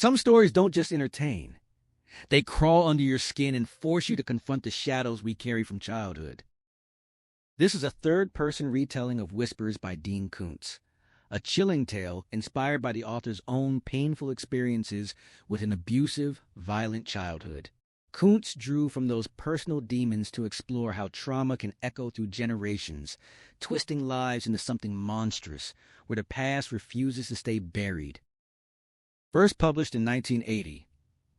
Some stories don't just entertain. They crawl under your skin and force you to confront the shadows we carry from childhood. This is a third-person retelling of Whispers by Dean Koontz, a chilling tale inspired by the author's own painful experiences with an abusive, violent childhood. Koontz drew from those personal demons to explore how trauma can echo through generations, twisting lives into something monstrous where the past refuses to stay buried. First published in 1980,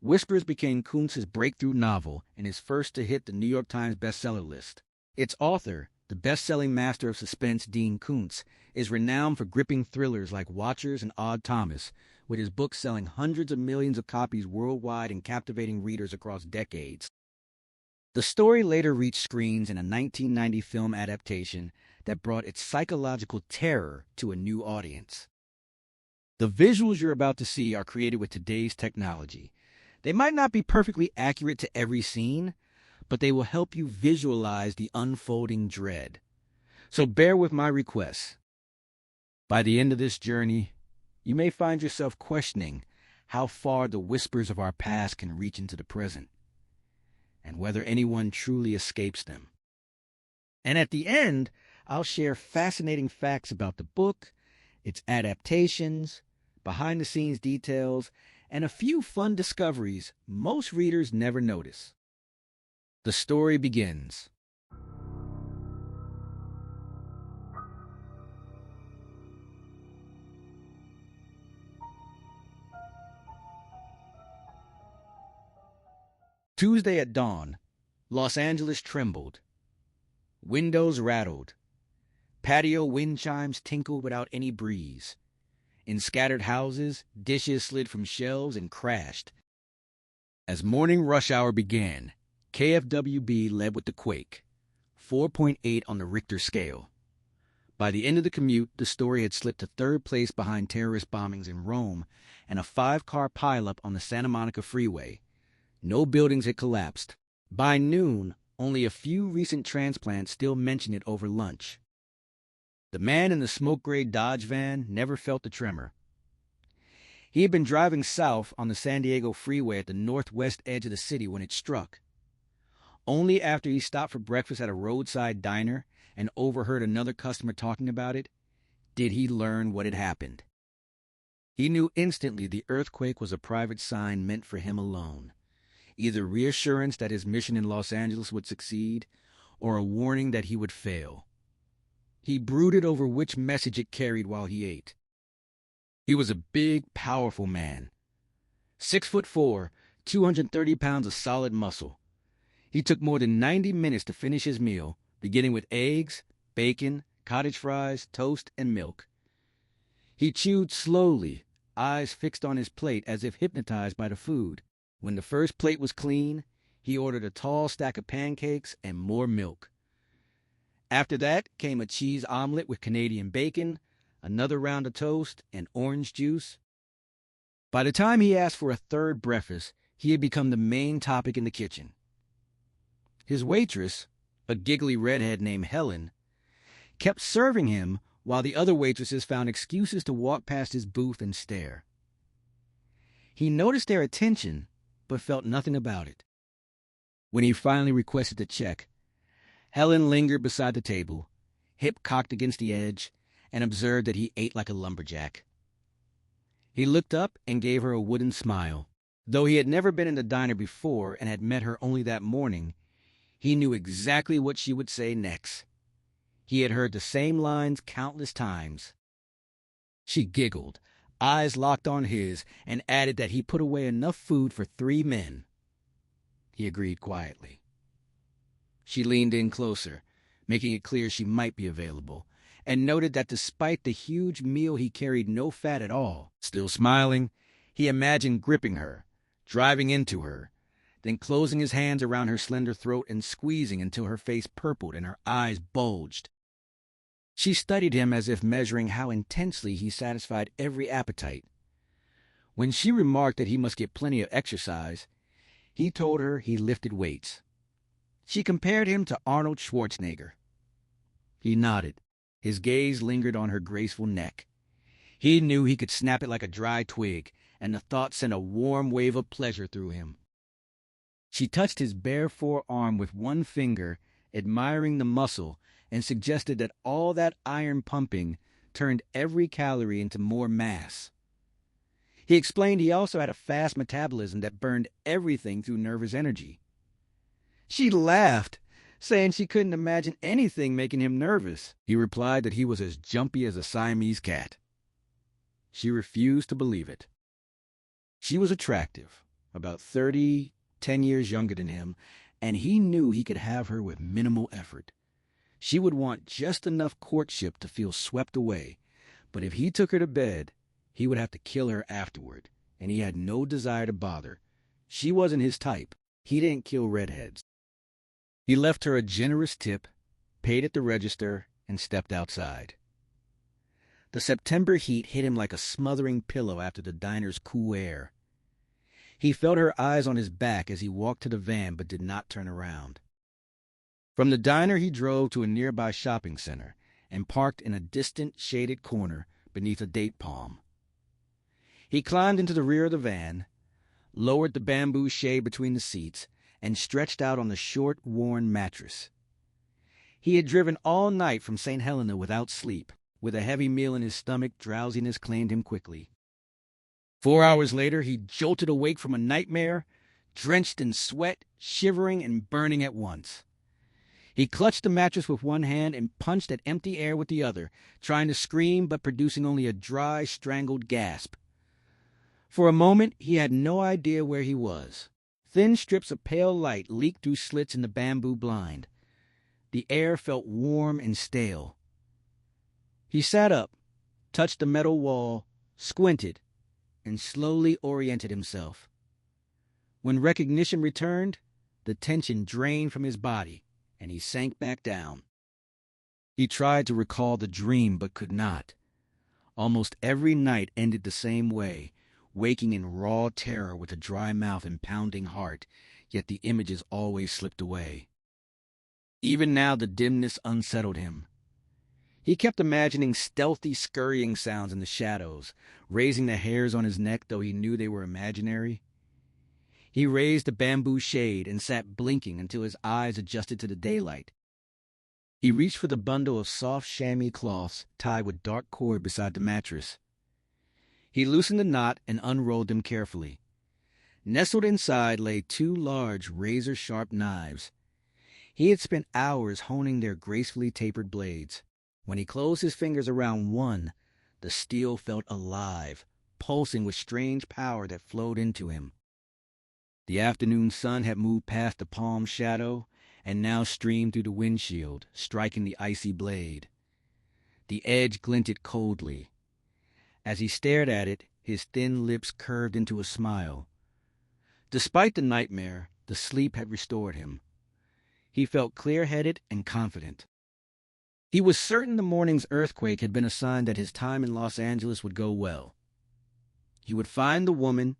Whispers became Koontz's breakthrough novel and his first to hit the New York Times bestseller list. Its author, the best-selling master of suspense Dean Koontz, is renowned for gripping thrillers like Watchers and Odd Thomas, with his books selling hundreds of millions of copies worldwide and captivating readers across decades. The story later reached screens in a 1990 film adaptation that brought its psychological terror to a new audience. The visuals you're about to see are created with today's technology. They might not be perfectly accurate to every scene, but they will help you visualize the unfolding dread. So bear with my requests. By the end of this journey, you may find yourself questioning how far the whispers of our past can reach into the present, and whether anyone truly escapes them. And at the end, I'll share fascinating facts about the book, its adaptations, behind-the-scenes details, and a few fun discoveries most readers never notice. The story begins. Tuesday at dawn, Los Angeles trembled. Windows rattled. Patio wind chimes tinkled without any breeze. In scattered houses, dishes slid from shelves and crashed. As morning rush hour began, KFWB led with the quake, 4.8 on the Richter scale. By the end of the commute, the story had slipped to third place behind terrorist bombings in Rome and a 5-car pileup on the Santa Monica freeway. No buildings had collapsed. By noon, only a few recent transplants still mentioned it over lunch. The man in the smoke-gray Dodge van never felt the tremor. He had been driving south on the San Diego freeway at the northwest edge of the city when it struck. Only after he stopped for breakfast at a roadside diner and overheard another customer talking about it, did he learn what had happened. He knew instantly the earthquake was a private sign meant for him alone. Either reassurance that his mission in Los Angeles would succeed, or a warning that he would fail. He brooded over which message it carried while he ate. He was a big, powerful man. 6'4", 230 pounds of solid muscle. He took more than 90 minutes to finish his meal, beginning with eggs, bacon, cottage fries, toast, and milk. He chewed slowly, eyes fixed on his plate as if hypnotized by the food. When the first plate was clean, he ordered a tall stack of pancakes and more milk. After that came a cheese omelet with Canadian bacon, another round of toast, and orange juice. By the time he asked for a third breakfast, he had become the main topic in the kitchen. His waitress, a giggly redhead named Helen, kept serving him while the other waitresses found excuses to walk past his booth and stare. He noticed their attention, but felt nothing about it. When he finally requested the check, Helen lingered beside the table, hip cocked against the edge, and observed that he ate like a lumberjack. He looked up and gave her a wooden smile. Though he had never been in the diner before and had met her only that morning, he knew exactly what she would say next. He had heard the same lines countless times. She giggled, eyes locked on his, and added that he put away enough food for 3 men. He agreed quietly. She leaned in closer, making it clear she might be available, and noted that despite the huge meal he carried no fat at all. Still smiling, he imagined gripping her, driving into her, then closing his hands around her slender throat and squeezing until her face purpled and her eyes bulged. She studied him as if measuring how intensely he satisfied every appetite. When she remarked that he must get plenty of exercise, he told her he lifted weights. She compared him to Arnold Schwarzenegger. He nodded. His gaze lingered on her graceful neck. He knew he could snap it like a dry twig, and the thought sent a warm wave of pleasure through him. She touched his bare forearm with one finger, admiring the muscle, and suggested that all that iron pumping turned every calorie into more mass. He explained he also had a fast metabolism that burned everything through nervous energy. She laughed, saying she couldn't imagine anything making him nervous. He replied that he was as jumpy as a Siamese cat. She refused to believe it. She was attractive, about 30, 10 years younger than him, and he knew he could have her with minimal effort. She would want just enough courtship to feel swept away, but if he took her to bed, he would have to kill her afterward, and he had no desire to bother. She wasn't his type. He didn't kill redheads. He left her a generous tip, paid at the register, and stepped outside. The September heat hit him like a smothering pillow after the diner's cool air. He felt her eyes on his back as he walked to the van but did not turn around. From the diner he drove to a nearby shopping center and parked in a distant, shaded corner beneath a date palm. He climbed into the rear of the van, lowered the bamboo shade between the seats, and stretched out on the short, worn mattress. He had driven all night from St. Helena without sleep. With a heavy meal in his stomach, drowsiness claimed him quickly. 4 hours later, he jolted awake from a nightmare, drenched in sweat, shivering and burning at once. He clutched the mattress with one hand and punched at empty air with the other, trying to scream but producing only a dry, strangled gasp. For a moment, he had no idea where he was. Thin strips of pale light leaked through slits in the bamboo blind. The air felt warm and stale. He sat up, touched the metal wall, squinted, and slowly oriented himself. When recognition returned, the tension drained from his body, and he sank back down. He tried to recall the dream but could not. Almost every night ended the same way, waking in raw terror with a dry mouth and pounding heart, yet the images always slipped away. Even now the dimness unsettled him. He kept imagining stealthy, scurrying sounds in the shadows, raising the hairs on his neck though he knew they were imaginary. He raised the bamboo shade and sat blinking until his eyes adjusted to the daylight. He reached for the bundle of soft chamois cloths tied with dark cord beside the mattress. He loosened the knot and unrolled them carefully. Nestled inside lay 2 large, razor-sharp knives. He had spent hours honing their gracefully tapered blades. When he closed his fingers around one, the steel felt alive, pulsing with strange power that flowed into him. The afternoon sun had moved past the palm shadow and now streamed through the windshield, striking the icy blade. The edge glinted coldly. As he stared at it, his thin lips curved into a smile. Despite the nightmare, the sleep had restored him. He felt clear-headed and confident. He was certain the morning's earthquake had been a sign that his time in Los Angeles would go well. He would find the woman.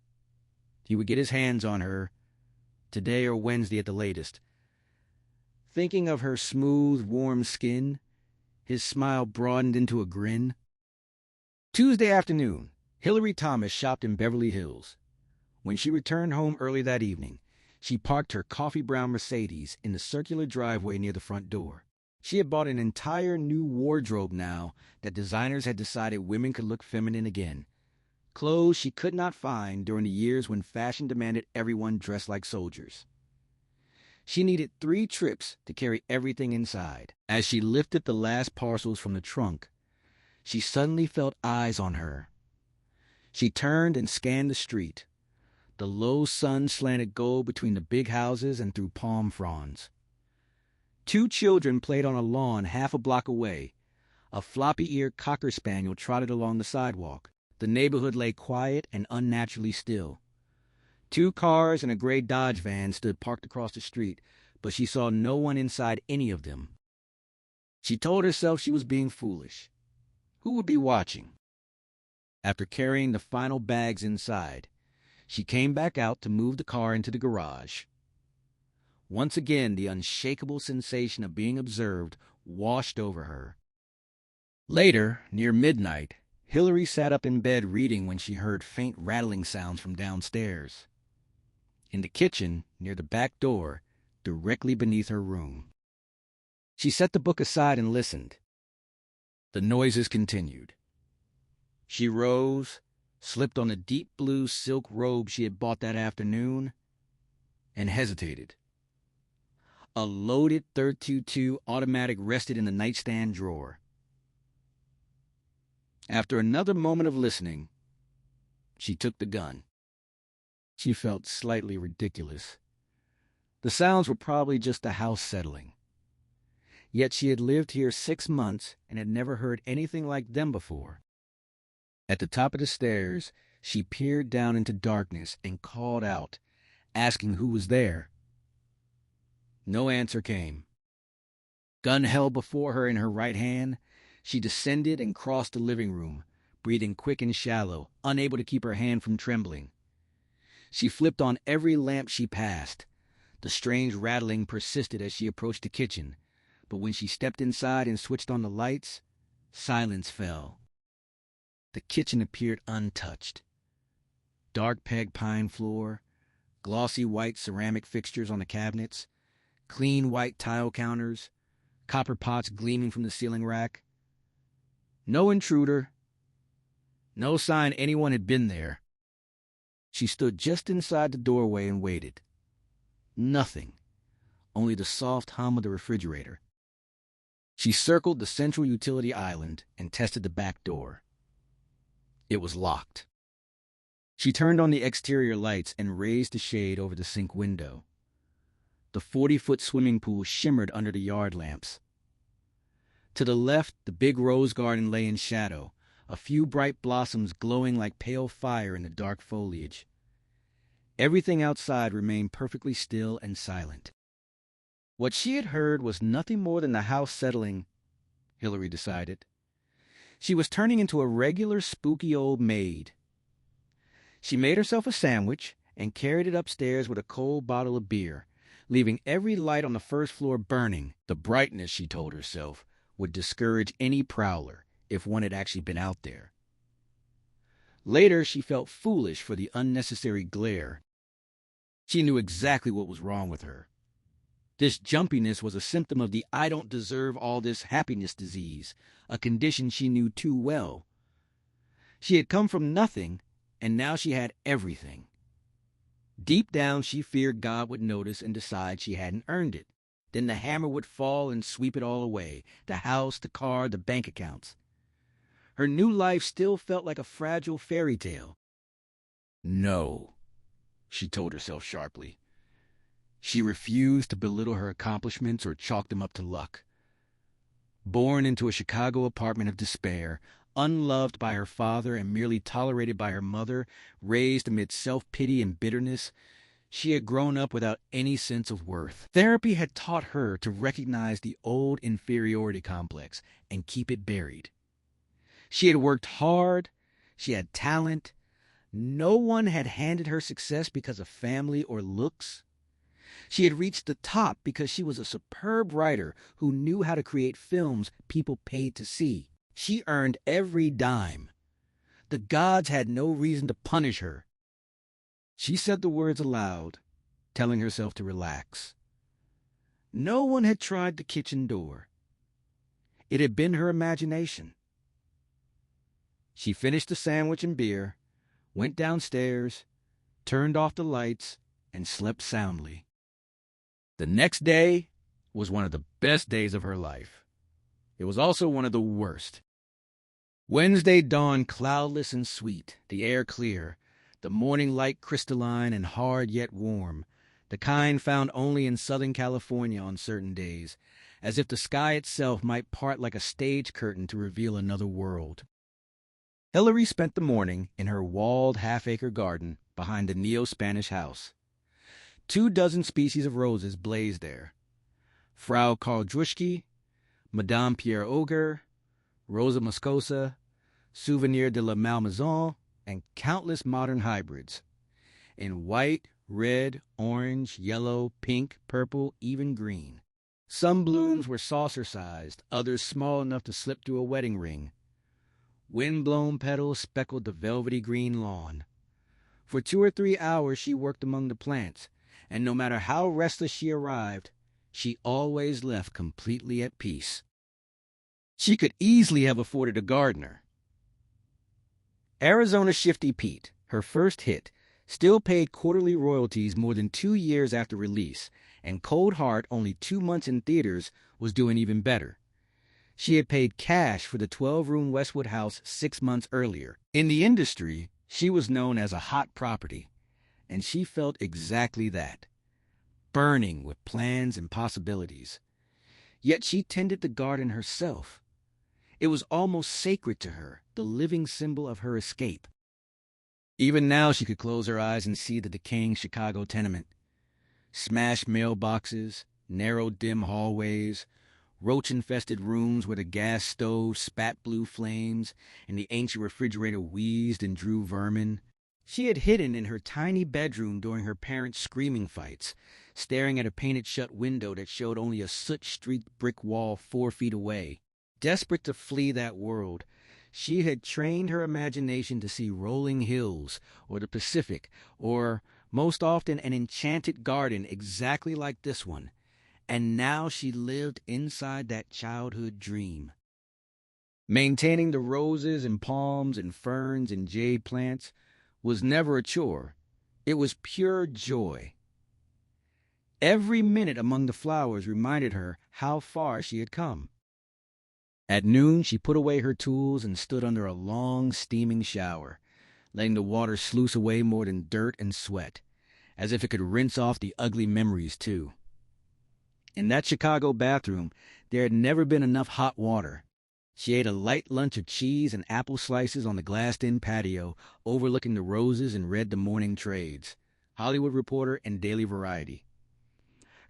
He would get his hands on her, today or Wednesday at the latest. Thinking of her smooth, warm skin, his smile broadened into a grin. Tuesday afternoon, Hillary Thomas shopped in Beverly Hills. When she returned home early that evening, she parked her coffee-brown Mercedes in the circular driveway near the front door. She had bought an entire new wardrobe now that designers had decided women could look feminine again. Clothes she could not find during the years when fashion demanded everyone dress like soldiers. She needed 3 trips to carry everything inside. As she lifted the last parcels from the trunk, she suddenly felt eyes on her. She turned and scanned the street. The low sun slanted gold between the big houses and through palm fronds. 2 children played on a lawn half a block away. A floppy-eared cocker spaniel trotted along the sidewalk. The neighborhood lay quiet and unnaturally still. 2 cars and a gray Dodge van stood parked across the street, but she saw no one inside any of them. She told herself she was being foolish. Who would be watching? After carrying the final bags inside, she came back out to move the car into the garage. Once again, the unshakable sensation of being observed washed over her. Later, near midnight, Hillary sat up in bed reading when she heard faint rattling sounds from downstairs. In the kitchen, near the back door, directly beneath her room. She set the book aside and listened. The noises continued. She rose, slipped on the deep blue silk robe she had bought that afternoon, and hesitated. A loaded .322 automatic rested in the nightstand drawer. After another moment of listening, she took the gun. She felt slightly ridiculous. The sounds were probably just the house settling. Yet she had lived here 6 months and had never heard anything like them before. At the top of the stairs, she peered down into darkness and called out, asking who was there. No answer came. Gun held before her in her right hand, she descended and crossed the living room, breathing quick and shallow, unable to keep her hand from trembling. She flipped on every lamp she passed. The strange rattling persisted as she approached the kitchen, but when she stepped inside and switched on the lights, silence fell. The kitchen appeared untouched. Dark peg pine floor, glossy white ceramic fixtures on the cabinets, clean white tile counters, copper pots gleaming from the ceiling rack. No intruder. No sign anyone had been there. She stood just inside the doorway and waited. Nothing. Only the soft hum of the refrigerator. She circled the central utility island and tested the back door. It was locked. She turned on the exterior lights and raised the shade over the sink window. The 40-foot swimming pool shimmered under the yard lamps. To the left, the big rose garden lay in shadow, a few bright blossoms glowing like pale fire in the dark foliage. Everything outside remained perfectly still and silent. What she had heard was nothing more than the house settling, Hillary decided. She was turning into a regular spooky old maid. She made herself a sandwich and carried it upstairs with a cold bottle of beer, leaving every light on the first floor burning. The brightness, she told herself, would discourage any prowler if one had actually been out there. Later, she felt foolish for the unnecessary glare. She knew exactly what was wrong with her. This jumpiness was a symptom of the I don't deserve all this happiness disease, a condition she knew too well. She had come from nothing, and now she had everything. Deep down, she feared God would notice and decide she hadn't earned it. Then the hammer would fall and sweep it all away, the house, the car, the bank accounts. Her new life still felt like a fragile fairy tale. No, she told herself sharply. She refused to belittle her accomplishments or chalk them up to luck. Born into a Chicago apartment of despair, unloved by her father and merely tolerated by her mother, raised amid self-pity and bitterness, she had grown up without any sense of worth. Therapy had taught her to recognize the old inferiority complex and keep it buried. She had worked hard. She had talent. No one had handed her success because of family or looks. She had reached the top because she was a superb writer who knew how to create films people paid to see. She earned every dime. The gods had no reason to punish her. She said the words aloud, telling herself to relax. No one had tried the kitchen door. It had been her imagination. She finished the sandwich and beer, went downstairs, turned off the lights, and slept soundly. The next day was one of the best days of her life. It was also one of the worst. Wednesday dawned cloudless and sweet, the air clear, the morning light crystalline and hard yet warm, the kind found only in Southern California on certain days, as if the sky itself might part like a stage curtain to reveal another world. Hillary spent the morning in her walled half-acre garden behind the Neo-Spanish house. 24 species of roses blazed there. Frau Karldruschki, Madame Pierre Auger, Rosa Moscosa, Souvenir de la Malmaison, and countless modern hybrids. In white, red, orange, yellow, pink, purple, even green. Some blooms were saucer-sized, others small enough to slip through a wedding ring. Wind-blown petals speckled the velvety green lawn. For 2 or 3 hours she worked among the plants, and no matter how restless she arrived, she always left completely at peace. She could easily have afforded a gardener. Arizona Shifty Pete, her first hit, still paid quarterly royalties more than 2 years after release, and Cold Heart, only 2 months in theaters, was doing even better. She had paid cash for the 12-room Westwood house 6 months earlier. In the industry, she was known as a hot property, and she felt exactly that, burning with plans and possibilities. Yet she tended the garden herself. It was almost sacred to her, the living symbol of her escape. Even now she could close her eyes and see the decaying Chicago tenement. Smashed mailboxes, narrow dim hallways, roach-infested rooms where the gas stove spat blue flames and the ancient refrigerator wheezed and drew vermin. She had hidden in her tiny bedroom during her parents' screaming fights, staring at a painted-shut window that showed only a soot-streaked brick wall 4 feet away. Desperate to flee that world, she had trained her imagination to see rolling hills or the Pacific or, most often, an enchanted garden exactly like this one. And now she lived inside that childhood dream. Maintaining the roses and palms and ferns and jade plants was never a chore. It was pure joy. Every minute among the flowers reminded her how far she had come. At noon, she put away her tools and stood under a long, steaming shower, letting the water sluice away more than dirt and sweat, as if it could rinse off the ugly memories, too. In that Chicago bathroom, there had never been enough hot water. She ate a light lunch of cheese and apple slices on the glassed-in patio, overlooking the roses, and read the morning trades, Hollywood Reporter and Daily Variety.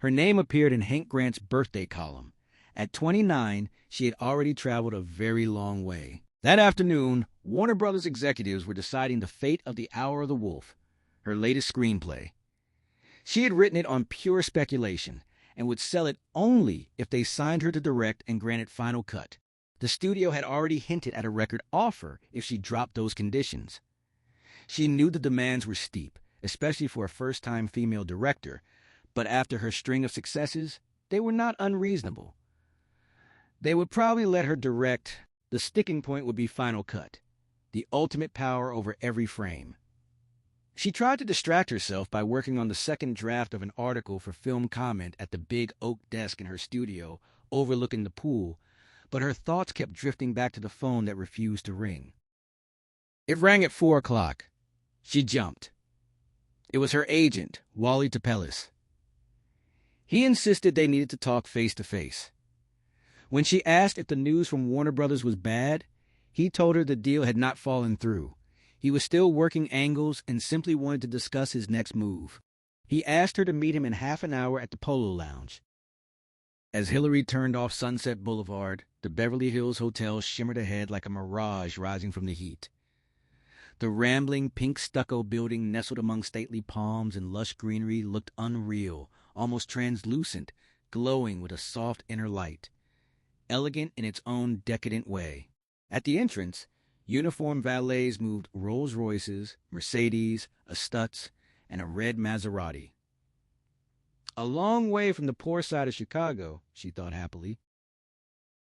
Her name appeared in Hank Grant's birthday column. At 29, she had already traveled a very long way. That afternoon, Warner Brothers executives were deciding the fate of The Hour of the Wolf, her latest screenplay. She had written it on pure speculation, and would sell it only if they signed her to direct and granted final cut. The studio had already hinted at a record offer if she dropped those conditions. She knew the demands were steep, especially for a first-time female director, but after her string of successes, they were not unreasonable. They would probably let her direct. The sticking point would be final cut, the ultimate power over every frame. She tried to distract herself by working on the second draft of an article for Film Comment at the big oak desk in her studio overlooking the pool, but her thoughts kept drifting back to the phone that refused to ring. It rang at 4 o'clock. She jumped. It was her agent, Wally Tapelis. He insisted they needed to talk face-to-face. When she asked if the news from Warner Brothers was bad, he told her the deal had not fallen through. He was still working angles and simply wanted to discuss his next move. He asked her to meet him in half an hour at the Polo Lounge. As Hillary turned off Sunset Boulevard, the Beverly Hills Hotel shimmered ahead like a mirage rising from the heat. The rambling pink stucco building nestled among stately palms and lush greenery looked unreal, almost translucent, glowing with a soft inner light, elegant in its own decadent way. At the entrance, uniformed valets moved Rolls-Royces, Mercedes, a Stutz, and a red Maserati. A long way from the poor side of Chicago, she thought happily.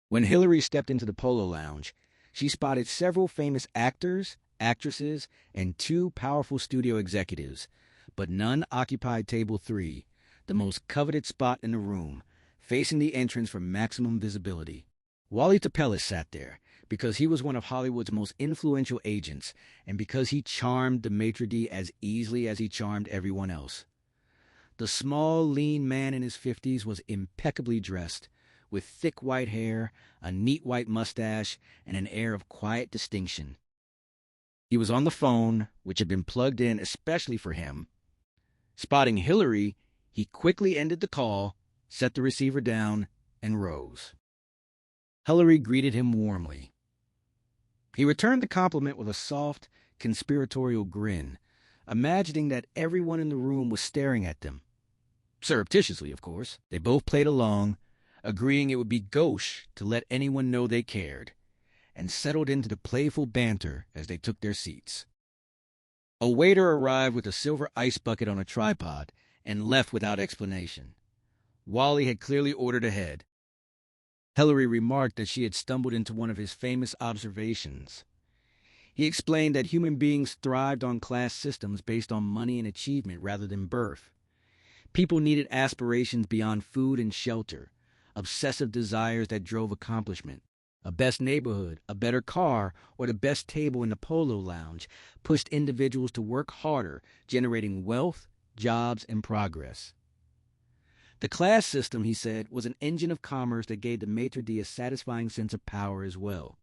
When Hillary stepped into the Polo Lounge, she spotted several famous actors, actresses, and 2 powerful studio executives, but none occupied table 3, the most coveted spot in the room, facing the entrance for maximum visibility. Wally Tapelis sat there, because he was one of Hollywood's most influential agents, and because he charmed the maitre d' as easily as he charmed everyone else. The small, lean man in his 50s was impeccably dressed, with thick white hair, a neat white mustache, and an air of quiet distinction. He was on the phone, which had been plugged in especially for him. Spotting Hillary, he quickly ended the call, set the receiver down, and rose. Hillary greeted him warmly. He returned the compliment with a soft, conspiratorial grin, imagining that everyone in the room was staring at them. Surreptitiously, of course. They both played along, agreeing it would be gauche to let anyone know they cared. and settled into the playful banter as they took their seats. A waiter arrived with a silver ice bucket on a tripod and left without explanation. Wally had clearly ordered ahead. Hillary remarked that she had stumbled into one of his famous observations. He explained that human beings thrived on class systems based on money and achievement rather than birth. People needed aspirations beyond food and shelter, obsessive desires that drove accomplishment. A best neighborhood, a better car, or the best table in the polo lounge pushed individuals to work harder, generating wealth, jobs, and progress. The class system, he said, was an engine of commerce that gave the maitre d' a satisfying sense of power as well.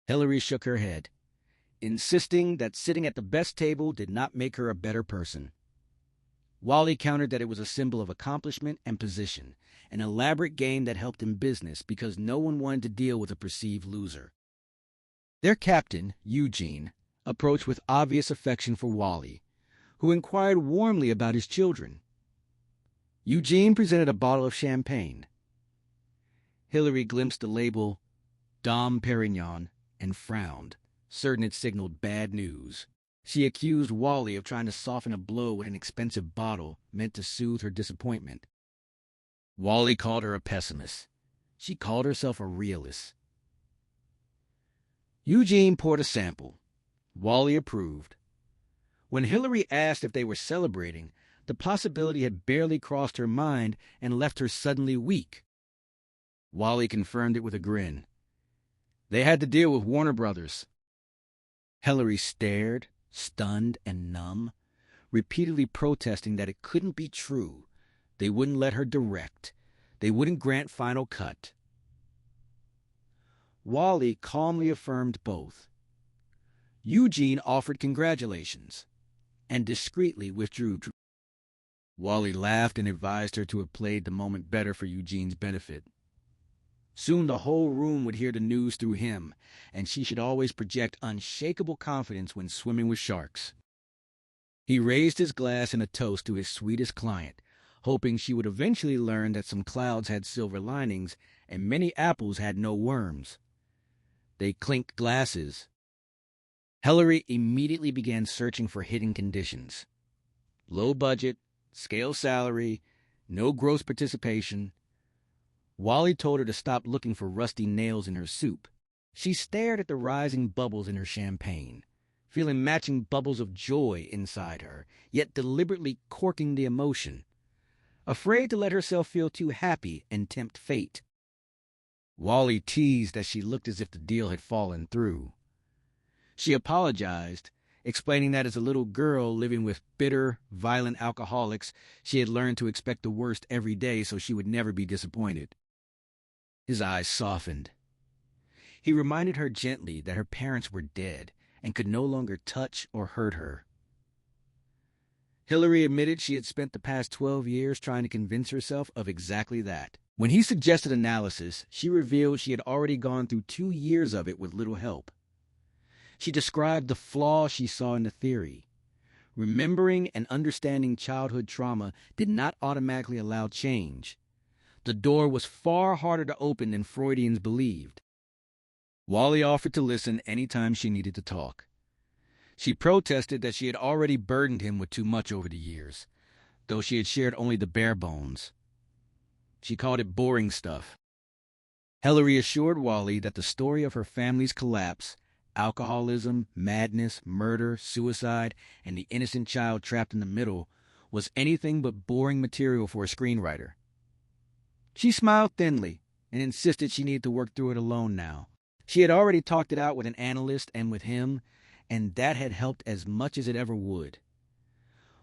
Hillary shook her head, insisting that sitting at the best table did not make her a better person. Wally countered that it was a symbol of accomplishment and position, an elaborate game that helped in business because no one wanted to deal with a perceived loser. Their captain, Eugene, approached with obvious affection for Wally, who inquired warmly about his children. Eugene presented a bottle of champagne. Hillary glimpsed the label Dom Perignon and frowned, certain it signaled bad news. She accused Wally of trying to soften a blow with an expensive bottle meant to soothe her disappointment. Wally called her a pessimist. She called herself a realist. Eugene poured a sample. Wally approved. When Hillary asked if they were celebrating, the possibility had barely crossed her mind and left her suddenly weak. Wally confirmed it with a grin. They had to deal with Warner Brothers. Hillary stared, stunned and numb, repeatedly protesting that it couldn't be true. They wouldn't let her direct. They wouldn't grant final cut. Wally calmly affirmed both. Eugene offered congratulations and discreetly withdrew. Wally laughed and advised her to have played the moment better for Eugene's benefit. Soon the whole room would hear the news through him, and she should always project unshakable confidence when swimming with sharks. He raised his glass in a toast to his sweetest client, hoping she would eventually learn that some clouds had silver linings and many apples had no worms. They clinked glasses. Hillary immediately began searching for hidden conditions. Low budget, scale salary, no gross participation. Wally told her to stop looking for rusty nails in her soup. She stared at the rising bubbles in her champagne, feeling matching bubbles of joy inside her, yet deliberately corking the emotion, afraid to let herself feel too happy and tempt fate. Wally teased that she looked as if the deal had fallen through. She apologized, explaining that as a little girl living with bitter, violent alcoholics, she had learned to expect the worst every day so she would never be disappointed. His eyes softened. He reminded her gently that her parents were dead and could no longer touch or hurt her. Hillary admitted she had spent the past 12 years trying to convince herself of exactly that. When he suggested analysis, she revealed she had already gone through 2 years of it with little help. She described the flaw she saw in the theory. Remembering and understanding childhood trauma did not automatically allow change. The door was far harder to open than Freudians believed. Wally offered to listen any time she needed to talk. She protested that she had already burdened him with too much over the years, though she had shared only the bare bones. She called it boring stuff. Hillary assured Wally that the story of her family's collapse, alcoholism, madness, murder, suicide, and the innocent child trapped in the middle, was anything but boring material for a screenwriter. She smiled thinly and insisted she needed to work through it alone now. She had already talked it out with an analyst and with him, and that had helped as much as it ever would.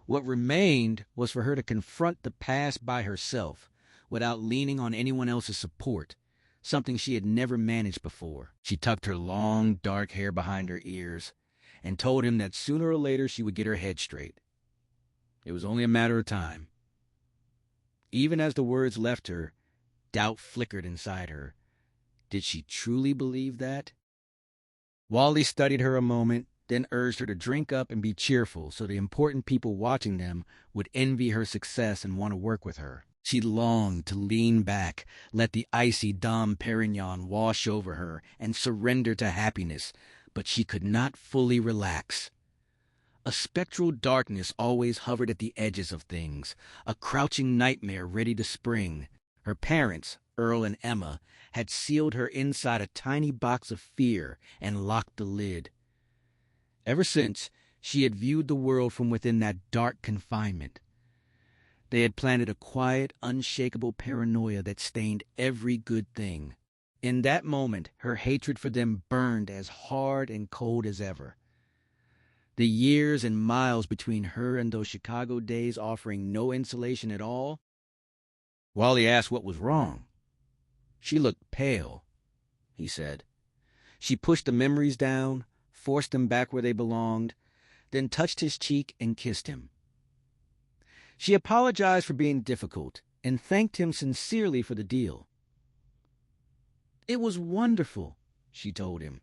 What remained was for her to confront the past by herself, without leaning on anyone else's support, something she had never managed before. She tucked her long, dark hair behind her ears and told him that sooner or later she would get her head straight. It was only a matter of time. Even as the words left her, doubt flickered inside her. Did she truly believe that? Wally studied her a moment, then urged her to drink up and be cheerful so the important people watching them would envy her success and want to work with her. She longed to lean back, let the icy Dom Perignon wash over her, and surrender to happiness, but she could not fully relax. A spectral darkness always hovered at the edges of things, a crouching nightmare ready to spring. Her parents, Earl and Emma, had sealed her inside a tiny box of fear and locked the lid. Ever since, she had viewed the world from within that dark confinement. They had planted a quiet, unshakable paranoia that stained every good thing. In that moment, her hatred for them burned as hard and cold as ever. The years and miles between her and those Chicago days offering no insulation at all. Wally asked what was wrong. She looked pale, he said. She pushed the memories down, forced them back where they belonged, then touched his cheek and kissed him. She apologized for being difficult and thanked him sincerely for the deal. It was wonderful, she told him.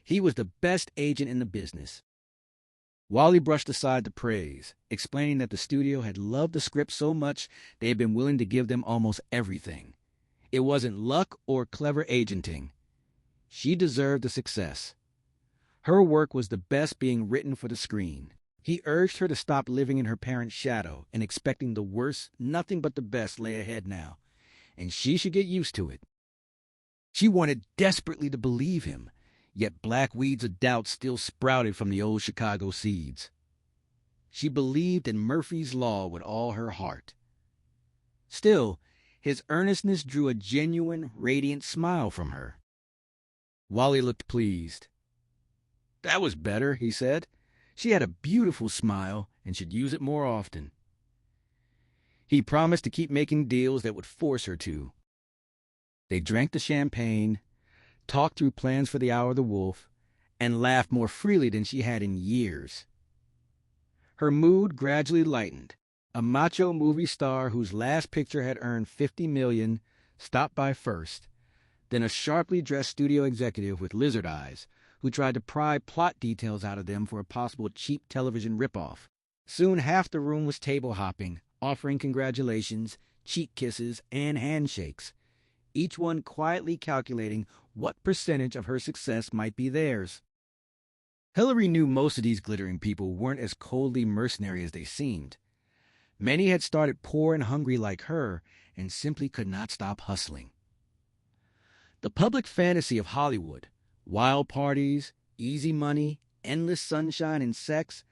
He was the best agent in the business. Wally brushed aside the praise, explaining that the studio had loved the script so much they had been willing to give them almost everything. It wasn't luck or clever agenting. She deserved the success. Her work was the best being written for the screen. He urged her to stop living in her parents' shadow and expecting the worst, nothing but the best lay ahead now, and she should get used to it. She wanted desperately to believe him, yet black weeds of doubt still sprouted from the old Chicago seeds. She believed in Murphy's Law with all her heart. Still, his earnestness drew a genuine, radiant smile from her. Wally looked pleased. That was better, he said. She had a beautiful smile and should use it more often. He promised to keep making deals that would force her to. They drank the champagne, talked through plans for the Hour of the Wolf, and laughed more freely than she had in years. Her mood gradually lightened. A macho movie star whose last picture had earned $50 million stopped by first, then a sharply dressed studio executive with lizard eyes who tried to pry plot details out of them for a possible cheap television ripoff. Soon half the room was table hopping, offering congratulations, cheek kisses, and handshakes, each one quietly calculating what percentage of her success might be theirs. Hillary knew most of these glittering people weren't as coldly mercenary as they seemed. Many had started poor and hungry like her and simply could not stop hustling. The public fantasy of Hollywood, wild parties, easy money, endless sunshine, and sex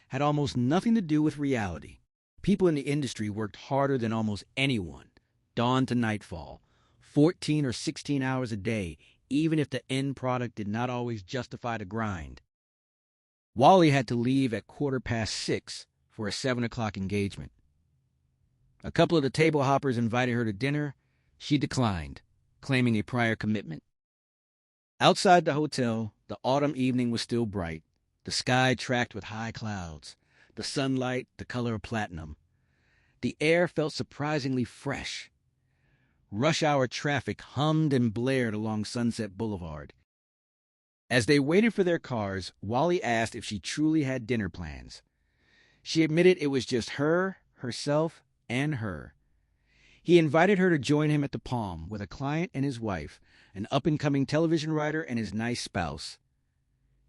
had almost nothing to do with reality. People in the industry worked harder than almost anyone, dawn to nightfall, 14 or 16 hours a day, even if the end product did not always justify the grind. Wally had to leave at 6:15 for a 7 o'clock engagement. A couple of the table hoppers invited her to dinner. She declined, claiming a prior commitment. Outside the hotel, the autumn evening was still bright, the sky tracked with high clouds, the sunlight the color of platinum. The air felt surprisingly fresh. Rush hour traffic hummed and blared along Sunset Boulevard. As they waited for their cars, Wally asked if she truly had dinner plans. She admitted it was just her, herself, and her. He invited her to join him at the Palm with a client and his wife, an up-and-coming television writer and his nice spouse.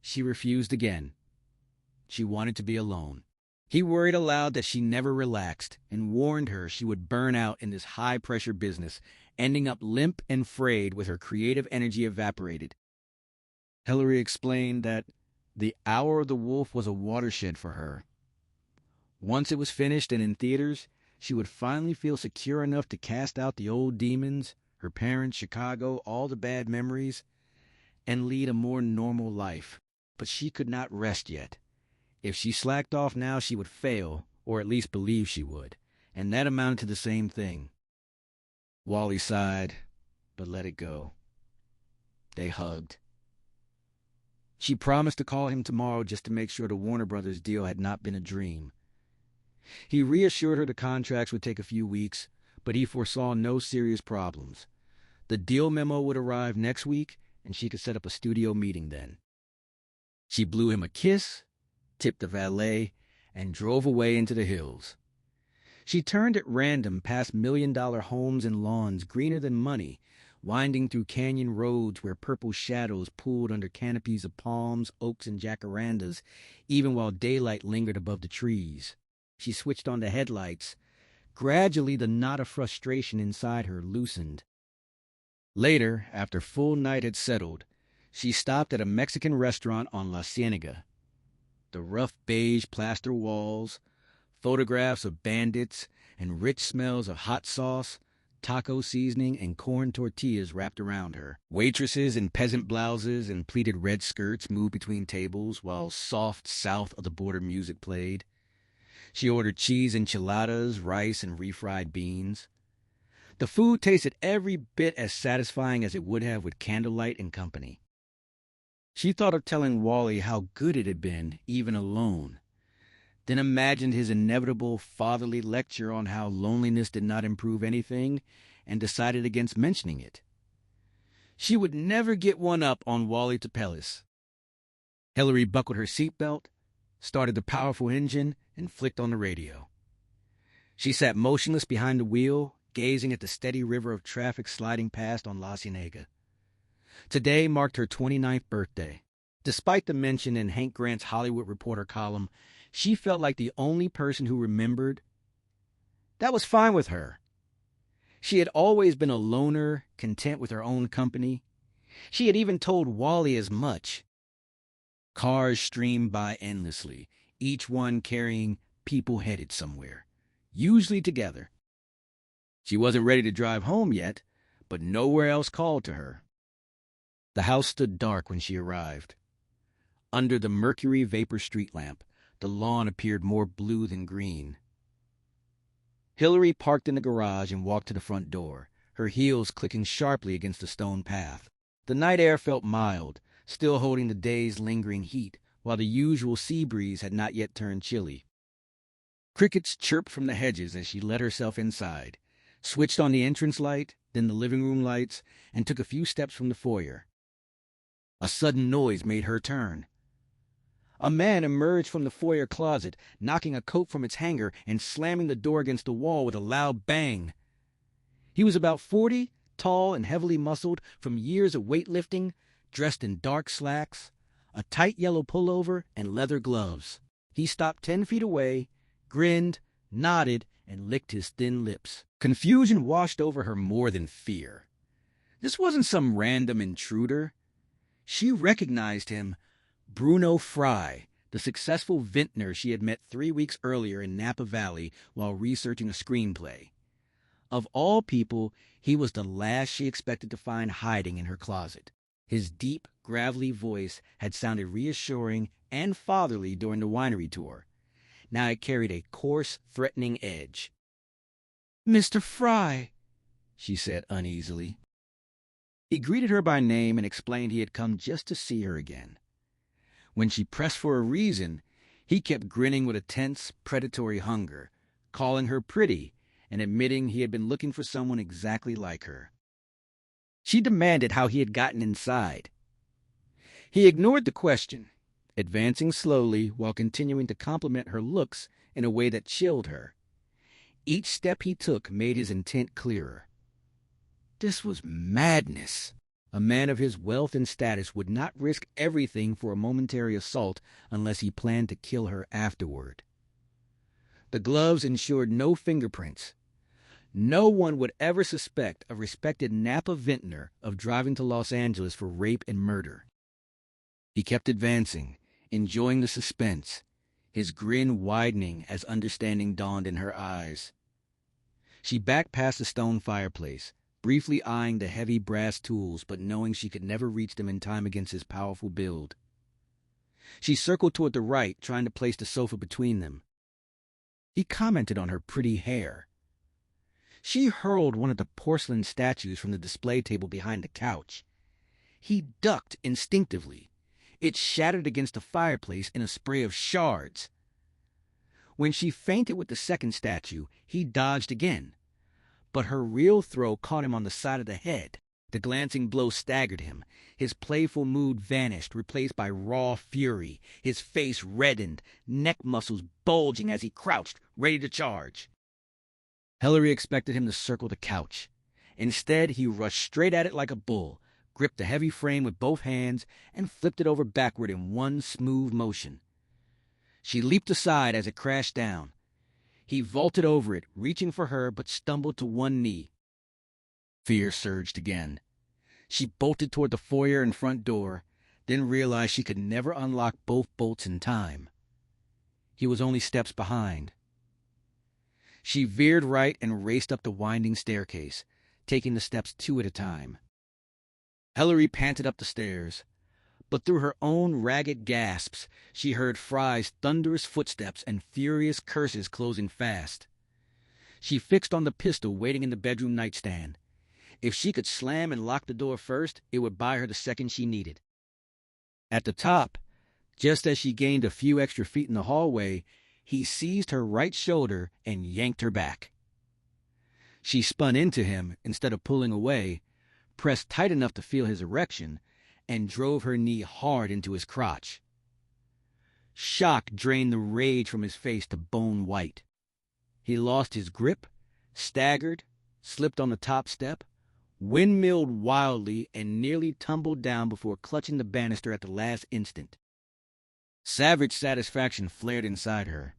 She refused again. She wanted to be alone. He worried aloud that she never relaxed and warned her she would burn out in this high-pressure business, ending up limp and frayed with her creative energy evaporated. Hillary explained that The Hour of the Wolf was a watershed for her. Once it was finished and in theaters, she would finally feel secure enough to cast out the old demons, her parents, Chicago, all the bad memories, and lead a more normal life. But she could not rest yet. If she slacked off now, she would fail, or at least believe she would, and that amounted to the same thing. Wally sighed, but let it go. They hugged. She promised to call him tomorrow just to make sure the Warner Brothers deal had not been a dream. He reassured her the contracts would take a few weeks, but he foresaw no serious problems. The deal memo would arrive next week, and she could set up a studio meeting then. She blew him a kiss, tipped the valet, and drove away into the hills. She turned at random past million-dollar homes and lawns greener than money, winding through canyon roads where purple shadows pooled under canopies of palms, oaks, and jacarandas, even while daylight lingered above the trees. She switched on the headlights. Gradually, the knot of frustration inside her loosened. Later, after full night had settled, she stopped at a Mexican restaurant on La Cienega. The rough beige plaster walls, photographs of bandits, and rich smells of hot sauce, taco seasoning, and corn tortillas wrapped around her. Waitresses in peasant blouses and pleated red skirts moved between tables while soft south-of-the-border music played. She ordered cheese enchiladas, rice, and refried beans. The food tasted every bit as satisfying as it would have with candlelight and company. She thought of telling Wally how good it had been, even alone, then imagined his inevitable fatherly lecture on how loneliness did not improve anything, and decided against mentioning it. She would never get one up on Wally Tapelis. Hillary buckled her seatbelt, started the powerful engine, and flicked on the radio. She sat motionless behind the wheel, gazing at the steady river of traffic sliding past on La Cienega. Today marked her 29th birthday. Despite the mention in Hank Grant's Hollywood Reporter column, she felt like the only person who remembered. That was fine with her. She had always been a loner, content with her own company. She had even told Wally as much. Cars streamed by endlessly, each one carrying people headed somewhere, usually together. She wasn't ready to drive home yet, but nowhere else called to her. The house stood dark when she arrived. Under the mercury vapor street lamp, the lawn appeared more blue than green. Hillary parked in the garage and walked to the front door, her heels clicking sharply against the stone path. The night air felt mild, still holding the day's lingering heat, while the usual sea breeze had not yet turned chilly. Crickets chirped from the hedges as she let herself inside, switched on the entrance light, then the living room lights, and took a few steps from the foyer. A sudden noise made her turn. A man emerged from the foyer closet, knocking a coat from its hanger and slamming the door against the wall with a loud bang. He was about 40, tall and heavily muscled from years of weightlifting, dressed in dark slacks, a tight yellow pullover, and leather gloves. He stopped 10 feet away, grinned, nodded, and licked his thin lips. Confusion washed over her more than fear. This wasn't some random intruder. She recognized him. Bruno Fry, the successful vintner she had met 3 weeks earlier in Napa Valley while researching a screenplay. Of all people, he was the last she expected to find hiding in her closet. His deep, gravelly voice had sounded reassuring and fatherly during the winery tour. Now it carried a coarse, threatening edge. "Mr. Fry," she said uneasily. He greeted her by name and explained he had come just to see her again. When she pressed for a reason, he kept grinning with a tense, predatory hunger, calling her pretty and admitting he had been looking for someone exactly like her. She demanded how he had gotten inside. He ignored the question, advancing slowly while continuing to compliment her looks in a way that chilled her. Each step he took made his intent clearer. This was madness. A man of his wealth and status would not risk everything for a momentary assault unless he planned to kill her afterward. The gloves ensured no fingerprints. No one would ever suspect a respected Napa vintner of driving to Los Angeles for rape and murder. He kept advancing, enjoying the suspense, his grin widening as understanding dawned in her eyes. She backed past the stone fireplace, briefly eyeing the heavy brass tools but knowing she could never reach them in time against his powerful build. She circled toward the right, trying to place the sofa between them. He commented on her pretty hair. She hurled one of the porcelain statues from the display table behind the couch. He ducked instinctively. It shattered against the fireplace in a spray of shards. When she feinted with the second statue, he dodged again. But her real throw caught him on the side of the head. The glancing blow staggered him. His playful mood vanished, replaced by raw fury. His face reddened, neck muscles bulging as he crouched, ready to charge. Hillary expected him to circle the couch. Instead, he rushed straight at it like a bull, gripped the heavy frame with both hands, and flipped it over backward in one smooth motion. She leaped aside as it crashed down. He vaulted over it, reaching for her, but stumbled to one knee. Fear surged again. She bolted toward the foyer and front door, then realized she could never unlock both bolts in time. He was only steps behind. She veered right and raced up the winding staircase, taking the steps 2 at a time. Hillary panted up the stairs, but through her own ragged gasps, she heard Fry's thunderous footsteps and furious curses closing fast. She fixed on the pistol waiting in the bedroom nightstand. If she could slam and lock the door first, it would buy her the second she needed. At the top, just as she gained a few extra feet in the hallway, he seized her right shoulder and yanked her back. She spun into him instead of pulling away, pressed tight enough to feel his erection, and drove her knee hard into his crotch. Shock drained the rage from his face to bone white. He lost his grip, staggered, slipped on the top step, windmilled wildly, and nearly tumbled down before clutching the banister at the last instant. Savage satisfaction flared inside her.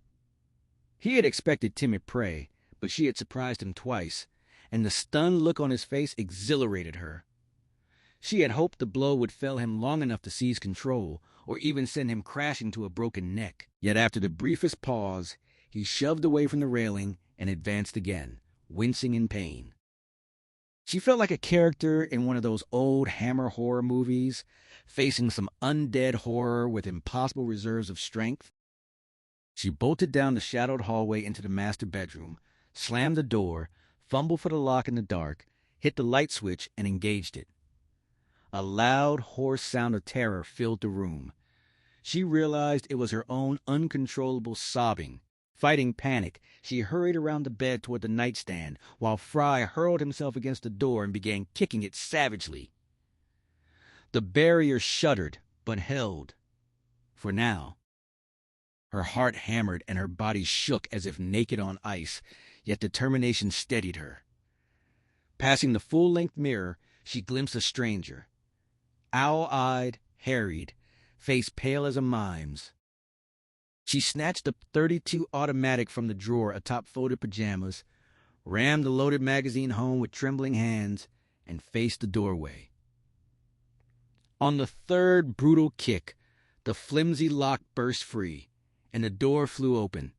He had expected timid prey, but she had surprised him twice, and the stunned look on his face exhilarated her. She had hoped the blow would fell him long enough to seize control, or even send him crashing to a broken neck. Yet after the briefest pause, he shoved away from the railing and advanced again, wincing in pain. She felt like a character in one of those old Hammer horror movies, facing some undead horror with impossible reserves of strength. She bolted down the shadowed hallway into the master bedroom, slammed the door, fumbled for the lock in the dark, hit the light switch, and engaged it. A loud, hoarse sound of terror filled the room. She realized it was her own uncontrollable sobbing. Fighting panic, she hurried around the bed toward the nightstand, while Fry hurled himself against the door and began kicking it savagely. The barrier shuddered, but held. For now. Her heart hammered and her body shook as if naked on ice, yet determination steadied her. Passing the full-length mirror, she glimpsed a stranger. Owl-eyed, harried, face pale as a mime's. She snatched a .32 automatic from the drawer atop folded pajamas, rammed the loaded magazine home with trembling hands, and faced the doorway. On the third brutal kick, the flimsy lock burst free, and the door flew open.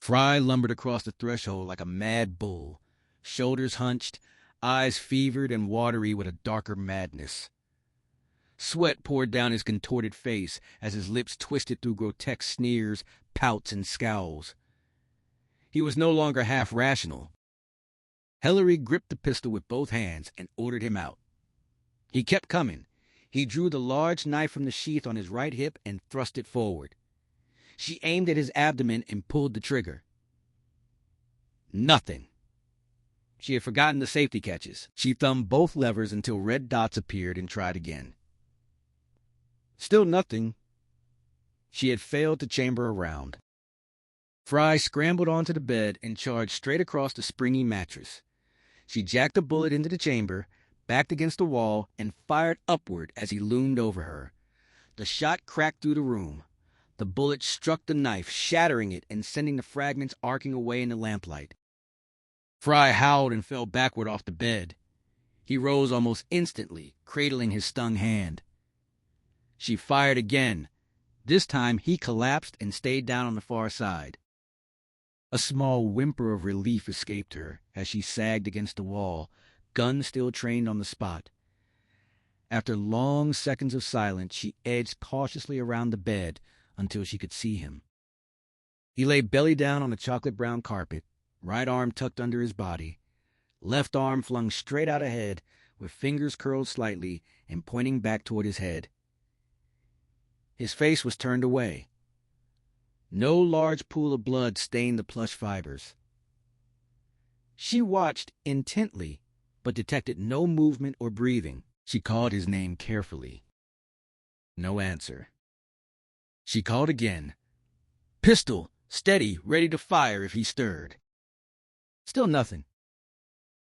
Fry lumbered across the threshold like a mad bull, shoulders hunched, eyes fevered and watery with a darker madness. Sweat poured down his contorted face as his lips twisted through grotesque sneers, pouts, and scowls. He was no longer half rational. Hillary gripped the pistol with both hands and ordered him out. He kept coming. He drew the large knife from the sheath on his right hip and thrust it forward. She aimed at his abdomen and pulled the trigger. Nothing. She had forgotten the safety catches. She thumbed both levers until red dots appeared and tried again. Still nothing. She had failed to chamber a round. Fry scrambled onto the bed and charged straight across the springy mattress. She jacked a bullet into the chamber, backed against the wall, and fired upward as he loomed over her. The shot cracked through the room. The bullet struck the knife, shattering it and sending the fragments arcing away in the lamplight. Fry howled and fell backward off the bed. He rose almost instantly, cradling his stung hand. She fired again. This time he collapsed and stayed down on the far side. A small whimper of relief escaped her as she sagged against the wall, gun still trained on the spot. After long seconds of silence, she edged cautiously around the bed until she could see him. He lay belly down on the chocolate-brown carpet, right arm tucked under his body, left arm flung straight out ahead, with fingers curled slightly and pointing back toward his head. His face was turned away. No large pool of blood stained the plush fibers. She watched intently, but detected no movement or breathing. She called his name carefully. No answer. She called again. Pistol, steady, ready to fire if he stirred. Still nothing.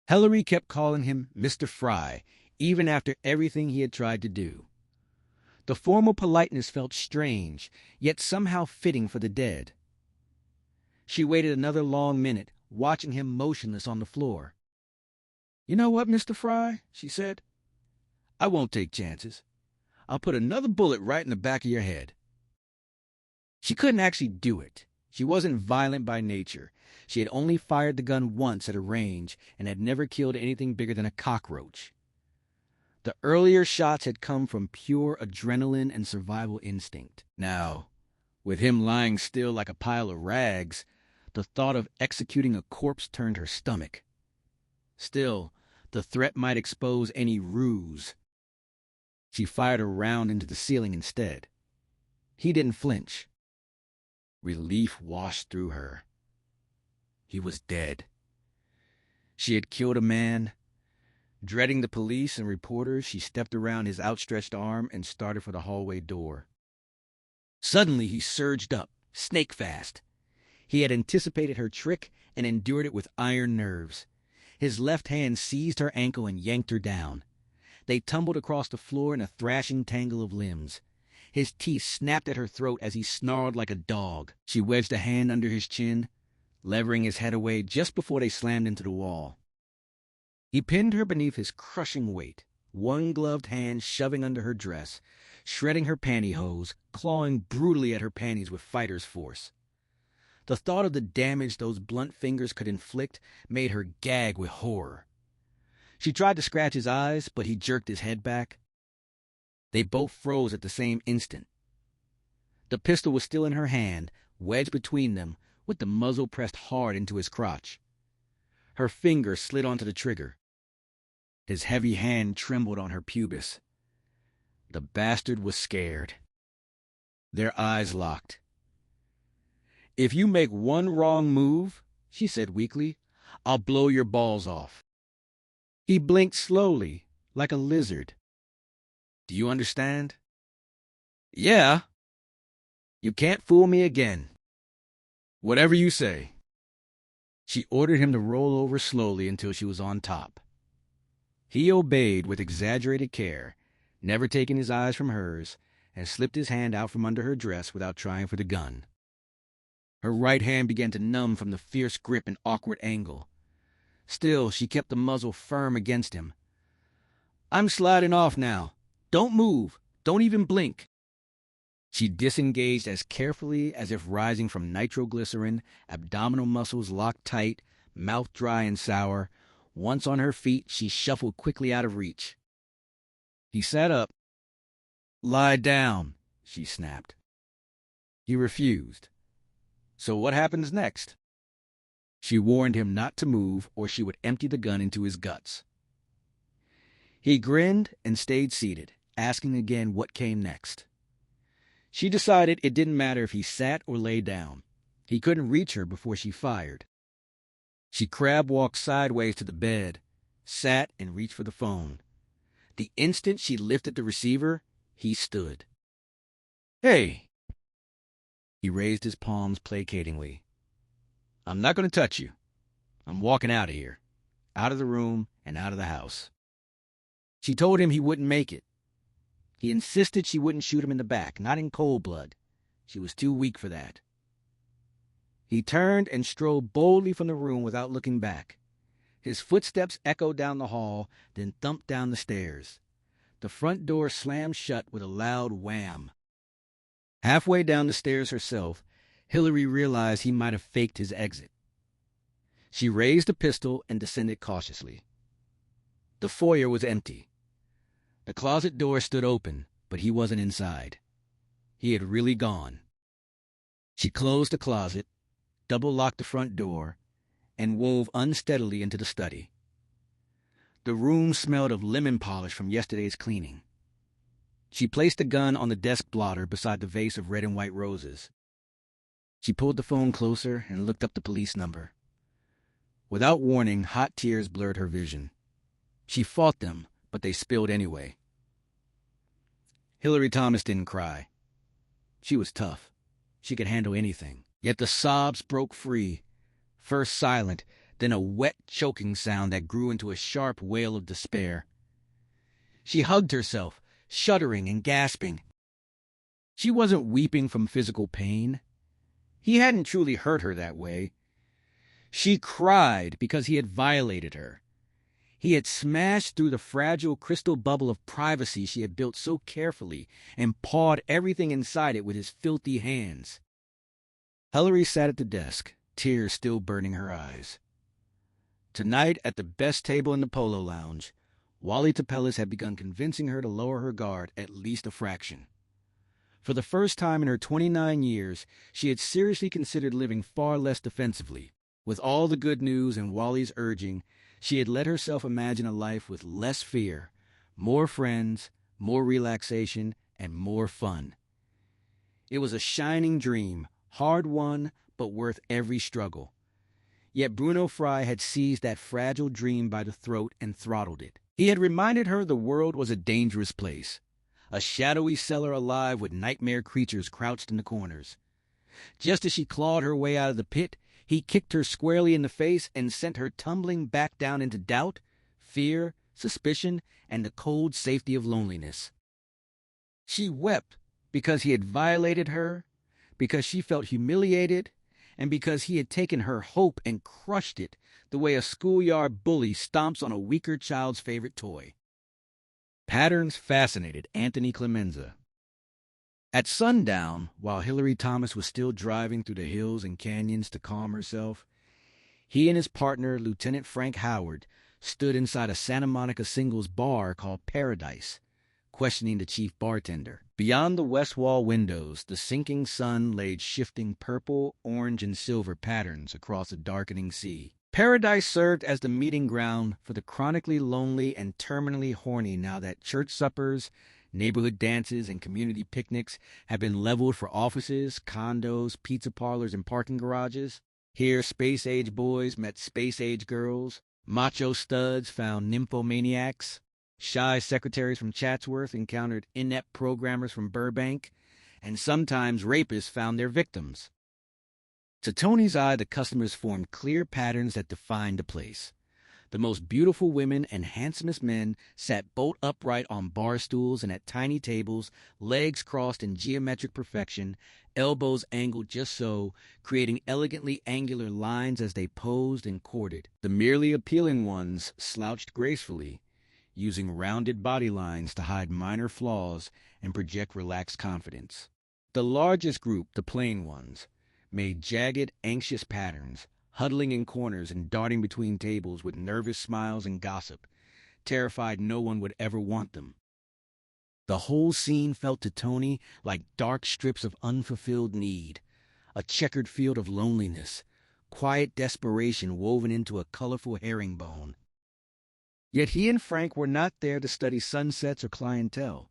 Hillary kept calling him Mr. Fry, even after everything he had tried to do. The formal politeness felt strange, yet somehow fitting for the dead. She waited another long minute, watching him motionless on the floor. "You know what, Mr. Fry?" she said. "I won't take chances. I'll put another bullet right in the back of your head." She couldn't actually do it. She wasn't violent by nature. She had only fired the gun once at a range and had never killed anything bigger than a cockroach. The earlier shots had come from pure adrenaline and survival instinct. Now, with him lying still like a pile of rags, the thought of executing a corpse turned her stomach. Still, the threat might expose any ruse. She fired a round into the ceiling instead. He didn't flinch. Relief washed through her. He was dead. She had killed a man. Dreading the police and reporters, she stepped around his outstretched arm and started for the hallway door. Suddenly he surged up, snake fast. He had anticipated her trick and endured it with iron nerves. His left hand seized her ankle and yanked her down. They tumbled across the floor in a thrashing tangle of limbs. His teeth snapped at her throat as he snarled like a dog. She wedged a hand under his chin, levering his head away just before they slammed into the wall. He pinned her beneath his crushing weight, one gloved hand shoving under her dress, shredding her pantyhose, clawing brutally at her panties with fighter's force. The thought of the damage those blunt fingers could inflict made her gag with horror. She tried to scratch his eyes, but he jerked his head back. They both froze at the same instant. The pistol was still in her hand, wedged between them, with the muzzle pressed hard into his crotch. Her finger slid onto the trigger. His heavy hand trembled on her pubis. The bastard was scared. Their eyes locked. "If you make one wrong move," she said weakly, "I'll blow your balls off." He blinked slowly, like a lizard. "Do you understand?" "Yeah." "You can't fool me again." "Whatever you say." She ordered him to roll over slowly until she was on top. He obeyed with exaggerated care, never taking his eyes from hers, and slipped his hand out from under her dress without trying for the gun. Her right hand began to numb from the fierce grip and awkward angle. Still, she kept the muzzle firm against him. "I'm sliding off now. Don't move. Don't even blink." She disengaged as carefully as if rising from nitroglycerin, abdominal muscles locked tight, mouth dry and sour. Once on her feet, she shuffled quickly out of reach. He sat up. "Lie down," she snapped. He refused. "So what happens next?" She warned him not to move or she would empty the gun into his guts. He grinned and stayed seated, asking again what came next. She decided it didn't matter if he sat or lay down. He couldn't reach her before she fired. She crab-walked sideways to the bed, sat and reached for the phone. The instant she lifted the receiver, he stood. "Hey!" He raised his palms placatingly. "I'm not going to touch you. I'm walking out of here. Out of the room and out of the house." She told him he wouldn't make it. He insisted she wouldn't shoot him in the back, not in cold blood. She was too weak for that. He turned and strode boldly from the room without looking back. His footsteps echoed down the hall, then thumped down the stairs. The front door slammed shut with a loud wham. Halfway down the stairs herself, Hillary realized he might have faked his exit. She raised the pistol and descended cautiously. The foyer was empty. The closet door stood open, but he wasn't inside. He had really gone. She closed the closet, double-locked the front door, and wove unsteadily into the study. The room smelled of lemon polish from yesterday's cleaning. She placed the gun on the desk blotter beside the vase of red and white roses. She pulled the phone closer and looked up the police number. Without warning, hot tears blurred her vision. She fought them, but they spilled anyway. Hillary Thomas didn't cry. She was tough. She could handle anything. Yet the sobs broke free, first silent, then a wet, choking sound that grew into a sharp wail of despair. She hugged herself, shuddering and gasping. She wasn't weeping from physical pain. He hadn't truly hurt her that way. She cried because he had violated her. He had smashed through the fragile crystal bubble of privacy she had built so carefully and pawed everything inside it with his filthy hands. Hillary sat at the desk, tears still burning her eyes. Tonight, at the best table in the Polo Lounge, Wally Tapelis had begun convincing her to lower her guard at least a fraction. For the first time in her 29 years, she had seriously considered living far less defensively. With all the good news and Wally's urging, she had let herself imagine a life with less fear, more friends, more relaxation, and more fun. It was a shining dream, hard-won, but worth every struggle. Yet Bruno Fry had seized that fragile dream by the throat and throttled it. He had reminded her the world was a dangerous place, a shadowy cellar alive with nightmare creatures crouched in the corners. Just as she clawed her way out of the pit, he kicked her squarely in the face and sent her tumbling back down into doubt, fear, suspicion, and the cold safety of loneliness. She wept because he had violated her, because she felt humiliated, and because he had taken her hope and crushed it the way a schoolyard bully stomps on a weaker child's favorite toy. Patterns fascinated Anthony Clemenza. At sundown, while Hillary Thomas was still driving through the hills and canyons to calm herself, he and his partner, Lieutenant Frank Howard, stood inside a Santa Monica singles bar called Paradise, questioning the chief bartender. Beyond the west wall windows, the sinking sun laid shifting purple, orange, and silver patterns across a darkening sea. Paradise served as the meeting ground for the chronically lonely and terminally horny now that church suppers, neighborhood dances, and community picnics had been leveled for offices, condos, pizza parlors, and parking garages. Here, space-age boys met space-age girls, macho studs found nymphomaniacs, shy secretaries from Chatsworth encountered inept programmers from Burbank, and sometimes rapists found their victims. To Tony's eye, the customers formed clear patterns that defined the place. The most beautiful women and handsomest men sat bolt upright on bar stools and at tiny tables, legs crossed in geometric perfection, elbows angled just so, creating elegantly angular lines as they posed and courted. The merely appealing ones slouched gracefully, using rounded body lines to hide minor flaws and project relaxed confidence. The largest group, the plain ones, made jagged, anxious patterns, huddling in corners and darting between tables with nervous smiles and gossip, terrified no one would ever want them. The whole scene felt to Tony like dark strips of unfulfilled need, a checkered field of loneliness, quiet desperation woven into a colorful herringbone. Yet he and Frank were not there to study sunsets or clientele.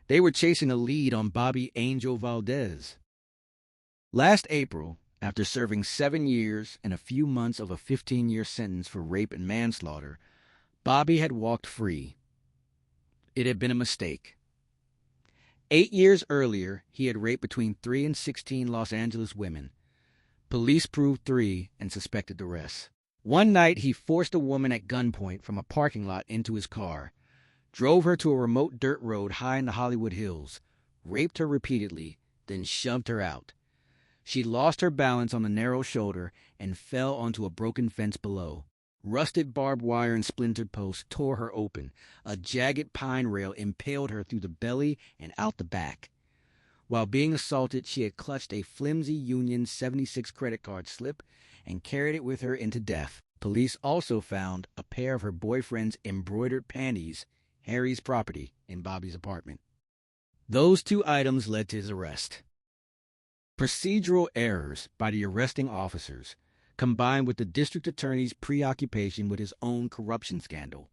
They were chasing a lead on Bobby Angel Valdez. Last April, after serving 7 years and a few months of a 15-year sentence for rape and manslaughter, Bobby had walked free. It had been a mistake. 8 years earlier, he had raped between 3 and 16 Los Angeles women. Police proved 3 and suspected the rest. One night, he forced a woman at gunpoint from a parking lot into his car, drove her to a remote dirt road high in the Hollywood Hills, raped her repeatedly, then shoved her out. She lost her balance on the narrow shoulder and fell onto a broken fence below. Rusted barbed wire and splintered posts tore her open. A jagged pine rail impaled her through the belly and out the back. While being assaulted, she had clutched a flimsy Union 76 credit card slip and carried it with her into death. Police also found a pair of her boyfriend's embroidered panties, Harry's property, in Bobby's apartment. Those 2 items led to his arrest. Procedural errors by the arresting officers, combined with the district attorney's preoccupation with his own corruption scandal,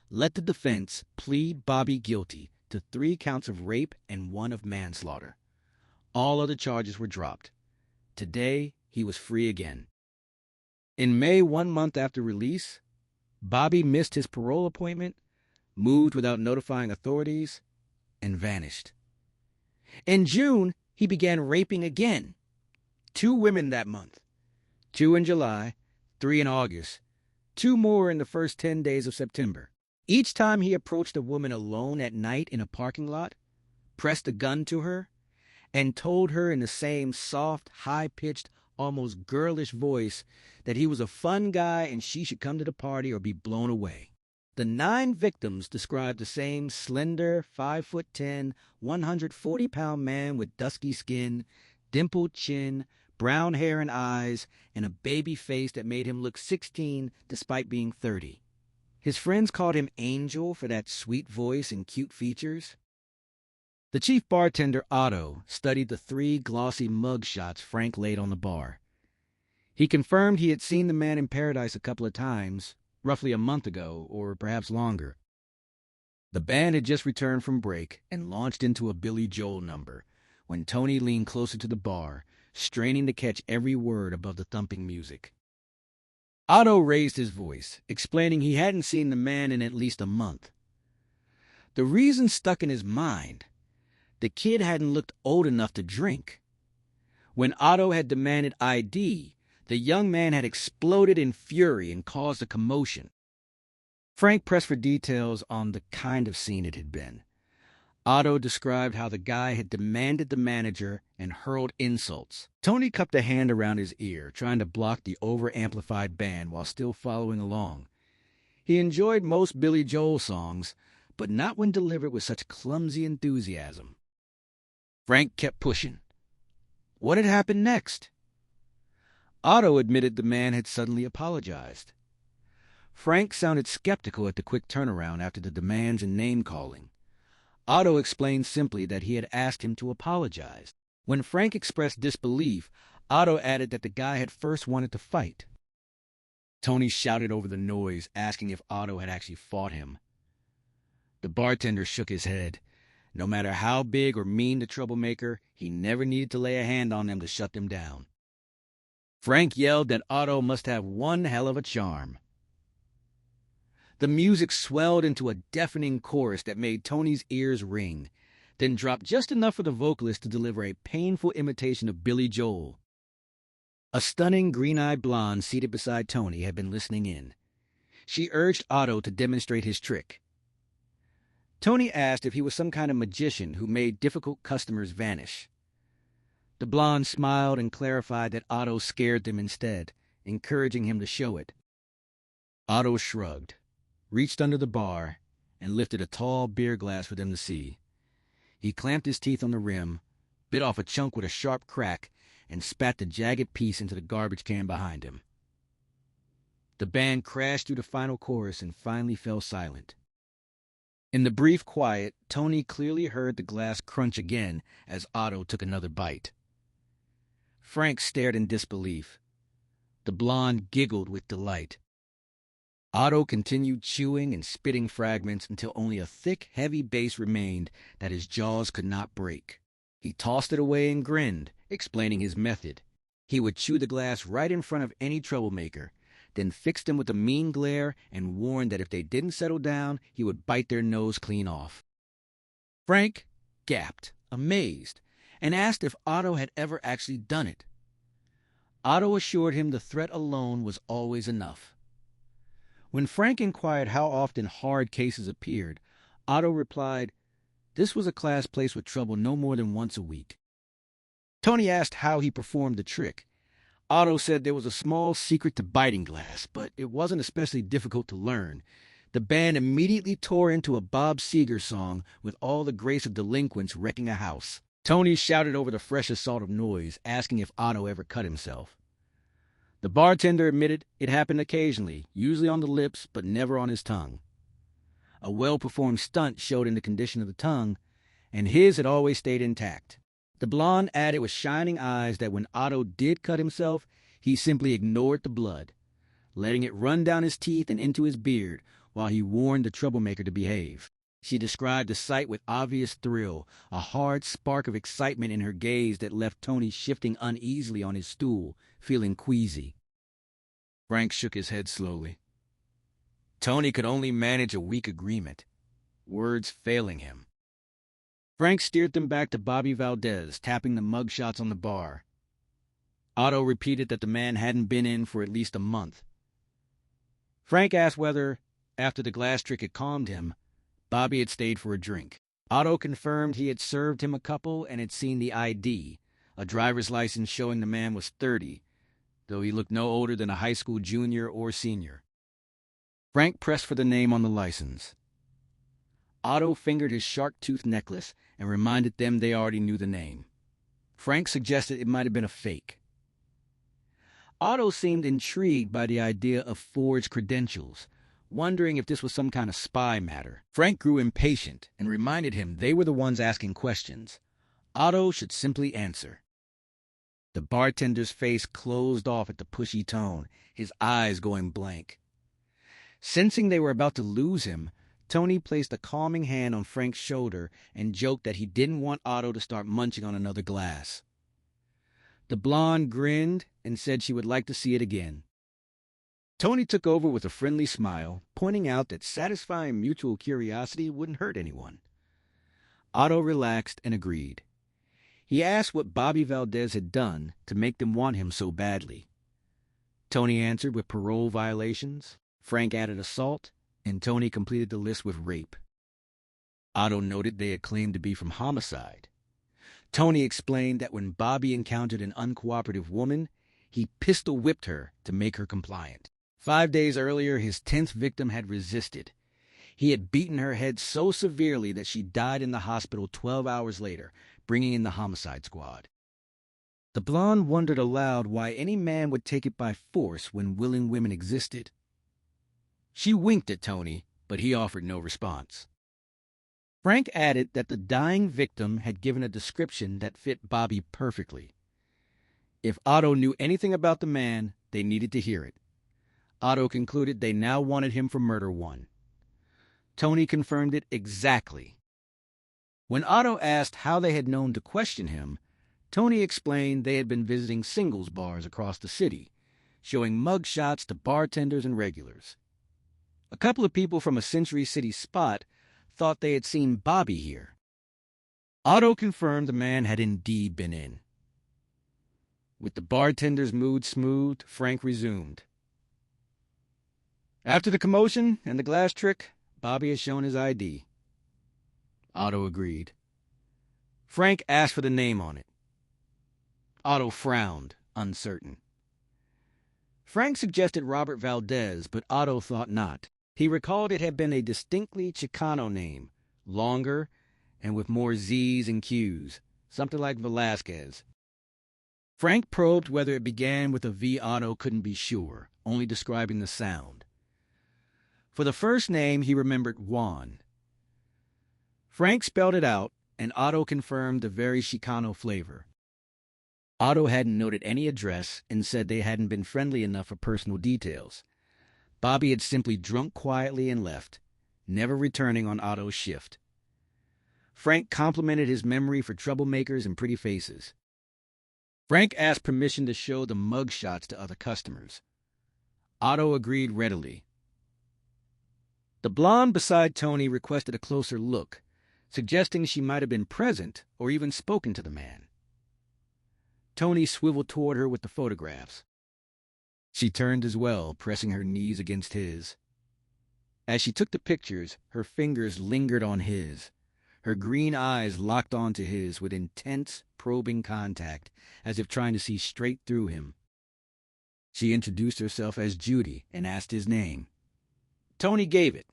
let the defense plead Bobby guilty to 3 counts of rape and 1 of manslaughter. All other charges were dropped. Today, he was free again. In May, 1 month after release, Bobby missed his parole appointment, moved without notifying authorities, and vanished. In June, he began raping again. 2 women that month. 2 in July, 3 in August, 2 more in the first 10 days of September. Each time he approached a woman alone at night in a parking lot, pressed a gun to her, and told her in the same soft, high-pitched, almost girlish voice that he was a fun guy and she should come to the party or be blown away. The 9 victims described the same slender, 5'10", 140-pound man with dusky skin, dimpled chin, brown hair and eyes, and a baby face that made him look 16 despite being 30. His friends called him Angel for that sweet voice and cute features. The chief bartender, Otto, studied the 3 glossy mug shots Frank laid on the bar. He confirmed he had seen the man in Paradise a couple of times, roughly a month ago, or perhaps longer. The band had just returned from break and launched into a Billy Joel number when Tony leaned closer to the bar, straining to catch every word above the thumping music. Otto raised his voice, explaining he hadn't seen the man in at least a month. The reason stuck in his mind. The kid hadn't looked old enough to drink. When Otto had demanded ID, the young man had exploded in fury and caused a commotion. Frank pressed for details on the kind of scene it had been. Otto described how the guy had demanded the manager and hurled insults. Tony cupped a hand around his ear, trying to block the over-amplified band while still following along. He enjoyed most Billy Joel songs, but not when delivered with such clumsy enthusiasm. Frank kept pushing. What had happened next? Otto admitted the man had suddenly apologized. Frank sounded skeptical at the quick turnaround after the demands and name-calling. Otto explained simply that he had asked him to apologize. When Frank expressed disbelief, Otto added that the guy had first wanted to fight. Tony shouted over the noise, asking if Otto had actually fought him. The bartender shook his head. No matter how big or mean the troublemaker, he never needed to lay a hand on them to shut them down. Frank yelled that Otto must have one hell of a charm. The music swelled into a deafening chorus that made Tony's ears ring, then dropped just enough for the vocalist to deliver a painful imitation of Billy Joel. A stunning green-eyed blonde seated beside Tony had been listening in. She urged Otto to demonstrate his trick. Tony asked if he was some kind of magician who made difficult customers vanish. The blonde smiled and clarified that Otto scared them instead, encouraging him to show it. Otto shrugged, reached under the bar, and lifted a tall beer glass for them to see. He clamped his teeth on the rim, bit off a chunk with a sharp crack, and spat the jagged piece into the garbage can behind him. The band crashed through the final chorus and finally fell silent. In the brief quiet, Tony clearly heard the glass crunch again as Otto took another bite. Frank stared in disbelief. The blonde giggled with delight. Otto continued chewing and spitting fragments until only a thick, heavy base remained that his jaws could not break. He tossed it away and grinned, explaining his method. He would chew the glass right in front of any troublemaker, then fixed them with a mean glare and warned that if they didn't settle down, he would bite their nose clean off. Frank gasped, amazed, and asked if Otto had ever actually done it. Otto assured him the threat alone was always enough. When Frank inquired how often hard cases appeared, Otto replied, this was a class placed with trouble no more than once a week. Tony asked how he performed the trick. Otto said there was a small secret to biting glass, but it wasn't especially difficult to learn. The band immediately tore into a Bob Seger song with all the grace of delinquents wrecking a house. Tony shouted over the fresh assault of noise, asking if Otto ever cut himself. The bartender admitted it happened occasionally, usually on the lips, but never on his tongue. A well-performed stunt showed in the condition of the tongue, and his had always stayed intact. The blonde added with shining eyes that when Otto did cut himself, he simply ignored the blood, letting it run down his teeth and into his beard while he warned the troublemaker to behave. She described the sight with obvious thrill, a hard spark of excitement in her gaze that left Tony shifting uneasily on his stool, feeling queasy. Frank shook his head slowly. Tony could only manage a weak agreement, words failing him. Frank steered them back to Bobby Valdez, tapping the mug shots on the bar. Otto repeated that the man hadn't been in for at least a month, Frank asked whether, after the glass trick had calmed him, Bobby had stayed for a drink. Otto confirmed he had served him a couple and had seen the ID, a driver's license showing the man was 30, though he looked no older than a high school junior or senior. Frank pressed for the name on the license. Otto fingered his shark-tooth necklace and reminded them they already knew the name. Frank suggested it might have been a fake. Otto seemed intrigued by the idea of forged credentials, wondering if this was some kind of spy matter. Frank grew impatient and reminded him they were the ones asking questions. Otto should simply answer. The bartender's face closed off at the pushy tone, his eyes going blank. Sensing they were about to lose him, Tony placed a calming hand on Frank's shoulder and joked that he didn't want Otto to start munching on another glass. The blonde grinned and said she would like to see it again. Tony took over with a friendly smile, pointing out that satisfying mutual curiosity wouldn't hurt anyone. Otto relaxed and agreed. He asked what Bobby Valdez had done to make them want him so badly. Tony answered with parole violations, Frank added assault, and Tony completed the list with rape. Otto noted they had claimed to be from homicide. Tony explained that when Bobby encountered an uncooperative woman, he pistol-whipped her to make her compliant. 5 days earlier, his 10th victim had resisted. He had beaten her head so severely that she died in the hospital 12 hours later, bringing in the homicide squad. The blonde wondered aloud why any man would take it by force when willing women existed. She winked at Tony, but he offered no response. Frank added that the dying victim had given a description that fit Bobby perfectly. If Otto knew anything about the man, they needed to hear it. Otto concluded they now wanted him for murder one. Tony confirmed it exactly. When Otto asked how they had known to question him, Tony explained they had been visiting singles bars across the city, showing mug shots to bartenders and regulars. A couple of people from a Century City spot thought they had seen Bobby here. Otto confirmed the man had indeed been in. With the bartender's mood smoothed, Frank resumed. After the commotion and the glass trick, Bobby has shown his ID. Otto agreed. Frank asked for the name on it. Otto frowned, uncertain. Frank suggested Robert Valdez, but Otto thought not. He recalled it had been a distinctly Chicano name, longer and with more Z's and Q's, something like Velasquez. Frank probed whether it began with a V. Otto couldn't be sure, only describing the sound. For the first name, he remembered Juan. Frank spelled it out, and Otto confirmed the very Chicano flavor. Otto hadn't noted any address and said they hadn't been friendly enough for personal details. Bobby had simply drunk quietly and left, never returning on Otto's shift. Frank complimented his memory for troublemakers and pretty faces. Frank asked permission to show the mug shots to other customers. Otto agreed readily. The blonde beside Tony requested a closer look, suggesting she might have been present or even spoken to the man. Tony swiveled toward her with the photographs. She turned as well, pressing her knees against his. As she took the pictures, her fingers lingered on his. Her green eyes locked onto his with intense, probing contact, as if trying to see straight through him. She introduced herself as Judy and asked his name. Tony gave it.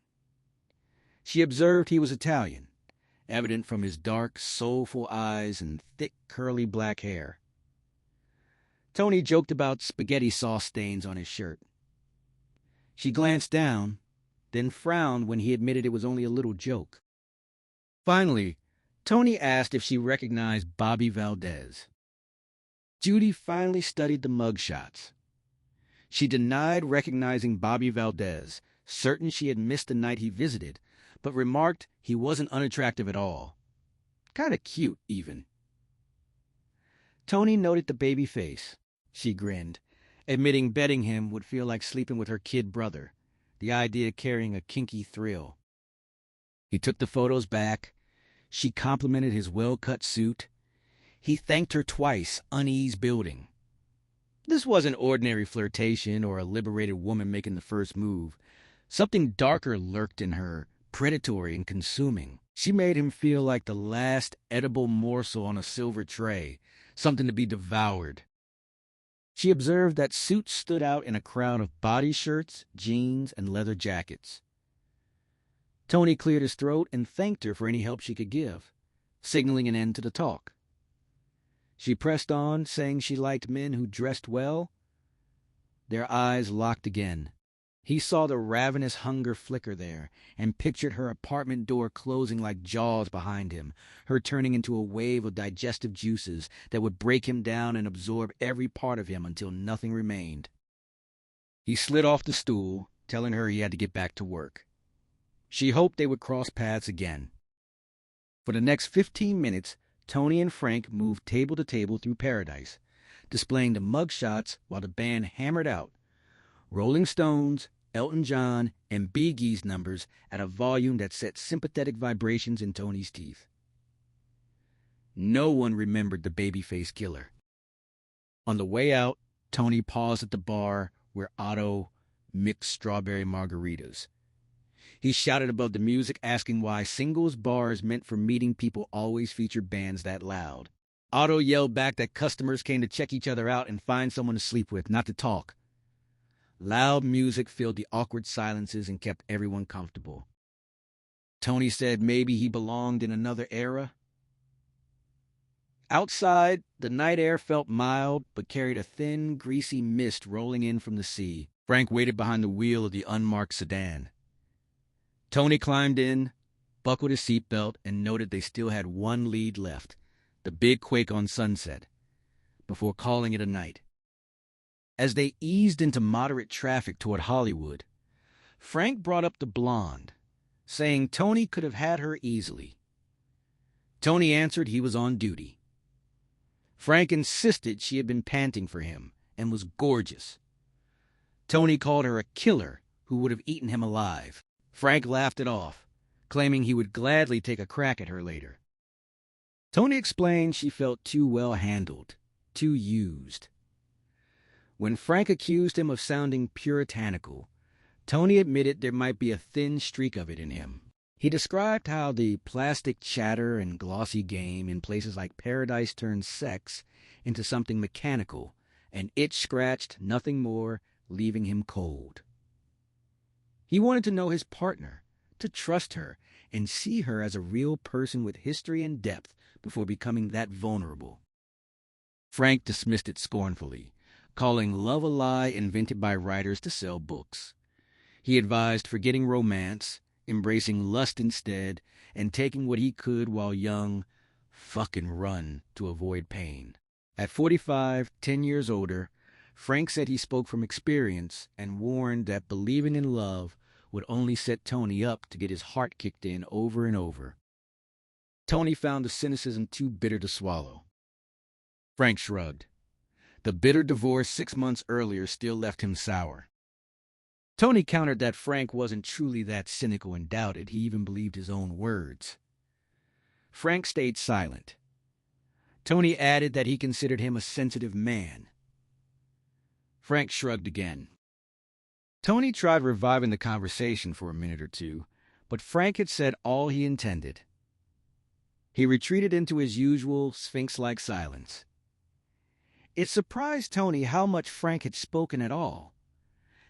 She observed he was Italian, evident from his dark, soulful eyes and thick, curly black hair. Tony joked about spaghetti sauce stains on his shirt. She glanced down, then frowned when he admitted it was only a little joke. Finally, Tony asked if she recognized Bobby Valdez. Judy finally studied the mug shots. She denied recognizing Bobby Valdez, certain she had missed the night he visited, but remarked he wasn't unattractive at all. Kinda cute, even. Tony noted the baby face. She grinned, admitting betting him would feel like sleeping with her kid brother, the idea carrying a kinky thrill. He took the photos back. She complimented his well-cut suit. He thanked her twice, unease building. This wasn't ordinary flirtation or a liberated woman making the first move. Something darker lurked in her, predatory and consuming. She made him feel like the last edible morsel on a silver tray, something to be devoured. She observed that suits stood out in a crowd of body shirts, jeans, and leather jackets. Tony cleared his throat and thanked her for any help she could give, signaling an end to the talk. She pressed on, saying she liked men who dressed well. Their eyes locked again. He saw the ravenous hunger flicker there and pictured her apartment door closing like jaws behind him, her turning into a wave of digestive juices that would break him down and absorb every part of him until nothing remained. He slid off the stool, telling her he had to get back to work. She hoped they would cross paths again. For the next 15 minutes, Tony and Frank moved table to table through paradise, displaying the mug shots while the band hammered out Rolling Stones, Elton John, and Bee Gees numbers at a volume that set sympathetic vibrations in Tony's teeth. No one remembered the babyface killer. On the way out, Tony paused at the bar where Otto mixed strawberry margaritas. He shouted above the music, asking why singles bars meant for meeting people always featured bands that loud. Otto yelled back that customers came to check each other out and find someone to sleep with, not to talk. Loud music filled the awkward silences and kept everyone comfortable. Tony said maybe he belonged in another era. Outside, the night air felt mild, but carried a thin, greasy mist rolling in from the sea. Frank waited behind the wheel of the unmarked sedan. Tony climbed in, buckled his seatbelt, and noted they still had one lead left, the big quake on Sunset, before calling it a night. As they eased into moderate traffic toward Hollywood, Frank brought up the blonde, saying Tony could have had her easily. Tony answered he was on duty. Frank insisted she had been panting for him and was gorgeous. Tony called her a killer who would have eaten him alive. Frank laughed it off, claiming he would gladly take a crack at her later. Tony explained she felt too well handled, too used. When Frank accused him of sounding puritanical, Tony admitted there might be a thin streak of it in him. He described how the plastic chatter and glossy game in places like Paradise turned sex into something mechanical, an itch scratched, nothing more, leaving him cold. He wanted to know his partner, to trust her, and see her as a real person with history and depth before becoming that vulnerable. Frank dismissed it scornfully, calling love a lie invented by writers to sell books. He advised forgetting romance, embracing lust instead, and taking what he could while young, fucking run to avoid pain. At 45, 10 years older, Frank said he spoke from experience and warned that believing in love would only set Tony up to get his heart kicked in over and over. Tony found the cynicism too bitter to swallow. Frank shrugged. The bitter divorce 6 months earlier still left him sour. Tony countered that Frank wasn't truly that cynical and doubted he even believed his own words. Frank stayed silent. Tony added that he considered him a sensitive man. Frank shrugged again. Tony tried reviving the conversation for a minute or two, but Frank had said all he intended. He retreated into his usual sphinx-like silence. It surprised Tony how much Frank had spoken at all.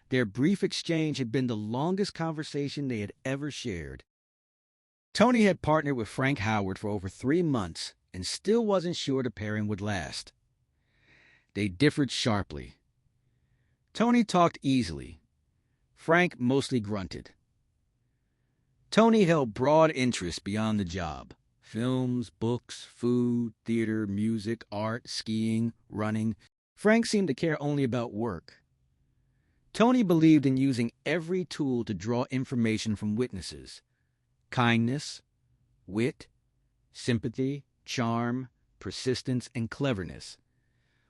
Their brief exchange had been the longest conversation they had ever shared. Tony had partnered with Frank Howard for over 3 months and still wasn't sure the pairing would last. They differed sharply. Tony talked easily. Frank mostly grunted. Tony held broad interests beyond the job. Films, books, food, theater, music, art, skiing, running. Frank seemed to care only about work. Tony believed in using every tool to draw information from witnesses. Kindness, wit, sympathy, charm, persistence, and cleverness,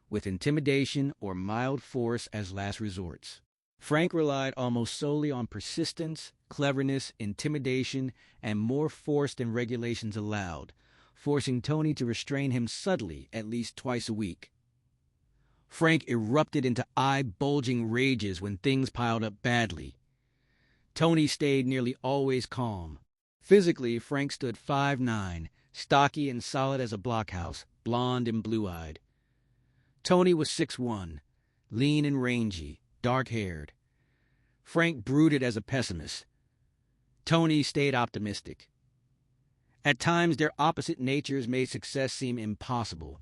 with intimidation or mild force as last resorts. Frank relied almost solely on persistence, cleverness, intimidation, and more force than regulations allowed, forcing Tony to restrain him subtly at least twice a week. Frank erupted into eye-bulging rages when things piled up badly. Tony stayed nearly always calm. Physically, Frank stood 5'9", stocky and solid as a blockhouse, blond and blue-eyed. Tony was 6'1", lean and rangy, dark-haired. Frank brooded as a pessimist. Tony stayed optimistic. At times, their opposite natures made success seem impossible.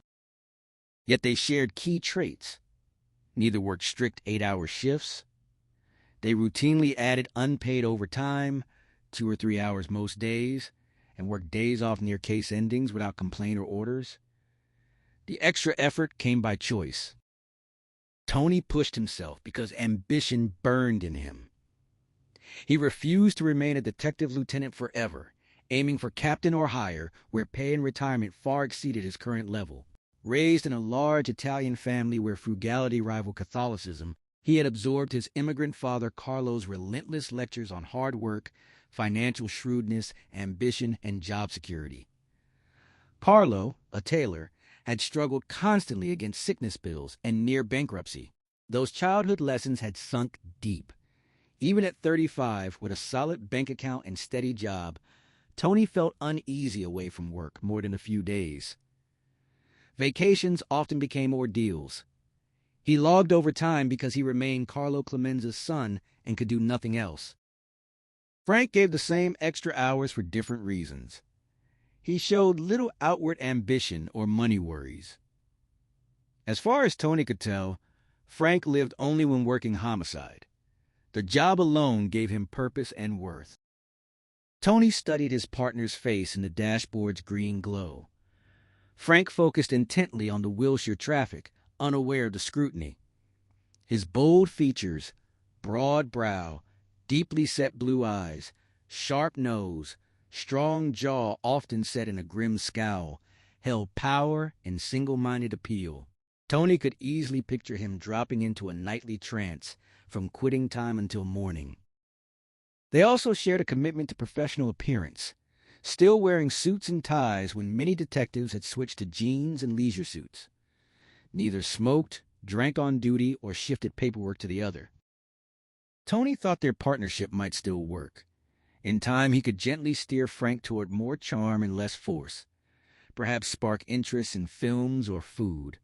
Yet they shared key traits. Neither worked strict 8-hour shifts. They routinely added unpaid overtime, 2 or 3 hours most days, and worked days off near case endings without complaint or orders. The extra effort came by choice. Tony pushed himself because ambition burned in him. He refused to remain a detective lieutenant forever, aiming for captain or higher, where pay and retirement far exceeded his current level. Raised in a large Italian family where frugality rivaled Catholicism, he had absorbed his immigrant father Carlo's relentless lectures on hard work, financial shrewdness, ambition, and job security. Carlo, a tailor, had struggled constantly against sickness bills and near bankruptcy. Those childhood lessons had sunk deep. Even at 35, with a solid bank account and steady job, Tony felt uneasy away from work more than a few days. Vacations often became ordeals. He logged overtime because he remained Carlo Clemenza's son and could do nothing else. Frank gave the same extra hours for different reasons. He showed little outward ambition or money worries. As far as Tony could tell, Frank lived only when working homicide. The job alone gave him purpose and worth. Tony studied his partner's face in the dashboard's green glow. Frank focused intently on the Wilshire traffic, unaware of the scrutiny. His bold features, broad brow, deeply set blue eyes, sharp nose, strong jaw often set in a grim scowl, held power and single-minded appeal. Tony could easily picture him dropping into a nightly trance, from quitting time until morning. They also shared a commitment to professional appearance, still wearing suits and ties when many detectives had switched to jeans and leisure suits. Neither smoked, drank on duty, or shifted paperwork to the other. Tony thought their partnership might still work. In time, he could gently steer Frank toward more charm and less force, perhaps spark interest in films or food.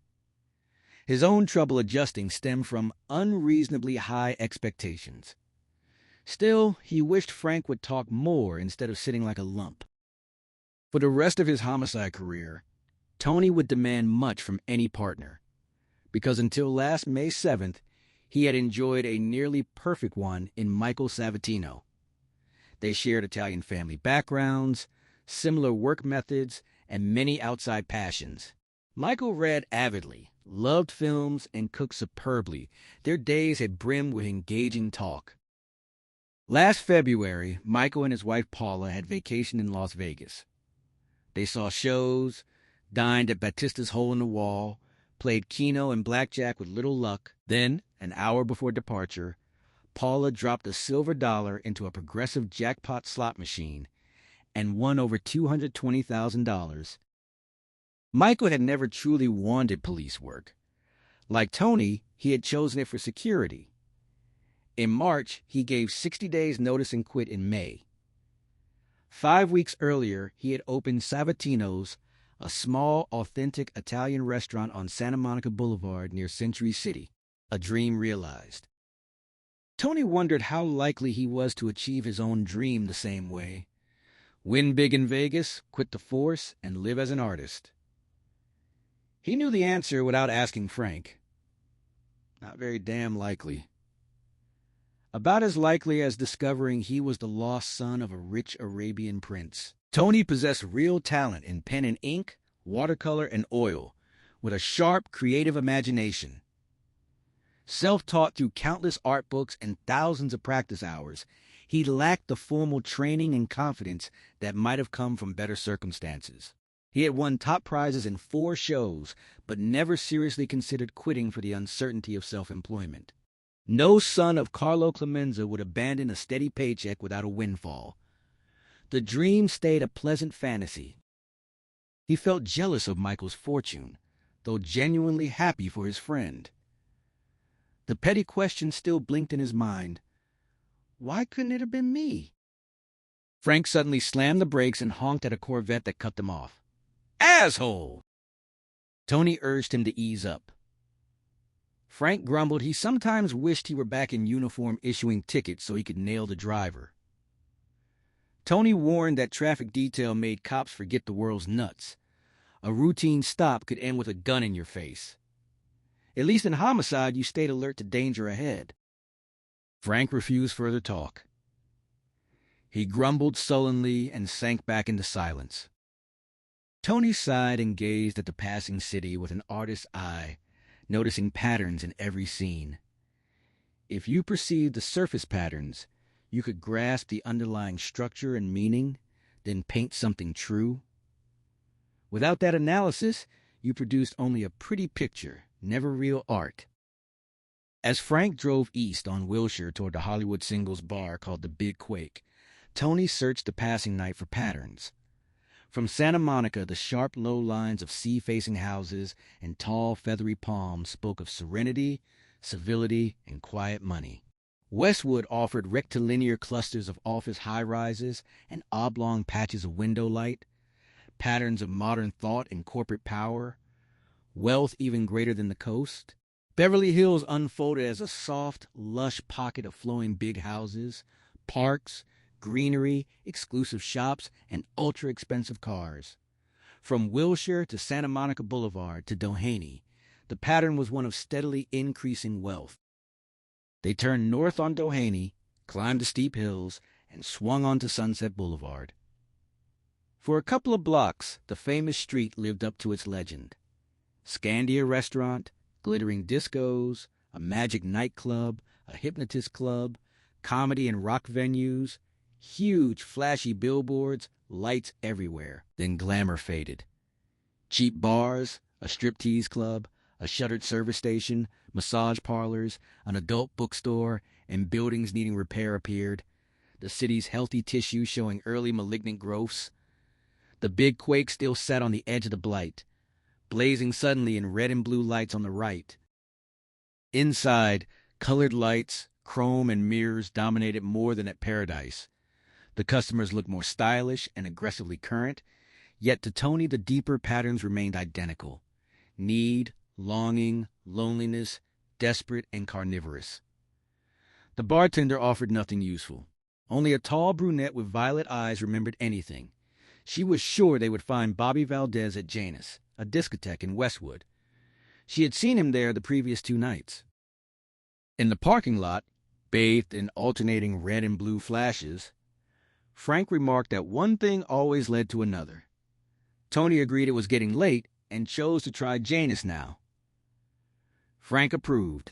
His own trouble adjusting stemmed from unreasonably high expectations. Still, he wished Frank would talk more instead of sitting like a lump. For the rest of his homicide career, Tony would demand much from any partner, because until last May 7th, he had enjoyed a nearly perfect one in Michael Savatino. They shared Italian family backgrounds, similar work methods, and many outside passions. Michael read avidly, loved films, and cooked superbly. Their days had brimmed with engaging talk. Last February, Michael and his wife Paula had vacationed in Las Vegas. They saw shows, dined at Batista's Hole in the Wall, played Keno and blackjack with little luck. Then, an hour before departure, Paula dropped a silver dollar into a progressive jackpot slot machine and won over $220,000. Michael had never truly wanted police work. Like Tony, he had chosen it for security. In March, he gave 60 days' notice and quit in May. 5 weeks earlier, he had opened Savatino's, a small, authentic Italian restaurant on Santa Monica Boulevard near Century City, a dream realized. Tony wondered how likely he was to achieve his own dream the same way. Win big in Vegas, quit the force, and live as an artist. He knew the answer without asking Frank. Not very damn likely. About as likely as discovering he was the lost son of a rich Arabian prince. Tony possessed real talent in pen and ink, watercolor, and oil, with a sharp, creative imagination. Self-taught through countless art books and thousands of practice hours, he lacked the formal training and confidence that might have come from better circumstances. He had won top prizes in 4 shows, but never seriously considered quitting for the uncertainty of self-employment. No son of Carlo Clemenza would abandon a steady paycheck without a windfall. The dream stayed a pleasant fantasy. He felt jealous of Michael's fortune, though genuinely happy for his friend. The petty question still blinked in his mind. Why couldn't it have been me? Frank suddenly slammed the brakes and honked at a Corvette that cut them off. Asshole! Tony urged him to ease up. Frank grumbled he sometimes wished he were back in uniform issuing tickets so he could nail the driver. Tony warned that traffic detail made cops forget the world's nuts. A routine stop could end with a gun in your face. At least in homicide, you stayed alert to danger ahead. Frank refused further talk. He grumbled sullenly and sank back into silence. Tony sighed and gazed at the passing city with an artist's eye, noticing patterns in every scene. If you perceived the surface patterns, you could grasp the underlying structure and meaning, then paint something true. Without that analysis, you produced only a pretty picture, never real art. As Frank drove east on Wilshire toward the Hollywood singles bar called the Big Quake, Tony searched the passing night for patterns. From Santa Monica, the sharp low lines of sea-facing houses and tall, feathery palms spoke of serenity, civility, and quiet money. Westwood offered rectilinear clusters of office high-rises and oblong patches of window light, patterns of modern thought and corporate power, wealth even greater than the coast. Beverly Hills unfolded as a soft, lush pocket of flowing big houses, parks, greenery, exclusive shops, and ultra-expensive cars. From Wilshire to Santa Monica Boulevard to Doheny, the pattern was one of steadily increasing wealth. They turned north on Doheny, climbed the steep hills, and swung onto Sunset Boulevard. For a couple of blocks, the famous street lived up to its legend. Scandia Restaurant, glittering discos, a magic nightclub, a hypnotist club, comedy and rock venues, huge, flashy billboards, lights everywhere. Then glamour faded. Cheap bars, a striptease club, a shuttered service station, massage parlors, an adult bookstore, and buildings needing repair appeared, the city's healthy tissue showing early malignant growths. The Big Quake still sat on the edge of the blight, blazing suddenly in red and blue lights on the right. Inside, colored lights, chrome, and mirrors dominated more than at Paradise. The customers looked more stylish and aggressively current, yet to Tony the deeper patterns remained identical. Need, longing, loneliness, desperate and carnivorous. The bartender offered nothing useful. Only a tall brunette with violet eyes remembered anything. She was sure they would find Bobby Valdez at Janus, a discotheque in Westwood. She had seen him there the previous 2 nights. In the parking lot, bathed in alternating red and blue flashes, Frank remarked that one thing always led to another. Tony agreed it was getting late and chose to try Janus now. Frank approved.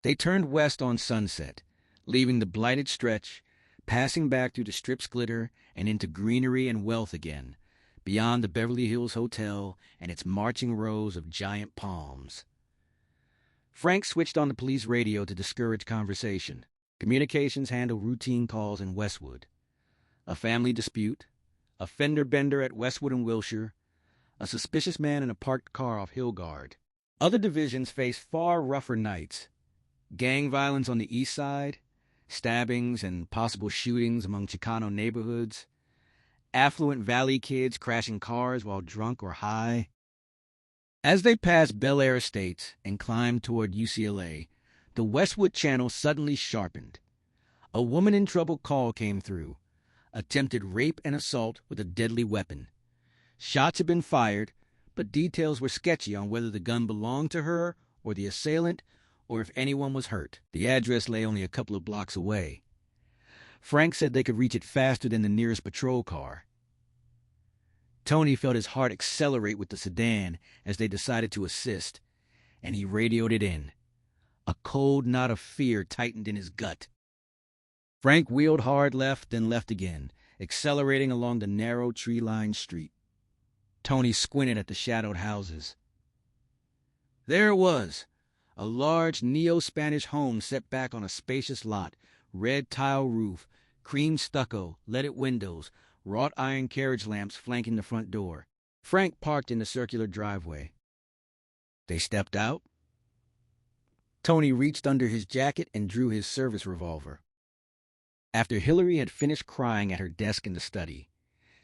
They turned west on Sunset, leaving the blighted stretch, passing back through the Strip's glitter and into greenery and wealth again, beyond the Beverly Hills Hotel and its marching rows of giant palms. Frank switched on the police radio to discourage conversation. Communications handled routine calls in Westwood. A family dispute, a fender bender at Westwood and Wilshire, a suspicious man in a parked car off Hillgard. Other divisions faced far rougher nights. Gang violence on the east side, stabbings and possible shootings among Chicano neighborhoods, affluent valley kids crashing cars while drunk or high. As they passed Bel Air Estates and climbed toward UCLA, the Westwood Channel suddenly sharpened. A woman in trouble call came through. Attempted rape and assault with a deadly weapon. Shots had been fired, but details were sketchy on whether the gun belonged to her or the assailant, or if anyone was hurt. The address lay only a couple of blocks away. Frank said they could reach it faster than the nearest patrol car. Tony felt his heart accelerate with the sedan as they decided to assist, and he radioed it in. A cold knot of fear tightened in his gut. Frank wheeled hard left, then left again, accelerating along the narrow, tree-lined street. Tony squinted at the shadowed houses. There it was, a large neo-Spanish home set back on a spacious lot, red tile roof, cream stucco, leaded windows, wrought iron carriage lamps flanking the front door. Frank parked in the circular driveway. They stepped out. Tony reached under his jacket and drew his service revolver. After Hillary had finished crying at her desk in the study,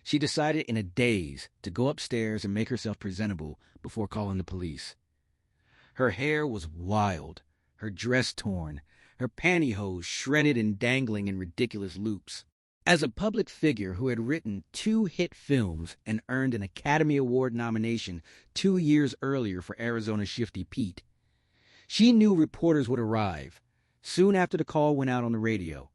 she decided in a daze to go upstairs and make herself presentable before calling the police. Her hair was wild, her dress torn, her pantyhose shredded and dangling in ridiculous loops. As a public figure who had written 2 hit films and earned an Academy Award nomination 2 years earlier for Arizona's Shifty Pete, she knew reporters would arrive soon after the call went out on the radio.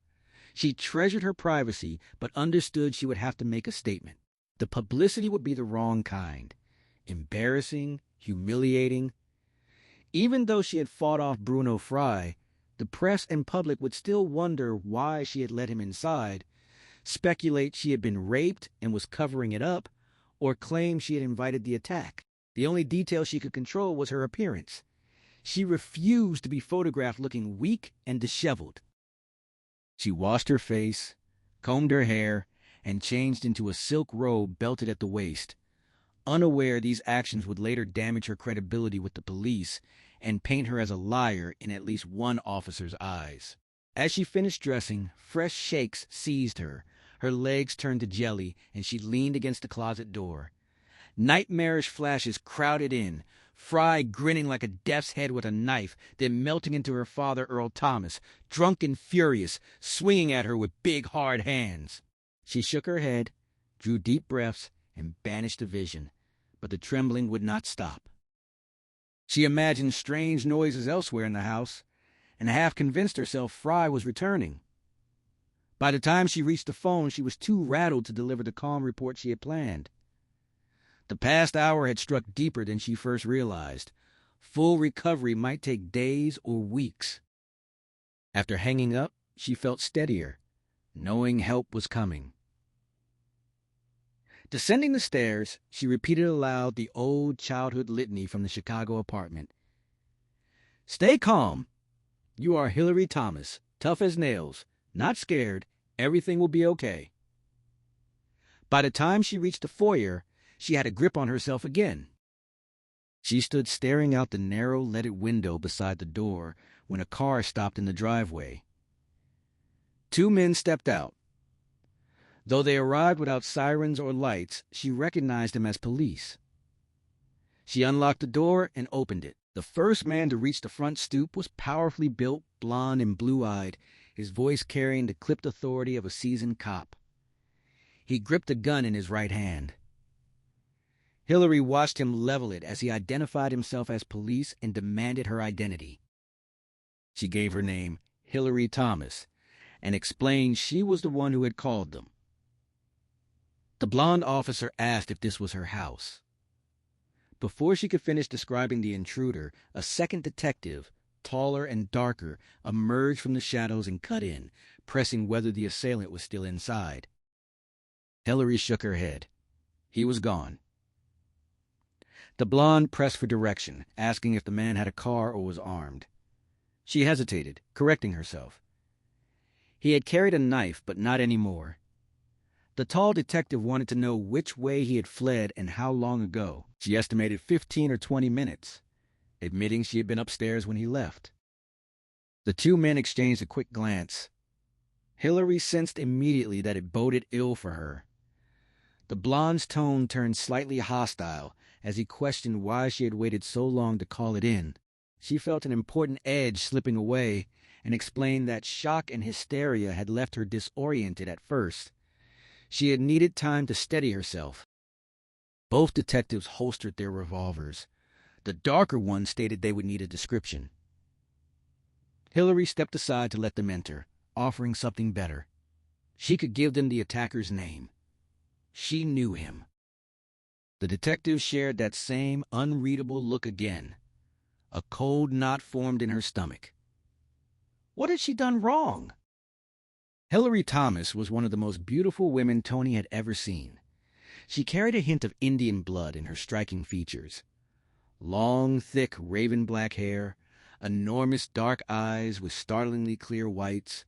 She treasured her privacy, but understood she would have to make a statement. The publicity would be the wrong kind. Embarrassing, humiliating. Even though she had fought off Bruno Fry, the press and public would still wonder why she had let him inside, speculate she had been raped and was covering it up, or claim she had invited the attack. The only detail she could control was her appearance. She refused to be photographed looking weak and disheveled. She washed her face, combed her hair, and changed into a silk robe belted at the waist, unaware these actions would later damage her credibility with the police and paint her as a liar in at least one officer's eyes. As she finished dressing, fresh shakes seized her. Her legs turned to jelly, and she leaned against the closet door. Nightmarish flashes crowded in, Fry grinning like a death's head with a knife, then melting into her father, Earl Thomas, drunk and furious, swinging at her with big, hard hands. She shook her head, drew deep breaths, and banished the vision, but the trembling would not stop. She imagined strange noises elsewhere in the house, and half convinced herself Fry was returning. By the time she reached the phone, she was too rattled to deliver the calm report she had planned. The past hour had struck deeper than she first realized. Full recovery might take days or weeks. After hanging up, she felt steadier, knowing help was coming. Descending the stairs, she repeated aloud the old childhood litany from the Chicago apartment. "Stay calm. You are Hillary Thomas, tough as nails, not scared. Everything will be okay." By the time she reached the foyer, she had a grip on herself again. She stood staring out the narrow, leaded window beside the door when a car stopped in the driveway. 2 men stepped out. Though they arrived without sirens or lights, she recognized them as police. She unlocked the door and opened it. The first man to reach the front stoop was powerfully built, blond and blue-eyed, his voice carrying the clipped authority of a seasoned cop. He gripped a gun in his right hand. Hillary watched him level it as he identified himself as police and demanded her identity. She gave her name, Hillary Thomas, and explained she was the one who had called them. The blonde officer asked if this was her house. Before she could finish describing the intruder, a second detective, taller and darker, emerged from the shadows and cut in, pressing whether the assailant was still inside. Hillary shook her head. He was gone. The blonde pressed for direction, asking if the man had a car or was armed. She hesitated, correcting herself. He had carried a knife, but not anymore. The tall detective wanted to know which way he had fled and how long ago. She estimated 15 or 20 minutes, admitting she had been upstairs when he left. The 2 men exchanged a quick glance. Hillary sensed immediately that it boded ill for her. The blonde's tone turned slightly hostile as he questioned why she had waited so long to call it in. She felt an important edge slipping away and explained that shock and hysteria had left her disoriented at first. She had needed time to steady herself. Both detectives holstered their revolvers. The darker one stated they would need a description. Hillary stepped aside to let them enter, offering something better. She could give them the attacker's name. She knew him. The detective shared that same unreadable look again. A cold knot formed in her stomach. What had she done wrong? Hillary Thomas was one of the most beautiful women Tony had ever seen. She carried a hint of Indian blood in her striking features. Long, thick, raven black hair, enormous dark eyes with startlingly clear whites,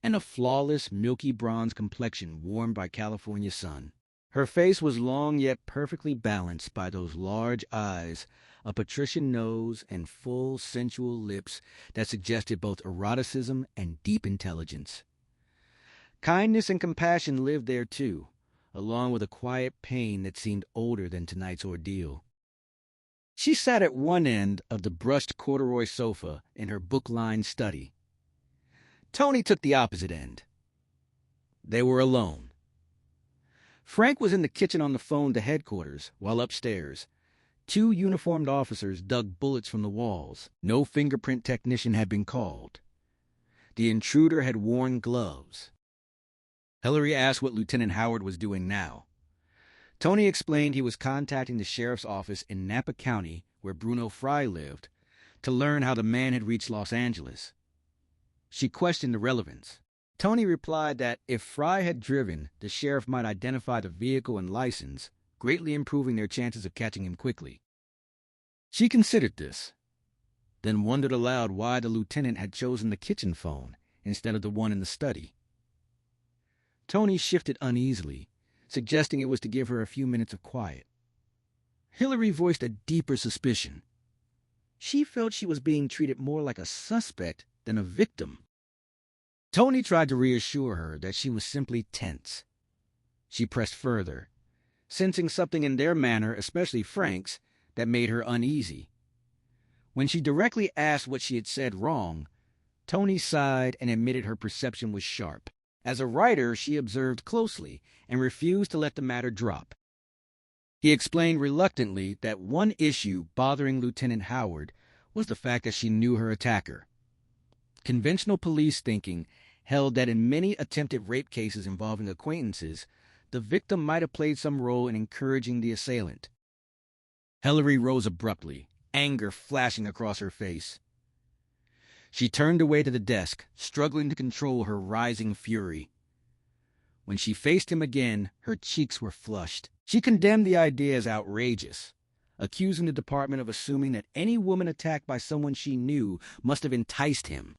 and a flawless, milky bronze complexion warmed by California sun. Her face was long yet perfectly balanced by those large eyes, a patrician nose, and full, sensual lips that suggested both eroticism and deep intelligence. Kindness and compassion lived there, too, along with a quiet pain that seemed older than tonight's ordeal. She sat at one end of the brushed corduroy sofa in her book-lined study. Tony took the opposite end. They were alone. Frank was in the kitchen on the phone to headquarters, while upstairs, two uniformed officers dug bullets from the walls. No fingerprint technician had been called. The intruder had worn gloves. Hillary asked what Lieutenant Howard was doing now. Tony explained he was contacting the sheriff's office in Napa County, where Bruno Fry lived, to learn how the man had reached Los Angeles. She questioned the relevance. Tony replied that if Fry had driven, the sheriff might identify the vehicle and license, greatly improving their chances of catching him quickly. She considered this, then wondered aloud why the lieutenant had chosen the kitchen phone instead of the one in the study. Tony shifted uneasily, suggesting it was to give her a few minutes of quiet. Hillary voiced a deeper suspicion. She felt she was being treated more like a suspect than a victim. Tony tried to reassure her that she was simply tense. She pressed further, sensing something in their manner, especially Frank's, that made her uneasy. When she directly asked what she had said wrong, Tony sighed and admitted her perception was sharp. As a writer, she observed closely and refused to let the matter drop. He explained reluctantly that one issue bothering Lieutenant Howard was the fact that she knew her attacker. Conventional police thinking held that in many attempted rape cases involving acquaintances, the victim might have played some role in encouraging the assailant. Hillary rose abruptly, anger flashing across her face. She turned away to the desk, struggling to control her rising fury. When she faced him again, her cheeks were flushed. She condemned the idea as outrageous, accusing the department of assuming that any woman attacked by someone she knew must have enticed him.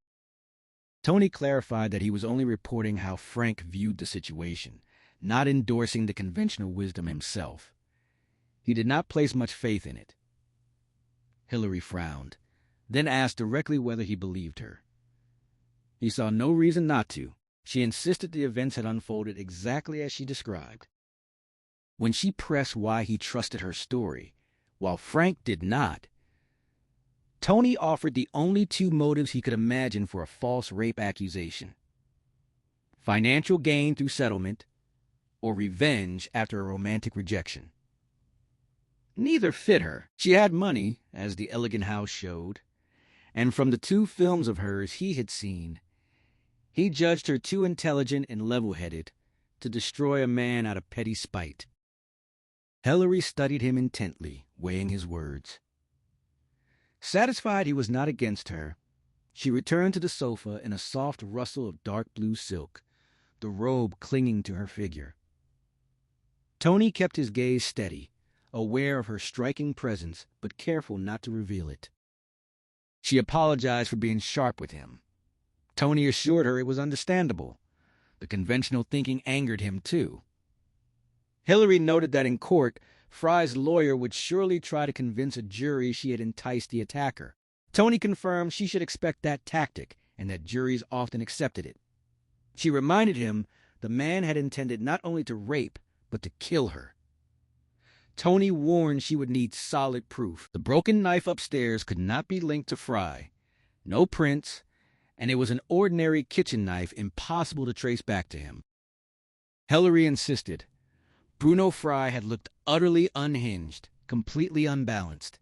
Tony clarified that he was only reporting how Frank viewed the situation, not endorsing the conventional wisdom himself. He did not place much faith in it. Hillary frowned, then asked directly whether he believed her. He saw no reason not to. She insisted the events had unfolded exactly as she described. When she pressed why he trusted her story, while Frank did not, Tony offered the only two motives he could imagine for a false rape accusation: financial gain through settlement, or revenge after a romantic rejection. Neither fit her. She had money, as the elegant house showed, and from the two films of hers he had seen, he judged her too intelligent and level-headed to destroy a man out of petty spite. Hillary studied him intently, weighing his words. Satisfied he was not against her, she returned to the sofa in a soft rustle of dark blue silk, the robe clinging to her figure. Tony kept his gaze steady, aware of her striking presence, but careful not to reveal it. She apologized for being sharp with him. Tony assured her it was understandable. The conventional thinking angered him, too. Hillary noted that in court, Fry's lawyer would surely try to convince a jury she had enticed the attacker. Tony confirmed she should expect that tactic, and that juries often accepted it. She reminded him the man had intended not only to rape, but to kill her. Tony warned she would need solid proof. The broken knife upstairs could not be linked to Fry. No prints, and it was an ordinary kitchen knife impossible to trace back to him. Hillary insisted. Bruno Fry had looked utterly unhinged, completely unbalanced.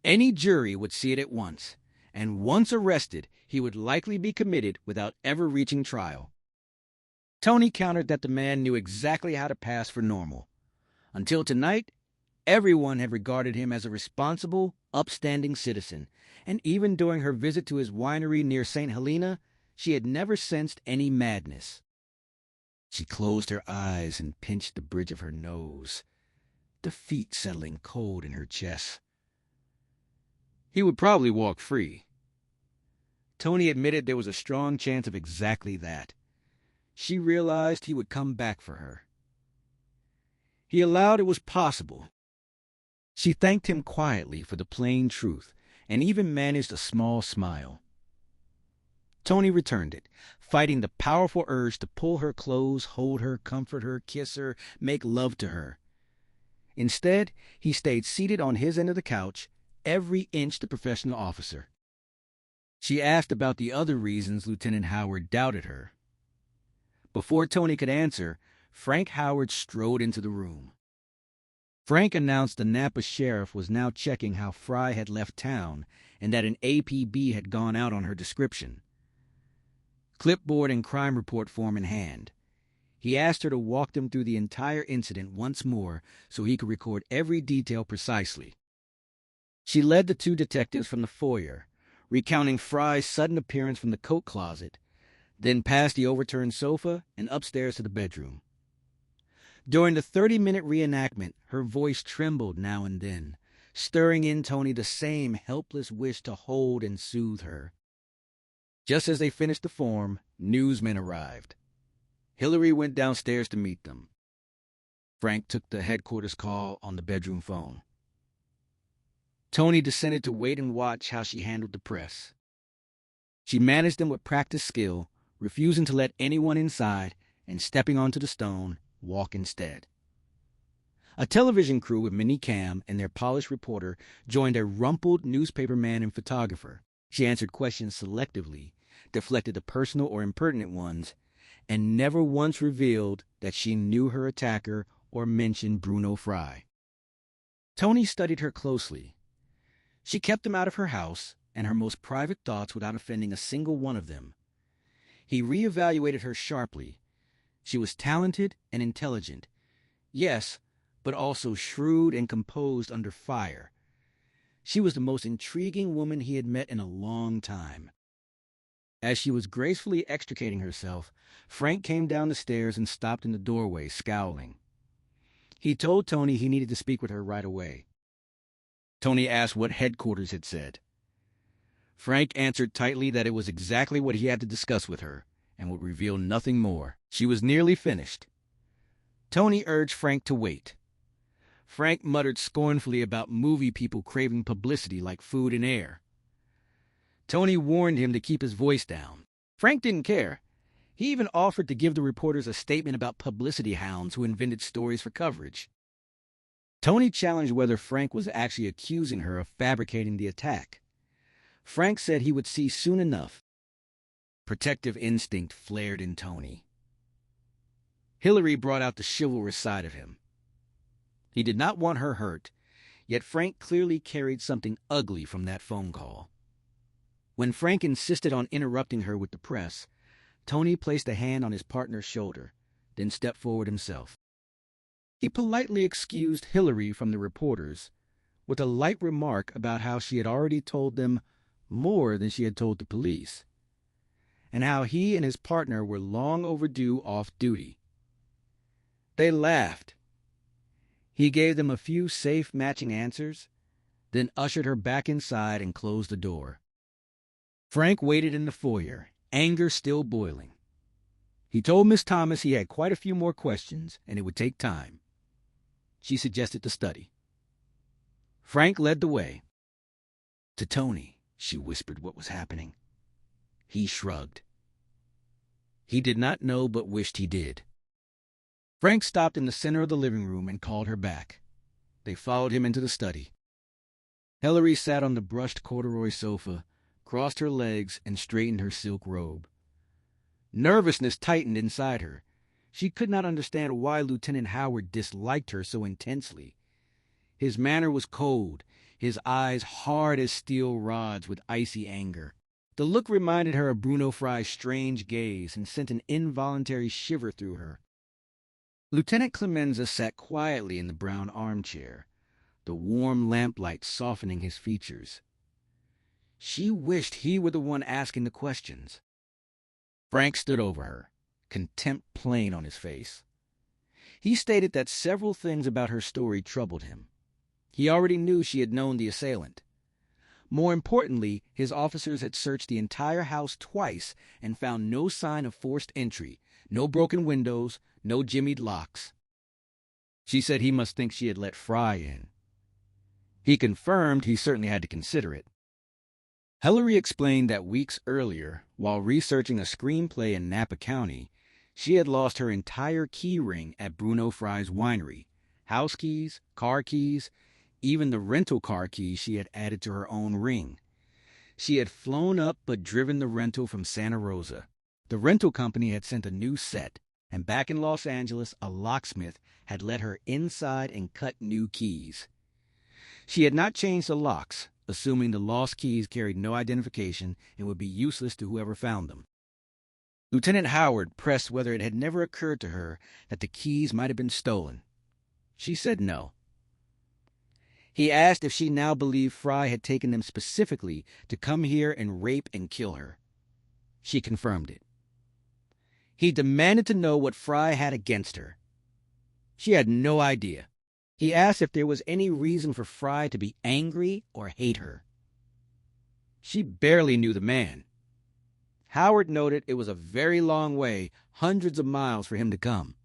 Any jury would see it at once, and once arrested, he would likely be committed without ever reaching trial. Tony countered that the man knew exactly how to pass for normal. Until tonight, everyone had regarded him as a responsible, upstanding citizen, and even during her visit to his winery near St. Helena, she had never sensed any madness. She closed her eyes and pinched the bridge of her nose, defeat settling cold in her chest. He would probably walk free. Tony admitted there was a strong chance of exactly that. She realized he would come back for her. He allowed it was possible. She thanked him quietly for the plain truth and even managed a small smile. Tony returned it, fighting the powerful urge to pull her close, hold her, comfort her, kiss her, make love to her. Instead, he stayed seated on his end of the couch, every inch the professional officer. She asked about the other reasons Lieutenant Howard doubted her. Before Tony could answer, Frank Howard strode into the room. Frank announced the Napa sheriff was now checking how Fry had left town and that an APB had gone out on her description. Clipboard and crime report form in hand, he asked her to walk them through the entire incident once more so he could record every detail precisely. She led the two detectives from the foyer, recounting Fry's sudden appearance from the coat closet, then past the overturned sofa and upstairs to the bedroom. During the 30-minute reenactment, her voice trembled now and then, stirring in Tony the same helpless wish to hold and soothe her. Just as they finished the form, newsmen arrived. Hillary went downstairs to meet them. Frank took the headquarters call on the bedroom phone. Tony descended to wait and watch how she handled the press. She managed them with practiced skill, refusing to let anyone inside and stepping onto the stone, walk instead. A television crew with minicam and their polished reporter joined a rumpled newspaperman and photographer. She answered questions selectively, deflected the personal or impertinent ones, and never once revealed that she knew her attacker or mentioned Bruno Fry. Tony studied her closely. She kept him out of her house and her most private thoughts without offending a single one of them. He reevaluated her sharply. She was talented and intelligent, yes, but also shrewd and composed under fire. She was the most intriguing woman he had met in a long time. As she was gracefully extricating herself, Frank came down the stairs and stopped in the doorway, scowling. He told Tony he needed to speak with her right away. Tony asked what headquarters had said. Frank answered tightly that it was exactly what he had to discuss with her, and would reveal nothing more. She was nearly finished. Tony urged Frank to wait. Frank muttered scornfully about movie people craving publicity like food and air. Tony warned him to keep his voice down. Frank didn't care. He even offered to give the reporters a statement about publicity hounds who invented stories for coverage. Tony challenged whether Frank was actually accusing her of fabricating the attack. Frank said he would see soon enough. Protective instinct flared in Tony. Hillary brought out the chivalrous side of him. He did not want her hurt, yet Frank clearly carried something ugly from that phone call. When Frank insisted on interrupting her with the press, Tony placed a hand on his partner's shoulder, then stepped forward himself. He politely excused Hillary from the reporters, with a light remark about how she had already told them more than she had told the police, and how he and his partner were long overdue off duty. They laughed. He gave them a few safe matching answers, then ushered her back inside and closed the door. Frank waited in the foyer, anger still boiling. He told Miss Thomas he had quite a few more questions, and it would take time. She suggested the study. Frank led the way. To Tony, she whispered what was happening. He shrugged. He did not know but wished he did. Frank stopped in the center of the living room and called her back. They followed him into the study. Hillary sat on the brushed corduroy sofa, crossed her legs, and straightened her silk robe. Nervousness tightened inside her. She could not understand why Lieutenant Howard disliked her so intensely. His manner was cold, his eyes hard as steel rods with icy anger. The look reminded her of Bruno Fry's strange gaze and sent an involuntary shiver through her. Lieutenant Clemenza sat quietly in the brown armchair, the warm lamplight softening his features. She wished he were the one asking the questions. Frank stood over her, contempt plain on his face. He stated that several things about her story troubled him. He already knew she had known the assailant. More importantly, his officers had searched the entire house twice and found no sign of forced entry, no broken windows, no jimmied locks. She said he must think she had let Fry in. He confirmed he certainly had to consider it. Hillary explained that weeks earlier, while researching a screenplay in Napa County, she had lost her entire key ring at Bruno Fry's winery. House keys, car keys, even the rental car keys she had added to her own ring. She had flown up but driven the rental from Santa Rosa. The rental company had sent a new set, and back in Los Angeles, a locksmith had let her inside and cut new keys. She had not changed the locks, assuming the lost keys carried no identification and would be useless to whoever found them. Lieutenant Howard pressed whether it had never occurred to her that the keys might have been stolen. She said no. He asked if she now believed Fry had taken them specifically to come here and rape and kill her. She confirmed it. He demanded to know what Fry had against her. She had no idea. He asked if there was any reason for Fry to be angry or hate her. She barely knew the man. Howard noted it was a very long way, hundreds of miles for him to come.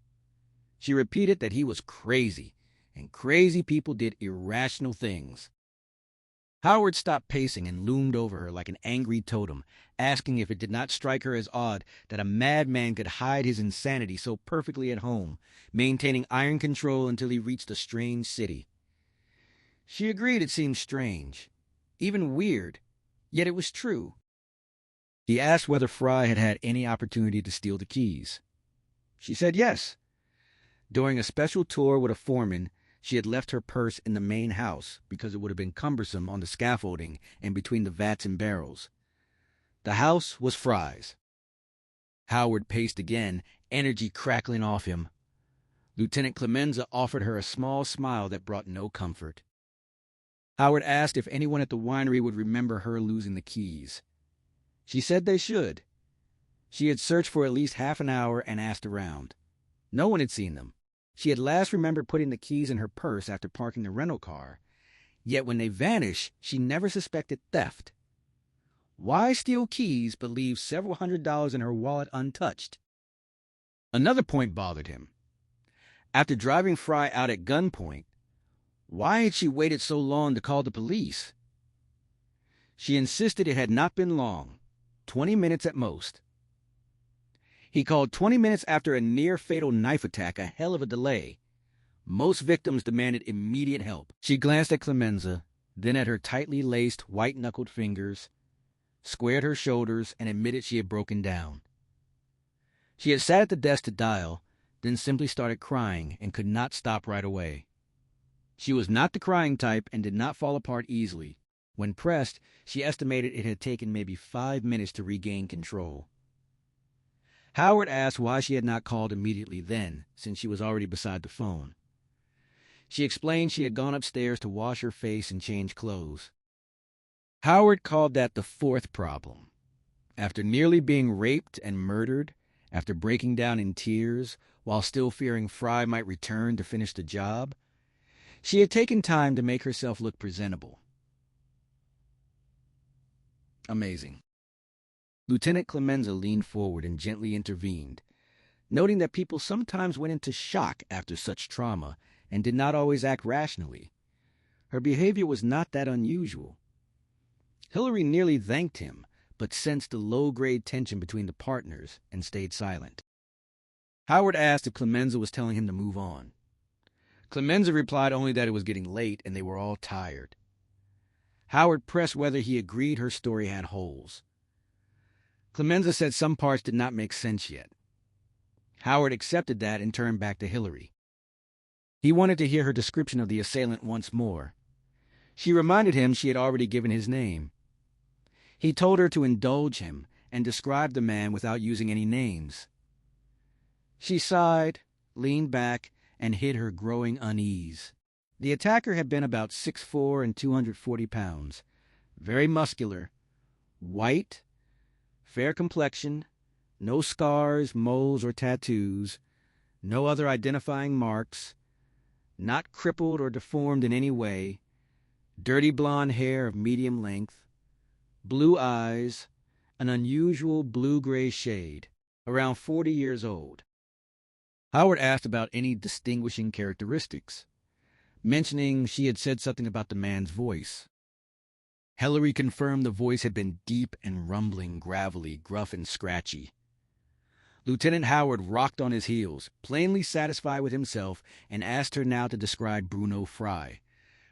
She repeated that he was crazy, and crazy people did irrational things. Howard stopped pacing and loomed over her like an angry totem, asking if it did not strike her as odd that a madman could hide his insanity so perfectly at home, maintaining iron control until he reached a strange city. She agreed it seemed strange, even weird, yet it was true. He asked whether Fry had had any opportunity to steal the keys. She said yes. During a special tour with a foreman, she had left her purse in the main house because it would have been cumbersome on the scaffolding and between the vats and barrels. The house was Fry's. Howard paced again, energy crackling off him. Lieutenant Clemenza offered her a small smile that brought no comfort. Howard asked if anyone at the winery would remember her losing the keys. She said they should. She had searched for at least half an hour and asked around. No one had seen them. She had last remembered putting the keys in her purse after parking the rental car, yet when they vanished, she never suspected theft. Why steal keys but leave several $100s in her wallet untouched? Another point bothered him. After driving Fry out at gunpoint, why had she waited so long to call the police? She insisted it had not been long, 20 minutes at most. He called 20 minutes after a near-fatal knife attack, a hell of a delay. Most victims demanded immediate help. She glanced at Clemenza, then at her tightly laced, white-knuckled fingers, squared her shoulders, and admitted she had broken down. She had sat at the desk to dial, then simply started crying and could not stop right away. She was not the crying type and did not fall apart easily. When pressed, she estimated it had taken maybe 5 minutes to regain control. Howard asked why she had not called immediately then, since she was already beside the phone. She explained she had gone upstairs to wash her face and change clothes. Howard called that the fourth problem. After nearly being raped and murdered, after breaking down in tears, while still fearing Fry might return to finish the job, she had taken time to make herself look presentable. Amazing. Lieutenant Clemenza leaned forward and gently intervened, noting that people sometimes went into shock after such trauma and did not always act rationally. Her behavior was not that unusual. Hillary nearly thanked him, but sensed the low-grade tension between the partners and stayed silent. Howard asked if Clemenza was telling him to move on. Clemenza replied only that it was getting late and they were all tired. Howard pressed whether he agreed her story had holes. Clemenza said some parts did not make sense yet. Howard accepted that and turned back to Hillary. He wanted to hear her description of the assailant once more. She reminded him she had already given his name. He told her to indulge him and describe the man without using any names. She sighed, leaned back, and hid her growing unease. The attacker had been about 6'4" and 240 pounds, very muscular, white, fair complexion, no scars, moles, or tattoos, no other identifying marks, not crippled or deformed in any way, dirty blonde hair of medium length, blue eyes, an unusual blue-gray shade, around 40 years old. Howard asked about any distinguishing characteristics, mentioning she had said something about the man's voice. Hillary confirmed the voice had been deep and rumbling, gravelly, gruff and scratchy. Lieutenant Howard rocked on his heels, plainly satisfied with himself, and asked her now to describe Bruno Fry,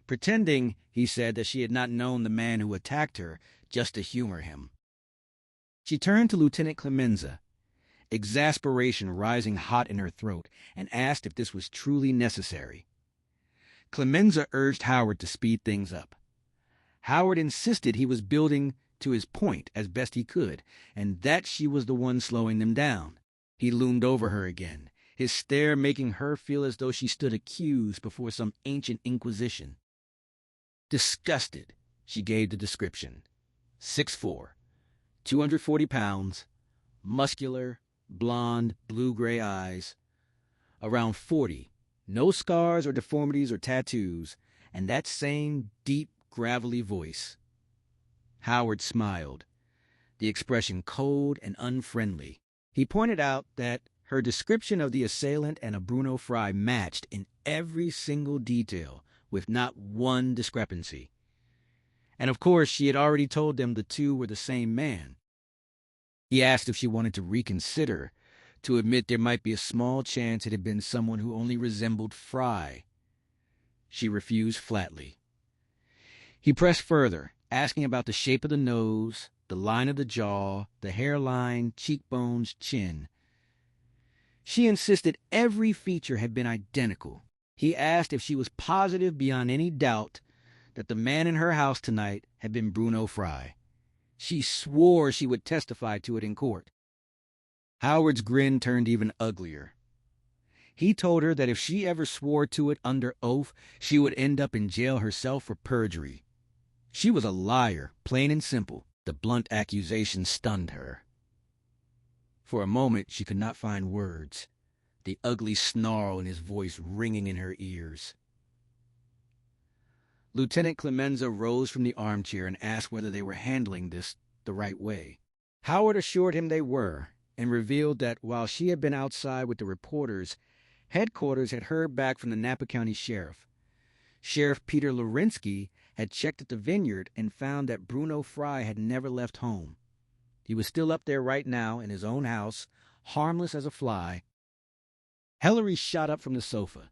pretending, he said, that she had not known the man who attacked her, just to humor him. She turned to Lieutenant Clemenza, exasperation rising hot in her throat, and asked if this was truly necessary. Clemenza urged Howard to speed things up. Howard insisted he was building to his point as best he could, and that she was the one slowing them down. He loomed over her again, his stare making her feel as though she stood accused before some ancient inquisition. Disgusted, she gave the description. 6'4", 240 pounds, muscular, blonde, blue-gray eyes, around 40, no scars or deformities or tattoos, and that same deep, gravelly voice. Howard smiled, the expression cold and unfriendly. He pointed out that her description of the assailant and of Bruno Fry matched in every single detail, with not one discrepancy. And of course, she had already told them the two were the same man. He asked if she wanted to reconsider, to admit there might be a small chance it had been someone who only resembled Fry. She refused flatly. He pressed further, asking about the shape of the nose, the line of the jaw, the hairline, cheekbones, chin. She insisted every feature had been identical. He asked if she was positive beyond any doubt that the man in her house tonight had been Bruno Fry. She swore she would testify to it in court. Howard's grin turned even uglier. He told her that if she ever swore to it under oath, she would end up in jail herself for perjury. She was a liar, plain and simple. The blunt accusation stunned her. For a moment, she could not find words, the ugly snarl in his voice ringing in her ears. Lieutenant Clemenza rose from the armchair and asked whether they were handling this the right way. Howard assured him they were, and revealed that while she had been outside with the reporters, headquarters had heard back from the Napa County Sheriff. Sheriff Peter Lawrensky had checked at the vineyard and found that Bruno Fry had never left home. He was still up there right now in his own house, harmless as a fly. Hillary shot up from the sofa,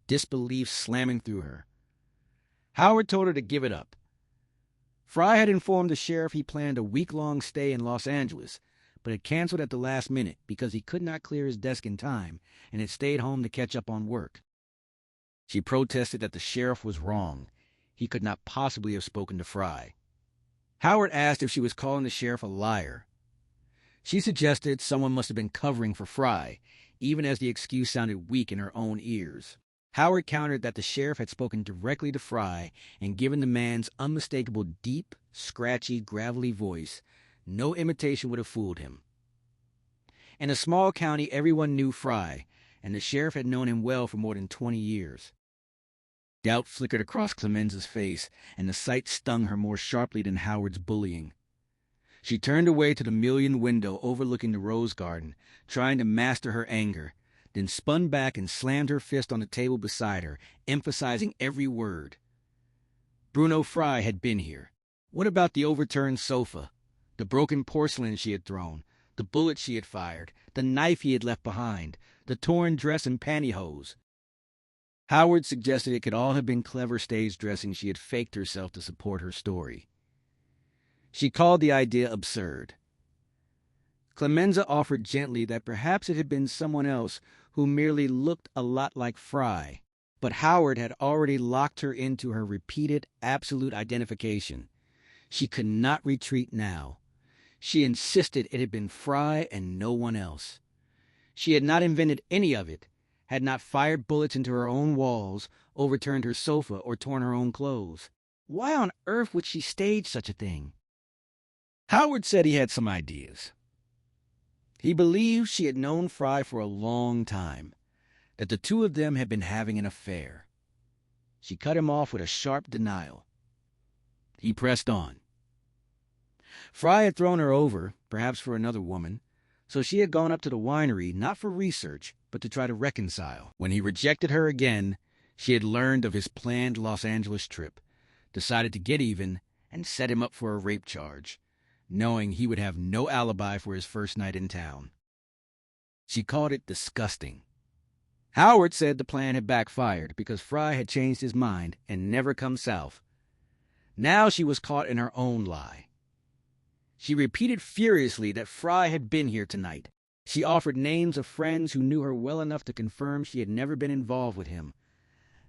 disbelief slamming through her. Howard told her to give it up. Fry had informed the sheriff he planned a week-long stay in Los Angeles, but had canceled at the last minute because he could not clear his desk in time and had stayed home to catch up on work. She protested that the sheriff was wrong. He could not possibly have spoken to Fry. Howard asked if she was calling the sheriff a liar. She suggested someone must have been covering for Fry, even as the excuse sounded weak in her own ears. Howard countered that the sheriff had spoken directly to Fry, and given the man's unmistakable deep, scratchy, gravelly voice, no imitation would have fooled him. In a small county, everyone knew Fry, and the sheriff had known him well for more than 20 years. Doubt flickered across Clemenza's face, and the sight stung her more sharply than Howard's bullying. She turned away to the mullioned window overlooking the rose garden, trying to master her anger, then spun back and slammed her fist on the table beside her, emphasizing every word. Bruno Fry had been here. What about the overturned sofa, the broken porcelain she had thrown, the bullet she had fired, the knife he had left behind, the torn dress and pantyhose? Howard suggested it could all have been clever stage dressing she had faked herself to support her story. She called the idea absurd. Clemenza offered gently that perhaps it had been someone else who merely looked a lot like Fry, but Howard had already locked her into her repeated, absolute identification. She could not retreat now. She insisted it had been Fry and no one else. She had not invented any of it, had not fired bullets into her own walls, overturned her sofa, or torn her own clothes. Why on earth would she stage such a thing? Howard said he had some ideas. He believed she had known Fry for a long time, that the two of them had been having an affair. She cut him off with a sharp denial. He pressed on. Fry had thrown her over, perhaps for another woman, So she had gone up to the winery not for research, but to try to reconcile. When he rejected her again, she had learned of his planned Los Angeles trip, decided to get even, and set him up for a rape charge, knowing he would have no alibi for his first night in town. She called it disgusting. Howard said the plan had backfired because Fry had changed his mind and never come south. Now she was caught in her own lie. She repeated furiously that Fry had been here tonight. She offered names of friends who knew her well enough to confirm she had never been involved with him,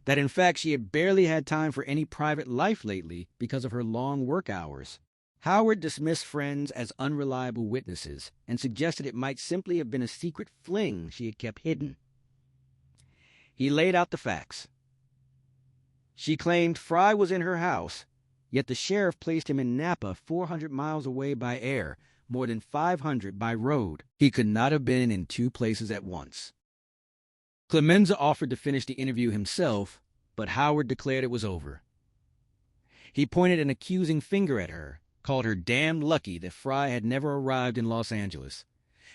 that in fact she had barely had time for any private life lately because of her long work hours. Howard dismissed friends as unreliable witnesses and suggested it might simply have been a secret fling she had kept hidden. He laid out the facts. She claimed Fry was in her house, yet the sheriff placed him in Napa 400 miles away by air, more than 500 by road. He could not have been in two places at once. Clemenza offered to finish the interview himself, but Howard declared it was over. He pointed an accusing finger at her, called her damned lucky that Fry had never arrived in Los Angeles,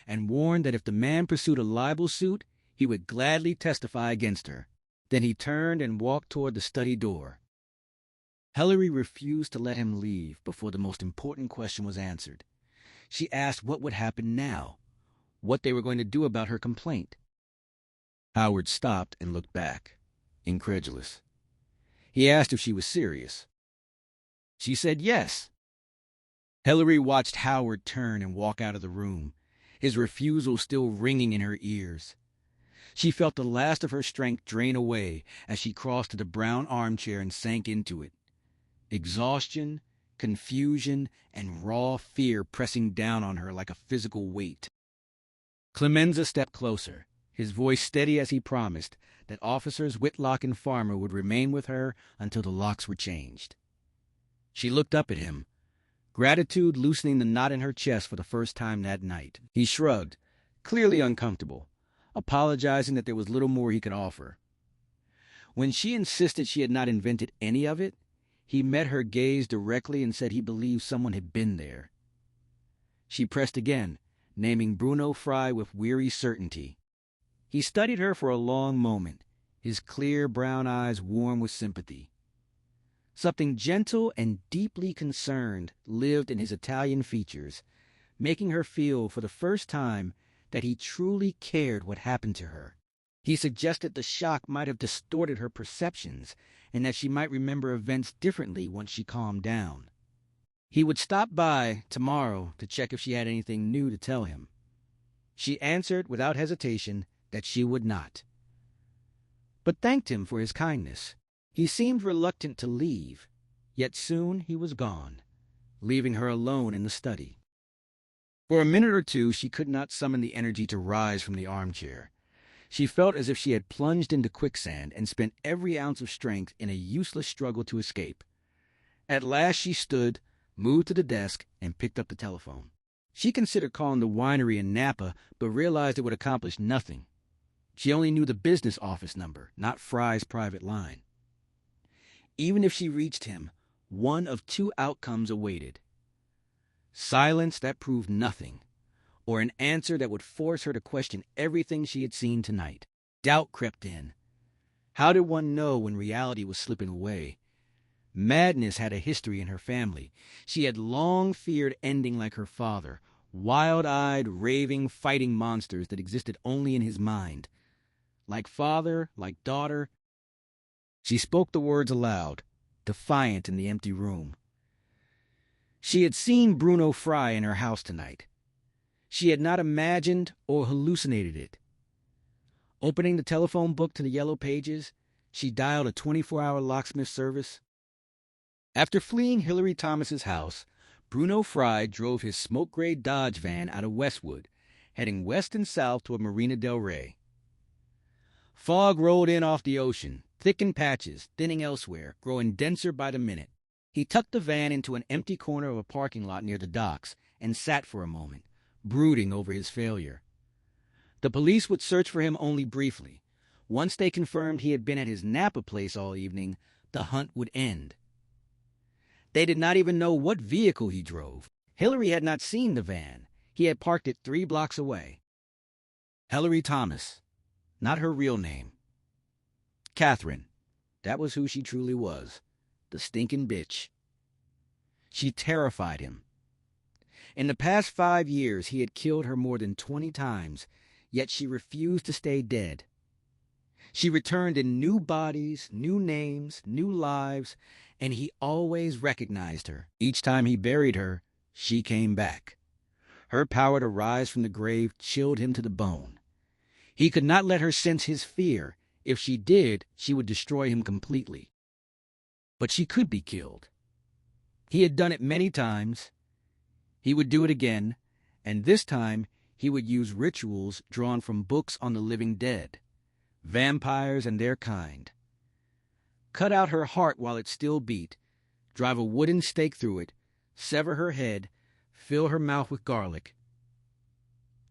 and warned that if the man pursued a libel suit, he would gladly testify against her. Then he turned and walked toward the study door. Hillary refused to let him leave before the most important question was answered. She asked what would happen now, what they were going to do about her complaint. Howard stopped and looked back, incredulous. He asked if she was serious. She said yes. Hillary watched Howard turn and walk out of the room, his refusal still ringing in her ears. She felt the last of her strength drain away as she crossed to the brown armchair and sank into it. Exhaustion, confusion, and raw fear pressing down on her like a physical weight. Clemenza stepped closer, his voice steady as he promised that Officers Whitlock and Farmer would remain with her until the locks were changed. She looked up at him, gratitude loosening the knot in her chest for the first time that night. He shrugged, clearly uncomfortable, apologizing that there was little more he could offer. When she insisted she had not invented any of it, he met her gaze directly and said he believed someone had been there. She pressed again, naming Bruno Fry with weary certainty. He studied her for a long moment, his clear brown eyes warm with sympathy. Something gentle and deeply concerned lived in his Italian features, making her feel for the first time that he truly cared what happened to her. He suggested the shock might have distorted her perceptions and that she might remember events differently once she calmed down. He would stop by tomorrow to check if she had anything new to tell him. She answered without hesitation that she would not, but thanked him for his kindness. He seemed reluctant to leave, yet soon he was gone, leaving her alone in the study. For a minute or two she could not summon the energy to rise from the armchair. She felt as if she had plunged into quicksand and spent every ounce of strength in a useless struggle to escape. At last she stood, moved to the desk, and picked up the telephone. She considered calling the winery in Napa, but realized it would accomplish nothing. She only knew the business office number, not Fry's private line. Even if she reached him, one of two outcomes awaited: silence that proved nothing, or an answer that would force her to question everything she had seen tonight. Doubt crept in. How did one know when reality was slipping away? Madness had a history in her family. She had long feared ending like her father, wild-eyed, raving, fighting monsters that existed only in his mind. Like father, like daughter. She spoke the words aloud, defiant in the empty room. She had seen Bruno Fry in her house tonight. She had not imagined or hallucinated it. Opening the telephone book to the yellow pages, she dialed a 24-hour locksmith service. After fleeing Hillary Thomas's house, Bruno Fry drove his smoke-gray Dodge van out of Westwood, heading west and south toward Marina del Rey. Fog rolled in off the ocean, thick in patches, thinning elsewhere, growing denser by the minute. He tucked the van into an empty corner of a parking lot near the docks and sat for a moment, brooding over his failure. The police would search for him only briefly. Once they confirmed he had been at his Napa place all evening, the hunt would end. They did not even know what vehicle he drove. Hillary had not seen the van. He had parked it 3 blocks away. Hilary Thomas, not her real name. Catherine, that was who she truly was, the stinking bitch. She terrified him. In the past 5 years, he had killed her more than 20 times, yet she refused to stay dead. She returned in new bodies, new names, new lives, and he always recognized her. Each time he buried her, she came back. Her power to rise from the grave chilled him to the bone. He could not let her sense his fear. If she did, she would destroy him completely. But she could be killed. He had done it many times. He would do it again, and this time he would use rituals drawn from books on the living dead, vampires and their kind. Cut out her heart while it still beat, drive a wooden stake through it, sever her head, fill her mouth with garlic.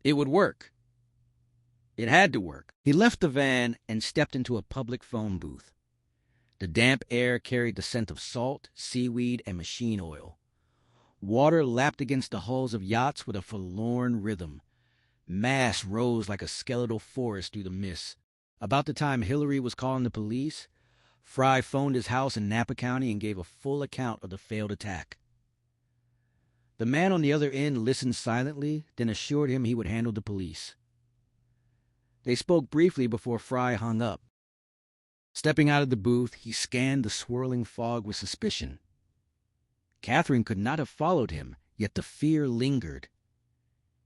It would work. It had to work. He left the van and stepped into a public phone booth. The damp air carried the scent of salt, seaweed, and machine oil. Water lapped against the hulls of yachts with a forlorn rhythm. Mass rose like a skeletal forest through the mist. About the time Hillary was calling the police, Fry phoned his house in Napa County and gave a full account of the failed attack. The man on the other end listened silently, then assured him he would handle the police. They spoke briefly before Fry hung up. Stepping out of the booth, he scanned the swirling fog with suspicion. Catherine could not have followed him, yet the fear lingered.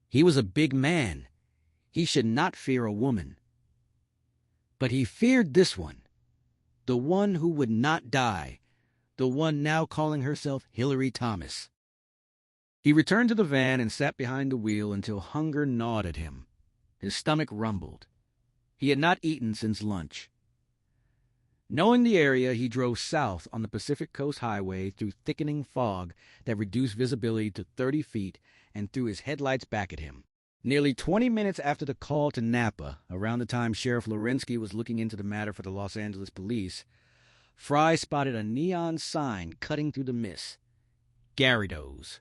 He was a big man. He should not fear a woman. But he feared this one, the one who would not die, the one now calling herself Hilary Thomas. He returned to the van and sat behind the wheel until hunger gnawed at him. His stomach rumbled. He had not eaten since lunch. Knowing the area, he drove south on the Pacific Coast Highway through thickening fog that reduced visibility to 30 feet and threw his headlights back at him. Nearly 20 minutes after the call to Napa, around the time Sheriff Lorensky was looking into the matter for the Los Angeles police, Fry spotted a neon sign cutting through the mist. Garrido's.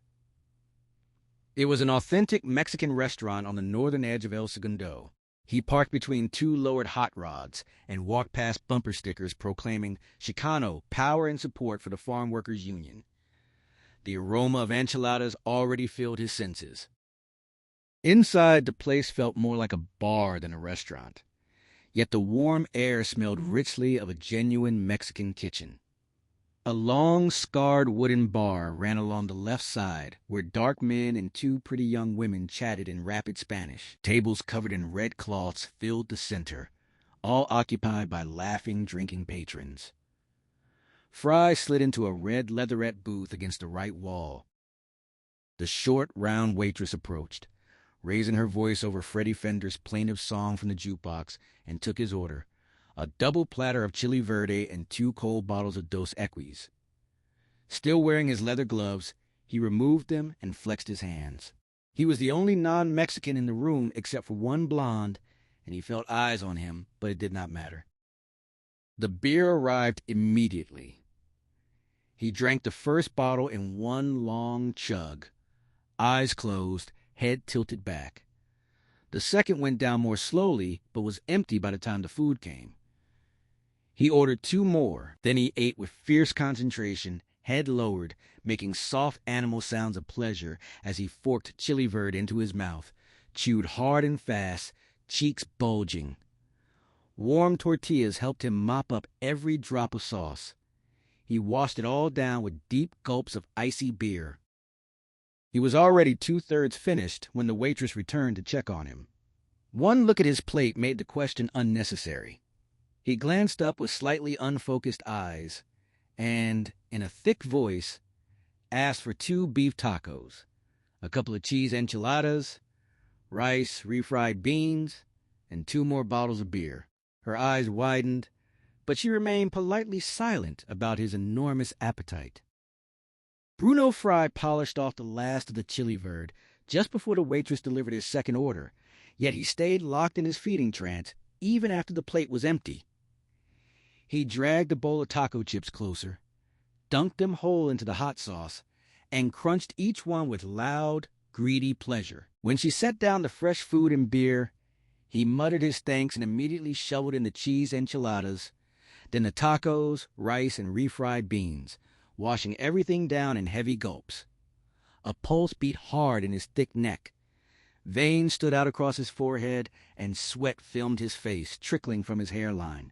It was an authentic Mexican restaurant on the northern edge of El Segundo. He parked between 2 lowered hot rods and walked past bumper stickers proclaiming Chicano power and support for the Farm Workers Union. The aroma of enchiladas already filled his senses. Inside, the place felt more like a bar than a restaurant, yet the warm air smelled richly of a genuine Mexican kitchen. A long, scarred wooden bar ran along the left side, where dark men and 2 pretty young women chatted in rapid Spanish. Tables covered in red cloths filled the center, all occupied by laughing, drinking patrons. Fry slid into a red leatherette booth against the right wall. The short, round waitress approached, raising her voice over Freddie Fender's plaintive song from the jukebox, and took his order. A double platter of chili verde and 2 cold bottles of Dos Equis. Still wearing his leather gloves, he removed them and flexed his hands. He was the only non-Mexican in the room except for 1 blonde, and he felt eyes on him, but it did not matter. The beer arrived immediately. He drank the first bottle in 1 long chug, eyes closed, head tilted back. The second went down more slowly, but was empty by the time the food came. He ordered 2 more, then he ate with fierce concentration, head lowered, making soft animal sounds of pleasure as he forked chili verde into his mouth, chewed hard and fast, cheeks bulging. Warm tortillas helped him mop up every drop of sauce. He washed it all down with deep gulps of icy beer. He was already 2/3 finished when the waitress returned to check on him. One look at his plate made the question unnecessary. He glanced up with slightly unfocused eyes and, in a thick voice, asked for 2 beef tacos, a couple of cheese enchiladas, rice, refried beans, and 2 more bottles of beer. Her eyes widened, but she remained politely silent about his enormous appetite. Bruno Fry polished off the last of the chili verde just before the waitress delivered his second order, yet he stayed locked in his feeding trance even after the plate was empty. He dragged the bowl of taco chips closer, dunked them whole into the hot sauce, and crunched each one with loud, greedy pleasure. When she set down the fresh food and beer, he muttered his thanks and immediately shoveled in the cheese enchiladas, then the tacos, rice, and refried beans, washing everything down in heavy gulps. A pulse beat hard in his thick neck. Veins stood out across his forehead, and sweat filmed his face, trickling from his hairline.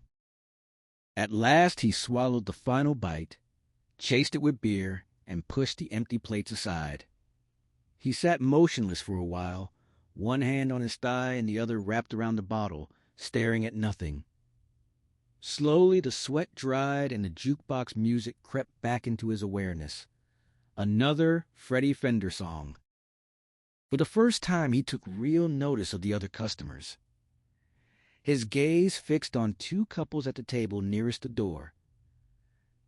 At last he swallowed the final bite, chased it with beer, and pushed the empty plates aside. He sat motionless for a while, one hand on his thigh and the other wrapped around the bottle, staring at nothing. Slowly the sweat dried and the jukebox music crept back into his awareness. Another Freddie Fender song. For the first time he took real notice of the other customers. His gaze fixed on two couples at the table nearest the door.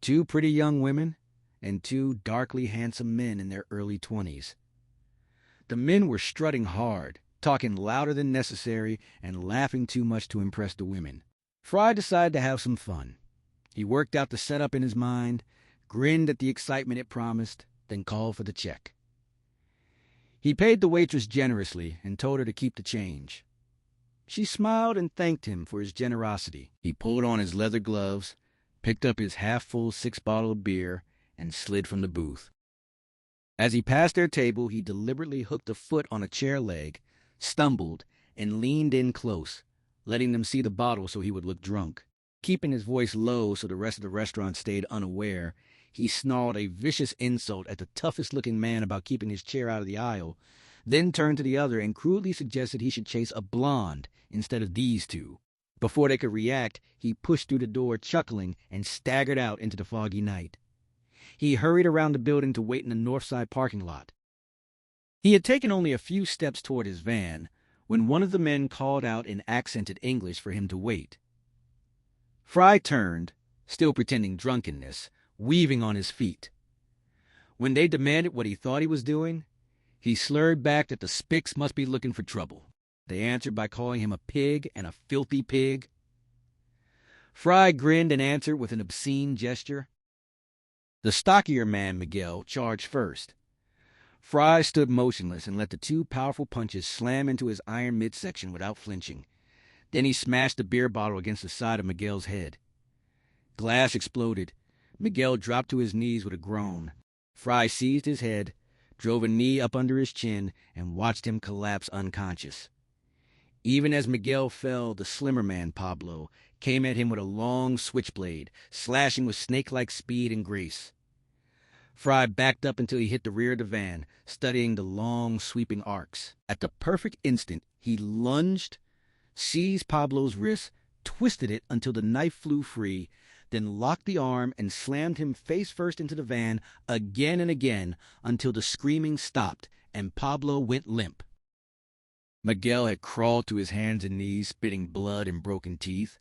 Two pretty young women and two darkly handsome men in their early 20s. The men were strutting hard, talking louder than necessary, and laughing too much to impress the women. Fry decided to have some fun. He worked out the setup in his mind, grinned at the excitement it promised, then called for the check. He paid the waitress generously and told her to keep the change. She smiled and thanked him for his generosity. He pulled on his leather gloves, picked up his half-full 6-bottle of beer, and slid from the booth. As he passed their table, he deliberately hooked a foot on a chair leg, stumbled, and leaned in close, letting them see the bottle so he would look drunk. Keeping his voice low so the rest of the restaurant stayed unaware, he snarled a vicious insult at the toughest-looking man about keeping his chair out of the aisle, then turned to the other and crudely suggested he should chase a blonde instead of these two. Before they could react, he pushed through the door, chuckling, and staggered out into the foggy night. He hurried around the building to wait in the north side parking lot. He had taken only a few steps toward his van when one of the men called out in accented English for him to wait. Fry turned, still pretending drunkenness, weaving on his feet. When they demanded what he thought he was doing, he slurred back that the Spics must be looking for trouble. They answered by calling him a pig and a filthy pig. Fry grinned and answered with an obscene gesture. The stockier man, Miguel, charged first. Fry stood motionless and let the two powerful punches slam into his iron midsection without flinching. Then he smashed the beer bottle against the side of Miguel's head. Glass exploded. Miguel dropped to his knees with a groan. Fry seized his head, drove a knee up under his chin, and watched him collapse unconscious. Even as Miguel fell, the slimmer man, Pablo, came at him with a long switchblade, slashing with snake-like speed and grace. Fry backed up until he hit the rear of the van, studying the long, sweeping arcs. At the perfect instant, he lunged, seized Pablo's wrist, twisted it until the knife flew free, then locked the arm and slammed him face first into the van again and again until the screaming stopped and Pablo went limp. Miguel had crawled to his hands and knees, spitting blood and broken teeth.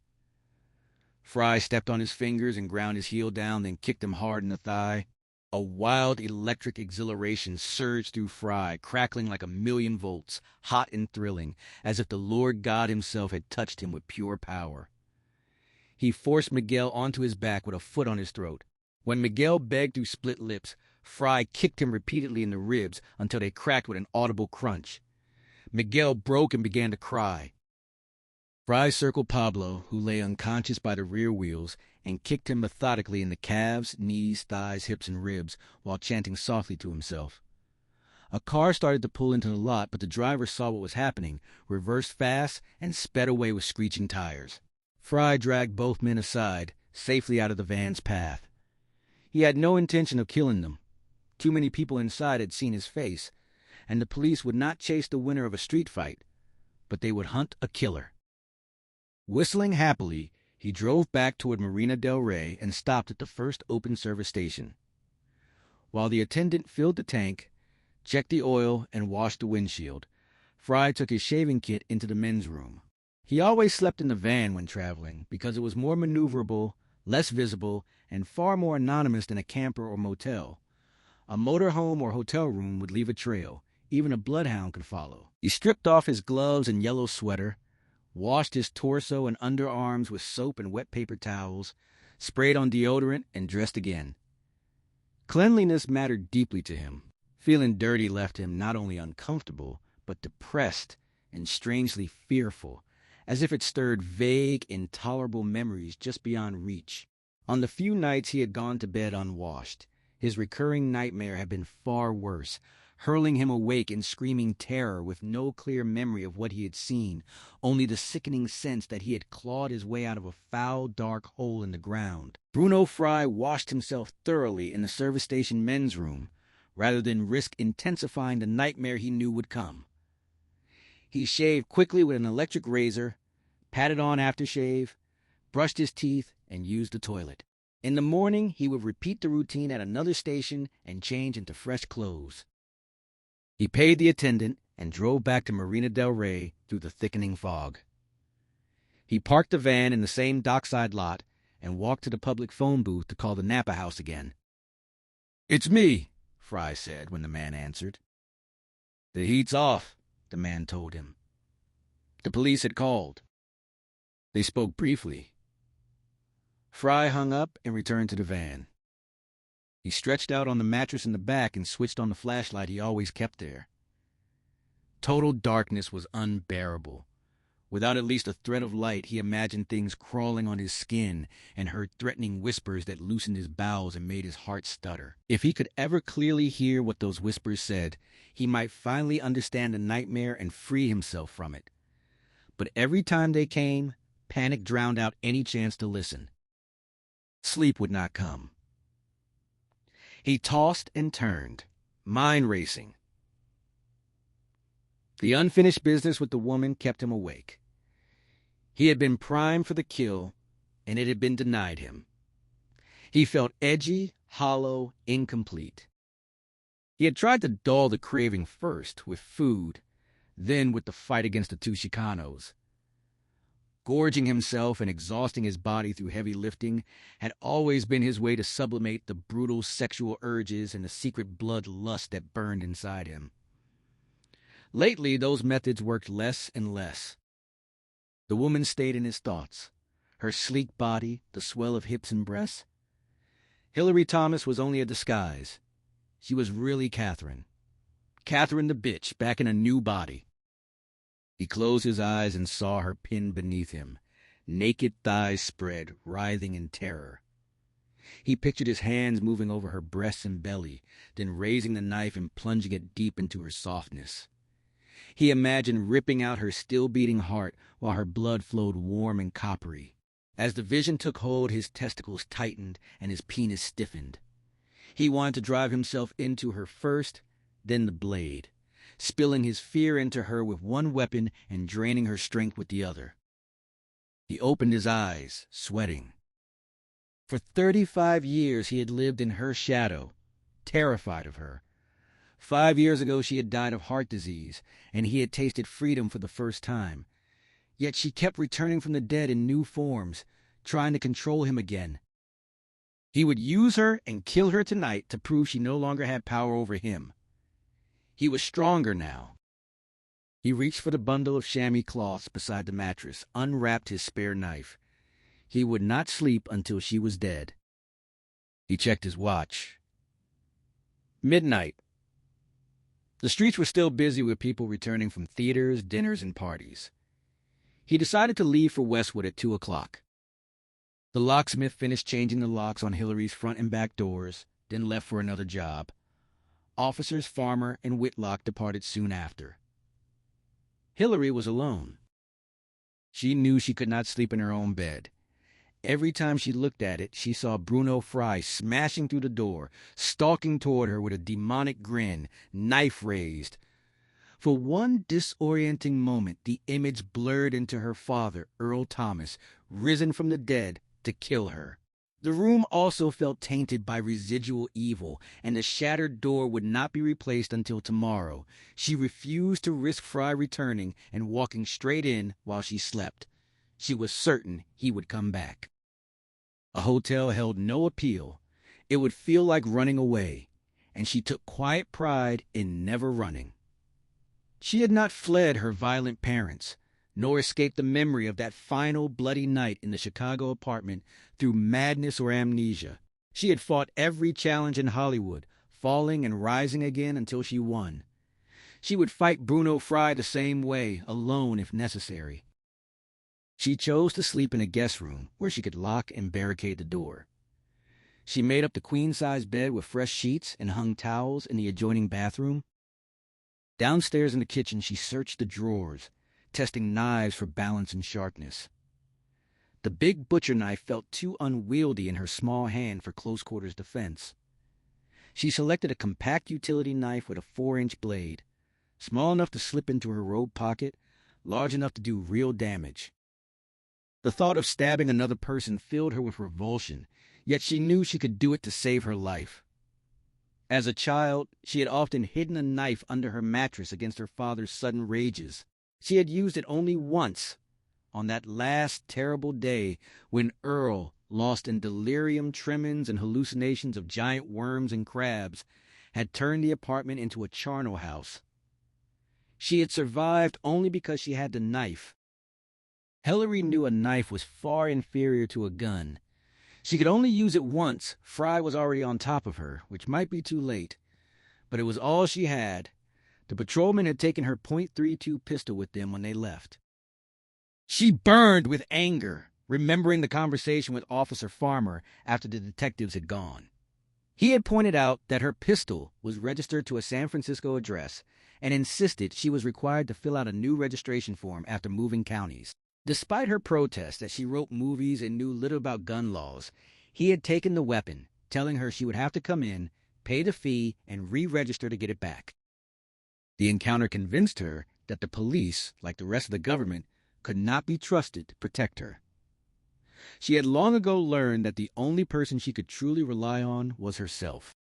Fry stepped on his fingers and ground his heel down, then kicked him hard in the thigh. A wild electric exhilaration surged through Fry, crackling like 1,000,000 volts, hot and thrilling, as if the Lord God himself had touched him with pure power. He forced Miguel onto his back with a foot on his throat. When Miguel begged through split lips, Fry kicked him repeatedly in the ribs until they cracked with an audible crunch. Miguel broke and began to cry. Fry circled Pablo, who lay unconscious by the rear wheels, and kicked him methodically in the calves, knees, thighs, hips, and ribs, while chanting softly to himself. A car started to pull into the lot, but the driver saw what was happening, reversed fast, and sped away with screeching tires. Fry dragged both men aside, safely out of the van's path. He had no intention of killing them. Too many people inside had seen his face, and the police would not chase the winner of a street fight, but they would hunt a killer. Whistling happily, he drove back toward Marina del Rey and stopped at the first open service station. While the attendant filled the tank, checked the oil, and washed the windshield, Fry took his shaving kit into the men's room. He always slept in the van when traveling because it was more maneuverable, less visible, and far more anonymous than a camper or motel. A motorhome or hotel room would leave a trail. Even a bloodhound could follow. He stripped off his gloves and yellow sweater, washed his torso and underarms with soap and wet paper towels, sprayed on deodorant, and dressed again. Cleanliness mattered deeply to him. Feeling dirty left him not only uncomfortable, but depressed and strangely fearful, as if it stirred vague, intolerable memories just beyond reach. On the few nights he had gone to bed unwashed, his recurring nightmare had been far worse, hurling him awake in screaming terror with no clear memory of what he had seen, only the sickening sense that he had clawed his way out of a foul, dark hole in the ground. Bruno Fry washed himself thoroughly in the service station men's room, rather than risk intensifying the nightmare he knew would come. He shaved quickly with an electric razor, patted on aftershave, brushed his teeth, and used the toilet. In the morning, he would repeat the routine at another station and change into fresh clothes. He paid the attendant and drove back to Marina del Rey through the thickening fog. He parked the van in the same dockside lot and walked to the public phone booth to call the Napa House again. "It's me," Fry said when the man answered. "The heat's off," the man told him. The police had called. They spoke briefly. Fry hung up and returned to the van. He stretched out on the mattress in the back and switched on the flashlight he always kept there. Total darkness was unbearable. Without at least a thread of light, he imagined things crawling on his skin and heard threatening whispers that loosened his bowels and made his heart stutter. If he could ever clearly hear what those whispers said, he might finally understand the nightmare and free himself from it. But every time they came, panic drowned out any chance to listen. Sleep would not come. He tossed and turned, mind racing. The unfinished business with the woman kept him awake. He had been primed for the kill, and it had been denied him. He felt edgy, hollow, incomplete. He had tried to dull the craving first with food, then with the fight against the two Chicanos. Gorging himself and exhausting his body through heavy lifting had always been his way to sublimate the brutal sexual urges and the secret blood lust that burned inside him. Lately, those methods worked less and less. The woman stayed in his thoughts, her sleek body, the swell of hips and breasts. Hillary Thomas was only a disguise. She was really Catherine. Catherine the bitch, back in a new body. He closed his eyes and saw her pinned beneath him, naked thighs spread, writhing in terror. He pictured his hands moving over her breasts and belly, then raising the knife and plunging it deep into her softness. He imagined ripping out her still-beating heart while her blood flowed warm and coppery. As the vision took hold, his testicles tightened and his penis stiffened. He wanted to drive himself into her first, then the blade, spilling his fear into her with one weapon and draining her strength with the other. He opened his eyes, sweating. For 35 years he had lived in her shadow, terrified of her. 5 years ago she had died of heart disease, and he had tasted freedom for the first time. Yet she kept returning from the dead in new forms, trying to control him again. He would use her and kill her tonight to prove she no longer had power over him. He was stronger now. He reached for the bundle of chamois cloths beside the mattress, unwrapped his spare knife. He would not sleep until she was dead. He checked his watch. Midnight. The streets were still busy with people returning from theaters, dinners, and parties. He decided to leave for Westwood at 2 o'clock. The locksmith finished changing the locks on Hillary's front and back doors, then left for another job. Officers Farmer and Whitlock departed soon after. Hillary was alone. She knew she could not sleep in her own bed. Every time she looked at it, she saw Bruno Fry smashing through the door, stalking toward her with a demonic grin, knife raised. For one disorienting moment, the image blurred into her father, Earl Thomas, risen from the dead to kill her. The room also felt tainted by residual evil, and the shattered door would not be replaced until tomorrow. She refused to risk Fry returning and walking straight in while she slept. She was certain he would come back. A hotel held no appeal. It would feel like running away, and she took quiet pride in never running. She had not fled her violent parents, nor escaped the memory of that final bloody night in the Chicago apartment through madness or amnesia. She had fought every challenge in Hollywood, falling and rising again until she won. She would fight Bruno Fry the same way, alone if necessary. She chose to sleep in a guest room where she could lock and barricade the door. She made up the queen-size bed with fresh sheets and hung towels in the adjoining bathroom. Downstairs in the kitchen, she searched the drawers, testing knives for balance and sharpness. The big butcher knife felt too unwieldy in her small hand for close-quarters defense. She selected a compact utility knife with a 4-inch blade, small enough to slip into her robe pocket, large enough to do real damage. The thought of stabbing another person filled her with revulsion, yet she knew she could do it to save her life. As a child, she had often hidden a knife under her mattress against her father's sudden rages. She had used it only once, on that last terrible day when Earl, lost in delirium tremens and hallucinations of giant worms and crabs, had turned the apartment into a charnel house. She had survived only because she had the knife. Hillary knew a knife was far inferior to a gun. She could only use it once. Fry was already on top of her, which might be too late. But it was all she had. The patrolmen had taken her .32 pistol with them when they left. She burned with anger, remembering the conversation with Officer Farmer after the detectives had gone. He had pointed out that her pistol was registered to a San Francisco address and insisted she was required to fill out a new registration form after moving counties. Despite her protest that she wrote movies and knew little about gun laws, he had taken the weapon, telling her she would have to come in, pay the fee, and re-register to get it back. The encounter convinced her that the police, like the rest of the government, could not be trusted to protect her. She had long ago learned that the only person she could truly rely on was herself.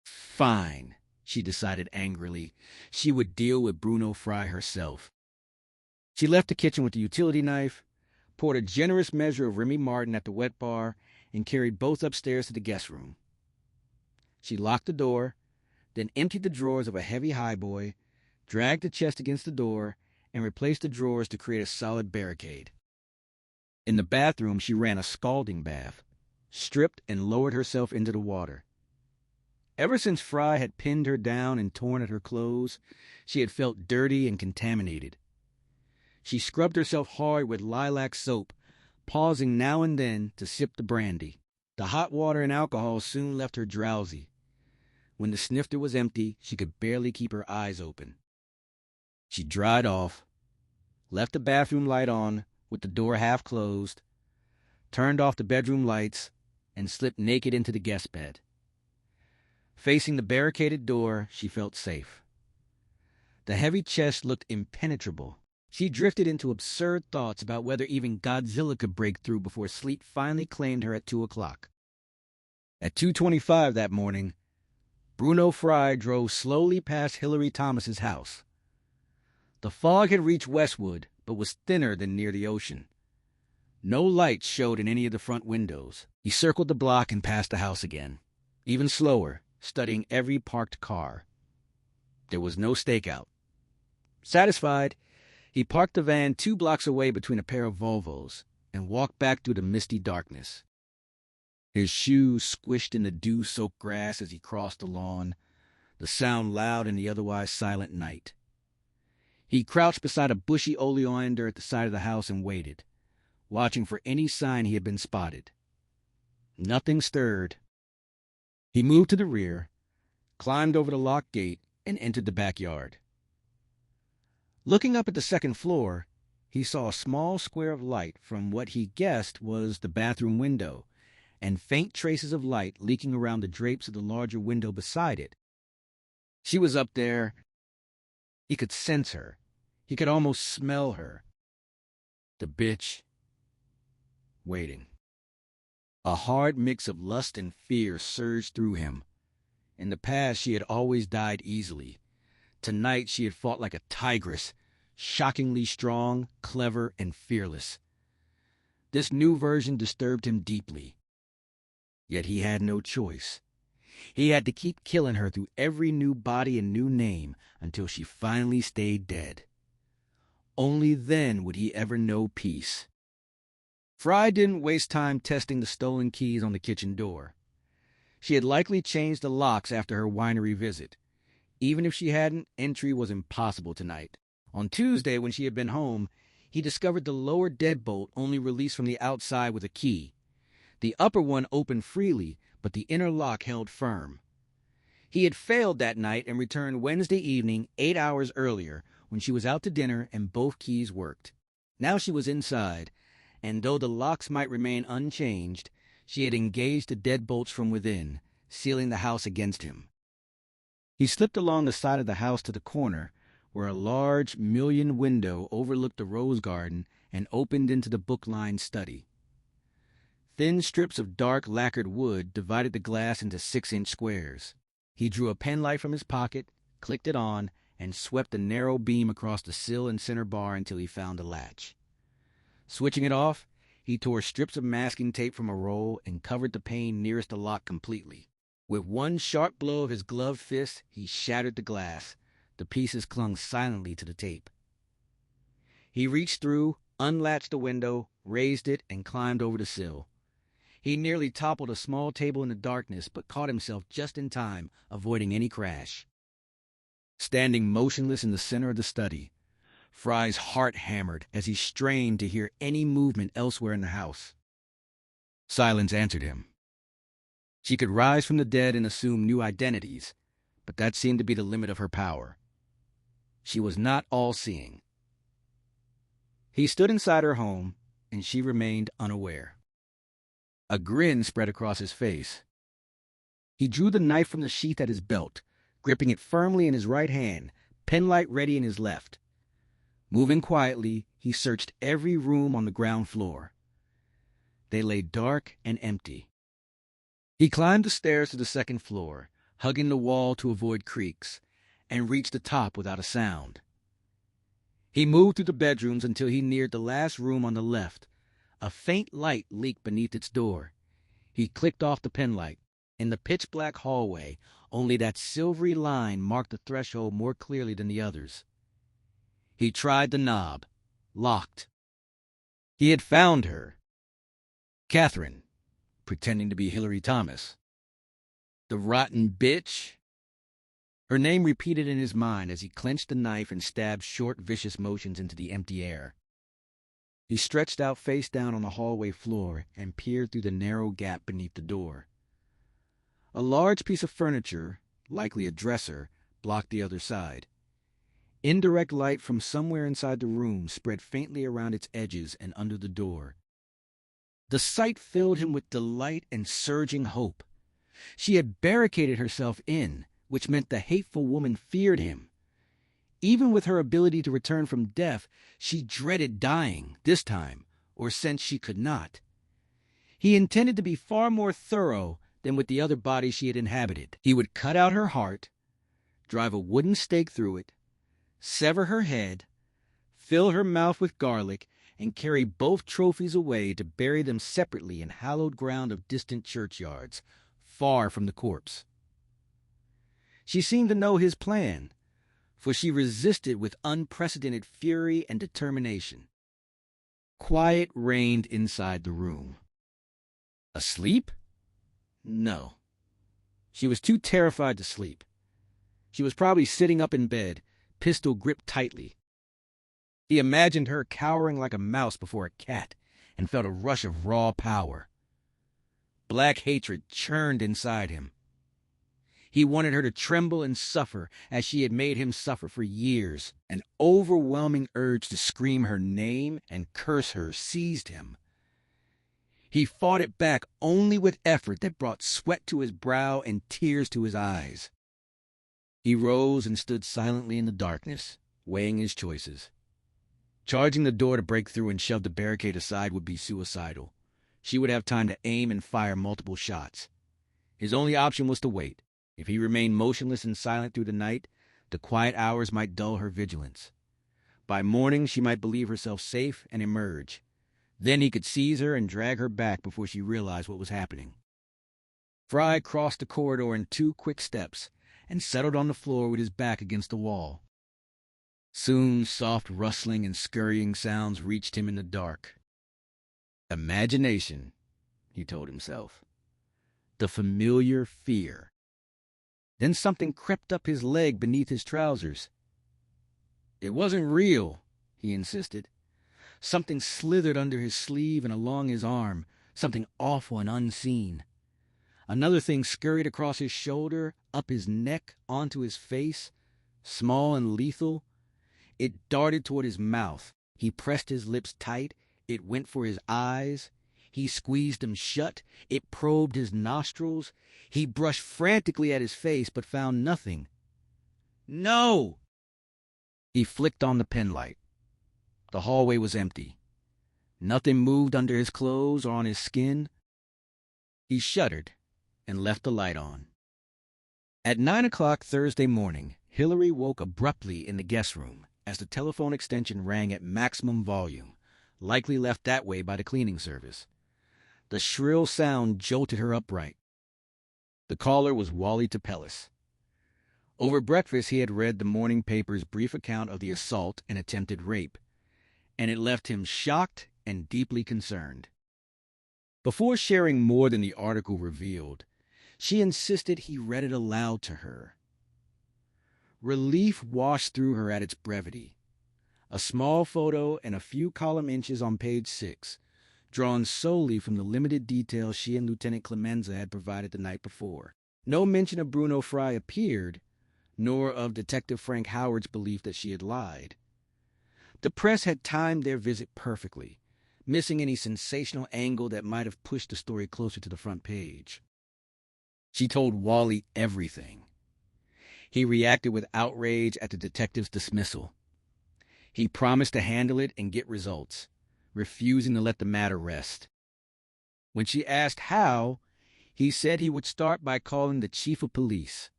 Fine, she decided angrily. She would deal with Bruno Fry herself. She left the kitchen with the utility knife, poured a generous measure of Remy Martin at the wet bar, and carried both upstairs to the guest room. She locked the door, then emptied the drawers of a heavy highboy, dragged the chest against the door, and replaced the drawers to create a solid barricade. In the bathroom, she ran a scalding bath, stripped and lowered herself into the water. Ever since Fry had pinned her down and torn at her clothes, she had felt dirty and contaminated. She scrubbed herself hard with lilac soap, pausing now and then to sip the brandy. The hot water and alcohol soon left her drowsy. When the snifter was empty, she could barely keep her eyes open. She dried off, left the bathroom light on with the door half closed, turned off the bedroom lights, and slipped naked into the guest bed. Facing the barricaded door, she felt safe. The heavy chest looked impenetrable. She drifted into absurd thoughts about whether even Godzilla could break through before sleep finally claimed her at 2 o'clock. At 2:25 that morning, Bruno Fry drove slowly past Hillary Thomas's house. The fog had reached Westwood, but was thinner than near the ocean. No lights showed in any of the front windows. He circled the block and passed the house again, even slower, studying every parked car. There was no stakeout. Satisfied, he parked the van 2 blocks away between a pair of Volvos and walked back through the misty darkness. His shoes squished in the dew-soaked grass as he crossed the lawn, the sound loud in the otherwise silent night. He crouched beside a bushy oleander at the side of the house and waited, watching for any sign he had been spotted. Nothing stirred. He moved to the rear, climbed over the locked gate, and entered the backyard. Looking up at the second floor, he saw a small square of light from what he guessed was the bathroom window, and faint traces of light leaking around the drapes of the larger window beside it. She was up there. He could sense her. He could almost smell her. The bitch. Waiting. A hard mix of lust and fear surged through him. In the past, she had always died easily. Tonight, she had fought like a tigress, shockingly strong, clever, and fearless. This new version disturbed him deeply. Yet he had no choice. He had to keep killing her through every new body and new name until she finally stayed dead. Only then would he ever know peace. Fry didn't waste time testing the stolen keys on the kitchen door. She had likely changed the locks after her winery visit. Even if she hadn't, entry was impossible tonight. On Tuesday, when she had been home, he discovered the lower deadbolt only released from the outside with a key. The upper one opened freely, but the inner lock held firm. He had failed that night and returned Wednesday evening, 8 hours earlier, when she was out to dinner and both keys worked. Now she was inside, and though the locks might remain unchanged, she had engaged the deadbolts from within, sealing the house against him. He slipped along the side of the house to the corner, where a large, mullioned window overlooked the rose garden and opened into the book-lined study. Thin strips of dark lacquered wood divided the glass into 6-inch squares. He drew a penlight from his pocket, clicked it on, and swept a narrow beam across the sill and center bar until he found a latch. Switching it off, he tore strips of masking tape from a roll and covered the pane nearest the lock completely. With one sharp blow of his gloved fist, he shattered the glass. The pieces clung silently to the tape. He reached through, unlatched the window, raised it, and climbed over the sill. He nearly toppled a small table in the darkness, but caught himself just in time, avoiding any crash. Standing motionless in the center of the study, Fry's heart hammered as he strained to hear any movement elsewhere in the house. Silence answered him. She could rise from the dead and assume new identities, but that seemed to be the limit of her power. She was not all-seeing. He stood inside her home, and she remained unaware. A grin spread across his face. He drew the knife from the sheath at his belt, gripping it firmly in his right hand, penlight ready in his left. Moving quietly, he searched every room on the ground floor. They lay dark and empty. He climbed the stairs to the second floor, hugging the wall to avoid creaks, and reached the top without a sound. He moved through the bedrooms until he neared the last room on the left. A faint light leaked beneath its door. He clicked off the penlight. In the pitch-black hallway, only that silvery line marked the threshold more clearly than the others. He tried the knob. Locked. He had found her. Catherine, pretending to be Hillary Thomas. The rotten bitch. Her name repeated in his mind as he clenched the knife and stabbed short, vicious motions into the empty air. He stretched out face down on the hallway floor and peered through the narrow gap beneath the door. A large piece of furniture, likely a dresser, blocked the other side. Indirect light from somewhere inside the room spread faintly around its edges and under the door. The sight filled him with delight and surging hope. She had barricaded herself in, which meant the hateful woman feared him. Even with her ability to return from death, she dreaded dying, this time, or sensed she could not. He intended to be far more thorough than with the other bodies she had inhabited. He would cut out her heart, drive a wooden stake through it, sever her head, fill her mouth with garlic, and carry both trophies away to bury them separately in hallowed ground of distant churchyards, far from the corpse. She seemed to know his plan, for she resisted with unprecedented fury and determination. Quiet reigned inside the room. Asleep? No. She was too terrified to sleep. She was probably sitting up in bed, pistol gripped tightly. He imagined her cowering like a mouse before a cat and felt a rush of raw power. Black hatred churned inside him. He wanted her to tremble and suffer as she had made him suffer for years. An overwhelming urge to scream her name and curse her seized him. He fought it back only with effort that brought sweat to his brow and tears to his eyes. He rose and stood silently in the darkness, weighing his choices. Charging the door to break through and shove the barricade aside would be suicidal. She would have time to aim and fire multiple shots. His only option was to wait. If he remained motionless and silent through the night, the quiet hours might dull her vigilance. By morning, she might believe herself safe and emerge. Then he could seize her and drag her back before she realized what was happening. Fry crossed the corridor in 2 quick steps and settled on the floor with his back against the wall. Soon, soft rustling and scurrying sounds reached him in the dark. Imagination, he told himself. The familiar fear. Then something crept up his leg beneath his trousers. It wasn't real, he insisted. Something slithered under his sleeve and along his arm, something awful and unseen. Another thing scurried across his shoulder, up his neck, onto his face, small and lethal. It darted toward his mouth. He pressed his lips tight. It went for his eyes. He squeezed them shut. It probed his nostrils. He brushed frantically at his face, but found nothing. No! He flicked on the penlight. The hallway was empty. Nothing moved under his clothes or on his skin. He shuddered and left the light on. At 9 o'clock Thursday morning, Hillary woke abruptly in the guest room as the telephone extension rang at maximum volume, likely left that way by the cleaning service. The shrill sound jolted her upright. The caller was Wally Tepellis. Over breakfast, he had read the morning paper's brief account of the assault and attempted rape, and it left him shocked and deeply concerned. Before sharing more than the article revealed, she insisted he read it aloud to her. Relief washed through her at its brevity. A small photo and a few column inches on page 6, drawn solely from the limited details she and Lieutenant Clemenza had provided the night before. No mention of Bruno Fry appeared, nor of Detective Frank Howard's belief that she had lied. The press had timed their visit perfectly, missing any sensational angle that might have pushed the story closer to the front page. She told Wally everything. He reacted with outrage at the detective's dismissal. He promised to handle it and get results, refusing to let the matter rest. When she asked how, he said he would start by calling the chief of police.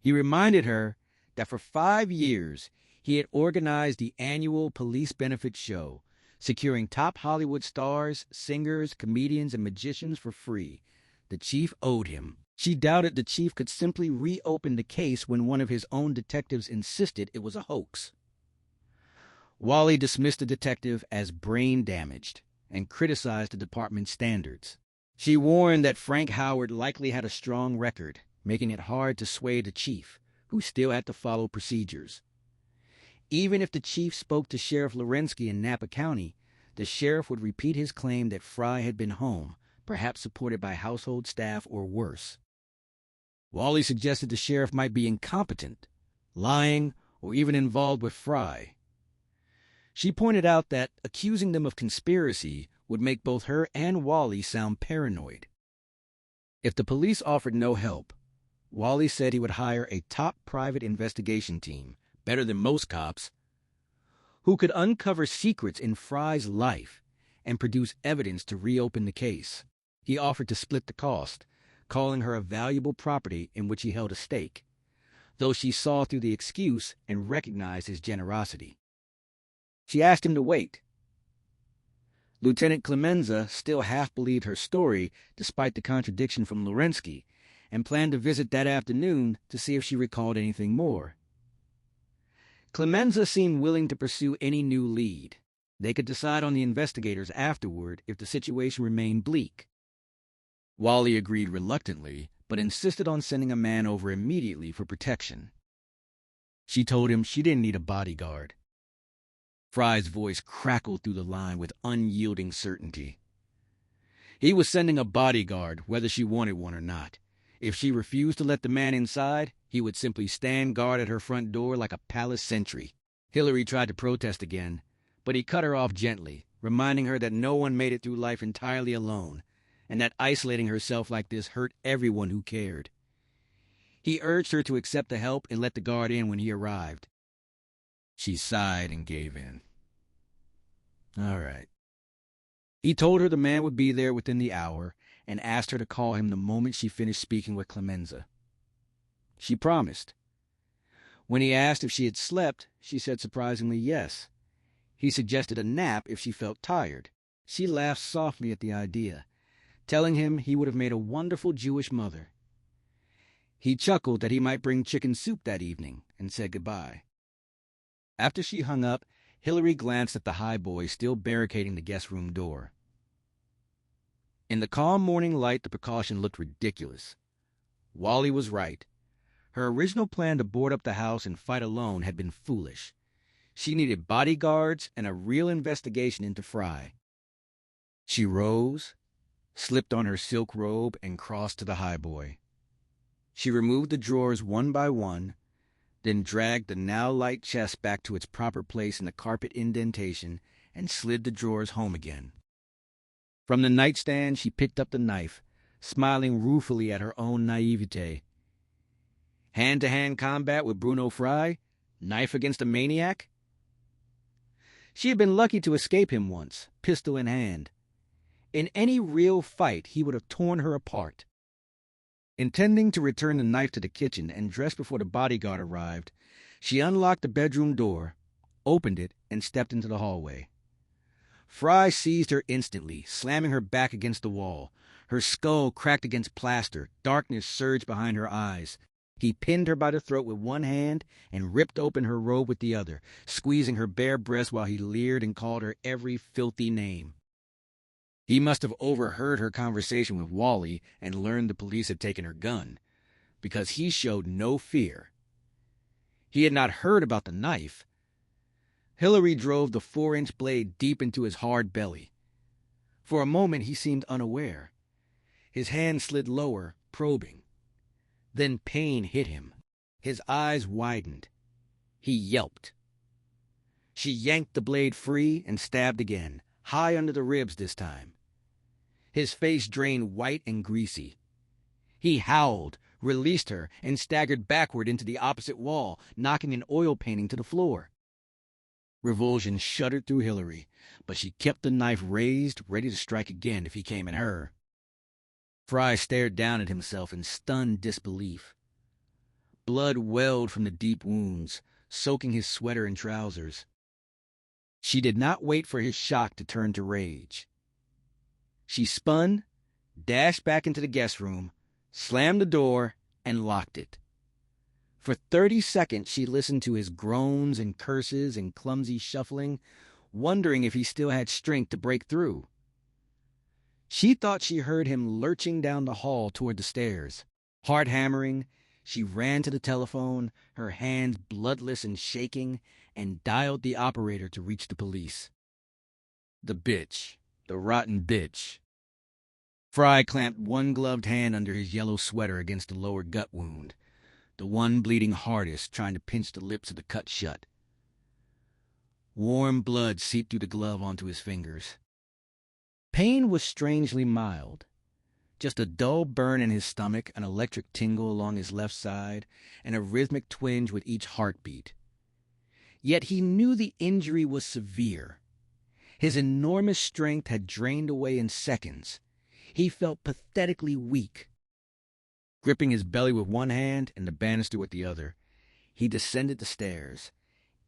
He reminded her that for 5 years he had organized the annual police benefit show, securing top Hollywood stars, singers, comedians, and magicians for free. The chief owed him. She doubted the chief could simply reopen the case when one of his own detectives insisted it was a hoax. Wally dismissed the detective as brain-damaged and criticized the department's standards. She warned that Frank Howard likely had a strong record, making it hard to sway the chief, who still had to follow procedures. Even if the chief spoke to Sheriff Lorensky in Napa County, the sheriff would repeat his claim that Fry had been home, perhaps supported by household staff or worse. Wally suggested the sheriff might be incompetent, lying, or even involved with Fry. She pointed out that accusing them of conspiracy would make both her and Wally sound paranoid. If the police offered no help, Wally said he would hire a top private investigation team, better than most cops, who could uncover secrets in Fry's life and produce evidence to reopen the case. He offered to split the cost, calling her a valuable property in which he held a stake, though she saw through the excuse and recognized his generosity. She asked him to wait. Lieutenant Clemenza still half believed her story, despite the contradiction from Lorensky, and planned to visit that afternoon to see if she recalled anything more. Clemenza seemed willing to pursue any new lead. They could decide on the investigators afterward if the situation remained bleak. Wally agreed reluctantly, but insisted on sending a man over immediately for protection. She told him she didn't need a bodyguard. Fry's voice crackled through the line with unyielding certainty. He was sending a bodyguard, whether she wanted one or not. If she refused to let the man inside, he would simply stand guard at her front door like a palace sentry. Hillary tried to protest again, but he cut her off gently, reminding her that no one made it through life entirely alone, and that isolating herself like this hurt everyone who cared. He urged her to accept the help and let the guard in when he arrived. She sighed and gave in. All right. He told her the man would be there within the hour and asked her to call him the moment she finished speaking with Clemenza. She promised. When he asked if she had slept, she said surprisingly yes. He suggested a nap if she felt tired. She laughed softly at the idea, telling him he would have made a wonderful Jewish mother. He chuckled that he might bring chicken soup that evening and said goodbye. After she hung up, Hillary glanced at the high boy still barricading the guest room door. In the calm morning light, the precaution looked ridiculous. Wally was right. Her original plan to board up the house and fight alone had been foolish. She needed bodyguards and a real investigation into Fry. She rose, slipped on her silk robe, and crossed to the highboy. She removed the drawers one by one, then dragged the now light chest back to its proper place in the carpet indentation and slid the drawers home again. From the nightstand she picked up the knife, smiling ruefully at her own naivete. Hand-to-hand combat with Bruno Fry? Knife against a maniac? She had been lucky to escape him once, pistol in hand. In any real fight, he would have torn her apart. Intending to return the knife to the kitchen and dress before the bodyguard arrived, she unlocked the bedroom door, opened it, and stepped into the hallway. Fry seized her instantly, slamming her back against the wall. Her skull cracked against plaster. Darkness surged behind her eyes. He pinned her by the throat with one hand and ripped open her robe with the other, squeezing her bare breast while he leered and called her every filthy name. He must have overheard her conversation with Wally and learned the police had taken her gun, because he showed no fear. He had not heard about the knife. Hillary drove the 4-inch blade deep into his hard belly. For a moment he seemed unaware. His hand slid lower, probing. Then pain hit him. His eyes widened. He yelped. She yanked the blade free and stabbed again, high under the ribs this time. His face drained white and greasy. He howled, released her, and staggered backward into the opposite wall, knocking an oil painting to the floor. Revulsion shuddered through Hillary, but she kept the knife raised, ready to strike again if he came at her. Fry stared down at himself in stunned disbelief. Blood welled from the deep wounds, soaking his sweater and trousers. She did not wait for his shock to turn to rage. She spun, dashed back into the guest room, slammed the door, and locked it. For 30 seconds she listened to his groans and curses and clumsy shuffling, wondering if he still had strength to break through. She thought she heard him lurching down the hall toward the stairs. Heart hammering, she ran to the telephone, her hands bloodless and shaking, and dialed the operator to reach the police. The bitch. The rotten bitch. Fry clamped one gloved hand under his yellow sweater against the lower gut wound, the one bleeding hardest, trying to pinch the lips of the cut shut. Warm blood seeped through the glove onto his fingers. Pain was strangely mild. Just a dull burn in his stomach, an electric tingle along his left side, and a rhythmic twinge with each heartbeat. Yet he knew the injury was severe. His enormous strength had drained away in seconds. He felt pathetically weak. Gripping his belly with one hand and the banister with the other, he descended the stairs.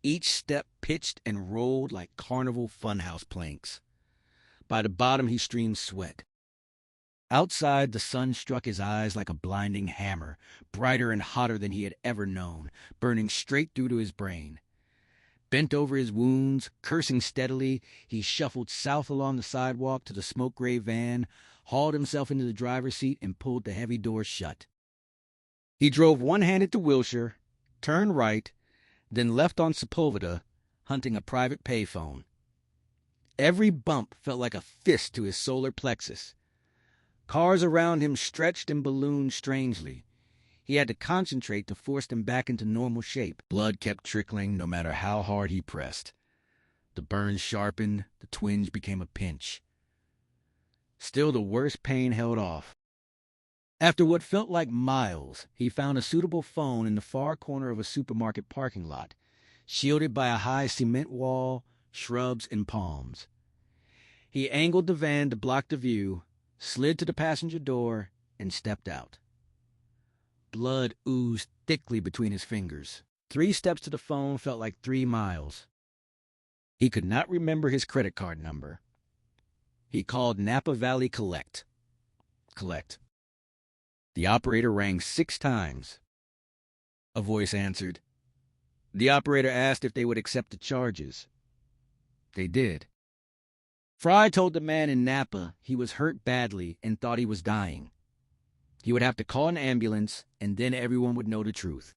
Each step pitched and rolled like carnival funhouse planks. By the bottom he streamed sweat. Outside, the sun struck his eyes like a blinding hammer, brighter and hotter than he had ever known, burning straight through to his brain. Bent over his wounds, cursing steadily, he shuffled south along the sidewalk to the smoke-gray van, hauled himself into the driver's seat, and pulled the heavy door shut. He drove one-handed to Wilshire, turned right, then left on Sepulveda, hunting a private payphone. Every bump felt like a fist to his solar plexus. Cars around him stretched and ballooned strangely. He had to concentrate to force them back into normal shape. Blood kept trickling no matter how hard he pressed. The burns sharpened, the twinge became a pinch. Still, the worst pain held off. After what felt like miles, he found a suitable phone in the far corner of a supermarket parking lot, shielded by a high cement wall, shrubs, and palms. He angled the van to block the view, slid to the passenger door, and stepped out. Blood oozed thickly between his fingers. 3 steps to the phone felt like 3 miles. He could not remember his credit card number. He called Napa Valley Collect. The operator rang 6 times. A voice answered. The operator asked if they would accept the charges. They did. Fry told the man in Napa he was hurt badly and thought he was dying. He would have to call an ambulance, and then everyone would know the truth.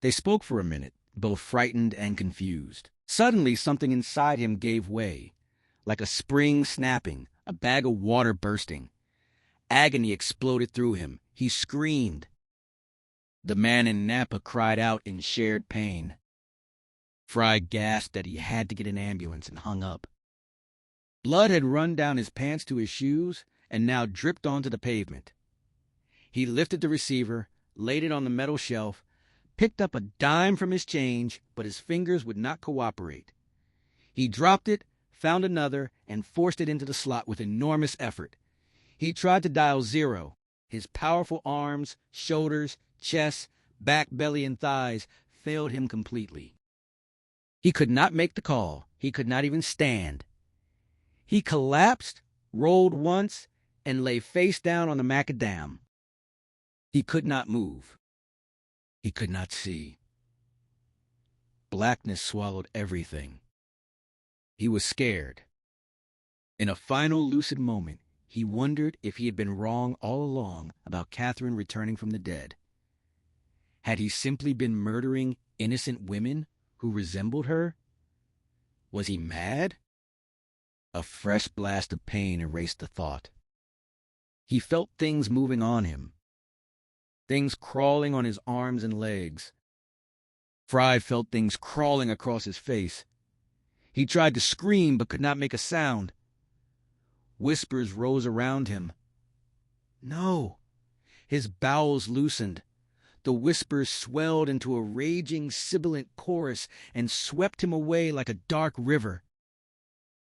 They spoke for a minute, both frightened and confused. Suddenly, something inside him gave way, like a spring snapping, a bag of water bursting. Agony exploded through him. He screamed. The man in Napa cried out in shared pain. Fry gasped that he had to get an ambulance and hung up. Blood had run down his pants to his shoes and now dripped onto the pavement. He lifted the receiver, laid it on the metal shelf, picked up a dime from his change, but his fingers would not cooperate. He dropped it, found another, and forced it into the slot with enormous effort. He tried to dial 0. His powerful arms, shoulders, chest, back, belly, and thighs failed him completely. He could not make the call. He could not even stand. He collapsed, rolled once, and lay face down on the macadam. He could not move. He could not see. Blackness swallowed everything. He was scared. In a final lucid moment, he wondered if he had been wrong all along about Catherine returning from the dead. Had he simply been murdering innocent women who resembled her? Was he mad? A fresh blast of pain erased the thought. He felt things moving on him. Things crawling on his arms and legs. Fry felt things crawling across his face. He tried to scream but could not make a sound. Whispers rose around him. No. His bowels loosened. The whispers swelled into a raging, sibilant chorus and swept him away like a dark river.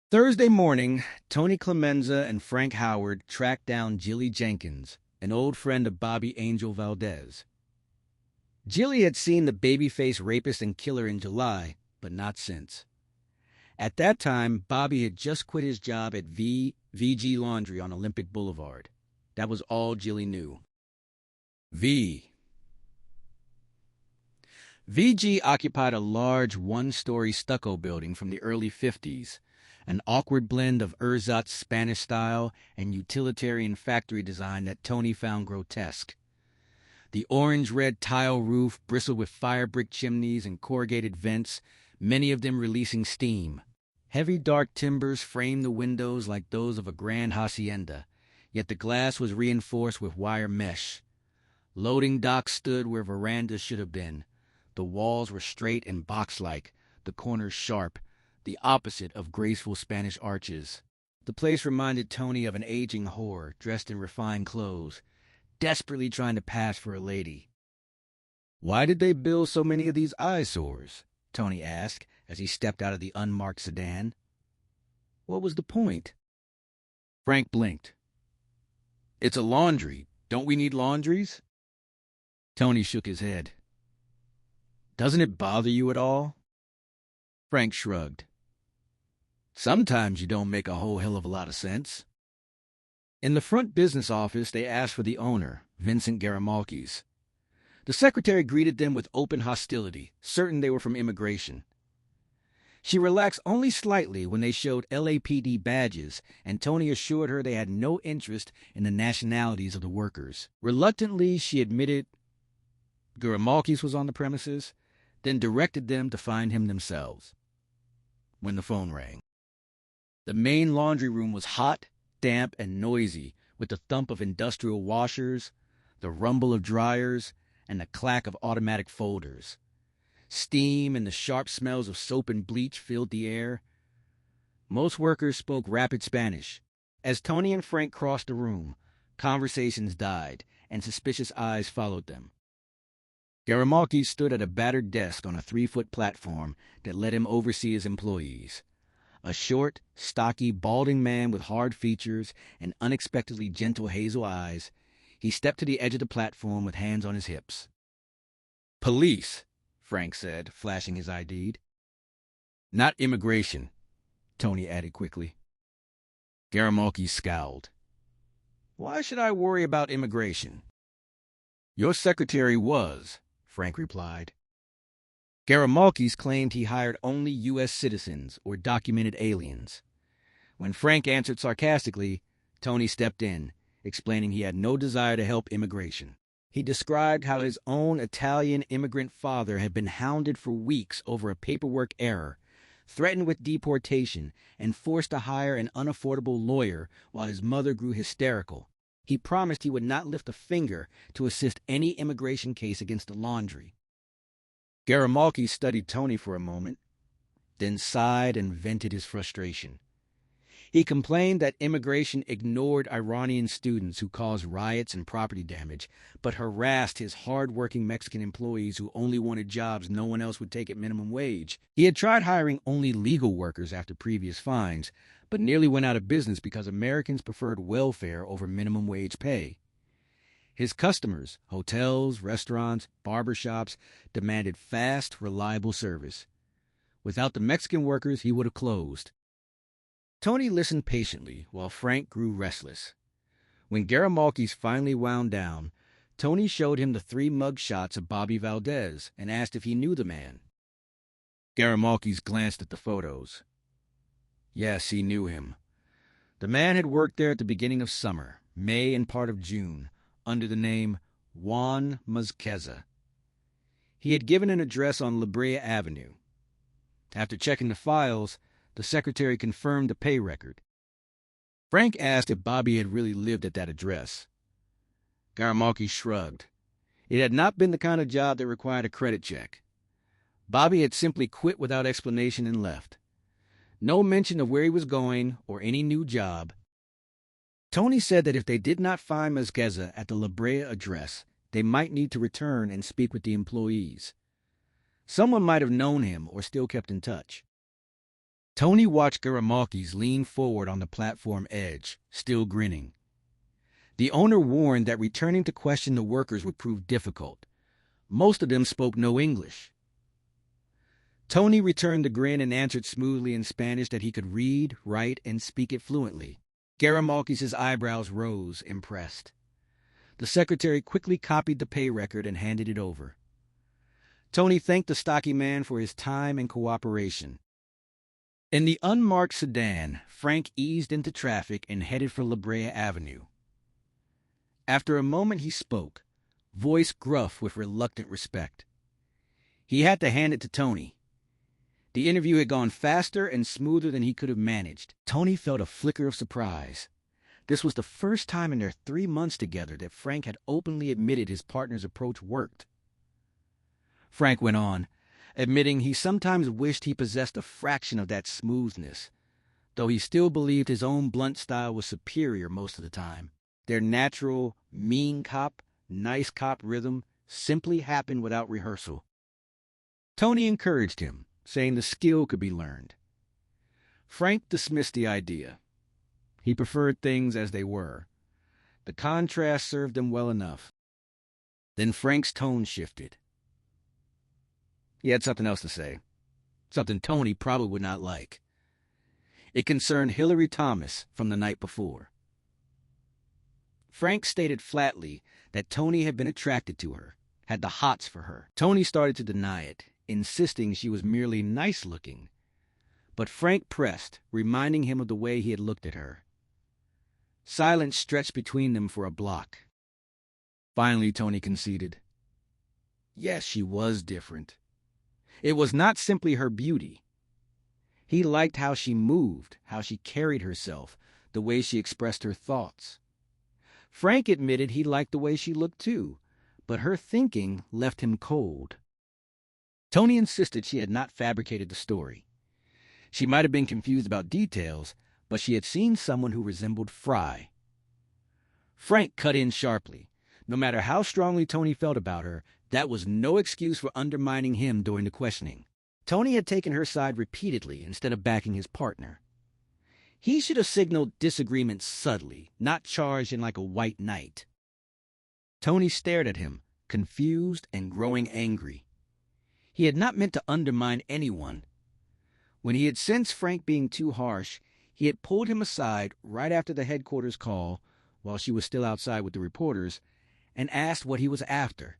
Thursday morning, Tony Clemenza and Frank Howard tracked down Jilly Jenkins, an old friend of Bobby Angel Valdez. Jilly had seen the baby-faced rapist and killer in July, but not since. At that time, Bobby had just quit his job at VG Laundry on Olympic Boulevard. That was all Jilly knew. VG occupied a large one-story stucco building from the early 50s, an awkward blend of ersatz Spanish style and utilitarian factory design that Tony found grotesque. The orange-red tile roof bristled with fire brick chimneys and corrugated vents, many of them releasing steam. Heavy dark timbers framed the windows like those of a grand hacienda, yet the glass was reinforced with wire mesh. Loading docks stood where verandas should have been. The walls were straight and box-like, the corners sharp, the opposite of graceful Spanish arches. The place reminded Tony of an aging whore dressed in refined clothes, desperately trying to pass for a lady. "Why did they build so many of these eyesores?" Tony asked as he stepped out of the unmarked sedan. "What was the point?" Frank blinked. "It's a laundry. Don't we need laundries?" Tony shook his head. "Doesn't it bother you at all?" Frank shrugged. "Sometimes you don't make a whole hell of a lot of sense." In the front business office, they asked for the owner, Vincent Garamalkis. The secretary greeted them with open hostility, certain they were from immigration. She relaxed only slightly when they showed LAPD badges, and Tony assured her they had no interest in the nationalities of the workers. Reluctantly, she admitted Garamalkis was on the premises, then directed them to find him themselves. When the phone rang. The main laundry room was hot, damp, and noisy, with the thump of industrial washers, the rumble of dryers, and the clack of automatic folders. Steam and the sharp smells of soap and bleach filled the air. Most workers spoke rapid Spanish. As Tony and Frank crossed the room, conversations died, and suspicious eyes followed them. Garamalkis stood at a battered desk on a 3-foot platform that let him oversee his employees. A short, stocky, balding man with hard features and unexpectedly gentle hazel eyes, he stepped to the edge of the platform with hands on his hips. "Police," Frank said, flashing his ID. "Not immigration," Tony added quickly. Garamalkis scowled. "Why should I worry about immigration?" "Your secretary was," Frank replied. Garamalkis claimed he hired only U.S. citizens or documented aliens. When Frank answered sarcastically, Tony stepped in, explaining he had no desire to help immigration. He described how his own Italian immigrant father had been hounded for weeks over a paperwork error, threatened with deportation, and forced to hire an unaffordable lawyer while his mother grew hysterical. He promised he would not lift a finger to assist any immigration case against the laundry. Garamalchi studied Tony for a moment, then sighed and vented his frustration. He complained that immigration ignored Iranian students who caused riots and property damage, but harassed his hard-working Mexican employees who only wanted jobs no one else would take at minimum wage. He had tried hiring only legal workers after previous fines, but nearly went out of business because Americans preferred welfare over minimum wage pay. His customers, hotels, restaurants, barbershops, demanded fast, reliable service. Without the Mexican workers, he would have closed. Tony listened patiently while Frank grew restless. When Garamalchi's finally wound down, Tony showed him the 3 mug shots of Bobby Valdez and asked if he knew the man. Garamalchi's glanced at the photos. Yes, he knew him. The man had worked there at the beginning of summer, May and part of June, under the name Juan Mazqueza. He had given an address on La Brea Avenue. After checking the files, the secretary confirmed the pay record. Frank asked if Bobby had really lived at that address. Garamalchi shrugged. It had not been the kind of job that required a credit check. Bobby had simply quit without explanation and left. No mention of where he was going or any new job. Tony said that if they did not find Mazqueza at the La Brea address, they might need to return and speak with the employees. Someone might have known him or still kept in touch. Tony watched Garamalchi's lean forward on the platform edge, still grinning. The owner warned that returning to question the workers would prove difficult. Most of them spoke no English. Tony returned the grin and answered smoothly in Spanish that he could read, write, and speak it fluently. Garamalchi's eyebrows rose, impressed. The secretary quickly copied the pay record and handed it over. Tony thanked the stocky man for his time and cooperation. In the unmarked sedan, Frank eased into traffic and headed for La Brea Avenue. After a moment he spoke, voice gruff with reluctant respect. He had to hand it to Tony. The interview had gone faster and smoother than he could have managed. Tony felt a flicker of surprise. This was the first time in their 3 months together that Frank had openly admitted his partner's approach worked. Frank went on, admitting he sometimes wished he possessed a fraction of that smoothness, though he still believed his own blunt style was superior most of the time. Their natural, mean cop, nice cop rhythm simply happened without rehearsal. Tony encouraged him, saying the skill could be learned. Frank dismissed the idea. He preferred things as they were. The contrast served them well enough. Then Frank's tone shifted. He had something else to say, something Tony probably would not like. It concerned Hillary Thomas from the night before. Frank stated flatly that Tony had been attracted to her, had the hots for her. Tony started to deny it, insisting she was merely nice-looking. But Frank pressed, reminding him of the way he had looked at her. Silence stretched between them for a block. Finally, Tony conceded. Yes, she was different. It was not simply her beauty. He liked how she moved, how she carried herself, the way she expressed her thoughts. Frank admitted he liked the way she looked too, but her thinking left him cold. Tony insisted she had not fabricated the story. She might have been confused about details, but she had seen someone who resembled Fry. Frank cut in sharply. No matter how strongly Tony felt about her, that was no excuse for undermining him during the questioning. Tony had taken her side repeatedly instead of backing his partner. He should have signaled disagreement subtly, not charged in like a white knight. Tony stared at him, confused and growing angry. He had not meant to undermine anyone. When he had sensed Frank being too harsh, he had pulled him aside right after the headquarters call, while she was still outside with the reporters, and asked what he was after.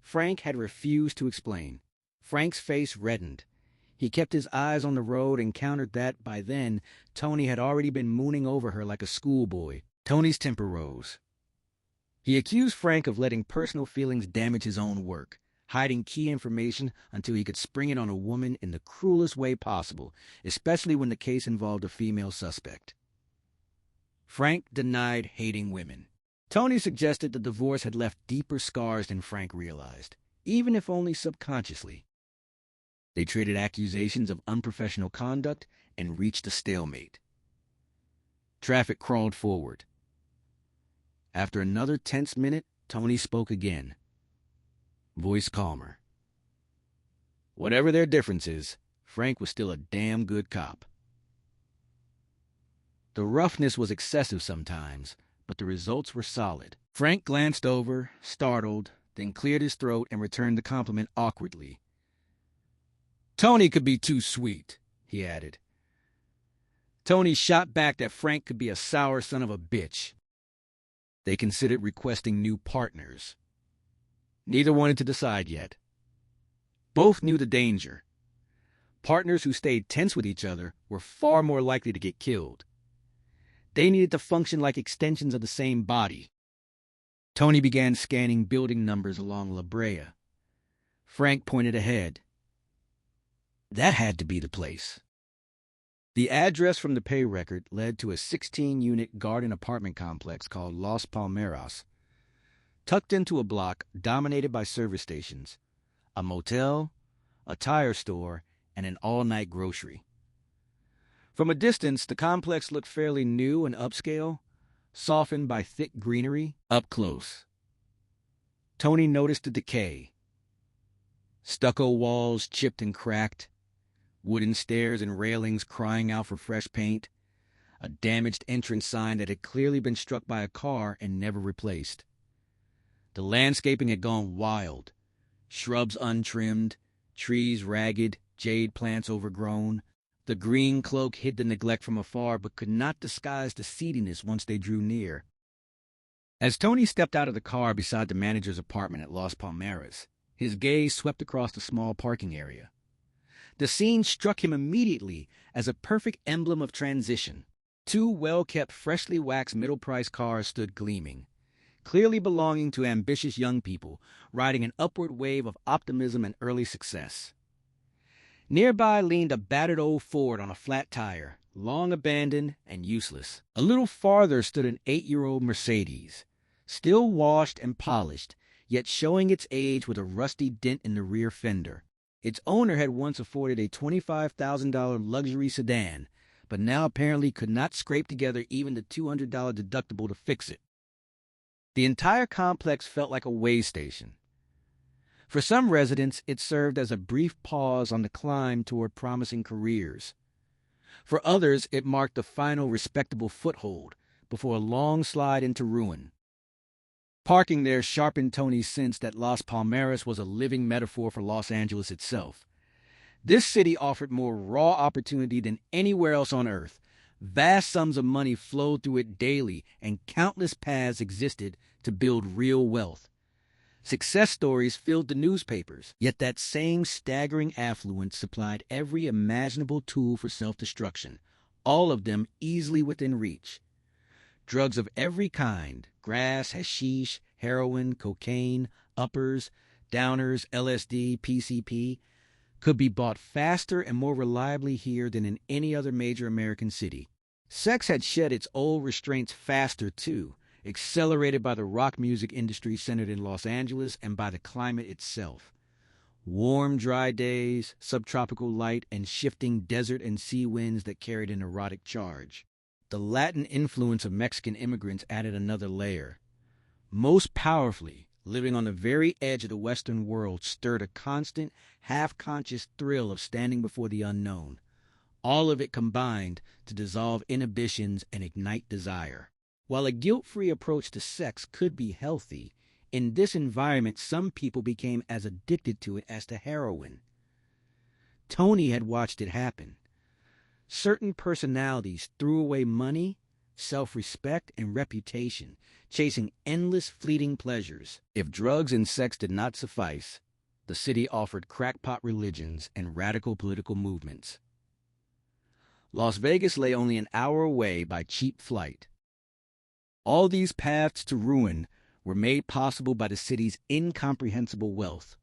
Frank had refused to explain. Frank's face reddened. He kept his eyes on the road and countered that, by then, Tony had already been mooning over her like a schoolboy. Tony's temper rose. He accused Frank of letting personal feelings damage his own work, hiding key information until he could spring it on a woman in the cruelest way possible, especially when the case involved a female suspect. Frank denied hating women. Tony suggested the divorce had left deeper scars than Frank realized, even if only subconsciously. They traded accusations of unprofessional conduct and reached a stalemate. Traffic crawled forward. After another tense minute, Tony spoke again, voice calmer. Whatever their differences, Frank was still a damn good cop. The roughness was excessive sometimes, but the results were solid. Frank glanced over, startled, then cleared his throat and returned the compliment awkwardly. Tony could be too sweet, he added. Tony shot back that Frank could be a sour son of a bitch. They considered requesting new partners. Neither wanted to decide yet. Both knew the danger. Partners who stayed tense with each other were far more likely to get killed. They needed to function like extensions of the same body. Tony began scanning building numbers along La Brea. Frank pointed ahead. That had to be the place. The address from the pay record led to a 16-unit garden apartment complex called Los Palmeras, tucked into a block dominated by service stations, a motel, a tire store, and an all-night grocery. From a distance, the complex looked fairly new and upscale, softened by thick greenery. Up close, Tony noticed the decay. Stucco walls chipped and cracked, wooden stairs and railings crying out for fresh paint, a damaged entrance sign that had clearly been struck by a car and never replaced. The landscaping had gone wild, shrubs untrimmed, trees ragged, jade plants overgrown. The green cloak hid the neglect from afar but could not disguise the seediness once they drew near. As Tony stepped out of the car beside the manager's apartment at Los Palmeras, his gaze swept across the small parking area. The scene struck him immediately as a perfect emblem of transition. Two well-kept, freshly waxed middle-priced cars stood gleaming, clearly belonging to ambitious young people, riding an upward wave of optimism and early success. Nearby leaned a battered old Ford on a flat tire, long abandoned and useless. A little farther stood an 8-year-old Mercedes, still washed and polished, yet showing its age with a rusty dent in the rear fender. Its owner had once afforded a $25,000 luxury sedan, but now apparently could not scrape together even the $200 deductible to fix it. The entire complex felt like a way station. For some residents, it served as a brief pause on the climb toward promising careers. For others, it marked the final respectable foothold before a long slide into ruin. Parking there sharpened Tony's sense that Los Palmeras was a living metaphor for Los Angeles itself. This city offered more raw opportunity than anywhere else on Earth. Vast sums of money flowed through it daily, and countless paths existed to build real wealth. Success stories filled the newspapers, yet that same staggering affluence supplied every imaginable tool for self-destruction, all of them easily within reach. Drugs of every kind, grass, hashish, heroin, cocaine, uppers, downers, LSD, PCP, could be bought faster and more reliably here than in any other major American city. Sex had shed its old restraints faster, too, accelerated by the rock music industry centered in Los Angeles and by the climate itself. Warm, dry days, subtropical light, and shifting desert and sea winds that carried an erotic charge. The Latin influence of Mexican immigrants added another layer. Most powerfully, living on the very edge of the Western world stirred a constant, half-conscious thrill of standing before the unknown. All of it combined to dissolve inhibitions and ignite desire. While a guilt-free approach to sex could be healthy, in this environment some people became as addicted to it as to heroin. Tony had watched it happen. Certain personalities threw away money, self-respect, and reputation, chasing endless fleeting pleasures. If drugs and sex did not suffice, the city offered crackpot religions and radical political movements. Las Vegas lay only an hour away by cheap flight. All these paths to ruin were made possible by the city's incomprehensible wealth.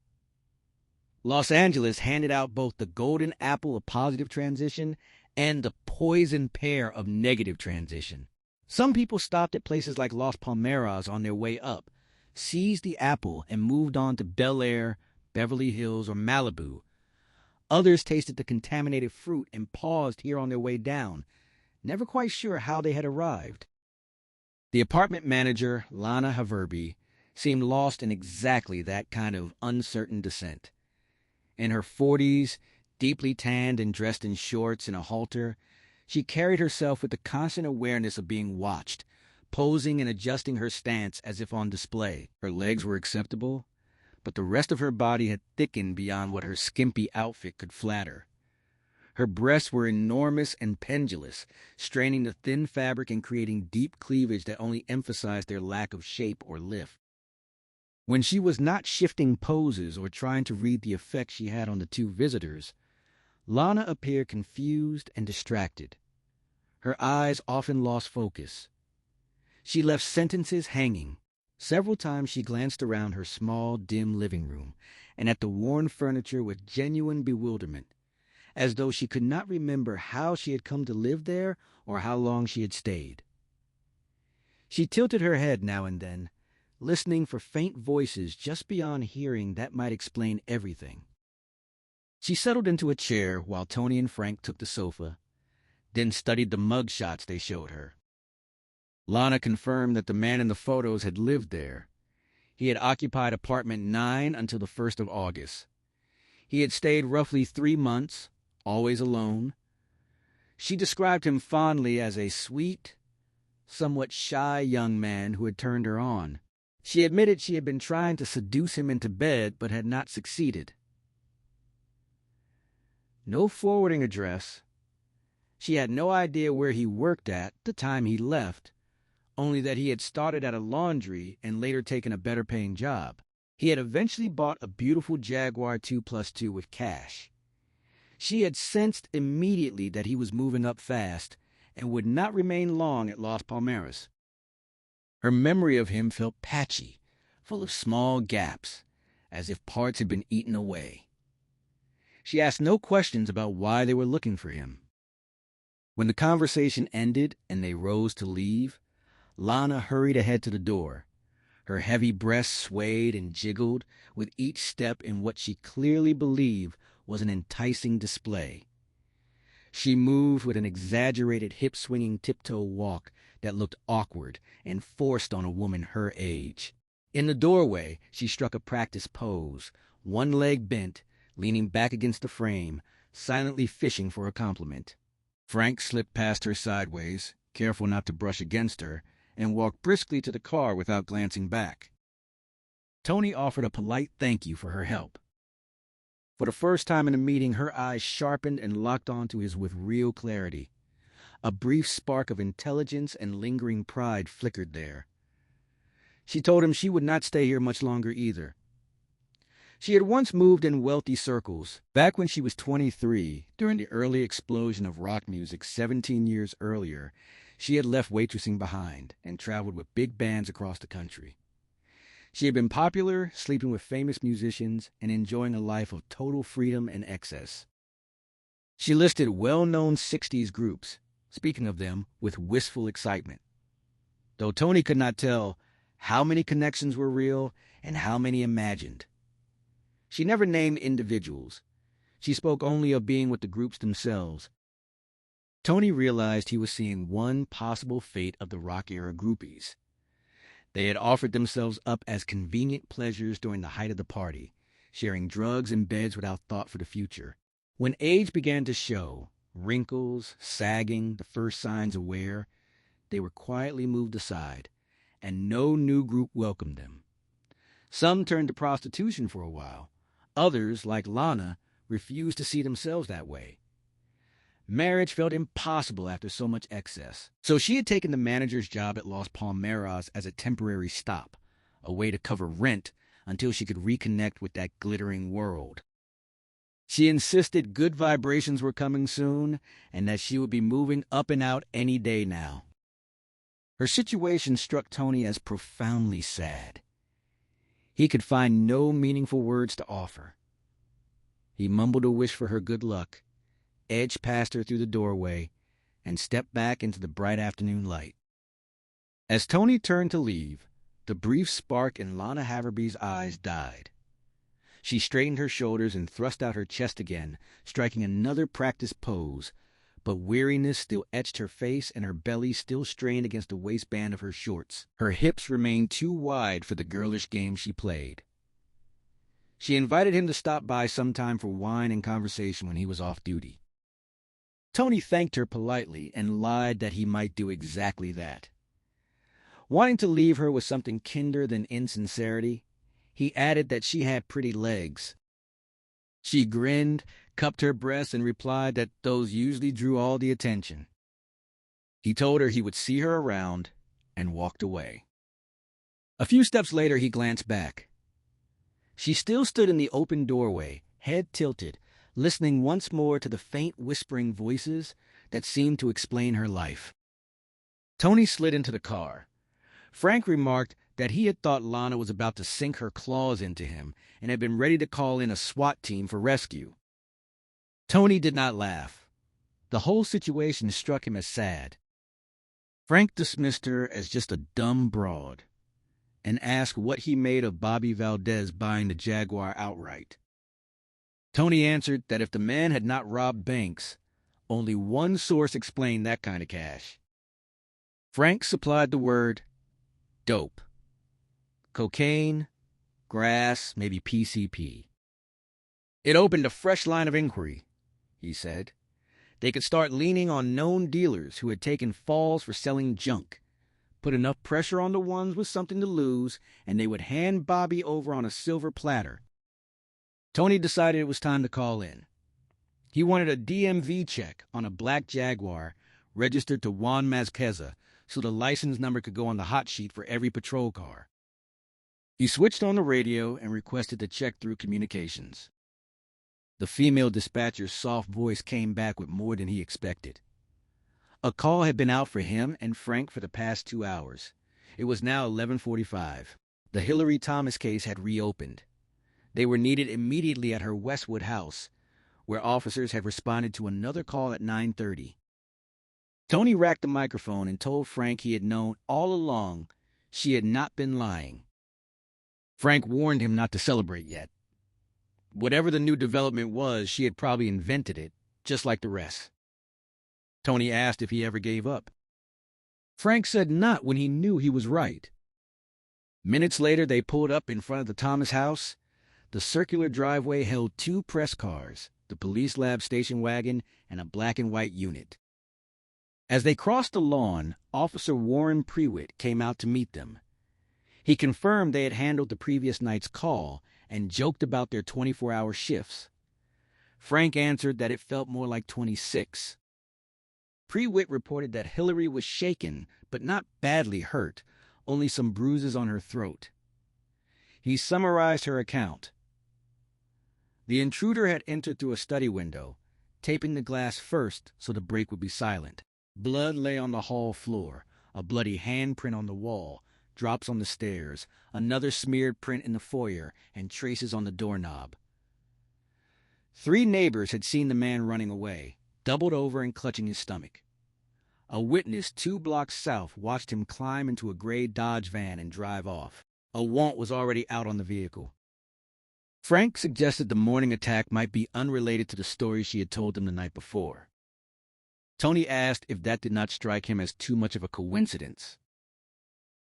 Los Angeles handed out both the golden apple of positive transition and the poison pear of negative transition. Some people stopped at places like Las Palmeras on their way up, seized the apple, and moved on to Bel Air, Beverly Hills, or Malibu. Others tasted the contaminated fruit and paused here on their way down, never quite sure how they had arrived. The apartment manager, Lana Haverby, seemed lost in exactly that kind of uncertain descent. In her 40s, deeply tanned and dressed in shorts and a halter, she carried herself with the constant awareness of being watched, posing and adjusting her stance as if on display. Her legs were acceptable, but the rest of her body had thickened beyond what her skimpy outfit could flatter. Her breasts were enormous and pendulous, straining the thin fabric and creating deep cleavage that only emphasized their lack of shape or lift. When she was not shifting poses or trying to read the effect she had on the two visitors, Lana appeared confused and distracted. Her eyes often lost focus. She left sentences hanging. Several times she glanced around her small, dim living room and at the worn furniture with genuine bewilderment, as though she could not remember how she had come to live there or how long she had stayed. She tilted her head now and then, listening for faint voices just beyond hearing that might explain everything. She settled into a chair while Tony and Frank took the sofa, then studied the mug shots they showed her. Lana confirmed that the man in the photos had lived there. He had occupied apartment 9 until the 1st of August. He had stayed roughly 3 months, always alone. She described him fondly as a sweet, somewhat shy young man who had turned her on. She admitted she had been trying to seduce him into bed but had not succeeded. No forwarding address. She had no idea where he worked at the time he left, only that he had started at a laundry and later taken a better-paying job. He had eventually bought a beautiful Jaguar 2+2 with cash. She had sensed immediately that he was moving up fast and would not remain long at Las Palmeras. Her memory of him felt patchy, full of small gaps, as if parts had been eaten away. She asked no questions about why they were looking for him. When the conversation ended and they rose to leave, Lana hurried ahead to the door. Her heavy breasts swayed and jiggled with each step in what she clearly believed was an enticing display. She moved with an exaggerated hip-swinging tiptoe walk that looked awkward and forced on a woman her age. In the doorway, she struck a practice pose, one leg bent, leaning back against the frame, silently fishing for a compliment. Frank slipped past her sideways, careful not to brush against her, and walked briskly to the car without glancing back. Tony offered a polite thank you for her help. For the first time in the meeting, her eyes sharpened and locked onto his with real clarity. A brief spark of intelligence and lingering pride flickered there. She told him she would not stay here much longer either. She had once moved in wealthy circles, back when she was 23, during the early explosion of rock music 17 years earlier. She had left waitressing behind and traveled with big bands across the country. She had been popular, sleeping with famous musicians, and enjoying a life of total freedom and excess. She listed well-known 60s groups, speaking of them with wistful excitement, though Tony could not tell how many connections were real and how many imagined. She never named individuals. She spoke only of being with the groups themselves. Tony realized he was seeing one possible fate of the rock-era groupies. They had offered themselves up as convenient pleasures during the height of the party, sharing drugs and beds without thought for the future. When age began to show, wrinkles, sagging, the first signs of wear, they were quietly moved aside, and no new group welcomed them. Some turned to prostitution for a while. Others, like Lana, refused to see themselves that way. Marriage felt impossible after so much excess. So she had taken the manager's job at Las Palmeras as a temporary stop, a way to cover rent until she could reconnect with that glittering world. She insisted good vibrations were coming soon and that she would be moving up and out any day now. Her situation struck Tony as profoundly sad. He could find no meaningful words to offer. He mumbled a wish for her good luck, edged past her through the doorway, and stepped back into the bright afternoon light. As Tony turned to leave, the brief spark in Lana Haverby's eyes died. She straightened her shoulders and thrust out her chest again, striking another practiced pose, but weariness still etched her face and her belly still strained against the waistband of her shorts. Her hips remained too wide for the girlish game she played. She invited him to stop by sometime for wine and conversation when he was off duty. Tony thanked her politely and lied that he might do exactly that. Wanting to leave her with something kinder than insincerity, he added that she had pretty legs. She grinned, cupped her breasts, and replied that those usually drew all the attention. He told her he would see her around and walked away. A few steps later, he glanced back. She still stood in the open doorway, head tilted, listening once more to the faint whispering voices that seemed to explain her life. Tony slid into the car. Frank remarked that he had thought Lana was about to sink her claws into him and had been ready to call in a SWAT team for rescue. Tony did not laugh. The whole situation struck him as sad. Frank dismissed her as just a dumb broad and asked what he made of Bobby Valdez buying the Jaguar outright. Tony answered that if the man had not robbed banks, only one source explained that kind of cash. Frank supplied the word dope. Cocaine, grass, maybe PCP. It opened a fresh line of inquiry, he said. They could start leaning on known dealers who had taken falls for selling junk, put enough pressure on the ones with something to lose, and they would hand Bobby over on a silver platter. Tony decided it was time to call in. He wanted a DMV check on a black Jaguar registered to Juan Mazqueza so the license number could go on the hot sheet for every patrol car. He switched on the radio and requested the check through communications. The female dispatcher's soft voice came back with more than he expected. A call had been out for him and Frank for the past 2 hours. It was now 11:45. The Hillary Thomas case had reopened. They were needed immediately at her Westwood house, where officers had responded to another call at 9:30. Tony racked the microphone and told Frank he had known all along she had not been lying. Frank warned him not to celebrate yet. Whatever the new development was, she had probably invented it, just like the rest. Tony asked if he ever gave up. Frank said not when he knew he was right. Minutes later, they pulled up in front of the Thomas house. The circular driveway held 2 press cars, the police lab station wagon, and a black and white unit. As they crossed the lawn, Officer Warren Prewitt came out to meet them. He confirmed they had handled the previous night's call and joked about their 24-hour shifts. Frank answered that it felt more like 26. Prewitt reported that Hillary was shaken, but not badly hurt, only some bruises on her throat. He summarized her account. The intruder had entered through a study window, taping the glass first so the break would be silent. Blood lay on the hall floor, a bloody handprint on the wall, drops on the stairs, another smeared print in the foyer, and traces on the doorknob. 3 neighbors had seen the man running away, doubled over and clutching his stomach. A witness 2 blocks south watched him climb into a gray Dodge van and drive off. A warrant was already out on the vehicle. Frank suggested the morning attack might be unrelated to the story she had told him the night before. Tony asked if that did not strike him as too much of a coincidence.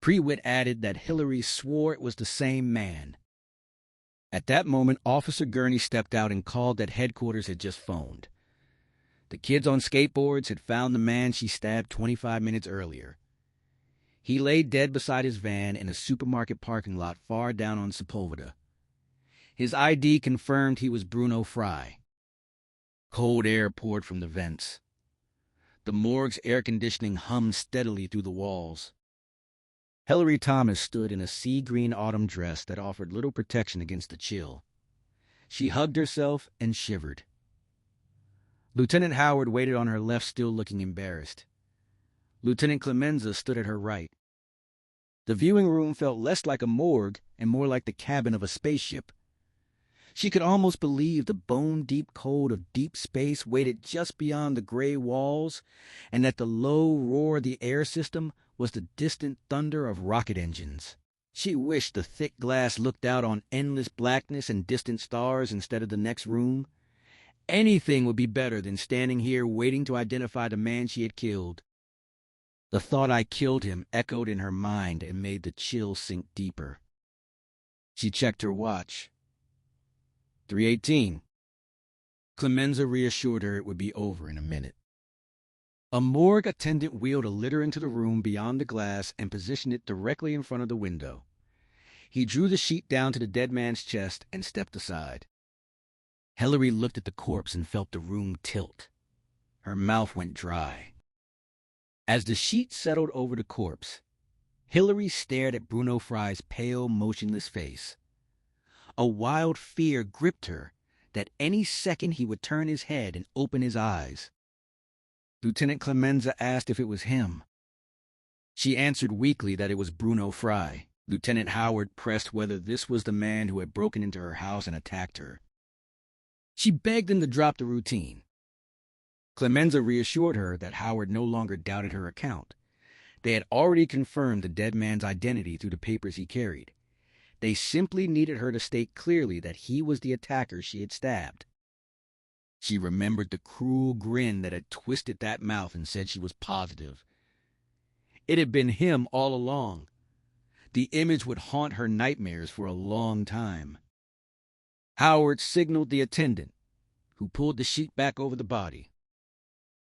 Prewitt added that Hillary swore it was the same man. At that moment, Officer Gurney stepped out and called that headquarters had just phoned. The kids on skateboards had found the man she stabbed 25 minutes earlier. He lay dead beside his van in a supermarket parking lot far down on Sepulveda. His ID confirmed he was Bruno Fry. Cold air poured from the vents. The morgue's air conditioning hummed steadily through the walls. Hillary Thomas stood in a sea-green autumn dress that offered little protection against the chill. She hugged herself and shivered. Lieutenant Howard waited on her left, still looking embarrassed. Lieutenant Clemenza stood at her right. The viewing room felt less like a morgue and more like the cabin of a spaceship. She could almost believe the bone-deep cold of deep space waited just beyond the gray walls, and that the low roar of the air system was the distant thunder of rocket engines. She wished the thick glass looked out on endless blackness and distant stars instead of the next room. Anything would be better than standing here waiting to identify the man she had killed. The thought I killed him echoed in her mind and made the chill sink deeper. She checked her watch. 3:18. Clemenza reassured her it would be over in a minute. A morgue attendant wheeled a litter into the room beyond the glass and positioned it directly in front of the window. He drew the sheet down to the dead man's chest and stepped aside. Hillary looked at the corpse and felt the room tilt. Her mouth went dry. As the sheet settled over the corpse, Hillary stared at Bruno Fry's pale, motionless face. A wild fear gripped her that any second he would turn his head and open his eyes. Lieutenant Clemenza asked if it was him. She answered weakly that it was Bruno Fry. Lieutenant Howard pressed whether this was the man who had broken into her house and attacked her. She begged him to drop the routine. Clemenza reassured her that Howard no longer doubted her account. They had already confirmed the dead man's identity through the papers he carried. They simply needed her to state clearly that he was the attacker she had stabbed. She remembered the cruel grin that had twisted that mouth and said she was positive. It had been him all along. The image would haunt her nightmares for a long time. Howard signaled the attendant, who pulled the sheet back over the body.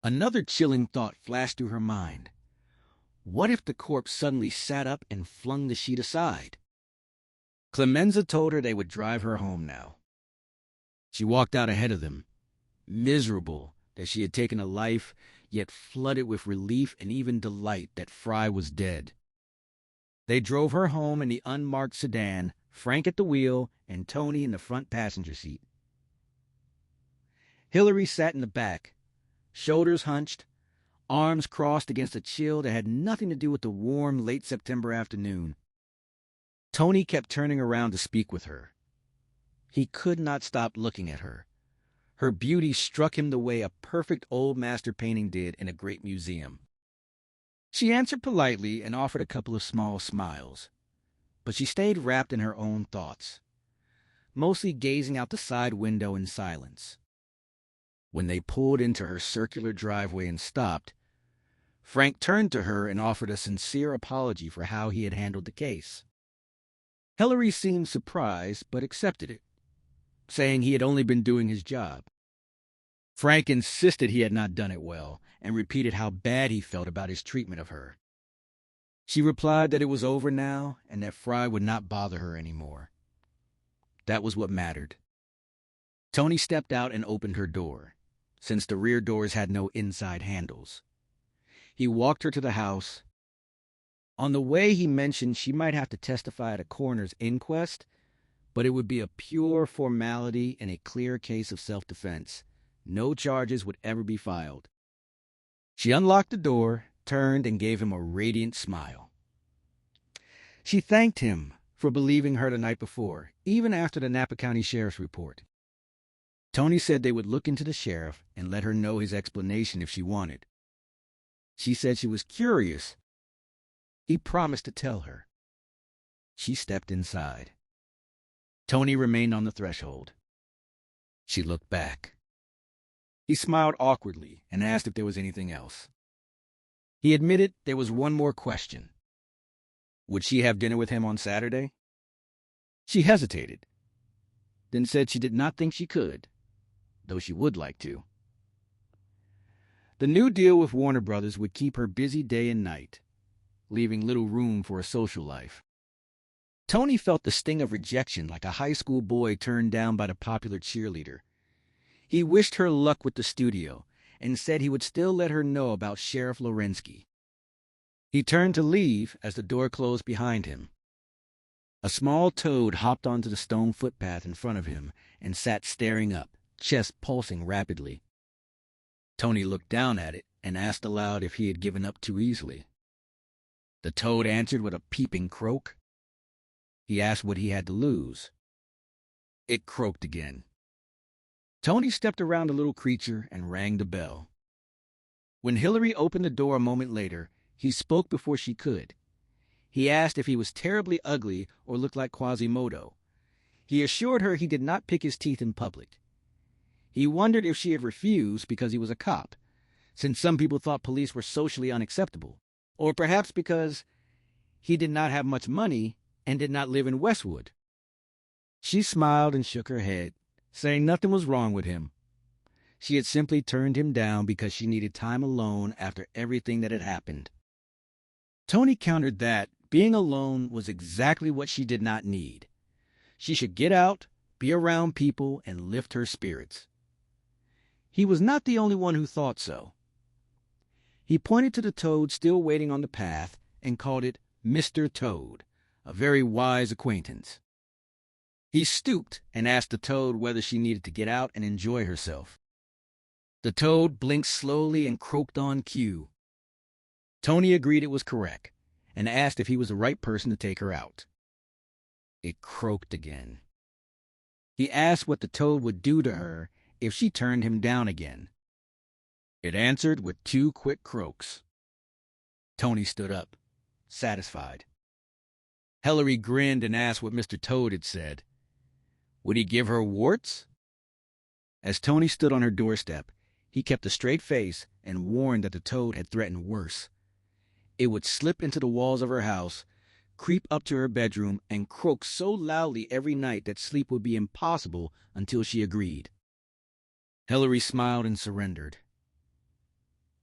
Another chilling thought flashed through her mind. What if the corpse suddenly sat up and flung the sheet aside? Clemenza told her they would drive her home now. She walked out ahead of them, miserable that she had taken a life, yet flooded with relief and even delight that Fry was dead. They drove her home in the unmarked sedan, Frank at the wheel and Tony in the front passenger seat. Hillary sat in the back, shoulders hunched, arms crossed against a chill that had nothing to do with the warm, late September afternoon. Tony kept turning around to speak with her. He could not stop looking at her. Her beauty struck him the way a perfect old master painting did in a great museum. She answered politely and offered a couple of small smiles, but she stayed wrapped in her own thoughts, mostly gazing out the side window in silence. When they pulled into her circular driveway and stopped, Frank turned to her and offered a sincere apology for how he had handled the case. Hillary seemed surprised, but accepted it, saying he had only been doing his job. Frank insisted he had not done it well, and repeated how bad he felt about his treatment of her. She replied that it was over now, and that Fry would not bother her anymore. That was what mattered. Tony stepped out and opened her door, since the rear doors had no inside handles. He walked her to the house. On the way, he mentioned she might have to testify at a coroner's inquest, but it would be a pure formality and a clear case of self-defense. No charges would ever be filed. She unlocked the door, turned, and gave him a radiant smile. She thanked him for believing her the night before, even after the Napa County Sheriff's report. Tony said they would look into the sheriff and let her know his explanation if she wanted. She said she was curious. He promised to tell her. She stepped inside. Tony remained on the threshold. She looked back. He smiled awkwardly and asked if there was anything else. He admitted there was one more question. Would she have dinner with him on Saturday? She hesitated, then said she did not think she could, though she would like to. The new deal with Warner Brothers would keep her busy day and night, leaving little room for a social life. Tony felt the sting of rejection like a high school boy turned down by the popular cheerleader. He wished her luck with the studio and said he would still let her know about Sheriff Lorensky. He turned to leave as the door closed behind him. A small toad hopped onto the stone footpath in front of him and sat staring up, chest pulsing rapidly. Tony looked down at it and asked aloud if he had given up too easily. The toad answered with a peeping croak. He asked what he had to lose. It croaked again. Tony stepped around the little creature and rang the bell. When Hillary opened the door a moment later, he spoke before she could. He asked if he was terribly ugly or looked like Quasimodo. He assured her he did not pick his teeth in public. He wondered if she had refused because he was a cop, since some people thought police were socially unacceptable, or perhaps because he did not have much money and did not live in Westwood. She smiled and shook her head, saying nothing was wrong with him. She had simply turned him down because she needed time alone after everything that had happened. Tony countered that being alone was exactly what she did not need. She should get out, be around people, and lift her spirits. He was not the only one who thought so. He pointed to the toad still waiting on the path and called it Mr. Toad, a very wise acquaintance. He stooped and asked the toad whether she needed to get out and enjoy herself. The toad blinked slowly and croaked on cue. Tony agreed it was correct and asked if he was the right person to take her out. It croaked again. He asked what the toad would do to her if she turned him down again. It answered with 2 quick croaks. Tony stood up, satisfied. Hillary grinned and asked what Mr. Toad had said. Would he give her warts? As Tony stood on her doorstep, he kept a straight face and warned that the toad had threatened worse. It would slip into the walls of her house, creep up to her bedroom, and croak so loudly every night that sleep would be impossible until she agreed. Hillary smiled and surrendered.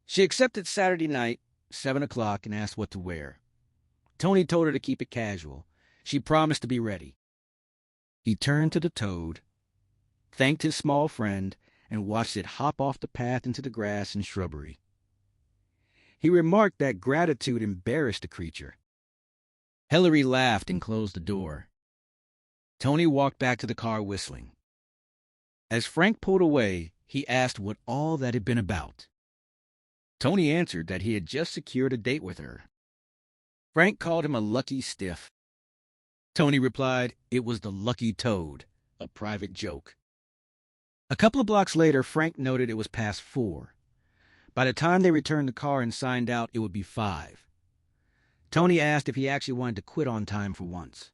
She accepted Saturday night, 7 o'clock, and asked what to wear. Tony told her to keep it casual. She promised to be ready. He turned to the toad, thanked his small friend, and watched it hop off the path into the grass and shrubbery. He remarked that gratitude embarrassed the creature. Hillary laughed and closed the door. Tony walked back to the car whistling. As Frank pulled away, he asked what all that had been about. Tony answered that he had just secured a date with her. Frank called him a lucky stiff. Tony replied it was the lucky toad, a private joke. A couple of blocks later, Frank noted it was past 4. By the time they returned the car and signed out, it would be 5. Tony asked if he actually wanted to quit on time for once.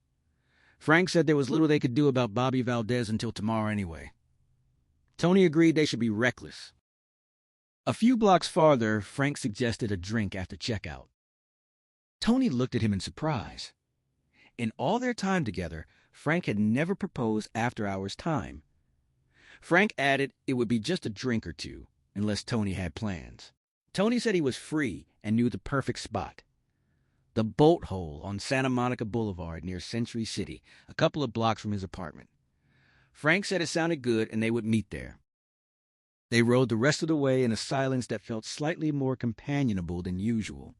Frank said there was little they could do about Bobby Valdez until tomorrow anyway. Tony agreed they should be reckless. A few blocks farther, Frank suggested a drink after checkout. Tony looked at him in surprise. In all their time together, Frank had never proposed after-hours time. Frank added it would be just a drink or two, unless Tony had plans. Tony said he was free and knew the perfect spot. The Bolt Hole on Santa Monica Boulevard near Century City, a couple of blocks from his apartment. Frank said it sounded good and they would meet there. They rode the rest of the way in a silence that felt slightly more companionable than usual.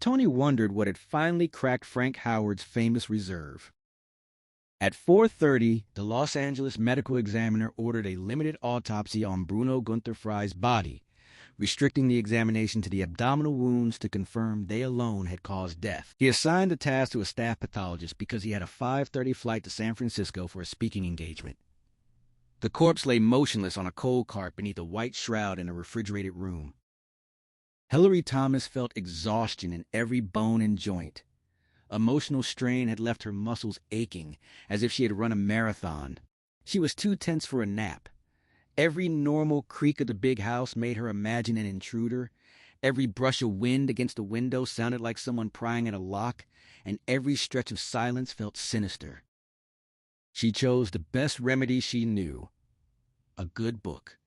Tony wondered what had finally cracked Frank Howard's famous reserve. At 4:30, the Los Angeles medical examiner ordered a limited autopsy on Bruno Gunther Fry's body, restricting the examination to the abdominal wounds to confirm they alone had caused death. He assigned the task to a staff pathologist because he had a 5:30 flight to San Francisco for a speaking engagement. The corpse lay motionless on a cold cart beneath a white shroud in a refrigerated room. Hillary Thomas felt exhaustion in every bone and joint. Emotional strain had left her muscles aching, as if she had run a marathon. She was too tense for a nap. Every normal creak of the big house made her imagine an intruder. Every brush of wind against the window sounded like someone prying at a lock, and every stretch of silence felt sinister. She chose the best remedy she knew: a good book.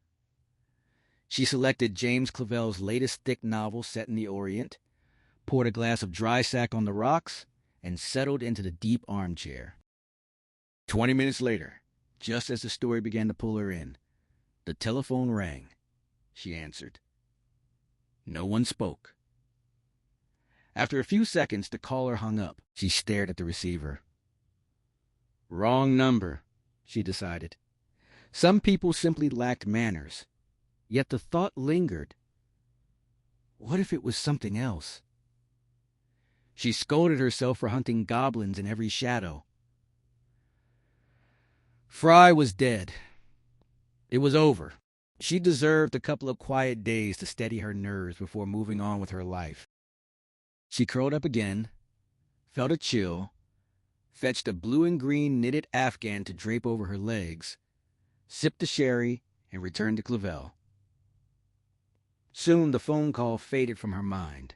She selected James Clavell's latest thick novel set in the Orient, poured a glass of dry sack on the rocks, and settled into the deep armchair. 20 minutes later, just as the story began to pull her in, the telephone rang. She answered. No one spoke. After a few seconds, the caller hung up. She stared at the receiver. Wrong number, she decided. Some people simply lacked manners. Yet the thought lingered. What if it was something else? She scolded herself for hunting goblins in every shadow. Fry was dead. It was over. She deserved a couple of quiet days to steady her nerves before moving on with her life. She curled up again, felt a chill, fetched a blue and green knitted afghan to drape over her legs, sipped the sherry, and returned to Clavel. Soon the phone call faded from her mind.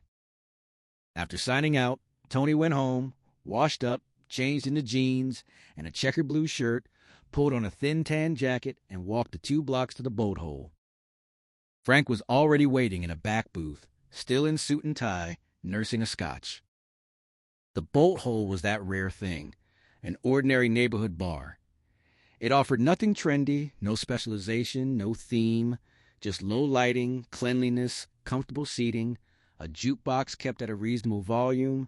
After signing out, Tony went home, washed up, changed into jeans and a checkered blue shirt, pulled on a thin tan jacket, and walked the 2 blocks to the boat hole. Frank was already waiting in a back booth, still in suit and tie, nursing a scotch. The boat hole was that rare thing, an ordinary neighborhood bar. It offered nothing trendy, no specialization, no theme, just low lighting, cleanliness, comfortable seating, a jukebox kept at a reasonable volume,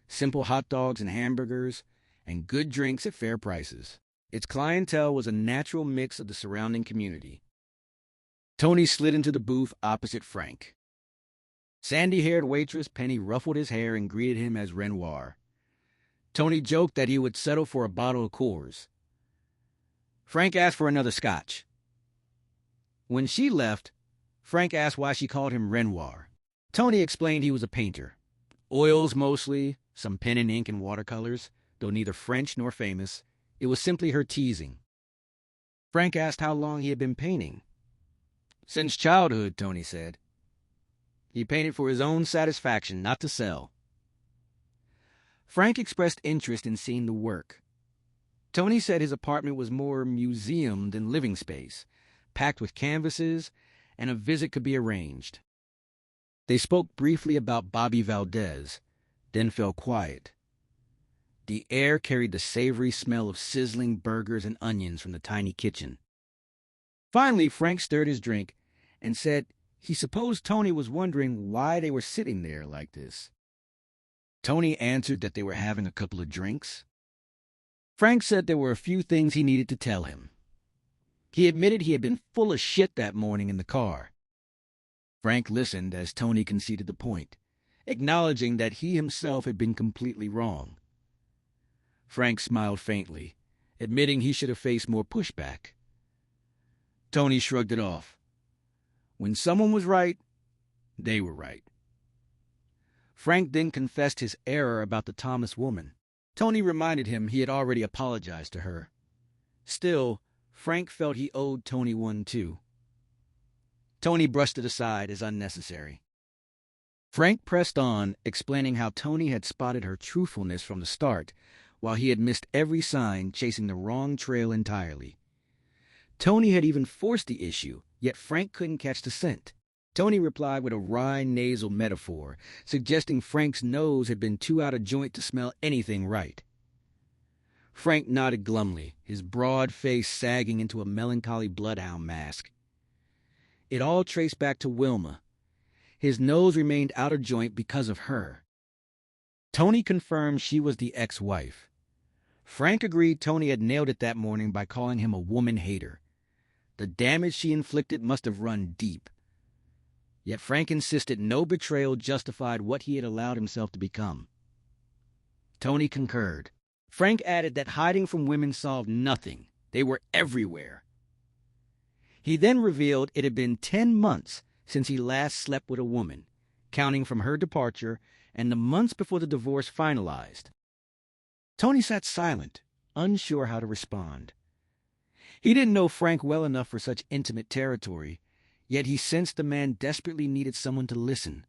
simple hot dogs and hamburgers, and good drinks at fair prices. Its clientele was a natural mix of the surrounding community. Tony slid into the booth opposite Frank. Sandy-haired waitress Penny ruffled his hair and greeted him as Renoir. Tony joked that he would settle for a bottle of Coors. Frank asked for another scotch. When she left, Frank asked why she called him Renoir. Tony explained he was a painter. Oils mostly, some pen and ink and watercolors, though neither French nor famous. It was simply her teasing. Frank asked how long he had been painting. Since childhood, Tony said. He painted for his own satisfaction, not to sell. Frank expressed interest in seeing the work. Tony said his apartment was more museum than living space, packed with canvases, and a visit could be arranged. They spoke briefly about Bobby Valdez, then fell quiet. The air carried the savory smell of sizzling burgers and onions from the tiny kitchen. Finally, Frank stirred his drink and said he supposed Tony was wondering why they were sitting there like this. Tony answered that they were having a couple of drinks. Frank said there were a few things he needed to tell him. He admitted he had been full of shit that morning in the car. Frank listened as Tony conceded the point, acknowledging that he himself had been completely wrong. Frank smiled faintly, admitting he should have faced more pushback. Tony shrugged it off. When someone was right, they were right. Frank then confessed his error about the Thomas woman. Tony reminded him he had already apologized to her. Still, Frank felt he owed Tony one too. Tony brushed it aside as unnecessary. Frank pressed on, explaining how Tony had spotted her truthfulness from the start, while he had missed every sign, chasing the wrong trail entirely. Tony had even forced the issue, yet Frank couldn't catch the scent. Tony replied with a wry nasal metaphor, suggesting Frank's nose had been too out of joint to smell anything right. Frank nodded glumly, his broad face sagging into a melancholy bloodhound mask. It all traced back to Wilma. His nose remained out of joint because of her. Tony confirmed she was the ex-wife. Frank agreed Tony had nailed it that morning by calling him a woman-hater. The damage she inflicted must have run deep. Yet Frank insisted no betrayal justified what he had allowed himself to become. Tony concurred. Frank added that hiding from women solved nothing. They were everywhere. He then revealed it had been 10 months since he last slept with a woman, counting from her departure and the months before the divorce finalized. Tony sat silent, unsure how to respond. He didn't know Frank well enough for such intimate territory, yet he sensed the man desperately needed someone to listen.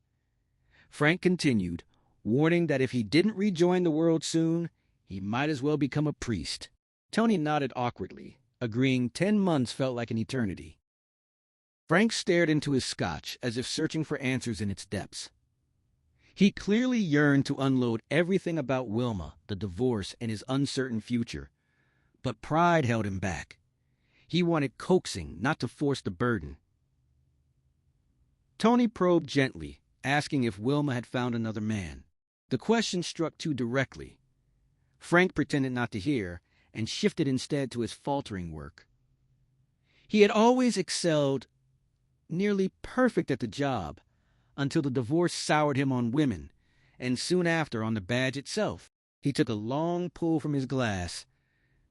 Frank continued, warning that if he didn't rejoin the world soon, he might as well become a priest. Tony nodded awkwardly, agreeing 10 months felt like an eternity. Frank stared into his scotch as if searching for answers in its depths. He clearly yearned to unload everything about Wilma, the divorce, and his uncertain future. But pride held him back. He wanted coaxing, not to force the burden. Tony probed gently, asking if Wilma had found another man. The question struck too directly. Frank pretended not to hear, and shifted instead to his faltering work. He had always excelled, nearly perfect at the job, until the divorce soured him on women, and soon after on the badge itself. He took a long pull from his glass,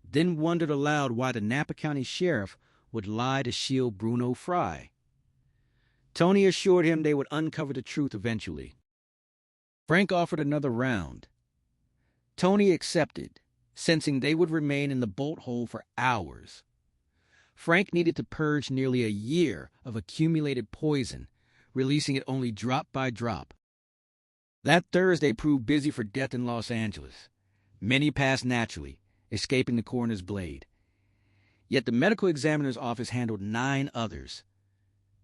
then wondered aloud why the Napa County Sheriff would lie to shield Bruno Fry. Tony assured him they would uncover the truth eventually. Frank offered another round. Tony accepted, sensing they would remain in the bolt hole for hours. Frank needed to purge nearly a year of accumulated poison, releasing it only drop by drop. That Thursday proved busy for death in Los Angeles. Many passed naturally, escaping the coroner's blade. Yet the medical examiner's office handled 9 others.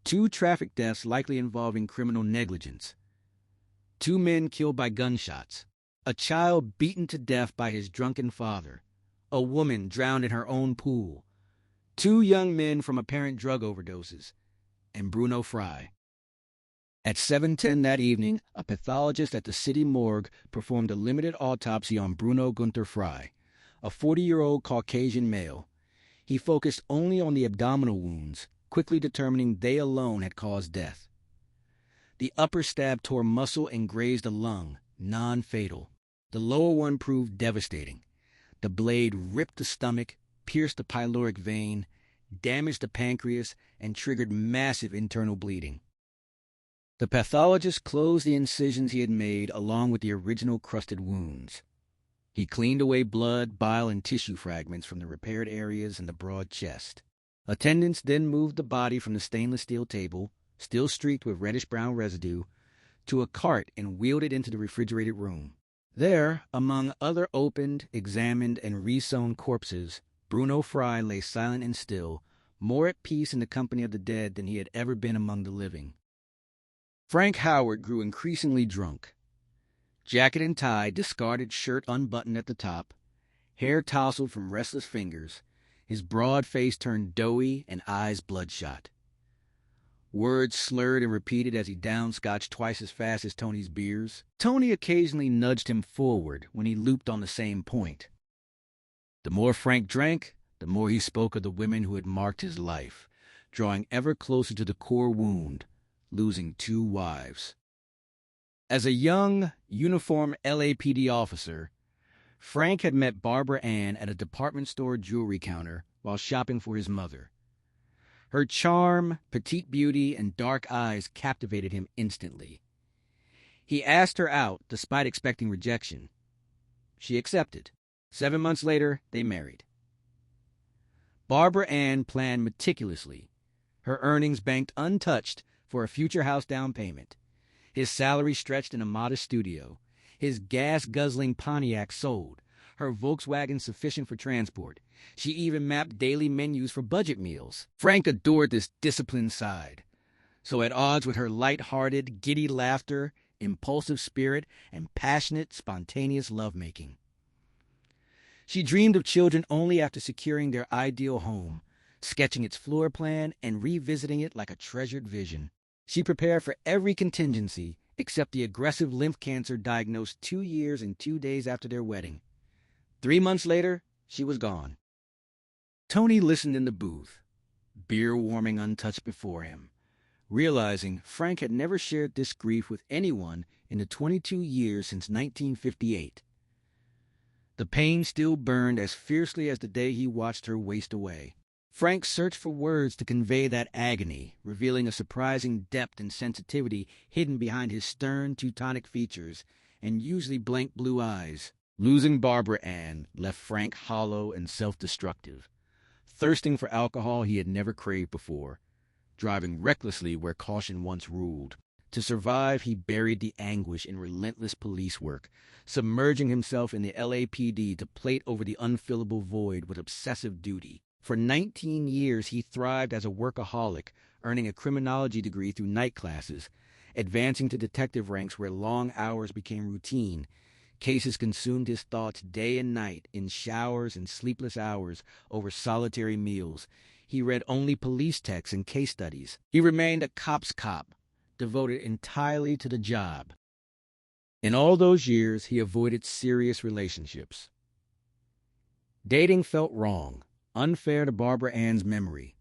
2 traffic deaths likely involving criminal negligence. 2 men killed by gunshots. A child beaten to death by his drunken father. A woman drowned in her own pool. 2 young men from apparent drug overdoses. And Bruno Fry. At 7:10 that evening, a pathologist at the city morgue performed a limited autopsy on Bruno Gunther Fry, a 40-year-old Caucasian male. He focused only on the abdominal wounds, quickly determining they alone had caused death. The upper stab tore muscle and grazed a lung, non-fatal. The lower one proved devastating. The blade ripped the stomach, pierced the pyloric vein, damaged the pancreas, and triggered massive internal bleeding. The pathologist closed the incisions he had made along with the original crusted wounds. He cleaned away blood, bile, and tissue fragments from the repaired areas in the broad chest. Attendants then moved the body from the stainless steel table, still streaked with reddish-brown residue, to a cart and wheeled it into the refrigerated room. There, among other opened, examined, and re-sewn corpses, Bruno Fry lay silent and still, more at peace in the company of the dead than he had ever been among the living. Frank Howard grew increasingly drunk. Jacket and tie, discarded shirt unbuttoned at the top, hair tousled from restless fingers, his broad face turned doughy and eyes bloodshot. Words slurred and repeated as he downed scotch twice as fast as Tony's beers. Tony occasionally nudged him forward when he looped on the same point. The more Frank drank, the more he spoke of the women who had marked his life, drawing ever closer to the core wound, losing 2 wives. As a young, uniformed LAPD officer, Frank had met Barbara Ann at a department store jewelry counter while shopping for his mother. Her charm, petite beauty, and dark eyes captivated him instantly. He asked her out despite expecting rejection. She accepted. 7 months later, they married. Barbara Ann planned meticulously, her earnings banked untouched for a future house down payment, his salary stretched in a modest studio, his gas-guzzling Pontiac sold, her Volkswagen sufficient for transport. She even mapped daily menus for budget meals. Frank adored this disciplined side. So at odds with her light-hearted, giddy laughter, impulsive spirit, and passionate, spontaneous lovemaking. She dreamed of children only after securing their ideal home, sketching its floor plan and revisiting it like a treasured vision. She prepared for every contingency except the aggressive lymph cancer diagnosed 2 years and 2 days after their wedding. 3 months later, she was gone. Tony listened in the booth, beer warming untouched before him, realizing Frank had never shared this grief with anyone in the 22 years since 1958. The pain still burned as fiercely as the day he watched her waste away. Frank searched for words to convey that agony, revealing a surprising depth and sensitivity hidden behind his stern Teutonic features and usually blank blue eyes. Losing Barbara Ann left Frank hollow and self-destructive, thirsting for alcohol he had never craved before, driving recklessly where caution once ruled. To survive, he buried the anguish in relentless police work, submerging himself in the LAPD to plate over the unfillable void with obsessive duty. For 19 years, he thrived as a workaholic, earning a criminology degree through night classes, advancing to detective ranks where long hours became routine. Cases consumed his thoughts day and night, in showers and sleepless hours, over solitary meals. He read only police texts and case studies. He remained a cop's cop, devoted entirely to the job. In all those years, he avoided serious relationships. Dating felt wrong, unfair to Barbara Ann's memory.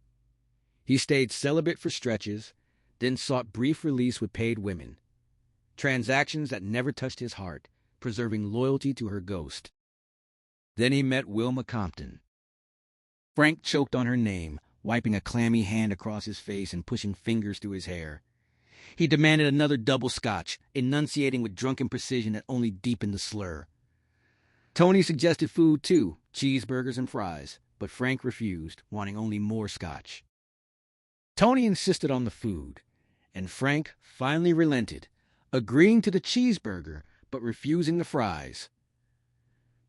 He stayed celibate for stretches, then sought brief release with paid women. Transactions that never touched his heart, preserving loyalty to her ghost. Then he met Wilma Compton. Frank choked on her name, wiping a clammy hand across his face and pushing fingers through his hair. He demanded another double scotch, enunciating with drunken precision that only deepened the slur. Tony suggested food too, cheeseburgers and fries, but Frank refused, wanting only more scotch. Tony insisted on the food, and Frank finally relented, agreeing to the cheeseburger but refusing the fries.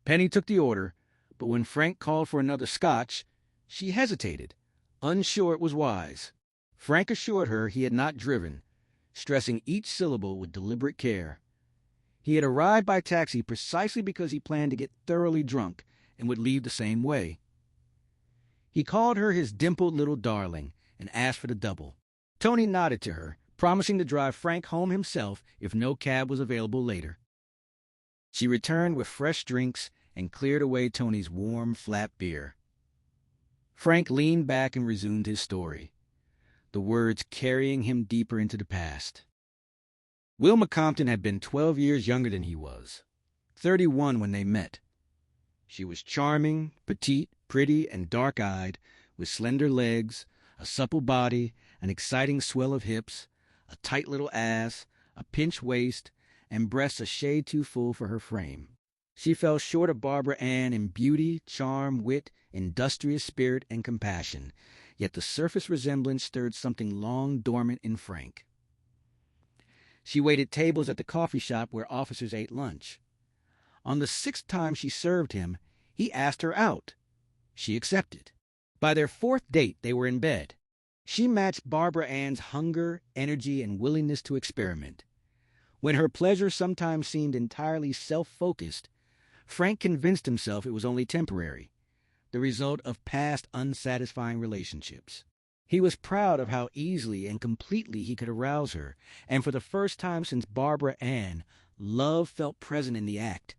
Penny took the order, but when Frank called for another scotch, she hesitated, unsure it was wise. Frank assured her he had not driven, stressing each syllable with deliberate care. He had arrived by taxi precisely because he planned to get thoroughly drunk and would leave the same way. He called her his dimpled little darling and asked for the double. Tony nodded to her, promising to drive Frank home himself if no cab was available later. She returned with fresh drinks and cleared away Tony's warm, flat beer. Frank leaned back and resumed his story, the words carrying him deeper into the past. Wilma Compton had been 12 years younger than he was, 31 when they met. She was charming, petite, pretty, and dark-eyed, with slender legs, a supple body, an exciting swell of hips, a tight little ass, a pinched waist, and breasts a shade too full for her frame. She fell short of Barbara Ann in beauty, charm, wit, industrious spirit, and compassion, yet the surface resemblance stirred something long dormant in Frank. She waited tables at the coffee shop where officers ate lunch. On the 6th time she served him, he asked her out. She accepted. By their 4th date, they were in bed. She matched Barbara Ann's hunger, energy, and willingness to experiment. When her pleasure sometimes seemed entirely self-focused, Frank convinced himself it was only temporary, the result of past unsatisfying relationships. He was proud of how easily and completely he could arouse her, and for the first time since Barbara Ann, love felt present in the act.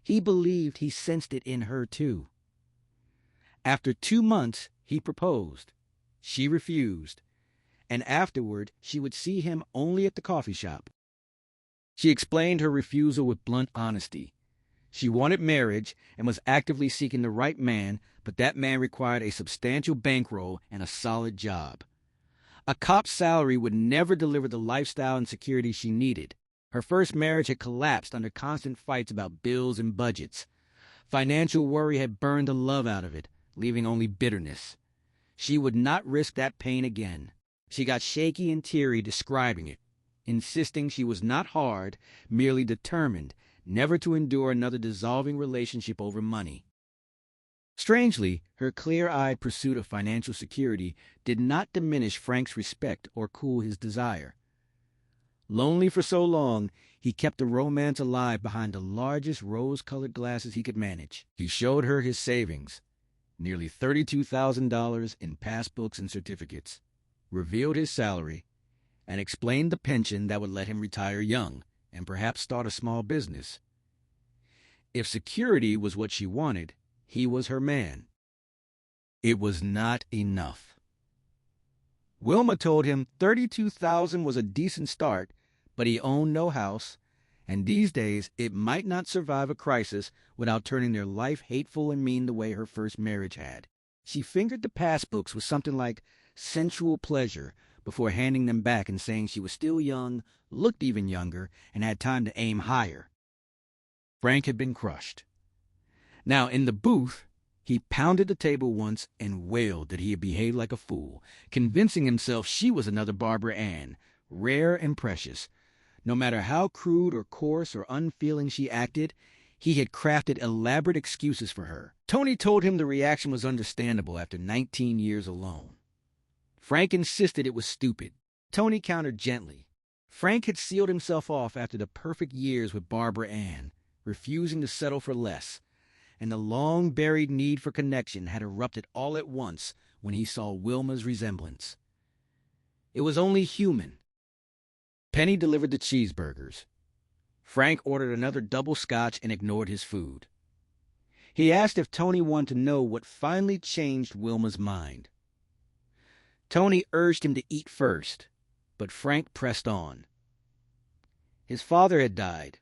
He believed he sensed it in her, too. After 2 months, he proposed. She refused, and afterward she would see him only at the coffee shop. She explained her refusal with blunt honesty. She wanted marriage and was actively seeking the right man, but that man required a substantial bankroll and a solid job. A cop's salary would never deliver the lifestyle and security she needed. Her first marriage had collapsed under constant fights about bills and budgets. Financial worry had burned the love out of it, leaving only bitterness. She would not risk that pain again. She got shaky and teary describing it, insisting she was not hard, merely determined never to endure another dissolving relationship over money. Strangely, her clear-eyed pursuit of financial security did not diminish Frank's respect or cool his desire. Lonely for so long, he kept the romance alive behind the largest rose-colored glasses he could manage. He showed her his savings, nearly $32,000 in passbooks and certificates, revealed his salary, and explained the pension that would let him retire young and perhaps start a small business. If security was what she wanted, he was her man. It was not enough. Wilma told him $32,000 was a decent start, but he owned no house, and these days it might not survive a crisis without turning their life hateful and mean the way her first marriage had. She fingered the passbooks with something like sensual pleasure before handing them back and saying she was still young, looked even younger, and had time to aim higher. Frank had been crushed. Now, in the booth, he pounded the table once and wailed that he had behaved like a fool, convincing himself she was another Barbara Ann, rare and precious. No matter how crude or coarse or unfeeling she acted, he had crafted elaborate excuses for her. Tony told him the reaction was understandable after 19 years alone. Frank insisted it was stupid. Tony countered gently. Frank had sealed himself off after the perfect years with Barbara Ann, refusing to settle for less, and the long-buried need for connection had erupted all at once when he saw Wilma's resemblance. It was only human. Penny delivered the cheeseburgers. Frank ordered another double scotch and ignored his food. He asked if Tony wanted to know what finally changed Wilma's mind. Tony urged him to eat first, But Frank pressed on. His father had died,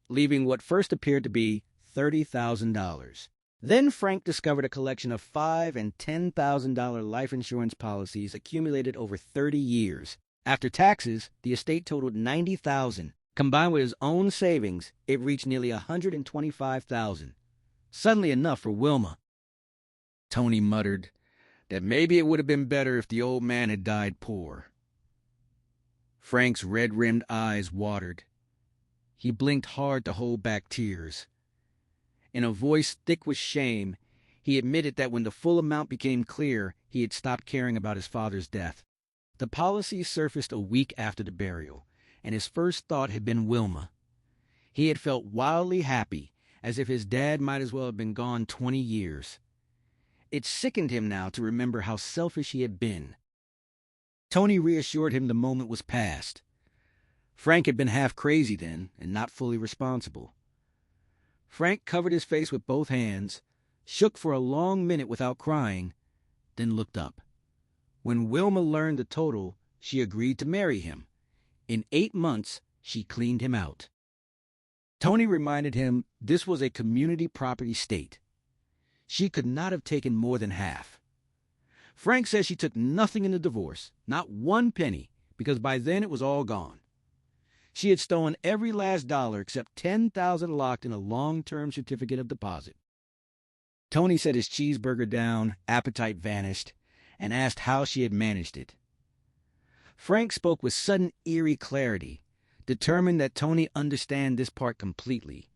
leaving what first appeared to be $30,000. Then Frank discovered a collection of $5,000 and $10,000 life insurance policies accumulated over 30 years. After taxes, the estate totaled $90,000. Combined with his own savings, it reached nearly $125,000. Suddenly enough for Wilma. Tony muttered that maybe it would have been better if the old man had died poor. Frank's red-rimmed eyes watered. He blinked hard to hold back tears. In a voice thick with shame, he admitted that when the full amount became clear, he had stopped caring about his father's death. The policy surfaced a week after the burial, and his first thought had been Wilma. He had felt wildly happy, as if his dad might as well have been gone 20 years. It sickened him now to remember how selfish he had been. Tony reassured him the moment was past. Frank had been half crazy then, and not fully responsible. Frank covered his face with both hands, shook for a long minute without crying, then looked up. When Wilma learned the total, she agreed to marry him. In 8 months, she cleaned him out. Tony reminded him this was a community property state. She could not have taken more than half. Frank says she took nothing in the divorce, not 1 penny, because by then it was all gone. She had stolen every last dollar except $10,000 locked in a long-term certificate of deposit. Tony set his cheeseburger down, appetite vanished, and asked how she had managed it. Frank spoke with sudden eerie clarity, determined that Tony understand this part completely.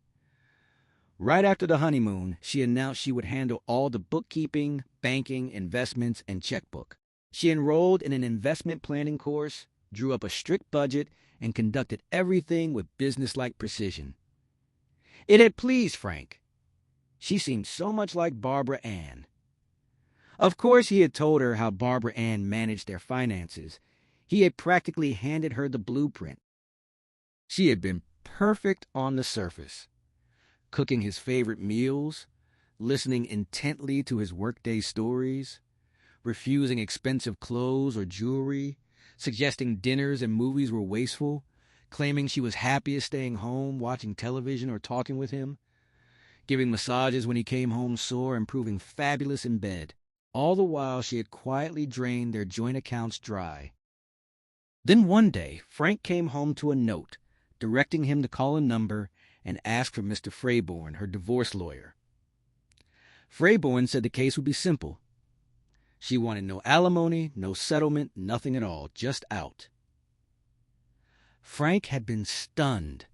Right after the honeymoon, she announced she would handle all the bookkeeping, banking, investments, and checkbook. She enrolled in an investment planning course, drew up a strict budget, and conducted everything with businesslike precision. It had pleased Frank. She seemed so much like Barbara Ann. Of course, he had told her how Barbara Ann managed their finances. He had practically handed her the blueprint. She had been perfect on the surface, cooking his favorite meals, listening intently to his workday stories, refusing expensive clothes or jewelry, suggesting dinners and movies were wasteful, claiming she was happiest staying home, watching television or talking with him, giving massages when he came home sore and proving fabulous in bed. All the while she had quietly drained their joint accounts dry. Then one day, Frank came home to a note, directing him to call a number and ask for Mr. Frayborn, her divorce lawyer. Frayborn said the case would be simple. She wanted no alimony, no settlement, nothing at all, just out. Frank had been stunned.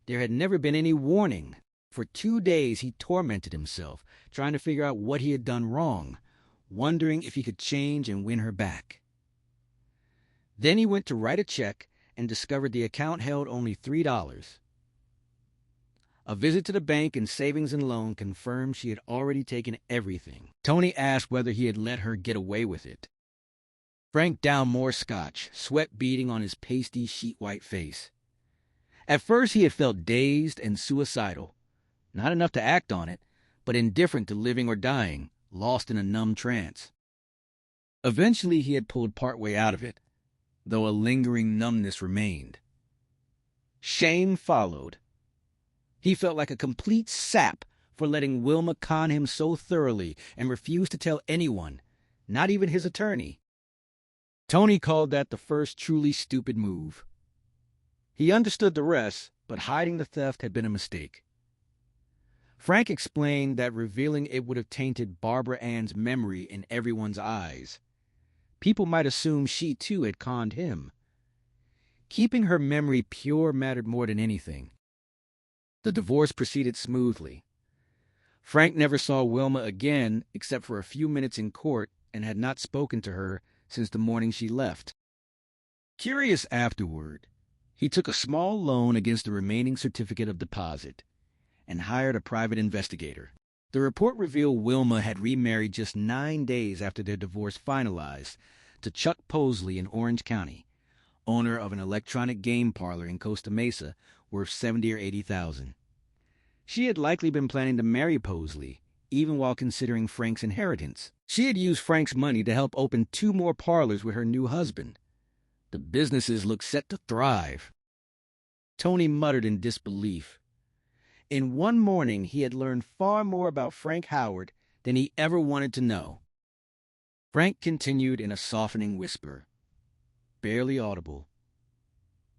There had never been any warning. For 2 days he tormented himself, trying to figure out what he had done wrong, wondering if he could change and win her back. Then he went to write a check and discovered the account held only $3. A visit to the bank and savings and loan confirmed she had already taken everything. Tony asked whether he had let her get away with it. Frank downed more scotch, sweat beading on his pasty, sheet-white face. At first he had felt dazed and suicidal, not enough to act on it, but indifferent to living or dying, lost in a numb trance. Eventually he had pulled partway out of it, though a lingering numbness remained. Shame followed. He felt like a complete sap for letting Wilma con him so thoroughly and refused to tell anyone, not even his attorney. Tony called that the first truly stupid move. He understood the rest, but hiding the theft had been a mistake. Frank explained that revealing it would have tainted Barbara Ann's memory in everyone's eyes. People might assume she too had conned him. Keeping her memory pure mattered more than anything. The divorce proceeded smoothly. Frank never saw Wilma again except for a few minutes in court and had not spoken to her since the morning she left. Curious afterward, he took a small loan against the remaining certificate of deposit and hired a private investigator. The report revealed Wilma had remarried just 9 days after their divorce finalized to Chuck Posley in Orange County, owner of an electronic game parlor in Costa Mesa worth $70,000 or $80,000. She had likely been planning to marry Posley, even while considering Frank's inheritance. She had used Frank's money to help open 2 more parlors with her new husband. The businesses looked set to thrive. Tony muttered in disbelief. In one morning, he had learned far more about Frank Howard than he ever wanted to know. Frank continued in a softening whisper, barely audible.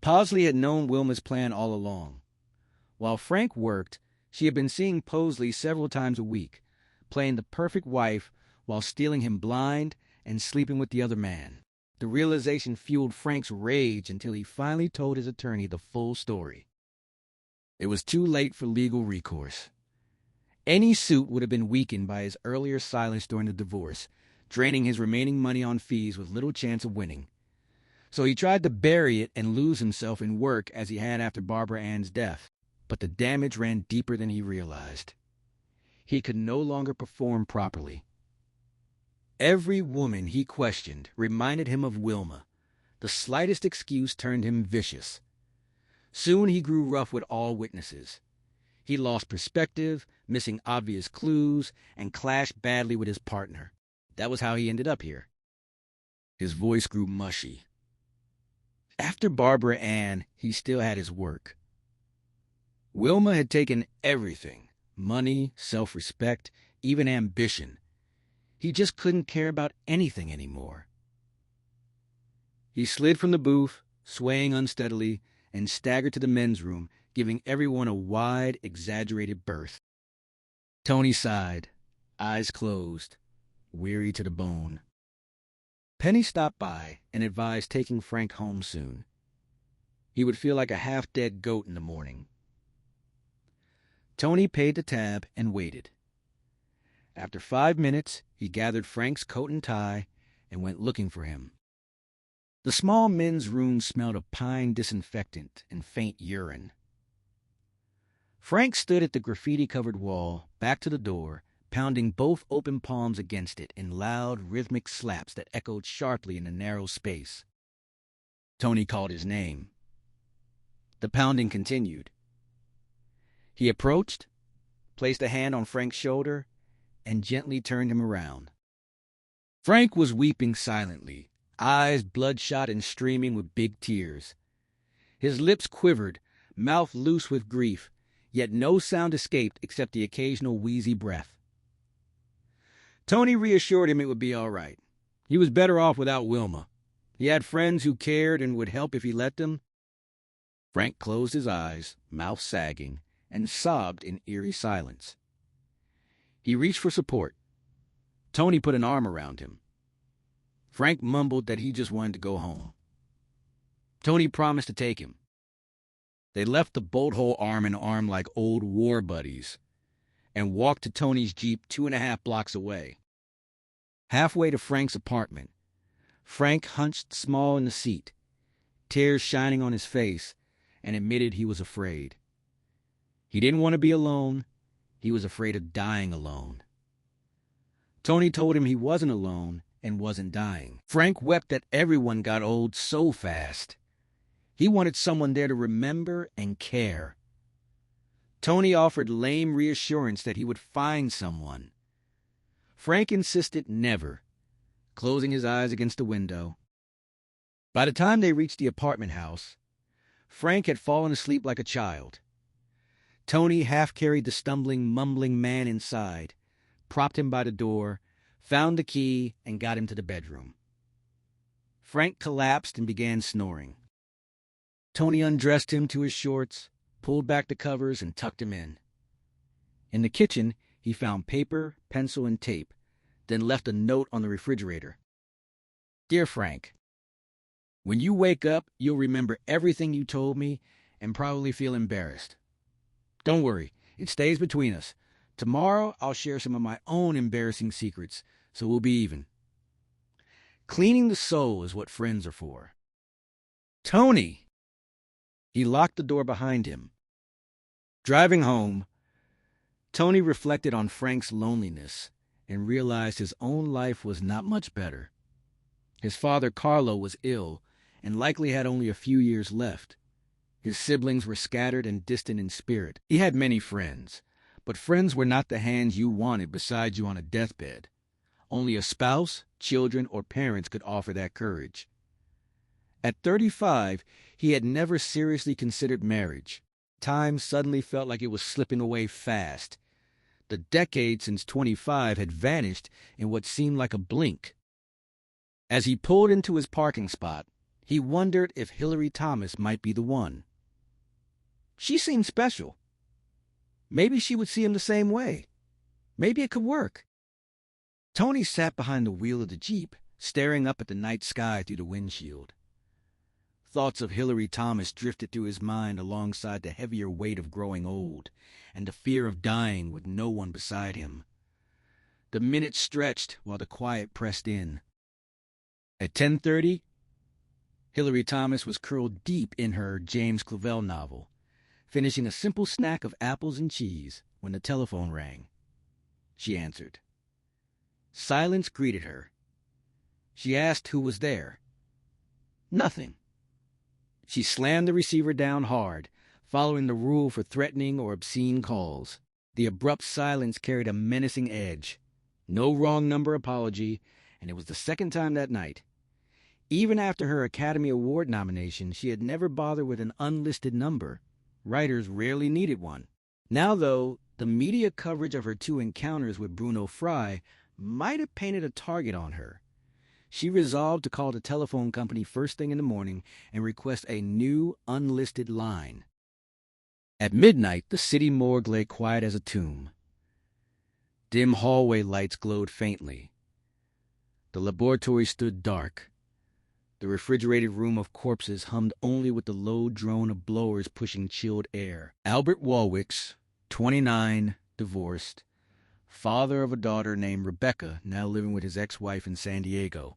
Posley had known Wilma's plan all along. While Frank worked, she had been seeing Posley several times a week, playing the perfect wife while stealing him blind and sleeping with the other man. The realization fueled Frank's rage until he finally told his attorney the full story. It was too late for legal recourse. Any suit would have been weakened by his earlier silence during the divorce, draining his remaining money on fees with little chance of winning. So he tried to bury it and lose himself in work as he had after Barbara Ann's death. But the damage ran deeper than he realized. He could no longer perform properly. Every woman he questioned reminded him of Wilma. The slightest excuse turned him vicious. Soon he grew rough with all witnesses. He lost perspective, missing obvious clues, and clashed badly with his partner. That was how he ended up here. His voice grew mushy. After Barbara Ann, he still had his work. Wilma had taken everything, money, self-respect, even ambition. He just couldn't care about anything anymore. He slid from the booth, swaying unsteadily, and staggered to the men's room, giving everyone a wide, exaggerated berth. Tony sighed, eyes closed, weary to the bone. Penny stopped by and advised taking Frank home soon. He would feel like a half-dead goat in the morning. Tony paid the tab and waited. After 5 minutes, he gathered Frank's coat and tie and went looking for him. The small men's room smelled of pine disinfectant and faint urine. Frank stood at the graffiti-covered wall, back to the door, pounding both open palms against it in loud, rhythmic slaps that echoed sharply in the narrow space. Tony called his name. The pounding continued. He approached, placed a hand on Frank's shoulder, and gently turned him around. Frank was weeping silently, eyes bloodshot and streaming with big tears. His lips quivered, mouth loose with grief, yet no sound escaped except the occasional wheezy breath. Tony reassured him it would be all right. He was better off without Wilma. He had friends who cared and would help if he let them. Frank closed his eyes, mouth sagging, and sobbed in eerie silence. He reached for support. Tony put an arm around him. Frank mumbled that he just wanted to go home. Tony promised to take him. They left the bolt hole arm in arm like old war buddies and walked to Tony's Jeep 2.5 blocks away. Halfway to Frank's apartment, Frank hunched small in the seat, tears shining on his face, and admitted he was afraid. He didn't want to be alone. He was afraid of dying alone. Tony told him he wasn't alone and wasn't dying. Frank wept that everyone got old so fast. He wanted someone there to remember and care. Tony offered lame reassurance that he would find someone. Frank insisted never, closing his eyes against the window. By the time they reached the apartment house, Frank had fallen asleep like a child. Tony half-carried the stumbling, mumbling man inside, propped him by the door, found the key, and got him to the bedroom. Frank collapsed and began snoring. Tony undressed him to his shorts, pulled back the covers, and tucked him in. In the kitchen, he found paper, pencil, and tape, then left a note on the refrigerator. Dear Frank, when you wake up, you'll remember everything you told me and probably feel embarrassed. Don't worry, it stays between us. Tomorrow, I'll share some of my own embarrassing secrets, so we'll be even. Cleaning the soul is what friends are for. Tony! He locked the door behind him. Driving home, Tony reflected on Frank's loneliness and realized his own life was not much better. His father, Carlo, was ill and likely had only a few years left. His siblings were scattered and distant in spirit. He had many friends, but friends were not the hands you wanted beside you on a deathbed. Only a spouse, children, or parents could offer that courage. At 35, he had never seriously considered marriage. Time suddenly felt like it was slipping away fast. The decade since 25 had vanished in what seemed like a blink. As he pulled into his parking spot, he wondered if Hillary Thomas might be the one. She seemed special. Maybe she would see him the same way. Maybe it could work. Tony sat behind the wheel of the Jeep, staring up at the night sky through the windshield. Thoughts of Hillary Thomas drifted through his mind alongside the heavier weight of growing old and the fear of dying with no one beside him. The minutes stretched while the quiet pressed in. At 10:30, Hillary Thomas was curled deep in her James Clavell novel, finishing a simple snack of apples and cheese when the telephone rang. She answered. Silence greeted her. She asked who was there. Nothing. She slammed the receiver down hard, following the rule for threatening or obscene calls. The abrupt silence carried a menacing edge. No wrong number apology, and it was the second time that night. Even after her Academy Award nomination, she had never bothered with an unlisted number. Writers rarely needed one. Now, though, the media coverage of her two encounters with Bruno Fry might have painted a target on her. She resolved to call the telephone company first thing in the morning and request a new, unlisted line. At midnight, the city morgue lay quiet as a tomb. Dim hallway lights glowed faintly. The laboratory stood dark. The refrigerated room of corpses hummed only with the low drone of blowers pushing chilled air. Albert Walwicks, 29, divorced, father of a daughter named Rebecca, now living with his ex-wife in San Diego,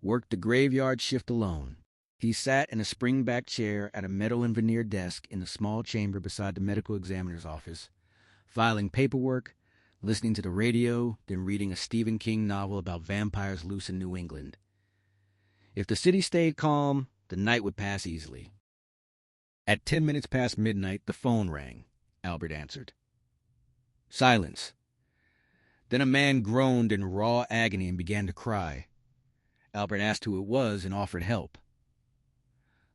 worked the graveyard shift alone. He sat in a spring-back chair at a metal and veneer desk in a small chamber beside the medical examiner's office, filing paperwork, listening to the radio, then reading a Stephen King novel about vampires loose in New England. If the city stayed calm, the night would pass easily. At 10 minutes past midnight, the phone rang. Albert answered. Silence. Then a man groaned in raw agony and began to cry. Albert asked who it was and offered help.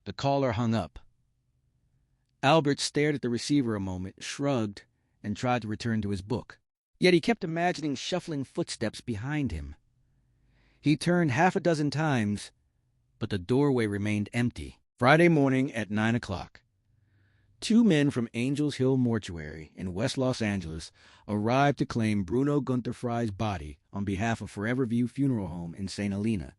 The caller hung up. Albert stared at the receiver a moment, shrugged, and tried to return to his book. Yet he kept imagining shuffling footsteps behind him. He turned half a dozen times, but the doorway remained empty. Friday morning at 9 o'clock. Two men from Angels Hill Mortuary in West Los Angeles arrived to claim Bruno Gunther Fry's body on behalf of Forever View Funeral Home in St. Helena.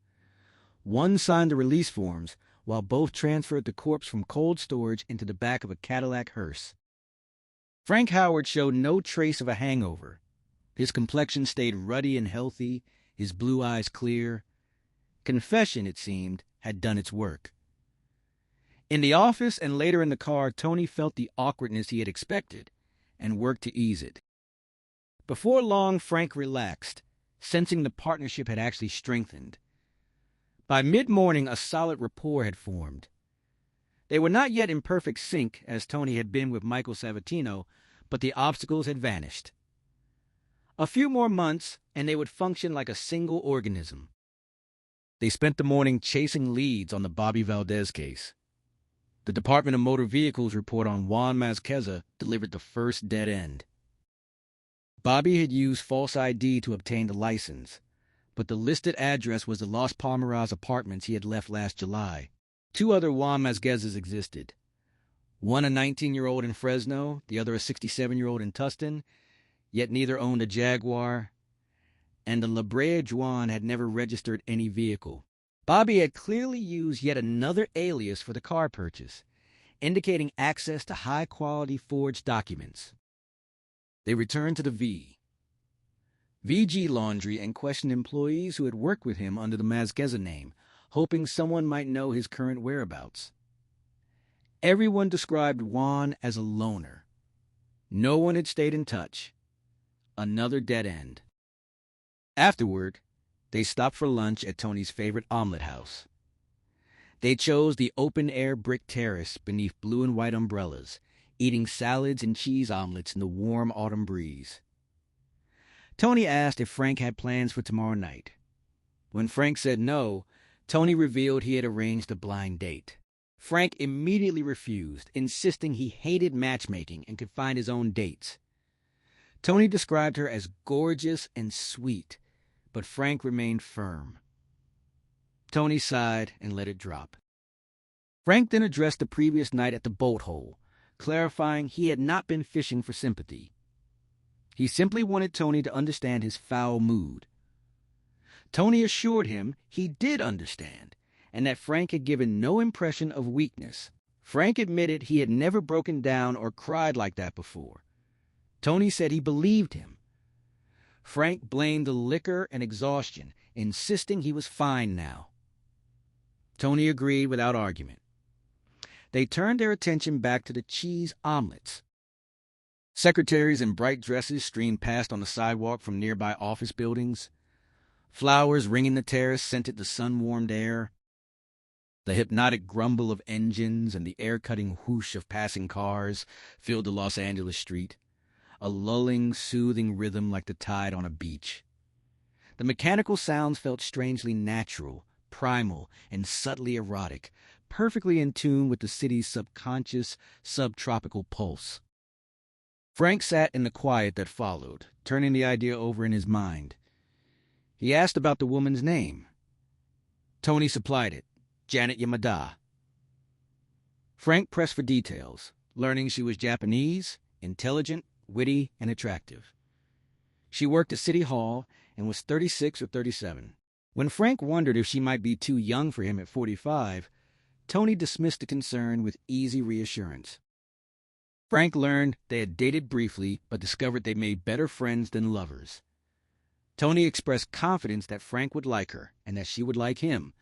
One signed the release forms, while both transferred the corpse from cold storage into the back of a Cadillac hearse. Frank Howard showed no trace of a hangover. His complexion stayed ruddy and healthy, his blue eyes clear. Confession, it seemed, had done its work. In the office and later in the car, Tony felt the awkwardness he had expected and worked to ease it. Before long, Frank relaxed, sensing the partnership had actually strengthened. By mid-morning, a solid rapport had formed. They were not yet in perfect sync, as Tony had been with Michael Savatino, but the obstacles had vanished. A few more months, and they would function like a single organism. They spent the morning chasing leads on the Bobby Valdez case. The Department of Motor Vehicles report on Juan Masqueza delivered the first dead end. Bobby had used false ID to obtain the license, but the listed address was the Los Palmeras apartments he had left last July. Two other Juan Masquezas existed. One a 19-year-old in Fresno, the other a 67-year-old in Tustin, yet neither owned a Jaguar, and the La Brea Juan had never registered any vehicle. Bobby had clearly used yet another alias for the car purchase, indicating access to high-quality forged documents. They returned to the VG Laundry and questioned employees who had worked with him under the Masqueza name, hoping someone might know his current whereabouts. Everyone described Juan as a loner. No one had stayed in touch. Another dead end. Afterward, they stopped for lunch at Tony's favorite omelet house. They chose the open-air brick terrace beneath blue and white umbrellas, eating salads and cheese omelets in the warm autumn breeze. Tony asked if Frank had plans for tomorrow night. When Frank said no, Tony revealed he had arranged a blind date. Frank immediately refused, insisting he hated matchmaking and could find his own dates. Tony described her as gorgeous and sweet, but Frank remained firm. Tony sighed and let it drop. Frank then addressed the previous night at the boat hole, clarifying he had not been fishing for sympathy. He simply wanted Tony to understand his foul mood. Tony assured him he did understand, and that Frank had given no impression of weakness. Frank admitted he had never broken down or cried like that before. Tony said he believed him. Frank blamed the liquor and exhaustion, insisting he was fine now. Tony agreed without argument. They turned their attention back to the cheese omelets. Secretaries in bright dresses streamed past on the sidewalk from nearby office buildings. Flowers ringing the terrace scented the sun-warmed air. The hypnotic grumble of engines and the air-cutting whoosh of passing cars filled the Los Angeles street, a lulling, soothing rhythm like the tide on a beach. The mechanical sounds felt strangely natural, primal, and subtly erotic, perfectly in tune with the city's subconscious, subtropical pulse. Frank sat in the quiet that followed, turning the idea over in his mind. He asked about the woman's name. Tony supplied it, Janet Yamada. Frank pressed for details, learning she was Japanese, intelligent, witty, and attractive. She worked at City Hall and was 36 or 37. When Frank wondered if she might be too young for him at 45, Tony dismissed the concern with easy reassurance. Frank learned they had dated briefly, but discovered they made better friends than lovers. Tony expressed confidence that Frank would like her and that she would like him,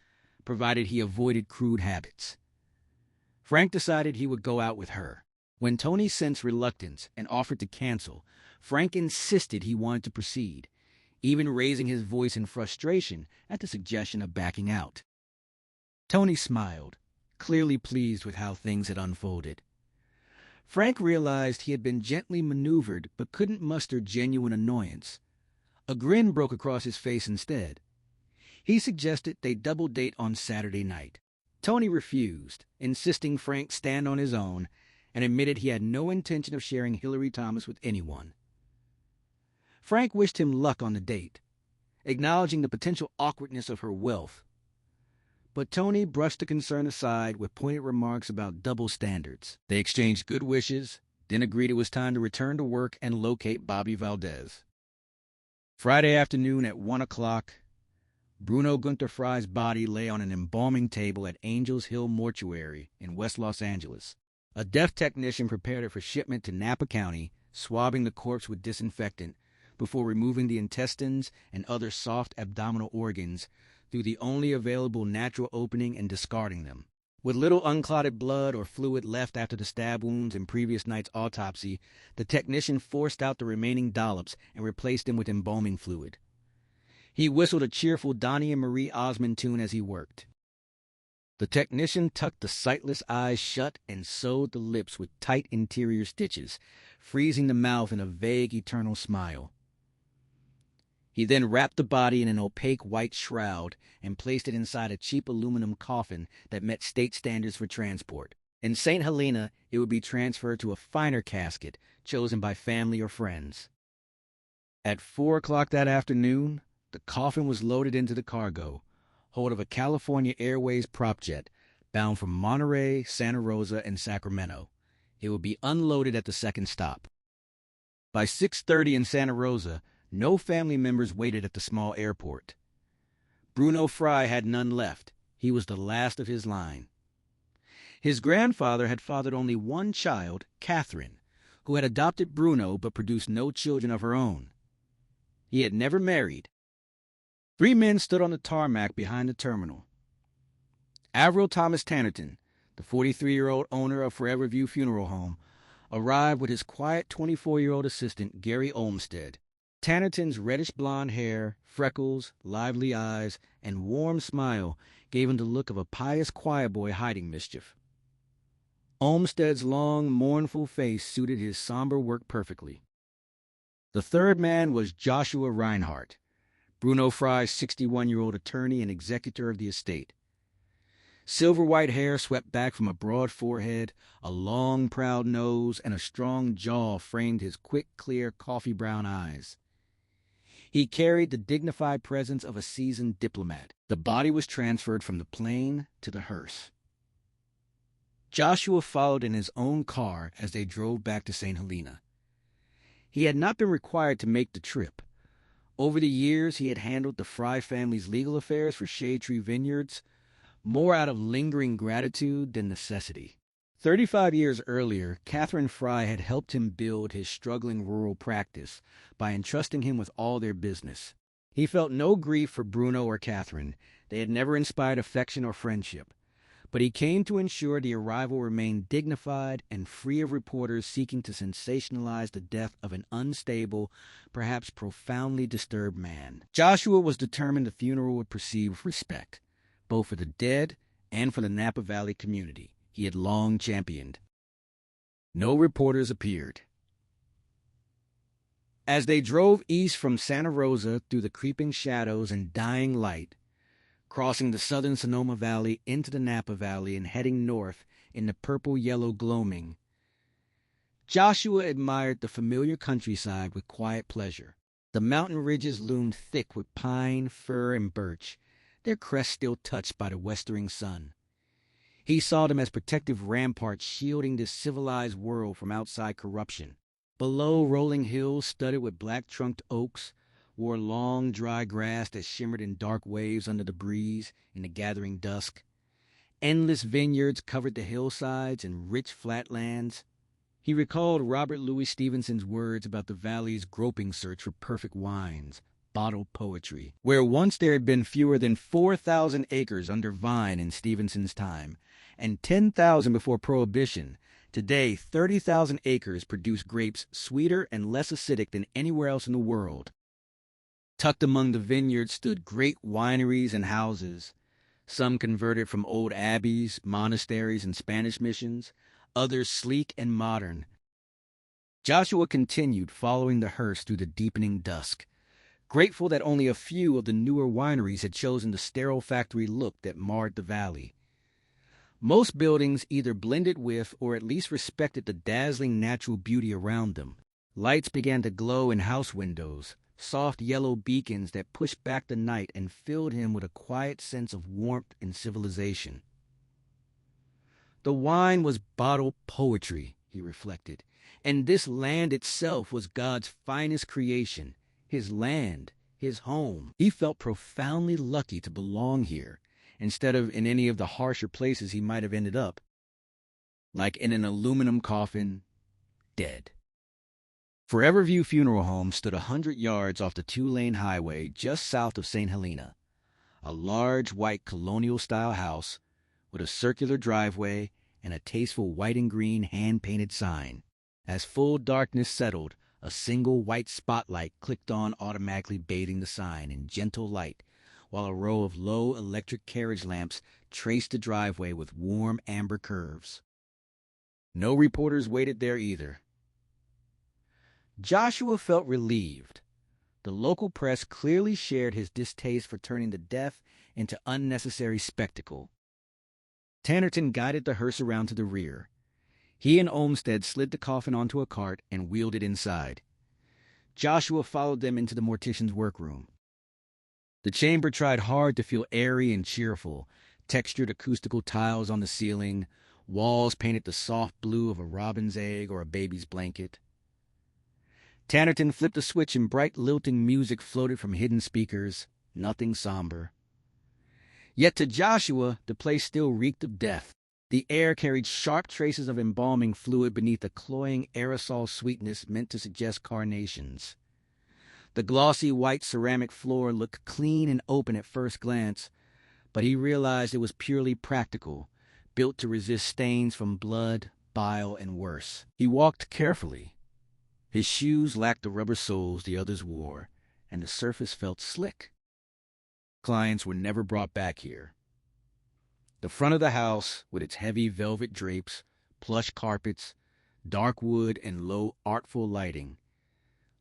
provided he avoided crude habits. Frank decided he would go out with her. When Tony sensed reluctance and offered to cancel, Frank insisted he wanted to proceed, even raising his voice in frustration at the suggestion of backing out. Tony smiled, clearly pleased with how things had unfolded. Frank realized he had been gently maneuvered but couldn't muster genuine annoyance. A grin broke across his face instead. He suggested they double date on Saturday night. Tony refused, insisting Frank stand on his own, and admitted he had no intention of sharing Hillary Thomas with anyone. Frank wished him luck on the date, acknowledging the potential awkwardness of her wealth. But Tony brushed the concern aside with pointed remarks about double standards. They exchanged good wishes, then agreed it was time to return to work and locate Bobby Valdez. Friday afternoon at 1 o'clock, Bruno Gunther Fry's body lay on an embalming table at Angels Hill Mortuary in West Los Angeles. A death technician prepared it for shipment to Napa County, swabbing the corpse with disinfectant before removing the intestines and other soft abdominal organs through the only available natural opening and discarding them. With little unclotted blood or fluid left after the stab wounds in previous night's autopsy, the technician forced out the remaining dollops and replaced them with embalming fluid. He whistled a cheerful Donnie and Marie Osmond tune as he worked. The technician tucked the sightless eyes shut and sewed the lips with tight interior stitches, freezing the mouth in a vague eternal smile. He then wrapped the body in an opaque white shroud and placed it inside a cheap aluminum coffin that met state standards for transport. In St. Helena, it would be transferred to a finer casket chosen by family or friends. At 4 o'clock that afternoon, the coffin was loaded into the cargo hold of a California Airways prop jet bound from Monterey, Santa Rosa, and Sacramento. It would be unloaded at the second stop. By 6:30 in Santa Rosa, no family members waited at the small airport. Bruno Fry had none left. He was the last of his line. His grandfather had fathered only one child, Catherine, who had adopted Bruno but produced no children of her own. He had never married. 3 men stood on the tarmac behind the terminal. Avril Thomas Tannerton, the 43-year-old owner of Forever View Funeral Home, arrived with his quiet 24-year-old assistant, Gary Olmsted. Tannerton's reddish-blonde hair, freckles, lively eyes, and warm smile gave him the look of a pious choir boy hiding mischief. Olmsted's long, mournful face suited his somber work perfectly. The third man was Joshua Reinhardt, Bruno Fry's 61-year-old attorney and executor of the estate. Silver-white hair swept back from a broad forehead, a long, proud nose, and a strong jaw framed his quick, clear, coffee-brown eyes. He carried the dignified presence of a seasoned diplomat. The body was transferred from the plane to the hearse. Joshua followed in his own car as they drove back to St. Helena. He had not been required to make the trip. Over the years, he had handled the Fry family's legal affairs for Shade Tree Vineyards, more out of lingering gratitude than necessity. 35 years earlier, Catherine Fry had helped him build his struggling rural practice by entrusting him with all their business. He felt no grief for Bruno or Catherine. They had never inspired affection or friendship. But he came to ensure the arrival remained dignified and free of reporters seeking to sensationalize the death of an unstable, perhaps profoundly disturbed man. Joshua was determined the funeral would proceed with respect, both for the dead and for the Napa Valley community he had long championed. No reporters appeared. As they drove east from Santa Rosa through the creeping shadows and dying light, crossing the southern Sonoma Valley into the Napa Valley and heading north in the purple-yellow gloaming, Joshua admired the familiar countryside with quiet pleasure. The mountain ridges loomed thick with pine, fir, and birch, their crests still touched by the westering sun. He saw them as protective ramparts shielding this civilized world from outside corruption. Below, rolling hills studded with black-trunked oaks wore long, dry grass that shimmered in dark waves under the breeze in the gathering dusk. Endless vineyards covered the hillsides and rich flatlands. He recalled Robert Louis Stevenson's words about the valley's groping search for perfect wines, bottled poetry. Where once there had been fewer than 4,000 acres under vine in Stevenson's time, and 10,000 before Prohibition, today 30,000 acres produce grapes sweeter and less acidic than anywhere else in the world. Tucked among the vineyards stood great wineries and houses, some converted from old abbeys, monasteries, and Spanish missions, others sleek and modern. Joshua continued following the hearse through the deepening dusk, grateful that only a few of the newer wineries had chosen the sterile factory look that marred the valley. Most buildings either blended with or at least respected the dazzling natural beauty around them. Lights began to glow in house windows, soft yellow beacons that pushed back the night and filled him with a quiet sense of warmth and civilization. The wine was bottled poetry, he reflected, and this land itself was God's finest creation, his land, his home. He felt profoundly lucky to belong here, instead of in any of the harsher places he might have ended up, like in an aluminum coffin, dead. Forever View Funeral Home stood 100 yards off the 2-lane highway just south of St. Helena, a large white colonial-style house with a circular driveway and a tasteful white and green hand-painted sign. As full darkness settled, a single white spotlight clicked on, automatically bathing the sign in gentle light, while a row of low electric carriage lamps traced the driveway with warm amber curves. No reporters waited there either. Joshua felt relieved. The local press clearly shared his distaste for turning the death into unnecessary spectacle. Tannerton guided the hearse around to the rear. He and Olmsted slid the coffin onto a cart and wheeled it inside. Joshua followed them into the mortician's workroom. The chamber tried hard to feel airy and cheerful, textured acoustical tiles on the ceiling, walls painted the soft blue of a robin's egg or a baby's blanket. Tannerton flipped a switch and bright lilting music floated from hidden speakers, nothing somber. Yet to Joshua, the place still reeked of death. The air carried sharp traces of embalming fluid beneath a cloying aerosol sweetness meant to suggest carnations. The glossy white ceramic floor looked clean and open at first glance, but he realized it was purely practical, built to resist stains from blood, bile, and worse. He walked carefully. His shoes lacked the rubber soles the others wore, and the surface felt slick. Clients were never brought back here. The front of the house, with its heavy velvet drapes, plush carpets, dark wood, and low, artful lighting,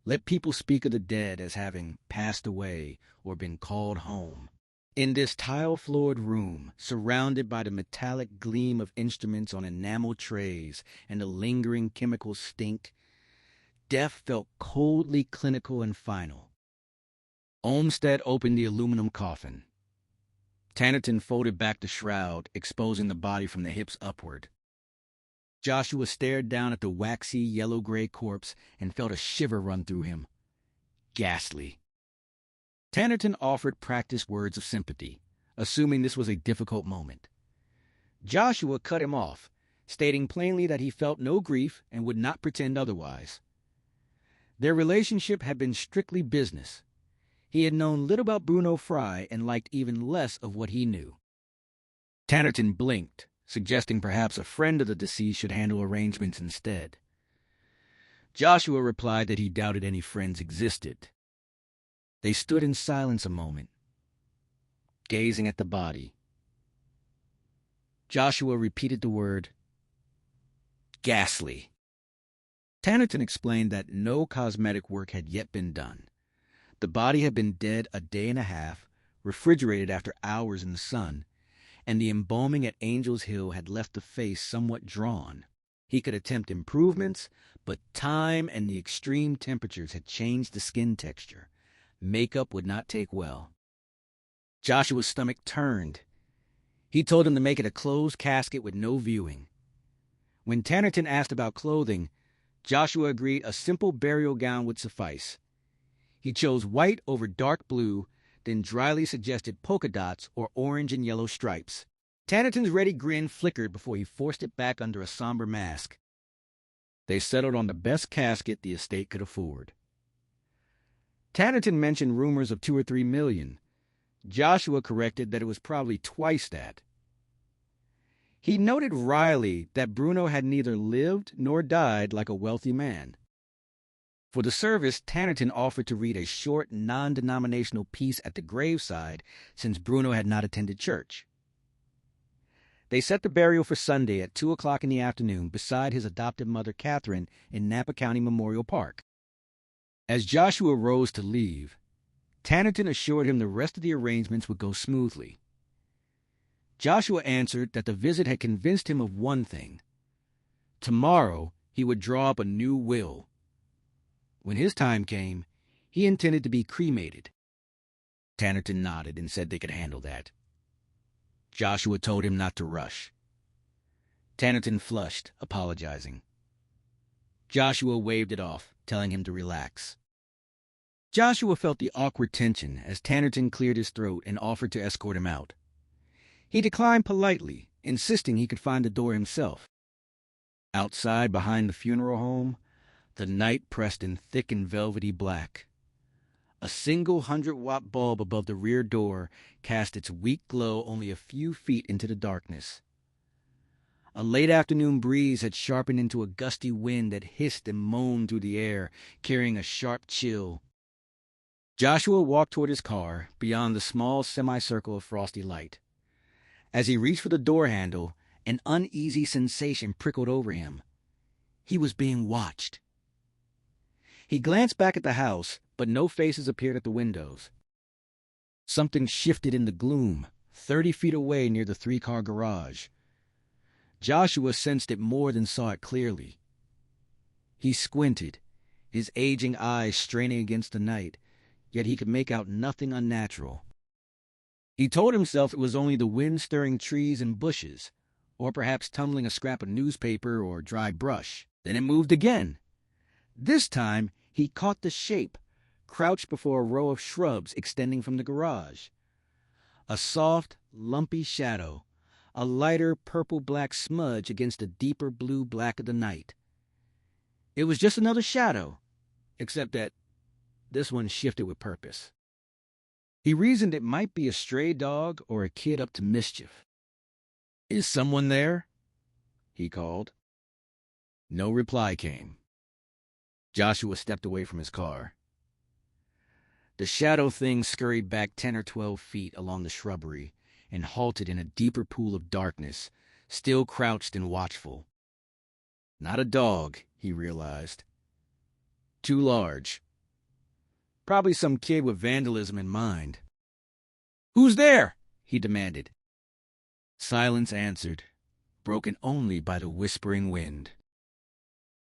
let people speak of the dead as having passed away or been called home. In this tile-floored room, surrounded by the metallic gleam of instruments on enamel trays and the lingering chemical stink, death felt coldly clinical and final. Olmsted opened the aluminum coffin. Tannerton folded back the shroud, exposing the body from the hips upward. Joshua stared down at the waxy, yellow-gray corpse and felt a shiver run through him. Ghastly. Tannerton offered practiced words of sympathy, assuming this was a difficult moment. Joshua cut him off, stating plainly that he felt no grief and would not pretend otherwise. Their relationship had been strictly business. He had known little about Bruno Fry and liked even less of what he knew. Tannerton blinked, suggesting perhaps a friend of the deceased should handle arrangements instead. Joshua replied that he doubted any friends existed. They stood in silence a moment, gazing at the body. Joshua repeated the word, ghastly. Tannerton explained that no cosmetic work had yet been done. The body had been dead a day and a half, refrigerated after hours in the sun, and the embalming at Angel's Hill had left the face somewhat drawn. He could attempt improvements, but time and the extreme temperatures had changed the skin texture. Makeup would not take well. Joshua's stomach turned. He told him to make it a closed casket with no viewing. When Tannerton asked about clothing, Joshua agreed a simple burial gown would suffice. He chose white over dark blue, then dryly suggested polka dots or orange and yellow stripes. Tannerton's ready grin flickered before he forced it back under a somber mask. They settled on the best casket the estate could afford. Tannerton mentioned rumors of $2 or $3 million. Joshua corrected that it was probably twice that. He noted wryly that Bruno had neither lived nor died like a wealthy man. For the service, Tannerton offered to read a short, non-denominational piece at the graveside since Bruno had not attended church. They set the burial for Sunday at 2 o'clock in the afternoon beside his adopted mother, Catherine, in Napa County Memorial Park. As Joshua rose to leave, Tannerton assured him the rest of the arrangements would go smoothly. Joshua answered that the visit had convinced him of one thing. Tomorrow he would draw up a new will. When his time came, he intended to be cremated. Tannerton nodded and said they could handle that. Joshua told him not to rush. Tannerton flushed, apologizing. Joshua waved it off, telling him to relax. Joshua felt the awkward tension as Tannerton cleared his throat and offered to escort him out. He declined politely, insisting he could find the door himself. Outside, behind the funeral home, the night pressed in thick and velvety black. A single 100-watt bulb above the rear door cast its weak glow only a few feet into the darkness. A late afternoon breeze had sharpened into a gusty wind that hissed and moaned through the air, carrying a sharp chill. Joshua walked toward his car, beyond the small semicircle of frosty light. As he reached for the door handle, an uneasy sensation prickled over him. He was being watched. He glanced back at the house, but no faces appeared at the windows. Something shifted in the gloom, 30 feet away near the 3-car garage. Joshua sensed it more than saw it clearly. He squinted, his aging eyes straining against the night, yet he could make out nothing unnatural. He told himself it was only the wind stirring trees and bushes, or perhaps tumbling a scrap of newspaper or dry brush. Then it moved again. This time he caught the shape, crouched before a row of shrubs extending from the garage. A soft, lumpy shadow, a lighter purple-black smudge against the deeper blue-black of the night. It was just another shadow, except that this one shifted with purpose. He reasoned it might be a stray dog or a kid up to mischief. "Is someone there?" he called. No reply came. Joshua stepped away from his car. The shadow thing scurried back 10 or 12 feet along the shrubbery and halted in a deeper pool of darkness, still crouched and watchful. Not a dog, he realized. Too large. Probably some kid with vandalism in mind. "Who's there?" he demanded. Silence answered, broken only by the whispering wind.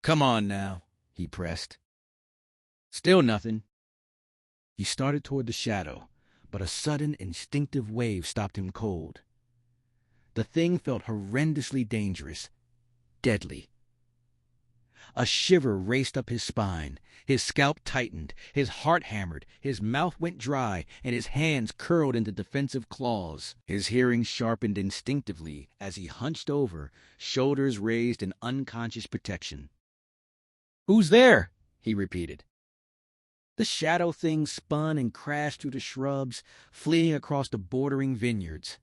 "Come on now," he pressed. Still nothing. He started toward the shadow, but a sudden instinctive wave stopped him cold. The thing felt horrendously dangerous, deadly. A shiver raced up his spine. His scalp tightened, his heart hammered, his mouth went dry, and his hands curled into defensive claws. His hearing sharpened instinctively as he hunched over, shoulders raised in unconscious protection. "Who's there?" he repeated. The shadow thing spun and crashed through the shrubs, fleeing across the bordering vineyards.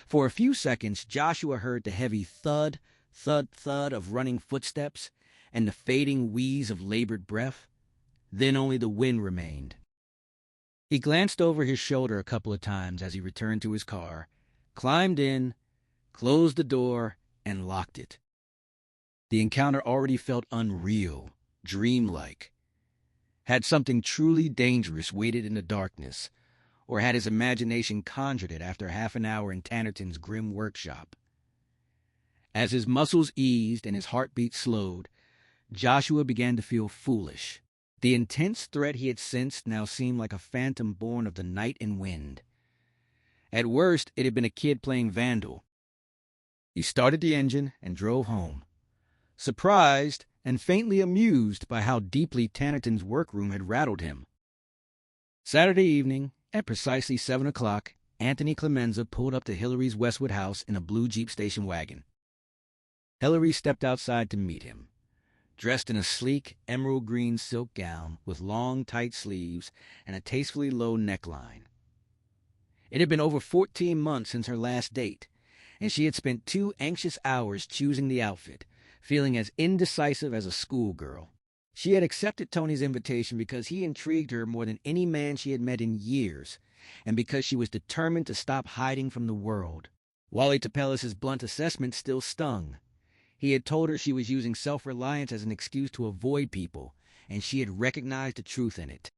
For a few seconds, Joshua heard the heavy thud, thud, thud of running footsteps and the fading wheeze of labored breath. Then only the wind remained. He glanced over his shoulder a couple of times as he returned to his car, climbed in, closed the door, and locked it. The encounter already felt unreal, dreamlike. Had something truly dangerous waited in the darkness, or had his imagination conjured it after half an hour in Tannerton's grim workshop? As his muscles eased and his heartbeat slowed, Joshua began to feel foolish. The intense threat he had sensed now seemed like a phantom born of the night and wind. At worst, it had been a kid playing vandal. He started the engine and drove home, surprised and faintly amused by how deeply Tannerton's workroom had rattled him. Saturday evening, at precisely 7 o'clock, Anthony Clemenza pulled up to Hillary's Westwood house in a blue Jeep station wagon. Hillary stepped outside to meet him, dressed in a sleek, emerald-green silk gown with long, tight sleeves and a tastefully low neckline. It had been over 14 months since her last date, and she had spent 2 anxious hours choosing the outfit, feeling as indecisive as a schoolgirl. She had accepted Tony's invitation because he intrigued her more than any man she had met in years, and because she was determined to stop hiding from the world. Wally Tapellis' blunt assessment still stung. He had told her she was using self-reliance as an excuse to avoid people, and she had recognized the truth in it.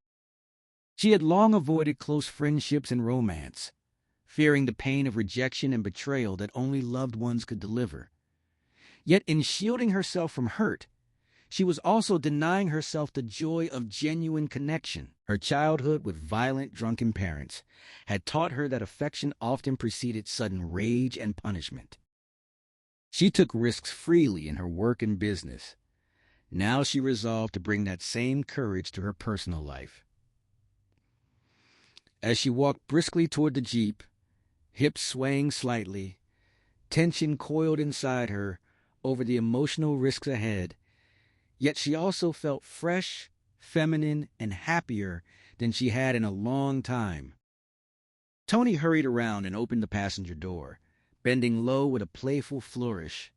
She had long avoided close friendships and romance, fearing the pain of rejection and betrayal that only loved ones could deliver. Yet in shielding herself from hurt, she was also denying herself the joy of genuine connection. Her childhood with violent, drunken parents had taught her that affection often preceded sudden rage and punishment. She took risks freely in her work and business. Now she resolved to bring that same courage to her personal life. As she walked briskly toward the Jeep, hips swaying slightly, tension coiled inside her over the emotional risks ahead, yet she also felt fresh, feminine, and happier than she had in a long time. Tony hurried around and opened the passenger door, bending low with a playful flourish.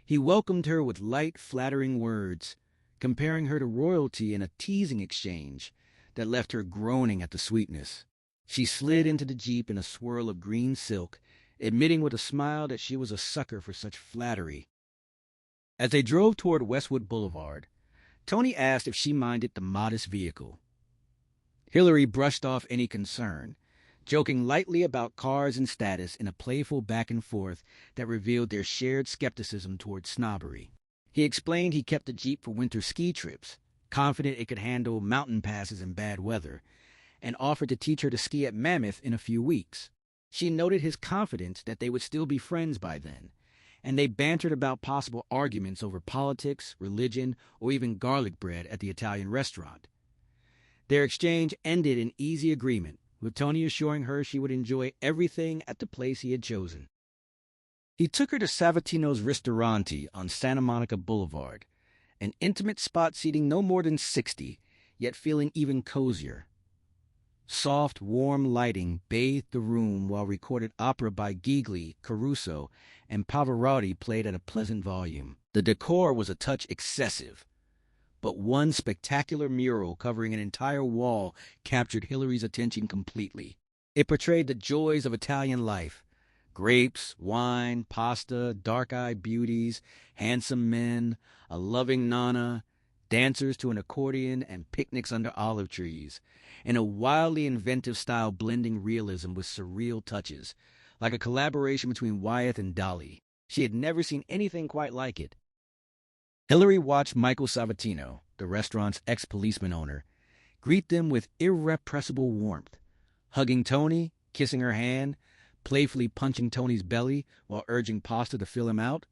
He welcomed her with light, flattering words, comparing her to royalty in a teasing exchange that left her groaning at the sweetness. She slid into the Jeep in a swirl of green silk, admitting with a smile that she was a sucker for such flattery. As they drove toward Westwood Boulevard, Tony asked if she minded the modest vehicle. Hillary brushed off any concern, joking lightly about cars and status in a playful back and forth that revealed their shared skepticism toward snobbery. He explained he kept the Jeep for winter ski trips, confident it could handle mountain passes in bad weather, and offered to teach her to ski at Mammoth in a few weeks. She noted his confidence that they would still be friends by then, and they bantered about possible arguments over politics, religion, or even garlic bread at the Italian restaurant. Their exchange ended in easy agreement, with Tony assuring her she would enjoy everything at the place he had chosen. He took her to Savatino's Ristorante on Santa Monica Boulevard, an intimate spot seating no more than 60, yet feeling even cozier. Soft, warm lighting bathed the room while recorded opera by Gigli, Caruso, and Pavarotti played at a pleasant volume. The decor was a touch excessive, but one spectacular mural covering an entire wall captured Hillary's attention completely. It portrayed the joys of Italian life: grapes, wine, pasta, dark-eyed beauties, handsome men, a loving nonna, dancers to an accordion and picnics under olive trees, in a wildly inventive style blending realism with surreal touches, like a collaboration between Wyeth and Dali. She had never seen anything quite like it. Hillary watched Michael Savatino, the restaurant's ex-policeman owner, greet them with irrepressible warmth, hugging Tony, kissing her hand, playfully punching Tony's belly while urging Pasta to fill him out,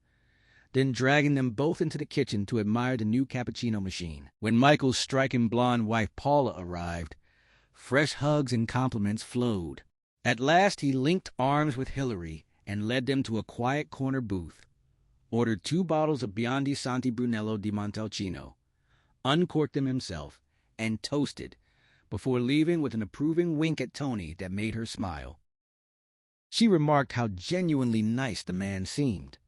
then dragging them both into the kitchen to admire the new cappuccino machine. When Michael's striking blonde wife Paula arrived, fresh hugs and compliments flowed. At last he linked arms with Hillary and led them to a quiet corner booth, ordered 2 bottles of Biondi Santi Brunello di Montalcino, uncorked them himself, and toasted, before leaving with an approving wink at Tony that made her smile. She remarked how genuinely nice the man seemed.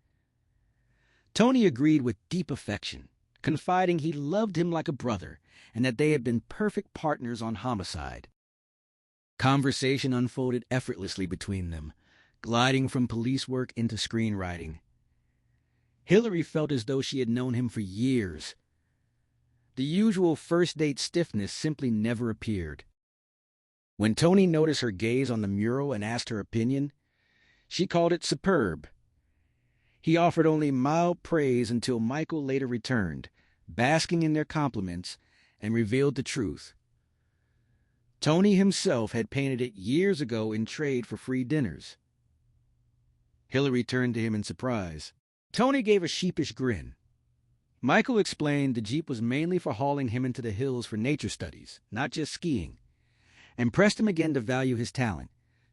Tony agreed with deep affection, confiding he loved him like a brother and that they had been perfect partners on Homicide. Conversation unfolded effortlessly between them, gliding from police work into screenwriting. Hillary felt as though she had known him for years. The usual first-date stiffness simply never appeared. When Tony noticed her gaze on the mural and asked her opinion, she called it superb. He offered only mild praise until Michael later returned, basking in their compliments, and revealed the truth. Tony himself had painted it years ago in trade for free dinners. Hillary turned to him in surprise. Tony gave a sheepish grin. Michael explained the Jeep was mainly for hauling him into the hills for nature studies, not just skiing, and pressed him again to value his talent.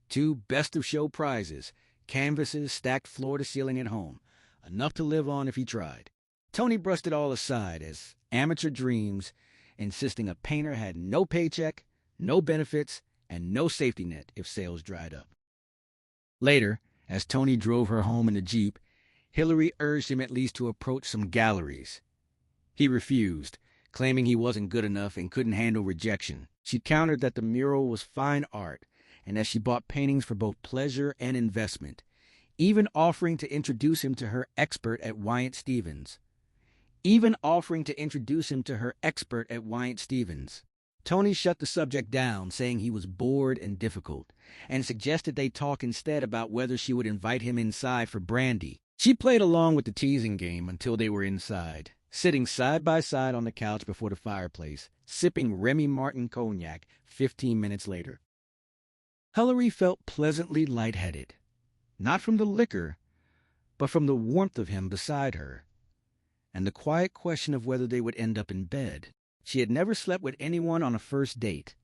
2 best-of-show prizes, canvases stacked floor to ceiling at home, enough to live on if he tried. Tony brushed it all aside as amateur dreams, insisting a painter had no paycheck, no benefits, and no safety net if sales dried up. Later, as Tony drove her home in the Jeep, Hillary urged him at least to approach some galleries. He refused, claiming he wasn't good enough and couldn't handle rejection. She countered that the mural was fine art and that she bought paintings for both pleasure and investment, even offering to introduce him to her expert at Wyatt Stevens. Tony shut the subject down, saying he was bored and difficult, and suggested they talk instead about whether she would invite him inside for brandy. She played along with the teasing game until they were inside, sitting side by side on the couch before the fireplace, sipping Remy Martin cognac 15 minutes later. Hillary felt pleasantly lightheaded, not from the liquor, but from the warmth of him beside her, and the quiet question of whether they would end up in bed. She had never slept with anyone on a first date.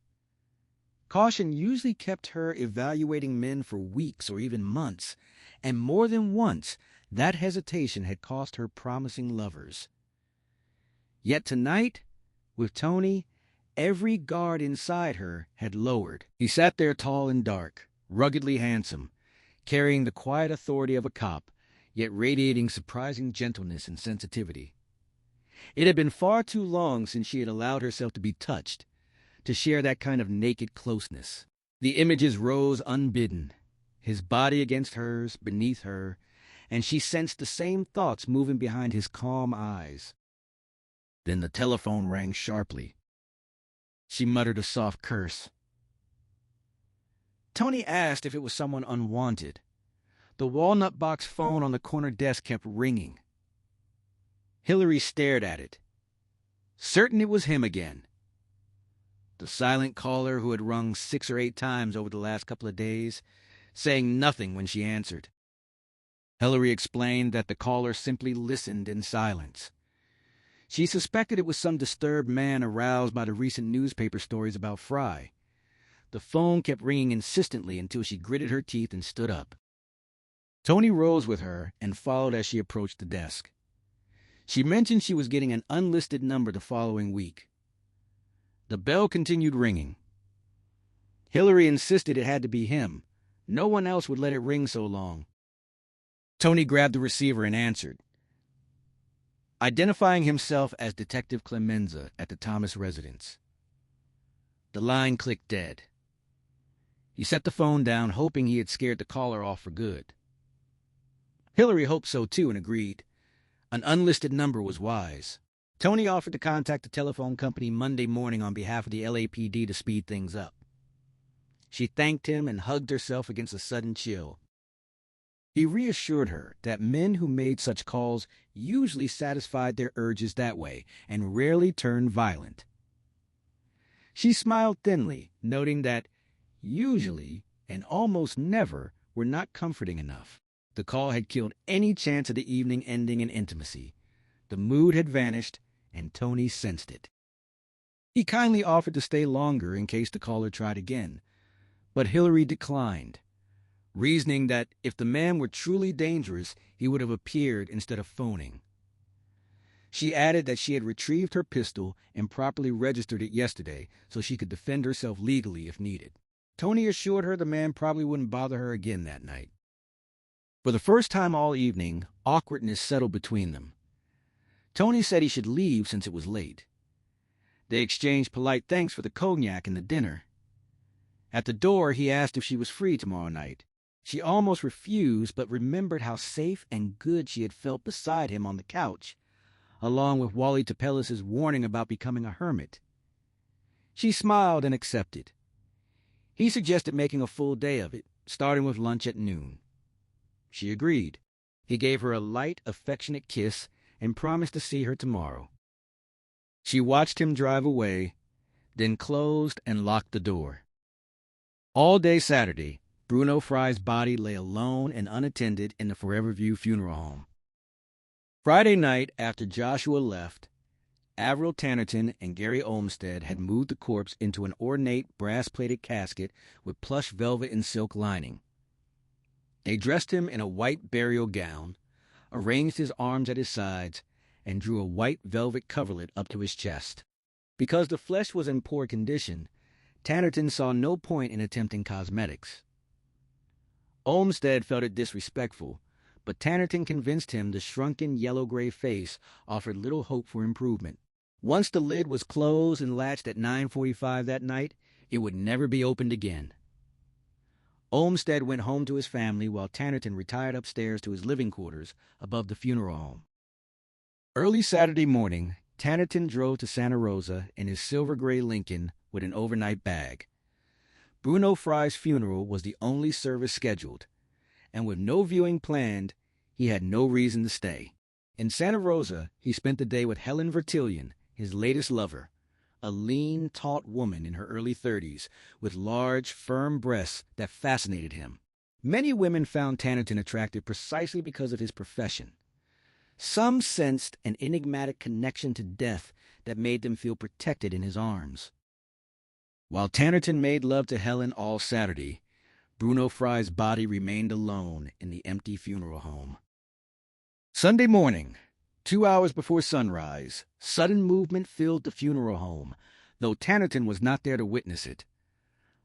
Caution usually kept her evaluating men for weeks or even months, and more than once that hesitation had cost her promising lovers. Yet tonight, with Tony, every guard inside her had lowered. He sat there tall and dark, ruggedly handsome, carrying the quiet authority of a cop, yet radiating surprising gentleness and sensitivity. It had been far too long since she had allowed herself to be touched, to share that kind of naked closeness. The images rose unbidden, his body against hers, beneath her, and she sensed the same thoughts moving behind his calm eyes. Then the telephone rang sharply. She muttered a soft curse. Tony asked if it was someone unwanted. The walnut box phone on the corner desk kept ringing. Hillary stared at it, certain it was him again. The silent caller who had rung 6 or 8 times over the last couple of days, saying nothing when she answered. Hillary explained that the caller simply listened in silence. She suspected it was some disturbed man aroused by the recent newspaper stories about Fry. The phone kept ringing insistently until she gritted her teeth and stood up. Tony rose with her and followed as she approached the desk. She mentioned she was getting an unlisted number the following week. The bell continued ringing. Hillary insisted it had to be him. No one else would let it ring so long. Tony grabbed the receiver and answered, identifying himself as Detective Clemenza at the Thomas residence. The line clicked dead. He set the phone down, hoping he had scared the caller off for good. Hillary hoped so too and agreed. An unlisted number was wise. Tony offered to contact the telephone company Monday morning on behalf of the LAPD to speed things up. She thanked him and hugged herself against a sudden chill. He reassured her that men who made such calls usually satisfied their urges that way and rarely turned violent. She smiled thinly, noting that usually and almost never were not comforting enough. The call had killed any chance of the evening ending in intimacy. The mood had vanished, and Tony sensed it. He kindly offered to stay longer in case the caller tried again, but Hillary declined, reasoning that if the man were truly dangerous, he would have appeared instead of phoning. She added that she had retrieved her pistol and properly registered it yesterday so she could defend herself legally if needed. Tony assured her the man probably wouldn't bother her again that night. For the first time all evening, awkwardness settled between them. Tony said he should leave since it was late. They exchanged polite thanks for the cognac and the dinner. At the door, he asked if she was free tomorrow night. She almost refused, but remembered how safe and good she had felt beside him on the couch, along with Wally Tapelis' warning about becoming a hermit. She smiled and accepted. He suggested making a full day of it, starting with lunch at noon. She agreed. He gave her a light, affectionate kiss and promised to see her tomorrow. She watched him drive away, then closed and locked the door. All day Saturday, Bruno Fry's body lay alone and unattended in the Forever View funeral home. Friday night, after Joshua left, Avril Tannerton and Gary Olmsted had moved the corpse into an ornate brass-plated casket with plush velvet and silk lining. They dressed him in a white burial gown, arranged his arms at his sides, and drew a white velvet coverlet up to his chest. Because the flesh was in poor condition, Tannerton saw no point in attempting cosmetics. Olmsted felt it disrespectful, but Tannerton convinced him the shrunken yellow-gray face offered little hope for improvement. Once the lid was closed and latched at 9:45 that night, it would never be opened again. Olmsted went home to his family while Tannerton retired upstairs to his living quarters above the funeral home. Early Saturday morning, Tannerton drove to Santa Rosa in his silver-gray Lincoln with an overnight bag. Bruno Fry's funeral was the only service scheduled, and with no viewing planned, he had no reason to stay. In Santa Rosa, he spent the day with Helen Vertillion, his latest lover, a lean, taut woman in her early 30s with large, firm breasts that fascinated him. Many women found Tannerton attractive precisely because of his profession. Some sensed an enigmatic connection to death that made them feel protected in his arms. While Tannerton made love to Helen all Saturday, Bruno Fry's body remained alone in the empty funeral home. Sunday morning, 2 hours before sunrise, sudden movement filled the funeral home, though Tannerton was not there to witness it.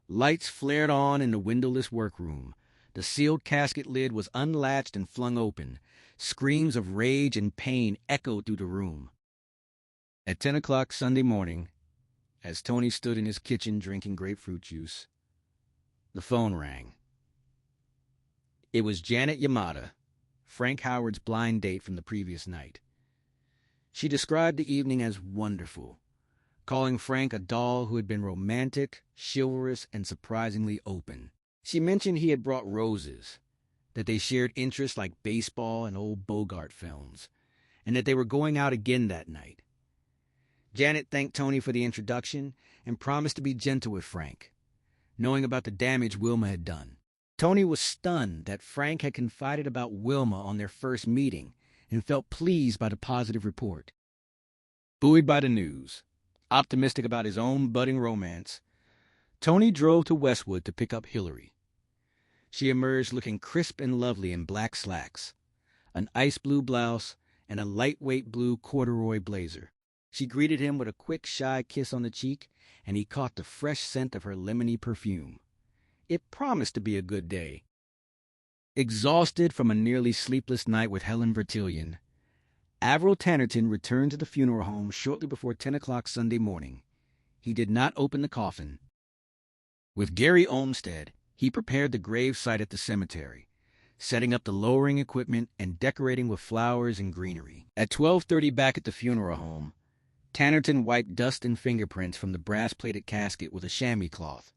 Lights flared on in the windowless workroom. The sealed casket lid was unlatched and flung open. Screams of rage and pain echoed through the room. At 10 o'clock Sunday morning, as Tony stood in his kitchen drinking grapefruit juice, the phone rang. It was Janet Yamada, Frank Howard's blind date from the previous night. She described the evening as wonderful, calling Frank a doll who had been romantic, chivalrous, and surprisingly open. She mentioned he had brought roses, that they shared interests like baseball and old Bogart films, and that they were going out again that night. Janet thanked Tony for the introduction and promised to be gentle with Frank, knowing about the damage Wilma had done. Tony was stunned that Frank had confided about Wilma on their first meeting and felt pleased by the positive report. Buoyed by the news, optimistic about his own budding romance, Tony drove to Westwood to pick up Hillary. She emerged looking crisp and lovely in black slacks, an ice blue blouse, and a lightweight blue corduroy blazer. She greeted him with a quick, shy kiss on the cheek, and he caught the fresh scent of her lemony perfume. It promised to be a good day. Exhausted from a nearly sleepless night with Helen Vertillion, Avril Tannerton returned to the funeral home shortly before 10 o'clock Sunday morning. He did not open the coffin. With Gary Olmsted, he prepared the grave site at the cemetery, setting up the lowering equipment and decorating with flowers and greenery. At 12:30 back at the funeral home, Tannerton wiped dust and fingerprints from the brass-plated casket with a chamois cloth,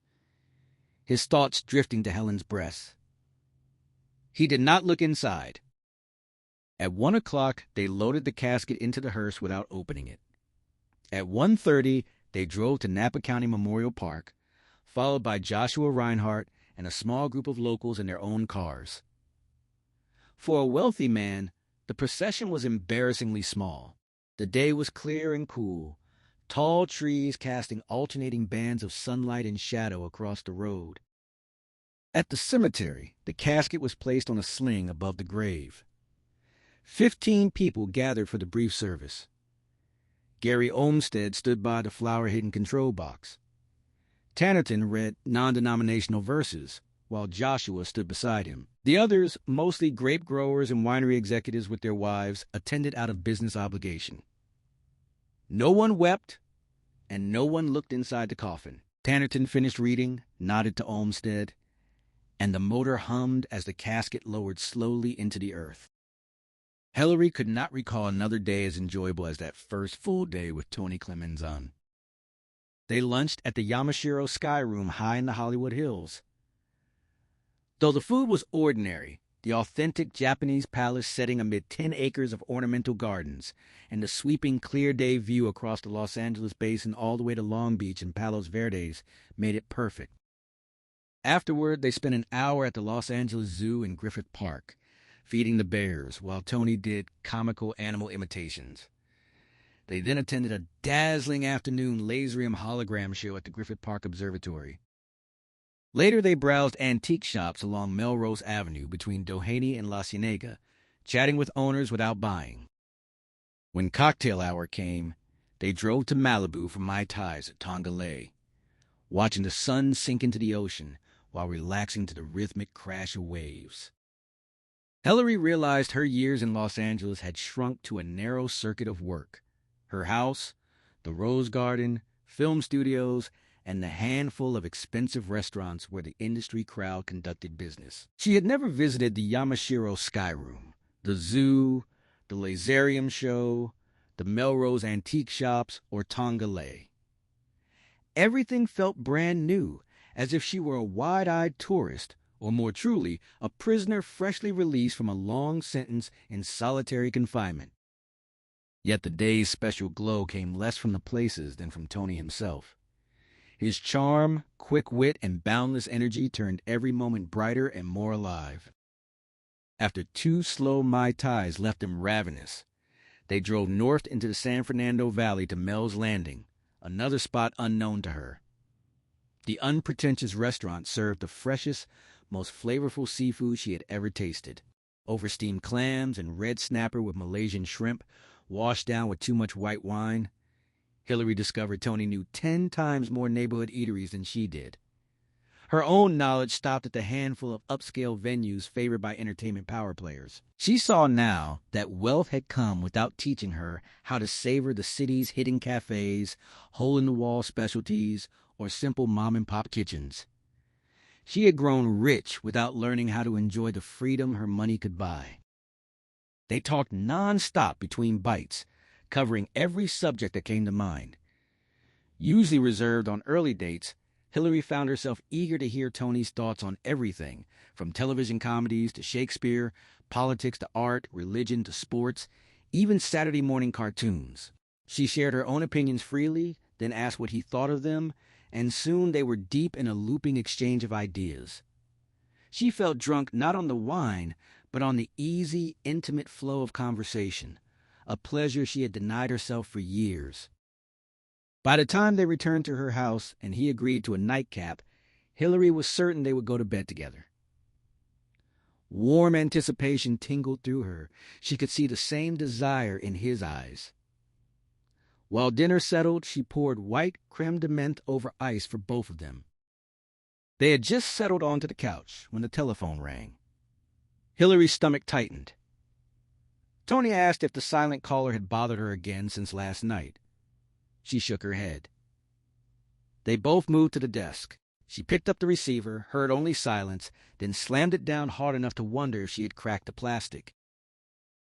his thoughts drifting to Helen's breasts. He did not look inside. At 1 o'clock, they loaded the casket into the hearse without opening it. At 1:30, they drove to Napa County Memorial Park, followed by Joshua Reinhardt and a small group of locals in their own cars. For a wealthy man, the procession was embarrassingly small. The day was clear and cool, tall trees casting alternating bands of sunlight and shadow across the road. At the cemetery, the casket was placed on a sling above the grave. 15 people gathered for the brief service. Gary Olmsted stood by the flower-hidden control box. Tannerton read non-denominational verses, while Joshua stood beside him. The others, mostly grape growers and winery executives with their wives, attended out of business obligation. No one wept, and no one looked inside the coffin. Tannerton finished reading, nodded to Olmsted, and the motor hummed as the casket lowered slowly into the earth. Hillary could not recall another day as enjoyable as that first full day with Tony Clemens on. They lunched at the Yamashiro Sky Room high in the Hollywood Hills. Though the food was ordinary, the authentic Japanese palace setting amid 10 acres of ornamental gardens and the sweeping clear day view across the Los Angeles basin all the way to Long Beach and Palos Verdes made it perfect. Afterward, they spent an hour at the Los Angeles Zoo in Griffith Park, feeding the bears while Tony did comical animal imitations. They then attended a dazzling afternoon laserium hologram show at the Griffith Park Observatory. Later, they browsed antique shops along Melrose Avenue between Doheny and La Cienega, chatting with owners without buying. When cocktail hour came, they drove to Malibu for Mai Tais at Tonga, watching the sun sink into the ocean while relaxing to the rhythmic crash of waves. Hillary realized her years in Los Angeles had shrunk to a narrow circuit of work. Her house, the Rose Garden, film studios, and the handful of expensive restaurants where the industry crowd conducted business. She had never visited the Yamashiro Sky Room, the zoo, the laserium show, the Melrose antique shops, or Tonga. Everything felt brand new, as if she were a wide-eyed tourist, or more truly, a prisoner freshly released from a long sentence in solitary confinement. Yet the day's special glow came less from the places than from Tony himself. His charm, quick wit, and boundless energy turned every moment brighter and more alive. After 2 slow Mai Tais left him ravenous, they drove north into the San Fernando Valley to Mel's Landing, another spot unknown to her. The unpretentious restaurant served the freshest, most flavorful seafood she had ever tasted. Oversteamed clams and red snapper with Malaysian shrimp, washed down with too much white wine. Hillary discovered Tony knew 10 times more neighborhood eateries than she did. Her own knowledge stopped at the handful of upscale venues favored by entertainment power players. She saw now that wealth had come without teaching her how to savor the city's hidden cafes, hole-in-the-wall specialties, or simple mom-and-pop kitchens. She had grown rich without learning how to enjoy the freedom her money could buy. They talked non-stop between bites, covering every subject that came to mind. Usually reserved on early dates, Hillary found herself eager to hear Tony's thoughts on everything, from television comedies to Shakespeare, politics to art, religion to sports, even Saturday morning cartoons. She shared her own opinions freely, then asked what he thought of them, and soon they were deep in a looping exchange of ideas. She felt drunk not on the wine, but on the easy, intimate flow of conversation, a pleasure she had denied herself for years. By the time they returned to her house and he agreed to a nightcap, Hillary was certain they would go to bed together. Warm anticipation tingled through her. She could see the same desire in his eyes. While dinner settled, she poured white creme de menthe over ice for both of them. They had just settled onto the couch when the telephone rang. Hillary's stomach tightened. Tony asked if the silent caller had bothered her again since last night. She shook her head. They both moved to the desk. She picked up the receiver, heard only silence, then slammed it down hard enough to wonder if she had cracked the plastic.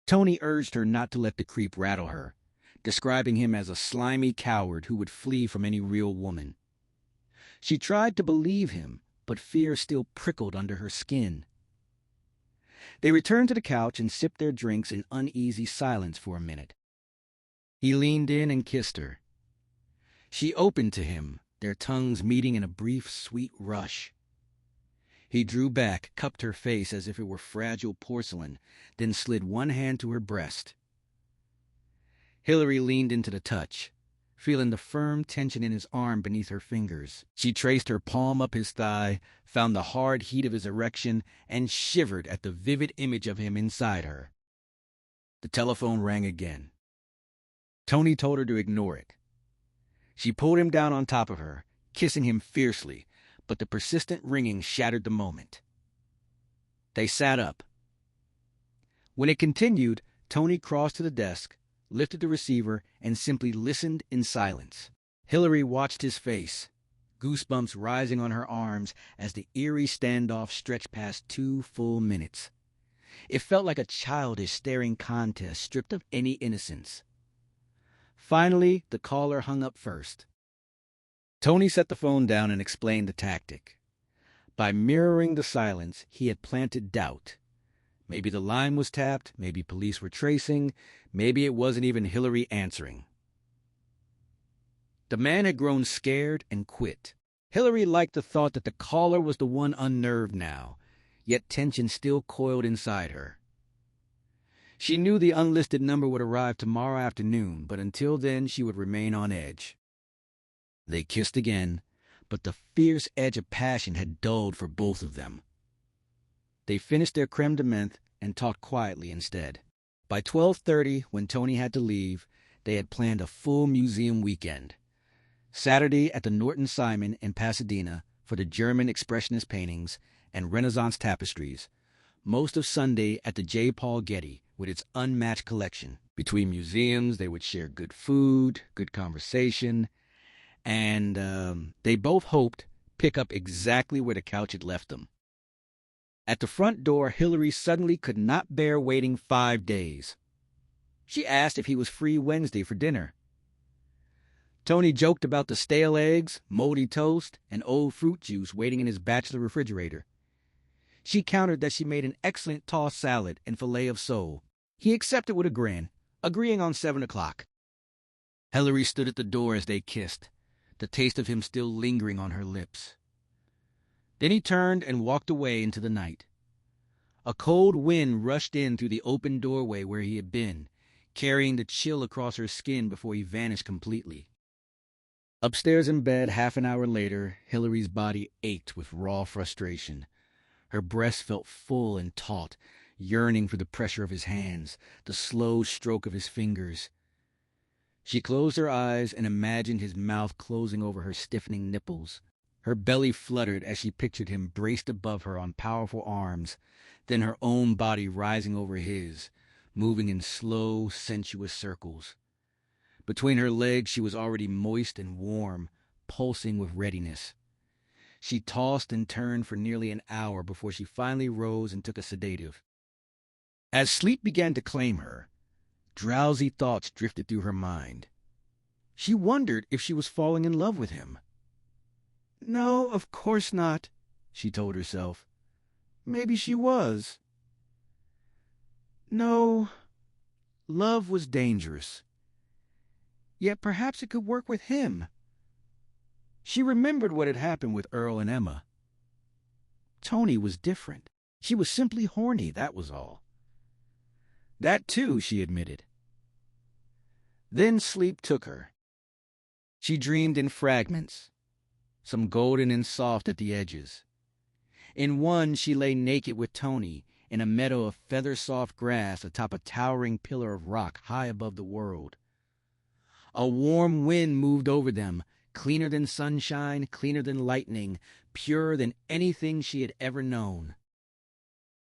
Tony urged her not to let the creep rattle her, describing him as a slimy coward who would flee from any real woman. She tried to believe him, but fear still prickled under her skin. They returned to the couch and sipped their drinks in uneasy silence for a minute. He leaned in and kissed her. She opened to him, their tongues meeting in a brief, sweet rush. He drew back, cupped her face as if it were fragile porcelain, then slid one hand to her breast. Hillary leaned into the touch, feeling the firm tension in his arm beneath her fingers. She traced her palm up his thigh, found the hard heat of his erection, and shivered at the vivid image of him inside her. The telephone rang again. Tony told her to ignore it. She pulled him down on top of her, kissing him fiercely, but the persistent ringing shattered the moment. They sat up. When it continued, Tony crossed to the desk, lifted the receiver, and simply listened in silence. Hillary watched his face, goosebumps rising on her arms as the eerie standoff stretched past 2 full minutes. It felt like a childish staring contest stripped of any innocence. Finally, the caller hung up first. Tony set the phone down and explained the tactic. By mirroring the silence, he had planted doubt. Maybe the line was tapped, maybe police were tracing, maybe it wasn't even Hillary answering. The man had grown scared and quit. Hillary liked the thought that the caller was the one unnerved now, yet tension still coiled inside her. She knew the unlisted number would arrive tomorrow afternoon, but until then she would remain on edge. They kissed again, but the fierce edge of passion had dulled for both of them. They finished their creme de menthe and talked quietly instead. By 12:30, when Tony had to leave, they had planned a full museum weekend. Saturday at the Norton Simon in Pasadena for the German Expressionist paintings and Renaissance tapestries. Most of Sunday at the J. Paul Getty with its unmatched collection. Between museums, they would share good food, good conversation, and they both hoped pick up exactly where the couch had left them. At the front door, Hillary suddenly could not bear waiting 5 days. She asked if he was free Wednesday for dinner. Tony joked about the stale eggs, moldy toast, and old fruit juice waiting in his bachelor refrigerator. She countered that she made an excellent tossed salad and filet of sole. He accepted with a grin, agreeing on 7 o'clock. Hillary stood at the door as they kissed, the taste of him still lingering on her lips. Then he turned and walked away into the night. A cold wind rushed in through the open doorway where he had been, carrying the chill across her skin before he vanished completely. Upstairs in bed, half an hour later, Hillary's body ached with raw frustration. Her breast felt full and taut, yearning for the pressure of his hands, the slow stroke of his fingers. She closed her eyes and imagined his mouth closing over her stiffening nipples. Her belly fluttered as she pictured him braced above her on powerful arms, then her own body rising over his, moving in slow, sensuous circles. Between her legs she was already moist and warm, pulsing with readiness. She tossed and turned for nearly an hour before she finally rose and took a sedative. As sleep began to claim her, drowsy thoughts drifted through her mind. She wondered if she was falling in love with him. No, of course not, she told herself. Maybe she was. No, love was dangerous. Yet perhaps it could work with him. She remembered what had happened with Earl and Emma. Tony was different. She was simply horny, that was all. That too, she admitted. Then sleep took her. She dreamed in fragments, some golden and soft at the edges. In one, she lay naked with Tony in a meadow of feather-soft grass atop a towering pillar of rock high above the world. A warm wind moved over them, cleaner than sunshine, cleaner than lightning, purer than anything she had ever known.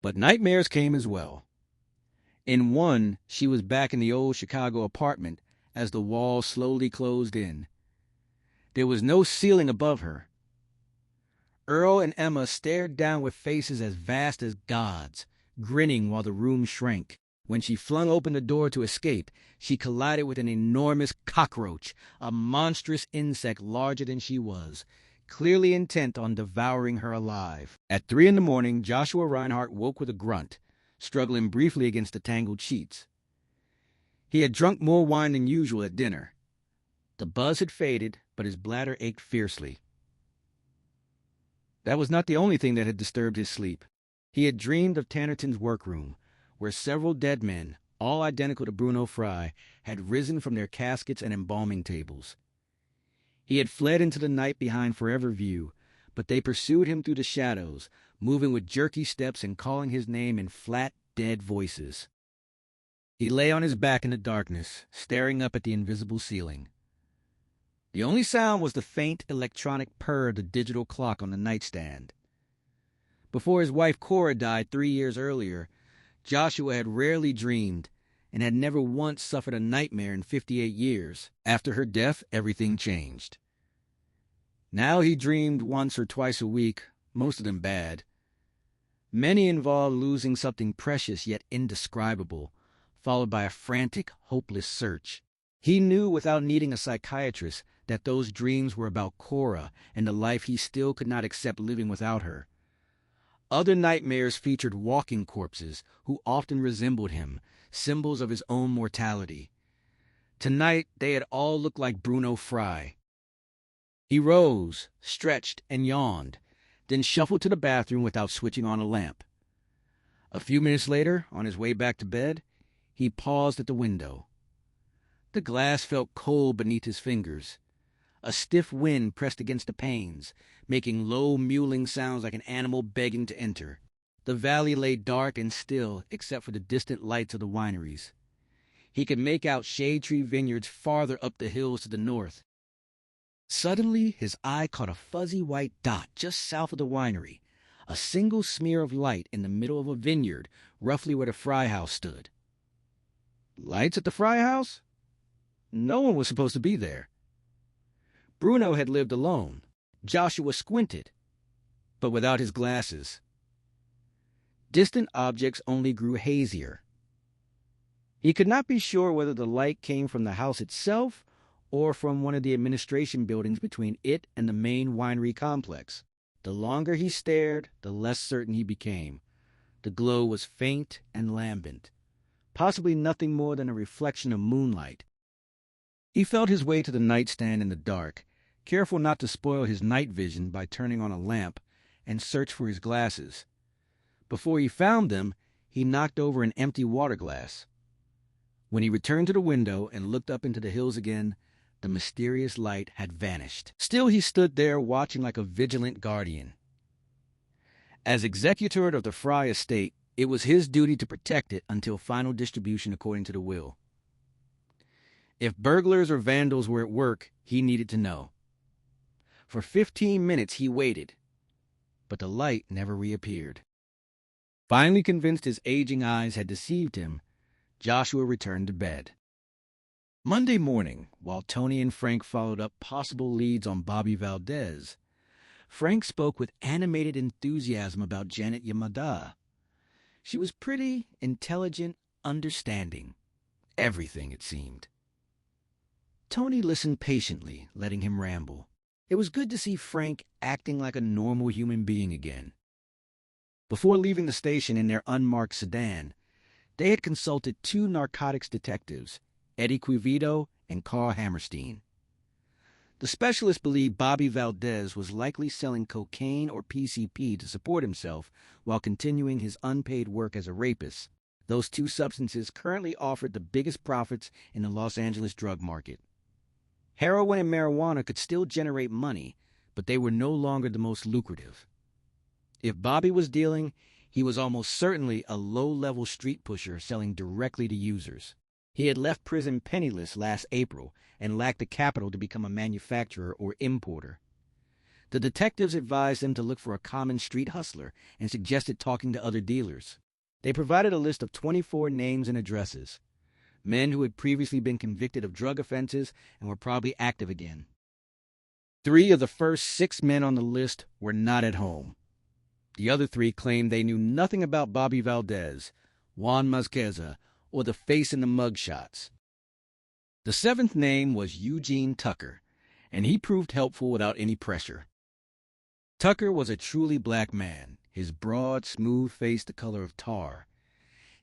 But nightmares came as well. In one, she was back in the old Chicago apartment as the walls slowly closed in. There was no ceiling above her. Earl and Emma stared down with faces as vast as gods, grinning while the room shrank. When she flung open the door to escape, she collided with an enormous cockroach, a monstrous insect larger than she was, clearly intent on devouring her alive. At 3 a.m, Joshua Reinhardt woke with a grunt, struggling briefly against the tangled sheets. He had drunk more wine than usual at dinner. The buzz had faded, but his bladder ached fiercely. That was not the only thing that had disturbed his sleep. He had dreamed of Tannerton's workroom, where several dead men, all identical to Bruno Fry, had risen from their caskets and embalming tables. He had fled into the night behind forever view, but they pursued him through the shadows, moving with jerky steps and calling his name in flat, dead voices. He lay on his back in the darkness, staring up at the invisible ceiling. The only sound was the faint electronic purr of the digital clock on the nightstand. Before his wife Cora died 3 years earlier, Joshua had rarely dreamed and had never once suffered a nightmare in 58 years. After her death, everything changed. Now he dreamed once or twice a week, most of them bad. Many involved losing something precious yet indescribable, followed by a frantic, hopeless search. He knew without needing a psychiatrist that those dreams were about Cora and the life he still could not accept living without her. Other nightmares featured walking corpses who often resembled him, symbols of his own mortality. Tonight, they had all looked like Bruno Fry. He rose, stretched, and yawned, then shuffled to the bathroom without switching on a lamp. A few minutes later, on his way back to bed, he paused at the window. The glass felt cold beneath his fingers. A stiff wind pressed against the panes, making low, mewling sounds like an animal begging to enter. The valley lay dark and still, except for the distant lights of the wineries. He could make out shade tree vineyards farther up the hills to the north. Suddenly, his eye caught a fuzzy white dot just south of the winery, a single smear of light in the middle of a vineyard, roughly where the Fry house stood. Lights at the Fry house? No one was supposed to be there. Bruno had lived alone. Joshua squinted, but without his glasses. Distant objects only grew hazier. He could not be sure whether the light came from the house itself or from one of the administration buildings between it and the main winery complex. The longer he stared, the less certain he became. The glow was faint and lambent, possibly nothing more than a reflection of moonlight. He felt his way to the nightstand in the dark, careful not to spoil his night vision by turning on a lamp, and searched for his glasses. Before he found them, he knocked over an empty water glass. When he returned to the window and looked up into the hills again, the mysterious light had vanished. Still he stood there watching like a vigilant guardian. As executor of the Fry estate, it was his duty to protect it until final distribution according to the will. If burglars or vandals were at work, he needed to know. For 15 minutes he waited, but the light never reappeared. Finally convinced his aging eyes had deceived him, Joshua returned to bed. Monday morning, while Tony and Frank followed up possible leads on Bobby Valdez, Frank spoke with animated enthusiasm about Janet Yamada. She was pretty, intelligent, understanding. Everything, it seemed. Tony listened patiently, letting him ramble. It was good to see Frank acting like a normal human being again. Before leaving the station in their unmarked sedan, they had consulted 2 narcotics detectives, Eddie Quivito and Carl Hammerstein. The specialists believed Bobby Valdez was likely selling cocaine or PCP to support himself while continuing his unpaid work as a rapist. Those 2 substances currently offered the biggest profits in the Los Angeles drug market. Heroin and marijuana could still generate money, but they were no longer the most lucrative. If Bobby was dealing, he was almost certainly a low-level street pusher selling directly to users. He had left prison penniless last April and lacked the capital to become a manufacturer or importer. The detectives advised him to look for a common street hustler and suggested talking to other dealers. They provided a list of 24 names and addresses, men who had previously been convicted of drug offenses and were probably active again. 3 of the first 6 men on the list were not at home. The other 3 claimed they knew nothing about Bobby Valdez, Juan Mazqueza, or the face in the mugshots. The seventh name was Eugene Tucker, and he proved helpful without any pressure. Tucker was a truly black man, his broad, smooth face the color of tar.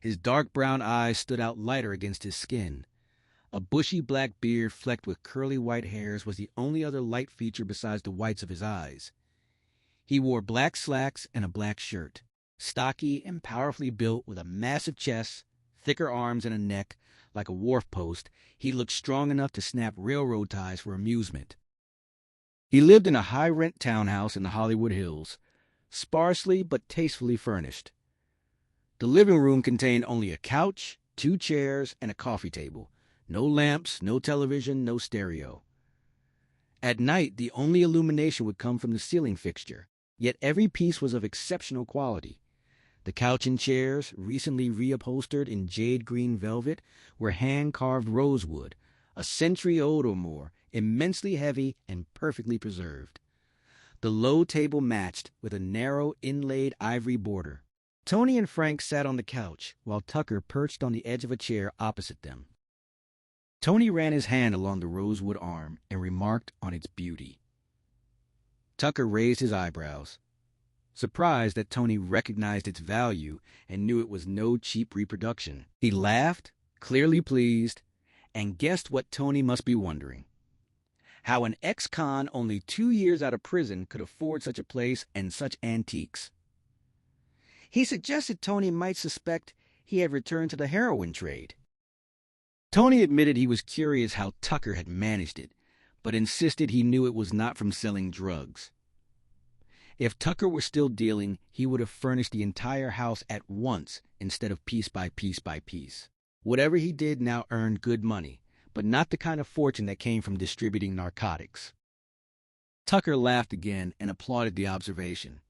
His dark brown eyes stood out lighter against his skin. A bushy black beard flecked with curly white hairs was the only other light feature besides the whites of his eyes. He wore black slacks and a black shirt. Stocky and powerfully built with a massive chest, thicker arms and a neck, like a wharf post, he looked strong enough to snap railroad ties for amusement. He lived in a high-rent townhouse in the Hollywood Hills, sparsely but tastefully furnished. The living room contained only a couch, 2 chairs, and a coffee table. No lamps, no television, no stereo. At night, the only illumination would come from the ceiling fixture, yet every piece was of exceptional quality. The couch and chairs, recently reupholstered in jade green velvet, were hand-carved rosewood, a century old or more, immensely heavy and perfectly preserved. The low table matched, with a narrow, inlaid ivory border. Tony and Frank sat on the couch, while Tucker perched on the edge of a chair opposite them. Tony ran his hand along the rosewood arm and remarked on its beauty. Tucker raised his eyebrows, surprised that Tony recognized its value and knew it was no cheap reproduction. He laughed, clearly pleased, and guessed what Tony must be wondering. How an ex-con only 2 years out of prison could afford such a place and such antiques. He suggested Tony might suspect he had returned to the heroin trade. Tony admitted he was curious how Tucker had managed it, but insisted he knew it was not from selling drugs. If Tucker were still dealing, he would have furnished the entire house at once instead of piece by piece by piece. Whatever he did now earned good money, but not the kind of fortune that came from distributing narcotics. Tucker laughed again and applauded the observation.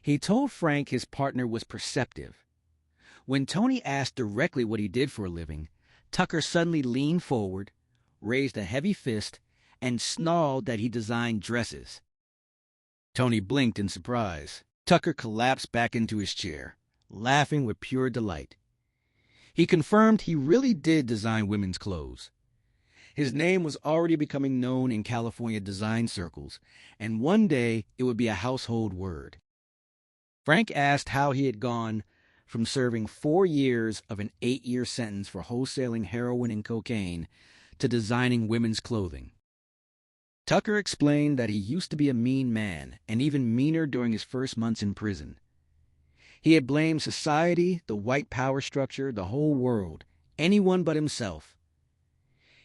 He told Frank his partner was perceptive. When Tony asked directly what he did for a living, Tucker suddenly leaned forward, raised a heavy fist, and snarled that he designed dresses. Tony blinked in surprise. Tucker collapsed back into his chair, laughing with pure delight. He confirmed he really did design women's clothes. His name was already becoming known in California design circles, and one day it would be a household word. Frank asked how he had gone from serving 4 years of an 8-year sentence for wholesaling heroin and cocaine to designing women's clothing. Tucker explained that he used to be a mean man, and even meaner during his first months in prison. He had blamed society, the white power structure, the whole world, anyone but himself.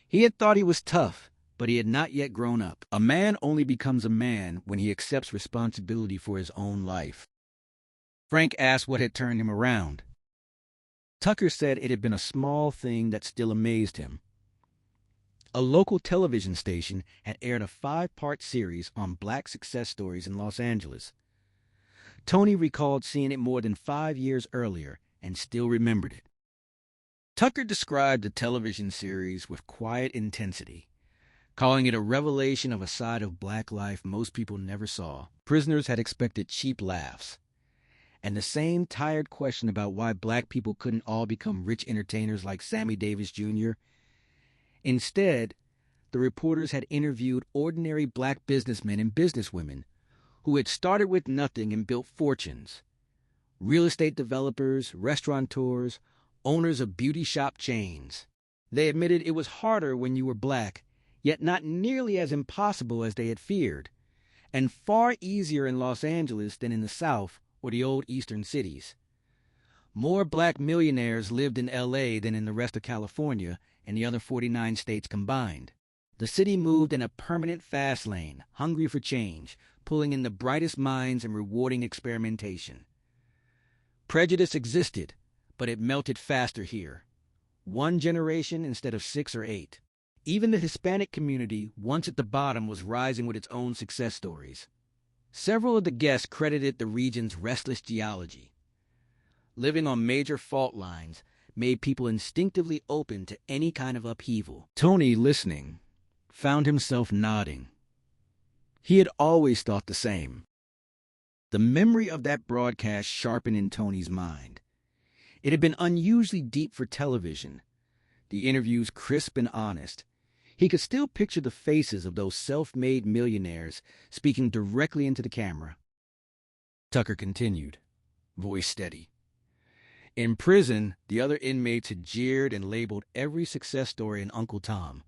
He had thought he was tough, but he had not yet grown up. A man only becomes a man when he accepts responsibility for his own life. Frank asked what had turned him around. Tucker said it had been a small thing that still amazed him. A local television station had aired a 5-part series on black success stories in Los Angeles. Tony recalled seeing it more than 5 years earlier and still remembered it. Tucker described the television series with quiet intensity, calling it a revelation of a side of black life most people never saw. Prisoners had expected cheap laughs, and the same tired question about why black people couldn't all become rich entertainers like Sammy Davis Jr. Instead, the reporters had interviewed ordinary black businessmen and businesswomen who had started with nothing and built fortunes. Real estate developers, restaurateurs, owners of beauty shop chains. They admitted it was harder when you were black, yet not nearly as impossible as they had feared, and far easier in Los Angeles than in the South or the old eastern cities. More black millionaires lived in L.A. than in the rest of California and the other 49 states combined. The city moved in a permanent fast lane, hungry for change, pulling in the brightest minds and rewarding experimentation. Prejudice existed, but it melted faster here. 1 generation instead of 6 or 8. Even the Hispanic community, once at the bottom, was rising with its own success stories. Several of the guests credited the region's restless geology. Living on major fault lines made people instinctively open to any kind of upheaval. Tony, listening, found himself nodding. He had always thought the same. The memory of that broadcast sharpened in Tony's mind. It had been unusually deep for television, the interviews crisp and honest. He could still picture the faces of those self-made millionaires speaking directly into the camera. Tucker continued, voice steady. In prison, the other inmates had jeered and labeled every success story in Uncle Tom.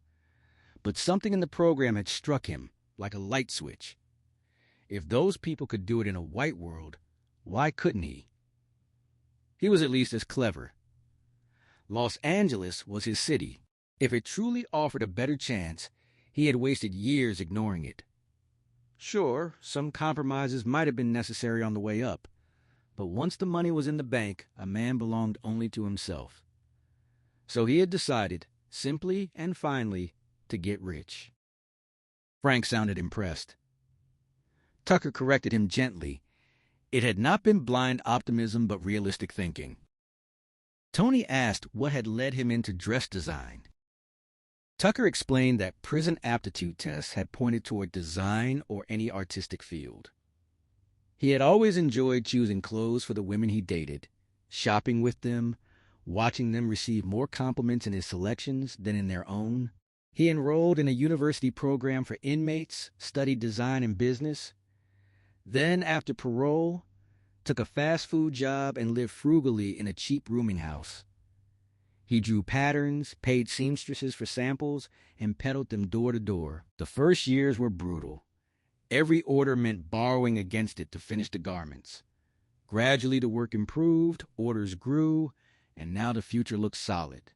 But something in the program had struck him, like a light switch. If those people could do it in a white world, why couldn't he? He was at least as clever. Los Angeles was his city. If it truly offered a better chance, he had wasted years ignoring it. Sure, some compromises might have been necessary on the way up, but once the money was in the bank, a man belonged only to himself. So he had decided, simply and finally, to get rich. Frank sounded impressed. Tucker corrected him gently. It had not been blind optimism but realistic thinking. Tony asked what had led him into dress design. Tucker explained that prison aptitude tests had pointed toward design or any artistic field. He had always enjoyed choosing clothes for the women he dated, shopping with them, watching them receive more compliments in his selections than in their own. He enrolled in a university program for inmates, studied design and business. Then, after parole, took a fast food job and lived frugally in a cheap rooming house. He drew patterns, paid seamstresses for samples, and peddled them door to door. The first years were brutal. Every order meant borrowing against it to finish the garments. Gradually the work improved, orders grew, and now the future looked solid.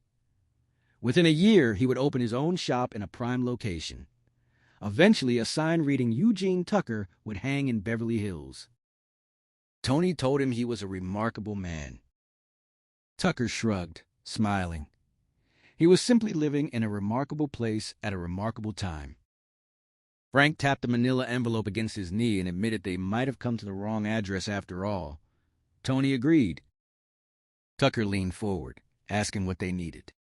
Within a year, he would open his own shop in a prime location. Eventually, a sign reading Eugene Tucker would hang in Beverly Hills. Tony told him he was a remarkable man. Tucker shrugged, smiling. He was simply living in a remarkable place at a remarkable time. Frank tapped the manila envelope against his knee and admitted they might have come to the wrong address after all. Tony agreed. Tucker leaned forward, asking what they needed.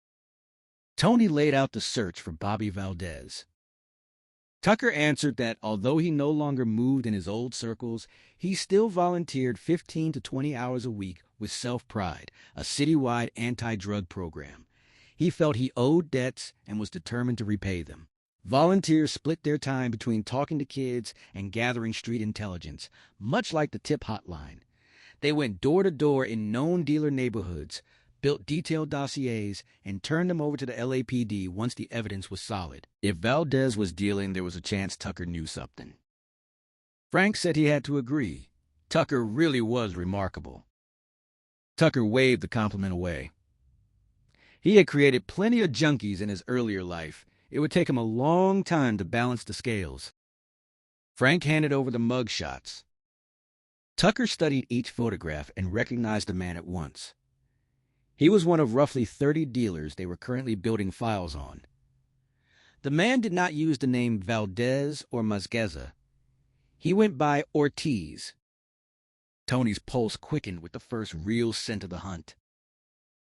Tony laid out the search for Bobby Valdez. Tucker answered that although he no longer moved in his old circles, he still volunteered 15 to 20 hours a week with Self-Pride, a citywide anti-drug program. He felt he owed debts and was determined to repay them. Volunteers split their time between talking to kids and gathering street intelligence, much like the tip hotline. They went door to door in known dealer neighborhoods, built detailed dossiers, and turned them over to the LAPD once the evidence was solid. If Valdez was dealing, there was a chance Tucker knew something. Frank said he had to agree. Tucker really was remarkable. Tucker waved the compliment away. He had created plenty of junkies in his earlier life. It would take him a long time to balance the scales. Frank handed over the mug shots. Tucker studied each photograph and recognized the man at once. He was one of roughly 30 dealers they were currently building files on. The man did not use the name Valdez or Masqueza. He went by Ortiz. Tony's pulse quickened with the first real scent of the hunt.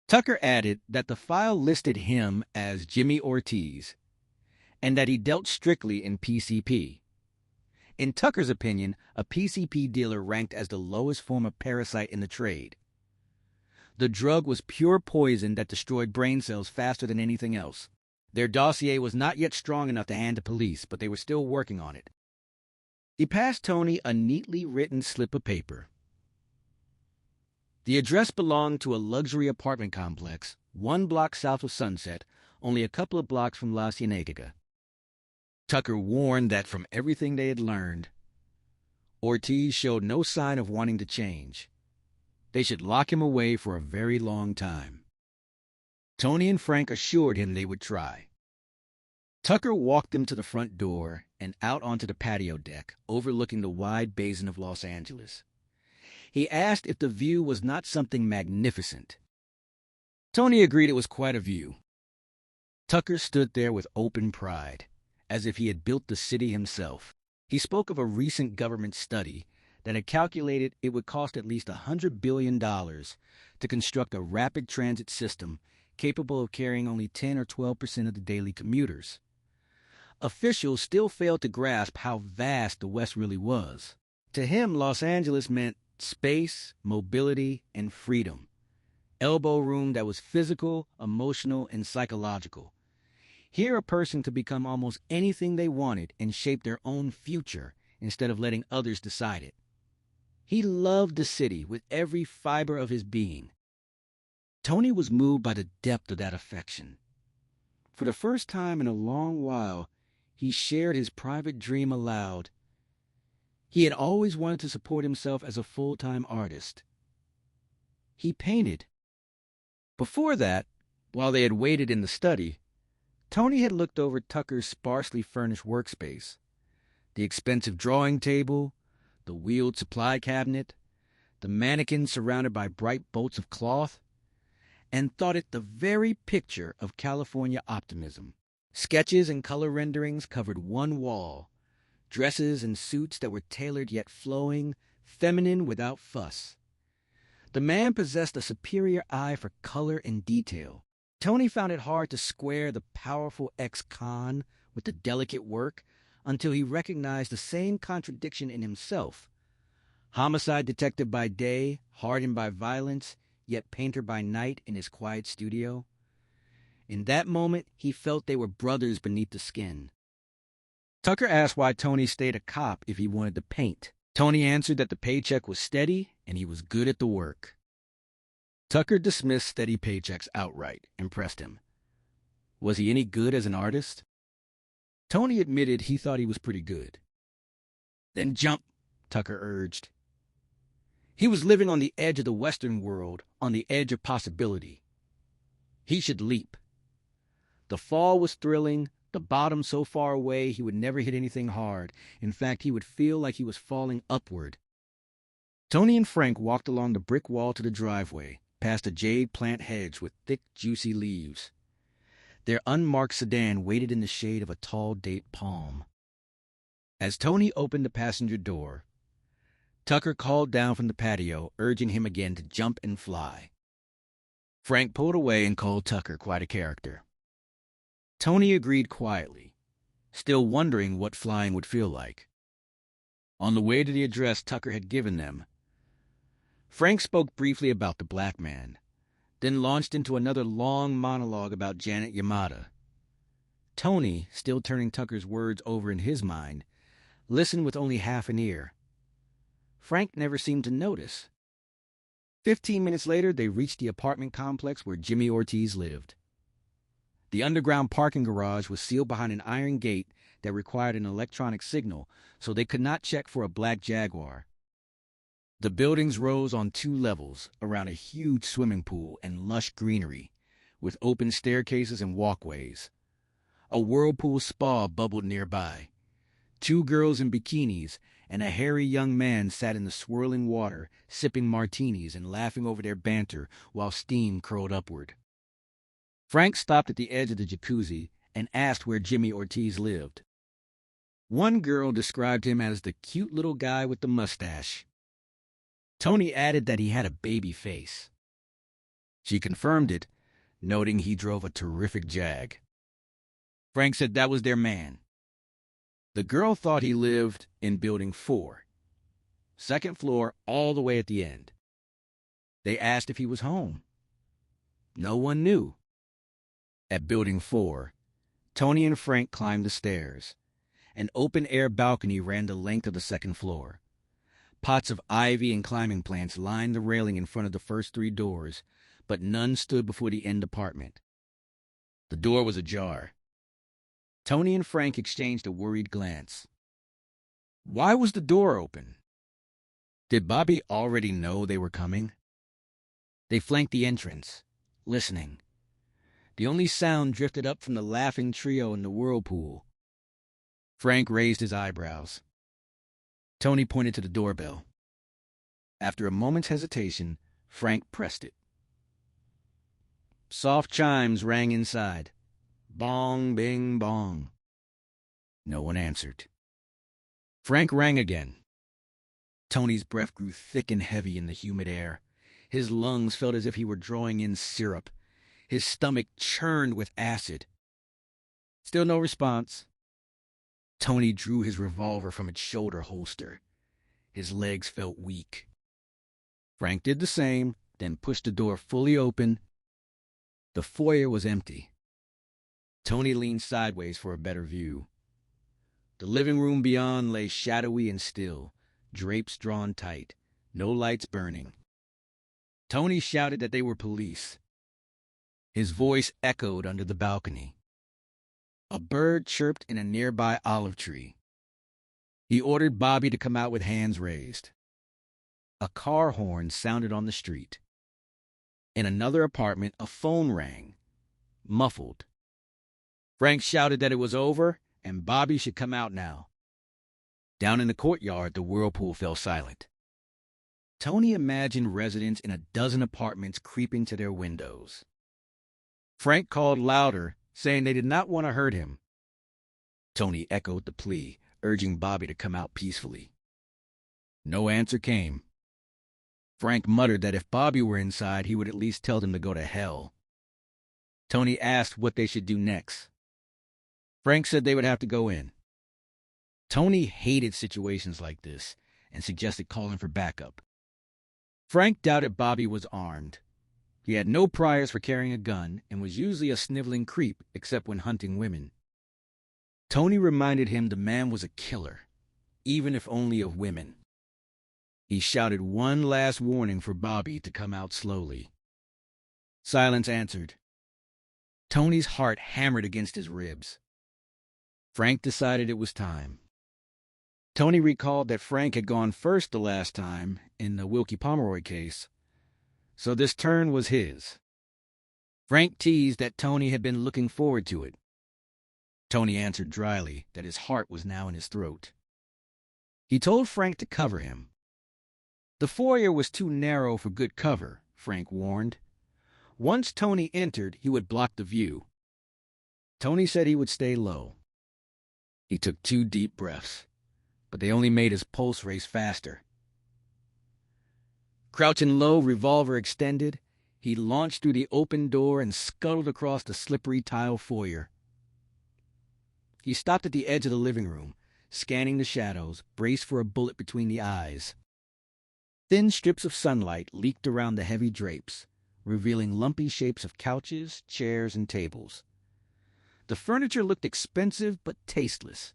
Tucker added that the file listed him as Jimmy Ortiz, and that he dealt strictly in PCP. In Tucker's opinion, a PCP dealer ranked as the lowest form of parasite in the trade. The drug was pure poison that destroyed brain cells faster than anything else. Their dossier was not yet strong enough to hand to police, but they were still working on it. He passed Tony a neatly written slip of paper. The address belonged to a luxury apartment complex, 1 block south of Sunset, only a couple of blocks from La Cienega. Tucker warned that from everything they had learned, Ortiz showed no sign of wanting to change. They should lock him away for a very long time. Tony and Frank assured him they would try. Tucker walked them to the front door and out onto the patio deck, overlooking the wide basin of Los Angeles. He asked if the view was not something magnificent. Tony agreed it was quite a view. Tucker stood there with open pride, as if he had built the city himself. He spoke of a recent government study that had calculated it would cost at least $100 billion to construct a rapid transit system capable of carrying only 10 or 12% of the daily commuters. Officials still failed to grasp how vast the West really was. To him, Los Angeles meant space, mobility, and freedom. elbow room that was physical, emotional, and psychological. Here, a person could become almost anything they wanted and shape their own future instead of letting others decide it. He loved the city with every fiber of his being. Tony was moved by the depth of that affection. For the first time in a long while, he shared his private dream aloud. He had always wanted to support himself as a full-time artist. He painted. Before that, while they had waited in the study, Tony had looked over Tucker's sparsely furnished workspace. The expensive drawing table, the wheeled supply cabinet, the mannequin surrounded by bright bolts of cloth, and thought it the very picture of California optimism. Sketches and color renderings covered one wall, dresses and suits that were tailored yet flowing, feminine without fuss. The man possessed a superior eye for color and detail. Tony found it hard to square the powerful ex-con with the delicate work until he recognized the same contradiction in himself. Homicide detective by day, hardened by violence, yet painter by night in his quiet studio. In that moment, he felt they were brothers beneath the skin. Tucker asked why Tony stayed a cop if he wanted to paint. Tony answered that the paycheck was steady and he was good at the work. Tucker dismissed steady paychecks outright and pressed him. Was he any good as an artist? Tony admitted he thought he was pretty good. Then jump, Tucker urged. He was living on the edge of the Western world, on the edge of possibility. He should leap. The fall was thrilling, the bottom so far away he would never hit anything hard. In fact, he would feel like he was falling upward. Tony and Frank walked along the brick wall to the driveway, past a jade plant hedge with thick, juicy leaves. Their unmarked sedan waited in the shade of a tall date palm. As Tony opened the passenger door, Tucker called down from the patio, urging him again to jump and fly. Frank pulled away and called Tucker quite a character. Tony agreed quietly, still wondering what flying would feel like. On the way to the address Tucker had given them, Frank spoke briefly about the black man, then launched into another long monologue about Janet Yamada. Tony, still turning Tucker's words over in his mind, listened with only half an ear. Frank never seemed to notice. 15 minutes later, they reached the apartment complex where Jimmy Ortiz lived. The underground parking garage was sealed behind an iron gate that required an electronic signal, so they could not check for a black Jaguar. The buildings rose on 2 levels around a huge swimming pool and lush greenery, with open staircases and walkways. A whirlpool spa bubbled nearby. 2 girls in bikinis and a hairy young man sat in the swirling water, sipping martinis and laughing over their banter while steam curled upward. Frank stopped at the edge of the jacuzzi and asked where Jimmy Ortiz lived. One girl described him as the cute little guy with the mustache. Tony added that he had a baby face. She confirmed it, noting he drove a terrific Jag. Frank said that was their man. The girl thought he lived in Building 4, 2nd floor all the way at the end. They asked if he was home. No one knew. At Building 4, Tony and Frank climbed the stairs. An open-air balcony ran the length of the 2nd floor. Pots of ivy and climbing plants lined the railing in front of the first 3 doors, but none stood before the end apartment. The door was ajar. Tony and Frank exchanged a worried glance. Why was the door open? Did Bobby already know they were coming? They flanked the entrance, listening. The only sound drifted up from the laughing trio in the whirlpool. Frank raised his eyebrows. Tony pointed to the doorbell. After a moment's hesitation, Frank pressed it. Soft chimes rang inside. Bong, bing, bong. No one answered. Frank rang again. Tony's breath grew thick and heavy in the humid air. His lungs felt as if he were drawing in syrup. His stomach churned with acid. Still no response. Tony drew his revolver from its shoulder holster. His legs felt weak. Frank did the same, then pushed the door fully open. The foyer was empty. Tony leaned sideways for a better view. The living room beyond lay shadowy and still, drapes drawn tight, no lights burning. Tony shouted that they were police. His voice echoed under the balcony. A bird chirped in a nearby olive tree. He ordered Bobby to come out with hands raised. A car horn sounded on the street. In another apartment, a phone rang, muffled. Frank shouted that it was over and Bobby should come out now. Down in the courtyard, the whirlpool fell silent. Tony imagined residents in a dozen apartments creeping to their windows. Frank called louder, saying they did not want to hurt him. Tony echoed the plea, urging Bobby to come out peacefully. No answer came. Frank muttered that if Bobby were inside, he would at least tell them to go to hell. Tony asked what they should do next. Frank said they would have to go in. Tony hated situations like this and suggested calling for backup. Frank doubted Bobby was armed. He had no priors for carrying a gun and was usually a sniveling creep except when hunting women. Tony reminded him the man was a killer, even if only of women. He shouted one last warning for Bobby to come out slowly. Silence answered. Tony's heart hammered against his ribs. Frank decided it was time. Tony recalled that Frank had gone first the last time in the Wilkie Pomeroy case, so this turn was his. Frank teased that Tony had been looking forward to it. Tony answered dryly that his heart was now in his throat. He told Frank to cover him. The foyer was too narrow for good cover, Frank warned. Once Tony entered, he would block the view. Tony said he would stay low. He took 2 deep breaths, but they only made his pulse race faster. Crouching low, revolver extended, he launched through the open door and scuttled across the slippery tile foyer. He stopped at the edge of the living room, scanning the shadows, braced for a bullet between the eyes. Thin strips of sunlight leaked around the heavy drapes, revealing lumpy shapes of couches, chairs, and tables. The furniture looked expensive but tasteless.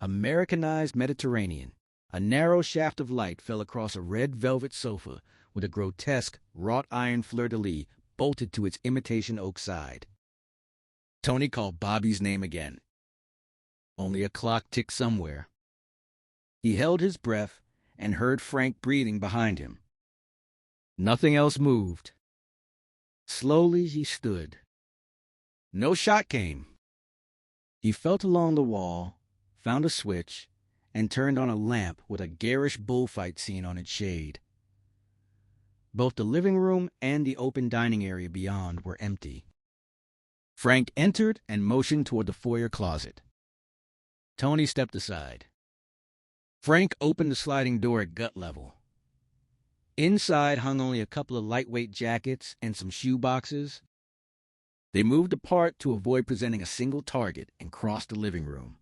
Americanized Mediterranean. A narrow shaft of light fell across a red velvet sofa with a grotesque wrought iron fleur-de-lis bolted to its imitation oak side. Tony called Bobby's name again. Only a clock ticked somewhere. He held his breath and heard Frank breathing behind him. Nothing else moved. Slowly he stood. No shot came. He felt along the wall, found a switch, and turned on a lamp with a garish bullfight scene on its shade. Both the living room and the open dining area beyond were empty. Frank entered and motioned toward the foyer closet. Tony stepped aside. Frank opened the sliding door at gut level. Inside hung only a couple of lightweight jackets and some shoe boxes. They moved apart to avoid presenting a single target and crossed the living room.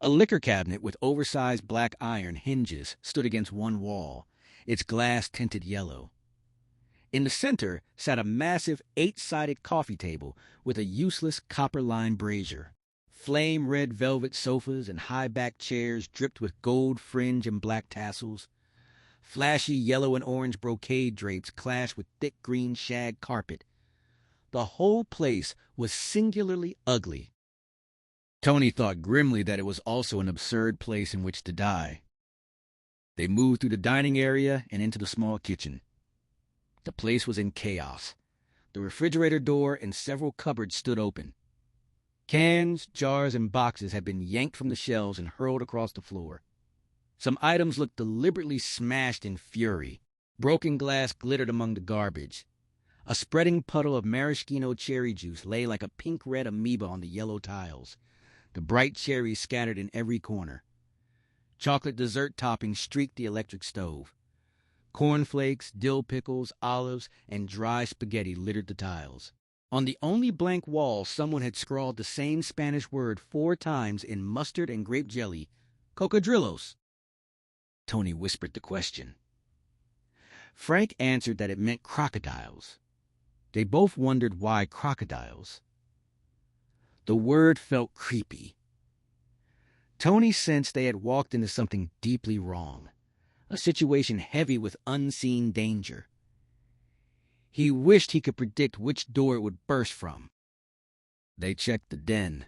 A liquor cabinet with oversized black iron hinges stood against one wall, its glass tinted yellow. In the center sat a massive 8-sided coffee table with a useless copper-lined brazier. Flame red velvet sofas and high-backed chairs dripped with gold fringe and black tassels. Flashy yellow and orange brocade drapes clashed with thick green shag carpet. The whole place was singularly ugly. Tony thought grimly that it was also an absurd place in which to die. They moved through the dining area and into the small kitchen. The place was in chaos. The refrigerator door and several cupboards stood open. Cans, jars, and boxes had been yanked from the shelves and hurled across the floor. Some items looked deliberately smashed in fury. Broken glass glittered among the garbage. A spreading puddle of maraschino cherry juice lay like a pink-red amoeba on the yellow tiles, the bright cherries scattered in every corner. Chocolate dessert toppings streaked the electric stove. Cornflakes, dill pickles, olives, and dry spaghetti littered the tiles. On the only blank wall, someone had scrawled the same Spanish word 4 times in mustard and grape jelly, cocodrilos. Tony whispered the question. Frank answered that it meant crocodiles. They both wondered why crocodiles. The word felt creepy. Tony sensed they had walked into something deeply wrong, a situation heavy with unseen danger. He wished he could predict which door it would burst from. They checked the den.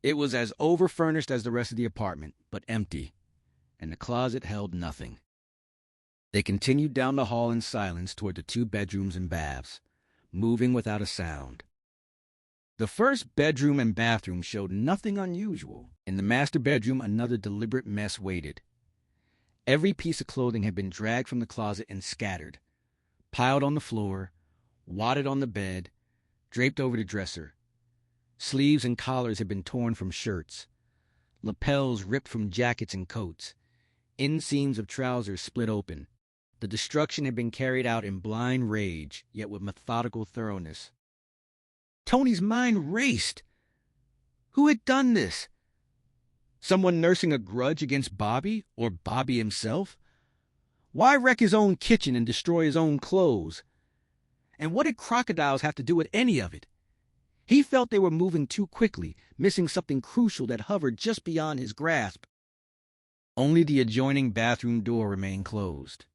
It was as over-furnished as the rest of the apartment, but empty, and the closet held nothing. They continued down the hall in silence toward the 2 bedrooms and baths, moving without a sound. The first bedroom and bathroom showed nothing unusual. In the master bedroom, another deliberate mess waited. Every piece of clothing had been dragged from the closet and scattered, piled on the floor, wadded on the bed, draped over the dresser. Sleeves and collars had been torn from shirts, lapels ripped from jackets and coats, inseams of trousers split open. The destruction had been carried out in blind rage, yet with methodical thoroughness. Tony's mind raced. Who had done this? Someone nursing a grudge against Bobby, or Bobby himself? Why wreck his own kitchen and destroy his own clothes? And what did crocodiles have to do with any of it? He felt they were moving too quickly, missing something crucial that hovered just beyond his grasp. Only the adjoining bathroom door remained closed.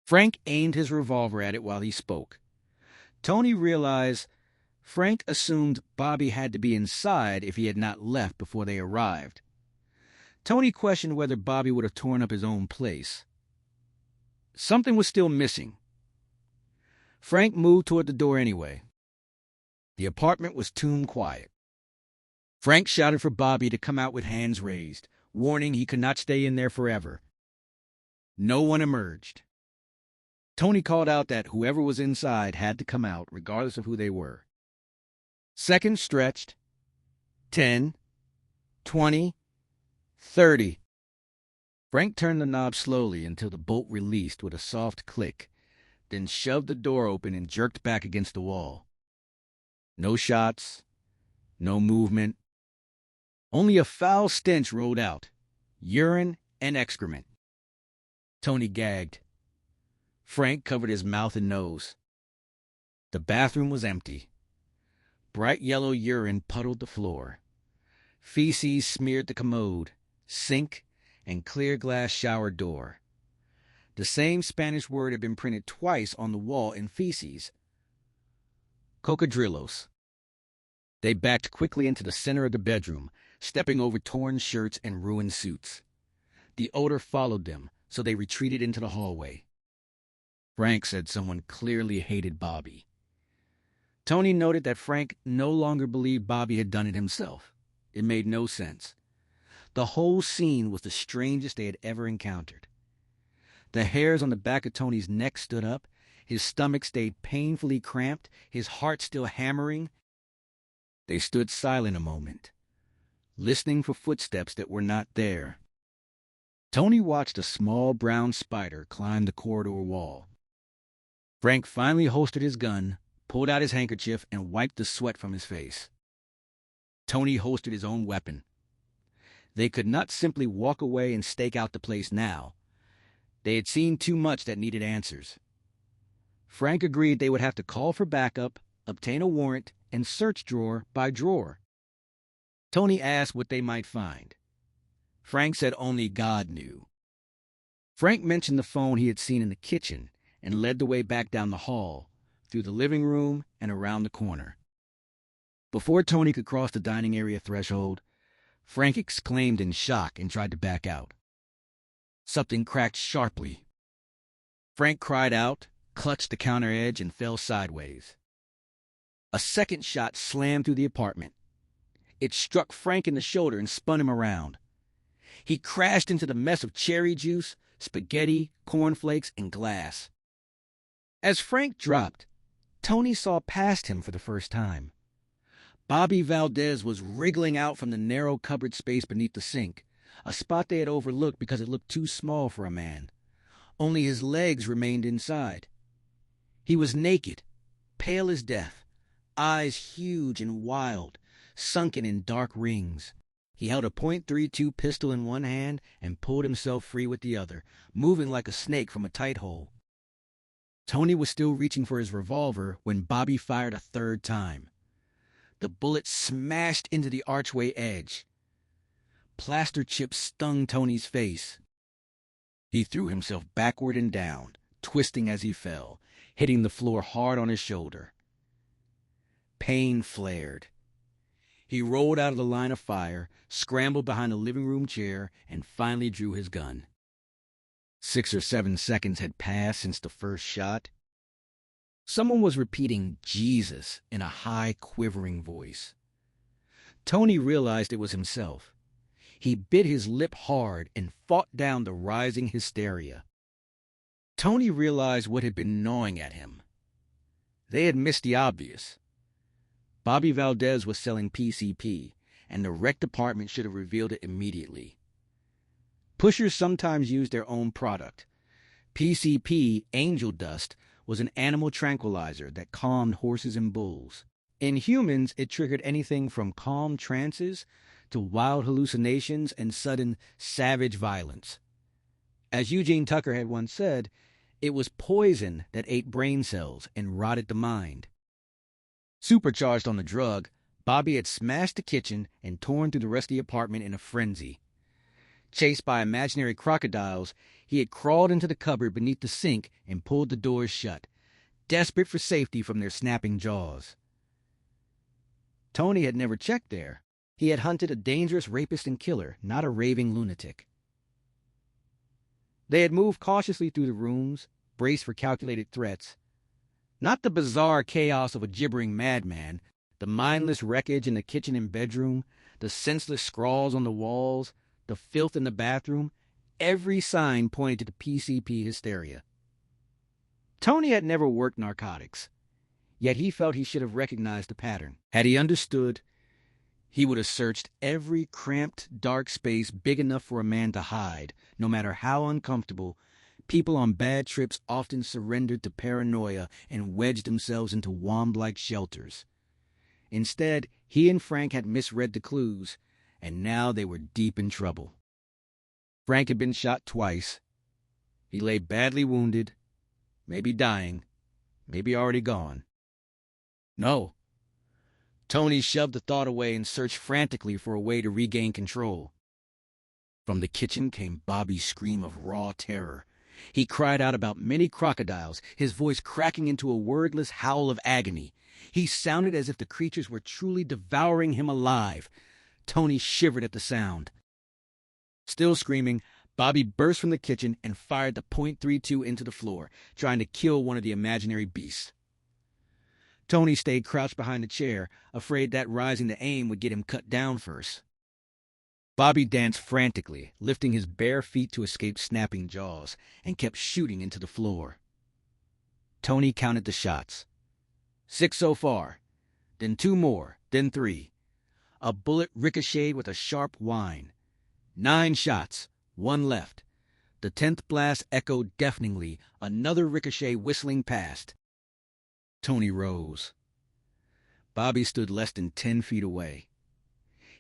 Frank aimed his revolver at it while he spoke. Tony realized Frank assumed Bobby had to be inside if he had not left before they arrived. Tony questioned whether Bobby would have torn up his own place. Something was still missing. Frank moved toward the door anyway. The apartment was tomb quiet. Frank shouted for Bobby to come out with hands raised, warning he could not stay in there forever. No one emerged. Tony called out that whoever was inside had to come out, regardless of who they were. Seconds stretched. 10, 20, 30. Frank turned the knob slowly until the bolt released with a soft click, then shoved the door open and jerked back against the wall. No shots, no movement. Only a foul stench rolled out, urine and excrement. Tony gagged. Frank covered his mouth and nose. The bathroom was empty. Bright yellow urine puddled the floor. Feces smeared the commode, sink, and clear glass shower door. The same Spanish word had been printed twice on the wall in feces. Cocodrilos. They backed quickly into the center of the bedroom, stepping over torn shirts and ruined suits. The odor followed them, so they retreated into the hallway. Frank said someone clearly hated Bobby. Tony noted that Frank no longer believed Bobby had done it himself. It made no sense. The whole scene was the strangest they had ever encountered. The hairs on the back of Tony's neck stood up. His stomach stayed painfully cramped, his heart still hammering. They stood silent a moment, listening for footsteps that were not there. Tony watched a small brown spider climb the corridor wall. Frank finally holstered his gun, pulled out his handkerchief, and wiped the sweat from his face. Tony holstered his own weapon. They could not simply walk away and stake out the place now. They had seen too much that needed answers. Frank agreed they would have to call for backup, obtain a warrant, and search drawer by drawer. Tony asked what they might find. Frank said only God knew. Frank mentioned the phone he had seen in the kitchen and led the way back down the hall, through the living room and around the corner. Before Tony could cross the dining area threshold, Frank exclaimed in shock and tried to back out. Something cracked sharply. Frank cried out, clutched the counter edge, and fell sideways. A second shot slammed through the apartment. It struck Frank in the shoulder and spun him around. He crashed into the mess of cherry juice, spaghetti, cornflakes, and glass. As Frank dropped, Tony saw past him for the first time. Bobby Valdez was wriggling out from the narrow cupboard space beneath the sink, a spot they had overlooked because it looked too small for a man. Only his legs remained inside. He was naked, pale as death, eyes huge and wild, sunken in dark rings. He held a .32 pistol in one hand and pulled himself free with the other, moving like a snake from a tight hole. Tony was still reaching for his revolver when Bobby fired a third time. The bullet smashed into the archway edge. Plaster chips stung Tony's face. He threw himself backward and down, twisting as he fell, hitting the floor hard on his shoulder. Pain flared. He rolled out of the line of fire, scrambled behind the living room chair, and finally drew his gun. 6 or 7 seconds had passed since the first shot. Someone was repeating Jesus in a high, quivering voice. Tony realized it was himself. He bit his lip hard and fought down the rising hysteria. Tony realized what had been gnawing at him. They had missed the obvious. Bobby Valdez was selling PCP, and the rec department should have revealed it immediately. Pushers sometimes use their own product. PCP, angel dust, was an animal tranquilizer that calmed horses and bulls. In humans, it triggered anything from calm trances to wild hallucinations and sudden, savage violence. As Eugene Tucker had once said, it was poison that ate brain cells and rotted the mind. Supercharged on the drug, Bobby had smashed the kitchen and torn through the rest of the apartment in a frenzy. Chased by imaginary crocodiles, he had crawled into the cupboard beneath the sink and pulled the doors shut, desperate for safety from their snapping jaws. Tony had never checked there. He had hunted a dangerous rapist and killer, not a raving lunatic. They had moved cautiously through the rooms, braced for calculated threats. Not the bizarre chaos of a gibbering madman, the mindless wreckage in the kitchen and bedroom, the senseless scrawls on the walls, the filth in the bathroom. Every sign pointed to the PCP hysteria. Tony had never worked narcotics, yet he felt he should have recognized the pattern. Had he understood, he would have searched every cramped, dark space big enough for a man to hide, no matter how uncomfortable. People on bad trips often surrendered to paranoia and wedged themselves into womb-like shelters. Instead, he and Frank had misread the clues, and now they were deep in trouble. Frank had been shot twice. He lay badly wounded, maybe dying, maybe already gone. No. Tony shoved the thought away and searched frantically for a way to regain control. From the kitchen came Bobby's scream of raw terror. He cried out about many crocodiles, his voice cracking into a wordless howl of agony. He sounded as if the creatures were truly devouring him alive. Tony shivered at the sound. Still screaming, Bobby burst from the kitchen and fired the .32 into the floor, trying to kill one of the imaginary beasts. Tony stayed crouched behind the chair, afraid that rising to aim would get him cut down first. Bobby danced frantically, lifting his bare feet to escape snapping jaws, and kept shooting into the floor. Tony counted the shots. 6 so far, then 2 more, then 3. A bullet ricocheted with a sharp whine. 9 shots, 1 left. The 10th blast echoed deafeningly, another ricochet whistling past. Tony rose. Bobby stood less than 10 feet away.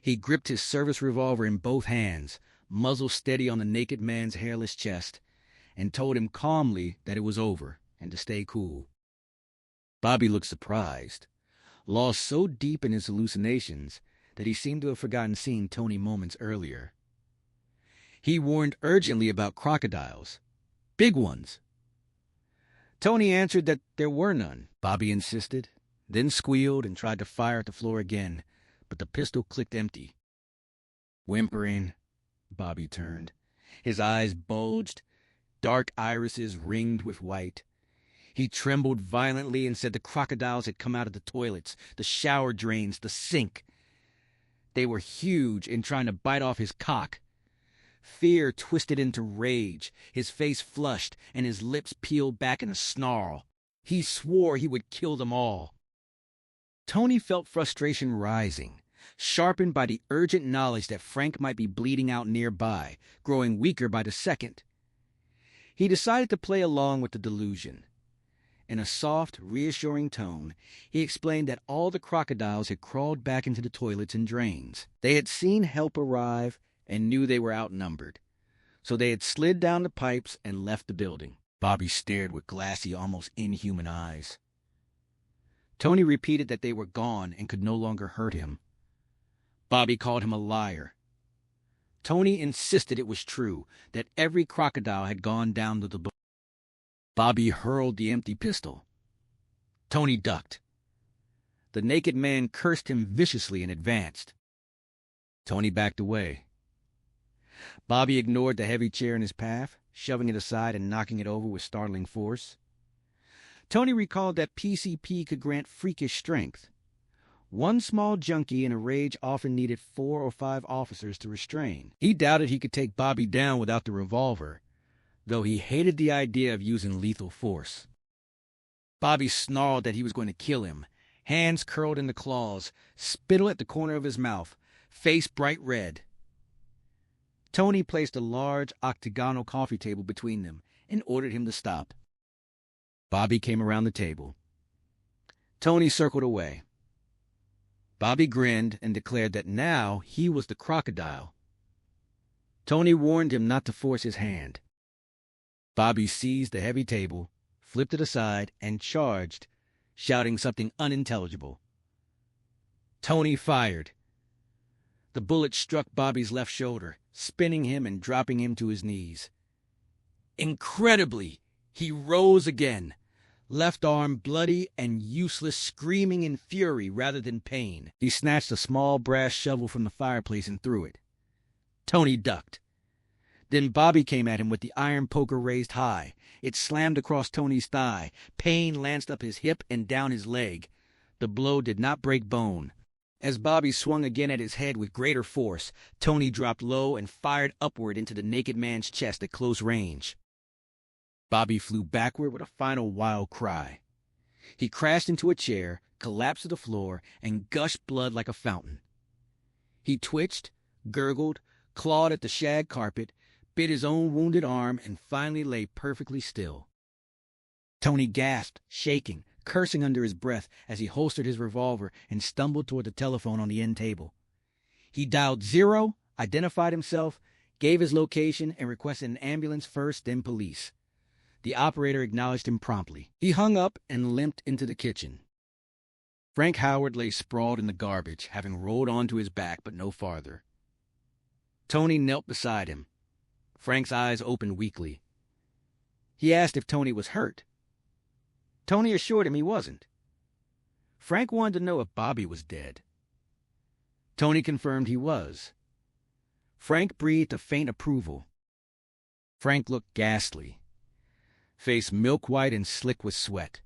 He gripped his service revolver in both hands, muzzle steady on the naked man's hairless chest, and told him calmly that it was over and to stay cool. Bobby looked surprised, lost so deep in his hallucinations that he seemed to have forgotten seeing Tony moments earlier. He warned urgently about crocodiles. Big ones. Tony answered that there were none. Bobby insisted, then squealed and tried to fire at the floor again, but the pistol clicked empty. Whimpering, Bobby turned. His eyes bulged, dark irises ringed with white. He trembled violently and said the crocodiles had come out of the toilets, the shower drains, the sink. They were huge and trying to bite off his cock. Fear twisted into rage, his face flushed, and his lips peeled back in a snarl. He swore he would kill them all. Tony felt frustration rising, sharpened by the urgent knowledge that Frank might be bleeding out nearby, growing weaker by the second. He decided to play along with the delusion. In a soft, reassuring tone, he explained that all the crocodiles had crawled back into the toilets and drains. They had seen help arrive and knew they were outnumbered, so they had slid down the pipes and left the building. Bobby stared with glassy, almost inhuman eyes. Tony repeated that they were gone and could no longer hurt him. Bobby called him a liar. Tony insisted it was true, that every crocodile had gone down to the boat. Bobby hurled the empty pistol. Tony ducked. The naked man cursed him viciously and advanced. Tony backed away. Bobby ignored the heavy chair in his path, shoving it aside and knocking it over with startling force. Tony recalled that PCP could grant freakish strength. One small junkie in a rage often needed 4 or 5 officers to restrain. He doubted he could take Bobby down without the revolver, though he hated the idea of using lethal force. Bobby snarled that he was going to kill him, hands curled into claws, spittle at the corner of his mouth, face bright red. Tony placed a large octagonal coffee table between them and ordered him to stop. Bobby came around the table. Tony circled away. Bobby grinned and declared that now he was the crocodile. Tony warned him not to force his hand. Bobby seized the heavy table, flipped it aside, and charged, shouting something unintelligible. Tony fired. The bullet struck Bobby's left shoulder, spinning him and dropping him to his knees. Incredibly, he rose again, left arm bloody and useless, screaming in fury rather than pain. He snatched a small brass shovel from the fireplace and threw it. Tony ducked. Then Bobby came at him with the iron poker raised high. It slammed across Tony's thigh. Pain lanced up his hip and down his leg. The blow did not break bone. As Bobby swung again at his head with greater force, Tony dropped low and fired upward into the naked man's chest at close range. Bobby flew backward with a final wild cry. He crashed into a chair, collapsed to the floor, and gushed blood like a fountain. He twitched, gurgled, clawed at the shag carpet, bit his own wounded arm, and finally lay perfectly still. Tony gasped, shaking, cursing under his breath as he holstered his revolver and stumbled toward the telephone on the end table. He dialed 0, identified himself, gave his location, and requested an ambulance first, then police. The operator acknowledged him promptly. He hung up and limped into the kitchen. Frank Howard lay sprawled in the garbage, having rolled onto his back but no farther. Tony knelt beside him. Frank's eyes opened weakly. He asked if Tony was hurt. Tony assured him he wasn't. Frank wanted to know if Bobby was dead. Tony confirmed he was. Frank breathed a faint approval. Frank looked ghastly. Face milk-white and slick with sweat.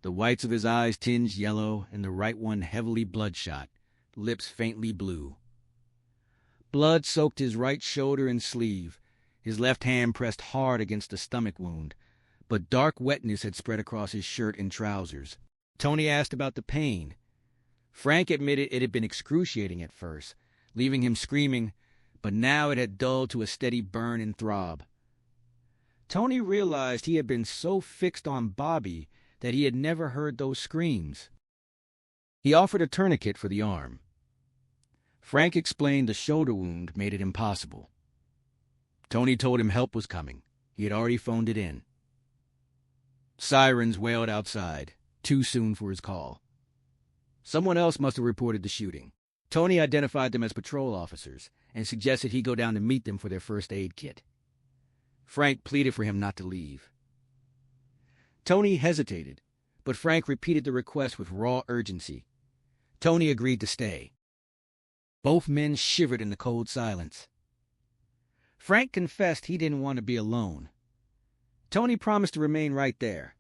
The whites of his eyes tinged yellow and the right one heavily bloodshot, lips faintly blue. Blood soaked his right shoulder and sleeve. His left hand pressed hard against the stomach wound, but dark wetness had spread across his shirt and trousers. Tony asked about the pain. Frank admitted it had been excruciating at first, leaving him screaming, but now it had dulled to a steady burn and throb. Tony realized he had been so fixed on Bobby that he had never heard those screams. He offered a tourniquet for the arm. Frank explained the shoulder wound made it impossible. Tony told him help was coming. He had already phoned it in. Sirens wailed outside, too soon for his call. Someone else must have reported the shooting. Tony identified them as patrol officers and suggested he go down to meet them for their first aid kit. Frank pleaded for him not to leave. Tony hesitated, but Frank repeated the request with raw urgency. Tony agreed to stay. Both men shivered in the cold silence. Frank confessed he didn't want to be alone. Tony promised to remain right there.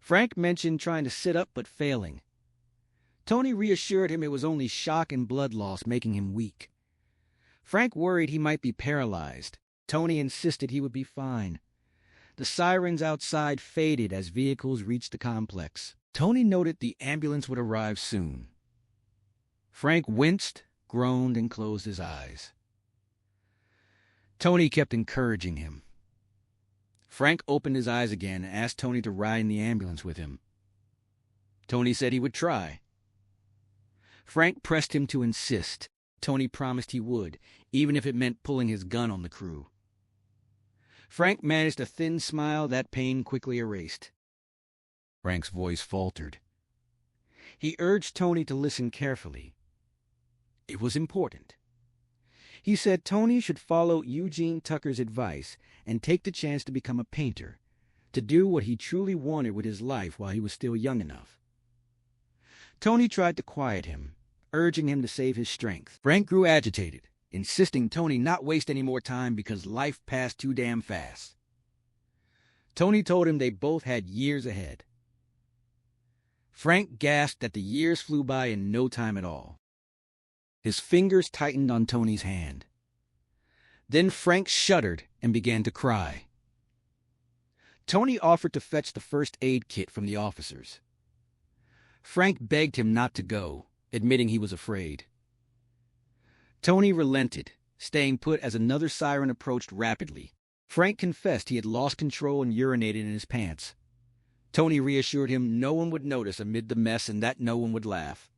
Frank mentioned trying to sit up but failing. Tony reassured him it was only shock and blood loss making him weak. Frank worried he might be paralyzed. Tony insisted he would be fine. The sirens outside faded as vehicles reached the complex. Tony noted the ambulance would arrive soon. Frank winced, groaned, and closed his eyes. Tony kept encouraging him. Frank opened his eyes again and asked Tony to ride in the ambulance with him. Tony said he would try. Frank pressed him to insist. Tony promised he would, even if it meant pulling his gun on the crew. Frank managed a thin smile that pain quickly erased. Frank's voice faltered. He urged Tony to listen carefully. It was important. He said Tony should follow Eugene Tucker's advice and take the chance to become a painter, to do what he truly wanted with his life while he was still young enough. Tony tried to quiet him, urging him to save his strength. Frank grew agitated, insisting Tony not waste any more time because life passed too damn fast. Tony told him they both had years ahead. Frank gasped that the years flew by in no time at all. His fingers tightened on Tony's hand. Then Frank shuddered and began to cry. Tony offered to fetch the first aid kit from the officers. Frank begged him not to go, admitting he was afraid. Tony relented, staying put as another siren approached rapidly. Frank confessed he had lost control and urinated in his pants. Tony reassured him no one would notice amid the mess and that no one would laugh.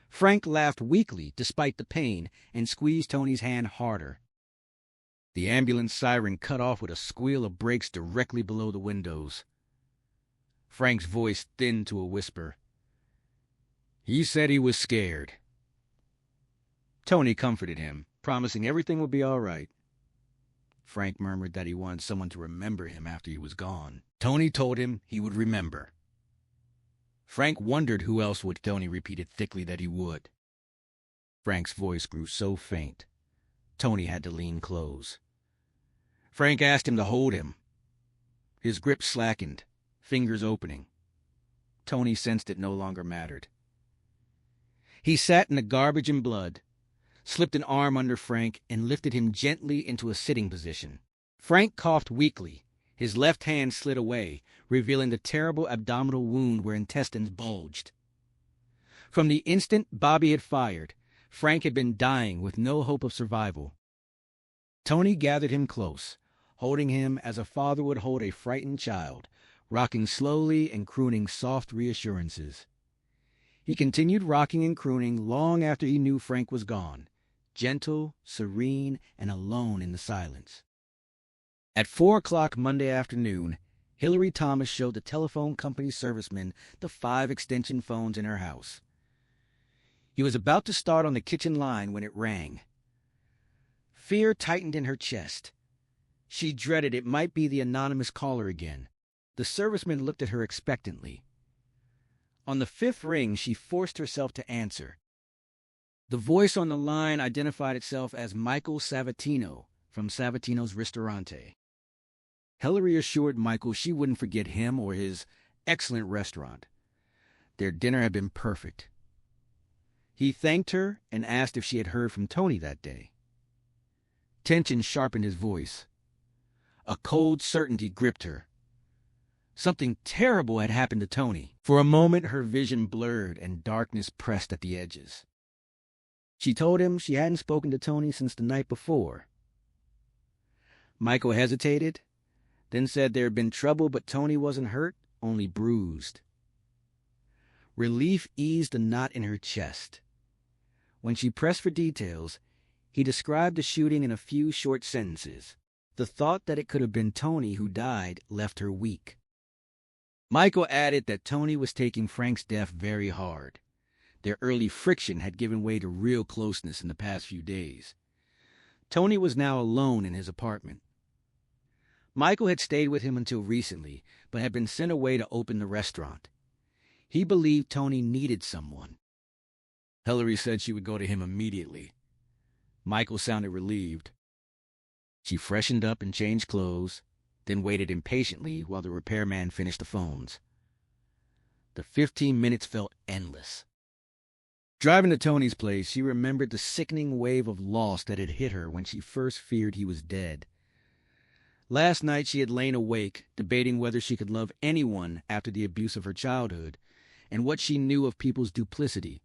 Frank laughed weakly despite the pain and squeezed Tony's hand harder. The ambulance siren cut off with a squeal of brakes directly below the windows. Frank's voice thinned to a whisper. He said he was scared. Tony comforted him, promising everything would be all right. Frank murmured that he wanted someone to remember him after he was gone. Tony told him he would remember. Frank wondered who else would. Tony repeated thickly that he would. Frank's voice grew so faint, Tony had to lean close. Frank asked him to hold him. His grip slackened, fingers opening. Tony sensed it no longer mattered. He sat in the garbage and blood, slipped an arm under Frank, and lifted him gently into a sitting position. Frank coughed weakly. His left hand slid away, revealing the terrible abdominal wound where intestines bulged. From the instant Bobby had fired, Frank had been dying with no hope of survival. Tony gathered him close, holding him as a father would hold a frightened child, rocking slowly and crooning soft reassurances. He continued rocking and crooning long after he knew Frank was gone, gentle, serene, and alone in the silence. At 4 o'clock Monday afternoon, Hillary Thomas showed the telephone company serviceman the 5 extension phones in her house. He was about to start on the kitchen line when it rang. Fear tightened in her chest. She dreaded it might be the anonymous caller again. The serviceman looked at her expectantly. On the 5th ring, she forced herself to answer. The voice on the line identified itself as Michael Savatino from Savatino's Ristorante. Hillary assured Michael she wouldn't forget him or his excellent restaurant. Their dinner had been perfect. He thanked her and asked if she had heard from Tony that day. Tension sharpened his voice. A cold certainty gripped her. Something terrible had happened to Tony. For a moment, her vision blurred and darkness pressed at the edges. She told him she hadn't spoken to Tony since the night before. Michael hesitated, then said there had been trouble, but Tony wasn't hurt, only bruised. Relief eased the knot in her chest. When she pressed for details, he described the shooting in a few short sentences. The thought that it could have been Tony who died left her weak. Michael added that Tony was taking Frank's death very hard. Their early friction had given way to real closeness in the past few days. Tony was now alone in his apartment. Michael had stayed with him until recently, but had been sent away to open the restaurant. He believed Tony needed someone. Hillary said she would go to him immediately. Michael sounded relieved. She freshened up and changed clothes, then waited impatiently while the repairman finished the phones. The 15 minutes felt endless. Driving to Tony's place, she remembered the sickening wave of loss that had hit her when she first feared he was dead. Last night she had lain awake, debating whether she could love anyone after the abuse of her childhood, and what she knew of people's duplicity,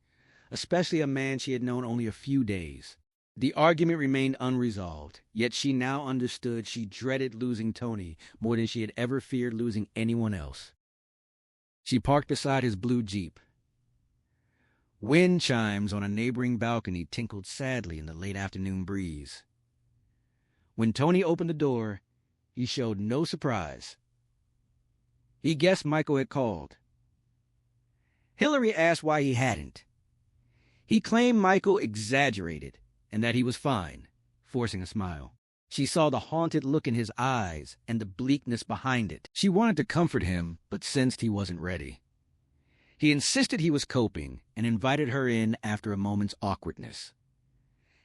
especially a man she had known only a few days. The argument remained unresolved, yet she now understood she dreaded losing Tony more than she had ever feared losing anyone else. She parked beside his blue Jeep. Wind chimes on a neighboring balcony tinkled sadly in the late afternoon breeze. When Tony opened the door, he showed no surprise. He guessed Michael had called. Hillary asked why he hadn't. He claimed Michael exaggerated and that he was fine, forcing a smile. She saw the haunted look in his eyes and the bleakness behind it. She wanted to comfort him, but sensed he wasn't ready. He insisted he was coping and invited her in after a moment's awkwardness.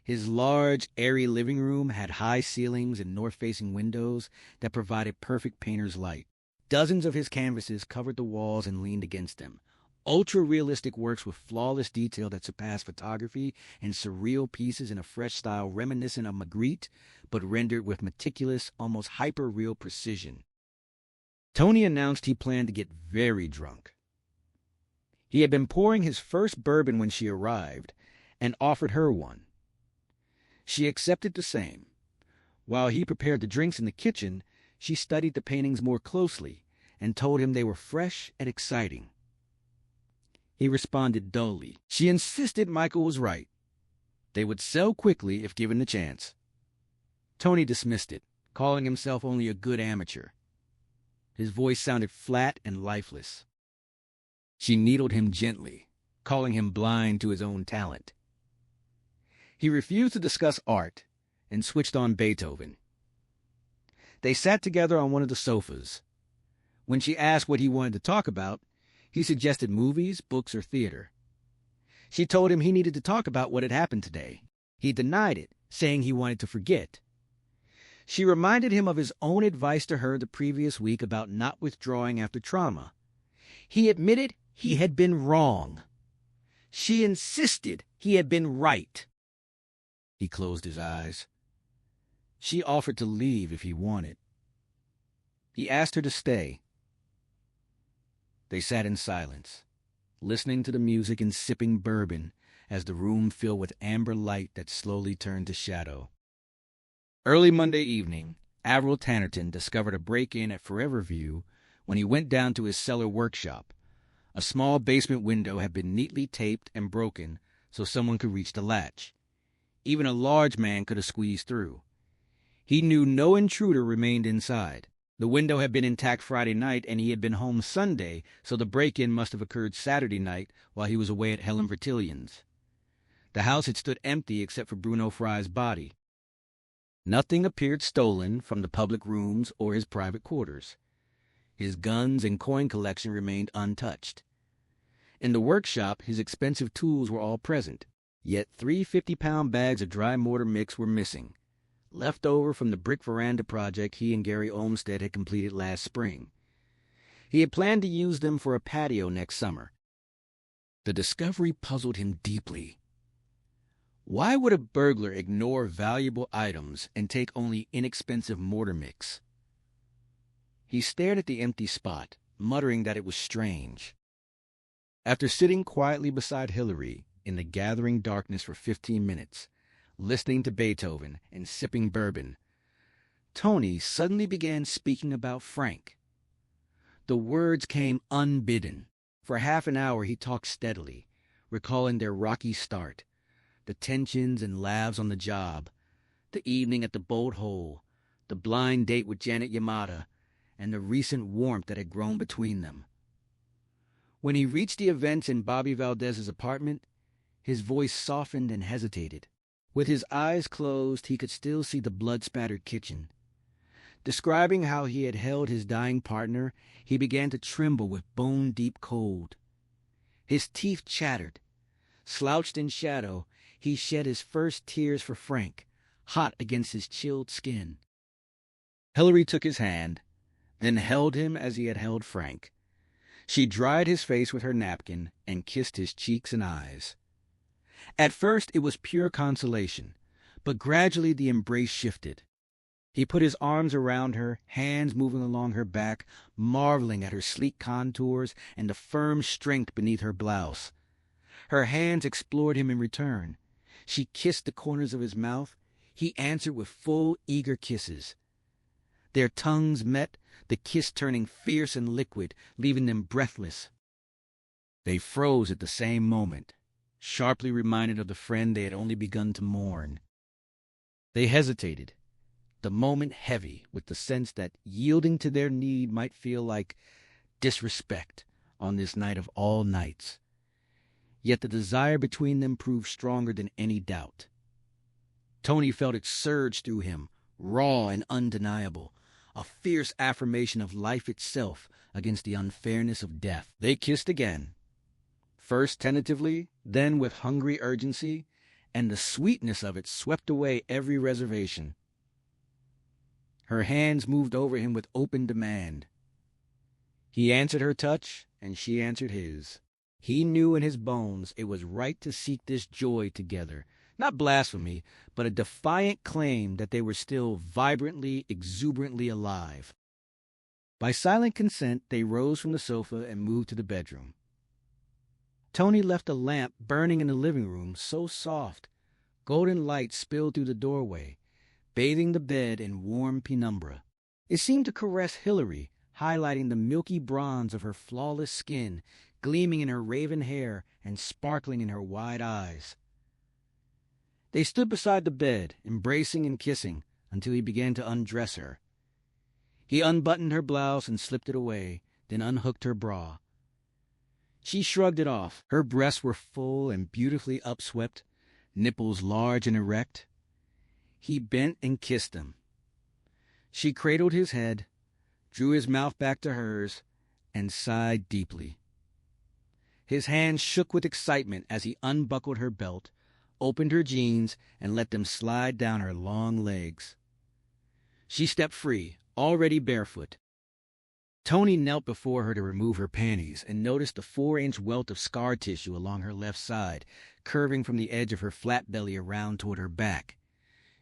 His large, airy living room had high ceilings and north-facing windows that provided perfect painter's light. Dozens of his canvases covered the walls and leaned against them. Ultra-realistic works with flawless detail that surpassed photography and surreal pieces in a fresh style reminiscent of Magritte, but rendered with meticulous, almost hyper-real precision. Tony announced he planned to get very drunk. He had been pouring his first bourbon when she arrived and offered her one. She accepted the same. While he prepared the drinks in the kitchen, she studied the paintings more closely and told him they were fresh and exciting. He responded dully. She insisted Michael was right. They would sell quickly if given the chance. Tony dismissed it, calling himself only a good amateur. His voice sounded flat and lifeless. She needled him gently, calling him blind to his own talent. He refused to discuss art and switched on Beethoven. They sat together on one of the sofas. When she asked what he wanted to talk about, he suggested movies, books, or theater. She told him he needed to talk about what had happened today. He denied it, saying he wanted to forget. She reminded him of his own advice to her the previous week about not withdrawing after trauma. He admitted he had been wrong. She insisted he had been right. He closed his eyes. She offered to leave if he wanted. He asked her to stay. They sat in silence, listening to the music and sipping bourbon as the room filled with amber light that slowly turned to shadow. Early Monday evening, Avril Tannerton discovered a break-in at Forever View when he went down to his cellar workshop. A small basement window had been neatly taped and broken so someone could reach the latch. Even a large man could have squeezed through. He knew no intruder remained inside. The window had been intact Friday night, and he had been home Sunday, so the break-in must have occurred Saturday night while he was away at Helen Vertillion's. The house had stood empty except for Bruno Fry's body. Nothing appeared stolen from the public rooms or his private quarters. His guns and coin collection remained untouched. In the workshop, his expensive tools were all present, yet 3 50-pound bags of dry mortar mix were missing, left over from the brick veranda project he and Gary Olmsted had completed last spring. He had planned to use them for a patio next summer. The discovery puzzled him deeply. Why would a burglar ignore valuable items and take only inexpensive mortar mix? He stared at the empty spot, muttering that it was strange. After sitting quietly beside Hillary in the gathering darkness for 15 minutes, listening to Beethoven and sipping bourbon, Tony suddenly began speaking about Frank. The words came unbidden. For half an hour he talked steadily, recalling their rocky start, the tensions and laughs on the job, the evening at the boat hole, the blind date with Janet Yamada, and the recent warmth that had grown between them. When he reached the events in Bobby Valdez's apartment, his voice softened and hesitated. With his eyes closed, he could still see the blood-spattered kitchen. Describing how he had held his dying partner, he began to tremble with bone-deep cold. His teeth chattered. Slouched in shadow, he shed his first tears for Frank, hot against his chilled skin. Hillary took his hand, then held him as he had held Frank. She dried his face with her napkin and kissed his cheeks and eyes. At first it was pure consolation, but gradually the embrace shifted. He put his arms around her, hands moving along her back, marveling at her sleek contours and the firm strength beneath her blouse. Her hands explored him in return. She kissed the corners of his mouth. He answered with full, eager kisses. Their tongues met, the kiss turning fierce and liquid, leaving them breathless. They froze at the same moment, sharply reminded of the friend they had only begun to mourn. They hesitated, the moment heavy with the sense that yielding to their need might feel like disrespect on this night of all nights. Yet the desire between them proved stronger than any doubt. Tony felt it surge through him, raw and undeniable, a fierce affirmation of life itself against the unfairness of death. They kissed again, first tentatively, then with hungry urgency, and the sweetness of it swept away every reservation. Her hands moved over him with open demand. He answered her touch, and she answered his. He knew in his bones it was right to seek this joy together, not blasphemy, but a defiant claim that they were still vibrantly, exuberantly alive. By silent consent, they rose from the sofa and moved to the bedroom. Tony left a lamp burning in the living room, so soft, golden light spilled through the doorway, bathing the bed in warm penumbra. It seemed to caress Hillary, highlighting the milky bronze of her flawless skin, gleaming in her raven hair and sparkling in her wide eyes. They stood beside the bed, embracing and kissing, until he began to undress her. He unbuttoned her blouse and slipped it away, then unhooked her bra. She shrugged it off. Her breasts were full and beautifully upswept, nipples large and erect. He bent and kissed them. She cradled his head, drew his mouth back to hers, and sighed deeply. His hands shook with excitement as he unbuckled her belt, opened her jeans, and let them slide down her long legs. She stepped free, already barefoot. Tony knelt before her to remove her panties and noticed the 4-inch welt of scar tissue along her left side, curving from the edge of her flat belly around toward her back.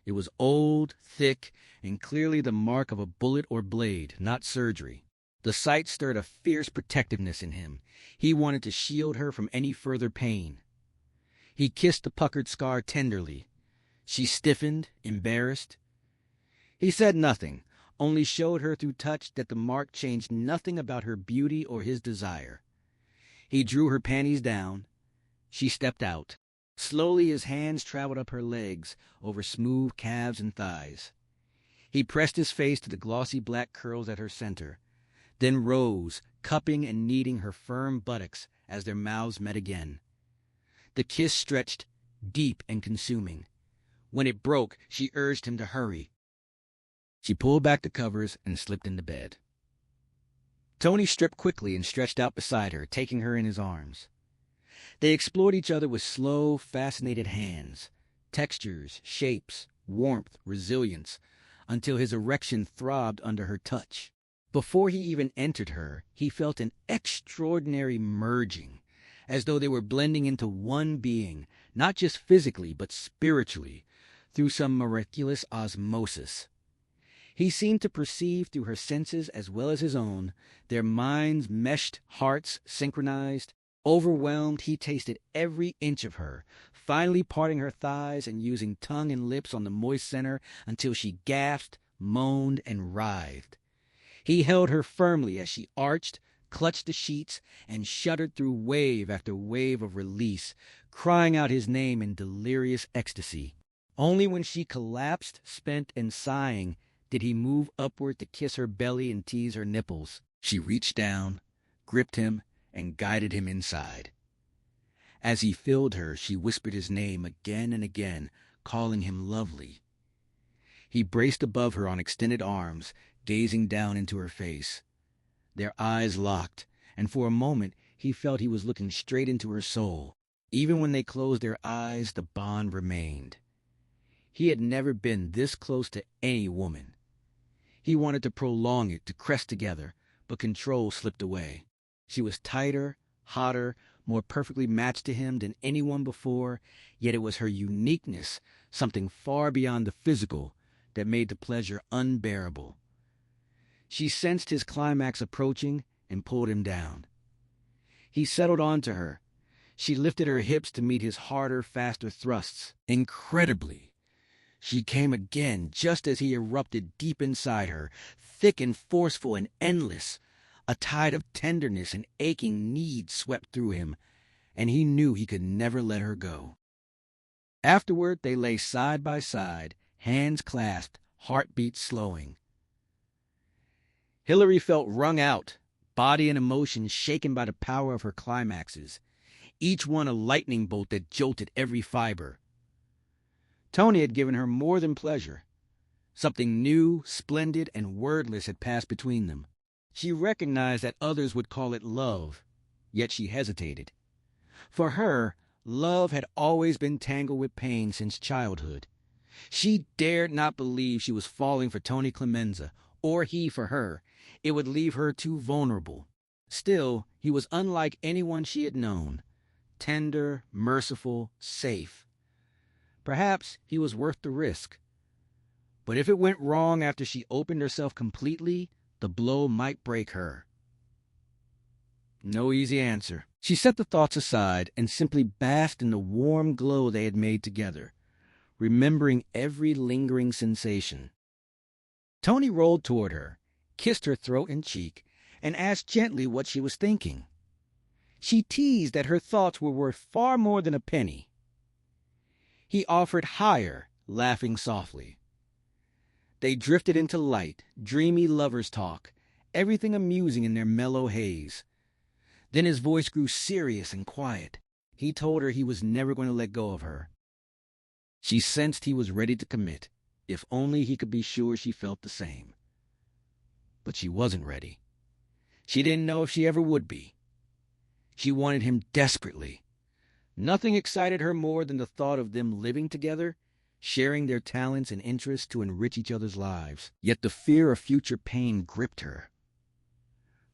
It was old, thick, and clearly the mark of a bullet or blade, not surgery. The sight stirred a fierce protectiveness in him. He wanted to shield her from any further pain. He kissed the puckered scar tenderly. She stiffened, embarrassed. He said nothing, only showed her through touch that the mark changed nothing about her beauty or his desire. He drew her panties down. She stepped out. Slowly his hands traveled up her legs, over smooth calves and thighs. He pressed his face to the glossy black curls at her center, then rose, cupping and kneading her firm buttocks as their mouths met again. The kiss stretched, deep and consuming. When it broke, she urged him to hurry. She pulled back the covers and slipped into bed. Tony stripped quickly and stretched out beside her, taking her in his arms. They explored each other with slow, fascinated hands, textures, shapes, warmth, resilience, until his erection throbbed under her touch. Before he even entered her, he felt an extraordinary merging, as though they were blending into one being, not just physically, but spiritually, through some miraculous osmosis. He seemed to perceive through her senses as well as his own, their minds meshed, hearts synchronized. Overwhelmed, he tasted every inch of her, finally parting her thighs and using tongue and lips on the moist center until she gasped, moaned, and writhed. He held her firmly as she arched, clutched the sheets, and shuddered through wave after wave of release, crying out his name in delirious ecstasy. Only when she collapsed, spent and sighing, did he move upward to kiss her belly and tease her nipples. She reached down, gripped him, and guided him inside. As he filled her, she whispered his name again and again, calling him lovely. He braced above her on extended arms, gazing down into her face. Their eyes locked, and for a moment he felt he was looking straight into her soul. Even when they closed their eyes, the bond remained. He had never been this close to any woman. He wanted to prolong it, to crest together, but control slipped away. She was tighter, hotter, more perfectly matched to him than anyone before, yet it was her uniqueness, something far beyond the physical, that made the pleasure unbearable. She sensed his climax approaching and pulled him down. He settled onto her. She lifted her hips to meet his harder, faster thrusts. Incredibly, she came again just as he erupted deep inside her, thick and forceful and endless. A tide of tenderness and aching need swept through him, and he knew he could never let her go. Afterward, they lay side by side, hands clasped, heartbeat slowing. Hillary felt wrung out, body and emotion shaken by the power of her climaxes, each one a lightning bolt that jolted every fiber. Tony had given her more than pleasure. Something new, splendid, and wordless had passed between them. She recognized that others would call it love, yet she hesitated. For her, love had always been tangled with pain since childhood. She dared not believe she was falling for Tony Clemenza, or he for her. It would leave her too vulnerable. Still, he was unlike anyone she had known. Tender, merciful, safe. Perhaps he was worth the risk. But if it went wrong after she opened herself completely, the blow might break her. No easy answer. She set the thoughts aside and simply basked in the warm glow they had made together, remembering every lingering sensation. Tony rolled toward her, kissed her throat and cheek, and asked gently what she was thinking. She teased that her thoughts were worth far more than a penny. He offered higher, laughing softly. They drifted into light, dreamy lovers' talk, everything amusing in their mellow haze. Then his voice grew serious and quiet. He told her he was never going to let go of her. She sensed he was ready to commit, if only he could be sure she felt the same. But she wasn't ready. She didn't know if she ever would be. She wanted him desperately. Nothing excited her more than the thought of them living together, sharing their talents and interests to enrich each other's lives. Yet the fear of future pain gripped her.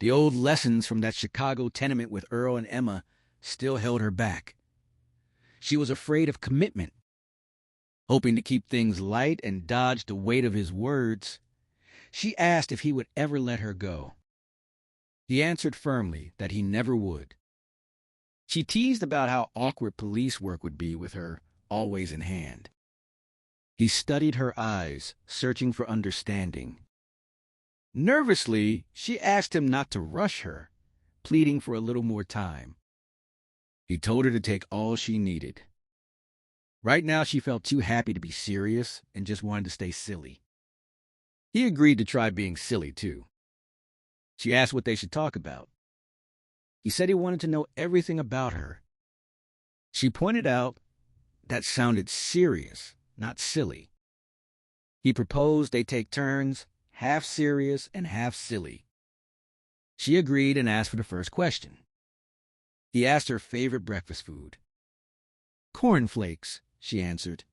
The old lessons from that Chicago tenement with Earl and Emma still held her back. She was afraid of commitment. Hoping to keep things light and dodge the weight of his words, she asked if he would ever let her go. He answered firmly that he never would. She teased about how awkward police work would be with her always in hand. He studied her eyes, searching for understanding. Nervously, she asked him not to rush her, pleading for a little more time. He told her to take all she needed. Right now, she felt too happy to be serious and just wanted to stay silly. He agreed to try being silly, too. She asked what they should talk about. He said he wanted to know everything about her. She pointed out that sounded serious, not silly. He proposed they take turns, half serious and half silly. She agreed and asked for the first question. He asked her favorite breakfast food. Cornflakes, she answered.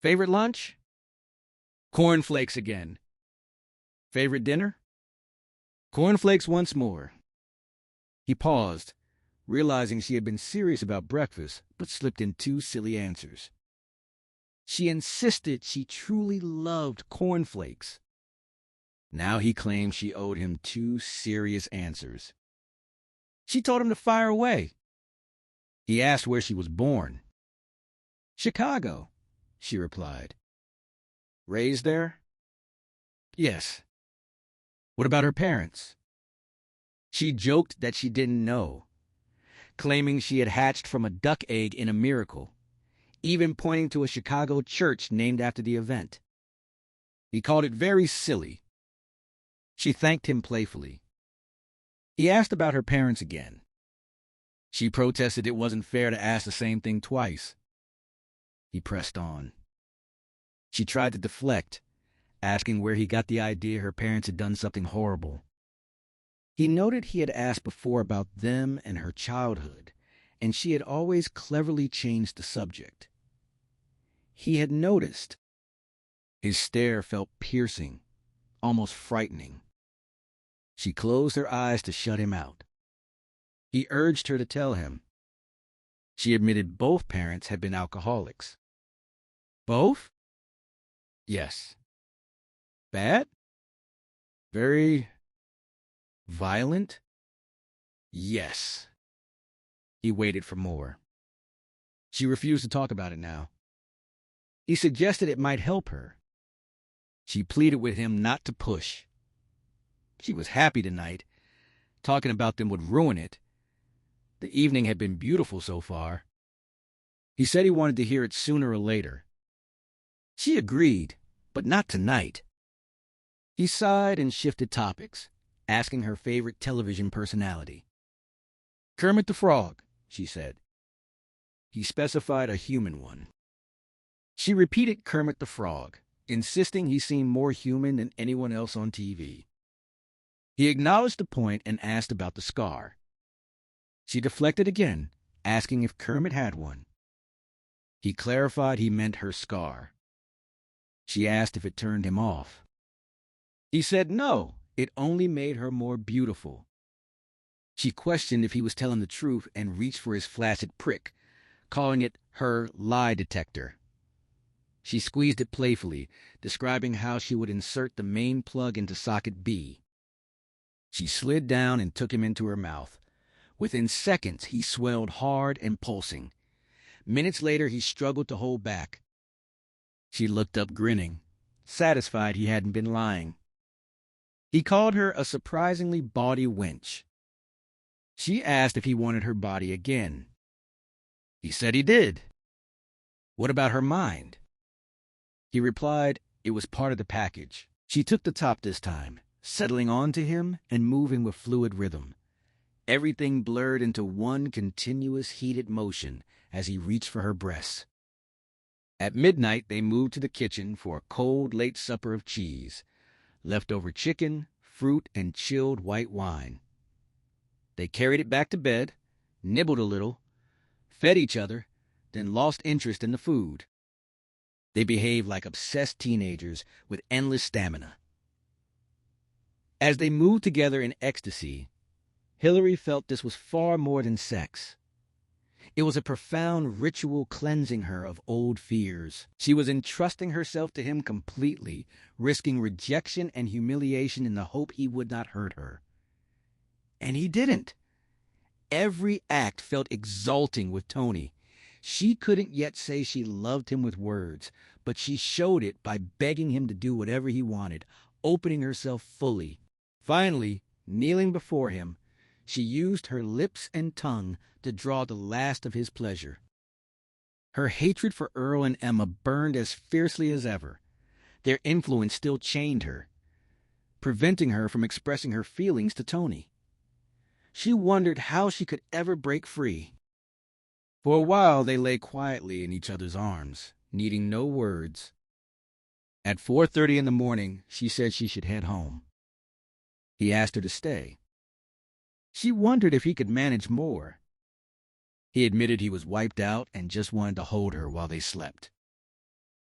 Favorite lunch? Cornflakes again. Favorite dinner? Cornflakes once more. He paused, realizing she had been serious about breakfast, but slipped in two silly answers. She insisted she truly loved cornflakes. Now he claimed she owed him two serious answers. She told him to fire away. He asked where she was born. Chicago, she replied. Raised there? Yes. What about her parents? She joked that she didn't know, claiming she had hatched from a duck egg in a miracle, even pointing to a Chicago church named after the event. He called it very silly. She thanked him playfully. He asked about her parents again. She protested it wasn't fair to ask the same thing twice. He pressed on. She tried to deflect, asking where he got the idea her parents had done something horrible. He noted he had asked before about them and her childhood, and she had always cleverly changed the subject. He had noticed. His stare felt piercing, almost frightening. She closed her eyes to shut him out. He urged her to tell him. She admitted both parents had been alcoholics. Both? Yes. Bad? Very violent? Yes. He waited for more. She refused to talk about it now. He suggested it might help her. She pleaded with him not to push. She was happy tonight. Talking about them would ruin it. The evening had been beautiful so far. He said he wanted to hear it sooner or later. She agreed, but not tonight. He sighed and shifted topics, asking her favorite television personality. Kermit the Frog, she said. He specified a human one. She repeated Kermit the Frog, insisting he seemed more human than anyone else on TV. He acknowledged the point and asked about the scar. She deflected again, asking if Kermit had one. He clarified he meant her scar. She asked if it turned him off. He said no, it only made her more beautiful. She questioned if he was telling the truth and reached for his flaccid prick, calling it her lie detector. She squeezed it playfully, describing how she would insert the main plug into socket B. She slid down and took him into her mouth. Within seconds, he swelled hard and pulsing. Minutes later, he struggled to hold back. She looked up grinning, satisfied he hadn't been lying. He called her a surprisingly bawdy wench. She asked if he wanted her body again. He said he did. What about her mind? He replied it was part of the package. She took the top this time, settling onto him and moving with fluid rhythm. Everything blurred into one continuous heated motion as he reached for her breasts. At midnight, they moved to the kitchen for a cold late supper of cheese, leftover chicken, fruit, and chilled white wine. They carried it back to bed, nibbled a little, fed each other, then lost interest in the food. They behaved like obsessed teenagers with endless stamina. As they moved together in ecstasy, Hillary felt this was far more than sex. It was a profound ritual cleansing her of old fears. She was entrusting herself to him completely, risking rejection and humiliation in the hope he would not hurt her. And he didn't. Every act felt exalting with Tony. She couldn't yet say she loved him with words, but she showed it by begging him to do whatever he wanted, opening herself fully. Finally, kneeling before him, she used her lips and tongue to draw the last of his pleasure. Her hatred for Earl and Emma burned as fiercely as ever. Their influence still chained her, preventing her from expressing her feelings to Tony. She wondered how she could ever break free. For a while they lay quietly in each other's arms, needing no words. At 4:30 in the morning, she said she should head home. He asked her to stay. She wondered if he could manage more. He admitted he was wiped out and just wanted to hold her while they slept.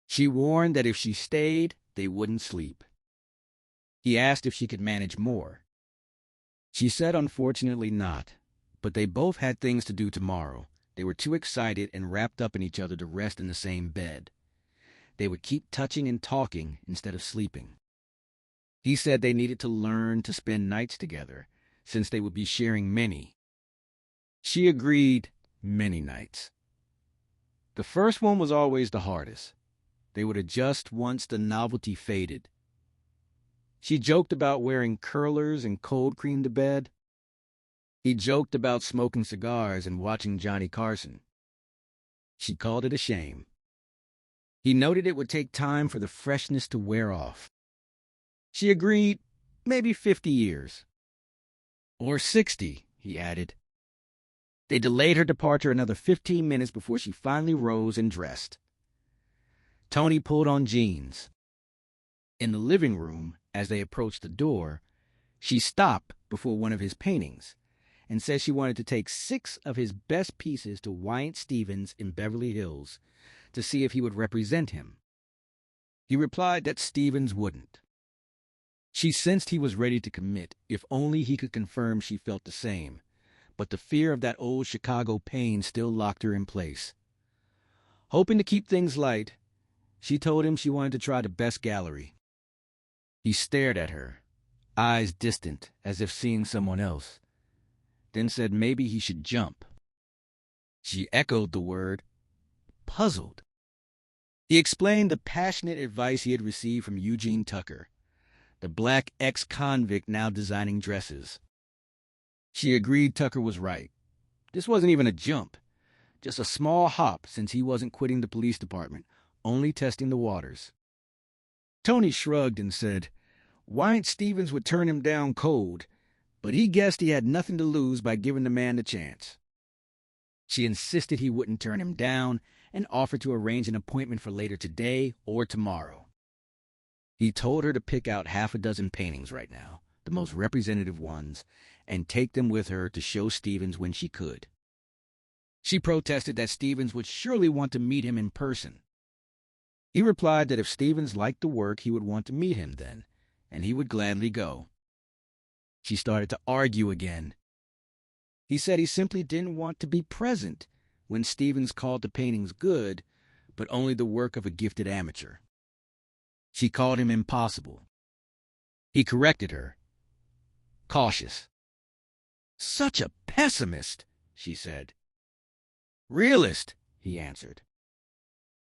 She warned that if she stayed, they wouldn't sleep. He asked if she could manage more. She said unfortunately not, but they both had things to do tomorrow. They were too excited and wrapped up in each other to rest in the same bed. They would keep touching and talking instead of sleeping. He said they needed to learn to spend nights together, since they would be sharing many. She agreed, many nights. The first one was always the hardest. They would adjust once the novelty faded. She joked about wearing curlers and cold cream to bed. He joked about smoking cigars and watching Johnny Carson. She called it a shame. He noted it would take time for the freshness to wear off. She agreed, maybe 50 years. Or 60, he added. They delayed her departure another 15 minutes before she finally rose and dressed. Tony pulled on jeans. In the living room, as they approached the door, she stopped before one of his paintings and said she wanted to take 6 of his best pieces to Wyatt Stevens in Beverly Hills to see if he would represent him. He replied that Stevens wouldn't. She sensed he was ready to commit if only he could confirm she felt the same, but the fear of that old Chicago pain still locked her in place. Hoping to keep things light, she told him she wanted to try the best gallery. He stared at her, eyes distant as if seeing someone else, then said maybe he should jump. She echoed the word, puzzled. He explained the passionate advice he had received from Eugene Tucker, the black ex-convict now designing dresses. She agreed Tucker was right. This wasn't even a jump, just a small hop since he wasn't quitting the police department, only testing the waters. Tony shrugged and said Wyatt Stevens would turn him down cold, but he guessed he had nothing to lose by giving the man the chance. She insisted he wouldn't turn him down and offered to arrange an appointment for later today or tomorrow. He told her to pick out half a dozen paintings right now, the most representative ones, and take them with her to show Stevens when she could. She protested that Stevens would surely want to meet him in person. He replied that if Stevens liked the work, he would want to meet him then, and he would gladly go. She started to argue again. He said he simply didn't want to be present when Stevens called the paintings good, but only the work of a gifted amateur. She called him impossible. He corrected her. Cautious. Such a pessimist, she said. Realist, he answered.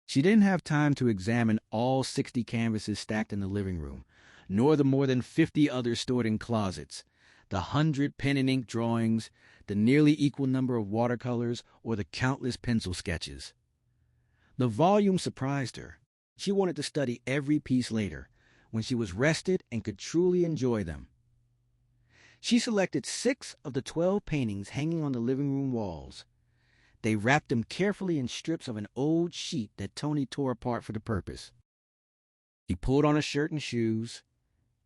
She didn't have time to examine all 60 canvases stacked in the living room, nor the more than 50 others stored in closets, the 100 pen and ink drawings, the nearly equal number of watercolors, or the countless pencil sketches. The volume surprised her. She wanted to study every piece later, when she was rested and could truly enjoy them. She selected 6 of the 12 paintings hanging on the living room walls. They wrapped them carefully in strips of an old sheet that Tony tore apart for the purpose. He pulled on a shirt and shoes,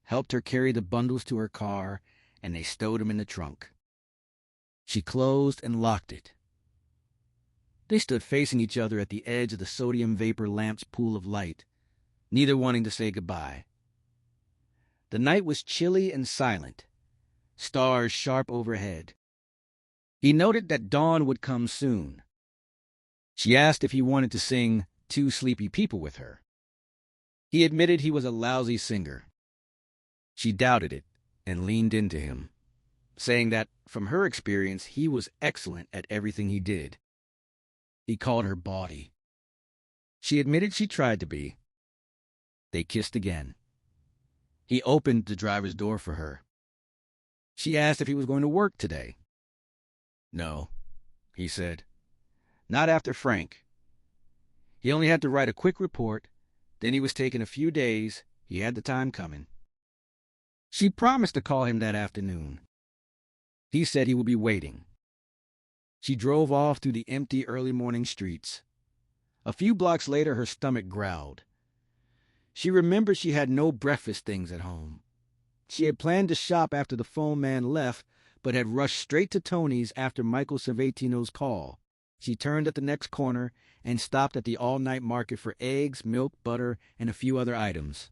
helped her carry the bundles to her car, and they stowed them in the trunk. She closed and locked it. They stood facing each other at the edge of the sodium vapor lamp's pool of light, neither wanting to say goodbye. The night was chilly and silent, stars sharp overhead. He noted that dawn would come soon. She asked if he wanted to sing Two Sleepy People with her. He admitted he was a lousy singer. She doubted it and leaned into him, saying that, from her experience, he was excellent at everything he did. He called her bawdy. She admitted she tried to be. They kissed again. He opened the driver's door for her. She asked if he was going to work today. No, he said. Not after Frank. He only had to write a quick report, then he was taking a few days. He had the time coming. She promised to call him that afternoon. He said he would be waiting. She drove off through the empty early morning streets. A few blocks later, her stomach growled. She remembered she had no breakfast things at home. She had planned to shop after the phone man left, but had rushed straight to Tony's after Michael Savatino's call. She turned at the next corner and stopped at the all-night market for eggs, milk, butter, and a few other items.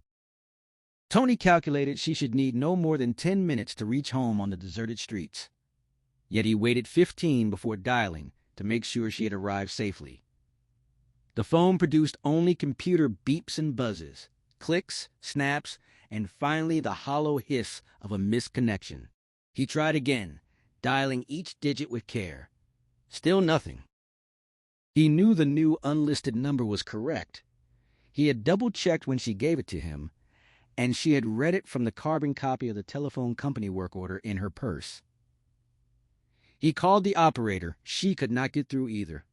Tony calculated she should need no more than 10 minutes to reach home on the deserted streets. Yet he waited 15 before dialing to make sure she had arrived safely. The phone produced only computer beeps and buzzes, clicks, snaps, and finally the hollow hiss of a missed connection. He tried again, dialing each digit with care. Still nothing. He knew the new unlisted number was correct. He had double-checked when she gave it to him, and she had read it from the carbon copy of the telephone company work order in her purse. He called the operator. She could not get through either.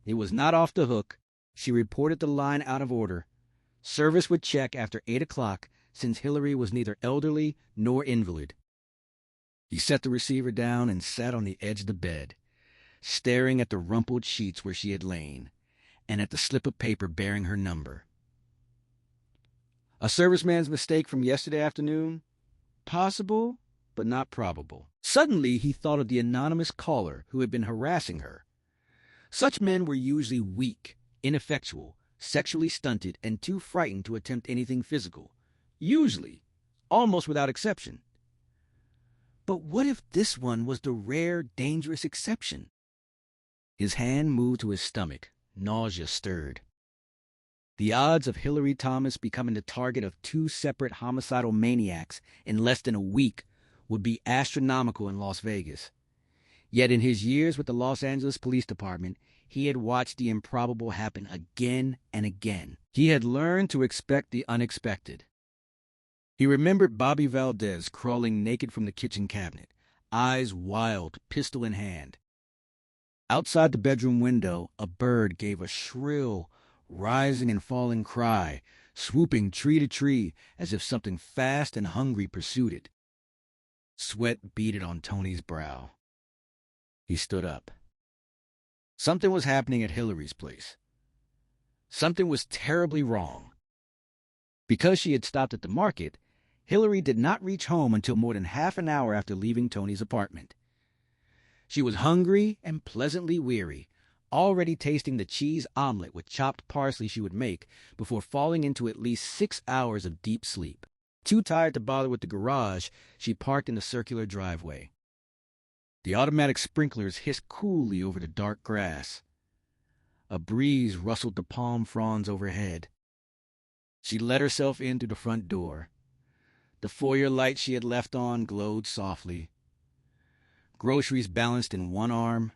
It was not off the hook. She reported the line out of order. Service would check after 8 o'clock, since Hillary was neither elderly nor invalid. He set the receiver down and sat on the edge of the bed, staring at the rumpled sheets where she had lain, and at the slip of paper bearing her number. A serviceman's mistake from yesterday afternoon? Possible, but not probable. Suddenly, he thought of the anonymous caller who had been harassing her. Such men were usually weak, ineffectual, sexually stunted, and too frightened to attempt anything physical. Usually, almost without exception. But what if this one was the rare, dangerous exception? His hand moved to his stomach. Nausea stirred. The odds of Hillary Thomas becoming the target of 2 separate homicidal maniacs in less than a week would be astronomical in Las Vegas. Yet in his years with the Los Angeles Police Department, he had watched the improbable happen again and again. He had learned to expect the unexpected. He remembered Bobby Valdez crawling naked from the kitchen cabinet, eyes wild, pistol in hand. Outside the bedroom window, a bird gave a shrill, rising and falling cry, swooping tree to tree as if something fast and hungry pursued it. Sweat beaded on Tony's brow. He stood up. Something was happening at Hillary's place. Something was terribly wrong. Because she had stopped at the market, Hillary did not reach home until more than half an hour after leaving Tony's apartment. She was hungry and pleasantly weary, already tasting the cheese omelet with chopped parsley she would make before falling into at least 6 hours of deep sleep. Too tired to bother with the garage, she parked in the circular driveway. The automatic sprinklers hissed coolly over the dark grass. A breeze rustled the palm fronds overhead. She let herself in through the front door. The foyer light she had left on glowed softly. Groceries balanced in one arm.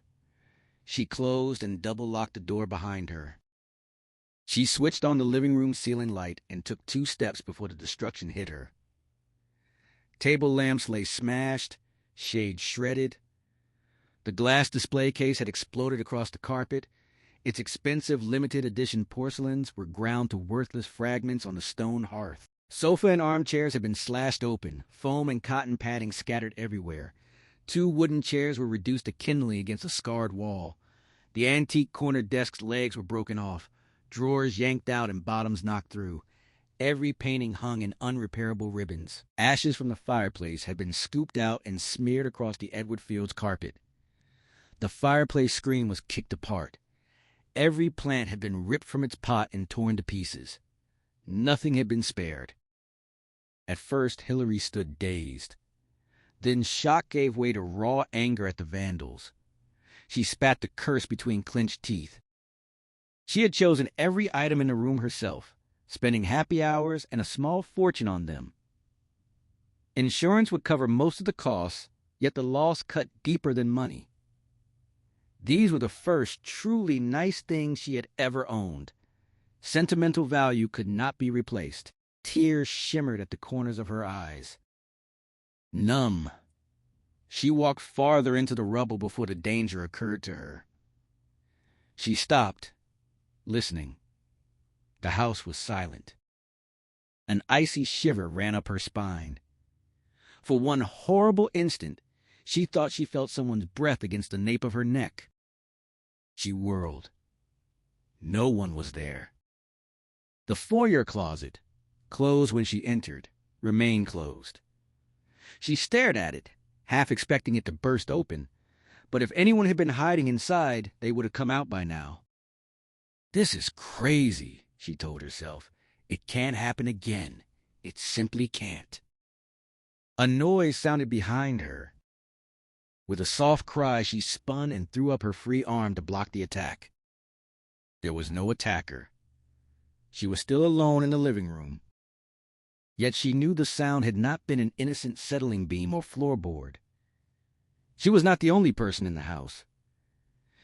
She closed and double-locked the door behind her. She switched on the living room ceiling light and took 2 steps before the destruction hit her. Table lamps lay smashed, shades shredded. The glass display case had exploded across the carpet. Its expensive limited edition porcelains were ground to worthless fragments on the stone hearth. Sofa and armchairs had been slashed open, foam and cotton padding scattered everywhere. 2 wooden chairs were reduced to kindling against a scarred wall. The antique corner desk's legs were broken off, drawers yanked out and bottoms knocked through. Every painting hung in unrepairable ribbons. Ashes from the fireplace had been scooped out and smeared across the Edward Fields carpet. The fireplace screen was kicked apart. Every plant had been ripped from its pot and torn to pieces. Nothing had been spared. At first, Hillary stood dazed. Then shock gave way to raw anger at the vandals. She spat the curse between clenched teeth. She had chosen every item in the room herself, spending happy hours and a small fortune on them. Insurance would cover most of the costs, yet the loss cut deeper than money. These were the first truly nice things she had ever owned. Sentimental value could not be replaced. Tears shimmered at the corners of her eyes. Numb, she walked farther into the rubble before the danger occurred to her. She stopped, listening. The house was silent. An icy shiver ran up her spine. For one horrible instant, she thought she felt someone's breath against the nape of her neck. She whirled. No one was there. The foyer closet, closed when she entered, remained closed. She stared at it, half expecting it to burst open, but if anyone had been hiding inside, they would have come out by now. This is crazy, she told herself. It can't happen again. It simply can't. A noise sounded behind her. With a soft cry, she spun and threw up her free arm to block the attack. There was no attacker. She was still alone in the living room. Yet she knew the sound had not been an innocent settling beam or floorboard. She was not the only person in the house.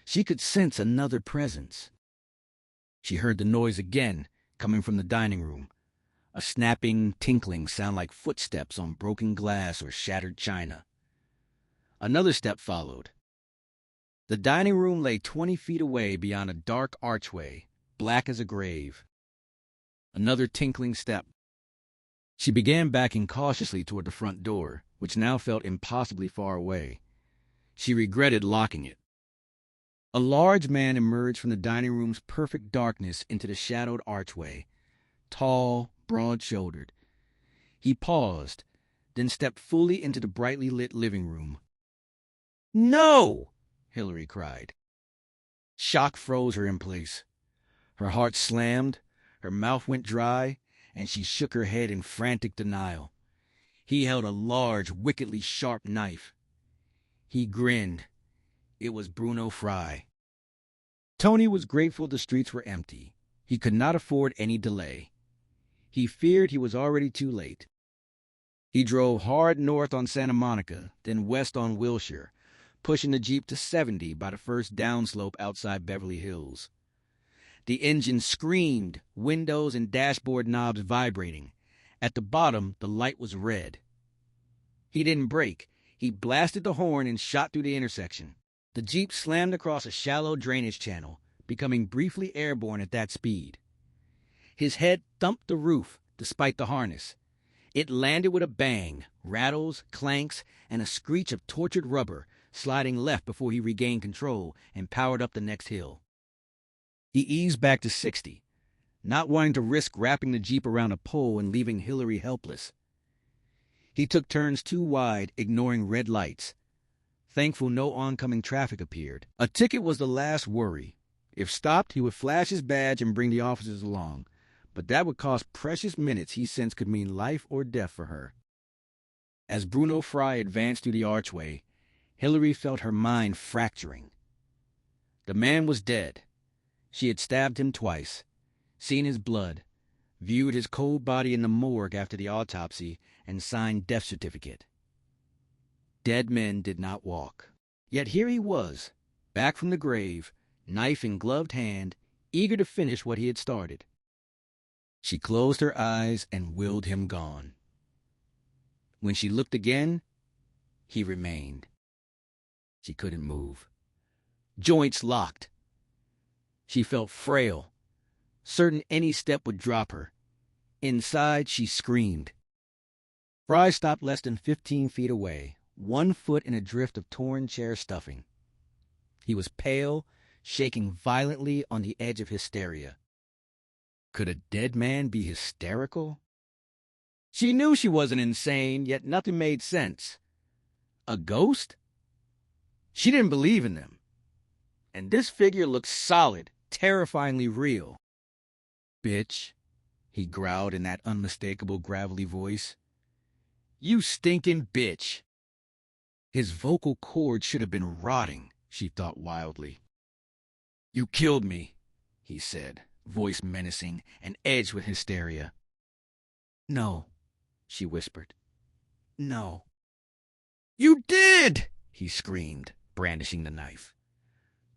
She could sense another presence. She heard the noise again, coming from the dining room. A snapping, tinkling sound like footsteps on broken glass or shattered china. Another step followed. The dining room lay 20 feet away beyond a dark archway, black as a grave. Another tinkling step. She began backing cautiously toward the front door, which now felt impossibly far away. She regretted locking it. A large man emerged from the dining room's perfect darkness into the shadowed archway, tall, broad-shouldered. He paused, then stepped fully into the brightly lit living room. "No!" Hillary cried. Shock froze her in place. Her heart slammed, her mouth went dry, and she shook her head in frantic denial. He held a large, wickedly sharp knife. He grinned. It was Bruno Fry. Tony was grateful the streets were empty. He could not afford any delay. He feared he was already too late. He drove hard north on Santa Monica, then west on Wilshire, pushing the Jeep to 70 by the first downslope outside Beverly Hills. The engine screamed, windows and dashboard knobs vibrating. At the bottom, the light was red. He didn't brake. He blasted the horn and shot through the intersection. The Jeep slammed across a shallow drainage channel, becoming briefly airborne at that speed. His head thumped the roof, despite the harness. It landed with a bang, rattles, clanks, and a screech of tortured rubber, sliding left before he regained control and powered up the next hill. He eased back to 60, not wanting to risk wrapping the Jeep around a pole and leaving Hillary helpless. He took turns too wide, ignoring red lights. Thankful no oncoming traffic appeared. A ticket was the last worry. If stopped, he would flash his badge and bring the officers along. But that would cost precious minutes he sensed could mean life or death for her. As Bruno Fry advanced through the archway, Hillary felt her mind fracturing. The man was dead. She had stabbed him twice, seen his blood, viewed his cold body in the morgue after the autopsy, and signed death certificate. Dead men did not walk. Yet here he was, back from the grave, knife in gloved hand, eager to finish what he had started. She closed her eyes and willed him gone. When she looked again, he remained. She couldn't move. Joints locked. She felt frail, certain any step would drop her. Inside, she screamed. Fry stopped less than 15 feet away, 1 foot in a drift of torn chair stuffing. He was pale, shaking violently on the edge of hysteria. Could a dead man be hysterical? She knew she wasn't insane, yet nothing made sense. A ghost? She didn't believe in them. And this figure looked solid, terrifyingly real. "Bitch," he growled in that unmistakable gravelly voice. "You stinking bitch." His vocal cords should have been rotting, she thought wildly. "You killed me," he said, voice menacing and edged with hysteria. "No," she whispered. "No." "You did!" he screamed, brandishing the knife.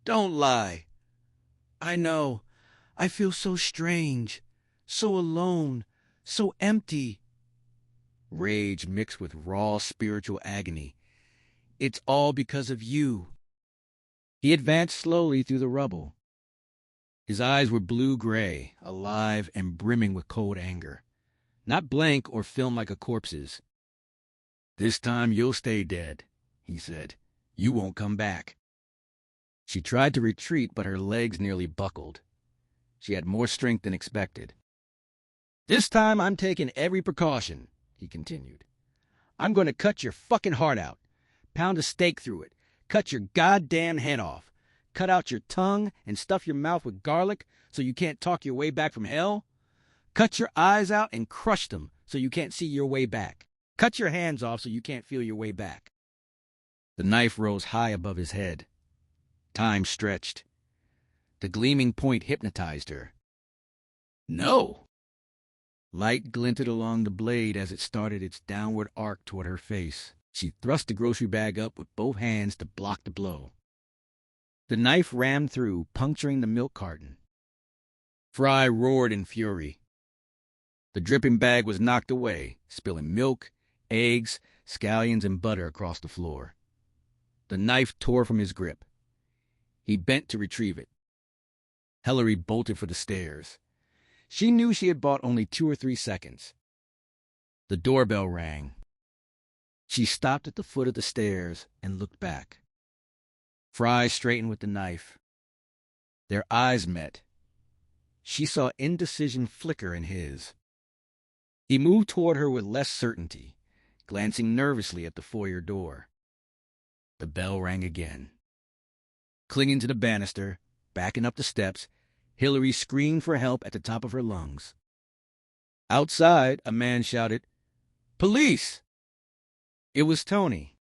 "Don't lie." "I know. I feel so strange, so alone, so empty." Rage mixed with raw spiritual agony. "It's all because of you." He advanced slowly through the rubble. His eyes were blue-gray, alive and brimming with cold anger. Not blank or filmed like a corpse's. "This time you'll stay dead," he said. "You won't come back." She tried to retreat, but her legs nearly buckled. She had more strength than expected. "This time I'm taking every precaution," he continued. "I'm going to cut your fucking heart out, pound a stake through it, cut your goddamn head off, cut out your tongue and stuff your mouth with garlic so you can't talk your way back from hell, cut your eyes out and crush them so you can't see your way back, cut your hands off so you can't feel your way back." The knife rose high above his head. Time stretched. The gleaming point hypnotized her. "No!" Light glinted along the blade as it started its downward arc toward her face. She thrust the grocery bag up with both hands to block the blow. The knife rammed through, puncturing the milk carton. Fry roared in fury. The dripping bag was knocked away, spilling milk, eggs, scallions, and butter across the floor. The knife tore from his grip. He bent to retrieve it. Hillary bolted for the stairs. She knew she had bought only 2 or 3 seconds. The doorbell rang. She stopped at the foot of the stairs and looked back. Fry straightened with the knife. Their eyes met. She saw indecision flicker in his. He moved toward her with less certainty, glancing nervously at the foyer door. The bell rang again. Clinging to the banister, backing up the steps, Hillary screamed for help at the top of her lungs. Outside, a man shouted, "Police!" It was Tony.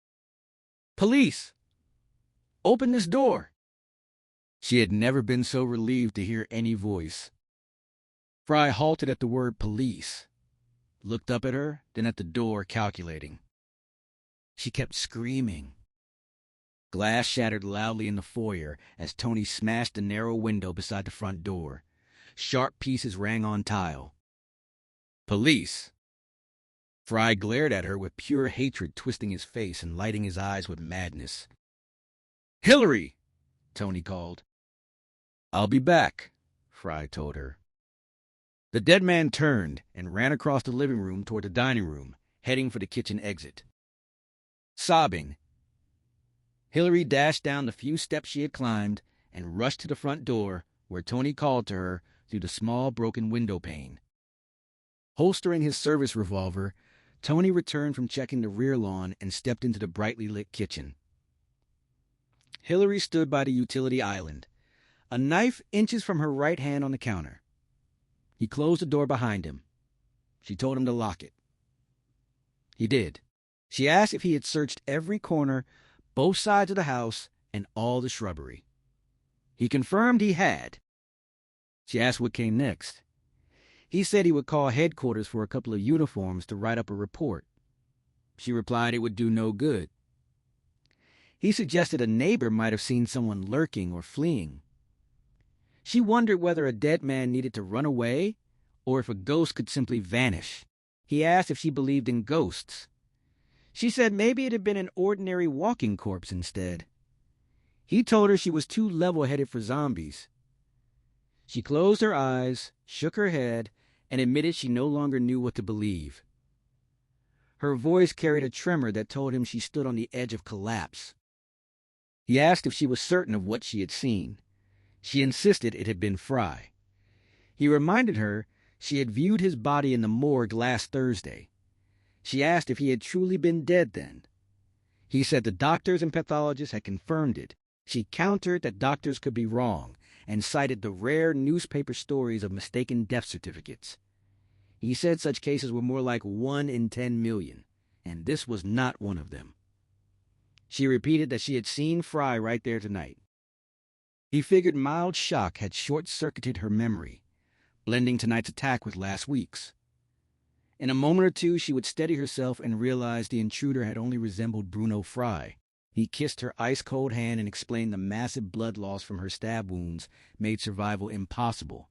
"Police! Open this door!" She had never been so relieved to hear any voice. Fry halted at the word police, looked up at her, then at the door, calculating. She kept screaming. Glass shattered loudly in the foyer as Tony smashed the narrow window beside the front door. Sharp pieces rang on tile. "Police!" Fry glared at her with pure hatred twisting his face and lighting his eyes with madness. "Hillary!" Tony called. "I'll be back," Fry told her. The dead man turned and ran across the living room toward the dining room, heading for the kitchen exit. Sobbing, Hillary dashed down the few steps she had climbed and rushed to the front door, where Tony called to her through the small broken window pane. Holstering his service revolver, Tony returned from checking the rear lawn and stepped into the brightly lit kitchen. Hillary stood by the utility island, a knife inches from her right hand on the counter. He closed the door behind him. She told him to lock it. He did. She asked if he had searched every corner, both sides of the house, and all the shrubbery. He confirmed he had. She asked what came next. He said he would call headquarters for a couple of uniforms to write up a report. She replied it would do no good. He suggested a neighbor might have seen someone lurking or fleeing. She wondered whether a dead man needed to run away or if a ghost could simply vanish. He asked if she believed in ghosts. She said maybe it had been an ordinary walking corpse instead. He told her she was too level-headed for zombies. She closed her eyes, shook her head, and admitted she no longer knew what to believe. Her voice carried a tremor that told him she stood on the edge of collapse. He asked if she was certain of what she had seen. She insisted it had been Fry. He reminded her she had viewed his body in the morgue last Thursday. She asked if he had truly been dead then. He said the doctors and pathologists had confirmed it. She countered that doctors could be wrong and cited the rare newspaper stories of mistaken death certificates. He said such cases were more like 1 in 10 million, and this was not one of them. She repeated that she had seen Fry right there tonight. He figured mild shock had short-circuited her memory, blending tonight's attack with last week's. In a moment or two, she would steady herself and realize the intruder had only resembled Bruno Fry. He kissed her ice-cold hand and explained the massive blood loss from her stab wounds made survival impossible.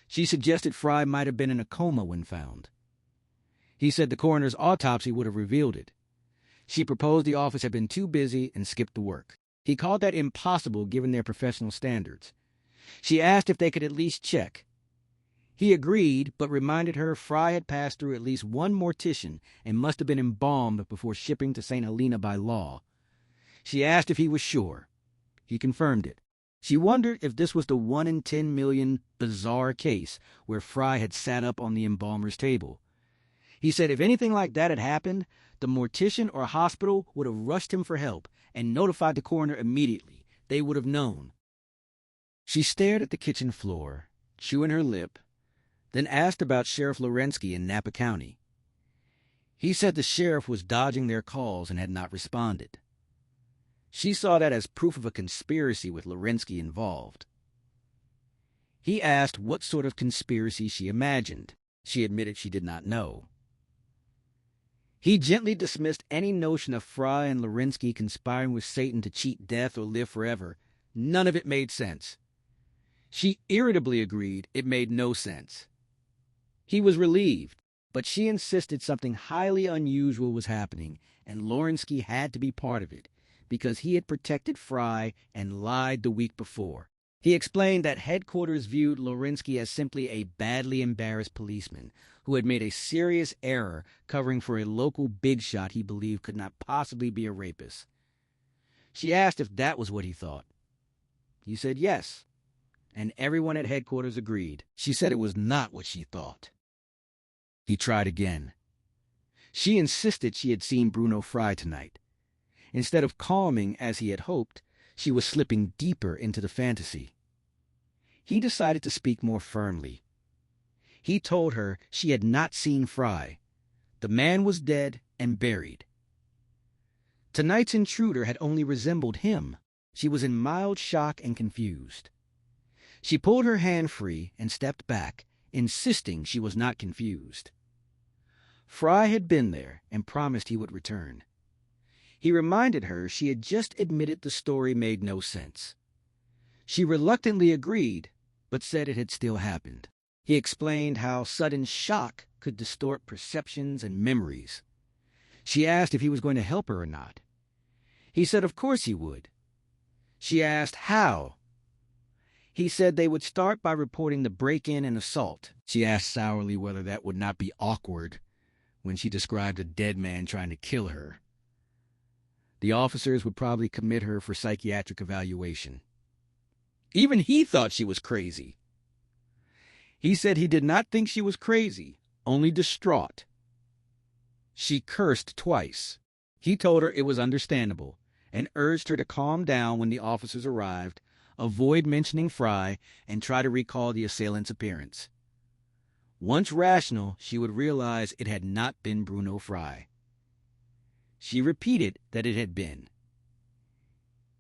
She suggested Fry might have been in a coma when found. He said the coroner's autopsy would have revealed it. She proposed the office had been too busy and skipped the work. He called that impossible given their professional standards. She asked if they could at least check. He agreed, but reminded her Fry had passed through at least one mortician and must have been embalmed before shipping to St. Helena by law. She asked if he was sure. He confirmed it. She wondered if this was the 1 in 10 million bizarre case where Fry had sat up on the embalmer's table. He said if anything like that had happened, the mortician or hospital would have rushed him for help and notified the coroner immediately. They would have known. She stared at the kitchen floor, chewing her lip, then asked about Sheriff Lorensky in Napa County. He said the sheriff was dodging their calls and had not responded. She saw that as proof of a conspiracy with Lorensky involved. He asked what sort of conspiracy she imagined. She admitted she did not know. He gently dismissed any notion of Fry and Lorensky conspiring with Satan to cheat death or live forever. None of it made sense. She irritably agreed it made no sense. He was relieved, but she insisted something highly unusual was happening, and Lorensky had to be part of it, because he had protected Fry and lied the week before. He explained that headquarters viewed Lorensky as simply a badly embarrassed policeman who had made a serious error covering for a local big shot he believed could not possibly be a rapist. She asked if that was what he thought. He said yes, and everyone at headquarters agreed. She said it was not what she thought. He tried again. She insisted she had seen Bruno Fry tonight. Instead of calming as he had hoped, she was slipping deeper into the fantasy. He decided to speak more firmly. He told her she had not seen Fry. The man was dead and buried. Tonight's intruder had only resembled him. She was in mild shock and confused. She pulled her hand free and stepped back, insisting she was not confused. Fry had been there and promised he would return. He reminded her she had just admitted the story made no sense. She reluctantly agreed, but said it had still happened. He explained how sudden shock could distort perceptions and memories. She asked if he was going to help her or not. He said of course he would. She asked how. He said they would start by reporting the break-in and assault. She asked sourly whether that would not be awkward when she described a dead man trying to kill her. The officers would probably commit her for psychiatric evaluation. Even he thought she was crazy. He said he did not think she was crazy, only distraught. She cursed twice. He told her it was understandable and urged her to calm down when the officers arrived, avoid mentioning Fry, and try to recall the assailant's appearance. Once rational, she would realize it had not been Bruno Fry. She repeated that it had been.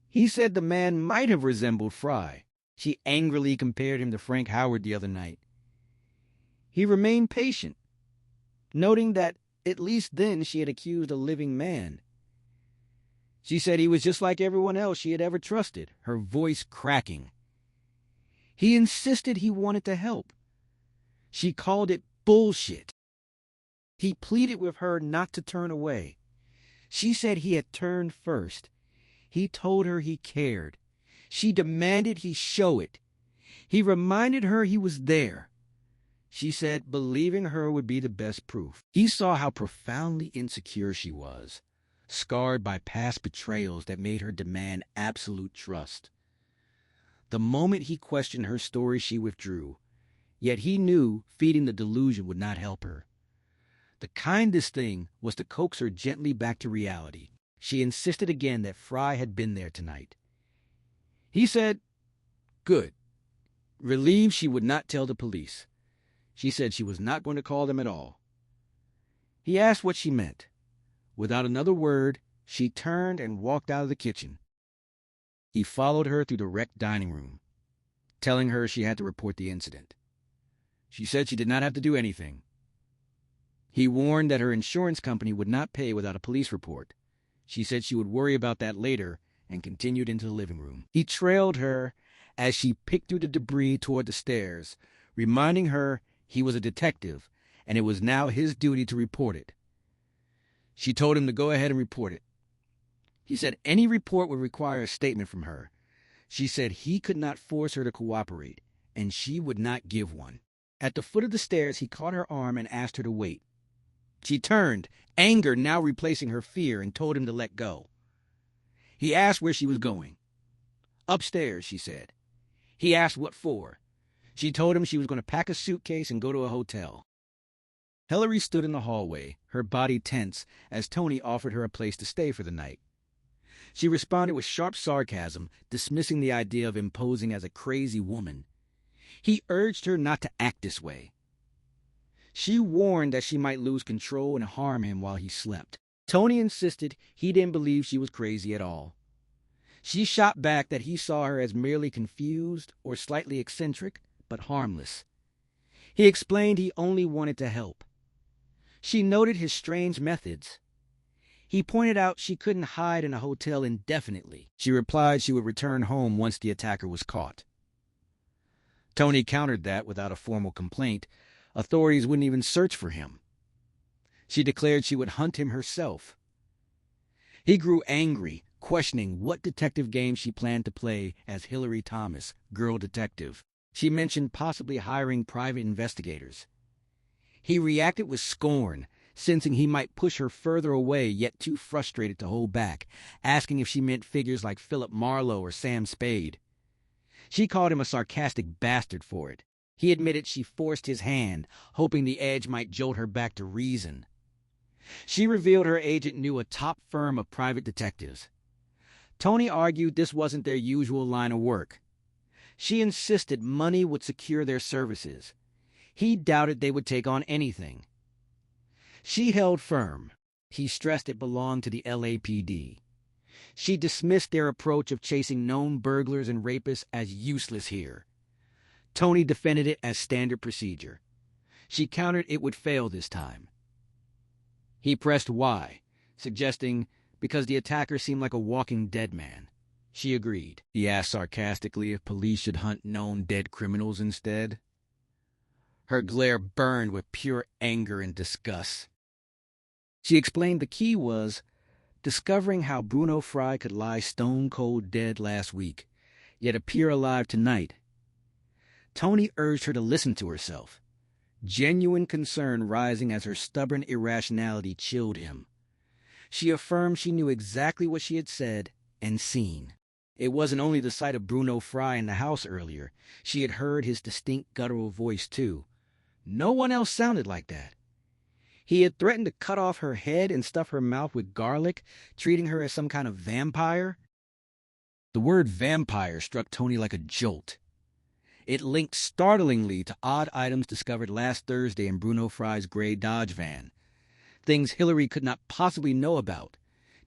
He said the man might have resembled Fry. She angrily compared him to Frank Howard the other night. He remained patient, noting that at least then she had accused a living man. She said he was just like everyone else she had ever trusted, her voice cracking. He insisted he wanted to help. She called it bullshit. He pleaded with her not to turn away. She said he had turned first. He told her he cared. She demanded he show it. He reminded her he was there. She said believing her would be the best proof. He saw how profoundly insecure she was, scarred by past betrayals that made her demand absolute trust. The moment he questioned her story, she withdrew. Yet he knew feeding the delusion would not help her. The kindest thing was to coax her gently back to reality. She insisted again that Fry had been there tonight. He said, good. Relieved she would not tell the police. She said she was not going to call them at all. He asked what she meant. Without another word, she turned and walked out of the kitchen. He followed her through the wrecked dining room, telling her she had to report the incident. She said she did not have to do anything. He warned that her insurance company would not pay without a police report. She said she would worry about that later and continued into the living room. He trailed her as she picked through the debris toward the stairs, reminding her he was a detective and it was now his duty to report it. She told him to go ahead and report it. He said any report would require a statement from her. She said he could not force her to cooperate, and she would not give one. At the foot of the stairs, he caught her arm and asked her to wait. She turned, anger now replacing her fear, and told him to let go. He asked where she was going. Upstairs, she said. He asked what for. She told him she was going to pack a suitcase and go to a hotel. Hillary stood in the hallway, her body tense, as Tony offered her a place to stay for the night. She responded with sharp sarcasm, dismissing the idea of imposing as a crazy woman. He urged her not to act this way. She warned that she might lose control and harm him while he slept. Tony insisted he didn't believe she was crazy at all. She shot back that he saw her as merely confused or slightly eccentric, but harmless. He explained he only wanted to help. She noted his strange methods. He pointed out she couldn't hide in a hotel indefinitely. She replied she would return home once the attacker was caught. Tony countered that without a formal complaint. Authorities wouldn't even search for him. She declared she would hunt him herself. He grew angry, questioning what detective game she planned to play as Hillary Thomas, girl detective. She mentioned possibly hiring private investigators. He reacted with scorn, sensing he might push her further away, yet too frustrated to hold back, asking if she meant figures like Philip Marlowe or Sam Spade. She called him a sarcastic bastard for it. He admitted she forced his hand, hoping the edge might jolt her back to reason. She revealed her agent knew a top firm of private detectives. Tony argued this wasn't their usual line of work. She insisted money would secure their services. He doubted they would take on anything. She held firm. He stressed it belonged to the LAPD. She dismissed their approach of chasing known burglars and rapists as useless here. Tony defended it as standard procedure. She countered it would fail this time. He pressed why, suggesting because the attacker seemed like a walking dead man. She agreed. He asked sarcastically if police should hunt known dead criminals instead. Her glare burned with pure anger and disgust. She explained the key was discovering how Bruno Fry could lie stone-cold dead last week, yet appear alive tonight, Tony urged her to listen to herself, genuine concern rising as her stubborn irrationality chilled him. She affirmed she knew exactly what she had said and seen. It wasn't only the sight of Bruno Fry in the house earlier. She had heard his distinct guttural voice, too. No one else sounded like that. He had threatened to cut off her head and stuff her mouth with garlic, treating her as some kind of vampire. The word vampire struck Tony like a jolt. It linked startlingly to odd items discovered last Thursday in Bruno Fry's gray Dodge van. Things Hillary could not possibly know about.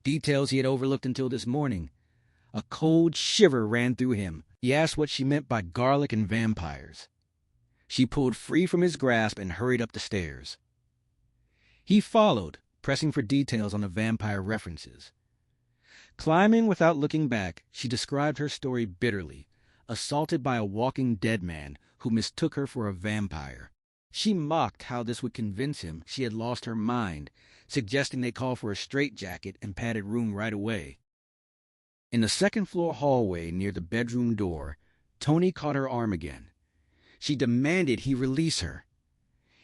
Details he had overlooked until this morning. A cold shiver ran through him. He asked what she meant by garlic and vampires. She pulled free from his grasp and hurried up the stairs. He followed, pressing for details on the vampire references. Climbing without looking back, she described her story bitterly, assaulted by a walking dead man who mistook her for a vampire. She mocked how this would convince him she had lost her mind, suggesting they call for a straitjacket and padded room right away. In the second-floor hallway near the bedroom door, Tony caught her arm again. She demanded he release her.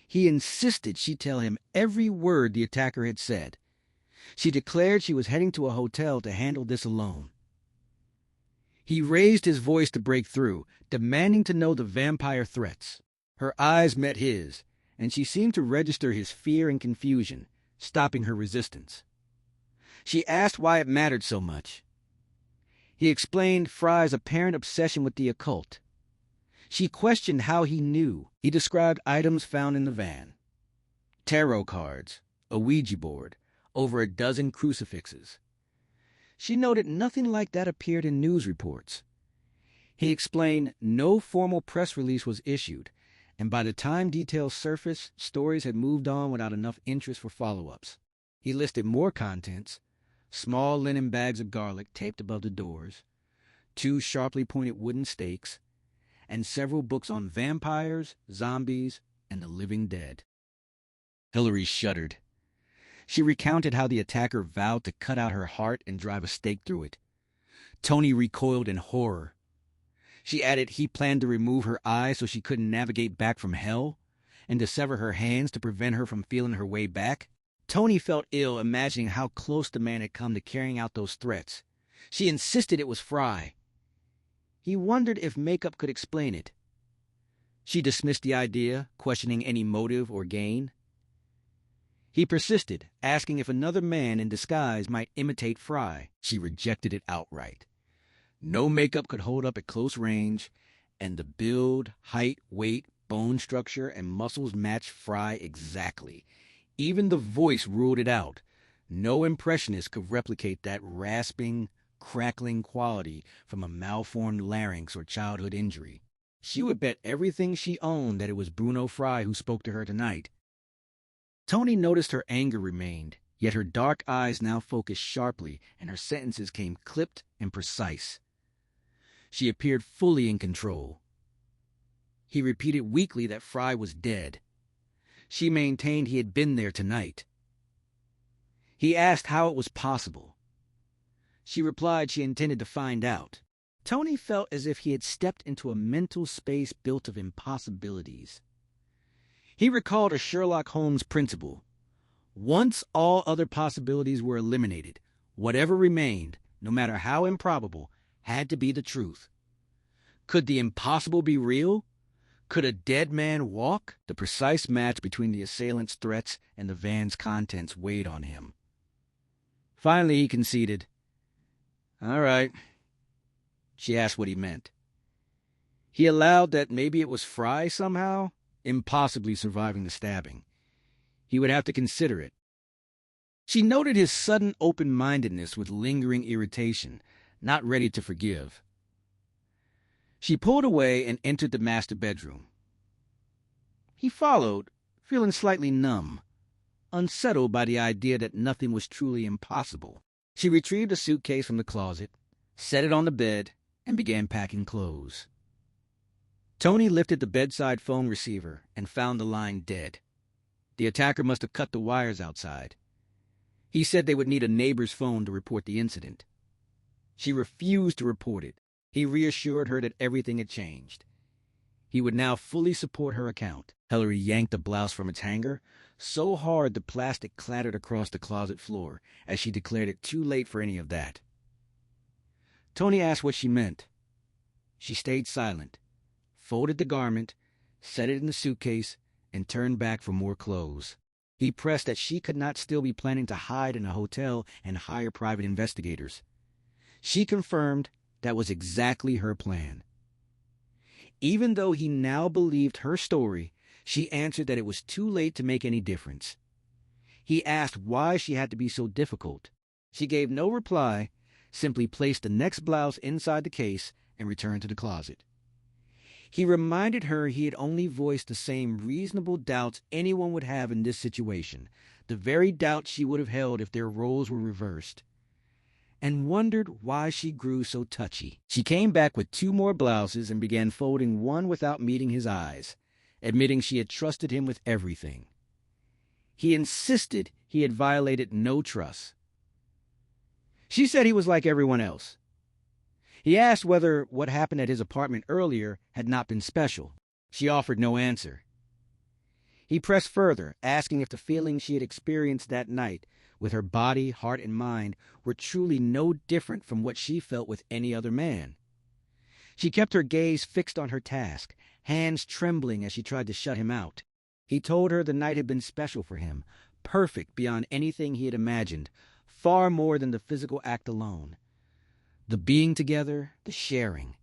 He insisted she tell him every word the attacker had said. She declared she was heading to a hotel to handle this alone. He raised his voice to break through, demanding to know the vampire threats. Her eyes met his, and she seemed to register his fear and confusion, stopping her resistance. She asked why it mattered so much. He explained Fry's apparent obsession with the occult. She questioned how he knew. He described items found in the van. Tarot cards, a Ouija board, over a dozen crucifixes. She noted nothing like that appeared in news reports. He explained no formal press release was issued, and by the time details surfaced, stories had moved on without enough interest for follow-ups. He listed more contents: small linen bags of garlic taped above the doors, 2 sharply pointed wooden stakes, and several books on vampires, zombies, and the living dead. Hillary shuddered. She recounted how the attacker vowed to cut out her heart and drive a stake through it. Tony recoiled in horror. She added he planned to remove her eyes so she couldn't navigate back from hell, and to sever her hands to prevent her from feeling her way back. Tony felt ill imagining how close the man had come to carrying out those threats. She insisted it was Fry. He wondered if makeup could explain it. She dismissed the idea, questioning any motive or gain. He persisted, asking if another man in disguise might imitate Fry. She rejected it outright. No makeup could hold up at close range, and the build, height, weight, bone structure, and muscles matched Fry exactly. Even the voice ruled it out. No impressionist could replicate that rasping, crackling quality from a malformed larynx or childhood injury. She would bet everything she owned that it was Bruno Fry who spoke to her tonight. Tony noticed her anger remained, yet her dark eyes now focused sharply, and her sentences came clipped and precise. She appeared fully in control. He repeated weakly that Fry was dead. She maintained he had been there tonight. He asked how it was possible. She replied she intended to find out. Tony felt as if he had stepped into a mental space built of impossibilities. He recalled a Sherlock Holmes principle. Once all other possibilities were eliminated, whatever remained, no matter how improbable, had to be the truth. Could the impossible be real? Could a dead man walk? The precise match between the assailant's threats and the van's contents weighed on him. Finally, he conceded. All right. She asked what he meant. He allowed that maybe it was Fry somehow, impossibly surviving the stabbing. He would have to consider it. She noted his sudden open-mindedness with lingering irritation, not ready to forgive. She pulled away and entered the master bedroom. He followed, feeling slightly numb, unsettled by the idea that nothing was truly impossible. She retrieved a suitcase from the closet, set it on the bed, and began packing clothes. Tony lifted the bedside phone receiver and found the line dead. The attacker must have cut the wires outside. He said they would need a neighbor's phone to report the incident. She refused to report it. He reassured her that everything had changed. He would now fully support her account. Hillary yanked the blouse from its hanger, so hard the plastic clattered across the closet floor, as she declared it too late for any of that. Tony asked what she meant. She stayed silent, folded the garment, set it in the suitcase, and turned back for more clothes. He pressed that she could not still be planning to hide in a hotel and hire private investigators. She confirmed that was exactly her plan. Even though he now believed her story, she answered that it was too late to make any difference. He asked why she had to be so difficult. She gave no reply, simply placed the next blouse inside the case and returned to the closet. He reminded her he had only voiced the same reasonable doubts anyone would have in this situation, the very doubts she would have held if their roles were reversed, and wondered why she grew so touchy. She came back with 2 more blouses and began folding one without meeting his eyes, admitting she had trusted him with everything. He insisted he had violated no trust. She said he was like everyone else. He asked whether what happened at his apartment earlier had not been special. She offered no answer. He pressed further, asking if the feelings she had experienced that night, with her body, heart, and mind, were truly no different from what she felt with any other man. She kept her gaze fixed on her task, hands trembling as she tried to shut him out. He told her the night had been special for him, perfect beyond anything he had imagined, far more than the physical act alone. The being together, the sharing.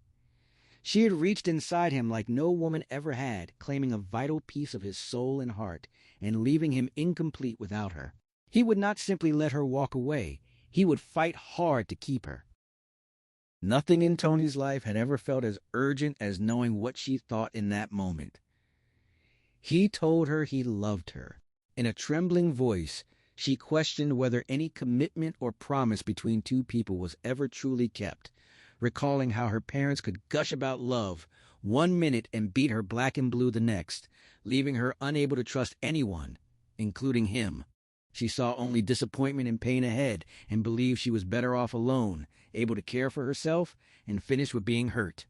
She had reached inside him like no woman ever had, claiming a vital piece of his soul and heart, and leaving him incomplete without her. He would not simply let her walk away. He would fight hard to keep her. Nothing in Tony's life had ever felt as urgent as knowing what she thought in that moment. He told her he loved her. In a trembling voice, she questioned whether any commitment or promise between 2 people was ever truly kept, recalling how her parents could gush about love one minute and beat her black and blue the next, leaving her unable to trust anyone, including him. She saw only disappointment and pain ahead and believed she was better off alone, able to care for herself and finish with being hurt.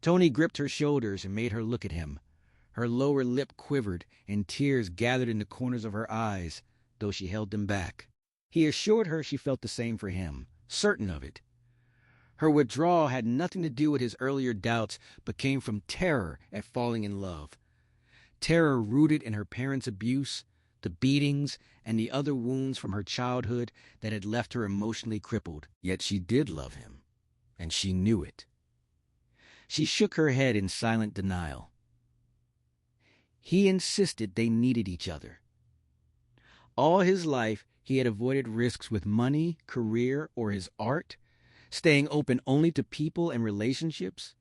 Tony gripped her shoulders and made her look at him. Her lower lip quivered, and tears gathered in the corners of her eyes, though she held them back. He assured her she felt the same for him, certain of it. Her withdrawal had nothing to do with his earlier doubts, but came from terror at falling in love. Terror rooted in her parents' abuse, the beatings, and the other wounds from her childhood that had left her emotionally crippled. Yet she did love him, and she knew it. She shook her head in silent denial. He insisted they needed each other. All his life, he had avoided risks with money, career, or his art, staying open only to people and relationships,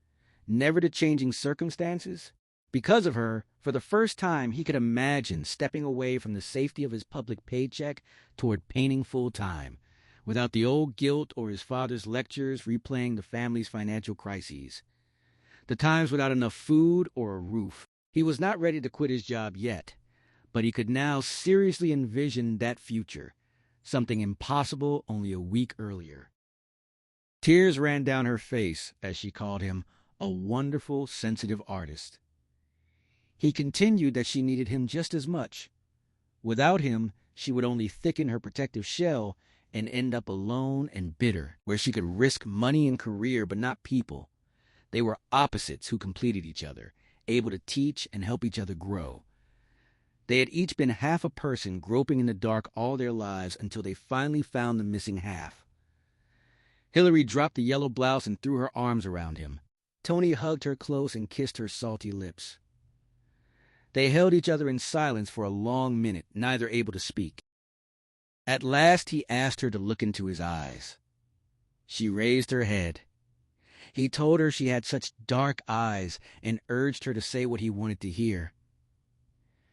never to changing circumstances. Because of her, for the first time, he could imagine stepping away from the safety of his public paycheck toward painting full-time, without the old guilt or his father's lectures replaying the family's financial crises, the times without enough food or a roof. He was not ready to quit his job yet, but he could now seriously envision that future, something impossible only a week earlier. Tears ran down her face as she called him a wonderful, sensitive artist. He continued that she needed him just as much. Without him, she would only thicken her protective shell and end up alone and bitter, where she could risk money and career but not people. They were opposites who completed each other, able to teach and help each other grow. They had each been half a person groping in the dark all their lives until they finally found the missing half. Hillary dropped the yellow blouse and threw her arms around him. Tony hugged her close and kissed her salty lips. They held each other in silence for a long minute, neither able to speak. At last he asked her to look into his eyes. She raised her head. He told her she had such dark eyes and urged her to say what he wanted to hear.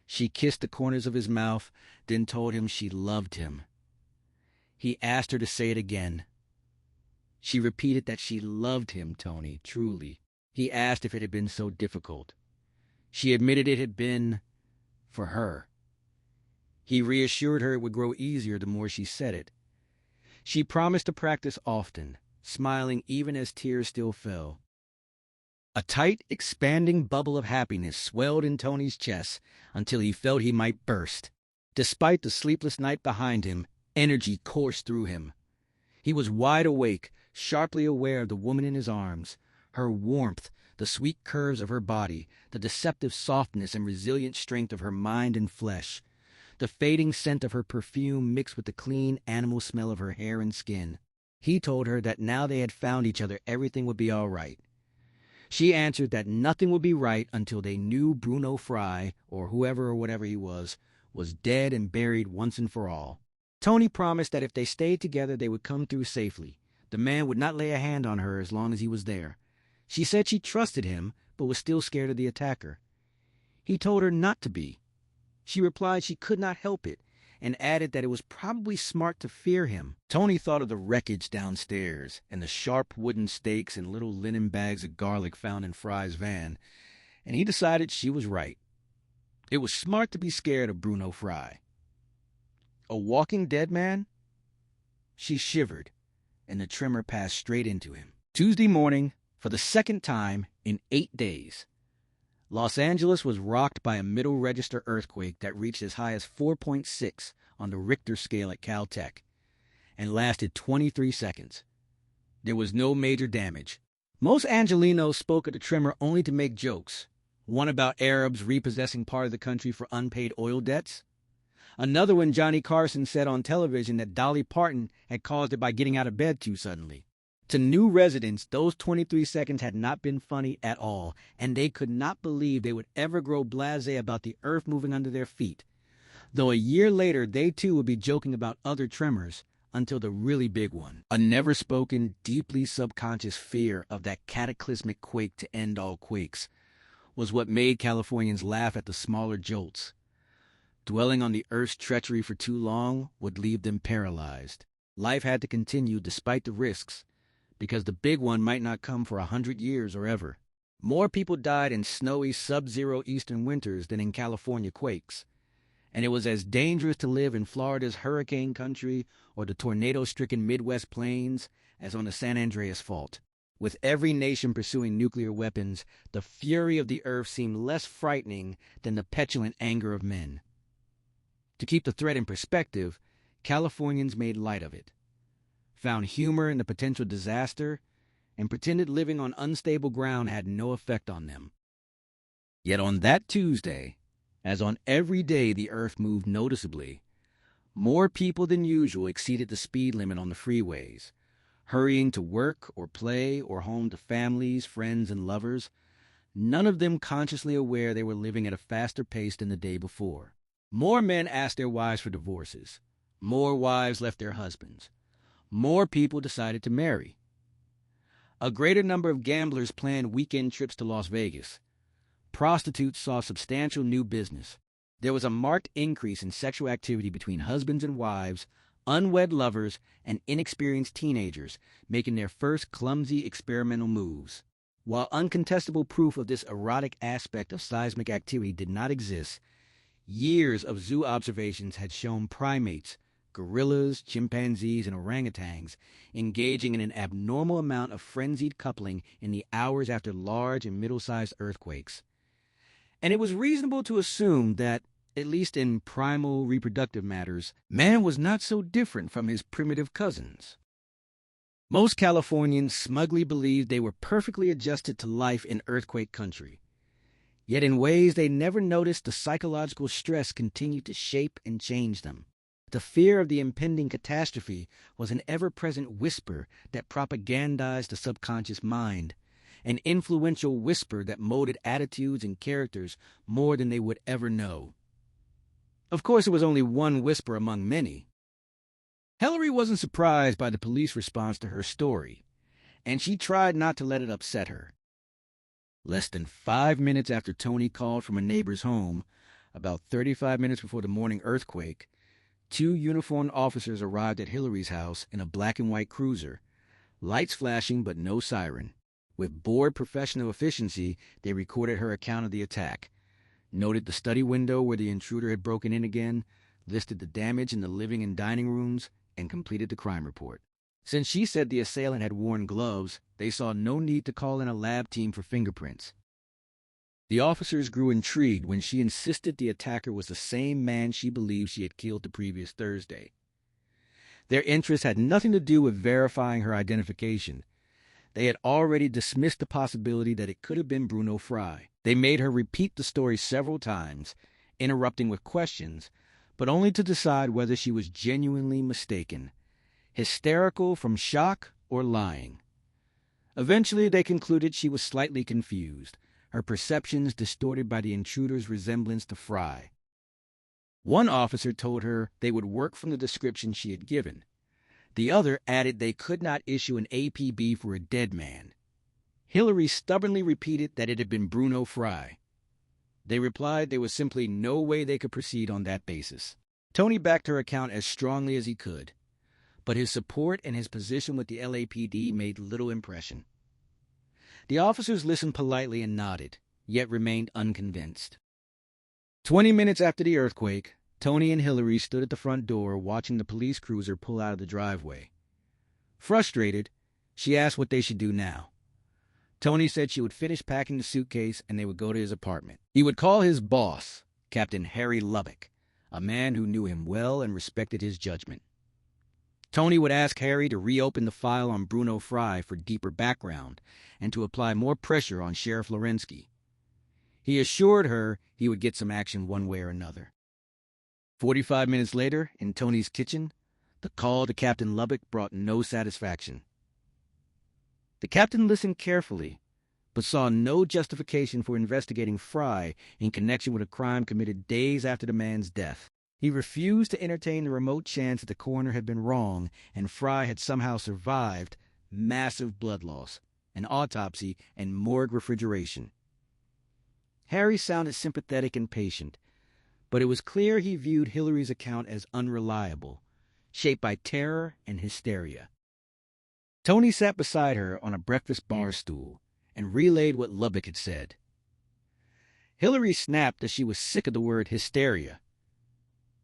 She kissed the corners of his mouth, then told him she loved him. He asked her to say it again. She repeated that she loved him, Tony, truly. He asked if it had been so difficult. She admitted it had been for her. He reassured her it would grow easier the more she said it. She promised to practice often, smiling even as tears still fell. A tight, expanding bubble of happiness swelled in Tony's chest until he felt he might burst. Despite the sleepless night behind him, energy coursed through him. He was wide awake, sharply aware of the woman in his arms, her warmth, the sweet curves of her body, the deceptive softness and resilient strength of her mind and flesh, the fading scent of her perfume mixed with the clean animal smell of her hair and skin. He told her that now they had found each other, everything would be all right. She answered that nothing would be right until they knew Bruno Fry, or whoever or whatever he was dead and buried once and for all. Tony promised that if they stayed together, they would come through safely. The man would not lay a hand on her as long as he was there. She said she trusted him, but was still scared of the attacker. He told her not to be. She replied she could not help it, and added that it was probably smart to fear him. Tony thought of the wreckage downstairs, and the sharp wooden stakes and little linen bags of garlic found in Fry's van, and he decided she was right. It was smart to be scared of Bruno Fry. A walking dead man? She shivered, and the tremor passed straight into him. Tuesday morning, for the second time in 8 days, Los Angeles was rocked by a middle-register earthquake that reached as high as 4.6 on the Richter scale at Caltech and lasted 23 seconds. There was no major damage. Most Angelenos spoke of the tremor only to make jokes, one about Arabs repossessing part of the country for unpaid oil debts, another when Johnny Carson said on television that Dolly Parton had caused it by getting out of bed too suddenly. To new residents, those 23 seconds had not been funny at all, and they could not believe they would ever grow blasé about the earth moving under their feet. Though a year later, they too would be joking about other tremors until the really big one. A never-spoken, deeply subconscious fear of that cataclysmic quake to end all quakes was what made Californians laugh at the smaller jolts. Dwelling on the earth's treachery for too long would leave them paralyzed. Life had to continue despite the risks, because the big one might not come for 100 years or ever. More people died in snowy sub-zero eastern winters than in California quakes, and it was as dangerous to live in Florida's hurricane country or the tornado-stricken Midwest plains as on the San Andreas Fault. With every nation pursuing nuclear weapons, the fury of the earth seemed less frightening than the petulant anger of men. To keep the threat in perspective, Californians made light of it, found humor in the potential disaster, and pretended living on unstable ground had no effect on them. Yet on that Tuesday, as on every day the earth moved noticeably, more people than usual exceeded the speed limit on the freeways, hurrying to work or play or home to families, friends, and lovers, none of them consciously aware they were living at a faster pace than the day before. More men asked their wives for divorces. More wives left their husbands. More people decided to marry. A greater number of gamblers planned weekend trips to Las Vegas. Prostitutes saw substantial new business. There was a marked increase in sexual activity between husbands and wives, unwed lovers, and inexperienced teenagers making their first clumsy experimental moves. While uncontestable proof of this erotic aspect of seismic activity did not exist, years of zoo observations had shown primates, gorillas, chimpanzees, and orangutans engaging in an abnormal amount of frenzied coupling in the hours after large and middle-sized earthquakes. And it was reasonable to assume that, at least in primal reproductive matters, man was not so different from his primitive cousins. Most Californians smugly believed they were perfectly adjusted to life in earthquake country. Yet in ways they never noticed, the psychological stress continued to shape and change them. The fear of the impending catastrophe was an ever-present whisper that propagandized the subconscious mind, an influential whisper that molded attitudes and characters more than they would ever know. Of course, it was only one whisper among many. Hillary wasn't surprised by the police response to her story, and she tried not to let it upset her. Less than 5 minutes after Tony called from a neighbor's home, about 35 minutes before the morning earthquake, 2 uniformed officers arrived at Hillary's house in a black and white cruiser, lights flashing but no siren. With bored professional efficiency, they recorded her account of the attack, noted the study window where the intruder had broken in again, listed the damage in the living and dining rooms, and completed the crime report. Since she said the assailant had worn gloves, they saw no need to call in a lab team for fingerprints. The officers grew intrigued when she insisted the attacker was the same man she believed she had killed the previous Thursday. Their interest had nothing to do with verifying her identification. They had already dismissed the possibility that it could have been Bruno Fry. They made her repeat the story several times, interrupting with questions, but only to decide whether she was genuinely mistaken, hysterical from shock or lying. Eventually, they concluded she was slightly confused, her perceptions distorted by the intruder's resemblance to Fry. One officer told her they would work from the description she had given. The other added they could not issue an APB for a dead man. Hillary stubbornly repeated that it had been Bruno Fry. They replied there was simply no way they could proceed on that basis. Tony backed her account as strongly as he could, but his support and his position with the LAPD made little impression. The officers listened politely and nodded, yet remained unconvinced. 20 minutes after the earthquake, Tony and Hillary stood at the front door watching the police cruiser pull out of the driveway. Frustrated, she asked what they should do now. Tony said she would finish packing the suitcase and they would go to his apartment. He would call his boss, Captain Harry Lubbock, a man who knew him well and respected his judgment. Tony would ask Harry to reopen the file on Bruno Fry for deeper background and to apply more pressure on Sheriff Lorensky. He assured her he would get some action one way or another. 45 minutes later, in Tony's kitchen, the call to Captain Lubbock brought no satisfaction. The captain listened carefully, but saw no justification for investigating Fry in connection with a crime committed days after the man's death. He refused to entertain the remote chance that the coroner had been wrong and Fry had somehow survived massive blood loss, an autopsy, and morgue refrigeration. Harry sounded sympathetic and patient, but it was clear he viewed Hillary's account as unreliable, shaped by terror and hysteria. Tony sat beside her on a breakfast bar stool and relayed what Lubbock had said. Hillary snapped that she was sick of the word hysteria.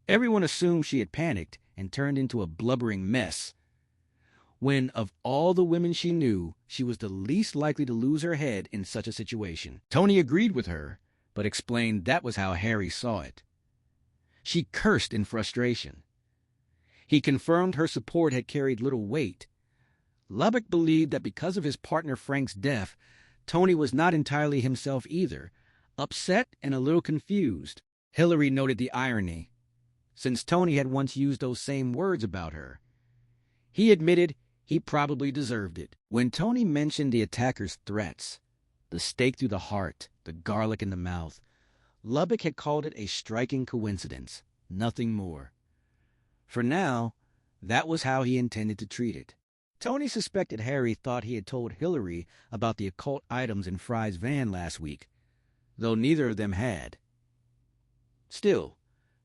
Everyone assumed she had panicked and turned into a blubbering mess, when, of all the women she knew, she was the least likely to lose her head in such a situation. Tony agreed with her, but explained that was how Harry saw it. She cursed in frustration. He confirmed her support had carried little weight. Lubbock believed that because of his partner Frank's death, Tony was not entirely himself either, upset and a little confused. Hillary noted the irony, since Tony had once used those same words about her. He admitted he probably deserved it. When Tony mentioned the attacker's threats, the stake through the heart, the garlic in the mouth, Lubbock had called it a striking coincidence, nothing more. For now, that was how he intended to treat it. Tony suspected Harry thought he had told Hillary about the occult items in Fry's van last week, though neither of them had. Still,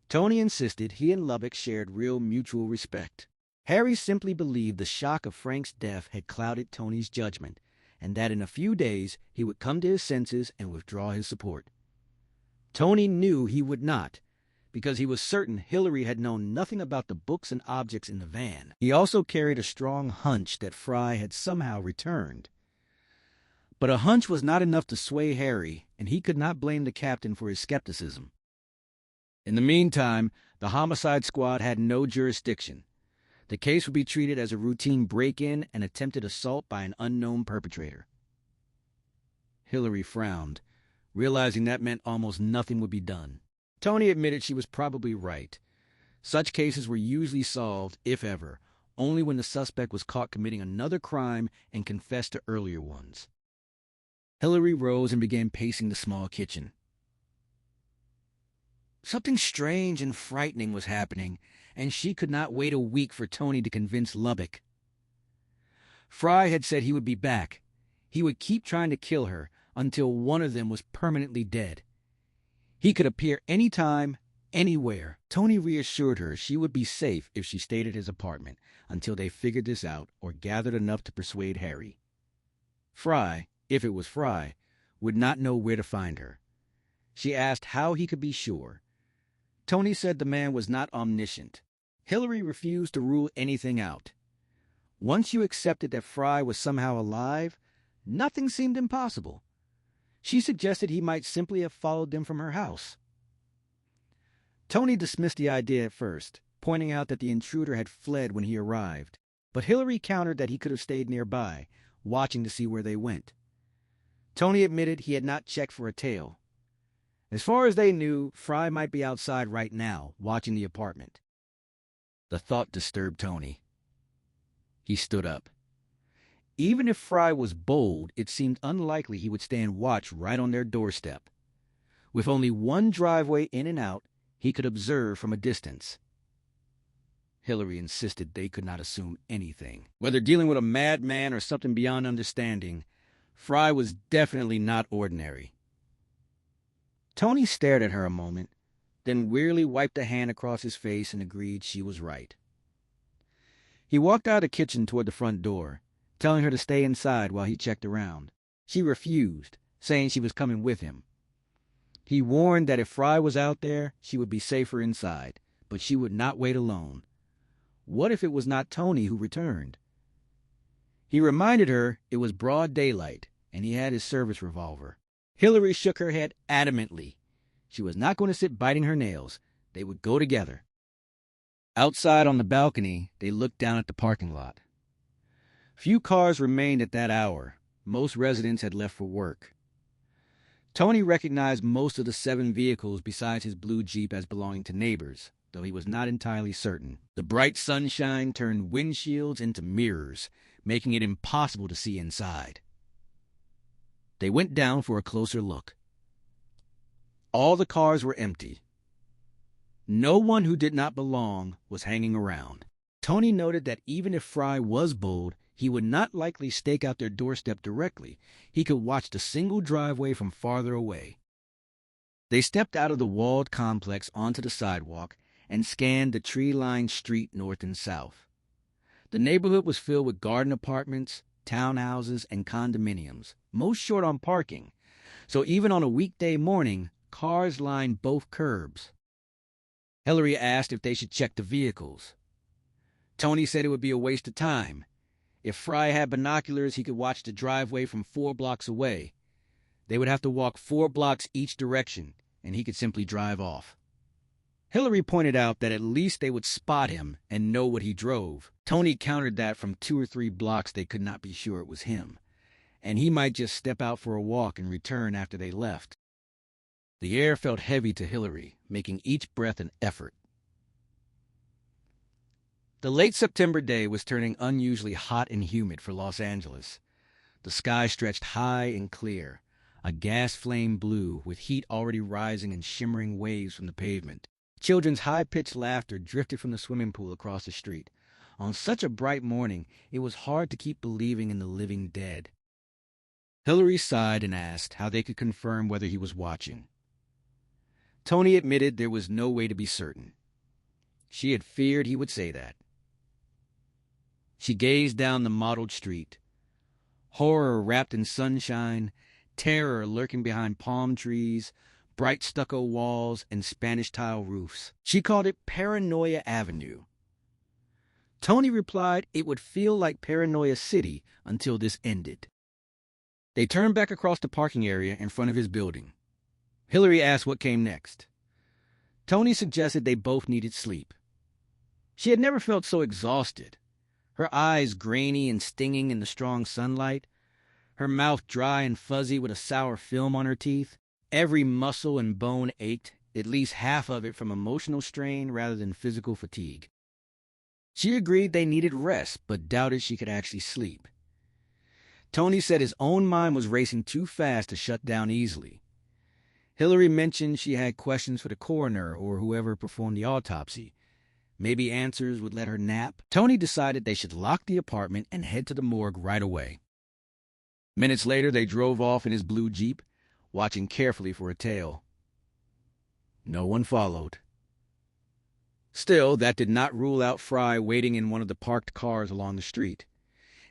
Tony insisted he and Lubbock shared real mutual respect. Harry simply believed the shock of Frank's death had clouded Tony's judgment, and that in a few days he would come to his senses and withdraw his support. Tony knew he would not, because he was certain Hillary had known nothing about the books and objects in the van. He also carried a strong hunch that Fry had somehow returned. But a hunch was not enough to sway Harry, and he could not blame the captain for his skepticism. In the meantime, the homicide squad had no jurisdiction. The case would be treated as a routine break-in and attempted assault by an unknown perpetrator. Hillary frowned, realizing that meant almost nothing would be done. Tony admitted she was probably right. Such cases were usually solved, if ever, only when the suspect was caught committing another crime and confessed to earlier ones. Hillary rose and began pacing the small kitchen. Something strange and frightening was happening, and she could not wait a week for Tony to convince Lubbock. Fry had said he would be back. He would keep trying to kill her until one of them was permanently dead. He could appear anytime, anywhere. Tony reassured her she would be safe if she stayed at his apartment until they figured this out or gathered enough to persuade Harry. Fry, if it was Fry, would not know where to find her. She asked how he could be sure. Tony said the man was not omniscient. Hillary refused to rule anything out. Once you accepted that Fry was somehow alive, nothing seemed impossible. She suggested he might simply have followed them from her house. Tony dismissed the idea at first, pointing out that the intruder had fled when he arrived, but Hillary countered that he could have stayed nearby, watching to see where they went. Tony admitted he had not checked for a tail. As far as they knew, Fry might be outside right now, watching the apartment. The thought disturbed Tony. He stood up. Even if Fry was bold, it seemed unlikely he would stand watch right on their doorstep. With only one driveway in and out, he could observe from a distance. Hillary insisted they could not assume anything. Whether dealing with a madman or something beyond understanding, Fry was definitely not ordinary. Tony stared at her a moment, then wearily wiped a hand across his face and agreed she was right. He walked out of the kitchen toward the front door, telling her to stay inside while he checked around. She refused, saying she was coming with him. He warned that if Fry was out there, she would be safer inside, but she would not wait alone. What if it was not Tony who returned? He reminded her it was broad daylight, and he had his service revolver. Hillary shook her head adamantly. She was not going to sit biting her nails. They would go together. Outside on the balcony, they looked down at the parking lot. Few cars remained at that hour. Most residents had left for work. Tony recognized most of the 7 vehicles besides his blue Jeep as belonging to neighbors, though he was not entirely certain. The bright sunshine turned windshields into mirrors, making it impossible to see inside. They went down for a closer look. All the cars were empty. No one who did not belong was hanging around. Tony noted that even if Fry was bold, he would not likely stake out their doorstep directly. He could watch the single driveway from farther away. They stepped out of the walled complex onto the sidewalk and scanned the tree-lined street north and south. The neighborhood was filled with garden apartments, townhouses, and condominiums, most short on parking, so even on a weekday morning, cars lined both curbs. Hillary asked if they should check the vehicles. Tony said it would be a waste of time. If Fry had binoculars, he could watch the driveway from 4 blocks away. They would have to walk 4 blocks each direction, and he could simply drive off. Hillary pointed out that at least they would spot him and know what he drove. Tony countered that from 2 or 3 blocks they could not be sure it was him, and he might just step out for a walk and return after they left. The air felt heavy to Hillary, making each breath an effort. The late September day was turning unusually hot and humid for Los Angeles. The sky stretched high and clear, a gas flame blue with heat already rising in shimmering waves from the pavement. Children's high-pitched laughter drifted from the swimming pool across the street. On such a bright morning, it was hard to keep believing in the living dead. Hillary sighed and asked how they could confirm whether he was watching. Tony admitted there was no way to be certain. She had feared he would say that. She gazed down the mottled street. Horror wrapped in sunshine, terror lurking behind palm trees, bright stucco walls, and Spanish tile roofs. She called it Paranoia Avenue. Tony replied it would feel like Paranoia City until this ended. They turned back across the parking area in front of his building. Hillary asked what came next. Tony suggested they both needed sleep. She had never felt so exhausted. Her eyes grainy and stinging in the strong sunlight, her mouth dry and fuzzy with a sour film on her teeth. Every muscle and bone ached, at least half of it from emotional strain rather than physical fatigue. She agreed they needed rest, but doubted she could actually sleep. Tony said his own mind was racing too fast to shut down easily. Hillary mentioned she had questions for the coroner or whoever performed the autopsy. Maybe answers would let her nap. Tony decided they should lock the apartment and head to the morgue right away. Minutes later, they drove off in his blue Jeep, watching carefully for a tail. No one followed. Still, that did not rule out Fry waiting in one of the parked cars along the street.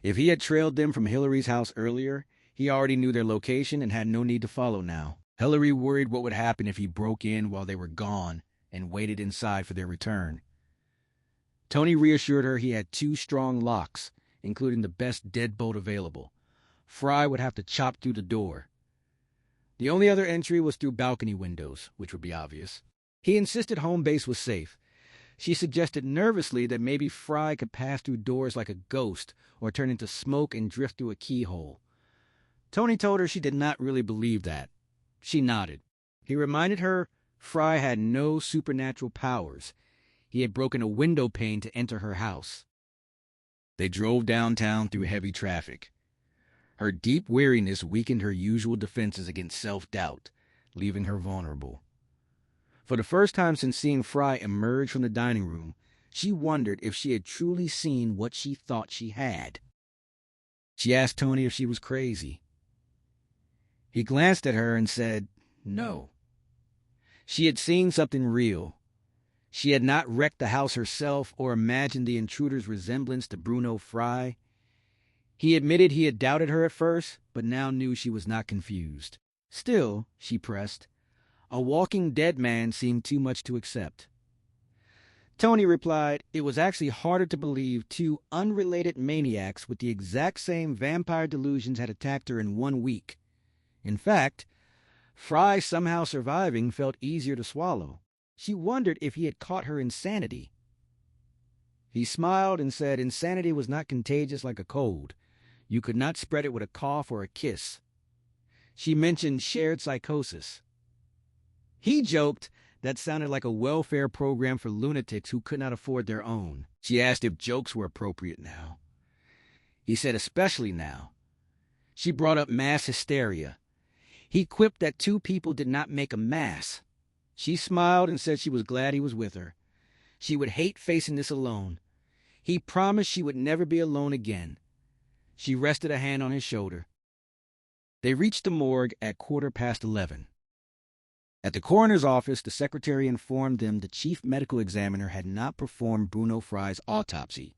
If he had trailed them from Hillary's house earlier, he already knew their location and had no need to follow now. Hillary worried what would happen if he broke in while they were gone and waited inside for their return. Tony reassured her he had 2 strong locks including the best deadbolt available. Fry would have to chop through the door. The only other entry was through balcony windows, which would be obvious. He insisted home base was safe. She suggested nervously that maybe Fry could pass through doors like a ghost or turn into smoke and drift through a keyhole. Tony told her she did not really believe that. She nodded. He reminded her Fry had no supernatural powers. He had broken a window pane to enter her house. They drove downtown through heavy traffic. Her deep weariness weakened her usual defenses against self-doubt, leaving her vulnerable. For the first time since seeing Fry emerge from the dining room, she wondered if she had truly seen what she thought she had. She asked Tony if she was crazy. He glanced at her and said, no. She had seen something real. She had not wrecked the house herself or imagined the intruder's resemblance to Bruno Fry. He admitted he had doubted her at first, but now knew she was not confused. Still, she pressed, a walking dead man seemed too much to accept. Tony replied it was actually harder to believe two unrelated maniacs with the exact same vampire delusions had attacked her in 1 week. In fact, Fry somehow surviving felt easier to swallow. She wondered if he had caught her insanity. He smiled and said insanity was not contagious like a cold. You could not spread it with a cough or a kiss. She mentioned shared psychosis. He joked that sounded like a welfare program for lunatics who could not afford their own. She asked if jokes were appropriate now. He said especially now. She brought up mass hysteria. He quipped that 2 people did not make a mass. She smiled and said she was glad he was with her. She would hate facing this alone. He promised she would never be alone again. She rested a hand on his shoulder. They reached the morgue at 11:15. At the coroner's office, the secretary informed them the chief medical examiner had not performed Bruno Fry's autopsy.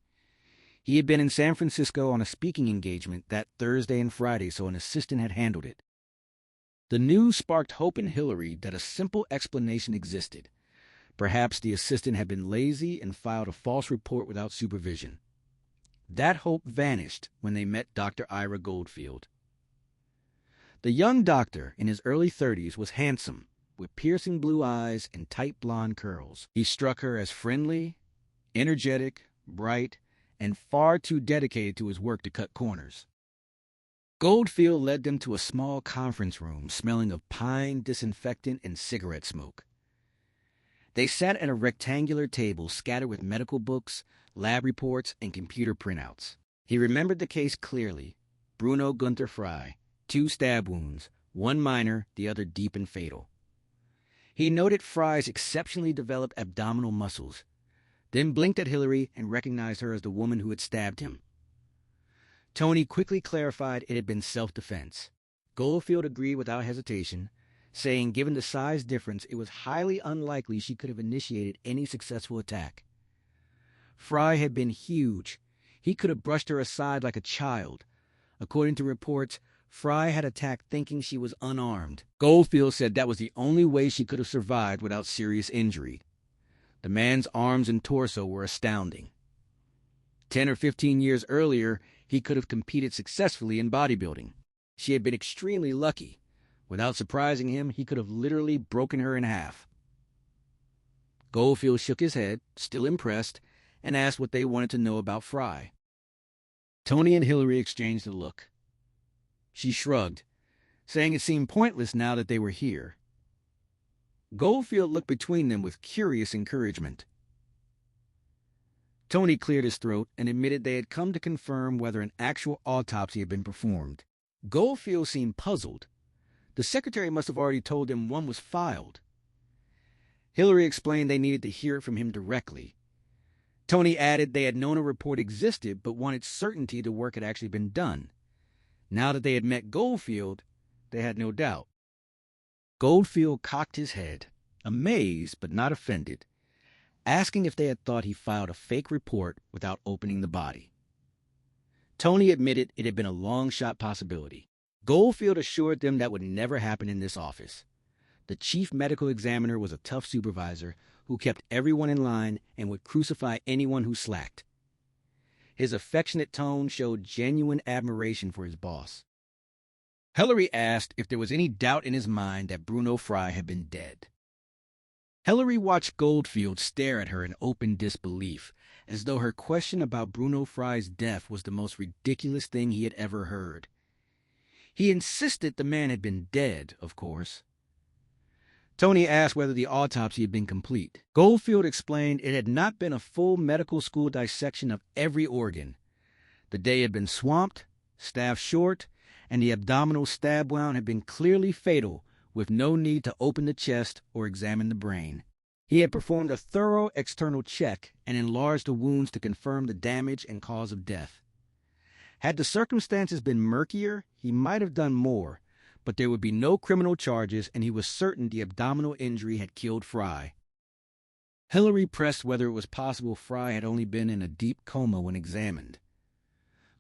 He had been in San Francisco on a speaking engagement that Thursday and Friday, so an assistant had handled it. The news sparked hope in Hillary that a simple explanation existed. Perhaps the assistant had been lazy and filed a false report without supervision. That hope vanished when they met Dr. Ira Goldfield. The young doctor, in his early 30s, was handsome, with piercing blue eyes and tight blonde curls. He struck her as friendly, energetic, bright, and far too dedicated to his work to cut corners. Goldfield led them to a small conference room smelling of pine, disinfectant, and cigarette smoke. They sat at a rectangular table scattered with medical books, lab reports, and computer printouts. He remembered the case clearly. Bruno Gunther Fry, 2 stab wounds, 1 minor, the other deep and fatal. He noted Fry's exceptionally developed abdominal muscles, then blinked at Hillary and recognized her as the woman who had stabbed him. Tony quickly clarified it had been self-defense. Goldfield agreed without hesitation, saying given the size difference, it was highly unlikely she could have initiated any successful attack. Fry had been huge. He could have brushed her aside like a child. According to reports, Fry had attacked thinking she was unarmed. Goldfield said that was the only way she could have survived without serious injury. The man's arms and torso were astounding. 10 or 15 years earlier, he could have competed successfully in bodybuilding. She had been extremely lucky. Without surprising him, he could have literally broken her in half. Goldfield shook his head, still impressed, and asked what they wanted to know about Fry. Tony and Hillary exchanged a look. She shrugged, saying it seemed pointless now that they were here. Goldfield looked between them with curious encouragement. Tony cleared his throat and admitted they had come to confirm whether an actual autopsy had been performed. Goldfield seemed puzzled. The secretary must have already told them one was filed. Hillary explained they needed to hear it from him directly. Tony added they had known a report existed but wanted certainty the work had actually been done. Now that they had met Goldfield, they had no doubt. Goldfield cocked his head, amazed but not offended, asking if they had thought he filed a fake report without opening the body. Tony admitted it had been a long-shot possibility. Goldfield assured them that would never happen in this office. The chief medical examiner was a tough supervisor who kept everyone in line and would crucify anyone who slacked. His affectionate tone showed genuine admiration for his boss. Hillary asked if there was any doubt in his mind that Bruno Fry had been dead. Hillary watched Goldfield stare at her in open disbelief, as though her question about Bruno Fry's death was the most ridiculous thing he had ever heard. He insisted the man had been dead, of course. Tony asked whether the autopsy had been complete. Goldfield explained it had not been a full medical school dissection of every organ. The day had been swamped, staff short, and the abdominal stab wound had been clearly fatal, with no need to open the chest or examine the brain. He had performed a thorough external check and enlarged the wounds to confirm the damage and cause of death. Had the circumstances been murkier, he might have done more, but there would be no criminal charges, and he was certain the abdominal injury had killed Fry. Hillary pressed whether it was possible Fry had only been in a deep coma when examined.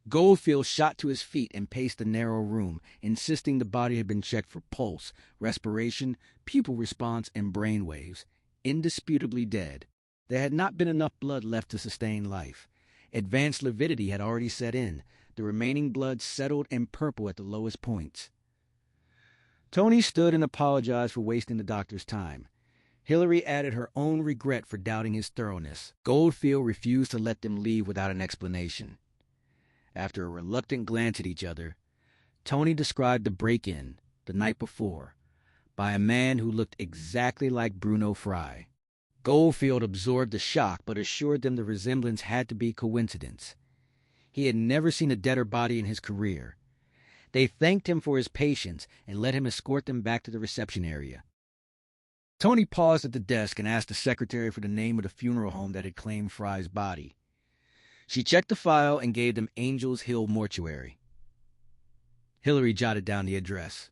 Goldfield shot to his feet and paced the narrow room, insisting the body had been checked for pulse, respiration, pupil response, and brain waves. Indisputably dead. There had not been enough blood left to sustain life. Advanced lividity had already set in. The remaining blood settled and purple at the lowest points. Tony stood and apologized for wasting the doctor's time. Hillary added her own regret for doubting his thoroughness. Goldfield refused to let them leave without an explanation. After a reluctant glance at each other, Tony described the break-in, the night before, by a man who looked exactly like Bruno Fry. Goldfield absorbed the shock but assured them the resemblance had to be coincidence. He had never seen a deader body in his career. They thanked him for his patience and let him escort them back to the reception area. Tony paused at the desk and asked the secretary for the name of the funeral home that had claimed Fry's body. She checked the file and gave them Angels Hill Mortuary. Hillary jotted down the address.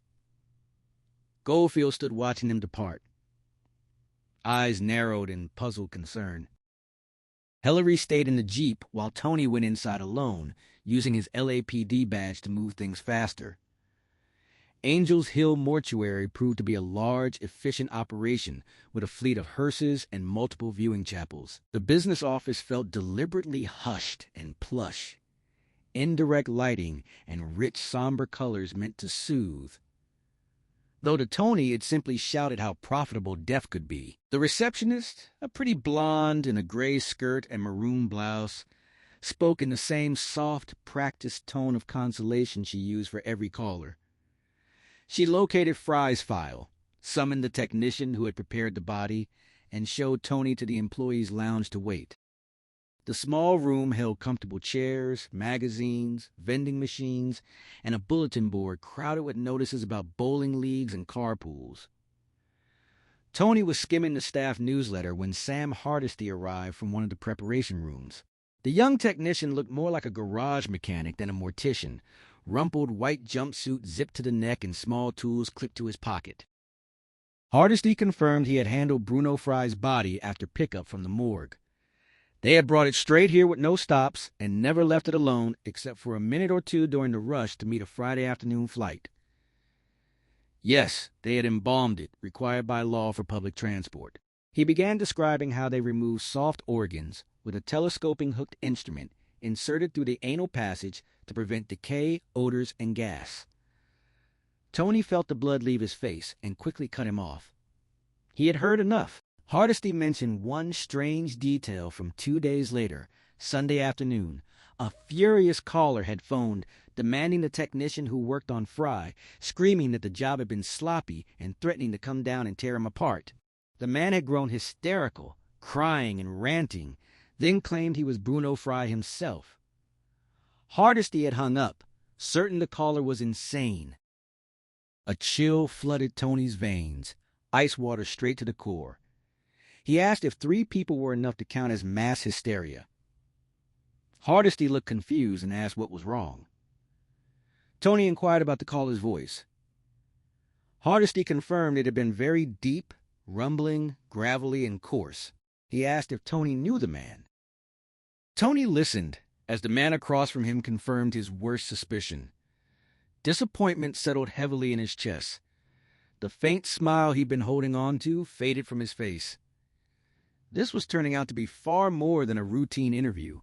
Goldfield stood watching them depart, eyes narrowed in puzzled concern. Hillary stayed in the Jeep while Tony went inside alone, using his LAPD badge to move things faster. Angels Hill Mortuary proved to be a large, efficient operation with a fleet of hearses and multiple viewing chapels. The business office felt deliberately hushed and plush. Indirect lighting and rich, somber colors meant to soothe. Though to Tony it simply shouted how profitable death could be. The receptionist, a pretty blonde in a gray skirt and maroon blouse, spoke in the same soft, practiced tone of consolation she used for every caller. She located Fry's file, summoned the technician who had prepared the body, and showed Tony to the employees' lounge to wait. The small room held comfortable chairs, magazines, vending machines, and a bulletin board crowded with notices about bowling leagues and carpools. Tony was skimming the staff newsletter when Sam Hardesty arrived from one of the preparation rooms. The young technician looked more like a garage mechanic than a mortician, rumpled white jumpsuit zipped to the neck and small tools clipped to his pocket. Hardesty confirmed he had handled Bruno Fry's body after pickup from the morgue. They had brought it straight here with no stops and never left it alone except for a minute or two during the rush to meet a Friday afternoon flight. Yes, they had embalmed it, required by law for public transport. He began describing how they removed soft organs with a telescoping hooked instrument inserted through the anal passage to prevent decay, odors, and gas. Tony felt the blood leave his face and quickly cut him off. He had heard enough. Hardesty mentioned one strange detail from 2 days later, Sunday afternoon. A furious caller had phoned, demanding the technician who worked on Fry, screaming that the job had been sloppy and threatening to come down and tear him apart. The man had grown hysterical, crying and ranting, then claimed he was Bruno Fry himself. Hardesty had hung up, certain the caller was insane. A chill flooded Tony's veins, ice water straight to the core. He asked if 3 people were enough to count as mass hysteria. Hardesty looked confused and asked what was wrong. Tony inquired about the caller's voice. Hardesty confirmed it had been very deep, rumbling, gravelly, and coarse. He asked if Tony knew the man. Tony listened as the man across from him confirmed his worst suspicion. Disappointment settled heavily in his chest. The faint smile he'd been holding on to faded from his face. This was turning out to be far more than a routine interview.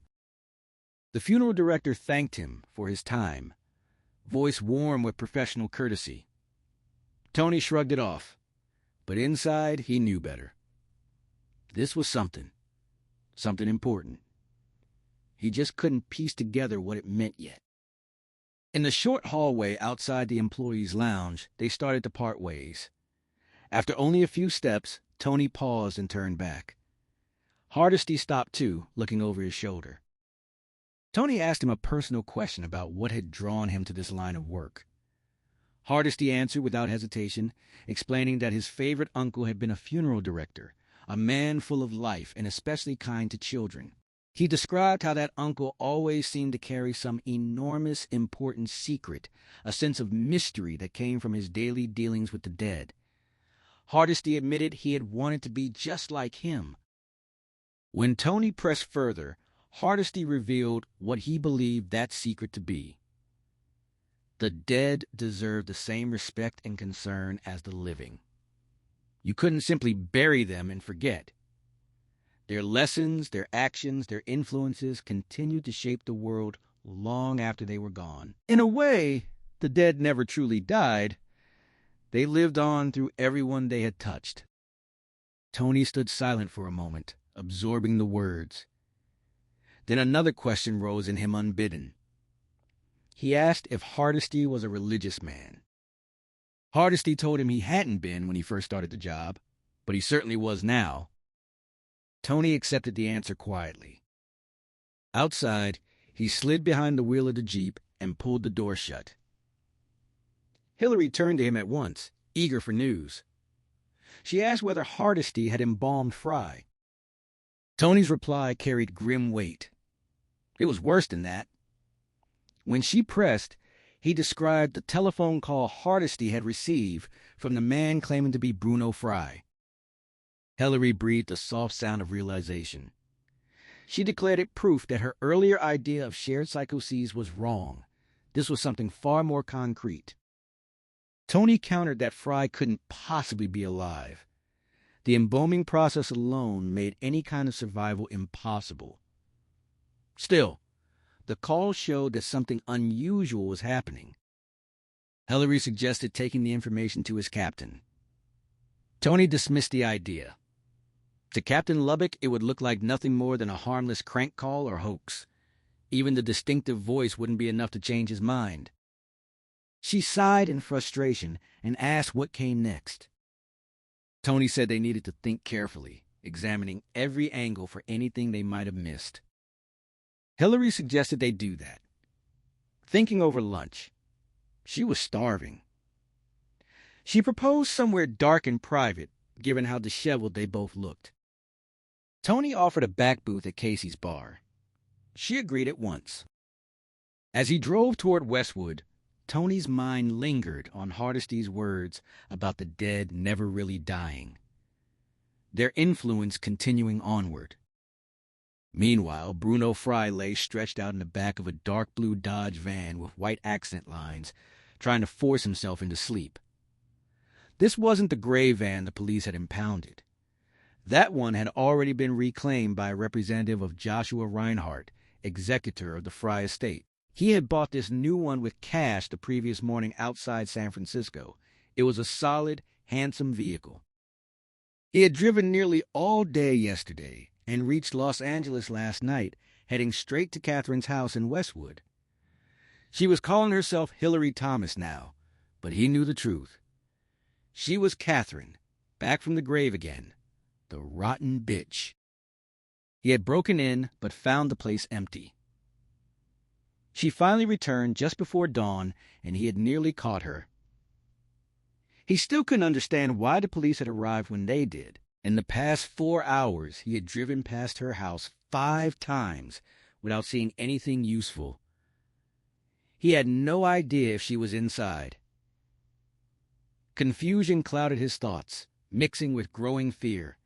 The funeral director thanked him for his time, voice warm with professional courtesy. Tony shrugged it off, but inside he knew better. This was something important. He just couldn't piece together what it meant yet. In the short hallway outside the employees' lounge, they started to part ways. After only a few steps, Tony paused and turned back. Hardesty stopped too, looking over his shoulder. Tony asked him a personal question about what had drawn him to this line of work. Hardesty answered without hesitation, explaining that his favorite uncle had been a funeral director, a man full of life and especially kind to children. He described how that uncle always seemed to carry some enormous, important secret, a sense of mystery that came from his daily dealings with the dead. Hardesty admitted he had wanted to be just like him. When Tony pressed further, Hardesty revealed what he believed that secret to be. The dead deserved the same respect and concern as the living. You couldn't simply bury them and forget. Their lessons, their actions, their influences continued to shape the world long after they were gone. In a way, the dead never truly died. They lived on through everyone they had touched. Tony stood silent for a moment, absorbing the words. Then another question rose in him unbidden. He asked if Hardesty was a religious man. Hardesty told him he hadn't been when he first started the job, but he certainly was now. Tony accepted the answer quietly. Outside, he slid behind the wheel of the Jeep and pulled the door shut. Hillary turned to him at once, eager for news. She asked whether Hardesty had embalmed Fry. Tony's reply carried grim weight. It was worse than that. When she pressed, he described the telephone call Hardesty had received from the man claiming to be Bruno Fry. Hillary breathed a soft sound of realization. She declared it proof that her earlier idea of shared psychoses was wrong. This was something far more concrete. Tony countered that Fry couldn't possibly be alive. The embalming process alone made any kind of survival impossible. Still, the call showed that something unusual was happening. Hillary suggested taking the information to his captain. Tony dismissed the idea. To Captain Lubbock, it would look like nothing more than a harmless crank call or hoax. Even the distinctive voice wouldn't be enough to change his mind. She sighed in frustration and asked what came next. Tony said they needed to think carefully, examining every angle for anything they might have missed. Hillary suggested they do that. Thinking over lunch. She was starving. She proposed somewhere dark and private, given how disheveled they both looked. Tony offered a back booth at Casey's bar. She agreed at once. As he drove toward Westwood, Tony's mind lingered on Hardesty's words about the dead never really dying, their influence continuing onward. Meanwhile, Bruno Fry lay stretched out in the back of a dark blue Dodge van with white accent lines, trying to force himself into sleep. This wasn't the gray van the police had impounded. That one had already been reclaimed by a representative of Joshua Reinhardt, executor of the Fry estate. He had bought this new one with cash the previous morning outside San Francisco. It was a solid, handsome vehicle. He had driven nearly all day yesterday and reached Los Angeles last night, heading straight to Catherine's house in Westwood. She was calling herself Hillary Thomas now, but he knew the truth. She was Catherine, back from the grave again. The rotten bitch. He had broken in, but found the place empty. She finally returned just before dawn, and he had nearly caught her. He still couldn't understand why the police had arrived when they did. In the past 4 hours, he had driven past her house 5 times without seeing anything useful. He had no idea if she was inside. Confusion clouded his thoughts, mixing with growing fear.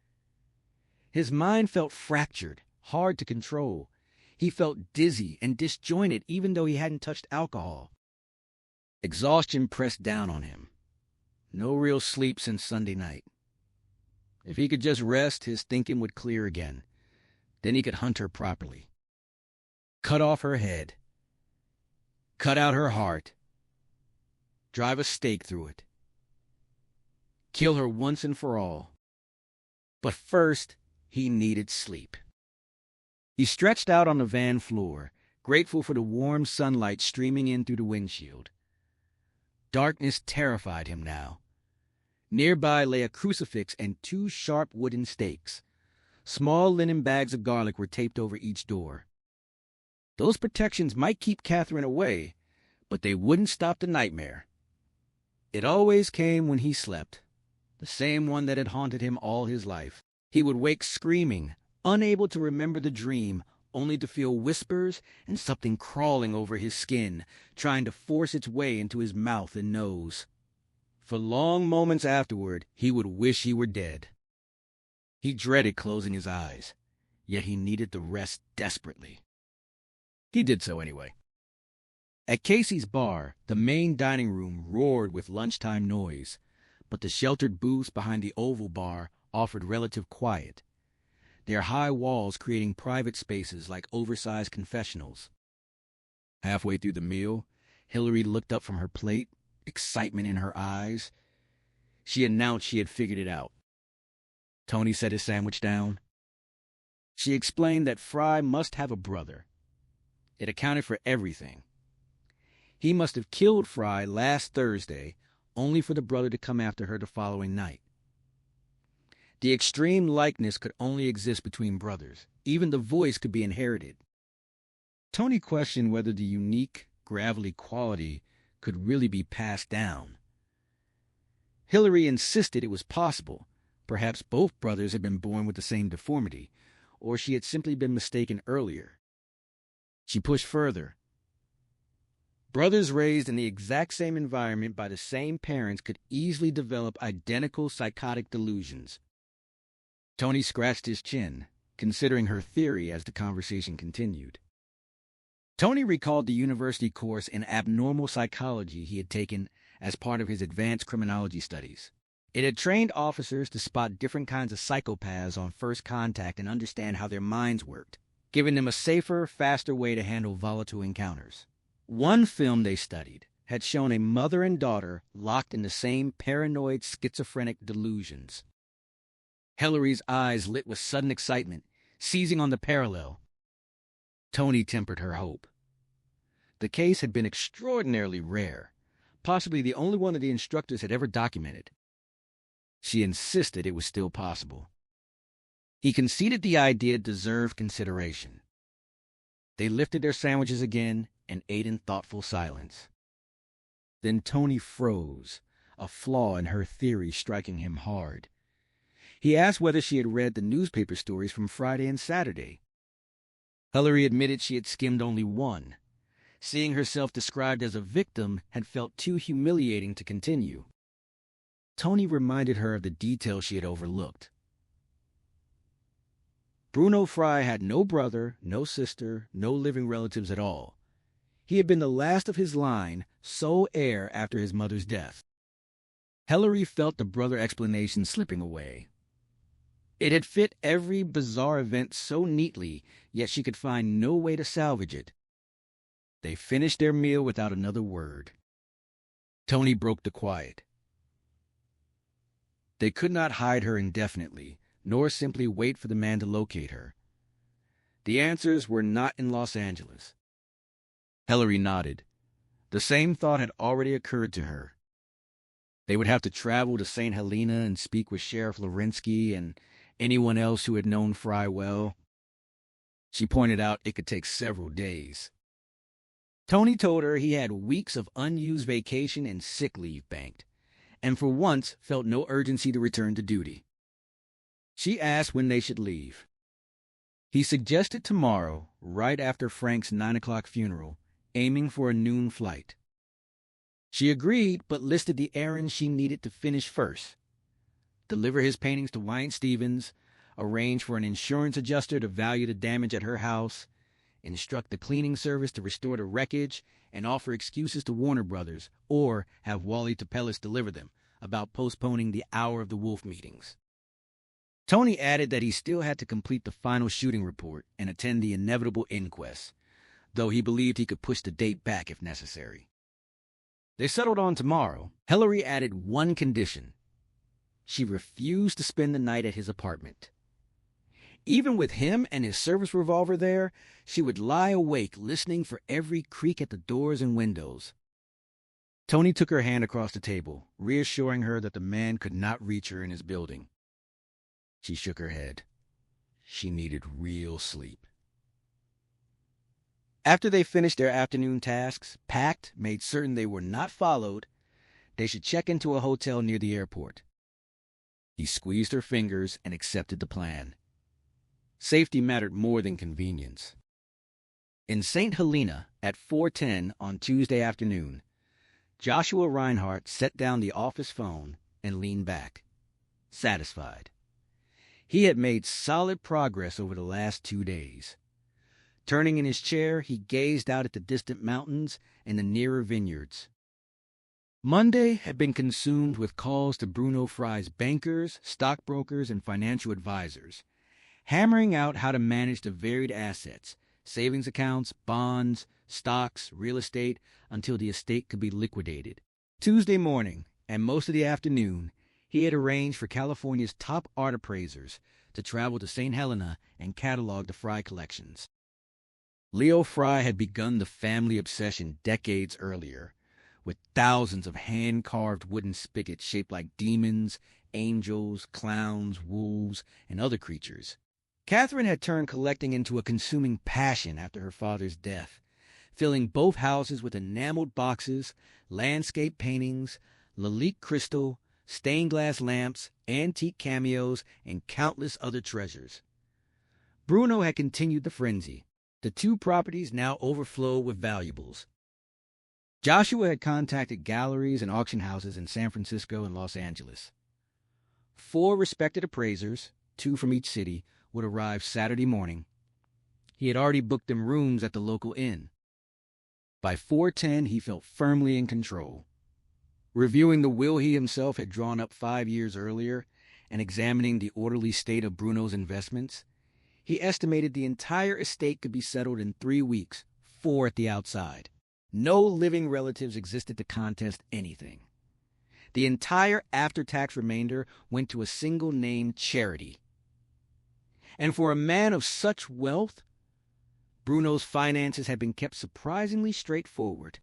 His mind felt fractured, hard to control. He felt dizzy and disjointed even though he hadn't touched alcohol. Exhaustion pressed down on him. No real sleep since Sunday night. If he could just rest, his thinking would clear again. Then he could hunt her properly. cut off her head, cut out her heart, drive a stake through it, kill her once and for all. But first, he needed sleep. He stretched out on the van floor, grateful for the warm sunlight streaming in through the windshield. Darkness terrified him now. Nearby lay a crucifix and 2 sharp wooden stakes. Small linen bags of garlic were taped over each door. Those protections might keep Catherine away, but they wouldn't stop the nightmare. It always came when he slept, the same one that had haunted him all his life. He would wake screaming, unable to remember the dream, only to feel whispers and something crawling over his skin, trying to force its way into his mouth and nose. For long moments afterward, he would wish he were dead. He dreaded closing his eyes, yet he needed the rest desperately. He did so anyway. At Casey's bar, the main dining room roared with lunchtime noise, but the sheltered booths behind the oval bar offered relative quiet, their high walls creating private spaces like oversized confessionals. Halfway through the meal, Hillary looked up from her plate, excitement in her eyes. She announced she had figured it out. Tony set his sandwich down. She explained that Fry must have a brother. It accounted for everything. He must have killed Fry last Thursday, only for the brother to come after her the following night. The extreme likeness could only exist between brothers. Even the voice could be inherited. Tony questioned whether the unique, gravelly quality could really be passed down. Hillary insisted it was possible. Perhaps both brothers had been born with the same deformity, or she had simply been mistaken earlier. She pushed further. Brothers raised in the exact same environment by the same parents could easily develop identical psychotic delusions. Tony scratched his chin, considering her theory as the conversation continued. Tony recalled the university course in abnormal psychology he had taken as part of his advanced criminology studies. It had trained officers to spot different kinds of psychopaths on first contact and understand how their minds worked, giving them a safer, faster way to handle volatile encounters. One film they studied had shown a mother and daughter locked in the same paranoid schizophrenic delusions. Hillary's eyes lit with sudden excitement, seizing on the parallel. Tony tempered her hope. The case had been extraordinarily rare, possibly the only one that the instructors had ever documented. She insisted it was still possible. He conceded the idea deserved consideration. They lifted their sandwiches again and ate in thoughtful silence. Then Tony froze, a flaw in her theory striking him hard. He asked whether she had read the newspaper stories from Friday and Saturday. Hillary admitted she had skimmed only one. Seeing herself described as a victim had felt too humiliating to continue. Tony reminded her of the details she had overlooked. Bruno Fry had no brother, no sister, no living relatives at all. He had been the last of his line, sole heir after his mother's death. Hillary felt the brother explanation slipping away. It had fit every bizarre event so neatly, yet she could find no way to salvage it. They finished their meal without another word. Tony broke the quiet. They could not hide her indefinitely, nor simply wait for the man to locate her. The answers were not in Los Angeles. Hillary nodded. The same thought had already occurred to her. They would have to travel to St. Helena and speak with Sheriff Lawrensky and anyone else who had known Fry well. She pointed out it could take several days. Tony told her he had weeks of unused vacation and sick leave banked, and for once felt no urgency to return to duty. She asked when they should leave. He suggested tomorrow, right after Frank's 9 o'clock funeral, aiming for a noon flight. She agreed, but listed the errands she needed to finish first. Deliver his paintings to Weinstevens, arrange for an insurance adjuster to value the damage at her house, instruct the cleaning service to restore the wreckage, and offer excuses to Warner Brothers, or have Wally Tapelis deliver them, about postponing the Hour of the Wolf meetings. Tony added that he still had to complete the final shooting report and attend the inevitable inquest, though he believed he could push the date back if necessary. They settled on tomorrow. Hillary added one condition. She refused to spend the night at his apartment. Even with him and his service revolver there, she would lie awake listening for every creak at the doors and windows. Tony took her hand across the table, reassuring her that the man could not reach her in his building. She shook her head. She needed real sleep. After they finished their afternoon tasks, packed, made certain they were not followed, they should check into a hotel near the airport. He squeezed her fingers and accepted the plan. Safety mattered more than convenience. In St. Helena at 4:10 on Tuesday afternoon, Joshua Reinhardt set down the office phone and leaned back, satisfied. He had made solid progress over the last 2 days. Turning in his chair, he gazed out at the distant mountains and the nearer vineyards. Monday had been consumed with calls to Bruno Fry's bankers, stockbrokers, and financial advisors, hammering out how to manage the varied assets, savings accounts, bonds, stocks, real estate, until the estate could be liquidated. Tuesday morning, and most of the afternoon, he had arranged for California's top art appraisers to travel to St. Helena and catalog the Fry collections. Leo Fry had begun the family obsession decades earlier, with thousands of hand-carved wooden spigots shaped like demons, angels, clowns, wolves, and other creatures. Catherine had turned collecting into a consuming passion after her father's death, filling both houses with enameled boxes, landscape paintings, Lalique crystal, stained glass lamps, antique cameos, and countless other treasures. Bruno had continued the frenzy. The two properties now overflowed with valuables. Joshua had contacted galleries and auction houses in San Francisco and Los Angeles. 4 respected appraisers, 2 from each city, would arrive Saturday morning. He had already booked them rooms at the local inn. By 4:10, he felt firmly in control. Reviewing the will he himself had drawn up 5 years earlier and examining the orderly state of Bruno's investments, he estimated the entire estate could be settled in 3 weeks, 4 at the outside. No living relatives existed to contest anything. The entire after-tax remainder went to a single-name charity. And for a man of such wealth, Bruno's finances had been kept surprisingly straightforward.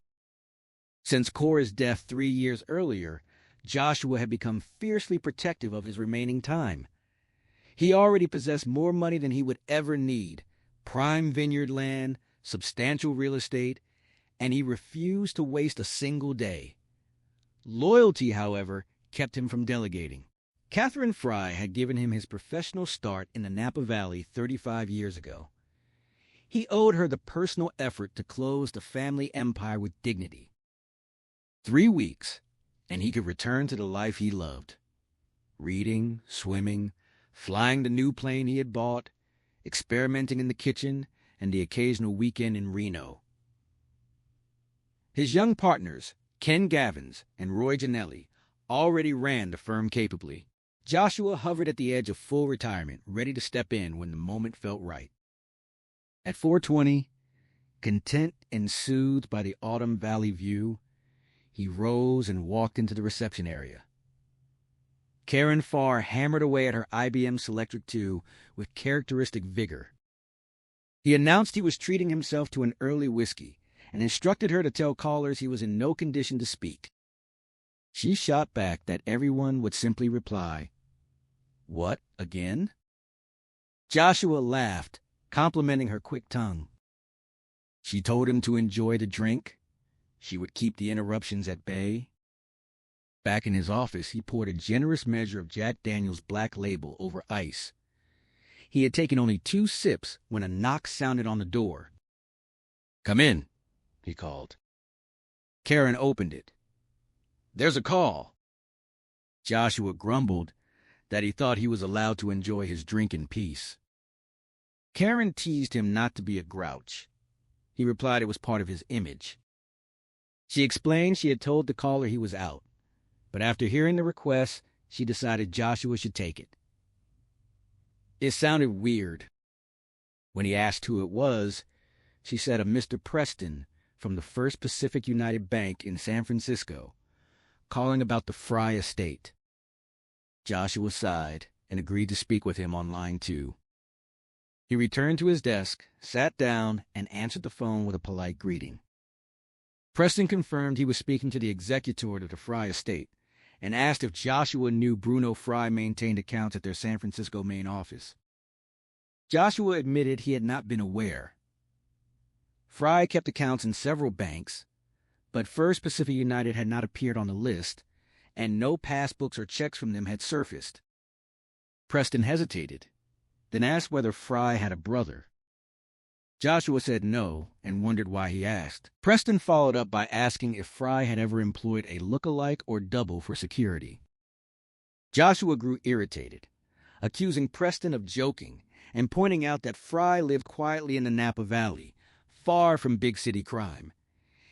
Since Cora's death 3 years earlier, Joshua had become fiercely protective of his remaining time. He already possessed more money than he would ever need, prime vineyard land, substantial real estate, and he refused to waste a single day. Loyalty, however, kept him from delegating. Catherine Fry had given him his professional start in the Napa Valley 35 years ago. He owed her the personal effort to close the family empire with dignity. 3 weeks, and he could return to the life he loved. Reading, swimming, flying the new plane he had bought, experimenting in the kitchen, and the occasional weekend in Reno. His young partners, Ken Gavins and Roy Janelli, already ran the firm capably. Joshua hovered at the edge of full retirement, ready to step in when the moment felt right. At 4:20, content and soothed by the Autumn Valley view, he rose and walked into the reception area. Karen Farr hammered away at her IBM Selectric 2 with characteristic vigor. He announced he was treating himself to an early whiskey and instructed her to tell callers he was in no condition to speak. She shot back that everyone would simply reply, "What, again?" Joshua laughed, complimenting her quick tongue. She told him to enjoy the drink. She would keep the interruptions at bay. Back in his office, he poured a generous measure of Jack Daniel's Black Label over ice. He had taken only 2 sips when a knock sounded on the door. "Come in," he called. Karen opened it. "There's a call." Joshua grumbled that he thought he was allowed to enjoy his drink in peace. Karen teased him not to be a grouch. He replied it was part of his image. She explained she had told the caller he was out, but after hearing the request, she decided Joshua should take it. It sounded weird. When he asked who it was, she said, of Mr. Preston from the First Pacific United Bank in San Francisco, calling about the Fry estate. Joshua sighed and agreed to speak with him on line 2. He returned to his desk, sat down, and answered the phone with a polite greeting. Preston confirmed he was speaking to the executor of the Fry estate and asked if Joshua knew Bruno Fry maintained accounts at their San Francisco main office. Joshua admitted he had not been aware. Fry kept accounts in several banks, but First Pacific United had not appeared on the list, and no passbooks or checks from them had surfaced. Preston hesitated, then asked whether Fry had a brother. Joshua said no and wondered why he asked. Preston followed up by asking if Fry had ever employed a look-alike or double for security. Joshua grew irritated, accusing Preston of joking and pointing out that Fry lived quietly in the Napa Valley, far from big city crime.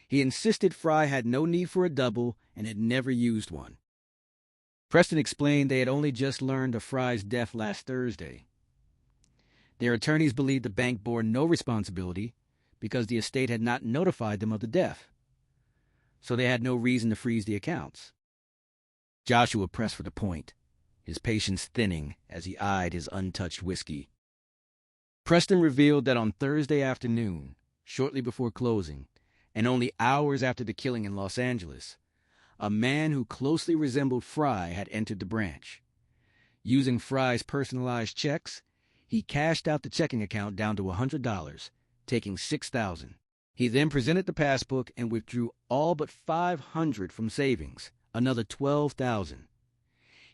He insisted Fry had no need for a double and had never used one. Preston explained they had only just learned of Fry's death last Thursday. Their attorneys believed the bank bore no responsibility because the estate had not notified them of the death, so they had no reason to freeze the accounts. Joshua pressed for the point, his patience thinning as he eyed his untouched whiskey. Preston revealed that on Thursday afternoon, shortly before closing, and only hours after the killing in Los Angeles, a man who closely resembled Fry had entered the branch. Using Fry's personalized checks, he cashed out the checking account down to $100, taking $6,000. He then presented the passbook and withdrew all but $500 from savings, another $12,000.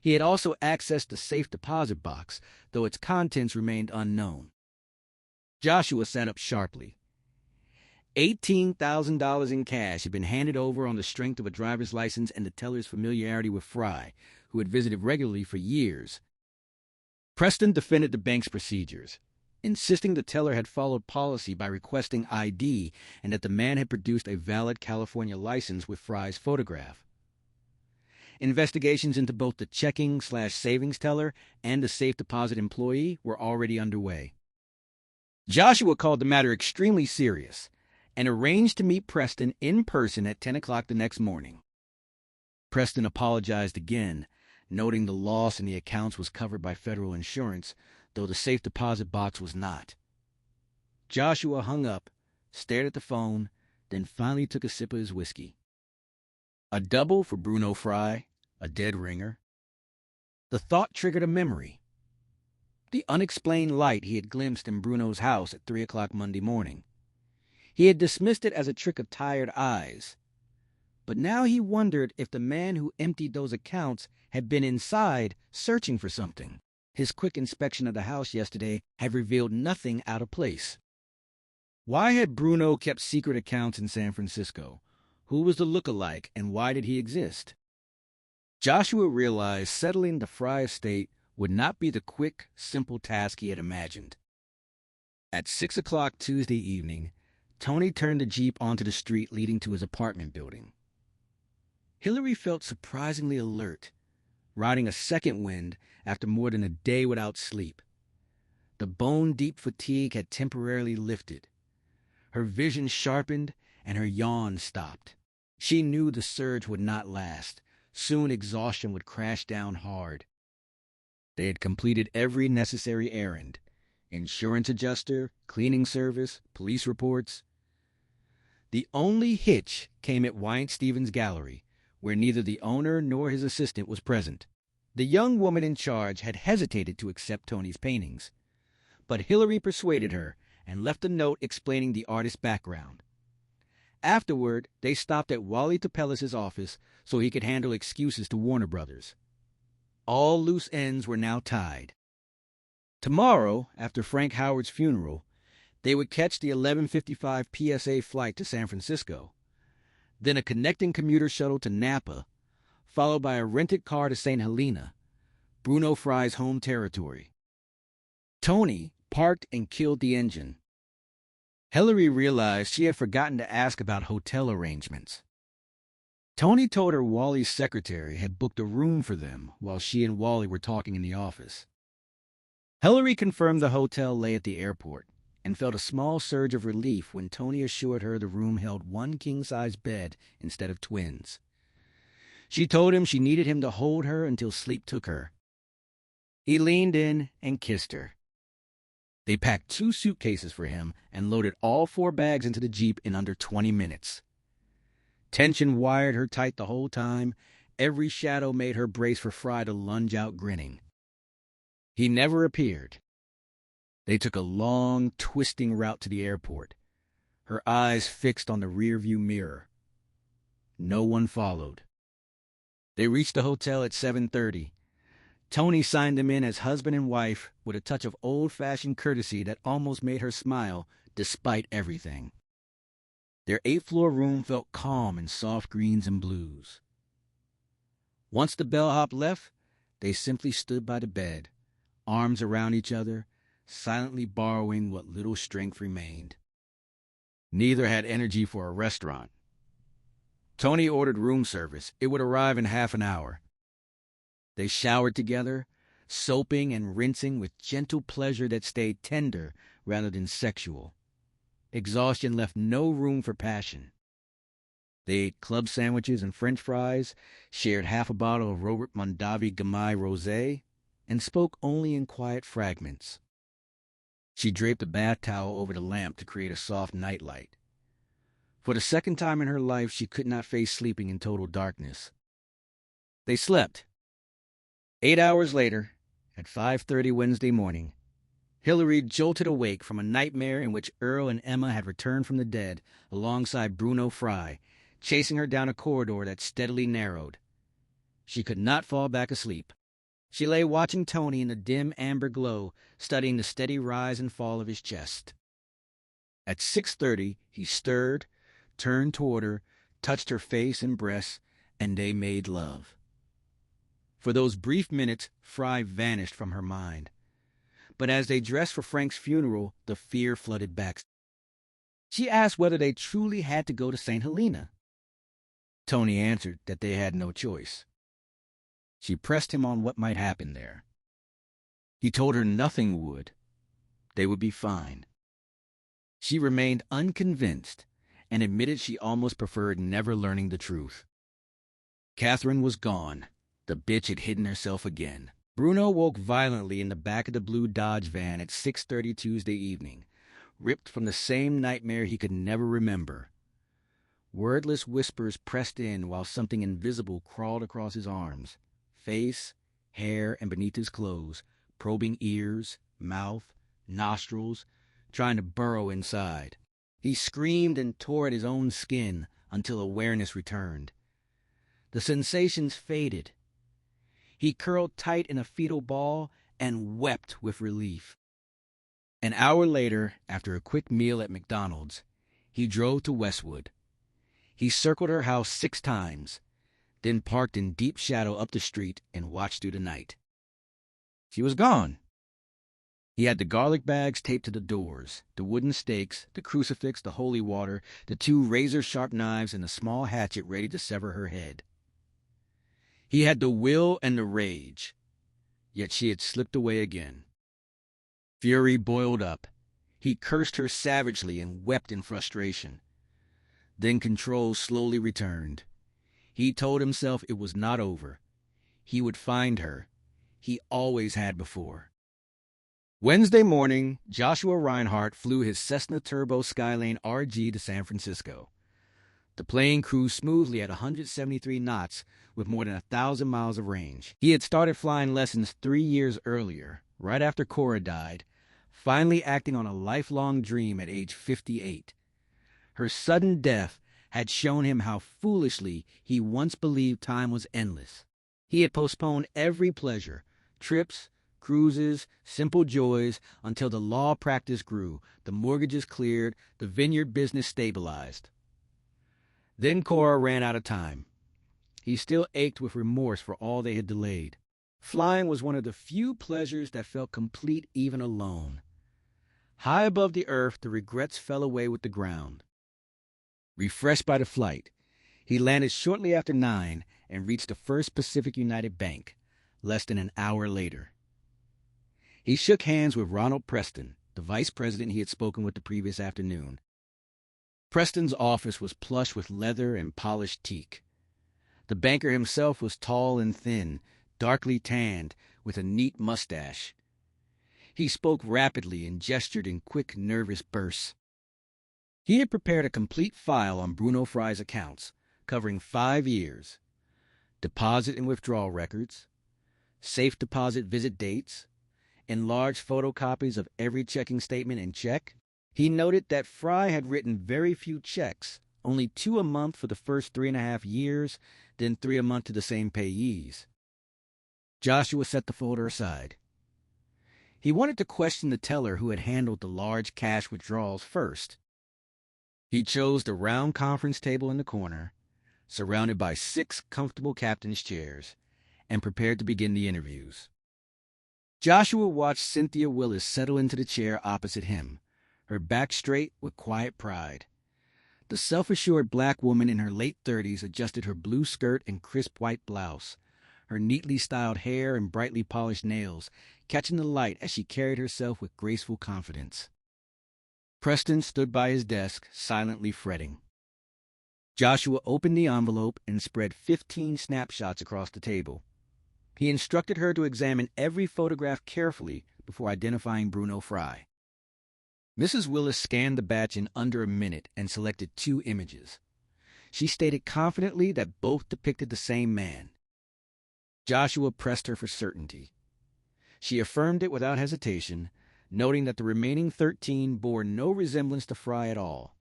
He had also accessed the safe deposit box, though its contents remained unknown. Joshua sat up sharply. $18,000 in cash had been handed over on the strength of a driver's license and the teller's familiarity with Fry, who had visited regularly for years. Preston defended the bank's procedures, insisting the teller had followed policy by requesting ID and that the man had produced a valid California license with Fry's photograph. Investigations into both the checking/savings teller and the safe deposit employee were already underway. Joshua called the matter extremely serious and arranged to meet Preston in person at 10 o'clock the next morning. Preston apologized again, noting the loss in the accounts was covered by federal insurance, though the safe deposit box was not. Joshua hung up, stared at the phone, then finally took a sip of his whiskey. A double for Bruno Fry, a dead ringer. The thought triggered a memory. The unexplained light he had glimpsed in Bruno's house at 3 o'clock Monday morning. He had dismissed it as a trick of tired eyes. But now he wondered if the man who emptied those accounts had been inside searching for something. His quick inspection of the house yesterday had revealed nothing out of place. Why had Bruno kept secret accounts in San Francisco? Who was the look-alike, and why did he exist? Joshua realized settling the Fry estate would not be the quick, simple task he had imagined. At 6 o'clock Tuesday evening, Tony turned the Jeep onto the street leading to his apartment building. Hillary felt surprisingly alert, riding a second wind after more than a day without sleep. The bone-deep fatigue had temporarily lifted. Her vision sharpened and her yawn stopped. She knew the surge would not last. Soon exhaustion would crash down hard. They had completed every necessary errand: insurance adjuster, cleaning service, police reports. The only hitch came at Weinstephen's gallery, where neither the owner nor his assistant was present. The young woman in charge had hesitated to accept Tony's paintings, but Hillary persuaded her and left a note explaining the artist's background. Afterward, they stopped at Wally Topellis' office so he could handle excuses to Warner Brothers. All loose ends were now tied. Tomorrow, after Frank Howard's funeral, they would catch the 11:55 PSA flight to San Francisco, then a connecting commuter shuttle to Napa, followed by a rented car to St. Helena, Bruno Fry's home territory. Tony parked and killed the engine. Hillary realized she had forgotten to ask about hotel arrangements. Tony told her Wally's secretary had booked a room for them while she and Wally were talking in the office. Hillary confirmed the hotel lay at the airport, and felt a small surge of relief when Tony assured her the room held one king-size bed instead of twins. She told him she needed him to hold her until sleep took her. He leaned in and kissed her. They packed 2 suitcases for him and loaded all 4 bags into the Jeep in under 20 minutes. Tension wired her tight the whole time. Every shadow made her brace for Fry to lunge out grinning. He never appeared. They took a long, twisting route to the airport, her eyes fixed on the rearview mirror. No one followed. They reached the hotel at 7:30. Tony signed them in as husband and wife with a touch of old-fashioned courtesy that almost made her smile despite everything. Their 8th-floor room felt calm in soft greens and blues. Once the bellhop left, they simply stood by the bed, arms around each other, silently borrowing what little strength remained. Neither had energy for a restaurant. Tony ordered room service. It would arrive in half an hour. They showered together, soaping and rinsing with gentle pleasure that stayed tender rather than sexual. Exhaustion left no room for passion. They ate club sandwiches and French fries, shared half a bottle of Robert Mondavi Gamay Rosé, and spoke only in quiet fragments. She draped a bath towel over the lamp to create a soft nightlight. For the second time in her life, she could not face sleeping in total darkness. They slept. 8 hours later, at 5:30 Wednesday morning, Hillary jolted awake from a nightmare in which Earl and Emma had returned from the dead alongside Bruno Fry, chasing her down a corridor that steadily narrowed. She could not fall back asleep. She lay watching Tony in the dim amber glow, studying the steady rise and fall of his chest. At 6:30, he stirred, turned toward her, touched her face and breasts, and they made love. For those brief minutes, Fry vanished from her mind. But as they dressed for Frank's funeral, the fear flooded back. She asked whether they truly had to go to St. Helena. Tony answered that they had no choice. She pressed him on what might happen there. He told her nothing would. They would be fine. She remained unconvinced and admitted she almost preferred never learning the truth. Catherine was gone. The bitch had hidden herself again. Bruno woke violently in the back of the blue Dodge van at 6:30 Tuesday evening, ripped from the same nightmare he could never remember. Wordless whispers pressed in while something invisible crawled across his arms, face, hair, and beneath his clothes, probing ears, mouth, nostrils, trying to burrow inside. He screamed and tore at his own skin until awareness returned. The sensations faded. He curled tight in a fetal ball and wept with relief. An hour later, after a quick meal at McDonald's, he drove to Westwood. He circled her house 6 times, then parked in deep shadow up the street and watched through the night. She was gone. He had the garlic bags taped to the doors, the wooden stakes, the crucifix, the holy water, the 2 razor-sharp knives, and a small hatchet ready to sever her head. He had the will and the rage, yet she had slipped away again. Fury boiled up. He cursed her savagely and wept in frustration. Then control slowly returned. He told himself it was not over. He would find her. He always had before. Wednesday morning, Joshua Reinhardt flew his Cessna Turbo Skylane RG to San Francisco. The plane cruised smoothly at 173 knots with more than 1,000 miles of range. He had started flying lessons 3 years earlier, right after Cora died, finally acting on a lifelong dream at age 58. Her sudden death had shown him how foolishly he once believed time was endless. He had postponed every pleasure, trips, cruises, simple joys, until the law practice grew, the mortgages cleared, the vineyard business stabilized. Then Cora ran out of time. He still ached with remorse for all they had delayed. Flying was one of the few pleasures that felt complete even alone. High above the earth, the regrets fell away with the ground. Refreshed by the flight, he landed shortly after 9 and reached the First Pacific United Bank, less than an hour later. He shook hands with Ronald Preston, the vice president he had spoken with the previous afternoon. Preston's office was plush with leather and polished teak. The banker himself was tall and thin, darkly tanned, with a neat mustache. He spoke rapidly and gestured in quick, nervous bursts. He had prepared a complete file on Bruno Fry's accounts, covering 5 years, deposit and withdrawal records, safe deposit visit dates, enlarged photocopies of every checking statement and check. He noted that Fry had written very few checks, only 2 a month for the first 3.5 years, then 3 a month to the same payees. Joshua set the folder aside. He wanted to question the teller who had handled the large cash withdrawals first. He chose the round conference table in the corner, surrounded by 6 comfortable captain's chairs, and prepared to begin the interviews. Joshua watched Cynthia Willis settle into the chair opposite him, her back straight with quiet pride. The self-assured black woman in her late 30s adjusted her blue skirt and crisp white blouse, her neatly styled hair and brightly polished nails catching the light as she carried herself with graceful confidence. Preston stood by his desk, silently fretting. Joshua opened the envelope and spread 15 snapshots across the table. He instructed her to examine every photograph carefully before identifying Bruno Fry. Mrs. Willis scanned the batch in under a minute and selected 2 images. She stated confidently that both depicted the same man. Joshua pressed her for certainty. She affirmed it without hesitation, noting that the remaining 13 bore no resemblance to Fry at all.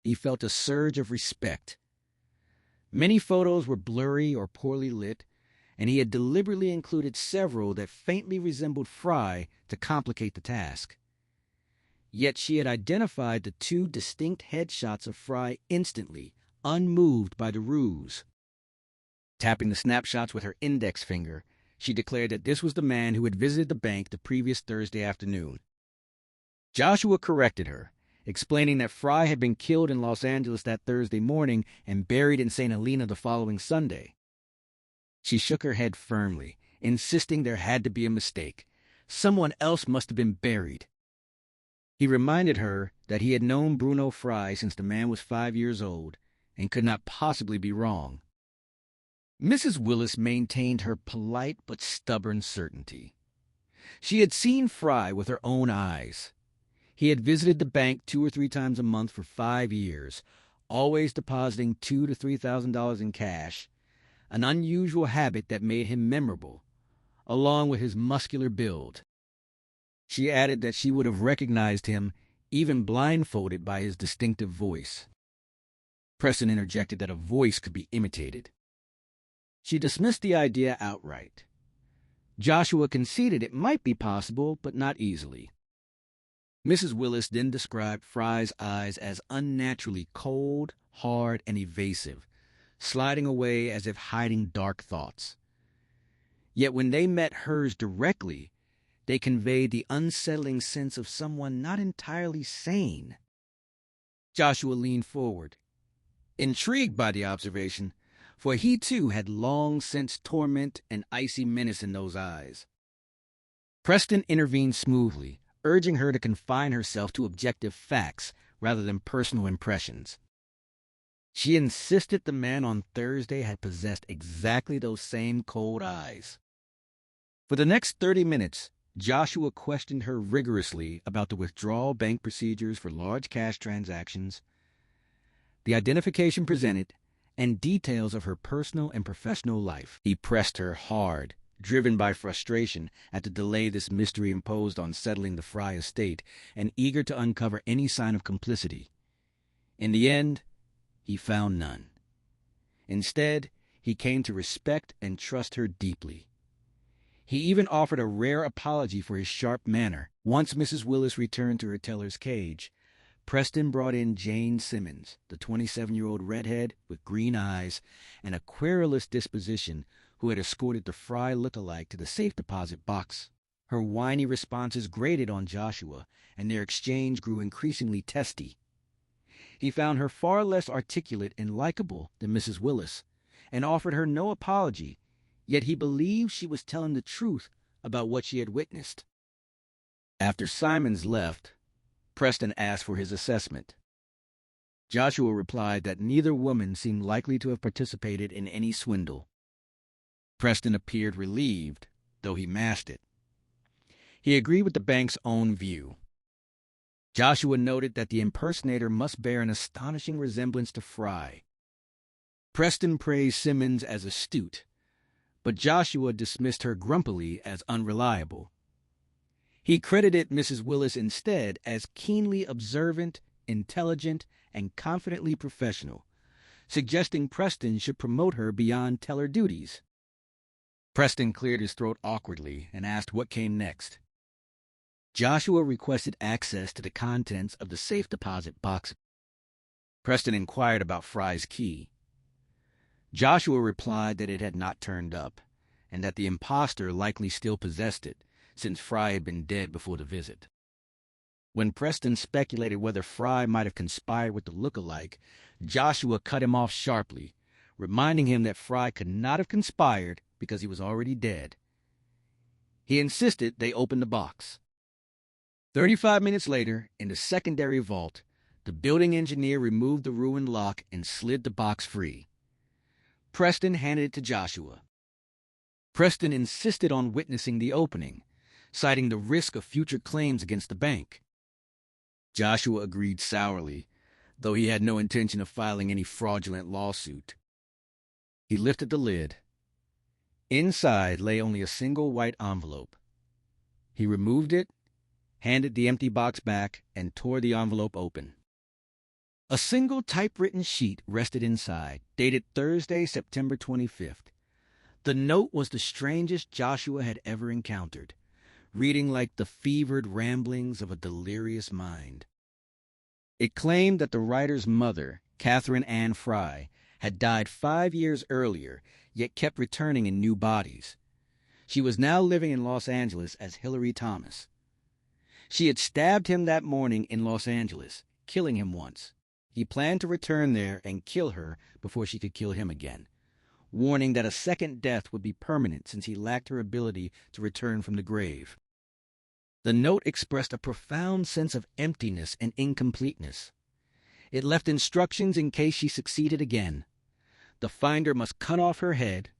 He felt a surge of respect. Many photos were blurry or poorly lit, and he had deliberately included several that faintly resembled Fry to complicate the task. Yet she had identified the 2 distinct headshots of Fry instantly, unmoved by the ruse. Tapping the snapshots with her index finger, she declared that this was the man who had visited the bank the previous Thursday afternoon. Joshua corrected her, explaining that Fry had been killed in Los Angeles that Thursday morning and buried in St. Helena the following Sunday. She shook her head firmly, insisting there had to be a mistake. Someone else must have been buried. He reminded her that he had known Bruno Fry since the man was 5 years old and could not possibly be wrong. Mrs. Willis maintained her polite but stubborn certainty. She had seen Fry with her own eyes. He had visited the bank 2 or 3 times a month for 5 years, always depositing $2,000 to $3,000 in cash, an unusual habit that made him memorable, along with his muscular build. She added that she would have recognized him, even blindfolded, by his distinctive voice. Preston interjected that a voice could be imitated. She dismissed the idea outright. Joshua conceded it might be possible, but not easily. Mrs. Willis then described Fry's eyes as unnaturally cold, hard, and evasive, sliding away as if hiding dark thoughts. Yet when they met hers directly, they conveyed the unsettling sense of someone not entirely sane. Joshua leaned forward, intrigued by the observation, for he too had long sensed torment and icy menace in those eyes. Preston intervened smoothly, urging her to confine herself to objective facts rather than personal impressions. She insisted the man on Thursday had possessed exactly those same cold eyes. For the next 30 minutes, Joshua questioned her rigorously about the withdrawal bank procedures for large cash transactions, the identification presented, and details of her personal and professional life. He pressed her hard, driven by frustration at the delay this mystery imposed on settling the Fry estate, and eager to uncover any sign of complicity. In the end, he found none. Instead, he came to respect and trust her deeply. He even offered a rare apology for his sharp manner. Once Mrs. Willis returned to her teller's cage, Preston brought in Jane Simmons, the 27-year-old redhead with green eyes and a querulous disposition who had escorted the Fry look-alike to the safe deposit box. Her whiny responses grated on Joshua, and their exchange grew increasingly testy. He found her far less articulate and likable than Mrs. Willis, and offered her no apology, yet he believed she was telling the truth about what she had witnessed. After Simons left, Preston asked for his assessment. Joshua replied that neither woman seemed likely to have participated in any swindle. Preston appeared relieved, though he masked it. He agreed with the bank's own view. Joshua noted that the impersonator must bear an astonishing resemblance to Fry. Preston praised Simmons as astute, but Joshua dismissed her grumpily as unreliable. He credited Mrs. Willis instead as keenly observant, intelligent, and confidently professional, suggesting Preston should promote her beyond teller duties. Preston cleared his throat awkwardly and asked what came next. Joshua requested access to the contents of the safe deposit box. Preston inquired about Fry's key. Joshua replied that it had not turned up, and that the impostor likely still possessed it, since Fry had been dead before the visit. When Preston speculated whether Fry might have conspired with the look-alike, Joshua cut him off sharply, reminding him that Fry could not have conspired because he was already dead. He insisted they open the box. 35 minutes later, in the secondary vault, the building engineer removed the ruined lock and slid the box free. Preston handed it to Joshua. Preston insisted on witnessing the opening, citing the risk of future claims against the bank. Joshua agreed sourly, though he had no intention of filing any fraudulent lawsuit. He lifted the lid. Inside lay only a single white envelope. He removed it, handed the empty box back, and tore the envelope open. A single typewritten sheet rested inside, dated Thursday, September 25th. The note was the strangest Joshua had ever encountered, reading like the fevered ramblings of a delirious mind. It claimed that the writer's mother, Catherine Ann Fry, had died 5 years earlier, yet kept returning in new bodies. She was now living in Los Angeles as Hillary Thomas. She had stabbed him that morning in Los Angeles, killing him once. He planned to return there and kill her before she could kill him again, warning that a second death would be permanent since he lacked her ability to return from the grave. The note expressed a profound sense of emptiness and incompleteness. It left instructions in case she succeeded again. The finder must cut off her head,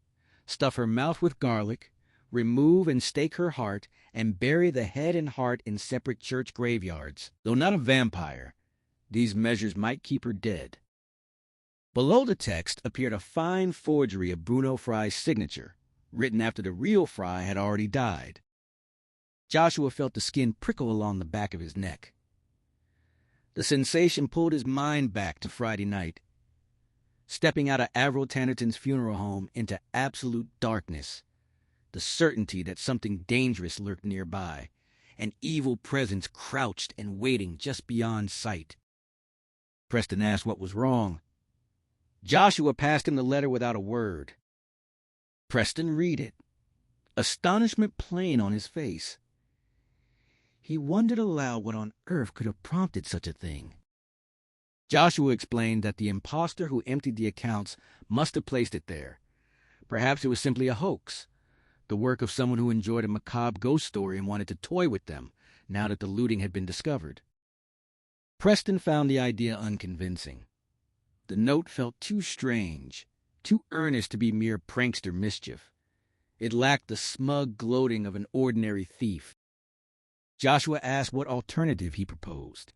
stuff her mouth with garlic, remove and stake her heart, and bury the head and heart in separate church graveyards. Though not a vampire, these measures might keep her dead. Below the text appeared a fine forgery of Bruno Fry's signature, written after the real Fry had already died. Joshua felt the skin prickle along the back of his neck. The sensation pulled his mind back to Friday night, stepping out of Avril Tannerton's funeral home into absolute darkness, the certainty that something dangerous lurked nearby, an evil presence crouched and waiting just beyond sight. Preston asked what was wrong. Joshua passed him the letter without a word. Preston read it, astonishment plain on his face. He wondered aloud what on earth could have prompted such a thing. Joshua explained that the impostor who emptied the accounts must have placed it there. Perhaps it was simply a hoax, the work of someone who enjoyed a macabre ghost story and wanted to toy with them now that the looting had been discovered. Preston found the idea unconvincing. The note felt too strange, too earnest to be mere prankster mischief. It lacked the smug gloating of an ordinary thief. Joshua asked what alternative he proposed.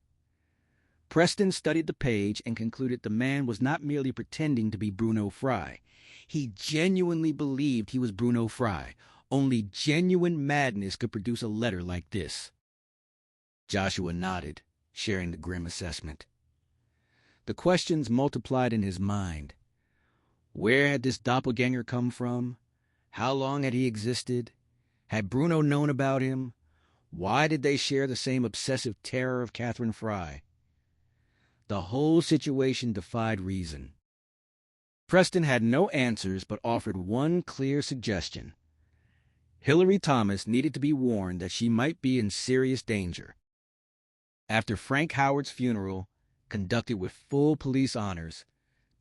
Preston studied the page and concluded the man was not merely pretending to be Bruno Fry. He genuinely believed he was Bruno Fry. Only genuine madness could produce a letter like this. Joshua nodded, sharing the grim assessment. The questions multiplied in his mind. Where had this doppelganger come from? How long had he existed? Had Bruno known about him? Why did they share the same obsessive terror of Catherine Fry? The whole situation defied reason. Preston had no answers but offered one clear suggestion. Hillary Thomas needed to be warned that she might be in serious danger. After Frank Howard's funeral, conducted with full police honors,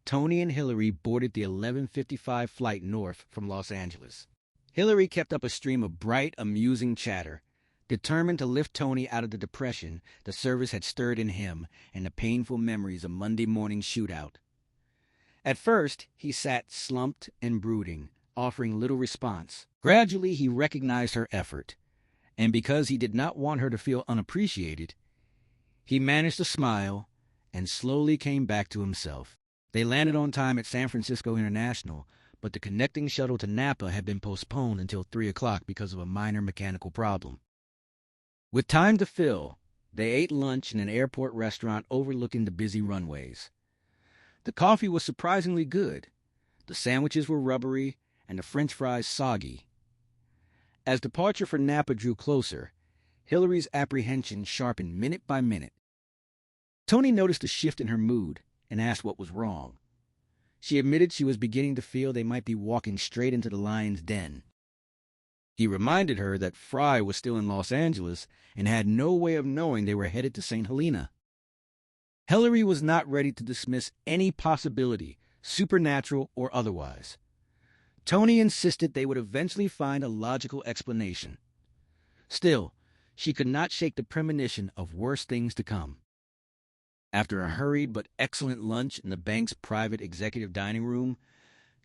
Tony and Hillary boarded the 11:55 flight north from Los Angeles. Hillary kept up a stream of bright, amusing chatter, Determined to lift Tony out of the depression the service had stirred in him and the painful memories of Monday morning shootout. At first, he sat slumped and brooding, offering little response. Gradually, he recognized her effort, and because he did not want her to feel unappreciated, he managed to smile and slowly came back to himself. They landed on time at San Francisco International, but the connecting shuttle to Napa had been postponed until 3 o'clock because of a minor mechanical problem. With time to fill, they ate lunch in an airport restaurant overlooking the busy runways. The coffee was surprisingly good. The sandwiches were rubbery and the French fries soggy. As departure for Napa drew closer, Hillary's apprehension sharpened minute by minute. Tony noticed a shift in her mood and asked what was wrong. She admitted she was beginning to feel they might be walking straight into the lion's den. He reminded her that Fry was still in Los Angeles and had no way of knowing they were headed to St. Helena. Hillary was not ready to dismiss any possibility, supernatural or otherwise. Tony insisted they would eventually find a logical explanation. Still, she could not shake the premonition of worse things to come. After a hurried but excellent lunch in the bank's private executive dining room,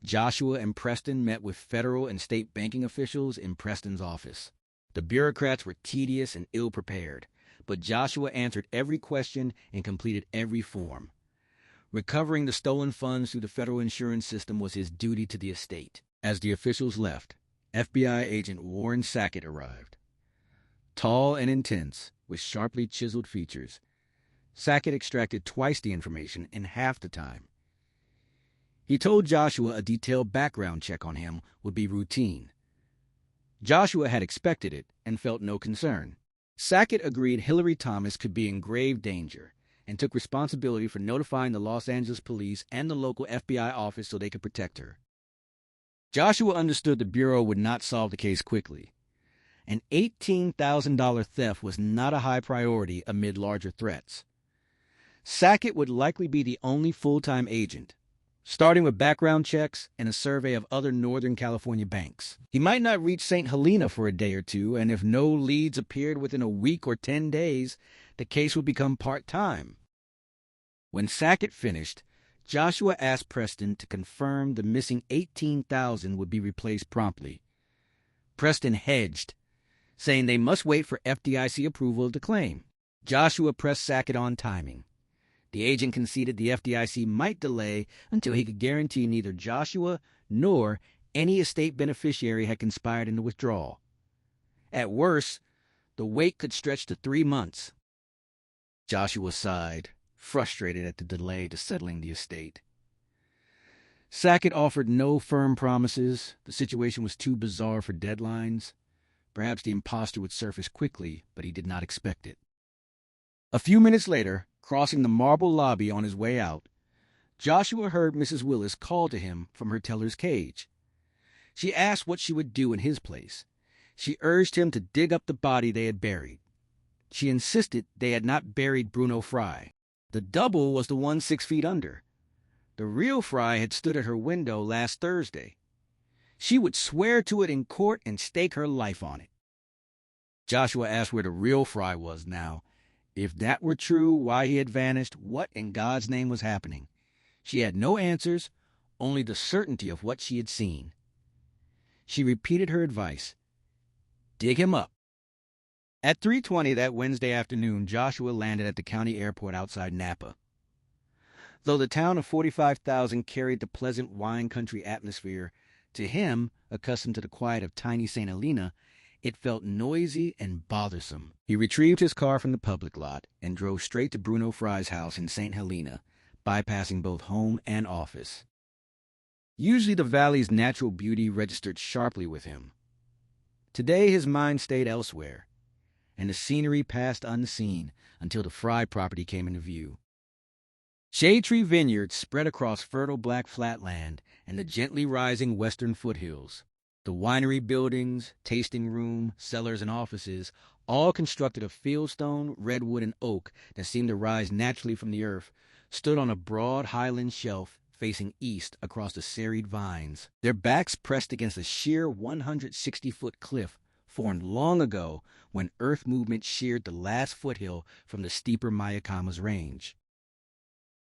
Joshua and Preston met with federal and state banking officials in Preston's office. The bureaucrats were tedious and ill-prepared, but Joshua answered every question and completed every form. Recovering the stolen funds through the federal insurance system was his duty to the estate. As the officials left, FBI agent Warren Sackett arrived. Tall and intense, with sharply chiseled features, Sackett extracted twice the information in half the time. He told Joshua a detailed background check on him would be routine. Joshua had expected it and felt no concern. Sackett agreed Hillary Thomas could be in grave danger and took responsibility for notifying the Los Angeles police and the local FBI office so they could protect her. Joshua understood the Bureau would not solve the case quickly. An $18,000 theft was not a high priority amid larger threats. Sackett would likely be the only full-time agent, starting with background checks and a survey of other Northern California banks. He might not reach St. Helena for a day or two, and if no leads appeared within a week or 10 days, the case would become part-time. When Sackett finished, Joshua asked Preston to confirm the missing $18,000 would be replaced promptly. Preston hedged, saying they must wait for FDIC approval of the claim. Joshua pressed Sackett on timing. The agent conceded the FDIC might delay until he could guarantee neither Joshua nor any estate beneficiary had conspired in the withdrawal. At worst, the wait could stretch to 3 months. Joshua sighed, frustrated at the delay to settling the estate. Sackett offered no firm promises. The situation was too bizarre for deadlines. Perhaps the imposter would surface quickly, but he did not expect it. A few minutes later, crossing the marble lobby on his way out, Joshua heard Mrs. Willis call to him from her teller's cage. She asked what she would do in his place. She urged him to dig up the body they had buried. She insisted they had not buried Bruno Fry. The double was the one 6 feet under. The real Fry had stood at her window last Thursday. She would swear to it in court and stake her life on it. Joshua asked where the real Fry was now. If that were true, why he had vanished, what in God's name was happening? She had no answers, only the certainty of what she had seen. She repeated her advice. Dig him up. At 3:20 that Wednesday afternoon, Joshua landed at the county airport outside Napa. Though the town of 45,000 carried the pleasant wine country atmosphere, to him, accustomed to the quiet of tiny St. Helena, it felt noisy and bothersome. He retrieved his car from the public lot and drove straight to Bruno Fry's house in St. Helena, bypassing both home and office. Usually the valley's natural beauty registered sharply with him. Today his mind stayed elsewhere, and the scenery passed unseen until the Fry property came into view. Shade Tree Vineyards spread across fertile black flatland and the gently rising western foothills. The winery buildings, tasting room, cellars, and offices, all constructed of fieldstone, redwood, and oak that seemed to rise naturally from the earth, stood on a broad highland shelf facing east across the serried vines, their backs pressed against a sheer 160-foot cliff formed long ago when Earth movement sheared the last foothill from the steeper Mayacamas Range.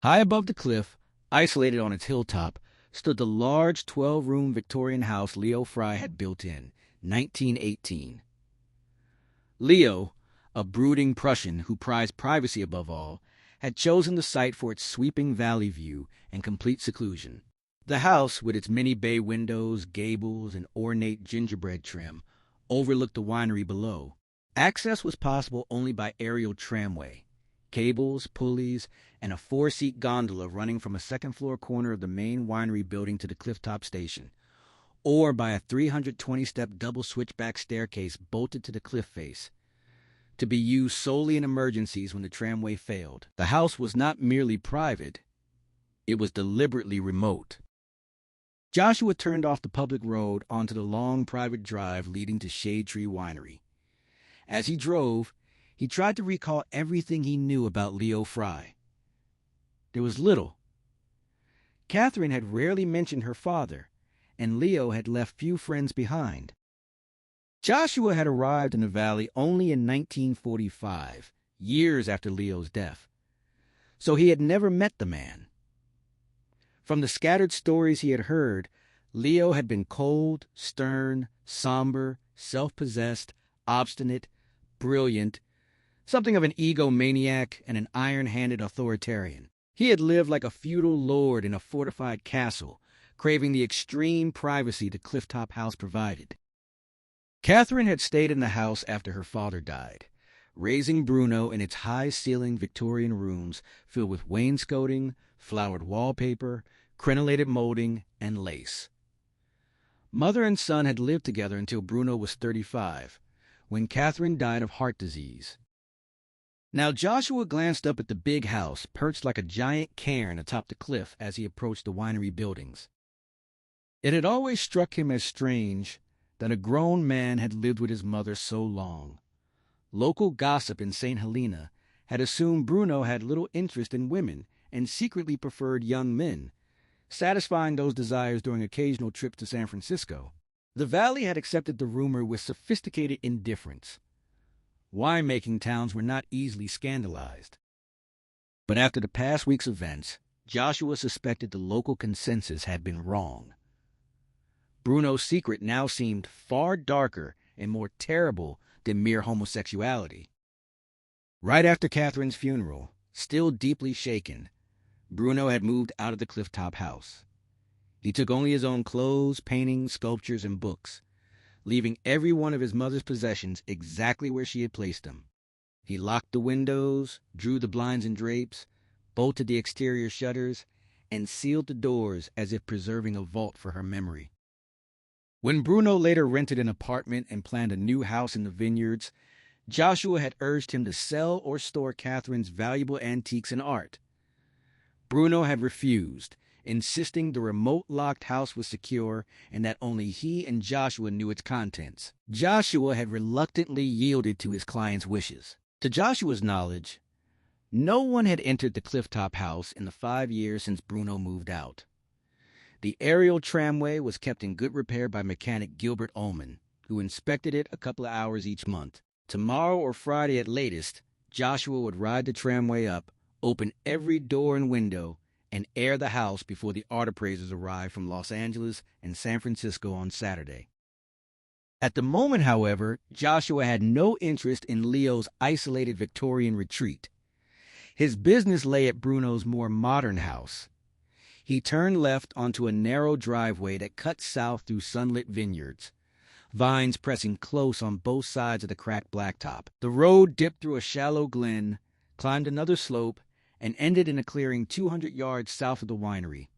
High above the cliff, isolated on its hilltop, stood the large 12-room Victorian house Leo Fry had built in 1918. Leo, a brooding Prussian who prized privacy above all, had chosen the site for its sweeping valley view and complete seclusion. The house, with its many bay windows, gables, and ornate gingerbread trim, overlooked the winery below. Access was possible only by aerial tramway, cables, pulleys, and a 4-seat gondola running from a second-floor corner of the main winery building to the clifftop station, or by a 320-step double switchback staircase bolted to the cliff face, to be used solely in emergencies when the tramway failed. The house was not merely private, it was deliberately remote. Joshua turned off the public road onto the long private drive leading to Shade Tree Winery. As he drove, he tried to recall everything he knew about Leo Fry. There was little. Catherine had rarely mentioned her father, and Leo had left few friends behind. Joshua had arrived in the valley only in 1945, years after Leo's death, so he had never met the man. From the scattered stories he had heard, Leo had been cold, stern, somber, self-possessed, obstinate, brilliant, something of an egomaniac and an iron-handed authoritarian. He had lived like a feudal lord in a fortified castle, craving the extreme privacy the clifftop house provided. Catherine had stayed in the house after her father died, raising Bruno in its high-ceilinged Victorian rooms filled with wainscoting, flowered wallpaper, crenellated molding, and lace. Mother and son had lived together until Bruno was 35, when Catherine died of heart disease. Now Joshua glanced up at the big house, perched like a giant cairn atop the cliff as he approached the winery buildings. It had always struck him as strange that a grown man had lived with his mother so long. Local gossip in St. Helena had assumed Bruno had little interest in women and secretly preferred young men, satisfying those desires during occasional trips to San Francisco. The valley had accepted the rumor with sophisticated indifference. Winemaking towns were not easily scandalized. But after the past week's events, Joshua suspected the local consensus had been wrong. Bruno's secret now seemed far darker and more terrible than mere homosexuality. Right after Catherine's funeral, still deeply shaken, Bruno had moved out of the clifftop house. He took only his own clothes, paintings, sculptures, and books, leaving every one of his mother's possessions exactly where she had placed them. He locked the windows, drew the blinds and drapes, bolted the exterior shutters, and sealed the doors as if preserving a vault for her memory. When Bruno later rented an apartment and planned a new house in the vineyards, Joshua had urged him to sell or store Catherine's valuable antiques and art. Bruno had refused, insisting the remote locked house was secure and that only he and Joshua knew its contents. Joshua had reluctantly yielded to his client's wishes. To Joshua's knowledge, no one had entered the clifftop house in the 5 years since Bruno moved out. The aerial tramway was kept in good repair by mechanic Gilbert Ullman, who inspected it a couple of hours each month. Tomorrow or Friday at latest, Joshua would ride the tramway up, open every door and window, and air the house before the art appraisers arrived from Los Angeles and San Francisco on Saturday. At the moment, however, Joshua had no interest in Leo's isolated Victorian retreat. His business lay at Bruno's more modern house. He turned left onto a narrow driveway that cut south through sunlit vineyards, vines pressing close on both sides of the cracked blacktop. The road dipped through a shallow glen, climbed another slope, and ended in a clearing 200 yards south of the winery.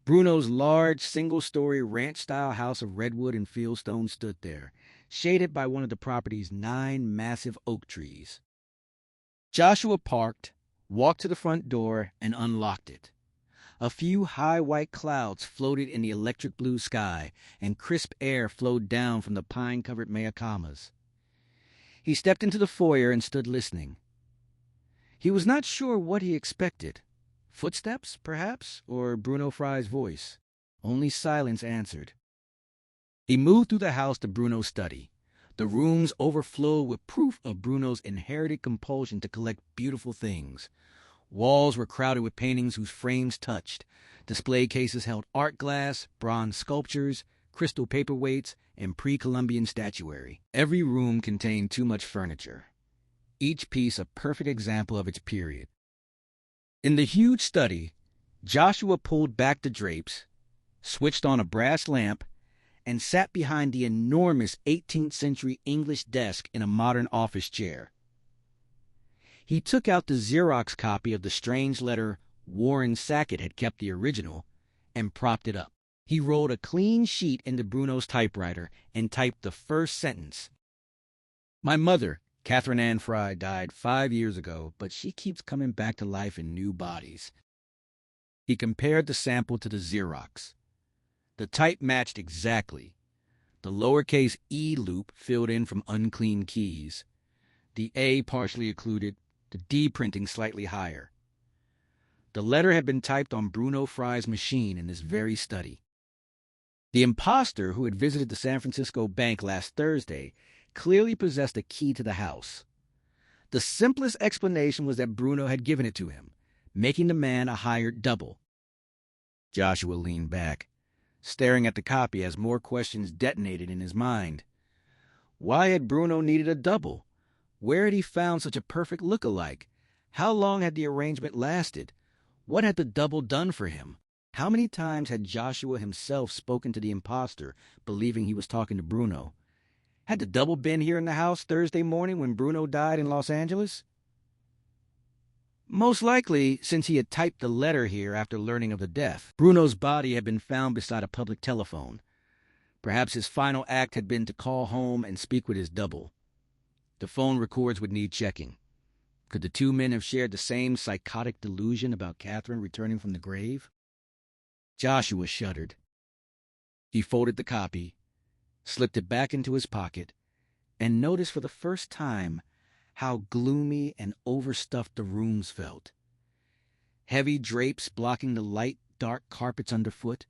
Bruno's large, single-story ranch-style house of redwood and fieldstone stood there, shaded by one of the property's 9 massive oak trees. Joshua parked, walked to the front door, and unlocked it. A few high white clouds floated in the electric blue sky, and crisp air flowed down from the pine-covered Mayacamas. He stepped into the foyer and stood listening. He was not sure what he expected. Footsteps, perhaps, or Bruno Fry's voice. Only silence answered. He moved through the house to Bruno's study. The rooms overflowed with proof of Bruno's inherited compulsion to collect beautiful things. Walls were crowded with paintings whose frames touched. Display cases held art glass, bronze sculptures, crystal paperweights, and pre-Columbian statuary. Every room contained too much furniture, each piece a perfect example of its period. In the huge study, Joshua pulled back the drapes, switched on a brass lamp, and sat behind the enormous 18th century English desk in a modern office chair. He took out the Xerox copy of the strange letter Warren Sackett had kept the original and propped it up. He rolled a clean sheet into Bruno's typewriter and typed the first sentence. "My mother, Catherine Ann Fry, died 5 years ago, but she keeps coming back to life in new bodies." He compared the sample to the Xerox. The type matched exactly. The lowercase e loop filled in from unclean keys. The A partially occluded, the D printing slightly higher. The letter had been typed on Bruno Fry's machine in this very study. The imposter who had visited the San Francisco bank last Thursday clearly possessed a key to the house. The simplest explanation was that Bruno had given it to him, making the man a hired double. Joshua leaned back, staring at the copy as more questions detonated in his mind. Why had Bruno needed a double? Where had he found such a perfect look-alike? How long had the arrangement lasted? What had the double done for him? How many times had Joshua himself spoken to the imposter, believing he was talking to Bruno? Had the double been here in the house Thursday morning when Bruno died in Los Angeles? Most likely, since he had typed the letter here after learning of the death. Bruno's body had been found beside a public telephone. Perhaps his final act had been to call home and speak with his double. The phone records would need checking. Could the two men have shared the same psychotic delusion about Catherine returning from the grave? Joshua shuddered. He folded the copy, slipped it back into his pocket, and noticed for the first time how gloomy and overstuffed the rooms felt. Heavy drapes blocking the light, dark carpets underfoot.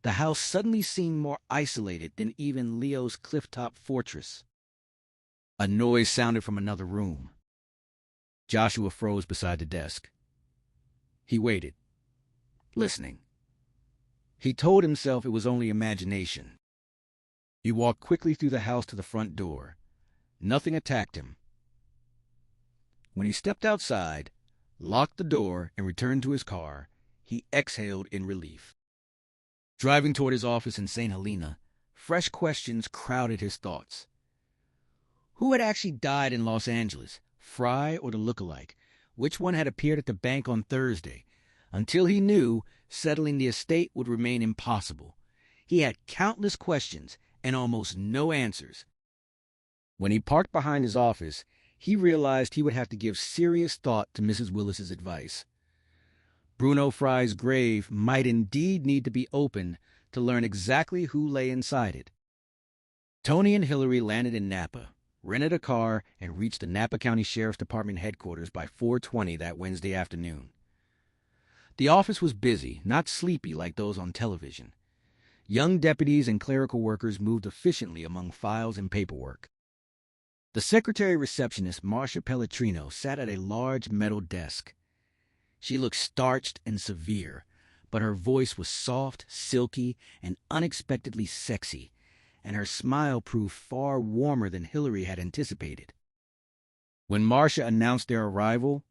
The house suddenly seemed more isolated than even Leo's clifftop fortress. A noise sounded from another room. Joshua froze beside the desk. He waited, listening. He told himself it was only imagination. He walked quickly through the house to the front door. Nothing attacked him. When he stepped outside, locked the door, and returned to his car, he exhaled in relief. Driving toward his office in St. Helena, fresh questions crowded his thoughts. Who had actually died in Los Angeles, Fry or the look-alike? Which one had appeared at the bank on Thursday? Until he knew, settling the estate would remain impossible. He had countless questions and almost no answers. When he parked behind his office, he realized he would have to give serious thought to Mrs. Willis's advice. Bruno Fry's grave might indeed need to be opened to learn exactly who lay inside it. Tony and Hillary landed in Napa, rented a car, and reached the Napa County Sheriff's Department headquarters by 4:20 that Wednesday afternoon. The office was busy, not sleepy like those on television. Young deputies and clerical workers moved efficiently among files and paperwork. The secretary-receptionist, Marcia Pelletrino, sat at a large metal desk. She looked starched and severe, but her voice was soft, silky, and unexpectedly sexy, and her smile proved far warmer than Hillary had anticipated. When Marcia announced their arrival,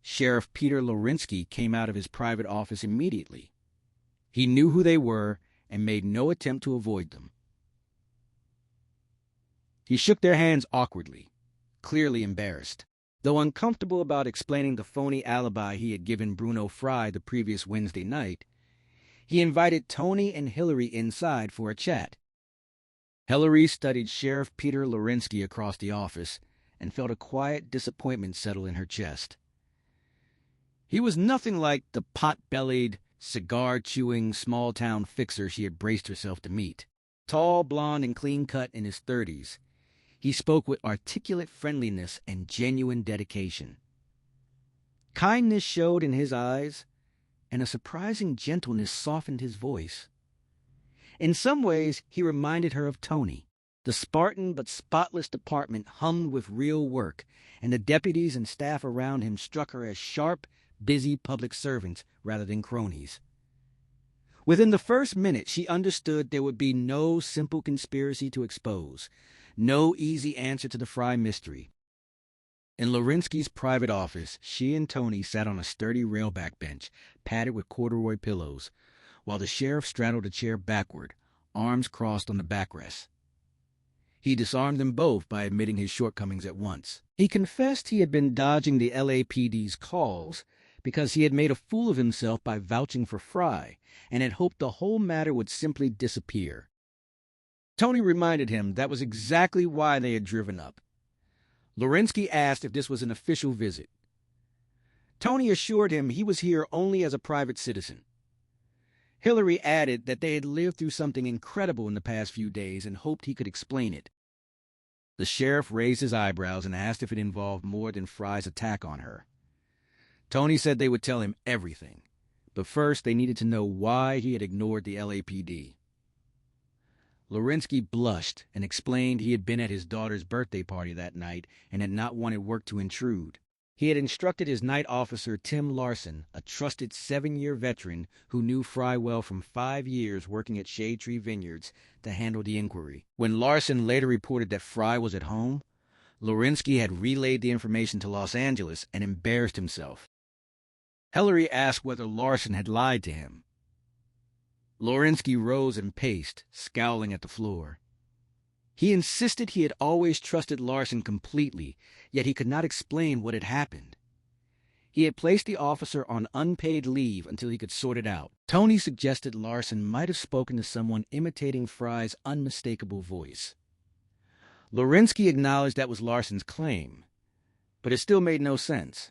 Sheriff Peter Lorinsky came out of his private office immediately. He knew who they were and made no attempt to avoid them. He shook their hands awkwardly, clearly embarrassed. Though uncomfortable about explaining the phony alibi he had given Bruno Fry the previous Wednesday night, he invited Tony and Hillary inside for a chat. Hillary studied Sheriff Peter Lorinsky across the office and felt a quiet disappointment settle in her chest. He was nothing like the pot-bellied, cigar-chewing, small-town fixer she had braced herself to meet. Tall, blond, and clean-cut in his 30s, he spoke with articulate friendliness and genuine dedication. Kindness showed in his eyes, and a surprising gentleness softened his voice. In some ways, he reminded her of Tony. The Spartan but spotless department hummed with real work, and the deputies and staff around him struck her as sharp, busy public servants rather than cronies. Within the first minute, she understood there would be no simple conspiracy to expose, no easy answer to the Fry mystery. In Lorinsky's private office, she and Tony sat on a sturdy railback bench, padded with corduroy pillows, while the sheriff straddled a chair backward, arms crossed on the backrest. He disarmed them both by admitting his shortcomings at once. He confessed he had been dodging the LAPD's calls because he had made a fool of himself by vouching for Fry and had hoped the whole matter would simply disappear. Tony reminded him that was exactly why they had driven up. Lorinsky asked if this was an official visit. Tony assured him he was here only as a private citizen. Hillary added that they had lived through something incredible in the past few days and hoped he could explain it. The sheriff raised his eyebrows and asked if it involved more than Fry's attack on her. Tony said they would tell him everything, but first they needed to know why he had ignored the LAPD. Lorinsky blushed and explained he had been at his daughter's birthday party that night and had not wanted work to intrude. He had instructed his night officer Tim Larson, a trusted 7-year veteran who knew Fry well from 5 years working at Shade Tree Vineyards, to handle the inquiry. When Larson later reported that Fry was at home, Lorinsky had relayed the information to Los Angeles and embarrassed himself. Hillary asked whether Larson had lied to him. Lorinsky rose and paced, scowling at the floor. He insisted he had always trusted Larson completely, yet he could not explain what had happened. He had placed the officer on unpaid leave until he could sort it out. Tony suggested Larson might have spoken to someone imitating Fry's unmistakable voice. Lorinsky acknowledged that was Larson's claim, but it still made no sense.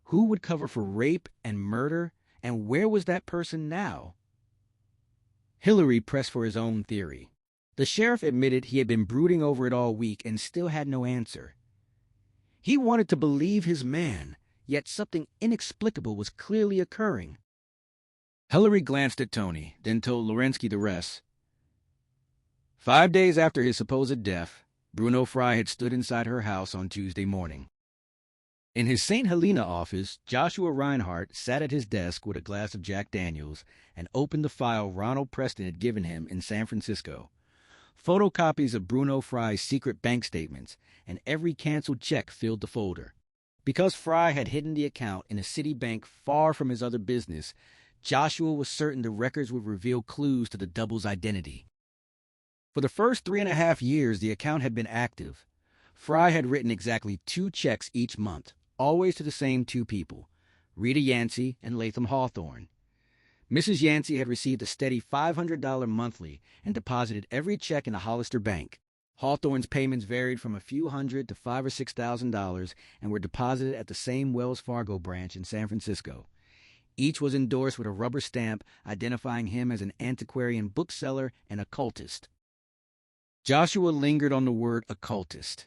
Who would cover for rape and murder, and where was that person now? Hillary pressed for his own theory. The sheriff admitted he had been brooding over it all week and still had no answer. He wanted to believe his man, yet something inexplicable was clearly occurring. Hillary glanced at Tony, then told Lorinsky the rest. 5 days after his supposed death, Bruno Fry had stood inside her house on Tuesday morning. In his St. Helena office, Joshua Reinhardt sat at his desk with a glass of Jack Daniels and opened the file Ronald Preston had given him in San Francisco. Photocopies of Bruno Fry's secret bank statements and every canceled check filled the folder. Because Fry had hidden the account in a city bank far from his other business, Joshua was certain the records would reveal clues to the double's identity. For the first 3.5 years the account had been active. Fry had written exactly 2 checks each month, always to the same 2 people, Rita Yancey and Latham Hawthorne. Mrs. Yancey had received a steady $500 monthly and deposited every check in a Hollister bank. Hawthorne's payments varied from a few hundred to $5,000 or $6,000 and were deposited at the same Wells Fargo branch in San Francisco. Each was endorsed with a rubber stamp identifying him as an antiquarian bookseller and occultist. Joshua lingered on the word occultist.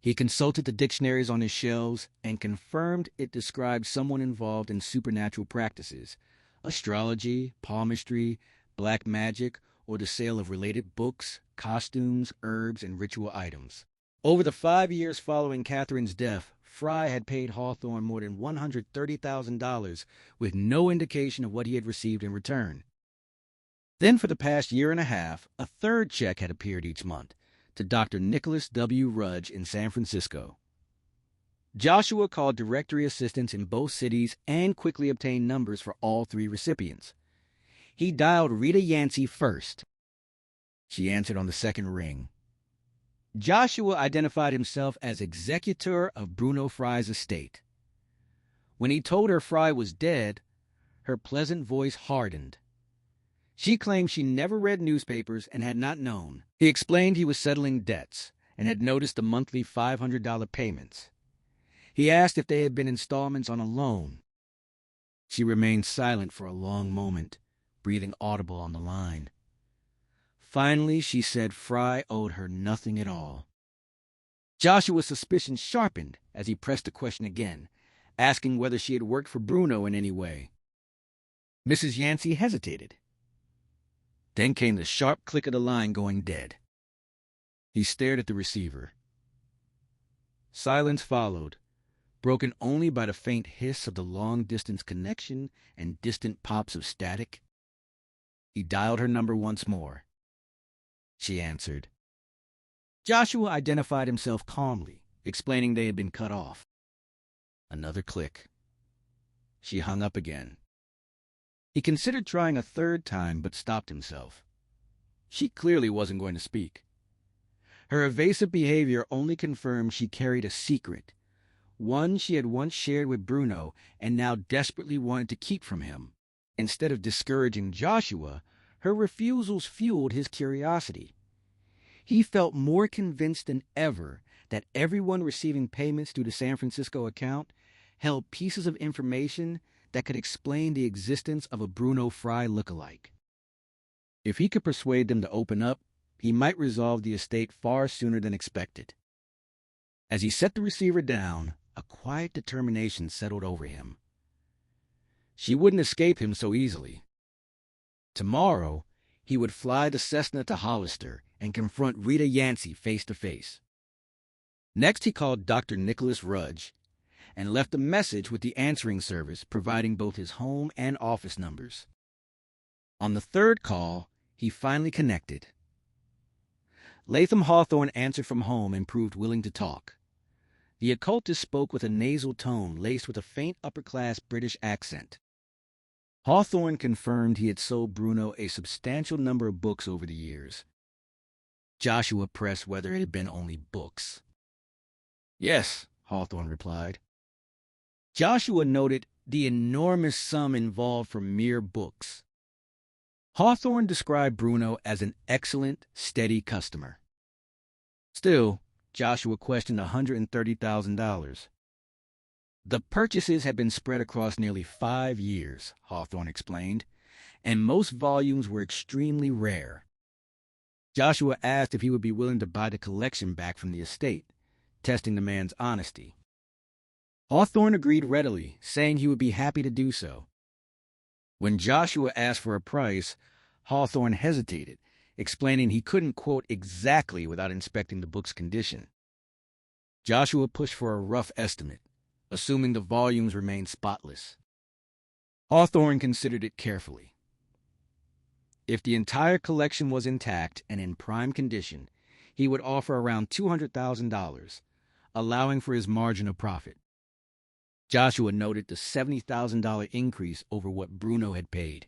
He consulted the dictionaries on his shelves and confirmed it described someone involved in supernatural practices, astrology, palmistry, black magic, or the sale of related books, costumes, herbs, and ritual items. Over the 5 years following Catherine's death, Fry had paid Hawthorne more than $130,000 with no indication of what he had received in return. Then for the past 1.5 years, a 3rd check had appeared each month, to Dr. Nicholas W. Rudge in San Francisco. Joshua called directory assistants in both cities and quickly obtained numbers for all 3 recipients. He dialed Rita Yancey first. She answered on the 2nd ring. Joshua identified himself as executor of Bruno Fry's estate. When he told her Fry was dead, her pleasant voice hardened. She claimed she never read newspapers and had not known. He explained he was settling debts and had noticed the monthly $500 payments. He asked if they had been installments on a loan. She remained silent for a long moment, breathing audible on the line. Finally, she said Fry owed her nothing at all. Joshua's suspicion sharpened as he pressed the question again, asking whether she had worked for Bruno in any way. Mrs. Yancey hesitated. Then came the sharp click of the line going dead. He stared at the receiver. Silence followed, broken only by the faint hiss of the long-distance connection and distant pops of static. He dialed her number once more. She answered. Joshua identified himself calmly, explaining they had been cut off. Another click. She hung up again. He considered trying a third time, but stopped himself. She clearly wasn't going to speak. Her evasive behavior only confirmed she carried a secret, one she had once shared with Bruno and now desperately wanted to keep from him. Instead of discouraging Joshua, her refusals fueled his curiosity. He felt more convinced than ever that everyone receiving payments through the San Francisco account held pieces of information that could explain the existence of a Bruno Fry lookalike. If he could persuade them to open up, he might resolve the estate far sooner than expected. As he set the receiver down, a quiet determination settled over him. She wouldn't escape him so easily. Tomorrow, he would fly the Cessna to Hollister and confront Rita Yancey face to face. Next, he called Dr. Nicholas Rudge and left a message with the answering service, providing both his home and office numbers. On the third call, he finally connected. Latham Hawthorne answered from home and proved willing to talk. The occultist spoke with a nasal tone laced with a faint upper-class British accent. Hawthorne confirmed he had sold Bruno a substantial number of books over the years. Joshua pressed whether it had been only books. Yes, Hawthorne replied. Joshua noted the enormous sum involved for mere books. Hawthorne described Bruno as an excellent, steady customer. Still, Joshua questioned $130,000. The purchases had been spread across nearly 5 years, Hawthorne explained, and most volumes were extremely rare. Joshua asked if he would be willing to buy the collection back from the estate, testing the man's honesty. Hawthorne agreed readily, saying he would be happy to do so. When Joshua asked for a price, Hawthorne hesitated, explaining he couldn't quote exactly without inspecting the book's condition. Joshua pushed for a rough estimate, assuming the volumes remained spotless. Hawthorne considered it carefully. If the entire collection was intact and in prime condition, he would offer around $200,000, allowing for his margin of profit. Joshua noted the $70,000 increase over what Bruno had paid.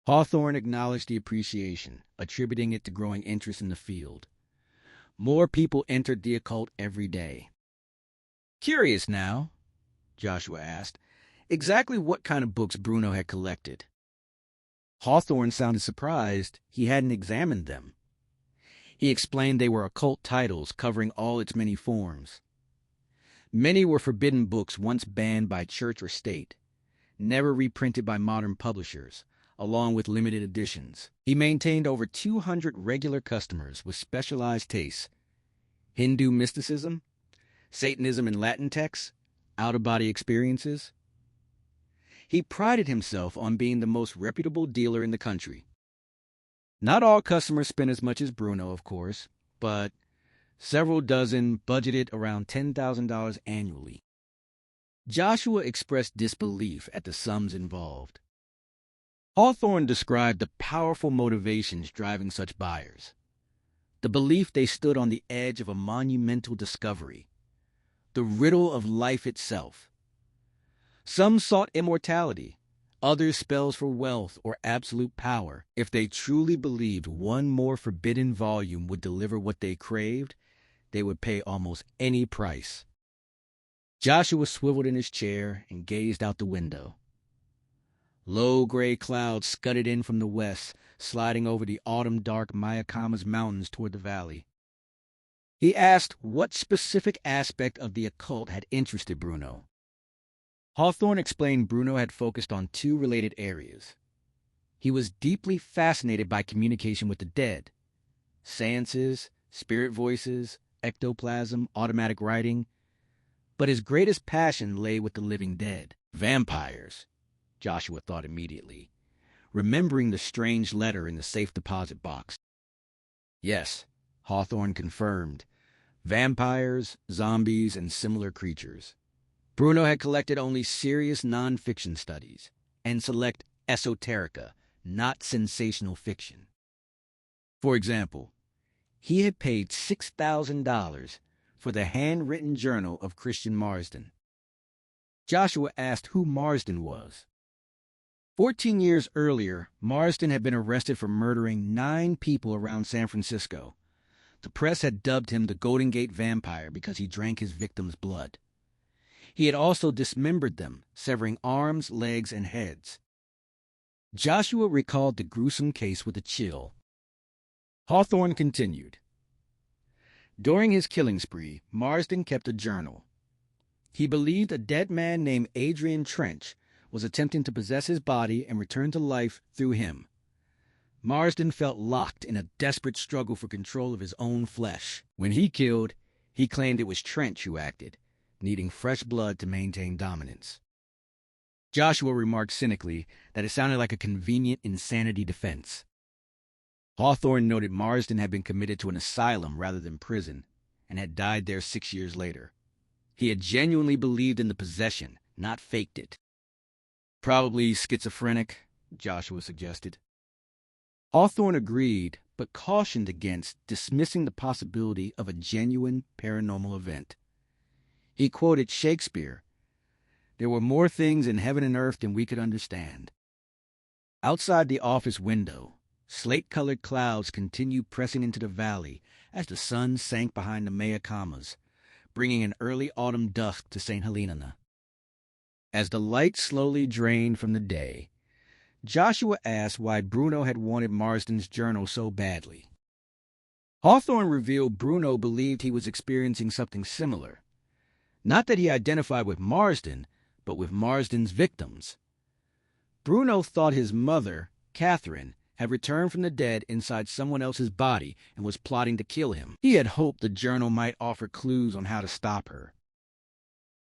Hawthorne acknowledged the appreciation, attributing it to growing interest in the field. More people entered the occult every day. Curious now, Joshua asked, exactly what kind of books Bruno had collected. Hawthorne sounded surprised he hadn't examined them. He explained they were occult titles covering all its many forms. Many were forbidden books once banned by church or state, never reprinted by modern publishers, along with limited editions. He maintained over 200 regular customers with specialized tastes: Hindu mysticism, Satanism in Latin texts, out-of-body experiences. He prided himself on being the most reputable dealer in the country. Not all customers spent as much as Bruno, of course, but several dozen budgeted around $10,000 annually. Joshua expressed disbelief at the sums involved. Hawthorne described the powerful motivations driving such buyers. The belief they stood on the edge of a monumental discovery, the riddle of life itself. Some sought immortality, others spells for wealth or absolute power. If they truly believed one more forbidden volume would deliver what they craved, they would pay almost any price. Joshua swiveled in his chair and gazed out the window. Low gray clouds scudded in from the west, sliding over the autumn-dark Mayacamas Mountains toward the valley. He asked what specific aspect of the occult had interested Bruno. Hawthorne explained Bruno had focused on 2 related areas. He was deeply fascinated by communication with the dead, seances, spirit voices, ectoplasm, automatic writing, but his greatest passion lay with the living dead, vampires, Joshua thought immediately, remembering the strange letter in the safe deposit box. Yes, Hawthorne confirmed. Vampires, zombies, and similar creatures. Bruno had collected only serious nonfiction studies and select esoterica, not sensational fiction. For example, he had paid $6,000 for the handwritten journal of Christian Marsden. Joshua asked who Marsden was. 14 years earlier, Marsden had been arrested for murdering 9 people around San Francisco. The press had dubbed him the Golden Gate Vampire because he drank his victims' blood. He had also dismembered them, severing arms, legs, and heads. Joshua recalled the gruesome case with a chill. Hawthorne continued. During his killing spree, Marsden kept a journal. He believed a dead man named Adrian Trench was attempting to possess his body and return to life through him. Marsden felt locked in a desperate struggle for control of his own flesh. When he killed, he claimed it was Trench who acted, needing fresh blood to maintain dominance. Joshua remarked cynically that it sounded like a convenient insanity defense. Hawthorne noted Marsden had been committed to an asylum rather than prison and had died there 6 years later. He had genuinely believed in the possession, not faked it. Probably schizophrenic, Joshua suggested. Hawthorne agreed, but cautioned against dismissing the possibility of a genuine paranormal event. He quoted Shakespeare, "There were more things in heaven and earth than we could understand." Outside the office window, slate-colored clouds continued pressing into the valley as the sun sank behind the Mayacamas, bringing an early autumn dusk to St. Helena. As the light slowly drained from the day, Joshua asked why Bruno had wanted Marsden's journal so badly. Hawthorne revealed Bruno believed he was experiencing something similar. Not that he identified with Marsden, but with Marsden's victims. Bruno thought his mother, Catherine, had returned from the dead inside someone else's body and was plotting to kill him. He had hoped the journal might offer clues on how to stop her.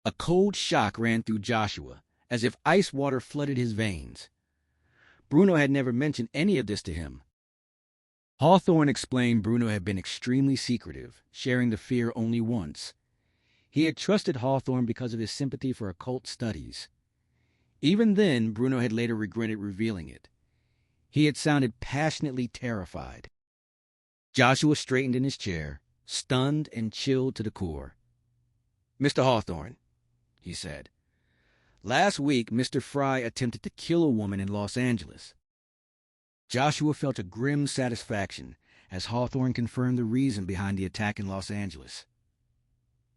A cold shock ran through Joshua, as if ice water flooded his veins. Bruno had never mentioned any of this to him. Hawthorne explained Bruno had been extremely secretive, sharing the fear only once. He had trusted Hawthorne because of his sympathy for occult studies. Even then, Bruno had later regretted revealing it. He had sounded passionately terrified. Joshua straightened in his chair, stunned and chilled to the core. "Mr. Hawthorne," he said, "last week Mr. Fry attempted to kill a woman in Los Angeles." Joshua felt a grim satisfaction as Hawthorne confirmed the reason behind the attack in Los Angeles.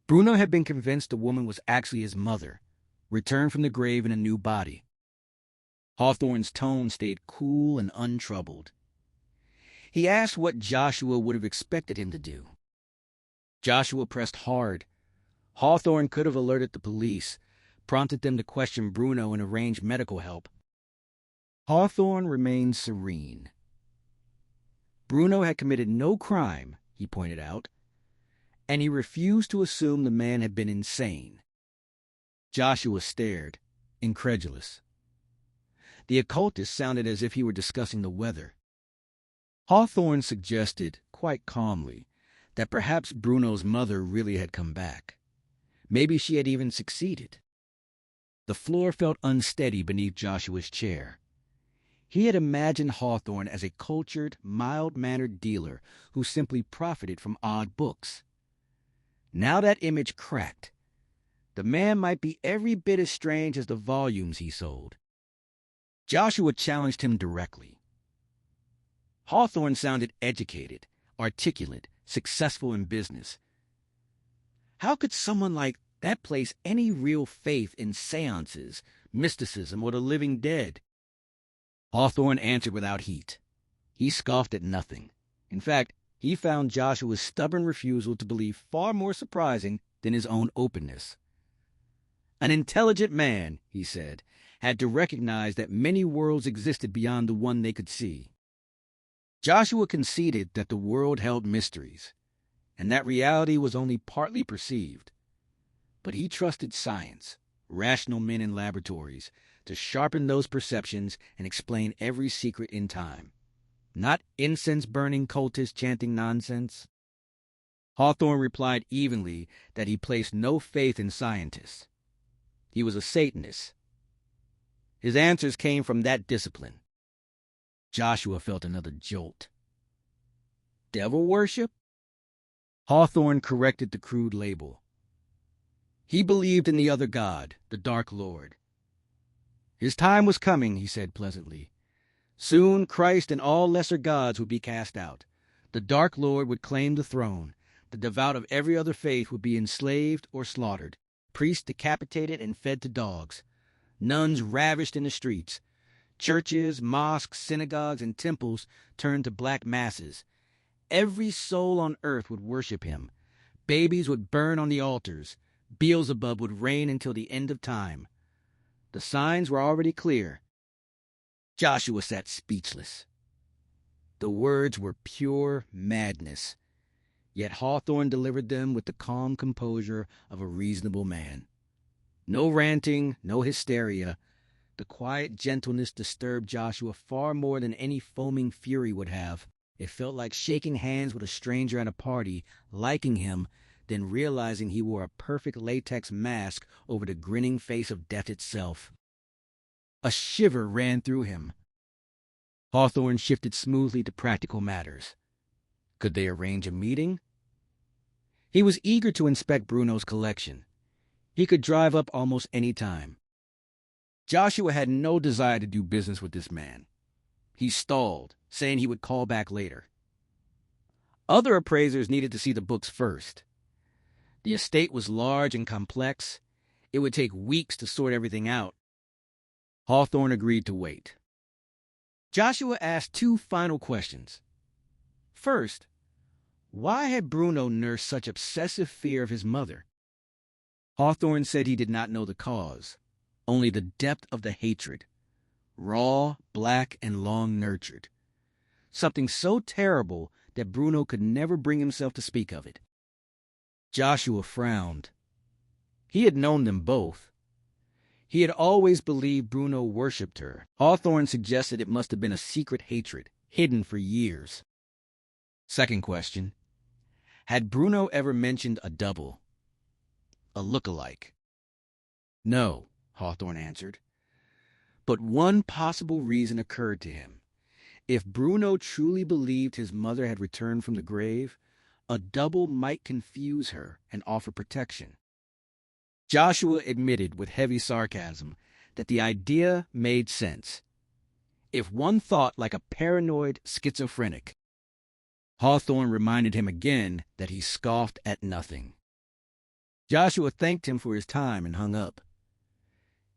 Bruno had been convinced the woman was actually his mother, returned from the grave in a new body. Hawthorne's tone stayed cool and untroubled. He asked what Joshua would have expected him to do. Joshua pressed hard. Hawthorne could have alerted the police, prompted them to question Bruno and arrange medical help. Hawthorne remained serene. Bruno had committed no crime, he pointed out, and he refused to assume the man had been insane. Joshua stared, incredulous. The occultist sounded as if he were discussing the weather. Hawthorne suggested, quite calmly, that perhaps Bruno's mother really had come back. Maybe she had even succeeded. The floor felt unsteady beneath Joshua's chair. He had imagined Hawthorne as a cultured, mild-mannered dealer who simply profited from odd books. Now that image cracked. The man might be every bit as strange as the volumes he sold. Joshua challenged him directly. Hawthorne sounded educated, articulate, successful in business. How could someone like that place any real faith in seances, mysticism, or the living dead? Hawthorne answered without heat. He scoffed at nothing. In fact, he found Joshua's stubborn refusal to believe far more surprising than his own openness. An intelligent man, he said, had to recognize that many worlds existed beyond the one they could see. Joshua conceded that the world held mysteries, and that reality was only partly perceived. But he trusted science, rational men in laboratories, to sharpen those perceptions and explain every secret in time. Not incense-burning cultists chanting nonsense. Hawthorne replied evenly that he placed no faith in scientists. He was a Satanist. His answers came from that discipline. Joshua felt another jolt. Devil worship? Hawthorne corrected the crude label. He believed in the other God, the Dark Lord. His time was coming, he said pleasantly. Soon Christ and all lesser gods would be cast out. The Dark Lord would claim the throne. The devout of every other faith would be enslaved or slaughtered, priests decapitated and fed to dogs, nuns ravished in the streets, churches, mosques, synagogues, and temples turned to black masses. Every soul on earth would worship him. Babies would burn on the altars. Beelzebub would reign until the end of time. The signs were already clear. Joshua sat speechless. The words were pure madness, yet Hawthorne delivered them with the calm composure of a reasonable man. No ranting, no hysteria. The quiet gentleness disturbed Joshua far more than any foaming fury would have. It felt like shaking hands with a stranger at a party, liking him, then realizing he wore a perfect latex mask over the grinning face of death itself. A shiver ran through him. Hawthorne shifted smoothly to practical matters. Could they arrange a meeting? He was eager to inspect Bruno's collection. He could drive up almost any time. Joshua had no desire to do business with this man. He stalled, saying he would call back later. Other appraisers needed to see the books first. The estate was large and complex. It would take weeks to sort everything out. Hawthorne agreed to wait. Joshua asked two final questions. First, why had Bruno nursed such obsessive fear of his mother? Hawthorne said he did not know the cause, only the depth of the hatred. Raw, black, and long nurtured. Something so terrible that Bruno could never bring himself to speak of it. Joshua frowned. He had known them both. He had always believed Bruno worshipped her. Hawthorne suggested it must have been a secret hatred, hidden for years. Second question. Had Bruno ever mentioned a double? A look-alike? No, Hawthorne answered. But one possible reason occurred to him. If Bruno truly believed his mother had returned from the grave, a double might confuse her and offer protection. Joshua admitted with heavy sarcasm that the idea made sense. If one thought like a paranoid schizophrenic. Hawthorne reminded him again that he scoffed at nothing. Joshua thanked him for his time and hung up.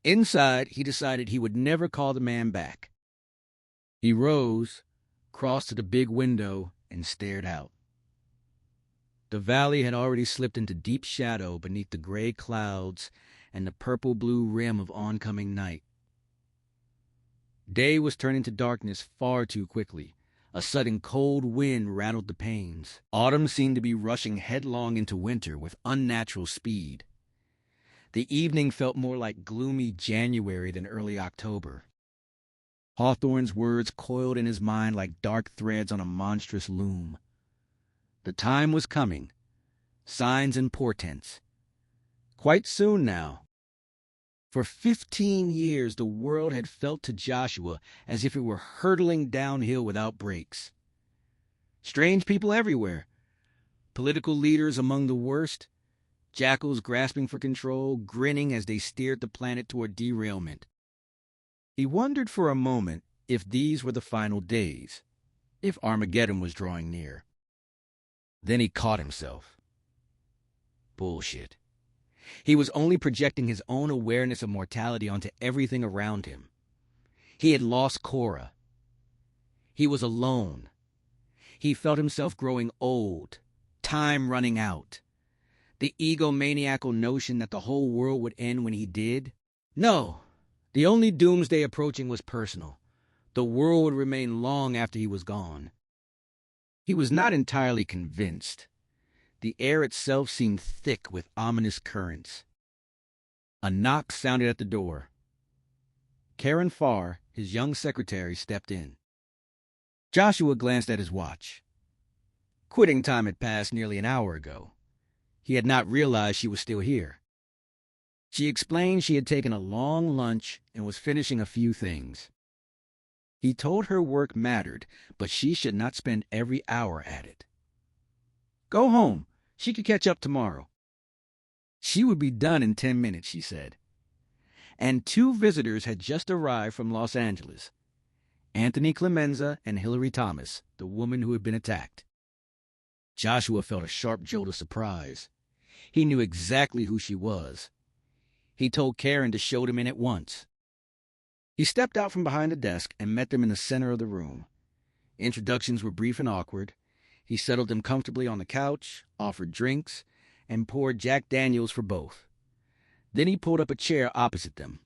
Inside, he decided he would never call the man back. He rose, crossed to the big window, and stared out. The valley had already slipped into deep shadow beneath the gray clouds and the purple-blue rim of oncoming night. Day was turning to darkness far too quickly. A sudden cold wind rattled the panes. Autumn seemed to be rushing headlong into winter with unnatural speed. The evening felt more like gloomy January than early October. Hawthorne's words coiled in his mind like dark threads on a monstrous loom. The time was coming. Signs and portents. Quite soon now. For 15 years, the world had felt to Joshua as if it were hurtling downhill without brakes. Strange people everywhere. Political leaders among the worst. Jackals grasping for control, grinning as they steered the planet toward derailment. He wondered for a moment if these were the final days, if Armageddon was drawing near. Then he caught himself. Bullshit. He was only projecting his own awareness of mortality onto everything around him. He had lost Cora. He was alone. He felt himself growing old, time running out. The egomaniacal notion that the whole world would end when he did? No. The only doomsday approaching was personal. The world would remain long after he was gone. He was not entirely convinced. The air itself seemed thick with ominous currents. A knock sounded at the door. Karen Farr, his young secretary, stepped in. Joshua glanced at his watch. Quitting time had passed nearly an hour ago. He had not realized she was still here. She explained she had taken a long lunch and was finishing a few things. He told her work mattered, but she should not spend every hour at it. Go home. She could catch up tomorrow. She would be done in 10 minutes, she said. And 2 visitors had just arrived from Los Angeles. Anthony Clemenza and Hillary Thomas, the woman who had been attacked. Joshua felt a sharp jolt of surprise. He knew exactly who she was. He told Karen to show them in at once. He stepped out from behind the desk and met them in the center of the room. Introductions were brief and awkward. He settled them comfortably on the couch, offered drinks, and poured Jack Daniels for both. Then he pulled up a chair opposite them.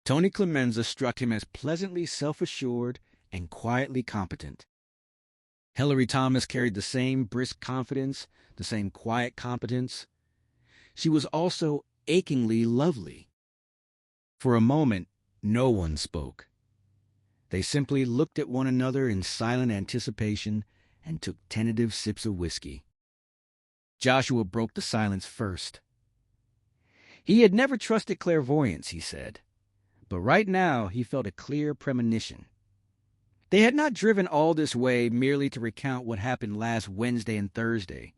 Tony Clemenza struck him as pleasantly self-assured and quietly competent. Hillary Thomas carried the same brisk confidence, the same quiet competence. She was also achingly lovely. For a moment, no one spoke. They simply looked at one another in silent anticipation and took tentative sips of whiskey. Joshua broke the silence first. He had never trusted clairvoyance, he said, but right now he felt a clear premonition. They had not driven all this way merely to recount what happened last Wednesday and Thursday.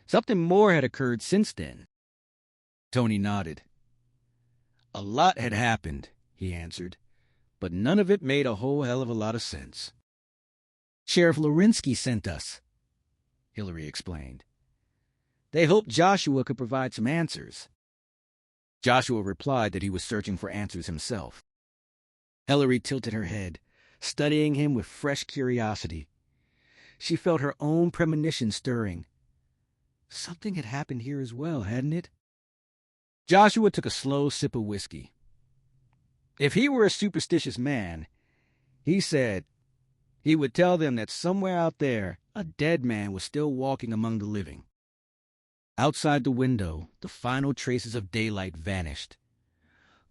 Something more had occurred since then. Tony nodded. A lot had happened, he answered, but none of it made a whole hell of a lot of sense. Sheriff Lorinsky sent us, Hillary explained. They hoped Joshua could provide some answers. Joshua replied that he was searching for answers himself. Hillary tilted her head, studying him with fresh curiosity. She felt her own premonition stirring. Something had happened here as well, hadn't it? Joshua took a slow sip of whiskey. If he were a superstitious man, he said, he would tell them that somewhere out there a dead man was still walking among the living. Outside the window, the final traces of daylight vanished.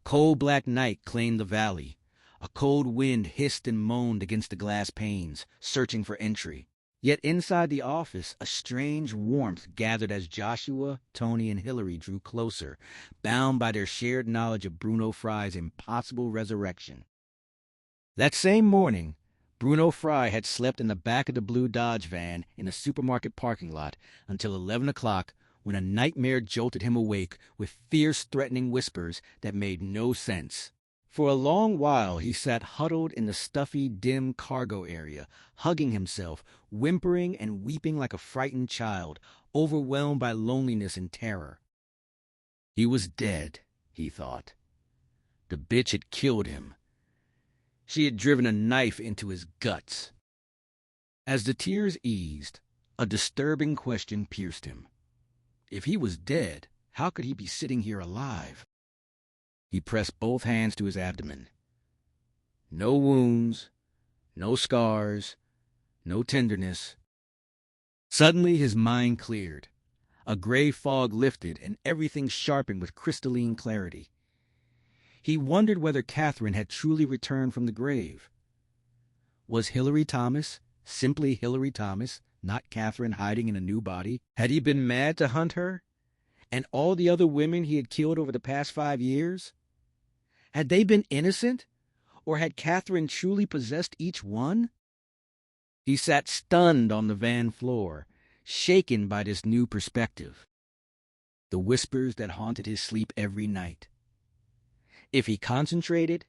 Cold black night claimed the valley. A cold wind hissed and moaned against the glass panes, searching for entry. Yet inside the office, a strange warmth gathered as Joshua, Tony, and Hillary drew closer, bound by their shared knowledge of Bruno Fry's impossible resurrection. That same morning, Bruno Fry had slept in the back of the blue Dodge van in a supermarket parking lot until 11 o'clock, when a nightmare jolted him awake with fierce, threatening whispers that made no sense. For a long while he sat huddled in the stuffy, dim cargo area, hugging himself, whimpering and weeping like a frightened child, overwhelmed by loneliness and terror. He was dead, he thought. The bitch had killed him. She had driven a knife into his guts. As the tears eased, a disturbing question pierced him. If he was dead, how could he be sitting here alive? He pressed both hands to his abdomen. No wounds, no scars, no tenderness. Suddenly his mind cleared. A gray fog lifted and everything sharpened with crystalline clarity. He wondered whether Catherine had truly returned from the grave. Was Hillary Thomas simply Hillary Thomas, not Catherine hiding in a new body? Had he been mad to hunt her? And all the other women he had killed over the past 5 years? Had they been innocent? Or had Catherine truly possessed each one? He sat stunned on the van floor, shaken by this new perspective. The whispers that haunted his sleep every night. If he concentrated,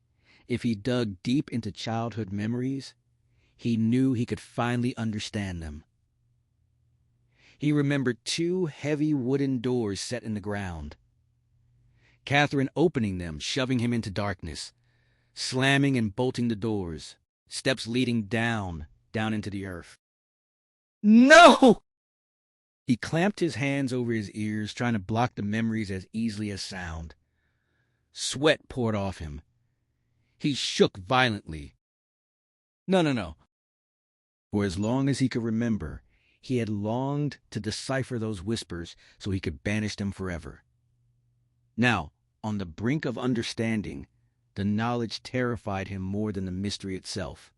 if he dug deep into childhood memories, he knew he could finally understand them. He remembered 2 heavy wooden doors set in the ground. Catherine opening them, shoving him into darkness, slamming and bolting the doors, steps leading down into the earth. No! He clamped his hands over his ears, trying to block the memories as easily as sound. Sweat poured off him. He shook violently. No. For as long as he could remember, he had longed to decipher those whispers so he could banish them forever. Now, on the brink of understanding, the knowledge terrified him more than the mystery itself.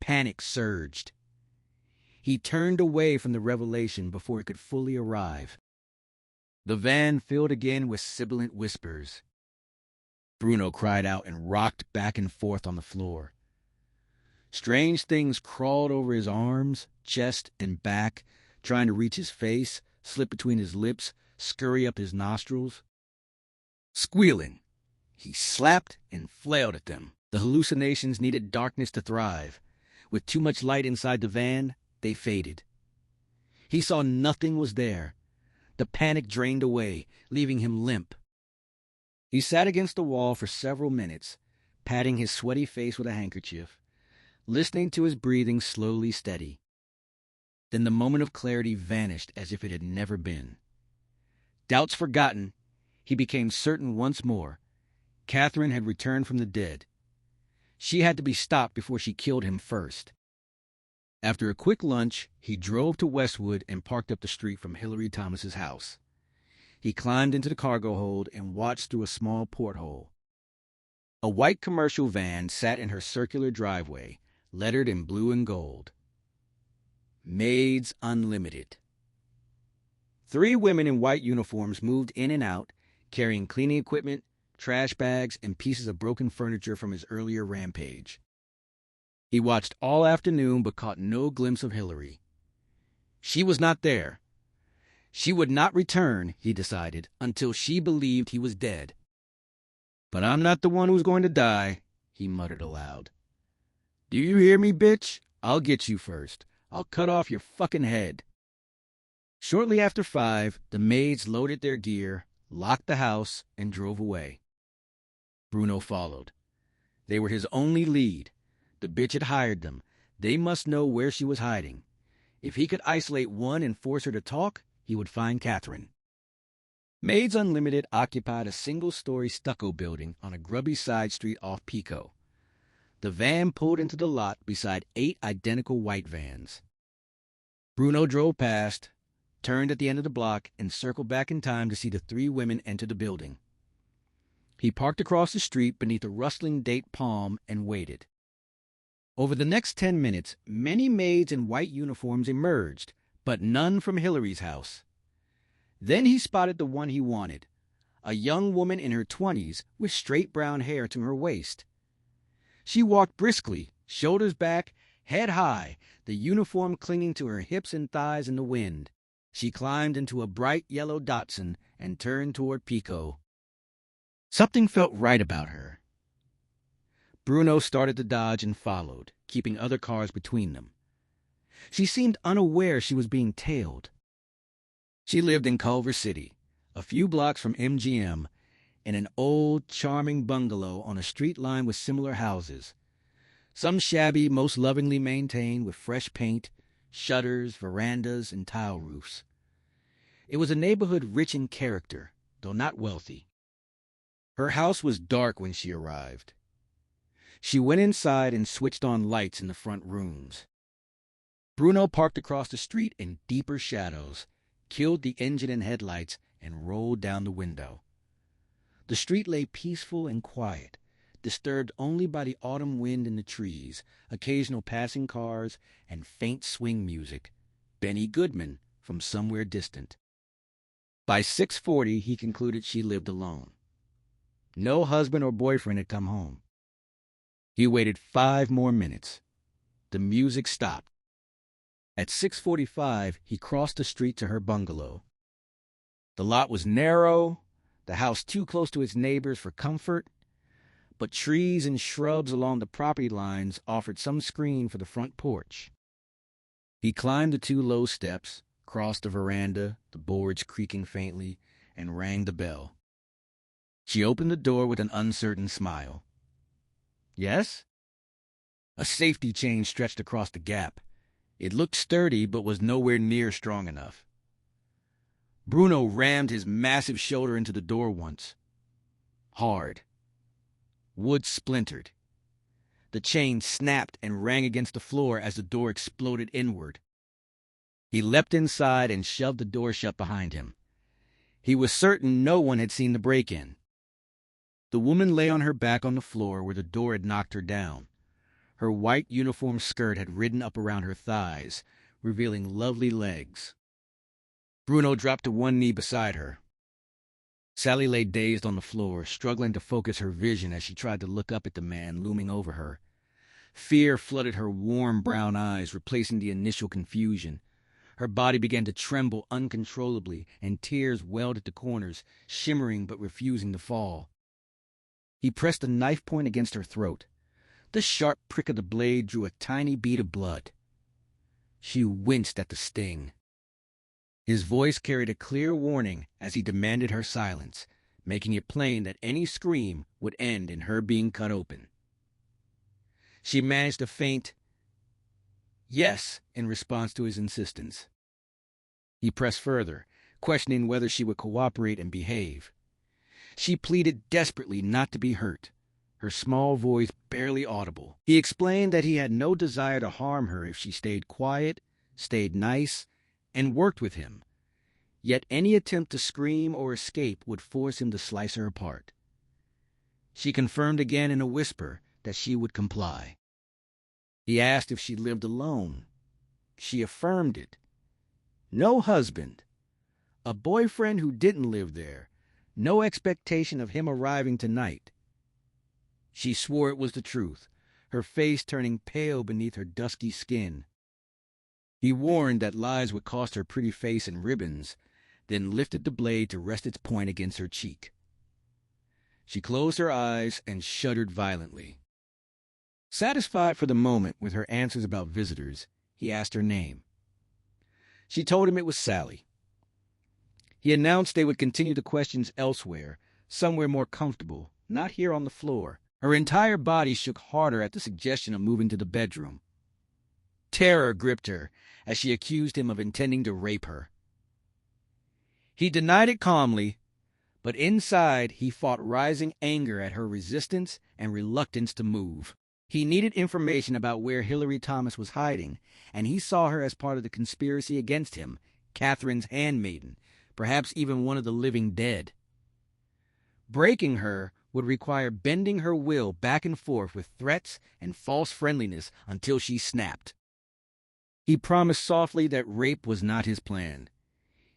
Panic surged. He turned away from the revelation before it could fully arrive. The van filled again with sibilant whispers. Bruno cried out and rocked back and forth on the floor. Strange things crawled over his arms, chest, and back, trying to reach his face, slip between his lips, scurry up his nostrils. Squealing, he slapped and flailed at them. The hallucinations needed darkness to thrive. With too much light inside the van, they faded. He saw nothing was there. The panic drained away, leaving him limp. He sat against the wall for several minutes, patting his sweaty face with a handkerchief, listening to his breathing slowly steady. Then the moment of clarity vanished as if it had never been. Doubts forgotten, he became certain once more. Catherine had returned from the dead. She had to be stopped before she killed him first. After a quick lunch, he drove to Westwood and parked up the street from Hillary Thomas's house. He climbed into the cargo hold and watched through a small porthole. A white commercial van sat in her circular driveway, lettered in blue and gold. Maids Unlimited. 3 women in white uniforms moved in and out, carrying cleaning equipment, trash bags, and pieces of broken furniture from his earlier rampage. He watched all afternoon but caught no glimpse of Hillary. She was not there. She would not return, he decided, until she believed he was dead. "But I'm not the one who's going to die," he muttered aloud. "Do you hear me, bitch? I'll get you first. I'll cut off your fucking head." Shortly after 5, the maids loaded their gear, locked the house, and drove away. Bruno followed. They were his only lead. The bitch had hired them. They must know where she was hiding. If he could isolate one and force her to talk, he would find Catherine. Maids Unlimited occupied a single-story stucco building on a grubby side street off Pico. The van pulled into the lot beside 8 identical white vans. Bruno drove past, turned at the end of the block, and circled back in time to see the 3 women enter the building. He parked across the street beneath a rustling date palm and waited. Over the next 10 minutes, many maids in white uniforms emerged, but none from Hillary's house. Then he spotted the one he wanted, a young woman in her 20s with straight brown hair to her waist. She walked briskly, shoulders back, head high, the uniform clinging to her hips and thighs in the wind. She climbed into a bright yellow Datsun and turned toward Pico. Something felt right about her. Bruno started to dodge and followed, keeping other cars between them. She seemed unaware she was being tailed. She lived in Culver City, a few blocks from MGM, in an old, charming bungalow on a street lined with similar houses. Some shabby, most lovingly maintained with fresh paint, shutters, verandas, and tile roofs. It was a neighborhood rich in character, though not wealthy. Her house was dark when she arrived. She went inside and switched on lights in the front rooms. Bruno parked across the street in deeper shadows, killed the engine and headlights, and rolled down the window. The street lay peaceful and quiet, disturbed only by the autumn wind in the trees, occasional passing cars, and faint swing music. Benny Goodman from somewhere distant. By 6:40, he concluded she lived alone. No husband or boyfriend had come home. He waited 5 more minutes. The music stopped. At 6:45, he crossed the street to her bungalow. The lot was narrow, the house too close to its neighbors for comfort, but trees and shrubs along the property lines offered some screen for the front porch. He climbed the 2 low steps, crossed the veranda, the boards creaking faintly, and rang the bell. She opened the door with an uncertain smile. "Yes?" A safety chain stretched across the gap. It looked sturdy, but was nowhere near strong enough. Bruno rammed his massive shoulder into the door once. Hard. Wood splintered. The chain snapped and rang against the floor as the door exploded inward. He leapt inside and shoved the door shut behind him. He was certain no one had seen the break-in. The woman lay on her back on the floor where the door had knocked her down. Her white uniform skirt had ridden up around her thighs, revealing lovely legs. Bruno dropped to one knee beside her. Sally lay dazed on the floor, struggling to focus her vision as she tried to look up at the man looming over her. Fear flooded her warm brown eyes, replacing the initial confusion. Her body began to tremble uncontrollably, and tears welled at the corners, shimmering but refusing to fall. He pressed the knife point against her throat. The sharp prick of the blade drew a tiny bead of blood. She winced at the sting. His voice carried a clear warning as he demanded her silence, making it plain that any scream would end in her being cut open. She managed a faint yes in response to his insistence. He pressed further, questioning whether she would cooperate and behave. She pleaded desperately not to be hurt, her small voice barely audible. He explained that he had no desire to harm her if she stayed quiet, stayed nice, and worked with him. Yet any attempt to scream or escape would force him to slice her apart. She confirmed again in a whisper that she would comply. He asked if she lived alone. She affirmed it. No husband. A boyfriend who didn't live there. No expectation of him arriving tonight. She swore it was the truth, her face turning pale beneath her dusky skin. He warned that lies would cost her pretty face and ribbons, then lifted the blade to rest its point against her cheek. She closed her eyes and shuddered violently. Satisfied for the moment with her answers about visitors, he asked her name. She told him it was Sally. He announced they would continue the questions elsewhere, somewhere more comfortable, not here on the floor. Her entire body shook harder at the suggestion of moving to the bedroom. Terror gripped her as she accused him of intending to rape her. He denied it calmly, but inside he fought rising anger at her resistance and reluctance to move. He needed information about where Hillary Thomas was hiding, and he saw her as part of the conspiracy against him, Catherine's handmaiden, perhaps even one of the living dead. Breaking her would require bending her will back and forth with threats and false friendliness until she snapped. He promised softly that rape was not his plan.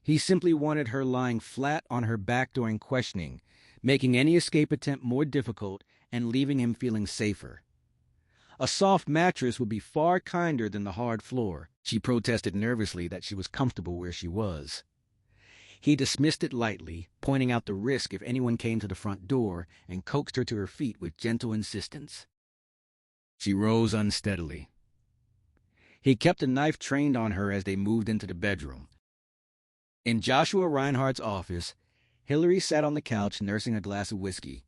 He simply wanted her lying flat on her back during questioning, making any escape attempt more difficult and leaving him feeling safer. A soft mattress would be far kinder than the hard floor. She protested nervously that she was comfortable where she was. He dismissed it lightly, pointing out the risk if anyone came to the front door, and coaxed her to her feet with gentle insistence. She rose unsteadily. He kept the knife trained on her as they moved into the bedroom. In Joshua Reinhardt's office, Hillary sat on the couch nursing a glass of whiskey,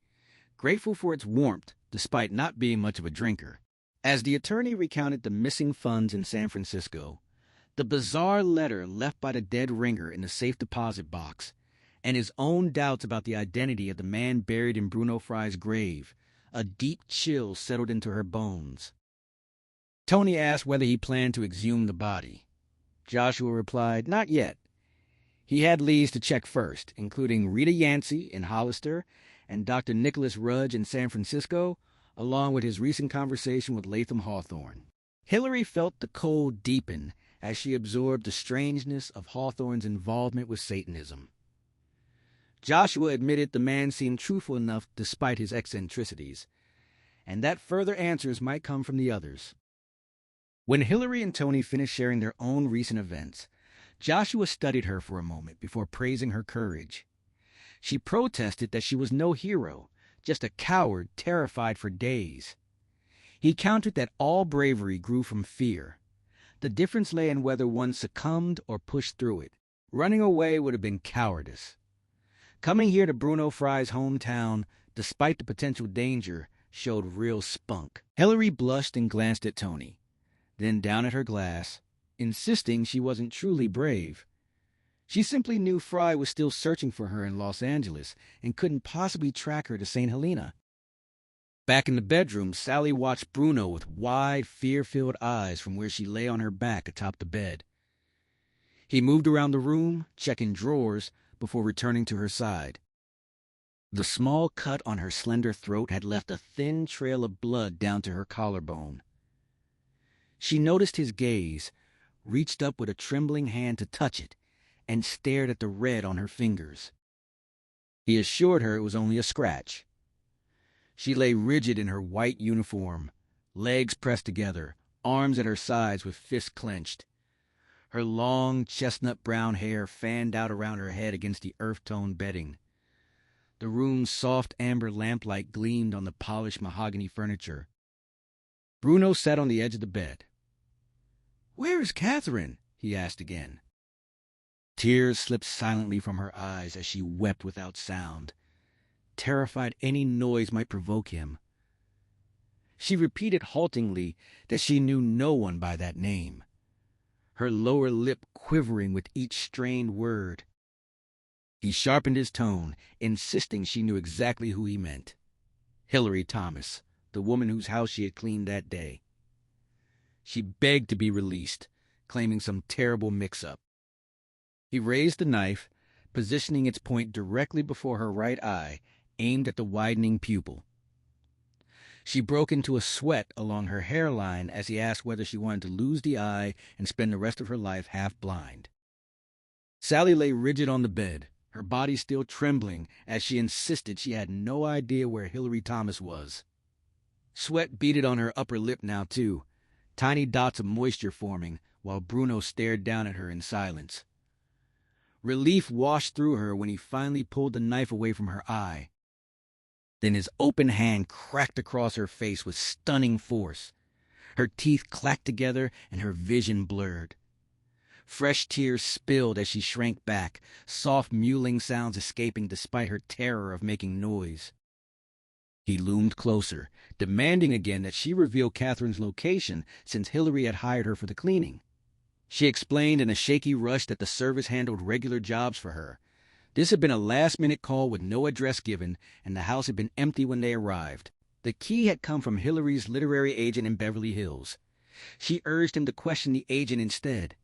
grateful for its warmth despite not being much of a drinker. As the attorney recounted the missing funds in San Francisco, the bizarre letter left by the dead ringer in the safe deposit box, and his own doubts about the identity of the man buried in Bruno Fry's grave, a deep chill settled into her bones. Tony asked whether he planned to exhume the body. Joshua replied, not yet. He had leads to check first, including Rita Yancey in Hollister and Dr. Nicholas Rudge in San Francisco, along with his recent conversation with Latham Hawthorne. Hillary felt the cold deepen as she absorbed the strangeness of Hawthorne's involvement with Satanism. Joshua admitted the man seemed truthful enough despite his eccentricities, and that further answers might come from the others. When Hillary and Tony finished sharing their own recent events, Joshua studied her for a moment before praising her courage. She protested that she was no hero, just a coward terrified for days. He countered that all bravery grew from fear. The difference lay in whether one succumbed or pushed through it. Running away would have been cowardice. Coming here to Bruno Fry's hometown, despite the potential danger, showed real spunk. Hillary blushed and glanced at Tony, then down at her glass, insisting she wasn't truly brave. She simply knew Fry was still searching for her in Los Angeles and couldn't possibly track her to St. Helena. Back in the bedroom, Sally watched Bruno with wide, fear-filled eyes from where she lay on her back atop the bed. He moved around the room, checking drawers, before returning to her side. The small cut on her slender throat had left a thin trail of blood down to her collarbone. She noticed his gaze, reached up with a trembling hand to touch it, and stared at the red on her fingers. He assured her it was only a scratch. She lay rigid in her white uniform, legs pressed together, arms at her sides with fists clenched. Her long, chestnut-brown hair fanned out around her head against the earth-tone bedding. The room's soft amber lamplight gleamed on the polished mahogany furniture. Bruno sat on the edge of the bed. "Where is Catherine?" he asked again. Tears slipped silently from her eyes as she wept without sound, terrified any noise might provoke him. She repeated haltingly that she knew no one by that name, her lower lip quivering with each strained word. He sharpened his tone, insisting she knew exactly who he meant. Hilary Thomas, the woman whose house she had cleaned that day. She begged to be released, claiming some terrible mix-up. He raised the knife, positioning its point directly before her right eye, aimed at the widening pupil. She broke into a sweat along her hairline as he asked whether she wanted to lose the eye and spend the rest of her life half blind. Sally lay rigid on the bed, her body still trembling as she insisted she had no idea where Hilary Thomas was. Sweat beaded on her upper lip now, too, tiny dots of moisture forming while Bruno stared down at her in silence. Relief washed through her when he finally pulled the knife away from her eye. Then his open hand cracked across her face with stunning force. Her teeth clacked together and her vision blurred. Fresh tears spilled as she shrank back, soft mewling sounds escaping despite her terror of making noise. He loomed closer, demanding again that she reveal Catherine's location since Hilary had hired her for the cleaning. She explained in a shaky rush that the service handled regular jobs for her. This had been a last-minute call with no address given, and the house had been empty when they arrived. The key had come from Hilary's literary agent in Beverly Hills. She urged him to question the agent instead.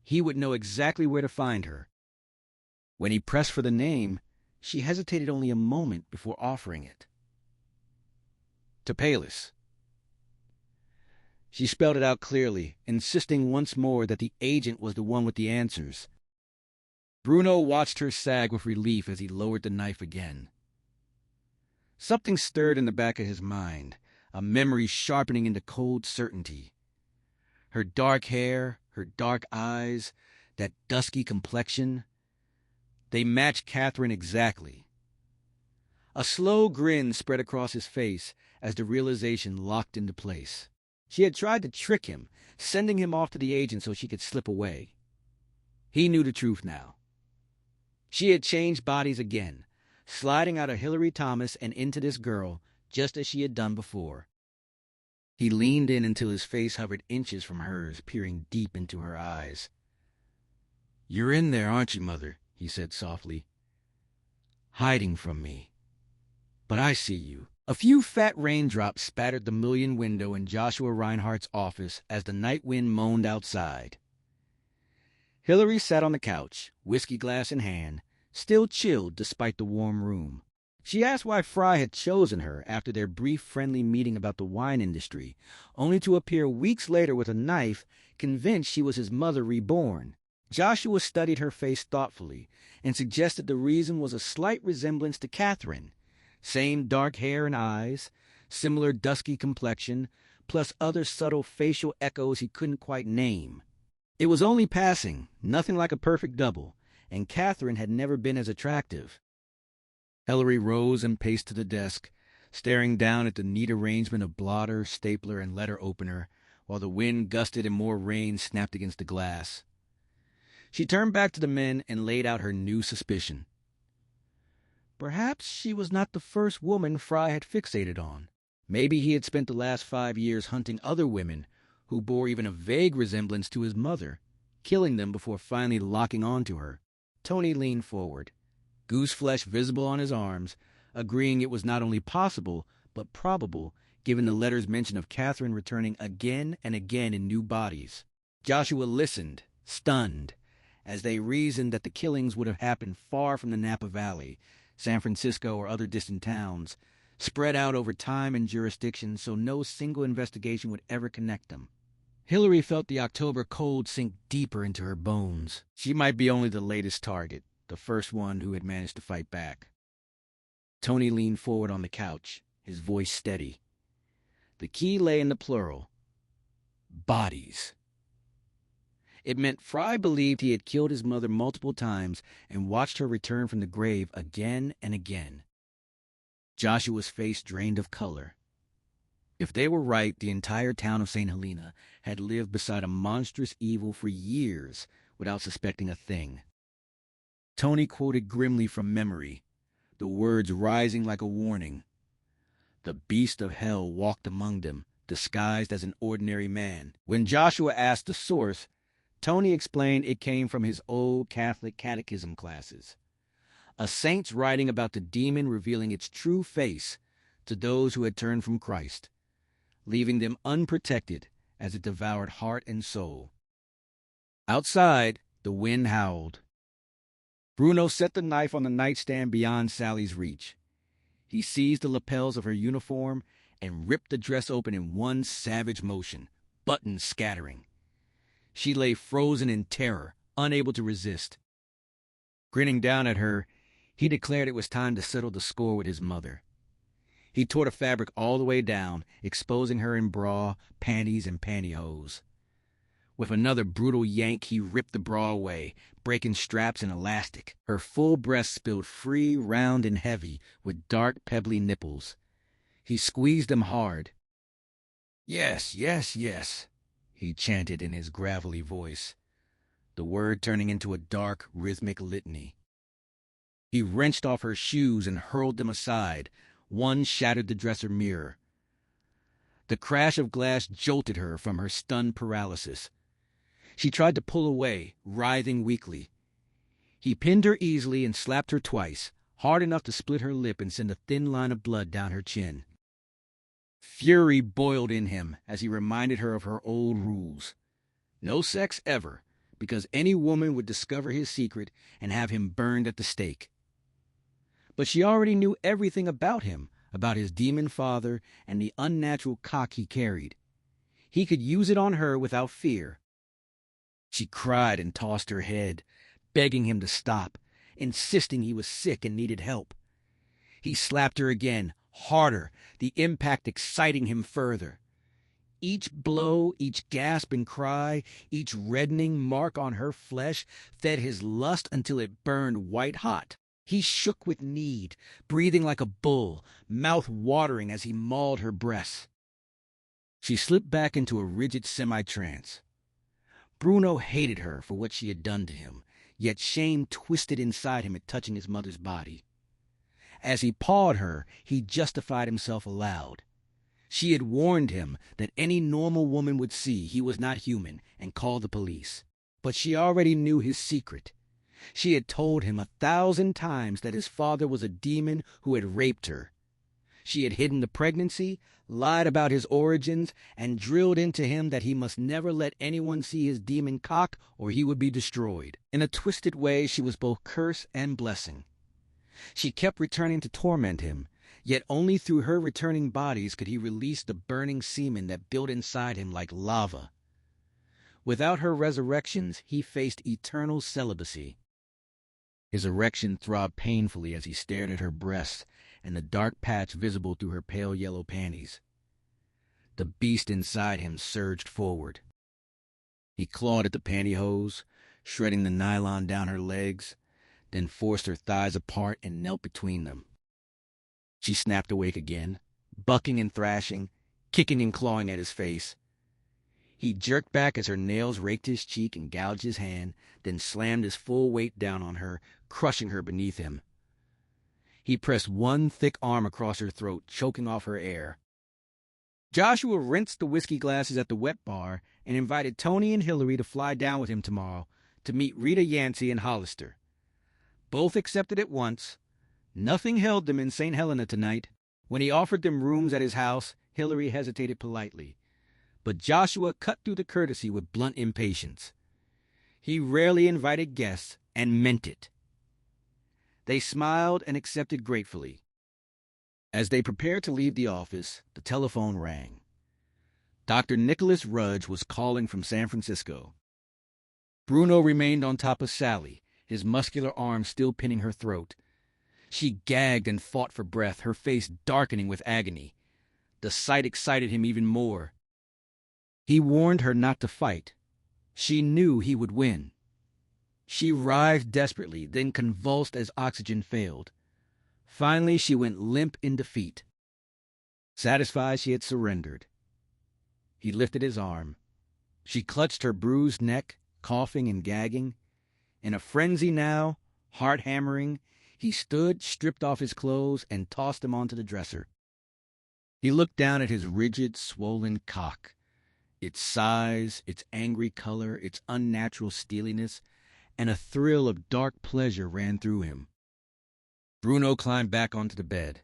He would know exactly where to find her. When he pressed for the name, she hesitated only a moment before offering it. Topalis. She spelled it out clearly, insisting once more that the agent was the one with the answers. Bruno watched her sag with relief as he lowered the knife again. Something stirred in the back of his mind, a memory sharpening into cold certainty. Her dark hair, her dark eyes, that dusky complexion, they matched Catherine exactly. A slow grin spread across his face as the realization locked into place. She had tried to trick him, sending him off to the agent so she could slip away. He knew the truth now. She had changed bodies again, sliding out of Hilary Thomas and into this girl, just as she had done before. He leaned in until his face hovered inches from hers, peering deep into her eyes. "You're in there, aren't you, Mother?" he said softly. "Hiding from me. But I see you." A few fat raindrops spattered the mullioned window in Joshua Reinhardt's office as the night wind moaned outside. Hilary sat on the couch, whiskey glass in hand, still chilled despite the warm room. She asked why Fry had chosen her after their brief friendly meeting about the wine industry, only to appear weeks later with a knife, convinced she was his mother reborn. Joshua studied her face thoughtfully and suggested the reason was a slight resemblance to Catherine. Same dark hair and eyes, similar dusky complexion, plus other subtle facial echoes he couldn't quite name. It was only passing, nothing like a perfect double, and Catherine had never been as attractive. Hilary rose and paced to the desk, staring down at the neat arrangement of blotter, stapler, and letter opener, while the wind gusted and more rain snapped against the glass. She turned back to the men and laid out her new suspicion. Perhaps she was not the first woman Fry had fixated on. Maybe he had spent the last 5 years hunting other women who bore even a vague resemblance to his mother, killing them before finally locking on to her. Tony leaned forward, goose flesh visible on his arms, agreeing it was not only possible, but probable, given the letter's mention of Catherine returning again and again in new bodies. Joshua listened, stunned, as they reasoned that the killings would have happened far from the Napa Valley, San Francisco or other distant towns, spread out over time and jurisdiction so no single investigation would ever connect them. Hillary felt the October cold sink deeper into her bones. She might be only the latest target, the first one who had managed to fight back. Tony leaned forward on the couch, his voice steady. The key lay in the plural. Bodies. It meant Fry believed he had killed his mother multiple times and watched her return from the grave again and again. Joshua's face drained of color. If they were right, the entire town of St. Helena had lived beside a monstrous evil for years without suspecting a thing. Tony quoted grimly from memory, the words rising like a warning. The beast of hell walked among them, disguised as an ordinary man. When Joshua asked the source, Tony explained it came from his old Catholic catechism classes. A saint's writing about the demon revealing its true face to those who had turned from Christ, leaving them unprotected as it devoured heart and soul. Outside, the wind howled. Bruno set the knife on the nightstand beyond Sally's reach. He seized the lapels of her uniform and ripped the dress open in one savage motion, buttons scattering. She lay frozen in terror, unable to resist. Grinning down at her, he declared it was time to settle the score with his mother. He tore the fabric all the way down, exposing her in bra, panties, and pantyhose. With another brutal yank, he ripped the bra away, breaking straps and elastic. Her full breast spilled free, round, and heavy, with dark, pebbly nipples. He squeezed them hard. "Yes, yes, yes," he chanted in his gravelly voice, the word turning into a dark, rhythmic litany. He wrenched off her shoes and hurled them aside. One shattered the dresser mirror. The crash of glass jolted her from her stunned paralysis. She tried to pull away, writhing weakly. He pinned her easily and slapped her twice, hard enough to split her lip and send a thin line of blood down her chin. Fury boiled in him as he reminded her of her old rules. No sex ever, because any woman would discover his secret and have him burned at the stake. But she already knew everything about him, about his demon father and the unnatural cock he carried. He could use it on her without fear. She cried and tossed her head, begging him to stop, insisting he was sick and needed help. He slapped her again, harder, the impact exciting him further. Each blow, each gasp and cry, each reddening mark on her flesh fed his lust until it burned white hot. He shook with need, breathing like a bull, mouth watering as he mauled her breasts. She slipped back into a rigid semi-trance. Bruno hated her for what she had done to him, yet shame twisted inside him at touching his mother's body. As he pawed her, he justified himself aloud. She had warned him that any normal woman would see he was not human and call the police. But she already knew his secret. She had told him 1,000 times that his father was a demon who had raped her. She had hidden the pregnancy, lied about his origins, and drilled into him that he must never let anyone see his demon cock or he would be destroyed. In a twisted way, she was both curse and blessing. She kept returning to torment him, yet only through her returning bodies could he release the burning semen that built inside him like lava. Without her resurrections, he faced eternal celibacy. His erection throbbed painfully as he stared at her breasts and the dark patch visible through her pale yellow panties. The beast inside him surged forward. He clawed at the pantyhose, shredding the nylon down her legs, then forced her thighs apart and knelt between them. She snapped awake again, bucking and thrashing, kicking and clawing at his face. He jerked back as her nails raked his cheek and gouged his hand, then slammed his full weight down on her, crushing her beneath him. He pressed one thick arm across her throat, choking off her air. Joshua rinsed the whiskey glasses at the wet bar and invited Tony and Hillary to fly down with him tomorrow to meet Rita Yancey and Hollister. Both accepted at once. Nothing held them in St. Helena tonight. When he offered them rooms at his house, Hillary hesitated politely. But Joshua cut through the courtesy with blunt impatience. He rarely invited guests and meant it. They smiled and accepted gratefully. As they prepared to leave the office, the telephone rang. Dr. Nicholas Rudge was calling from San Francisco. Bruno remained on top of Sally, his muscular arm still pinning her throat. She gagged and fought for breath, her face darkening with agony. The sight excited him even more. He warned her not to fight. She knew he would win. She writhed desperately, then convulsed as oxygen failed. Finally, she went limp in defeat. Satisfied she had surrendered, he lifted his arm. She clutched her bruised neck, coughing and gagging. In a frenzy now, heart hammering, he stood, stripped off his clothes, and tossed them onto the dresser. He looked down at his rigid, swollen cock. Its size, its angry color, its unnatural steeliness, and a thrill of dark pleasure ran through him. Bruno climbed back onto the bed.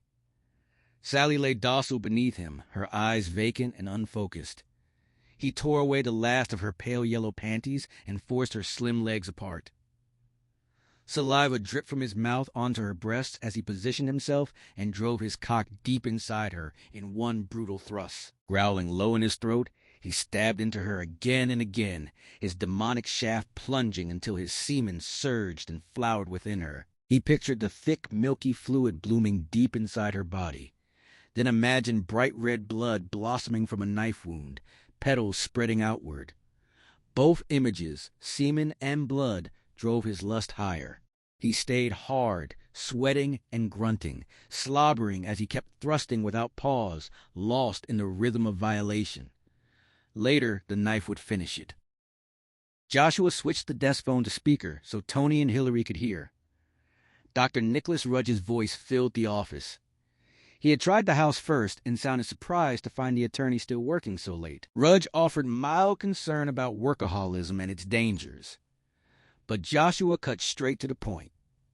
Sally lay docile beneath him, her eyes vacant and unfocused. He tore away the last of her pale yellow panties and forced her slim legs apart. Saliva dripped from his mouth onto her breasts as he positioned himself and drove his cock deep inside her in one brutal thrust. Growling low in his throat, he stabbed into her again and again, his demonic shaft plunging until his semen surged and flowered within her. He pictured the thick, milky fluid blooming deep inside her body, then imagined bright red blood blossoming from a knife wound, petals spreading outward. Both images, semen and blood, drove his lust higher. He stayed hard, sweating and grunting, slobbering as he kept thrusting without pause, lost in the rhythm of violation. Later, the knife would finish it. Joshua switched the desk phone to speaker so Tony and Hillary could hear. Dr. Nicholas Rudge's voice filled the office. He had tried the house first and sounded surprised to find the attorney still working so late. Rudge offered mild concern about workaholism and its dangers. But Joshua cut straight to the point,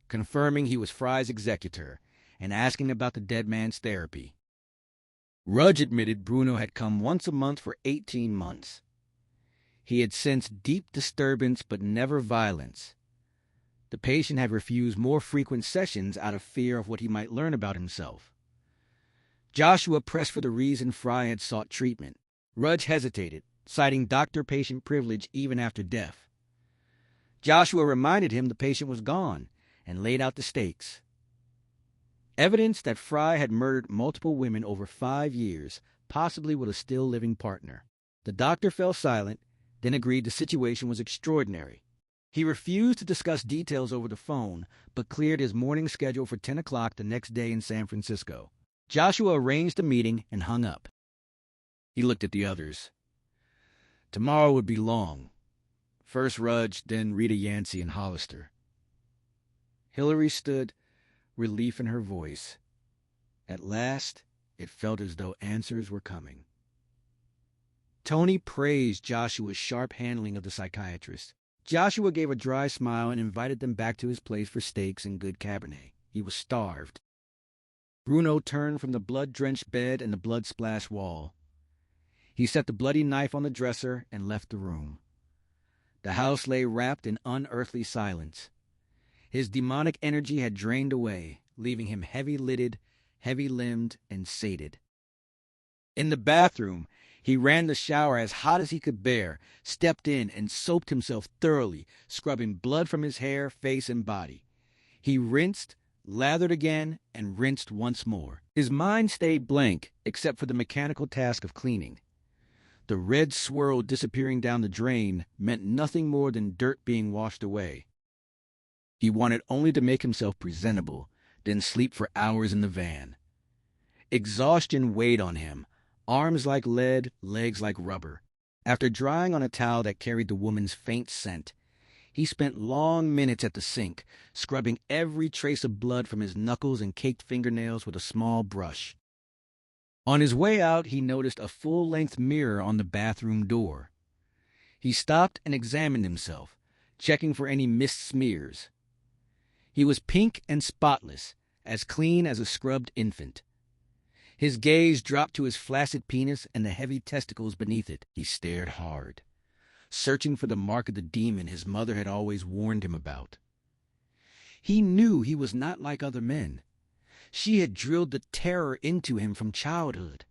confirming he was Fry's executor and asking about the dead man's therapy. Rudge admitted Bruno had come once a month for 18 months. He had sensed deep disturbance but never violence. The patient had refused more frequent sessions out of fear of what he might learn about himself. Joshua pressed for the reason Fry had sought treatment. Rudge hesitated, citing doctor-patient privilege even after death. Joshua reminded him the patient was gone and laid out the stakes. Evidence that Fry had murdered multiple women over 5 years, possibly with a still-living partner. The doctor fell silent, then agreed the situation was extraordinary. He refused to discuss details over the phone, but cleared his morning schedule for 10 o'clock the next day in San Francisco. Joshua arranged a meeting and hung up. He looked at the others. Tomorrow would be long. First Rudge, then Rita Yancey and Hollister. Hillary stood, relief in her voice. At last, it felt as though answers were coming. Tony praised Joshua's sharp handling of the psychiatrist. Joshua gave a dry smile and invited them back to his place for steaks and good Cabernet. He was starved. Bruno turned from the blood-drenched bed and the blood-splashed wall. He set the bloody knife on the dresser and left the room. The house lay wrapped in unearthly silence. His demonic energy had drained away, leaving him heavy-lidded, heavy-limbed, and sated. In the bathroom, he ran the shower as hot as he could bear, stepped in, and soaped himself thoroughly, scrubbing blood from his hair, face, and body. He rinsed, lathered again, and rinsed once more. His mind stayed blank, except for the mechanical task of cleaning. The red swirl disappearing down the drain meant nothing more than dirt being washed away. He wanted only to make himself presentable, then sleep for hours in the van. Exhaustion weighed on him, arms like lead, legs like rubber. After drying on a towel that carried the woman's faint scent, he spent long minutes at the sink, scrubbing every trace of blood from his knuckles and caked fingernails with a small brush. On his way out, he noticed a full-length mirror on the bathroom door. He stopped and examined himself, checking for any missed smears. He was pink and spotless, as clean as a scrubbed infant. His gaze dropped to his flaccid penis and the heavy testicles beneath it. He stared hard, searching for the mark of the demon his mother had always warned him about. He knew he was not like other men. She had drilled the terror into him from childhood.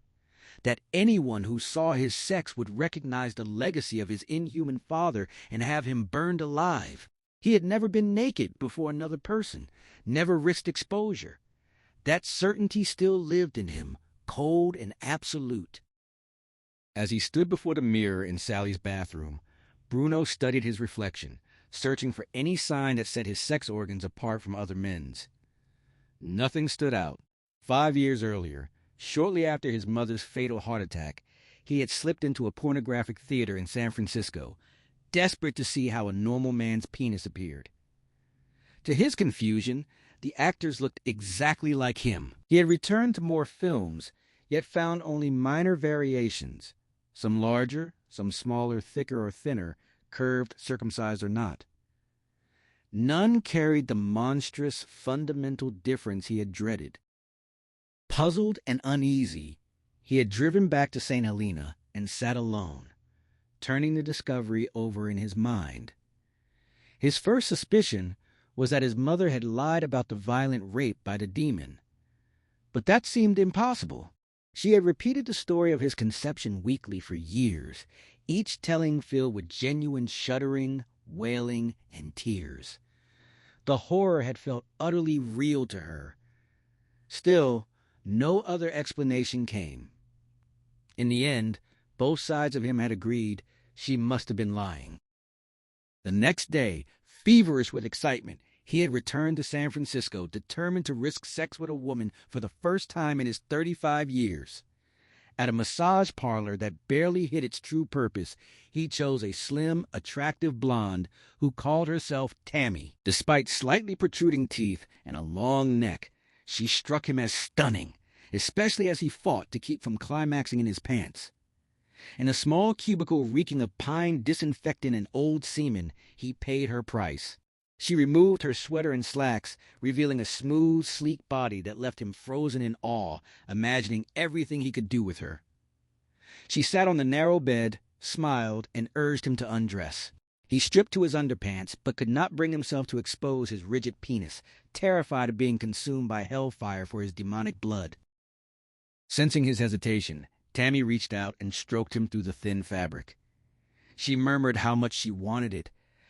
that anyone who saw his sex would recognize the legacy of his inhuman father and have him burned alive. He had never been naked before another person, never risked exposure. That certainty still lived in him, cold and absolute. As he stood before the mirror in Sally's bathroom, Bruno studied his reflection, searching for any sign that set his sex organs apart from other men's. Nothing stood out. 5 years earlier, shortly after his mother's fatal heart attack, he had slipped into a pornographic theater in San Francisco, desperate to see how a normal man's penis appeared. To his confusion, the actors looked exactly like him. He had returned to more films, yet found only minor variations, some larger, some smaller, thicker or thinner, curved, circumcised or not. None carried the monstrous, fundamental difference he had dreaded. Puzzled and uneasy, he had driven back to St. Helena and sat alone, turning the discovery over in his mind. His first suspicion was that his mother had lied about the violent rape by the demon. But that seemed impossible. She had repeated the story of his conception weekly for years, each telling filled with genuine shuddering, wailing, and tears. The horror had felt utterly real to her. Still, no other explanation came. In the end, both sides of him had agreed she must have been lying. The next day, feverish with excitement, he had returned to San Francisco, determined to risk sex with a woman for the first time in his 35 years. At a massage parlor that barely hid its true purpose, he chose a slim, attractive blonde who called herself Tammy. Despite slightly protruding teeth and a long neck, she struck him as stunning, especially as he fought to keep from climaxing in his pants. In a small cubicle reeking of pine disinfectant and old semen, he paid her price. She removed her sweater and slacks, revealing a smooth, sleek body that left him frozen in awe, imagining everything he could do with her. She sat on the narrow bed, smiled, and urged him to undress. He stripped to his underpants, but could not bring himself to expose his rigid penis, terrified of being consumed by hellfire for his demonic blood. Sensing his hesitation, Tammy reached out and stroked him through the thin fabric. She murmured how much she wanted it,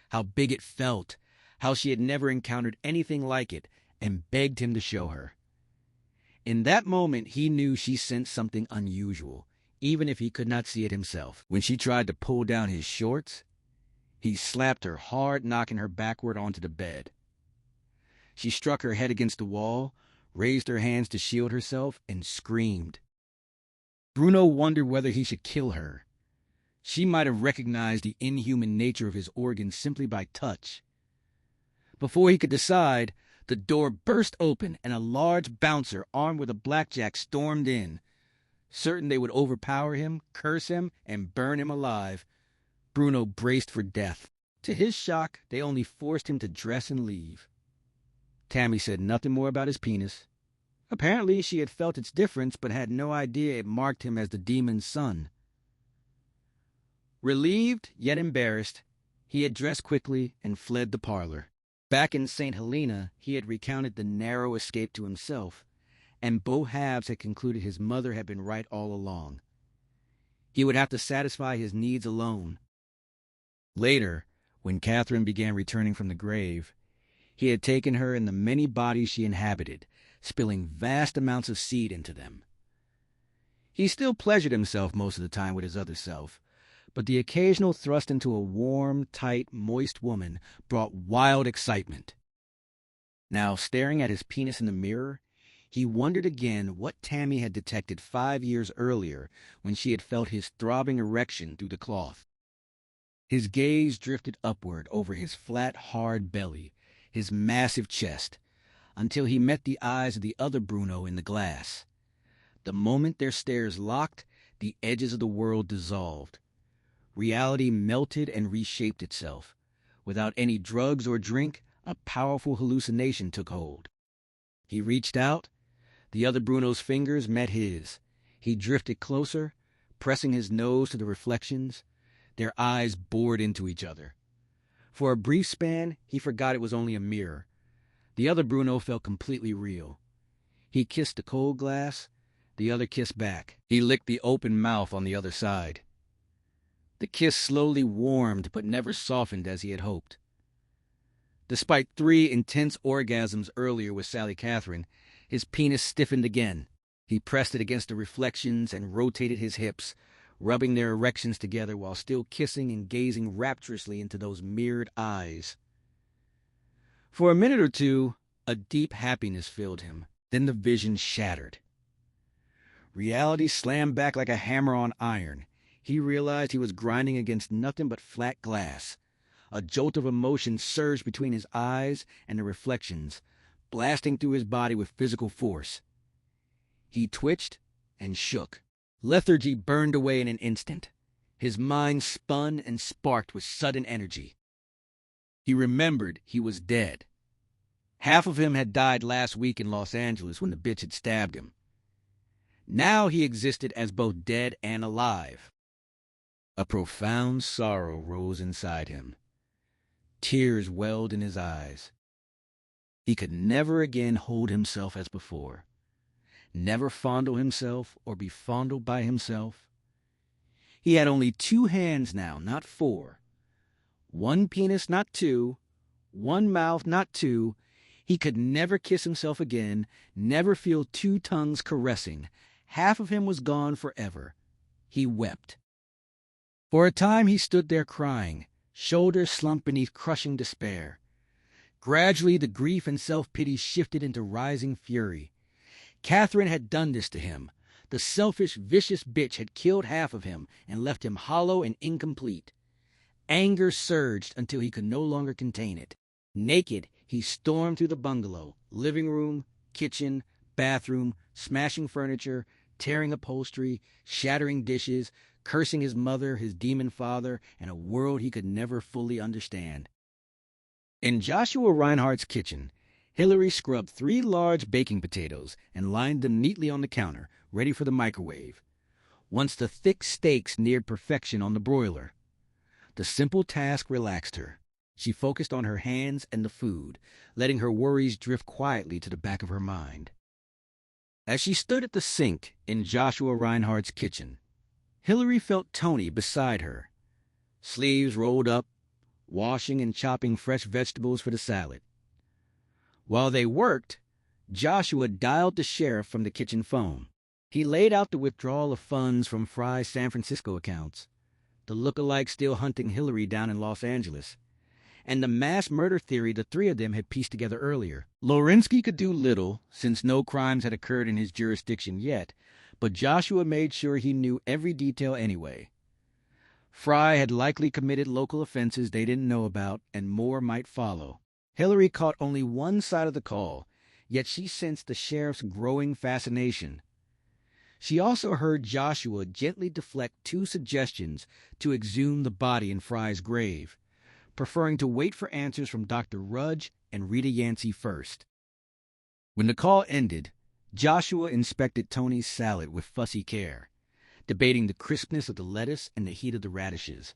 how big it felt, how she had never encountered anything like it, and begged him to show her. In that moment, he knew she sensed something unusual, even if he could not see it himself. When she tried to pull down his shorts, he slapped her hard, knocking her backward onto the bed. She struck her head against the wall, raised her hands to shield herself, and screamed. Bruno wondered whether he should kill her. She might have recognized the inhuman nature of his organs simply by touch. Before he could decide, the door burst open and a large bouncer armed with a blackjack stormed in. Certain they would overpower him, curse him, and burn him alive, Bruno braced for death. To his shock, they only forced him to dress and leave. Tammy said nothing more about his penis. Apparently she had felt its difference but had no idea it marked him as the demon's son. Relieved, yet embarrassed, he had dressed quickly and fled the parlor. Back in St. Helena, he had recounted the narrow escape to himself, and both halves had concluded his mother had been right all along. He would have to satisfy his needs alone. Later, when Catherine began returning from the grave, he had taken her in the many bodies she inhabited, spilling vast amounts of seed into them. He still pleasured himself most of the time with his other self, but the occasional thrust into a warm, tight, moist woman brought wild excitement. Now, staring at his penis in the mirror, he wondered again what Tammy had detected 5 years earlier when she had felt his throbbing erection through the cloth. His gaze drifted upward over his flat, hard belly, his massive chest, until he met the eyes of the other Bruno in the glass. The moment their stares locked, the edges of the world dissolved. Reality melted and reshaped itself. Without any drugs or drink, a powerful hallucination took hold. He reached out. The other Bruno's fingers met his. He drifted closer, pressing his nose to the reflections. Their eyes bored into each other. For a brief span, he forgot it was only a mirror. The other Bruno felt completely real. He kissed the cold glass, The other kissed back. He licked the open mouth on the other side. The kiss slowly warmed but never softened as he had hoped. Despite 3 intense orgasms earlier with Sally Catherine, his penis stiffened again. He pressed it against the reflections and rotated his hips, rubbing their erections together while still kissing and gazing rapturously into those mirrored eyes. For a minute or two, a deep happiness filled him. Then the vision shattered. Reality slammed back like a hammer on iron. He realized he was grinding against nothing but flat glass. A jolt of emotion surged between his eyes and the reflections, blasting through his body with physical force. He twitched and shook. Lethargy burned away in an instant. His mind spun and sparked with sudden energy. He remembered he was dead. Half of him had died last week in Los Angeles when the bitch had stabbed him. Now he existed as both dead and alive. A profound sorrow rose inside him. Tears welled in his eyes. He could never again hold himself as before. Never fondle himself or be fondled by himself. He had only 2 hands now, not 4. 1 penis, not 2. 1 mouth, not 2. He could never kiss himself again, never feel 2 tongues caressing. Half of him was gone forever. He wept. For a time he stood there crying, shoulders slumped beneath crushing despair. Gradually the grief and self-pity shifted into rising fury. Catherine had done this to him. The selfish, vicious bitch had killed half of him and left him hollow and incomplete. Anger surged until he could no longer contain it. Naked, he stormed through the bungalow, living room, kitchen, bathroom, smashing furniture, tearing upholstery, shattering dishes, cursing his mother, his demon father, and a world he could never fully understand. In Joshua Reinhardt's kitchen, Hillary scrubbed 3 large baking potatoes and lined them neatly on the counter, ready for the microwave. Once the thick steaks neared perfection on the broiler. The simple task relaxed her. She focused on her hands and the food, letting her worries drift quietly to the back of her mind. As she stood at the sink in Joshua Reinhardt's kitchen, Hillary felt Tony beside her, sleeves rolled up, washing and chopping fresh vegetables for the salad. While they worked, Joshua dialed the sheriff from the kitchen phone. He laid out the withdrawal of funds from Fry's San Francisco accounts, the look-alike still hunting Hillary down in Los Angeles, and the mass murder theory the 3 of them had pieced together earlier. Lorinsky could do little, since no crimes had occurred in his jurisdiction yet, but Joshua made sure he knew every detail anyway. Fry had likely committed local offenses they didn't know about, and more might follow. Hillary caught only one side of the call, yet she sensed the sheriff's growing fascination. She also heard Joshua gently deflect 2 suggestions to exhume the body in Fry's grave, preferring to wait for answers from Dr. Rudge and Rita Yancey first. When the call ended, Joshua inspected Tony's salad with fussy care, debating the crispness of the lettuce and the heat of the radishes,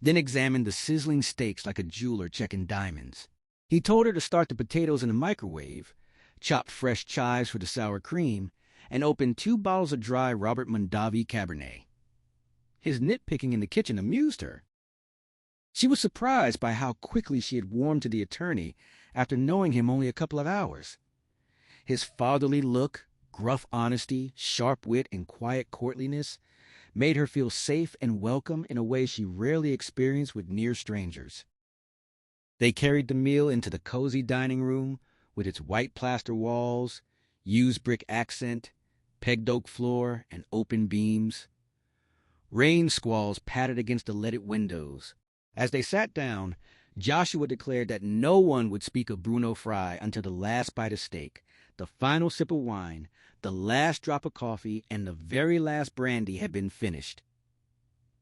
then examined the sizzling steaks like a jeweler checking diamonds. He told her to start the potatoes in the microwave, chopped fresh chives for the sour cream, and opened 2 bottles of dry Robert Mondavi Cabernet. His nitpicking in the kitchen amused her. She was surprised by how quickly she had warmed to the attorney after knowing him only a couple of hours. His fatherly look, gruff honesty, sharp wit, and quiet courtliness made her feel safe and welcome in a way she rarely experienced with near strangers. They carried the meal into the cozy dining room with its white plaster walls, used brick accent, pegged oak floor, and open beams. Rain squalls pattered against the leaded windows. As they sat down, Joshua declared that no one would speak of Bruno Fry until the last bite of steak, the final sip of wine, the last drop of coffee, and the very last brandy had been finished.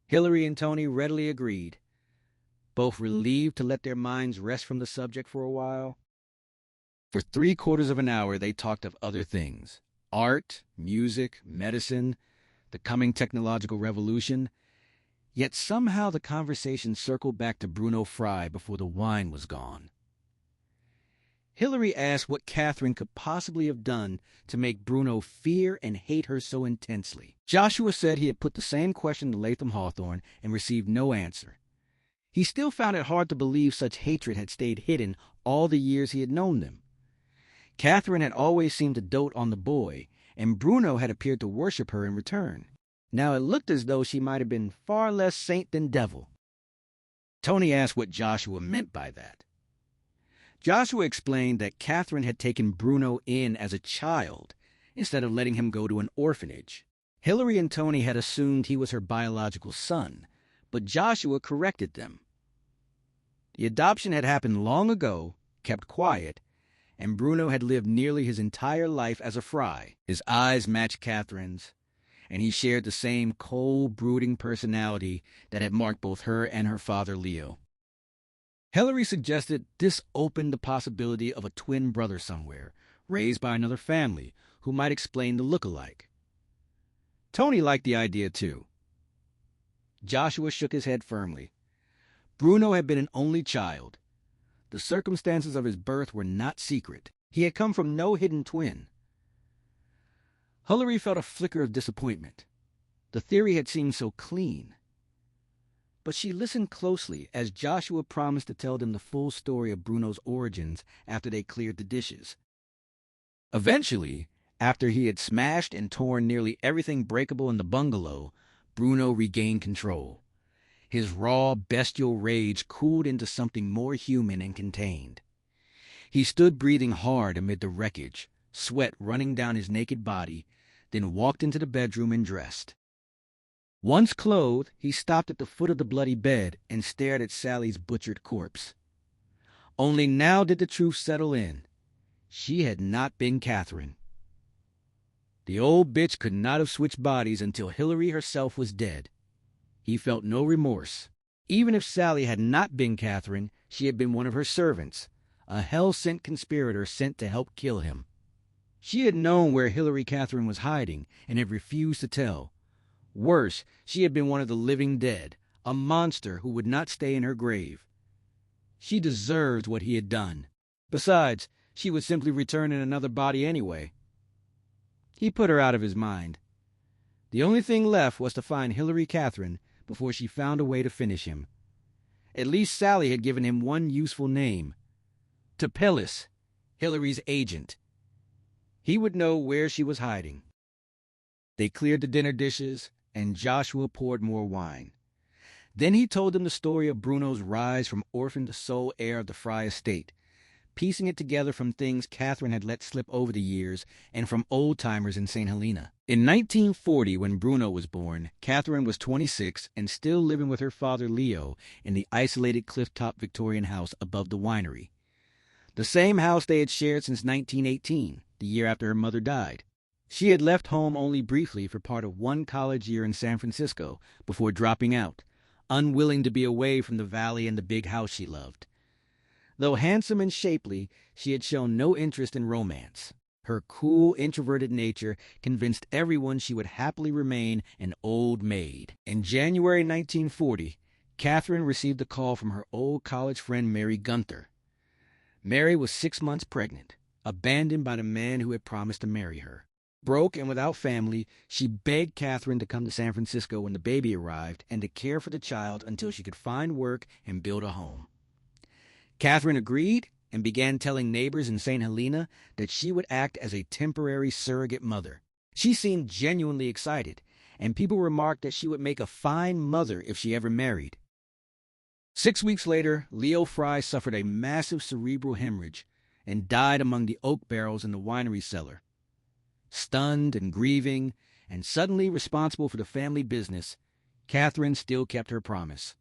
Hillary and Tony readily agreed, both relieved to let their minds rest from the subject for a while. For 3/4 of an hour they talked of other things: art, music, medicine, the coming technological revolution. Yet somehow the conversation circled back to Bruno Fry before the wine was gone. Hilary asked what Catherine could possibly have done to make Bruno fear and hate her so intensely. Joshua said he had put the same question to Latham Hawthorne and received no answer. He still found it hard to believe such hatred had stayed hidden all the years he had known them. Catherine had always seemed to dote on the boy, and Bruno had appeared to worship her in return. Now it looked as though she might have been far less saint than devil. Tony asked what Joshua meant by that. Joshua explained that Catherine had taken Bruno in as a child instead of letting him go to an orphanage. Hilary and Tony had assumed he was her biological son, but Joshua corrected them. The adoption had happened long ago, kept quiet, and Bruno had lived nearly his entire life as a fry. His eyes matched Catherine's, and he shared the same cold, brooding personality that had marked both her and her father, Leo. Hilary suggested this opened the possibility of a twin brother somewhere, raised by another family, who might explain the look-alike. Tony liked the idea, too. Joshua shook his head firmly. Bruno had been an only child. The circumstances of his birth were not secret. He had come from no hidden twin. Hilary felt a flicker of disappointment. The theory had seemed so clean. But she listened closely as Joshua promised to tell them the full story of Bruno's origins after they cleared the dishes. Eventually, after he had smashed and torn nearly everything breakable in the bungalow, Bruno regained control. His raw, bestial rage cooled into something more human and contained. He stood breathing hard amid the wreckage, sweat running down his naked body, then walked into the bedroom and dressed. Once clothed, he stopped at the foot of the bloody bed and stared at Sally's butchered corpse. Only now did the truth settle in. She had not been Catherine. The old bitch could not have switched bodies until Hilary herself was dead. He felt no remorse. Even if Sally had not been Catherine, she had been one of her servants, a hell-sent conspirator sent to help kill him. She had known where Hilary Catherine was hiding and had refused to tell. Worse, she had been one of the living dead, a monster who would not stay in her grave. She deserved what he had done. Besides, she would simply return in another body anyway. He put her out of his mind. The only thing left was to find Hilary Catherine before she found a way to finish him. At least Sally had given him one useful name. Topilus, Hilary's agent. He would know where she was hiding. They cleared the dinner dishes, and Joshua poured more wine. Then he told them the story of Bruno's rise from orphan to sole heir of the Fry estate, piecing it together from things Catherine had let slip over the years and from old-timers in St. Helena. In 1940, when Bruno was born, Catherine was 26 and still living with her father Leo in the isolated cliff-top Victorian house above the winery. The same house they had shared since 1918, the year after her mother died. She had left home only briefly for part of one college year in San Francisco before dropping out, unwilling to be away from the valley and the big house she loved. Though handsome and shapely, she had shown no interest in romance. Her cool, introverted nature convinced everyone she would happily remain an old maid. In January 1940, Catherine received a call from her old college friend Mary Gunther. Mary was 6 months pregnant, abandoned by the man who had promised to marry her. Broke and without family, she begged Catherine to come to San Francisco when the baby arrived and to care for the child until she could find work and build a home. Catherine agreed and began telling neighbors in St. Helena that she would act as a temporary surrogate mother. She seemed genuinely excited, and people remarked that she would make a fine mother if she ever married. 6 weeks later, Leo Fry suffered a massive cerebral hemorrhage and died among the oak barrels in the winery cellar. Stunned and grieving, and suddenly responsible for the family business, Catherine still kept her promise.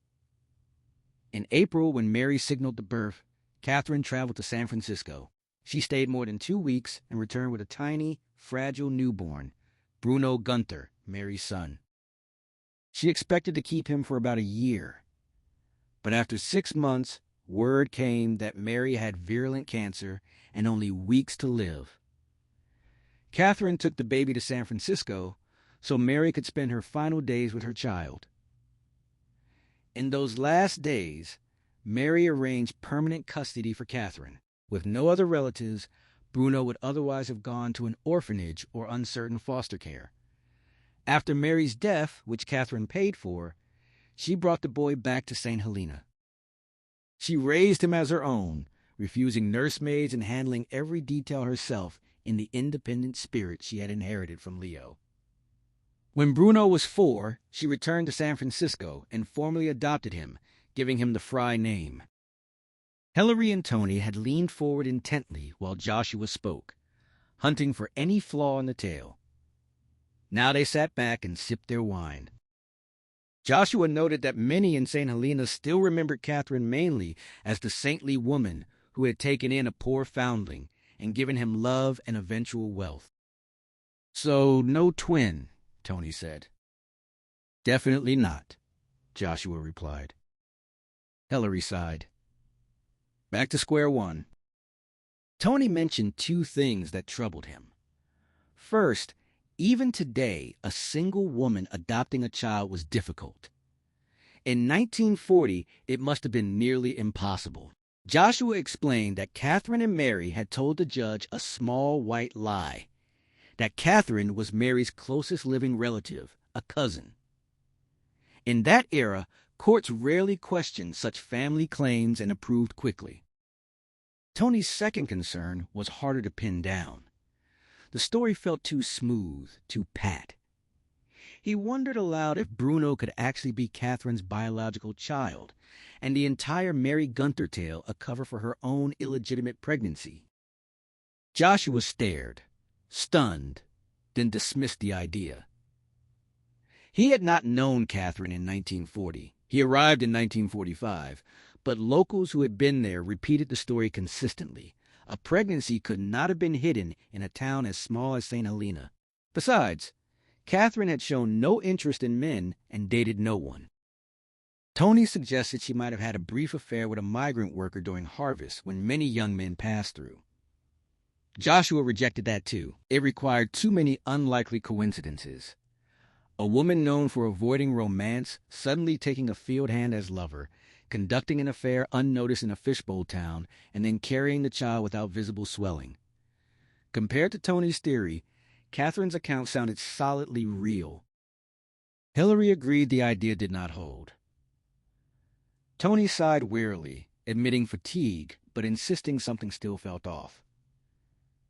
In April, when Mary signaled the birth, Catherine traveled to San Francisco. She stayed more than 2 weeks and returned with a tiny, fragile newborn, Bruno Gunther, Mary's son. She expected to keep him for about a year. But after 6 months, word came that Mary had virulent cancer and only weeks to live. Catherine took the baby to San Francisco so Mary could spend her final days with her child. In those last days, Mary arranged permanent custody for Catherine. With no other relatives, Bruno would otherwise have gone to an orphanage or uncertain foster care. After Mary's death, which Catherine paid for, she brought the boy back to St. Helena. She raised him as her own, refusing nursemaids and handling every detail herself in the independent spirit she had inherited from Leo. When Bruno was 4, she returned to San Francisco and formally adopted him, giving him the Fry name. Hilary and Tony had leaned forward intently while Joshua spoke, hunting for any flaw in the tale. Now they sat back and sipped their wine. Joshua noted that many in St. Helena still remembered Catherine mainly as the saintly woman who had taken in a poor foundling and given him love and eventual wealth. "So no twin," Tony said. "Definitely not," Joshua replied. Hilary sighed. Back to square one. Tony mentioned 2 things that troubled him. First, even today, a single woman adopting a child was difficult. In 1940, it must have been nearly impossible. Joshua explained that Catherine and Mary had told the judge a small white lie, that Catherine was Mary's closest living relative, a cousin. In that era, courts rarely questioned such family claims and approved quickly. Tony's second concern was harder to pin down. The story felt too smooth, too pat. He wondered aloud if Bruno could actually be Catherine's biological child, and the entire Mary Gunther tale a cover for her own illegitimate pregnancy. Joshua stared, stunned, then dismissed the idea. He had not known Catherine in 1940. He arrived in 1945, but locals who had been there repeated the story consistently. A pregnancy could not have been hidden in a town as small as St. Helena. Besides, Catherine had shown no interest in men and dated no one. Tony suggested she might have had a brief affair with a migrant worker during harvest when many young men passed through. Joshua rejected that too. It required too many unlikely coincidences. A woman known for avoiding romance suddenly taking a field hand as lover, conducting an affair unnoticed in a fishbowl town, and then carrying the child without visible swelling. Compared to Tony's theory, Catherine's account sounded solidly real. Hilary agreed the idea did not hold. Tony sighed wearily, admitting fatigue, but insisting something still felt off.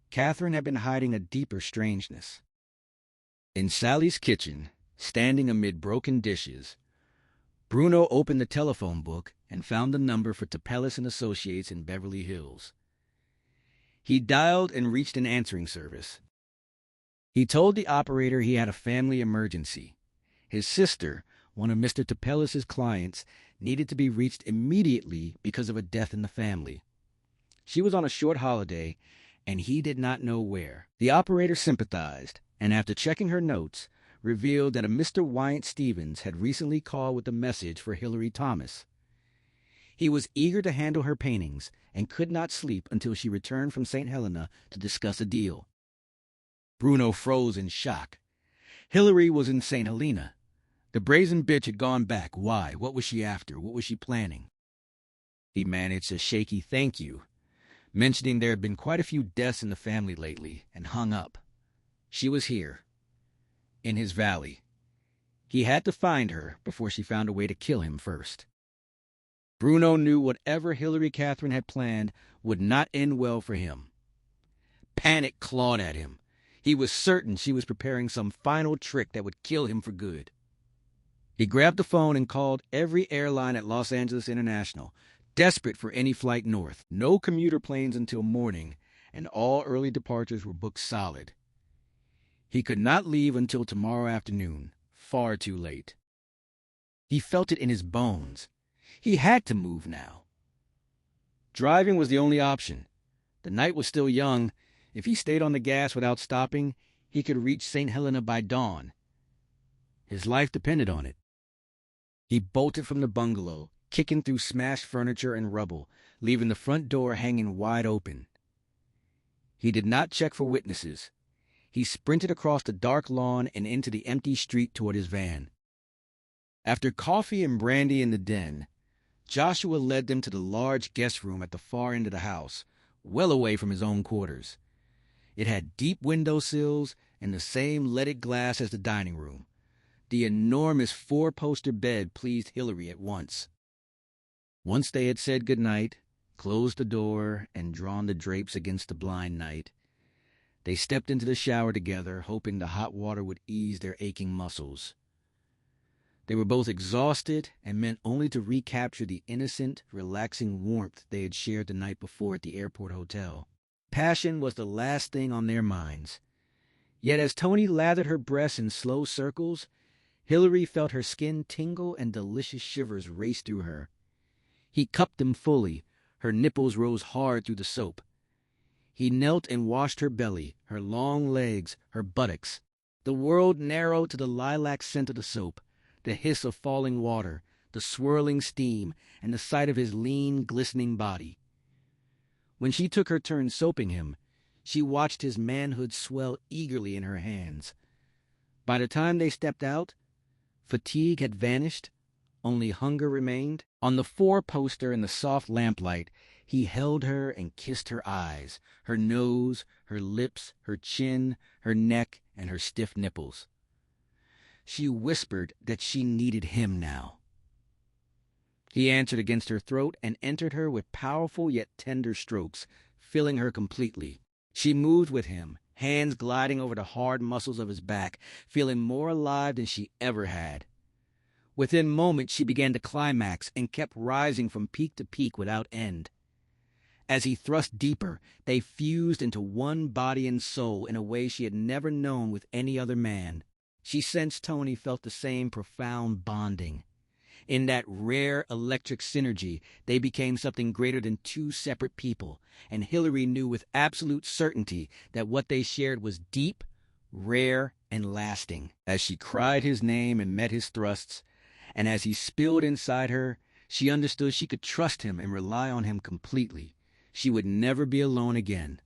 Catherine had been hiding a deeper strangeness. In Sally's kitchen, standing amid broken dishes, Bruno opened the telephone book and found the number for Tapellis and Associates in Beverly Hills. He dialed and reached an answering service. He told the operator he had a family emergency. His sister, one of Mr. Tapellis' clients, needed to be reached immediately because of a death in the family. She was on a short holiday, and he did not know where. The operator sympathized, and after checking her notes, revealed that a Mr. Wyatt Stevens had recently called with a message for Hilary Thomas. He was eager to handle her paintings and could not sleep until she returned from St. Helena to discuss a deal. Bruno froze in shock. Hilary was in St. Helena. The brazen bitch had gone back. Why? What was she after? What was she planning? He managed a shaky thank you, mentioning there had been quite a few deaths in the family lately, and hung up. She was here, in his valley. He had to find her before she found a way to kill him first. Bruno knew whatever Hilary Catherine had planned would not end well for him. Panic clawed at him. He was certain she was preparing some final trick that would kill him for good. He grabbed the phone and called every airline at Los Angeles International, desperate for any flight north. No commuter planes until morning, and all early departures were booked solid. He could not leave until tomorrow afternoon, far too late. He felt it in his bones. He had to move now. Driving was the only option. The night was still young. If he stayed on the gas without stopping, he could reach St. Helena by dawn. His life depended on it. He bolted from the bungalow, kicking through smashed furniture and rubble, leaving the front door hanging wide open. He did not check for witnesses. He sprinted across the dark lawn and into the empty street toward his van. After coffee and brandy in the den, Joshua led them to the large guest room at the far end of the house, well away from his own quarters. It had deep window sills and the same leaded glass as the dining room. The enormous four-poster bed pleased Hillary at once. Once they had said good night, closed the door, and drawn the drapes against the blind night, they stepped into the shower together, hoping the hot water would ease their aching muscles. They were both exhausted and meant only to recapture the innocent, relaxing warmth they had shared the night before at the airport hotel. Passion was the last thing on their minds. Yet as Tony lathered her breasts in slow circles, Hillary felt her skin tingle and delicious shivers race through her. He cupped them fully. Her nipples rose hard through the soap. He knelt and washed her belly, her long legs, her buttocks. The world narrowed to the lilac scent of the soap, the hiss of falling water, the swirling steam, and the sight of his lean, glistening body. When she took her turn soaping him, she watched his manhood swell eagerly in her hands. By the time they stepped out, fatigue had vanished, only hunger remained. On the four-poster in the soft lamplight, he held her and kissed her eyes, her nose, her lips, her chin, her neck, and her stiff nipples. She whispered that she needed him now. He answered against her throat and entered her with powerful yet tender strokes, filling her completely. She moved with him, hands gliding over the hard muscles of his back, feeling more alive than she ever had. Within moments she began to climax and kept rising from peak to peak without end. As he thrust deeper, they fused into one body and soul in a way she had never known with any other man. She sensed Tony felt the same profound bonding. In that rare electric synergy, they became something greater than two separate people, and Hillary knew with absolute certainty that what they shared was deep, rare, and lasting. As she cried his name and met his thrusts, and as he spilled inside her, she understood she could trust him and rely on him completely. She would never be alone again.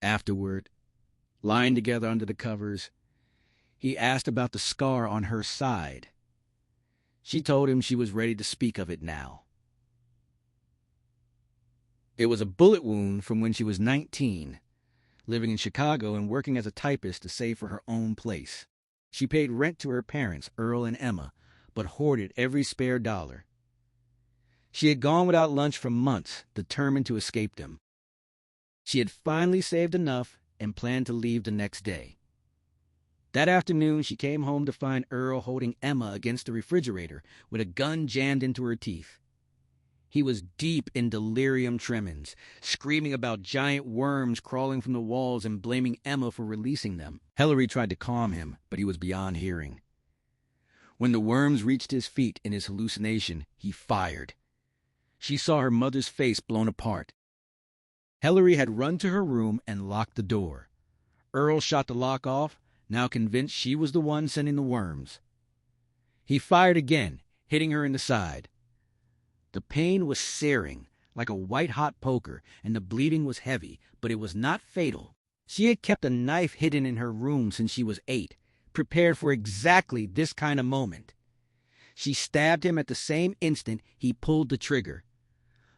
Afterward, lying together under the covers, he asked about the scar on her side. She told him she was ready to speak of it now. It was a bullet wound from when she was 19, living in Chicago and working as a typist to save for her own place. She paid rent to her parents, Earl and Emma, but hoarded every spare dollar. She had gone without lunch for months, determined to escape them. She had finally saved enough and planned to leave the next day. That afternoon, she came home to find Earl holding Emma against the refrigerator with a gun jammed into her teeth. He was deep in delirium tremens, screaming about giant worms crawling from the walls and blaming Emma for releasing them. Hillary tried to calm him, but he was beyond hearing. When the worms reached his feet in his hallucination, he fired. She saw her mother's face blown apart. Hillary had run to her room and locked the door. Earl shot the lock off, now convinced she was the one sending the worms. He fired again, hitting her in the side. The pain was searing, like a white-hot poker, and the bleeding was heavy, but it was not fatal. She had kept a knife hidden in her room since she was 8, prepared for exactly this kind of moment. She stabbed him at the same instant he pulled the trigger.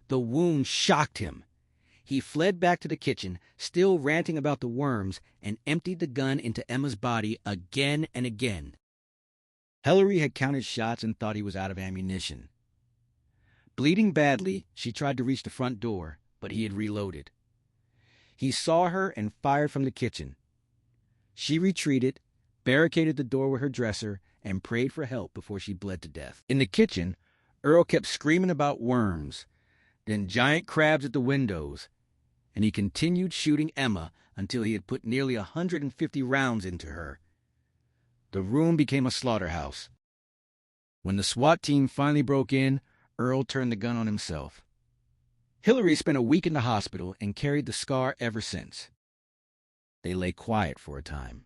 The wound shocked him. He fled back to the kitchen, still ranting about the worms, and emptied the gun into Emma's body again and again. Hillary had counted shots and thought he was out of ammunition. Bleeding badly, she tried to reach the front door, but he had reloaded. He saw her and fired from the kitchen. She retreated, barricaded the door with her dresser, and prayed for help before she bled to death. In the kitchen, Earl kept screaming about worms, then giant crabs at the windows, and he continued shooting Emma until he had put nearly 150 rounds into her. The room became a slaughterhouse. When the SWAT team finally broke in, Earl turned the gun on himself. Hillary spent a week in the hospital and carried the scar ever since. They lay quiet for a time.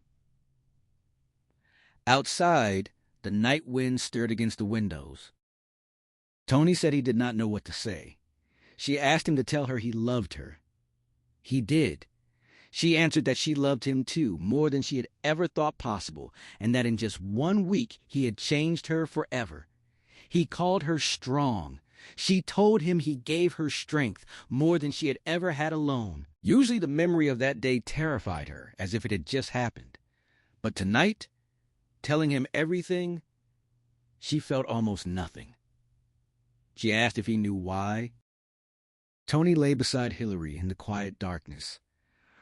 Outside, the night wind stirred against the windows. Tony said he did not know what to say. She asked him to tell her he loved her. He did. She answered that she loved him too, more than she had ever thought possible, and that in just 1 week he had changed her forever. He called her strong, She told him he gave her strength more than she had ever had alone. Usually the memory of that day terrified her, as if it had just happened. But tonight, telling him everything, she felt almost nothing. She asked if he knew why. Tony lay beside Hillary in the quiet darkness.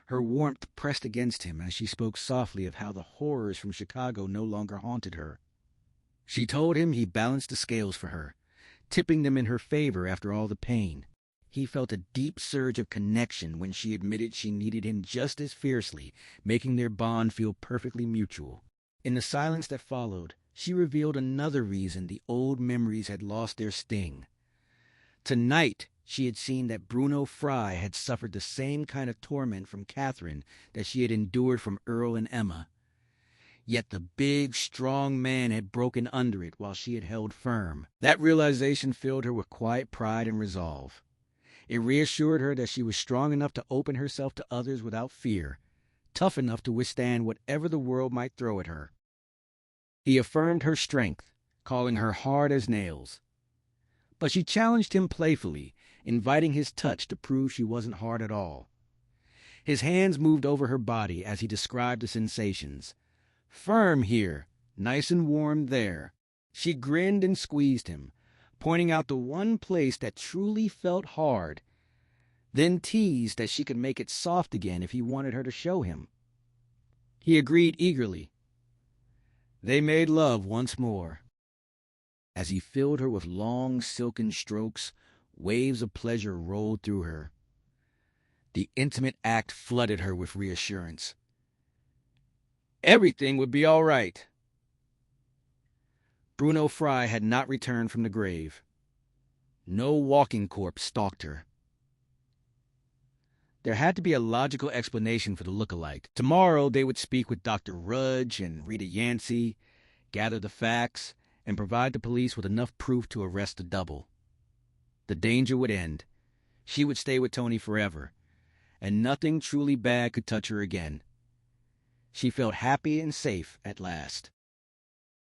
Her warmth pressed against him as she spoke softly of how the horrors from Chicago no longer haunted her. She told him he balanced the scales for her, tipping them in her favor after all the pain. He felt a deep surge of connection when she admitted she needed him just as fiercely, making their bond feel perfectly mutual. In the silence that followed, she revealed another reason the old memories had lost their sting. Tonight, she had seen that Bruno Fry had suffered the same kind of torment from Catherine that she had endured from Earl and Emma. Yet the big, strong man had broken under it while she had held firm. That realization filled her with quiet pride and resolve. It reassured her that she was strong enough to open herself to others without fear, tough enough to withstand whatever the world might throw at her. He affirmed her strength, calling her hard as nails. But she challenged him playfully, inviting his touch to prove she wasn't hard at all. His hands moved over her body as he described the sensations. Firm here, nice and warm there. She grinned and squeezed him, pointing out the one place that truly felt hard, then teased that she could make it soft again if he wanted her to show him. He agreed eagerly. They made love once more. As he filled her with long, silken strokes, waves of pleasure rolled through her. The intimate act flooded her with reassurance. Everything would be all right. Bruno Fry had not returned from the grave. No walking corpse stalked her. There had to be a logical explanation for the look-alike. Tomorrow they would speak with Dr. Rudge and Rita Yancey, gather the facts, and provide the police with enough proof to arrest the double. The danger would end. She would stay with Tony forever, and nothing truly bad could touch her again. She felt happy and safe at last.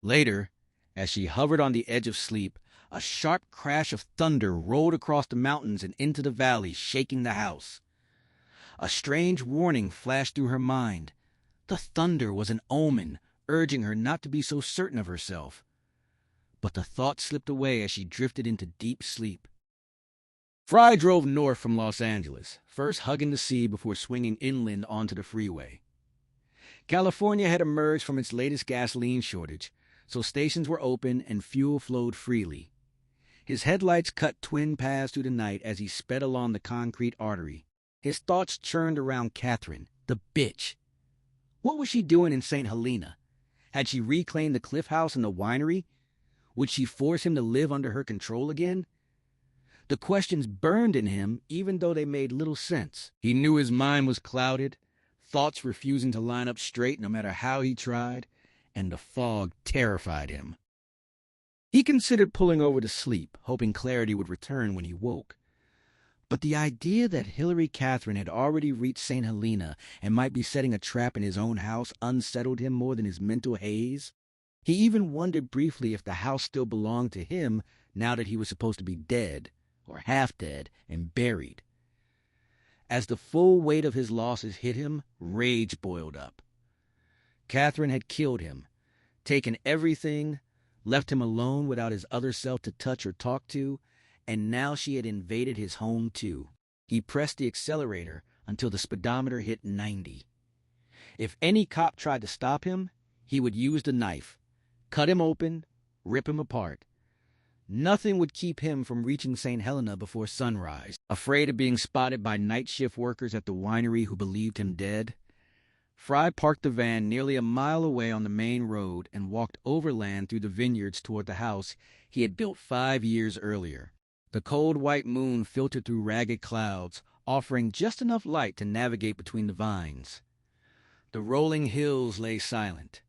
Later, as she hovered on the edge of sleep, a sharp crash of thunder rolled across the mountains and into the valley, shaking the house. A strange warning flashed through her mind. The thunder was an omen, urging her not to be so certain of herself. But the thought slipped away as she drifted into deep sleep. Fry drove north from Los Angeles, first hugging the sea before swinging inland onto the freeway. California had emerged from its latest gasoline shortage, so stations were open and fuel flowed freely. His headlights cut twin paths through the night as he sped along the concrete artery. His thoughts churned around Catherine, the bitch. What was she doing in St. Helena? Had she reclaimed the Cliff House and the winery? Would she force him to live under her control again? The questions burned in him, even though they made little sense. He knew his mind was clouded, thoughts refusing to line up straight no matter how he tried, and the fog terrified him. He considered pulling over to sleep, hoping clarity would return when he woke. But the idea that Hillary Catherine had already reached St. Helena and might be setting a trap in his own house unsettled him more than his mental haze. He even wondered briefly if the house still belonged to him now that he was supposed to be dead, or half dead, and buried. As the full weight of his losses hit him, rage boiled up. Catherine had killed him, taken everything, left him alone without his other self to touch or talk to, and now she had invaded his home too. He pressed the accelerator until the speedometer hit 90. If any cop tried to stop him, he would use the knife, cut him open, rip him apart. Nothing would keep him from reaching St. Helena before sunrise. Afraid of being spotted by night shift workers at the winery who believed him dead, Fry parked the van nearly a mile away on the main road and walked overland through the vineyards toward the house he had built 5 years earlier. The cold white moon filtered through ragged clouds, offering just enough light to navigate between the vines. The rolling hills lay silent,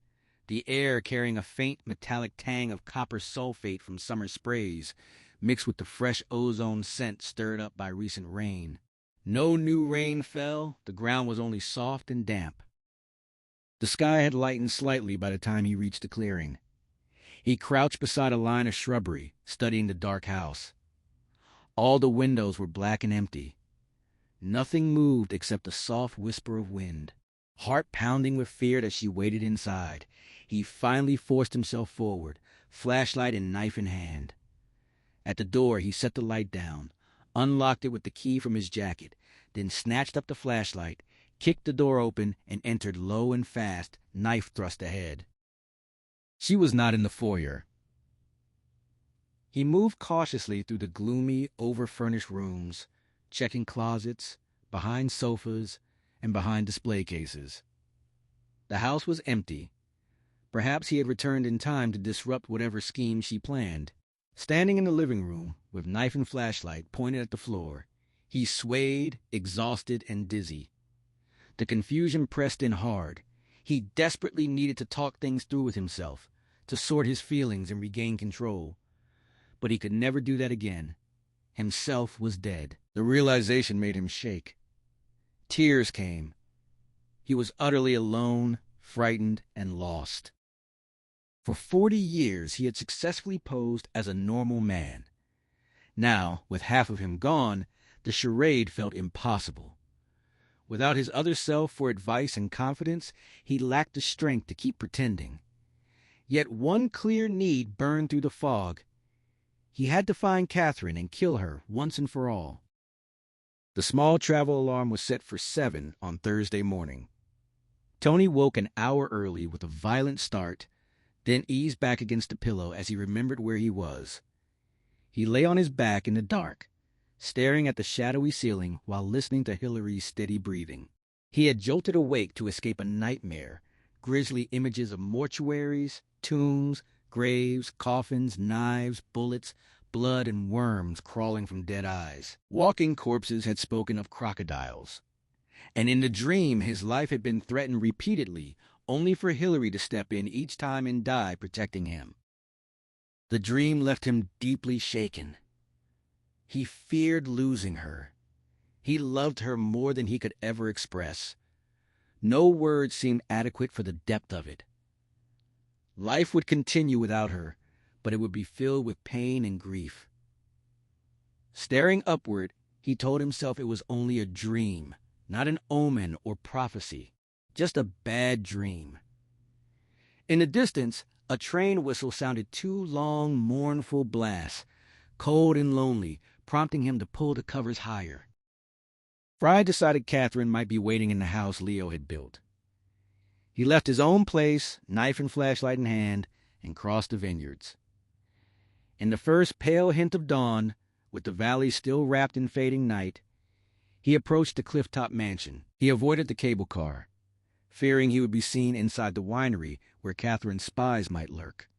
the air carrying a faint metallic tang of copper sulfate from summer sprays, mixed with the fresh ozone scent stirred up by recent rain. No new rain fell, the ground was only soft and damp. The sky had lightened slightly by the time he reached the clearing. He crouched beside a line of shrubbery, studying the dark house. All the windows were black and empty. Nothing moved except a soft whisper of wind. Heart pounding with fear as she waited inside, he finally forced himself forward, flashlight and knife in hand. At the door, he set the light down, unlocked it with the key from his jacket, then snatched up the flashlight, kicked the door open, and entered low and fast, knife thrust ahead. She was not in the foyer. He moved cautiously through the gloomy, over-furnished rooms, checking closets, behind sofas, and behind display cases. The house was empty. Perhaps he had returned in time to disrupt whatever scheme she planned. Standing in the living room, with knife and flashlight pointed at the floor, he swayed, exhausted and dizzy. The confusion pressed in hard. He desperately needed to talk things through with himself, to sort his feelings and regain control. But he could never do that again. Himself was dead. The realization made him shake. Tears came. He was utterly alone, frightened, and lost. For 40 years he had successfully posed as a normal man. Now, with half of him gone, the charade felt impossible. Without his other self for advice and confidence, he lacked the strength to keep pretending. Yet one clear need burned through the fog. He had to find Catherine and kill her once and for all. The small travel alarm was set for 7 on Thursday morning. Tony woke an hour early with a violent start, then eased back against the pillow as he remembered where he was. He lay on his back in the dark, staring at the shadowy ceiling while listening to Hillary's steady breathing. He had jolted awake to escape a nightmare, grisly images of mortuaries, tombs, graves, coffins, knives, bullets, blood, and worms crawling from dead eyes. Walking corpses had spoken of crocodiles. And in the dream, his life had been threatened repeatedly, only for Hillary to step in each time and die protecting him. The dream left him deeply shaken. He feared losing her. He loved her more than he could ever express. No words seemed adequate for the depth of it. Life would continue without her, but it would be filled with pain and grief. Staring upward, he told himself it was only a dream, not an omen or prophecy, just a bad dream. In the distance, a train whistle sounded 2 long, mournful blasts, cold and lonely, prompting him to pull the covers higher. Fry decided Catherine might be waiting in the house Leo had built. He left his own place, knife and flashlight in hand, and crossed the vineyards. In the first pale hint of dawn, with the valley still wrapped in fading night, he approached the clifftop mansion. He avoided the cable car, fearing he would be seen inside the winery where Catherine's spies might lurk.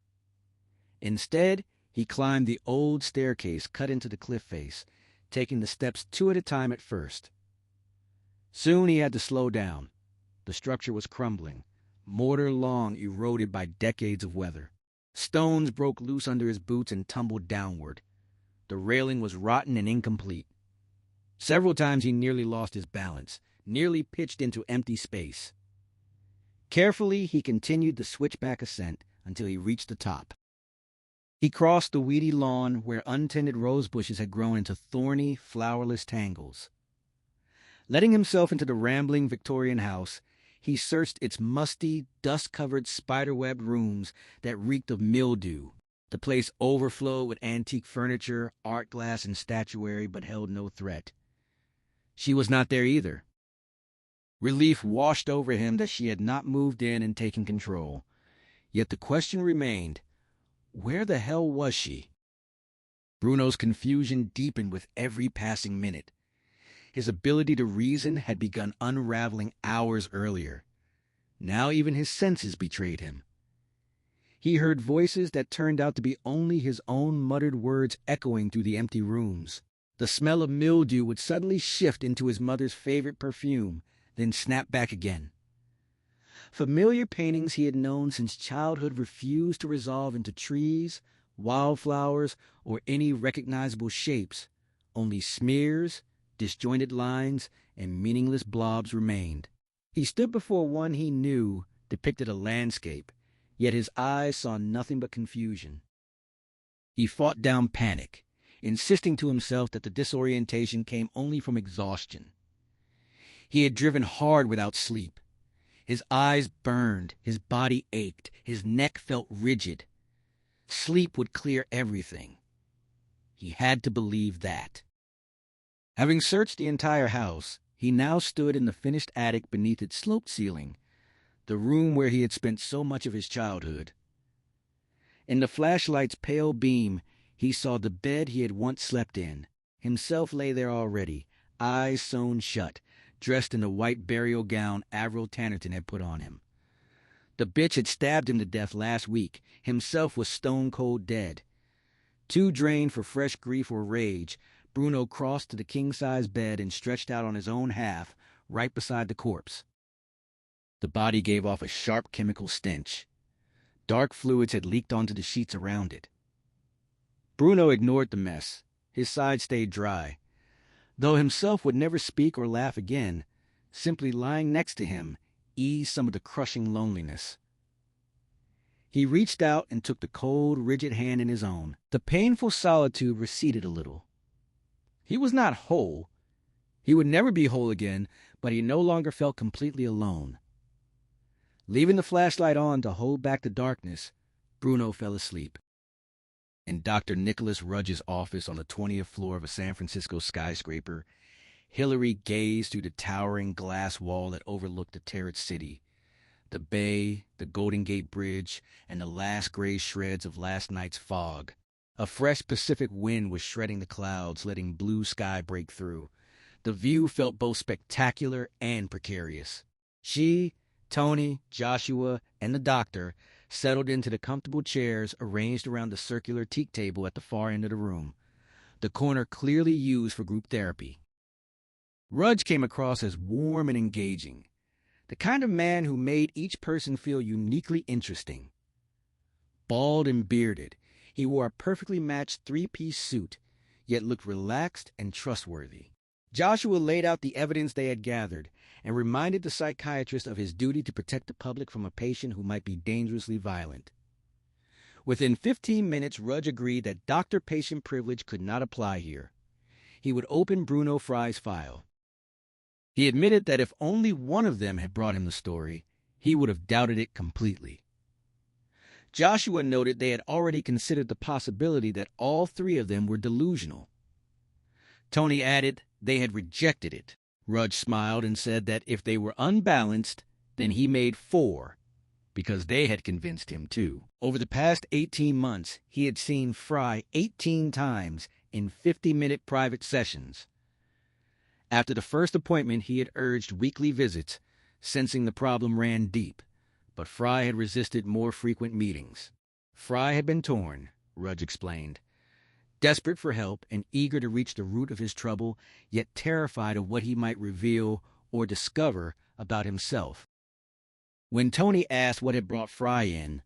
Instead, he climbed the old staircase cut into the cliff face, taking the steps 2 at a time at first. Soon he had to slow down. The structure was crumbling, mortar long eroded by decades of weather. Stones broke loose under his boots and tumbled downward. The railing was rotten and incomplete. Several times he nearly lost his balance, nearly pitched into empty space. Carefully, he continued the switchback ascent until he reached the top. He crossed the weedy lawn where untended rose bushes had grown into thorny, flowerless tangles. Letting himself into the rambling Victorian house, he searched its musty, dust-covered, spider-webbed rooms that reeked of mildew. The place overflowed with antique furniture, art glass, and statuary, but held no threat. She was not there either. Relief washed over him that she had not moved in and taken control. Yet the question remained, where the hell was she? Bruno's confusion deepened with every passing minute. His ability to reason had begun unraveling hours earlier. Now even his senses betrayed him. He heard voices that turned out to be only his own muttered words echoing through the empty rooms. The smell of mildew would suddenly shift into his mother's favorite perfume, then snap back again. Familiar paintings he had known since childhood refused to resolve into trees, wildflowers, or any recognizable shapes. Only smears, disjointed lines, and meaningless blobs remained. He stood before one he knew depicted a landscape, yet his eyes saw nothing but confusion. He fought down panic. insisting to himself that the disorientation came only from exhaustion. He had driven hard without sleep. His eyes burned, his body ached, his neck felt rigid. Sleep would clear everything. He had to believe that. Having searched the entire house, he now stood in the finished attic beneath its sloped ceiling, the room where he had spent so much of his childhood. In the flashlight's pale beam, he saw the bed he had once slept in. Himself lay there already, eyes sewn shut, dressed in the white burial gown Avril Tannerton had put on him. The bitch had stabbed him to death last week. Himself was stone-cold dead. Too drained for fresh grief or rage, Bruno crossed to the king-size bed and stretched out on his own half, right beside the corpse. The body gave off a sharp chemical stench. Dark fluids had leaked onto the sheets around it. Bruno ignored the mess. His side stayed dry. Though himself would never speak or laugh again, simply lying next to him eased some of the crushing loneliness. He reached out and took the cold, rigid hand in his own. The painful solitude receded a little. He was not whole. He would never be whole again, but he no longer felt completely alone. Leaving the flashlight on to hold back the darkness, Bruno fell asleep. In Dr. Nicholas Rudge's office on the 20th floor of a San Francisco skyscraper, Hillary gazed through the towering glass wall that overlooked the terraced city, the bay, the Golden Gate Bridge, and the last gray shreds of last night's fog. A fresh Pacific wind was shredding the clouds, letting blue sky break through. The view felt both spectacular and precarious. She, Tony, Joshua, and the doctor settled into the comfortable chairs arranged around the circular teak table at the far end of the room, the corner clearly used for group therapy. Rudge came across as warm and engaging, the kind of man who made each person feel uniquely interesting. Bald and bearded, he wore a perfectly matched three-piece suit, yet looked relaxed and trustworthy. Joshua laid out the evidence they had gathered and reminded the psychiatrist of his duty to protect the public from a patient who might be dangerously violent. Within 15 minutes, Rudge agreed that doctor-patient privilege could not apply here. He would open Bruno Fry's file. He admitted that if only one of them had brought him the story, he would have doubted it completely. Joshua noted they had already considered the possibility that all three of them were delusional. Tony added they had rejected it. Rudge smiled and said that if they were unbalanced, then he made 4, because they had convinced him too. Over the past 18 months, he had seen Fry 18 times in 50-minute private sessions. After the first appointment, he had urged weekly visits, sensing the problem ran deep, but Fry had resisted more frequent meetings. Fry had been torn, Rudge explained. Desperate for help and eager to reach the root of his trouble, yet terrified of what he might reveal or discover about himself. When Tony asked what had brought Fry in,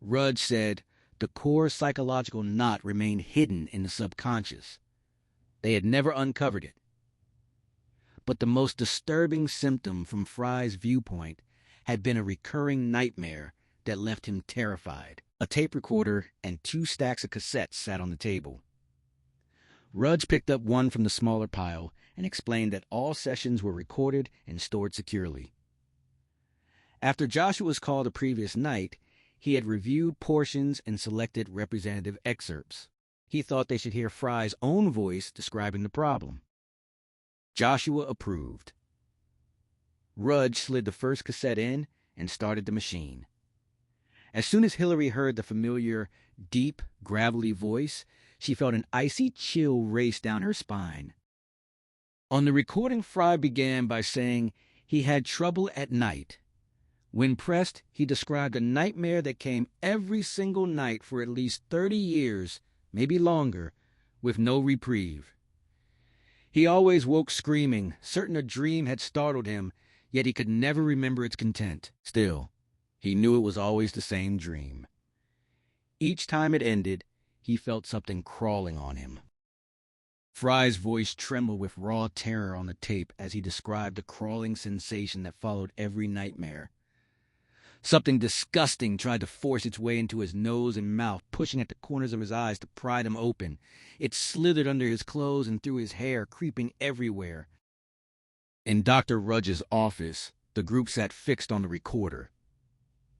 Rudge said the core psychological knot remained hidden in the subconscious. They had never uncovered it. But the most disturbing symptom from Fry's viewpoint had been a recurring nightmare that left him terrified. A tape recorder and 2 stacks of cassettes sat on the table. Rudge picked up one from the smaller pile and explained that all sessions were recorded and stored securely. After Joshua's call the previous night, he had reviewed portions and selected representative excerpts. He thought they should hear Fry's own voice describing the problem. Joshua approved. Rudge slid the first cassette in and started the machine. As soon as Hillary heard the familiar, deep, gravelly voice, she felt an icy chill race down her spine. On the recording, Fry began by saying he had trouble at night. When pressed, he described a nightmare that came every single night for at least 30 years, maybe longer, with no reprieve. He always woke screaming, certain a dream had startled him, yet he could never remember its content. Still, he knew it was always the same dream. Each time it ended, he felt something crawling on him. Fry's voice trembled with raw terror on the tape as he described the crawling sensation that followed every nightmare. Something disgusting tried to force its way into his nose and mouth, pushing at the corners of his eyes to pry them open. It slithered under his clothes and through his hair, creeping everywhere. In Dr. Rudge's office, the group sat fixed on the recorder.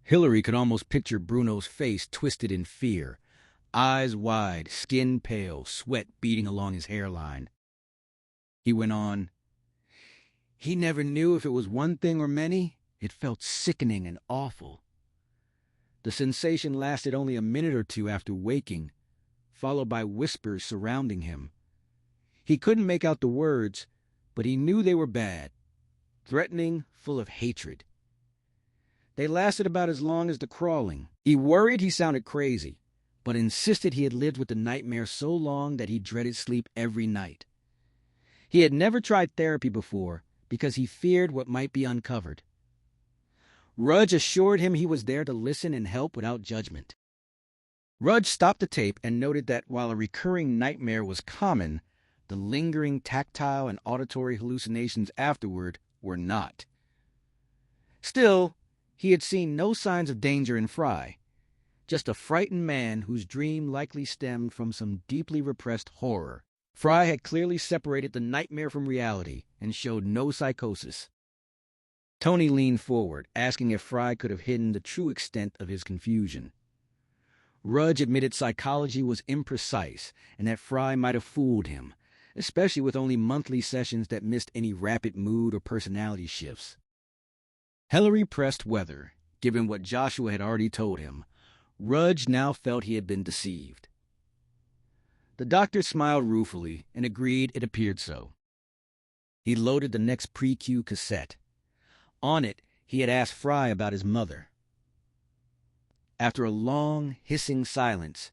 Hillary could almost picture Bruno's face twisted in fear, eyes wide, skin pale, sweat beading along his hairline. He went on. He never knew if it was one thing or many. It felt sickening and awful. The sensation lasted only a minute or two after waking, followed by whispers surrounding him. He couldn't make out the words, but he knew they were bad, threatening, full of hatred. They lasted about as long as the crawling. He worried he sounded crazy, but insisted he had lived with the nightmare so long that he dreaded sleep every night. He had never tried therapy before because he feared what might be uncovered. Rudge assured him he was there to listen and help without judgment. Rudge stopped the tape and noted that while a recurring nightmare was common, the lingering tactile and auditory hallucinations afterward were not. Still, he had seen no signs of danger in Fry, just a frightened man whose dream likely stemmed from some deeply repressed horror. Fry had clearly separated the nightmare from reality and showed no psychosis. Tony leaned forward, asking if Fry could have hidden the true extent of his confusion. Rudge admitted psychology was imprecise and that Fry might have fooled him, especially with only monthly sessions that missed any rapid mood or personality shifts. Hillary pressed whether, given what Joshua had already told him, Rudge now felt he had been deceived. The doctor smiled ruefully and agreed it appeared so. He loaded the next pre-cue cassette. On it, he had asked Fry about his mother. After a long, hissing silence,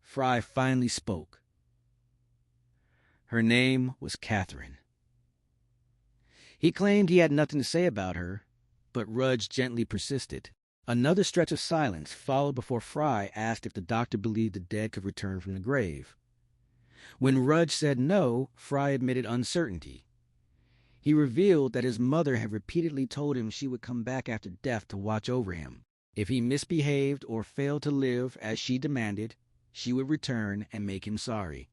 Fry finally spoke. Her name was Catherine. He claimed he had nothing to say about her, but Rudge gently persisted. Another stretch of silence followed before Fry asked if the doctor believed the dead could return from the grave. When Rudge said no, Fry admitted uncertainty. He revealed that his mother had repeatedly told him she would come back after death to watch over him. If he misbehaved or failed to live as she demanded, she would return and make him sorry.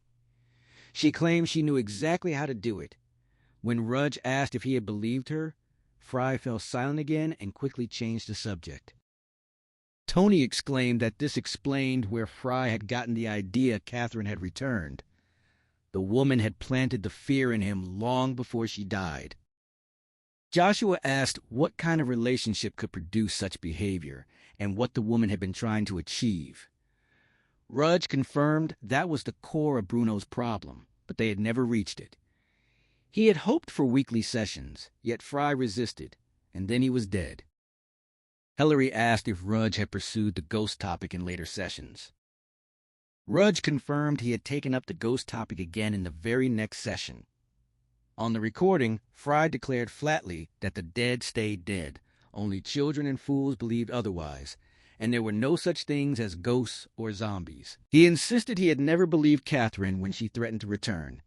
She claimed she knew exactly how to do it. When Rudge asked if he had believed her, Fry fell silent again and quickly changed the subject. Tony exclaimed that this explained where Fry had gotten the idea Catherine had returned. The woman had planted the fear in him long before she died. Joshua asked what kind of relationship could produce such behavior and what the woman had been trying to achieve. Rudge confirmed that was the core of Bruno's problem, but they had never reached it. He had hoped for weekly sessions, yet Fry resisted, and then he was dead. Hillary asked if Rudge had pursued the ghost topic in later sessions. Rudge confirmed he had taken up the ghost topic again in the very next session. On the recording, Fry declared flatly that the dead stayed dead, only children and fools believed otherwise, and there were no such things as ghosts or zombies. He insisted he had never believed Catherine when she threatened to return.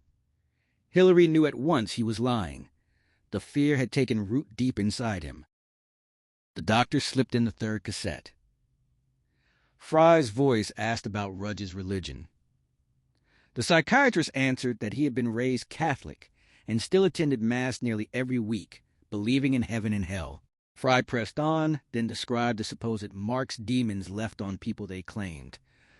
Hillary knew at once he was lying. The fear had taken root deep inside him. The doctor slipped in the third cassette. Fry's voice asked about Rudge's religion. The psychiatrist answered that he had been raised Catholic and still attended Mass nearly every week, believing in heaven and hell. Fry pressed on, then described the supposed marks demons left on people they claimed.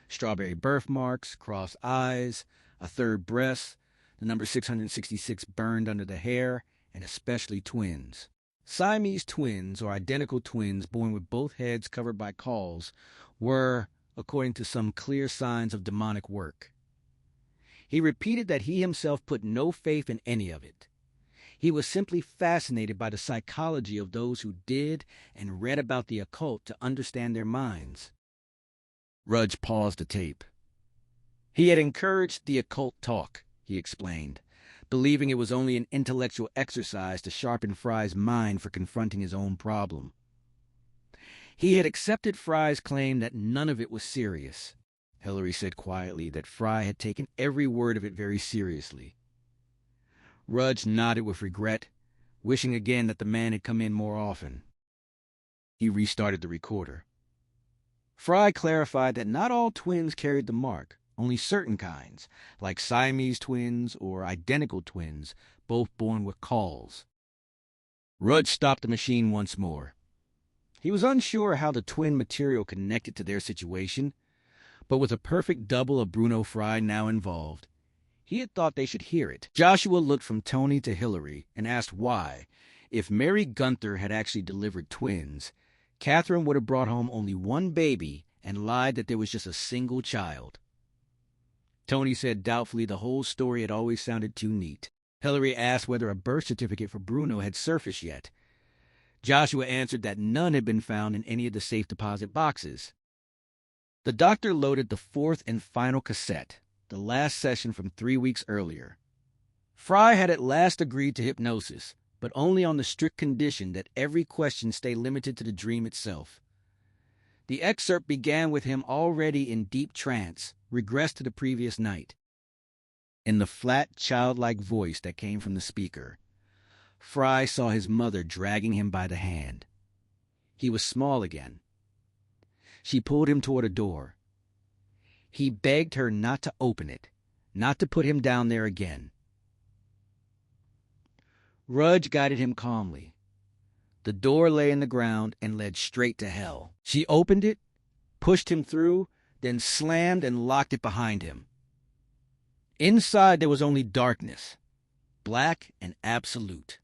Strawberry birthmarks, crossed eyes, a third breast, the number 666 burned under the hair, and especially twins. Siamese twins, or identical twins born with both heads covered by cauls, were, according to some, clear signs of demonic work. He repeated that he himself put no faith in any of it. He was simply fascinated by the psychology of those who did and read about the occult to understand their minds. Rudge paused the tape. He had encouraged the occult talk, he explained, believing it was only an intellectual exercise to sharpen Fry's mind for confronting his own problem. He had accepted Fry's claim that none of it was serious. Hillary said quietly that Fry had taken every word of it very seriously. Rudge nodded with regret, wishing again that the man had come in more often. He restarted the recorder. Fry clarified that not all twins carried the mark, only certain kinds, like Siamese twins or identical twins, both born with calls. Rudge stopped the machine once more. He was unsure how the twin material connected to their situation, but with a perfect double of Bruno Fry now involved, he had thought they should hear it. Joshua looked from Tony to Hillary and asked why, if Mary Gunther had actually delivered twins, Catherine would have brought home only one baby and lied that there was just a single child. Tony said doubtfully the whole story had always sounded too neat. Hillary asked whether a birth certificate for Bruno had surfaced yet. Joshua answered that none had been found in any of the safe deposit boxes. The doctor loaded the fourth and final cassette, the last session from 3 weeks earlier. Fry had at last agreed to hypnosis, but only on the strict condition that every question stay limited to the dream itself. The excerpt began with him already in deep trance, regressed to the previous night. In the flat, childlike voice that came from the speaker, Fry saw his mother dragging him by the hand. He was small again. She pulled him toward a door. He begged her not to open it, not to put him down there again. Rudge guided him calmly. The door lay in the ground and led straight to hell. She opened it, pushed him through, then slammed and locked it behind him. Inside there was only darkness, black and absolute.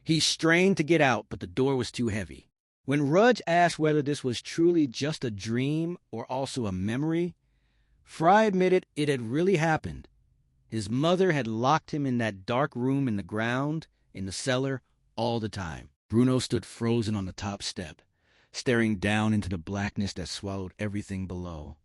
He strained to get out, but the door was too heavy. When Rudge asked whether this was truly just a dream or also a memory, Fry admitted it had really happened. His mother had locked him in that dark room in the ground, in the cellar, all the time. Bruno stood frozen on the top step, staring down into the blackness that swallowed everything below.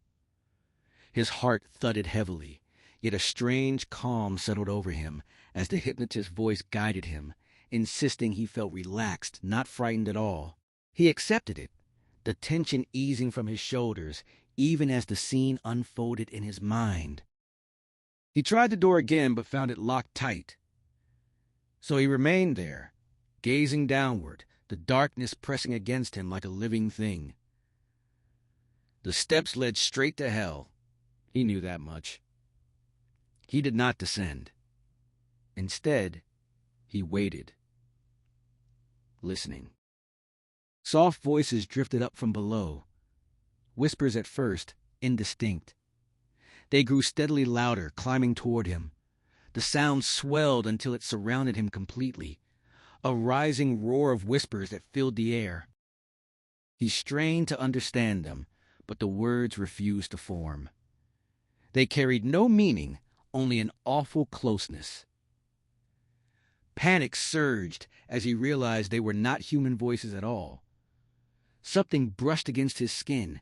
His heart thudded heavily, yet a strange calm settled over him as the hypnotist's voice guided him, insisting he felt relaxed, not frightened at all. He accepted it, the tension easing from his shoulders, even as the scene unfolded in his mind. He tried the door again, but found it locked tight. So he remained there, gazing downward, the darkness pressing against him like a living thing. The steps led straight to hell. He knew that much. He did not descend. Instead, he waited, listening. Soft voices drifted up from below, whispers at first, indistinct. They grew steadily louder, climbing toward him. The sound swelled until it surrounded him completely, a rising roar of whispers that filled the air. He strained to understand them, but the words refused to form. They carried no meaning, only an awful closeness. Panic surged as he realized they were not human voices at all. Something brushed against his skin,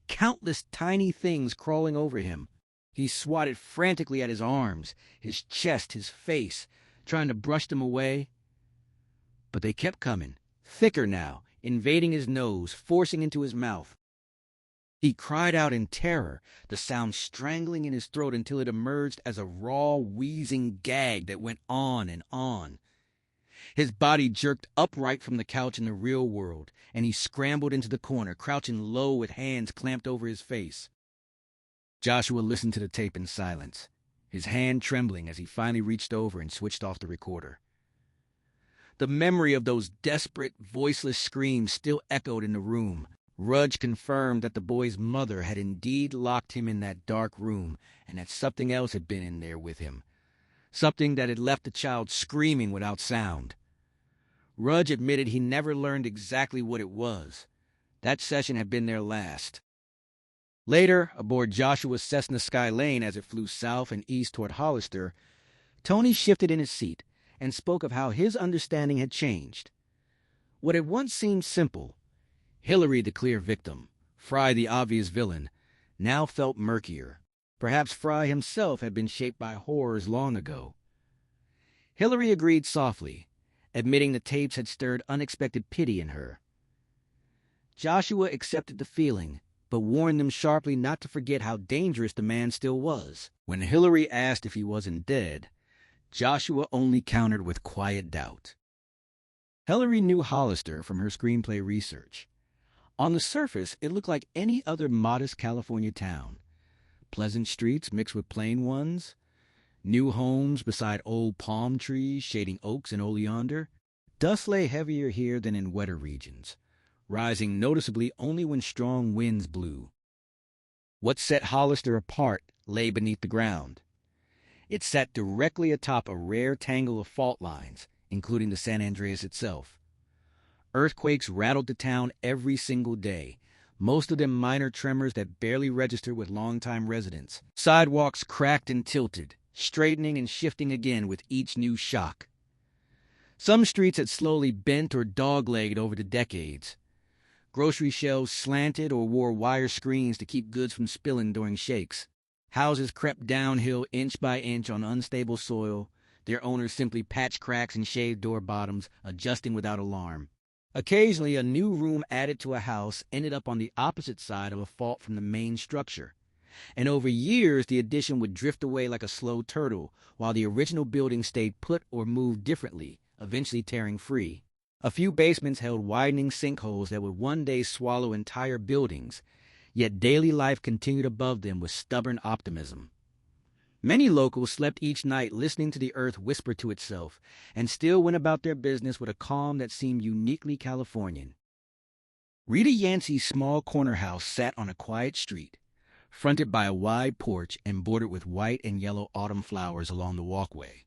countless tiny things crawling over him. He swatted frantically at his arms, his chest, his face, trying to brush them away. But they kept coming, thicker now, invading his nose, forcing into his mouth. He cried out in terror, the sound strangling in his throat until it emerged as a raw, wheezing gag that went on and on. His body jerked upright from the couch in the real world, and he scrambled into the corner, crouching low with hands clamped over his face. Joshua listened to the tape in silence, his hand trembling as he finally reached over and switched off the recorder. The memory of those desperate, voiceless screams still echoed in the room. Rudge confirmed that the boy's mother had indeed locked him in that dark room and that something else had been in there with him, something that had left the child screaming without sound. Rudge admitted he never learned exactly what it was. That session had been their last. Later, aboard Joshua's Cessna Sky Lane as it flew south and east toward Hollister, Tony shifted in his seat and spoke of how his understanding had changed. What had once seemed simple, Hillary the clear victim, Fry the obvious villain, now felt murkier. Perhaps Fry himself had been shaped by horrors long ago. Hillary agreed softly, admitting the tapes had stirred unexpected pity in her. Joshua accepted the feeling, but warned them sharply not to forget how dangerous the man still was. When Hillary asked if he wasn't dead, Joshua only countered with quiet doubt. Hillary knew Hollister from her screenplay research. On the surface, it looked like any other modest California town. Pleasant streets mixed with plain ones, new homes beside old palm trees shading oaks and oleander. Dust lay heavier here than in wetter regions, rising noticeably only when strong winds blew. What set Hollister apart lay beneath the ground. It sat directly atop a rare tangle of fault lines, including the San Andreas itself. Earthquakes rattled the town every single day, most of them minor tremors that barely registered with longtime residents. Sidewalks cracked and tilted, straightening and shifting again with each new shock. Some streets had slowly bent or dog-legged over the decades. Grocery shelves slanted or wore wire screens to keep goods from spilling during shakes. Houses crept downhill inch by inch on unstable soil. Their owners simply patched cracks and shaved door bottoms, adjusting without alarm. Occasionally, a new room added to a house ended up on the opposite side of a fault from the main structure. And over years, the addition would drift away like a slow turtle, while the original building stayed put or moved differently, eventually tearing free. A few basements held widening sinkholes that would one day swallow entire buildings, yet daily life continued above them with stubborn optimism. Many locals slept each night listening to the earth whisper to itself, and still went about their business with a calm that seemed uniquely Californian. Rita Yancey's small corner house sat on a quiet street, fronted by a wide porch and bordered with white and yellow autumn flowers along the walkway.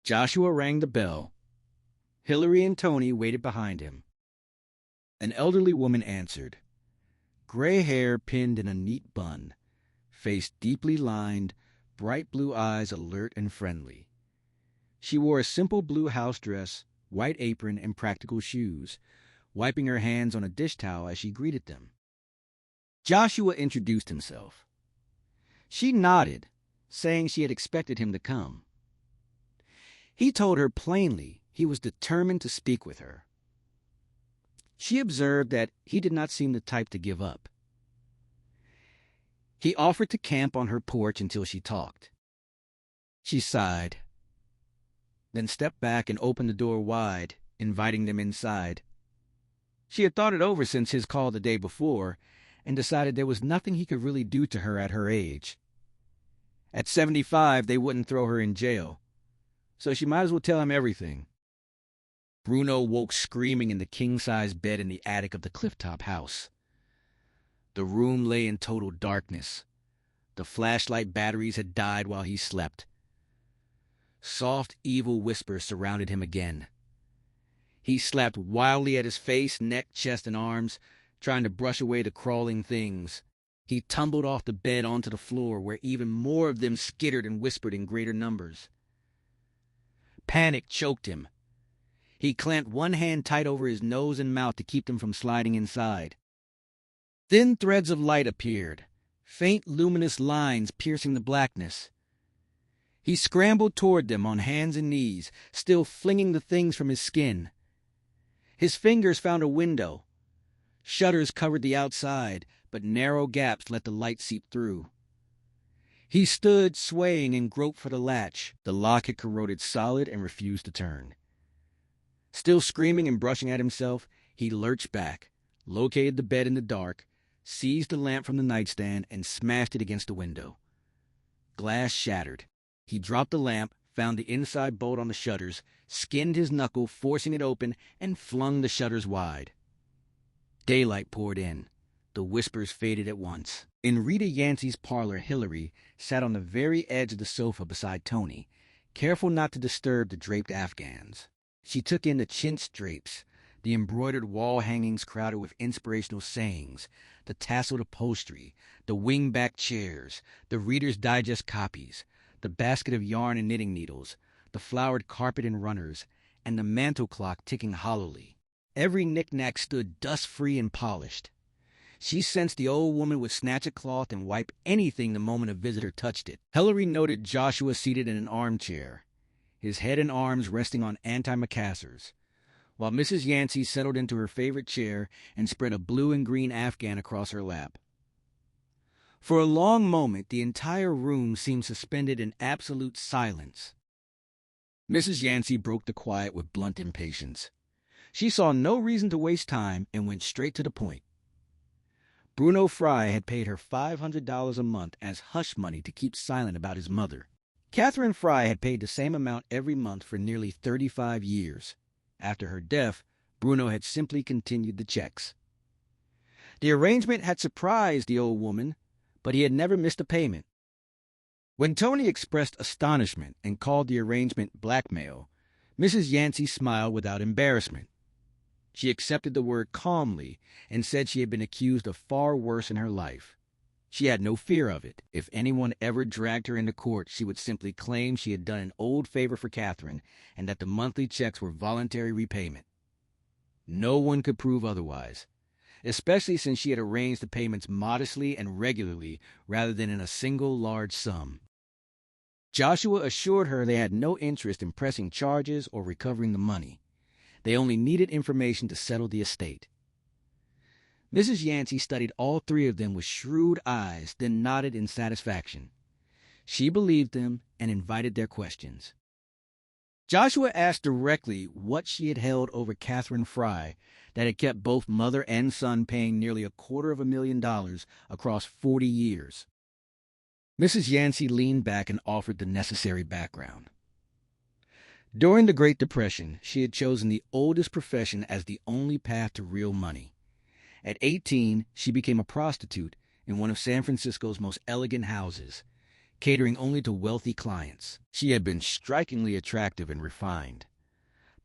Joshua rang the bell. Hillary and Tony waited behind him. An elderly woman answered, gray hair pinned in a neat bun, face deeply lined, bright blue eyes alert and friendly. She wore a simple blue house dress, white apron, and practical shoes, wiping her hands on a dish towel as she greeted them. Joshua introduced himself. She nodded, saying she had expected him to come. He told her plainly he was determined to speak with her. She observed that he did not seem the type to give up. He offered to camp on her porch until she talked. She sighed, then stepped back and opened the door wide, inviting them inside. She had thought it over since his call the day before and decided there was nothing he could really do to her at her age. At 75, they wouldn't throw her in jail, so she might as well tell him everything. Bruno woke screaming in the king-size bed in the attic of the clifftop house. The room lay in total darkness. The flashlight batteries had died while he slept. Soft, evil whispers surrounded him again. He slapped wildly at his face, neck, chest, and arms, trying to brush away the crawling things. He tumbled off the bed onto the floor, where even more of them skittered and whispered in greater numbers. Panic choked him. He clamped one hand tight over his nose and mouth to keep them from sliding inside. Thin threads of light appeared, faint luminous lines piercing the blackness. He scrambled toward them on hands and knees, still flinging the things from his skin. His fingers found a window. Shutters covered the outside, but narrow gaps let the light seep through. He stood, swaying, and groped for the latch. The lock had corroded solid and refused to turn. Still screaming and brushing at himself, he lurched back, located the bed in the dark, seized the lamp from the nightstand, and smashed it against the window. Glass shattered. He dropped the lamp, found the inside bolt on the shutters, skinned his knuckle, forcing it open, and flung the shutters wide. Daylight poured in. The whispers faded at once. In Rita Yancey's parlor, Hillary sat on the very edge of the sofa beside Tony, careful not to disturb the draped afghans. She took in the chintz drapes, the embroidered wall hangings crowded with inspirational sayings, the tasseled upholstery, the wing-back chairs, the Reader's Digest copies, the basket of yarn and knitting needles, the flowered carpet and runners, and the mantel clock ticking hollowly. Every knick-knack stood dust-free and polished. She sensed the old woman would snatch a cloth and wipe anything the moment a visitor touched it. Hillary noted Joshua seated in an armchair, his head and arms resting on antimacassars, while Mrs. Yancey settled into her favorite chair and spread a blue and green afghan across her lap. For a long moment, the entire room seemed suspended in absolute silence. Mrs. Yancey broke the quiet with blunt impatience. She saw no reason to waste time and went straight to the point. Bruno Fry had paid her $500 a month as hush money to keep silent about his mother. Catherine Fry had paid the same amount every month for nearly 35 years. After her death, Bruno had simply continued the checks. The arrangement had surprised the old woman, but he had never missed a payment. When Tony expressed astonishment and called the arrangement blackmail, Mrs. Yancey smiled without embarrassment. She accepted the word calmly and said she had been accused of far worse in her life. She had no fear of it. If anyone ever dragged her into court, she would simply claim she had done an old favor for Catherine and that the monthly checks were voluntary repayment. No one could prove otherwise, especially since she had arranged the payments modestly and regularly rather than in a single large sum. Joshua assured her they had no interest in pressing charges or recovering the money. They only needed information to settle the estate. Mrs. Yancey studied all three of them with shrewd eyes, then nodded in satisfaction. She believed them and invited their questions. Joshua asked directly what she had held over Catherine Fry that had kept both mother and son paying nearly $250,000 across 40 years. Mrs. Yancey leaned back and offered the necessary background. During the Great Depression, she had chosen the oldest profession as the only path to real money. At 18, she became a prostitute in one of San Francisco's most elegant houses, catering only to wealthy clients. She had been strikingly attractive and refined.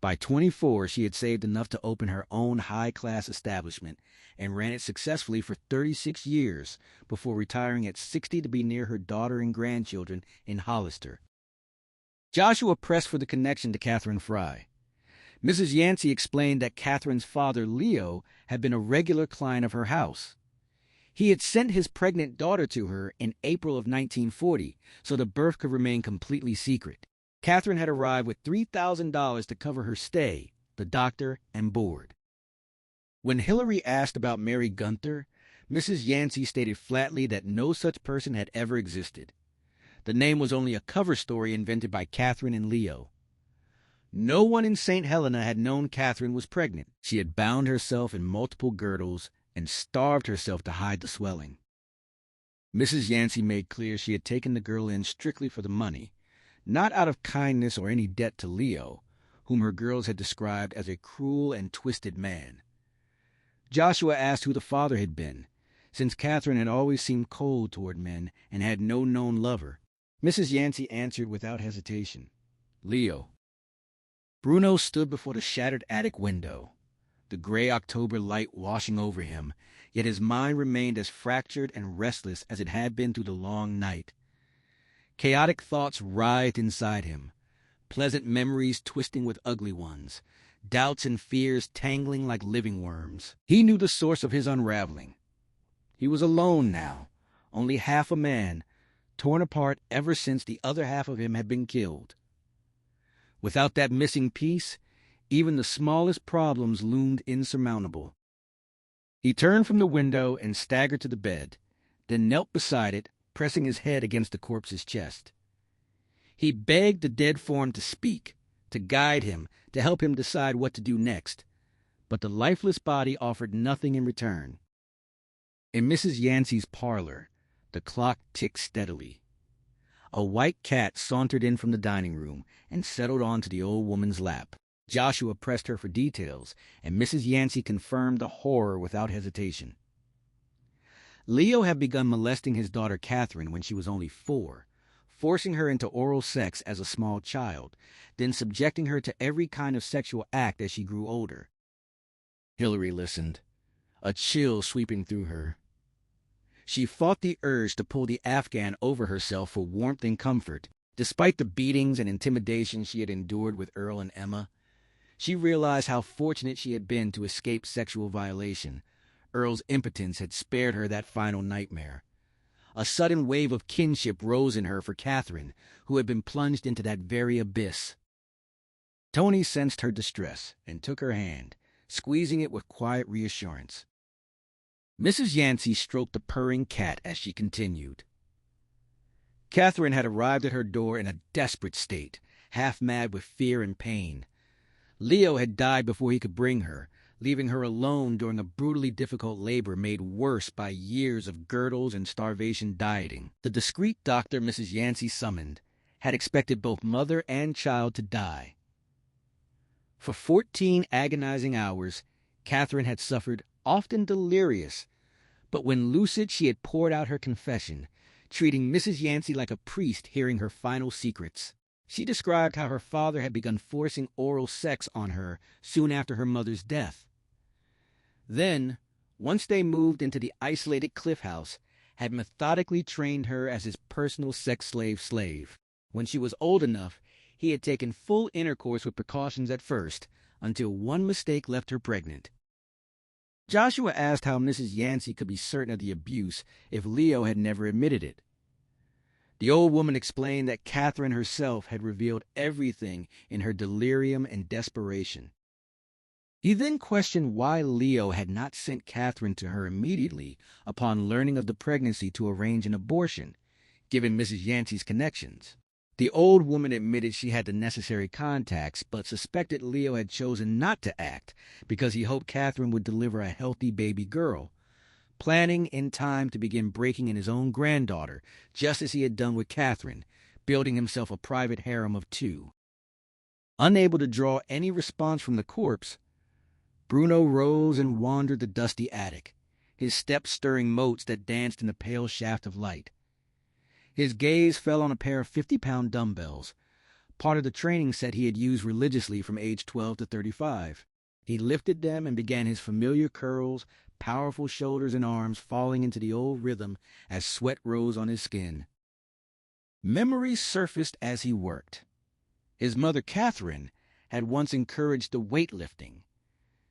By 24, she had saved enough to open her own high-class establishment and ran it successfully for 36 years before retiring at 60 to be near her daughter and grandchildren in Hollister. Joshua pressed for the connection to Catherine Fry. Mrs. Yancey explained that Catherine's father, Leo, had been a regular client of her house. He had sent his pregnant daughter to her in April of 1940, so the birth could remain completely secret. Catherine had arrived with $3,000 to cover her stay, the doctor, and board. When Hillary asked about Mary Gunther, Mrs. Yancey stated flatly that no such person had ever existed. The name was only a cover story invented by Catherine and Leo. No one in St. Helena had known Catherine was pregnant. She had bound herself in multiple girdles and starved herself to hide the swelling. Mrs. Yancey made clear she had taken the girl in strictly for the money, not out of kindness or any debt to Leo, whom her girls had described as a cruel and twisted man. Joshua asked who the father had been, since Catherine had always seemed cold toward men and had no known lover. Mrs. Yancey answered without hesitation, Leo. Bruno stood before the shattered attic window, the gray October light washing over him, yet his mind remained as fractured and restless as it had been through the long night. Chaotic thoughts writhed inside him, pleasant memories twisting with ugly ones, doubts and fears tangling like living worms. He knew the source of his unraveling. He was alone now, only half a man, torn apart ever since the other half of him had been killed. Without that missing piece, even the smallest problems loomed insurmountable. He turned from the window and staggered to the bed, then knelt beside it, pressing his head against the corpse's chest. He begged the dead form to speak, to guide him, to help him decide what to do next, but the lifeless body offered nothing in return. In Mrs. Yancey's parlor, the clock ticked steadily. A white cat sauntered in from the dining room and settled onto the old woman's lap. Joshua pressed her for details, and Mrs. Yancey confirmed the horror without hesitation. Leo had begun molesting his daughter Catherine when she was only 4, forcing her into oral sex as a small child, then subjecting her to every kind of sexual act as she grew older. Hillary listened, a chill sweeping through her. She fought the urge to pull the Afghan over herself for warmth and comfort. Despite the beatings and intimidation she had endured with Earl and Emma, she realized how fortunate she had been to escape sexual violation. Earl's impotence had spared her that final nightmare. A sudden wave of kinship rose in her for Catherine, who had been plunged into that very abyss. Tony sensed her distress and took her hand, squeezing it with quiet reassurance. Mrs. Yancey stroked the purring cat as she continued. Catherine had arrived at her door in a desperate state, half mad with fear and pain. Leo had died before he could bring her, leaving her alone during a brutally difficult labor made worse by years of girdles and starvation dieting. The discreet doctor Mrs. Yancey summoned had expected both mother and child to die. For 14 agonizing hours, Catherine had suffered, often delirious, but when lucid she had poured out her confession, treating Mrs. Yancey like a priest hearing her final secrets. She described how her father had begun forcing oral sex on her soon after her mother's death. Then, once they moved into the isolated Cliff House, had methodically trained her as his personal sex slave. When she was old enough, he had taken full intercourse with precautions at first, until one mistake left her pregnant. Joshua asked how Mrs. Yancey could be certain of the abuse if Leo had never admitted it. The old woman explained that Catherine herself had revealed everything in her delirium and desperation. He then questioned why Leo had not sent Catherine to her immediately upon learning of the pregnancy to arrange an abortion, given Mrs. Yancey's connections. The old woman admitted she had the necessary contacts, but suspected Leo had chosen not to act because he hoped Catherine would deliver a healthy baby girl, planning in time to begin breaking in his own granddaughter, just as he had done with Catherine, building himself a private harem of 2. Unable to draw any response from the corpse, Bruno rose and wandered the dusty attic, his steps stirring motes that danced in the pale shaft of light. His gaze fell on a pair of 50-pound dumbbells, part of the training set he had used religiously from age 12 to 35. He lifted them and began his familiar curls, powerful shoulders and arms falling into the old rhythm as sweat rose on his skin. Memories surfaced as he worked. His mother, Catherine, had once encouraged the weightlifting,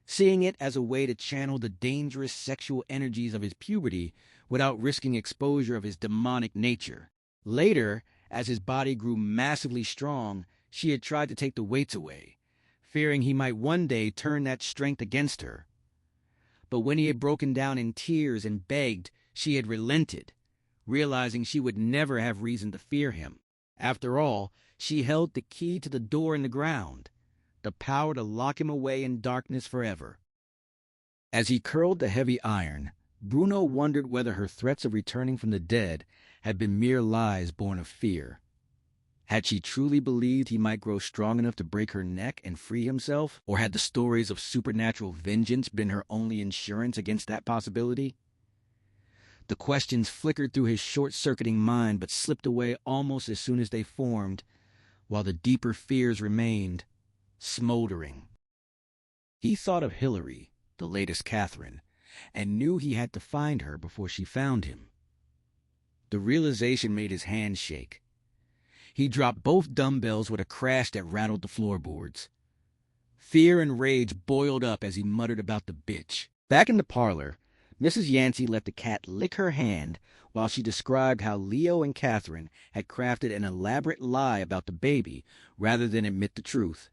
seeing it as a way to channel the dangerous sexual energies of his puberty without risking exposure of his demonic nature. Later, as his body grew massively strong, she had tried to take the weights away, fearing he might one day turn that strength against her. But when he had broken down in tears and begged, she had relented, realizing she would never have reason to fear him. After all, she held the key to the door in the ground, the power to lock him away in darkness forever. As he curled the heavy iron, Bruno wondered whether her threats of returning from the dead had been mere lies born of fear. Had she truly believed he might grow strong enough to break her neck and free himself, or had the stories of supernatural vengeance been her only insurance against that possibility? The questions flickered through his short-circuiting mind but slipped away almost as soon as they formed, while the deeper fears remained, smoldering. He thought of Hillary, the latest Catherine, and knew he had to find her before she found him. The realization made his hands shake. He dropped both dumbbells with a crash that rattled the floorboards. Fear and rage boiled up as he muttered about the bitch. Back in the parlor, Mrs. Yancey let the cat lick her hand while she described how Leo and Catherine had crafted an elaborate lie about the baby rather than admit the truth.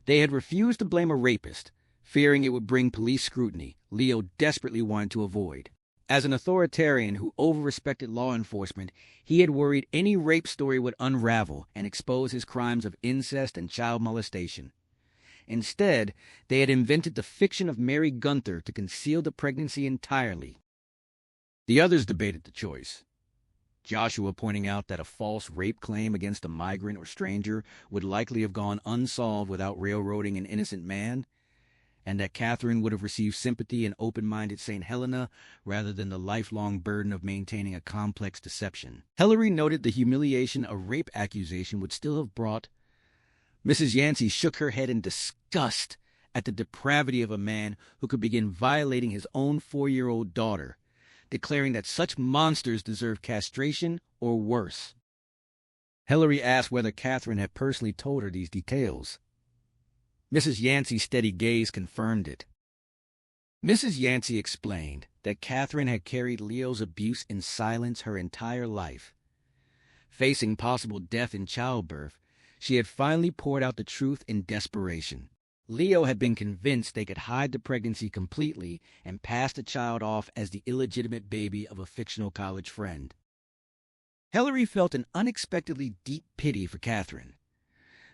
They had refused to blame a rapist, fearing it would bring police scrutiny Leo desperately wanted to avoid. As an authoritarian who over-respected law enforcement, he had worried any rape story would unravel and expose his crimes of incest and child molestation. Instead, they had invented the fiction of Mary Gunther to conceal the pregnancy entirely. The others debated the choice. Joshua pointing out that a false rape claim against a migrant or stranger would likely have gone unsolved without railroading an innocent man, and that Catherine would have received sympathy and open-minded St. Helena rather than the lifelong burden of maintaining a complex deception. Hillary noted the humiliation a rape accusation would still have brought. Mrs. Yancey shook her head in disgust at the depravity of a man who could begin violating his own 4-year-old daughter, declaring that such monsters deserve castration or worse. Hillary asked whether Catherine had personally told her these details. Mrs. Yancey's steady gaze confirmed it. Mrs. Yancey explained that Catherine had carried Leo's abuse in silence her entire life. Facing possible death in childbirth, she had finally poured out the truth in desperation. Leo had been convinced they could hide the pregnancy completely and pass the child off as the illegitimate baby of a fictional college friend. Hillary felt an unexpectedly deep pity for Catherine.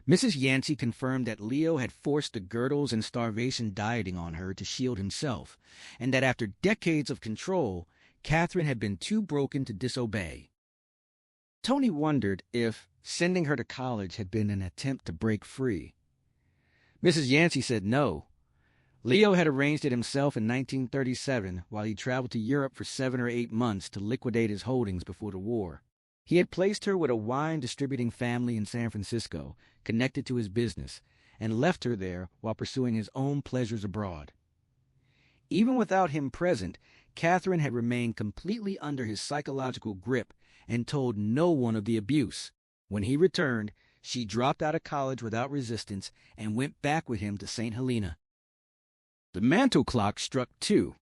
Mrs. Yancey confirmed that Leo had forced the girdles and starvation dieting on her to shield himself, and that after decades of control, Catherine had been too broken to disobey. Tony wondered if sending her to college had been an attempt to break free. Mrs. Yancey said no. Leo had arranged it himself in 1937 while he traveled to Europe for 7 or 8 months to liquidate his holdings before the war. He had placed her with a wine-distributing family in San Francisco, connected to his business, and left her there while pursuing his own pleasures abroad. Even without him present, Catherine had remained completely under his psychological grip and told no one of the abuse. When he returned, she dropped out of college without resistance and went back with him to St. Helena. The mantel clock struck 2.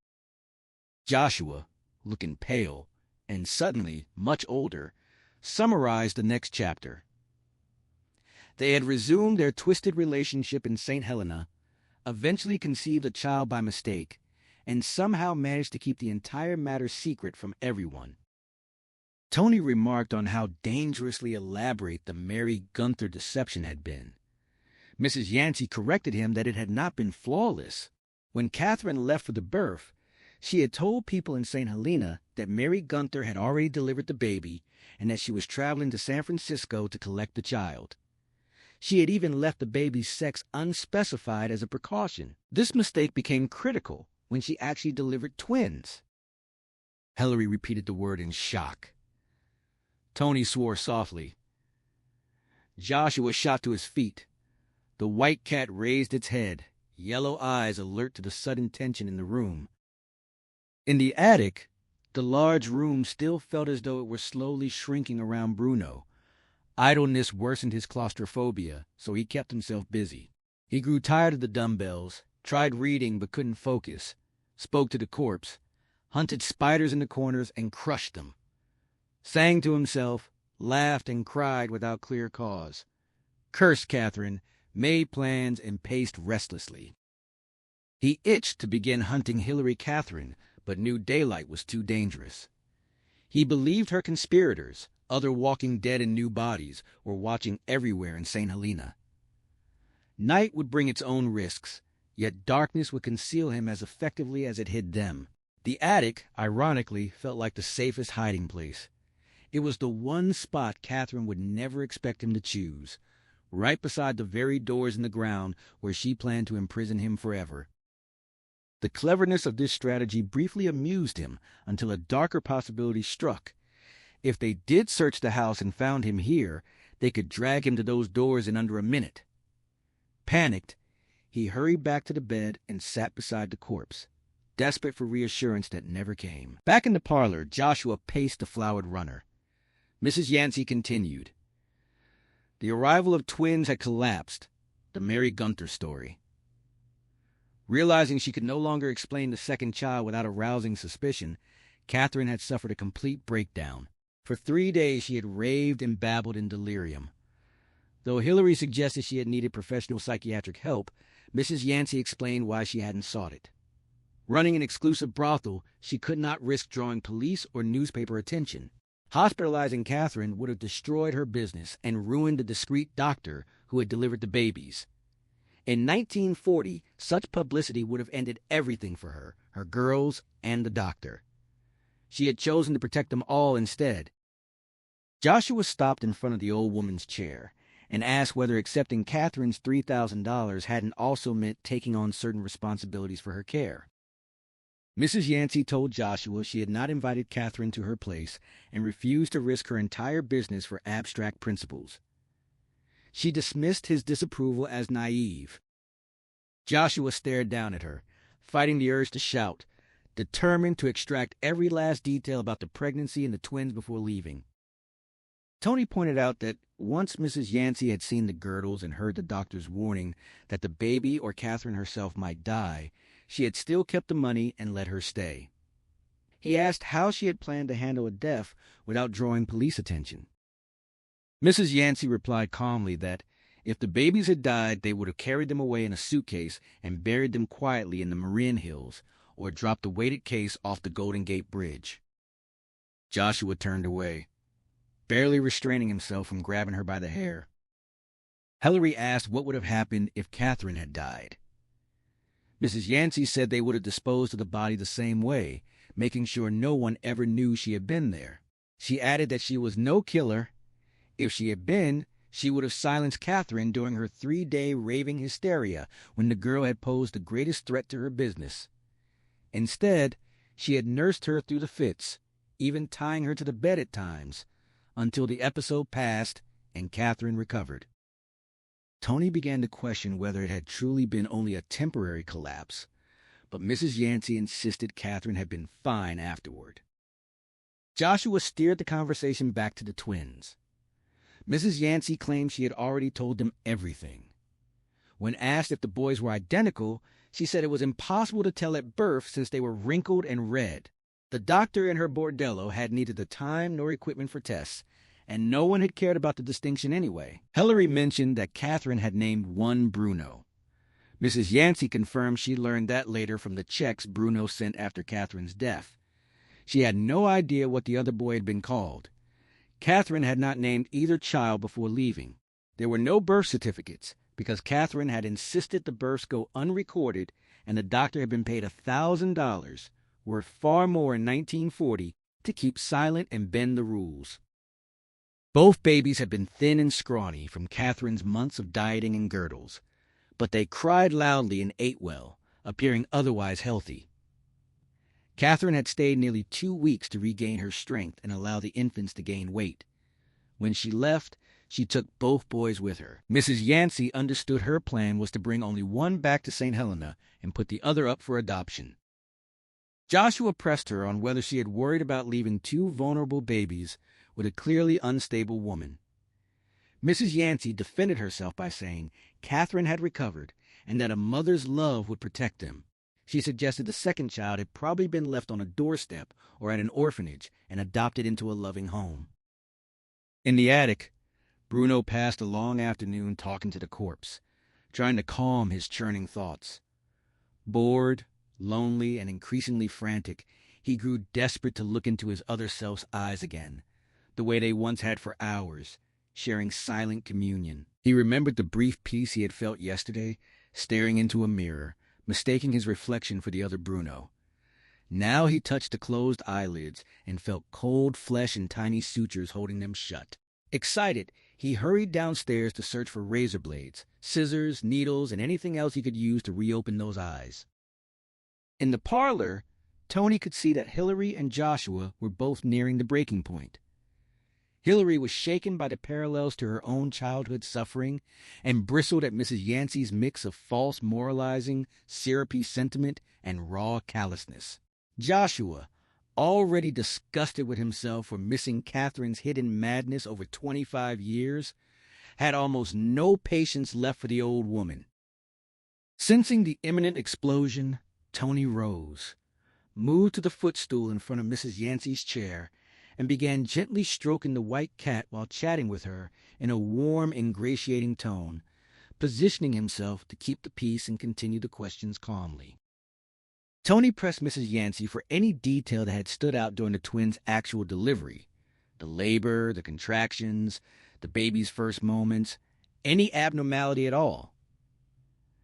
Joshua, looking pale and suddenly much older, summarized the next chapter. They had resumed their twisted relationship in St. Helena, eventually conceived a child by mistake, and somehow managed to keep the entire matter secret from everyone. Tony remarked on how dangerously elaborate the Mary Gunther deception had been. Mrs. Yancey corrected him that it had not been flawless. When Catherine left for the birth, she had told people in St. Helena that Mary Gunther had already delivered the baby and that she was traveling to San Francisco to collect the child. She had even left the baby's sex unspecified as a precaution. This mistake became critical when she actually delivered twins. Hillary repeated the word in shock. Tony swore softly. Joshua shot to his feet. The white cat raised its head, yellow eyes alert to the sudden tension in the room. In the attic, the large room still felt as though it were slowly shrinking around Bruno. Idleness worsened his claustrophobia, so he kept himself busy. He grew tired of the dumbbells, tried reading but couldn't focus, spoke to the corpse, hunted spiders in the corners and crushed them, sang to himself, laughed and cried without clear cause, cursed Catherine, made plans and paced restlessly. He itched to begin hunting Hillary Catherine, but knew daylight was too dangerous. He believed her conspirators, other walking dead in new bodies, were watching everywhere in St. Helena. Night would bring its own risks, yet darkness would conceal him as effectively as it hid them. The attic, ironically, felt like the safest hiding place. It was the one spot Catherine would never expect him to choose, right beside the very doors in the ground where she planned to imprison him forever. The cleverness of this strategy briefly amused him until a darker possibility struck. If they did search the house and found him here, they could drag him to those doors in under a minute. Panicked, he hurried back to the bed and sat beside the corpse, desperate for reassurance that never came. Back in the parlor, Joshua paced the flowered runner. Mrs. Yancey continued. The arrival of twins had collapsed, the Mary Gunther story. Realizing she could no longer explain the second child without arousing suspicion, Catherine had suffered a complete breakdown. For 3 days she had raved and babbled in delirium. Though Hillary suggested she had needed professional psychiatric help, Mrs. Yancey explained why she hadn't sought it. Running an exclusive brothel, she could not risk drawing police or newspaper attention. Hospitalizing Catherine would have destroyed her business and ruined the discreet doctor who had delivered the babies. In 1940, such publicity would have ended everything for her, her girls, and the doctor. She had chosen to protect them all instead. Joshua stopped in front of the old woman's chair and asked whether accepting Catherine's $3,000 hadn't also meant taking on certain responsibilities for her care. Mrs. Yancey told Joshua she had not invited Catherine to her place and refused to risk her entire business for abstract principles. She dismissed his disapproval as naive. Joshua stared down at her, fighting the urge to shout, determined to extract every last detail about the pregnancy and the twins before leaving. Tony pointed out that once Mrs. Yancey had seen the girdles and heard the doctor's warning that the baby or Catherine herself might die, she had still kept the money and let her stay. He asked how she had planned to handle a death without drawing police attention. Mrs. Yancey replied calmly that if the babies had died, they would have carried them away in a suitcase and buried them quietly in the Marin Hills or dropped the weighted case off the Golden Gate Bridge. Joshua turned away, barely restraining himself from grabbing her by the hair. Hillary asked what would have happened if Catherine had died. Mrs. Yancey said they would have disposed of the body the same way, making sure no one ever knew she had been there. She added that she was no killer. If she had been, she would have silenced Catherine during her 3-day raving hysteria when the girl had posed the greatest threat to her business. Instead, she had nursed her through the fits, even tying her to the bed at times, until the episode passed and Catherine recovered. Tony began to question whether it had truly been only a temporary collapse, but Mrs. Yancey insisted Catherine had been fine afterward. Joshua steered the conversation back to the twins. Mrs. Yancey claimed she had already told them everything. When asked if the boys were identical, she said it was impossible to tell at birth since they were wrinkled and red. The doctor in her bordello had neither the time nor equipment for tests, and no one had cared about the distinction anyway. Hillary mentioned that Catherine had named one Bruno. Mrs. Yancey confirmed she learned that later from the checks Bruno sent after Catherine's death. She had no idea what the other boy had been called. Catherine had not named either child before leaving. There were no birth certificates because Catherine had insisted the births go unrecorded, and the doctor had been paid $1,000, worth far more in 1940, to keep silent and bend the rules. Both babies had been thin and scrawny from Catherine's months of dieting and girdles, but they cried loudly and ate well, appearing otherwise healthy. Catherine had stayed nearly 2 weeks to regain her strength and allow the infants to gain weight. When she left, she took both boys with her. Mrs. Yancey understood her plan was to bring only one back to St. Helena and put the other up for adoption. Joshua pressed her on whether she had worried about leaving 2 vulnerable babies with a clearly unstable woman. Mrs. Yancey defended herself by saying Catherine had recovered and that a mother's love would protect them. She suggested the second child had probably been left on a doorstep or at an orphanage and adopted into a loving home. In the attic, Bruno passed a long afternoon talking to the corpse, trying to calm his churning thoughts. Bored, lonely, and increasingly frantic, he grew desperate to look into his other self's eyes again, the way they once had for hours, sharing silent communion. He remembered the brief peace he had felt yesterday, staring into a mirror, mistaking his reflection for the other Bruno. Now he touched the closed eyelids and felt cold flesh and tiny sutures holding them shut. Excited, he hurried downstairs to search for razor blades, scissors, needles, and anything else he could use to reopen those eyes. In the parlor, Tony could see that Hillary and Joshua were both nearing the breaking point. Hillary was shaken by the parallels to her own childhood suffering and bristled at Mrs. Yancey's mix of false moralizing, syrupy sentiment, and raw callousness. Joshua, already disgusted with himself for missing Catherine's hidden madness over 25 years, had almost no patience left for the old woman. Sensing the imminent explosion, Tony rose, moved to the footstool in front of Mrs. Yancey's chair, and began gently stroking the white cat while chatting with her in a warm, ingratiating tone, positioning himself to keep the peace and continue the questions calmly. Tony pressed Mrs. Yancey for any detail that had stood out during the twins' actual delivery, the labor, the contractions, the baby's first moments, any abnormality at all.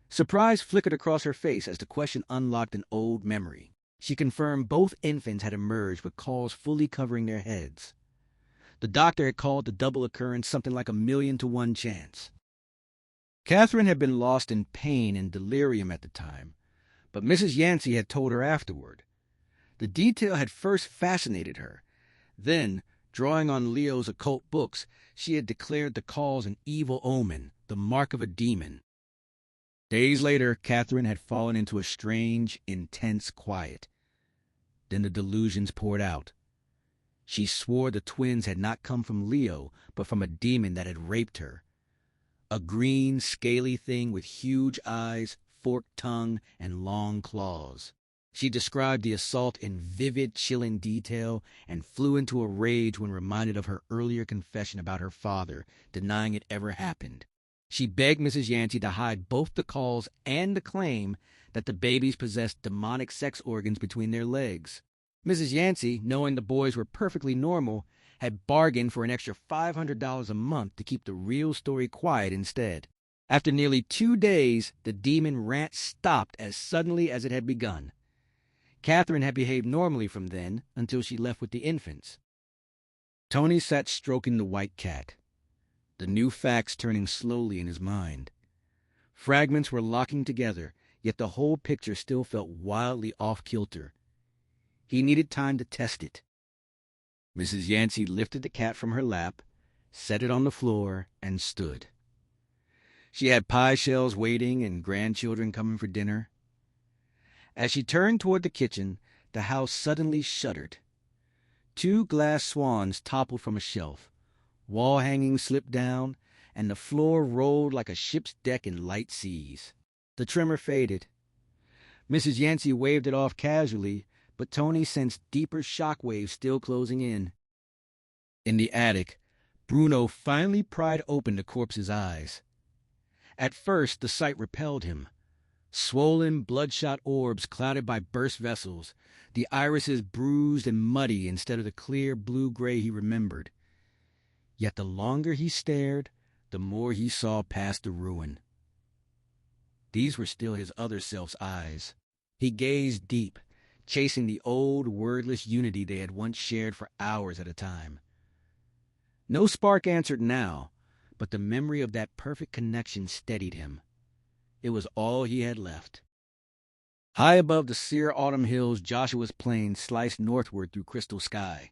Surprise flickered across her face as the question unlocked an old memory. She confirmed both infants had emerged with calls fully covering their heads. The doctor had called the double occurrence something like 1,000,000 to 1 chance. Catherine had been lost in pain and delirium at the time, but Mrs. Yancey had told her afterward. The detail had first fascinated her. Then, drawing on Leo's occult books, she had declared the calls an evil omen, the mark of a demon. Days later, Catherine had fallen into a strange, intense quiet. Then the delusions poured out. She swore the twins had not come from Leo, but from a demon that had raped her. A green, scaly thing with huge eyes, forked tongue, and long claws. She described the assault in vivid, chilling detail and flew into a rage when reminded of her earlier confession about her father, denying it ever happened. She begged Mrs. Yancey to hide both the calls and the claim that the babies possessed demonic sex organs between their legs. Mrs. Yancey, knowing the boys were perfectly normal, had bargained for an extra $500 a month to keep the real story quiet instead. After nearly 2 days, the demon rant stopped as suddenly as it had begun. Catherine had behaved normally from then until she left with the infants. Tony sat stroking the white cat, the new facts turning slowly in his mind. Fragments were locking together, yet the whole picture still felt wildly off-kilter. He needed time to test it. Mrs. Yancey lifted the cat from her lap, set it on the floor, and stood. She had pie shells waiting and grandchildren coming for dinner. As she turned toward the kitchen, the house suddenly shuddered. 2 glass swans toppled from a shelf, wall hangings slipped down, and the floor rolled like a ship's deck in light seas. The tremor faded. Mrs. Yancey waved it off casually, but Tony sensed deeper shock waves still closing in. In the attic, Bruno finally pried open the corpse's eyes. At first, the sight repelled him. Swollen, bloodshot orbs clouded by burst vessels, the irises bruised and muddy instead of the clear blue-gray he remembered. Yet the longer he stared, the more he saw past the ruin. These were still his other self's eyes. He gazed deep, chasing the old, wordless unity they had once shared for hours at a time. No spark answered now, but the memory of that perfect connection steadied him. It was all he had left. High above the sere autumn hills, Joshua's plane sliced northward through crystal sky.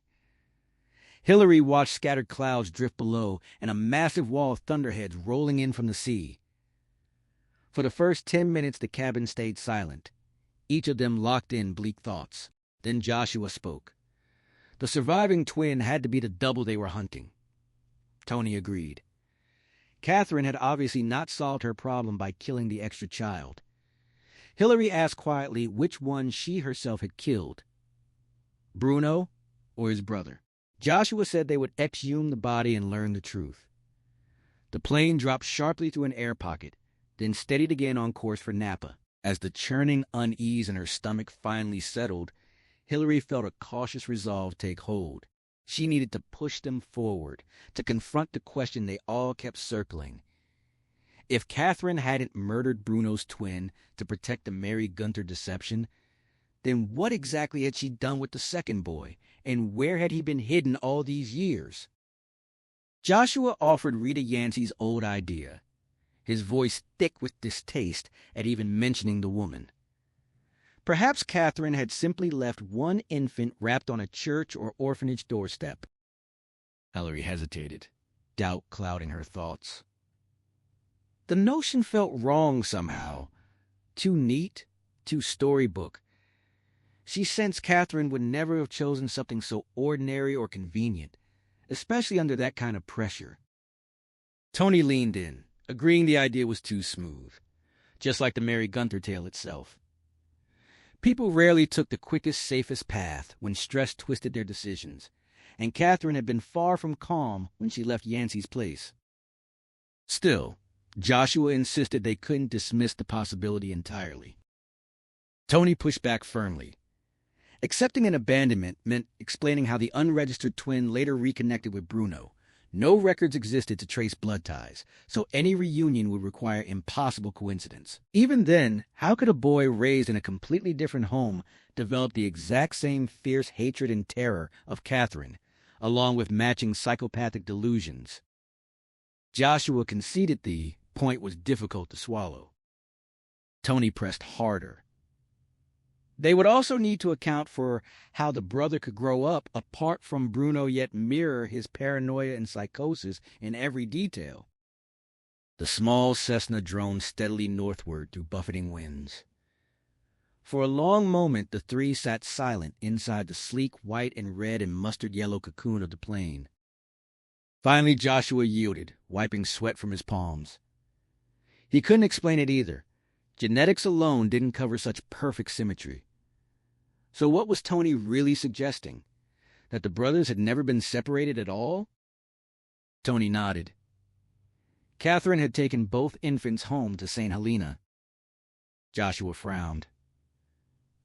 Hillary watched scattered clouds drift below and a massive wall of thunderheads rolling in from the sea. For the first 10 minutes, the cabin stayed silent, each of them locked in bleak thoughts. Then Joshua spoke. The surviving twin had to be the double they were hunting. Tony agreed. Catherine had obviously not solved her problem by killing the extra child. Hillary asked quietly which one she herself had killed, Bruno or his brother. Joshua said they would exhume the body and learn the truth. The plane dropped sharply through an air pocket, then steadied again on course for Napa. As the churning unease in her stomach finally settled, Hillary felt a cautious resolve take hold. She needed to push them forward, to confront the question they all kept circling. If Catherine hadn't murdered Bruno's twin to protect the Mary Gunter deception, then what exactly had she done with the second boy, and where had he been hidden all these years? Joshua offered Rita Yancey's old idea, his voice thick with distaste at even mentioning the woman. Perhaps Catherine had simply left one infant wrapped on a church or orphanage doorstep. Hillary hesitated, doubt clouding her thoughts. The notion felt wrong somehow. Too neat, too storybook. She sensed Catherine would never have chosen something so ordinary or convenient, especially under that kind of pressure. Tony leaned in, agreeing the idea was too smooth, just like the Mary Gunter tale itself. People rarely took the quickest, safest path when stress twisted their decisions, and Catherine had been far from calm when she left Yancey's place. Still, Joshua insisted they couldn't dismiss the possibility entirely. Tony pushed back firmly. Accepting an abandonment meant explaining how the unregistered twin later reconnected with Bruno. No records existed to trace blood ties, so any reunion would require impossible coincidence. Even then, how could a boy raised in a completely different home develop the exact same fierce hatred and terror of Catherine, along with matching psychopathic delusions? Joshua conceded the point was difficult to swallow. Tony pressed harder. They would also need to account for how the brother could grow up apart from Bruno yet mirror his paranoia and psychosis in every detail. The small Cessna droned steadily northward through buffeting winds. For a long moment the three sat silent inside the sleek white and red and mustard yellow cocoon of the plane. Finally Joshua yielded, wiping sweat from his palms. He couldn't explain it either. Genetics alone didn't cover such perfect symmetry. So what was Tony really suggesting? That the brothers had never been separated at all? Tony nodded. Catherine had taken both infants home to St. Helena. Joshua frowned.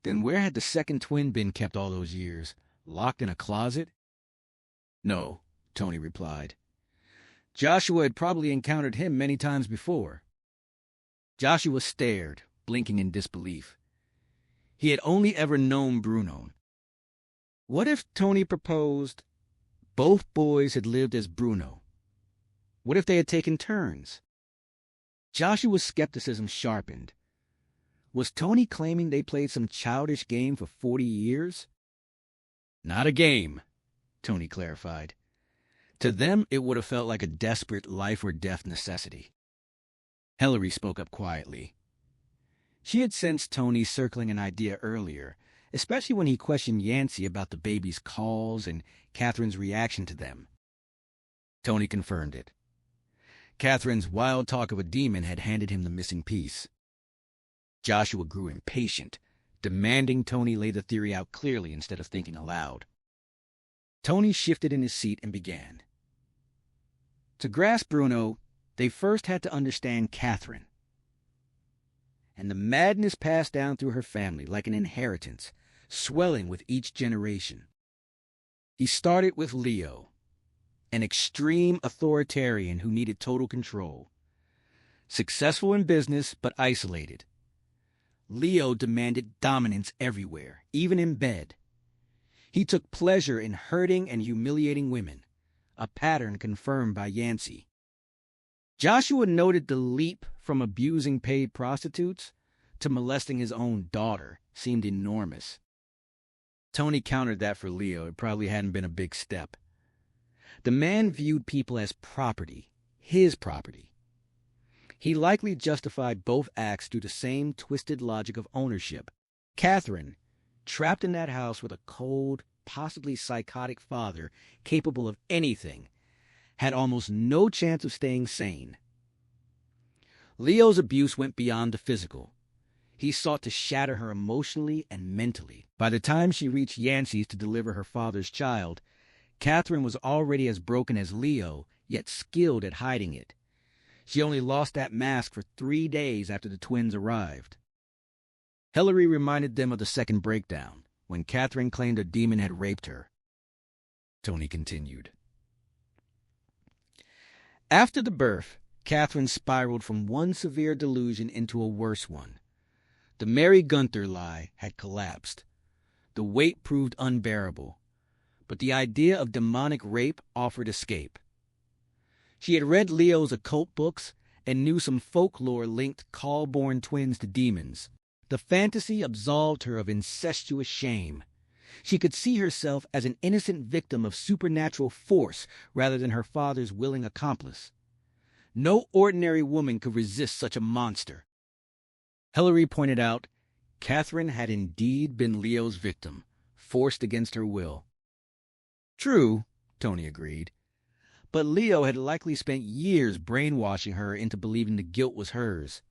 Then where had the second twin been kept all those years? Locked in a closet? No, Tony replied. Joshua had probably encountered him many times before. Joshua stared, blinking in disbelief. He had only ever known Bruno. What if Tony proposed both boys had lived as Bruno? What if they had taken turns? Joshua's skepticism sharpened. Was Tony claiming they played some childish game for 40 years? Not a game, Tony clarified. To them, it would have felt like a desperate life-or-death necessity. Hillary spoke up quietly. She had sensed Tony circling an idea earlier, especially when he questioned Yancey about the baby's calls and Catherine's reaction to them. Tony confirmed it. Catherine's wild talk of a demon had handed him the missing piece. Joshua grew impatient, demanding Tony lay the theory out clearly instead of thinking aloud. Tony shifted in his seat and began. To grasp Bruno, they first had to understand Catherine. And the madness passed down through her family like an inheritance, swelling with each generation. He started with Leo, an extreme authoritarian who needed total control. Successful in business, but isolated. Leo demanded dominance everywhere, even in bed. He took pleasure in hurting and humiliating women, a pattern confirmed by Yancey. Joshua noted the leap from abusing paid prostitutes to molesting his own daughter seemed enormous. Tony countered that for Leo. It probably hadn't been a big step. The man viewed people as property, his property. He likely justified both acts through the same twisted logic of ownership. Catherine, trapped in that house with a cold, possibly psychotic father capable of anything, had almost no chance of staying sane. Leo's abuse went beyond the physical. He sought to shatter her emotionally and mentally. By the time she reached Yancey's to deliver her father's child, Catherine was already as broken as Leo, yet skilled at hiding it. She only lost that mask for 3 days after the twins arrived. Hillary reminded them of the second breakdown, when Catherine claimed a demon had raped her. Tony continued. After the birth, Catherine spiraled from one severe delusion into a worse one. The Mary Gunther lie had collapsed. The weight proved unbearable, but the idea of demonic rape offered escape. She had read Leo's occult books and knew some folklore linked Call-born twins to demons. The fantasy absolved her of incestuous shame. She could see herself as an innocent victim of supernatural force rather than her father's willing accomplice. No ordinary woman could resist such a monster. Hillary pointed out, Catherine had indeed been Leo's victim, forced against her will. True, Tony agreed, but Leo had likely spent years brainwashing her into believing the guilt was hers.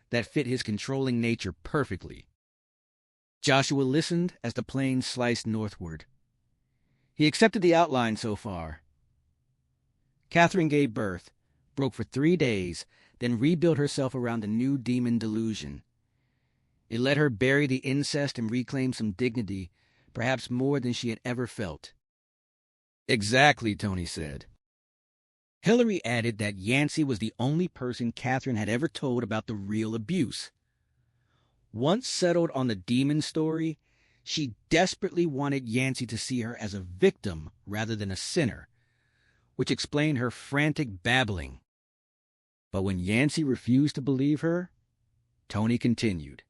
That fit his controlling nature perfectly. Joshua listened as the plane sliced northward. He accepted the outline so far. Catherine gave birth, broke for 3 days, then rebuilt herself around a new demon delusion. It let her bury the incest and reclaim some dignity, perhaps more than she had ever felt. Exactly, Tony said. Hillary added that Yancey was the only person Catherine had ever told about the real abuse. Once settled on the demon story, she desperately wanted Yancey to see her as a victim rather than a sinner, which explained her frantic babbling. But when Yancey refused to believe her, Tony continued.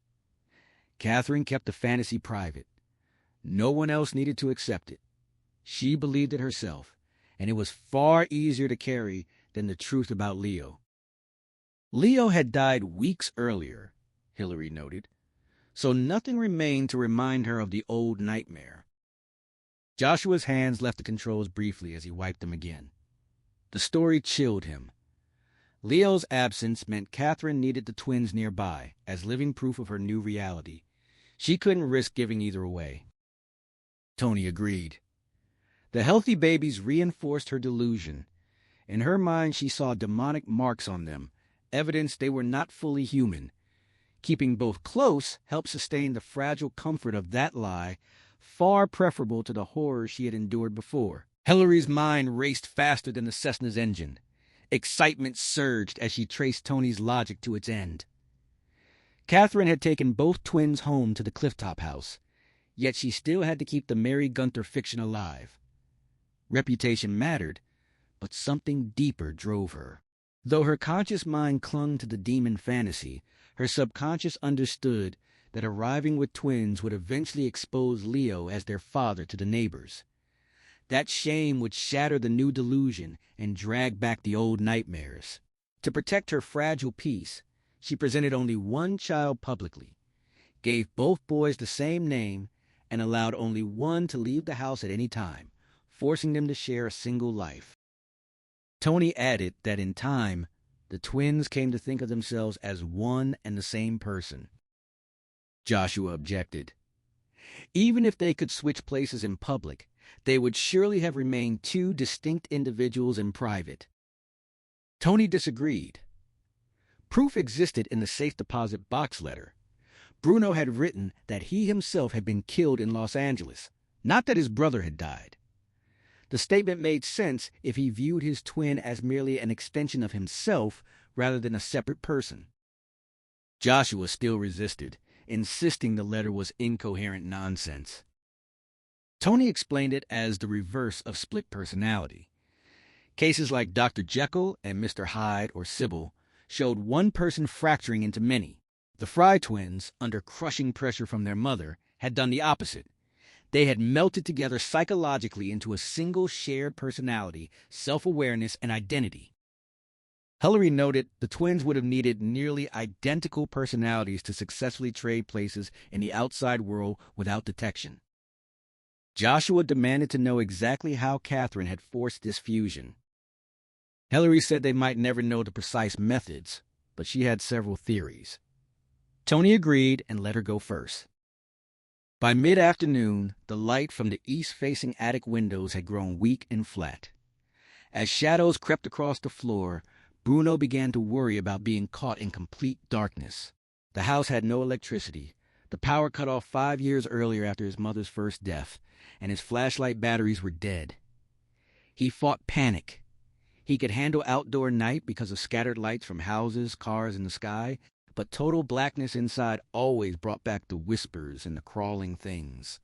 Catherine kept the fantasy private. No one else needed to accept it. She believed it herself, and it was far easier to carry than the truth about Leo. Leo had died weeks earlier, Hillary noted, so nothing remained to remind her of the old nightmare. Joshua's hands left the controls briefly as he wiped them again. The story chilled him. Leo's absence meant Catherine needed the twins nearby as living proof of her new reality. She couldn't risk giving either away. Tony agreed. The healthy babies reinforced her delusion. In her mind, she saw demonic marks on them, evidence they were not fully human. Keeping both close helped sustain the fragile comfort of that lie, far preferable to the horror she had endured before. Hillary's mind raced faster than the Cessna's engine. Excitement surged as she traced Tony's logic to its end. Catherine had taken both twins home to the Clifftop house, yet she still had to keep the Mary Gunther fiction alive. Reputation mattered, but something deeper drove her. Though her conscious mind clung to the demon fantasy, her subconscious understood that arriving with twins would eventually expose Leo as their father to the neighbors. That shame would shatter the new delusion and drag back the old nightmares. To protect her fragile peace, she presented only one child publicly, gave both boys the same name, and allowed only one to leave the house at any time, forcing them to share a single life. Tony added that in time, the twins came to think of themselves as one and the same person. Joshua objected. Even if they could switch places in public, they would surely have remained two distinct individuals in private. Tony disagreed. Proof existed in the safe deposit box letter. Bruno had written that he himself had been killed in Los Angeles, not that his brother had died. The statement made sense if he viewed his twin as merely an extension of himself rather than a separate person. Joshua still resisted, insisting the letter was incoherent nonsense. Tony explained it as the reverse of split personality. Cases like Dr. Jekyll and Mr. Hyde or Sybil showed one person fracturing into many. The Fry twins, under crushing pressure from their mother, had done the opposite. They had melted together psychologically into a single shared personality, self-awareness, and identity. Hillary noted the twins would have needed nearly identical personalities to successfully trade places in the outside world without detection. Joshua demanded to know exactly how Catherine had forced this fusion. Hillary said they might never know the precise methods, but she had several theories. Tony agreed and let her go first. By mid-afternoon, the light from the east-facing attic windows had grown weak and flat. As shadows crept across the floor, Bruno began to worry about being caught in complete darkness. The house had no electricity. The power cut off 5 years earlier after his mother's first death, and his flashlight batteries were dead. He fought panic. He could handle outdoor night because of scattered lights from houses, cars, and the sky, but total blackness inside always brought back the whispers and the crawling things.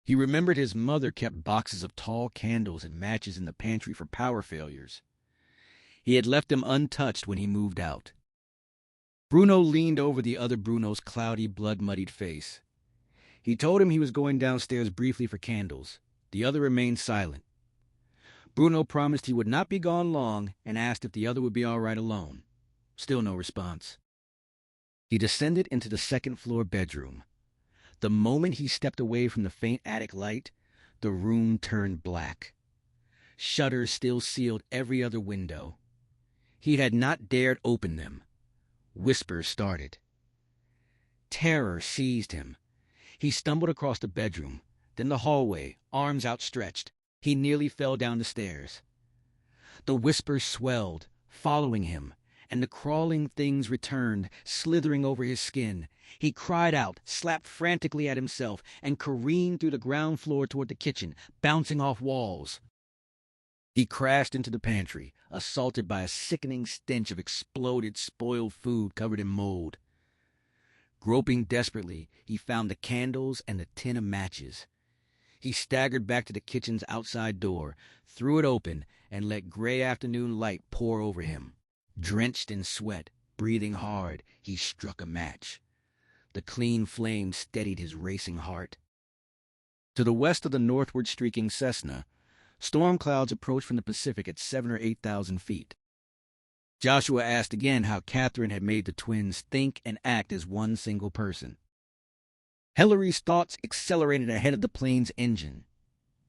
He remembered his mother kept boxes of tall candles and matches in the pantry for power failures. He had left them untouched when he moved out. Bruno leaned over the other Bruno's cloudy, blood-muddied face. He told him he was going downstairs briefly for candles. The other remained silent. Bruno promised he would not be gone long and asked if the other would be all right alone. Still no response. He descended into the second-floor bedroom. The moment he stepped away from the faint attic light, the room turned black. Shutters still sealed every other window. He had not dared open them. Whispers started. Terror seized him. He stumbled across the bedroom, then the hallway, arms outstretched. He nearly fell down the stairs. The whispers swelled, following him, and the crawling things returned, slithering over his skin. He cried out, slapped frantically at himself, and careened through the ground floor toward the kitchen, bouncing off walls. He crashed into the pantry, assaulted by a sickening stench of exploded, spoiled food covered in mold. Groping desperately, he found the candles and the tin of matches. He staggered back to the kitchen's outside door, threw it open, and let gray afternoon light pour over him. Drenched in sweat, breathing hard, he struck a match. The clean flame steadied his racing heart. To the west of the northward streaking Cessna, storm clouds approached from the Pacific at 7,000 or 8,000 feet. Joshua asked again how Catherine had made the twins think and act as one single person. Hillary's thoughts accelerated ahead of the plane's engine.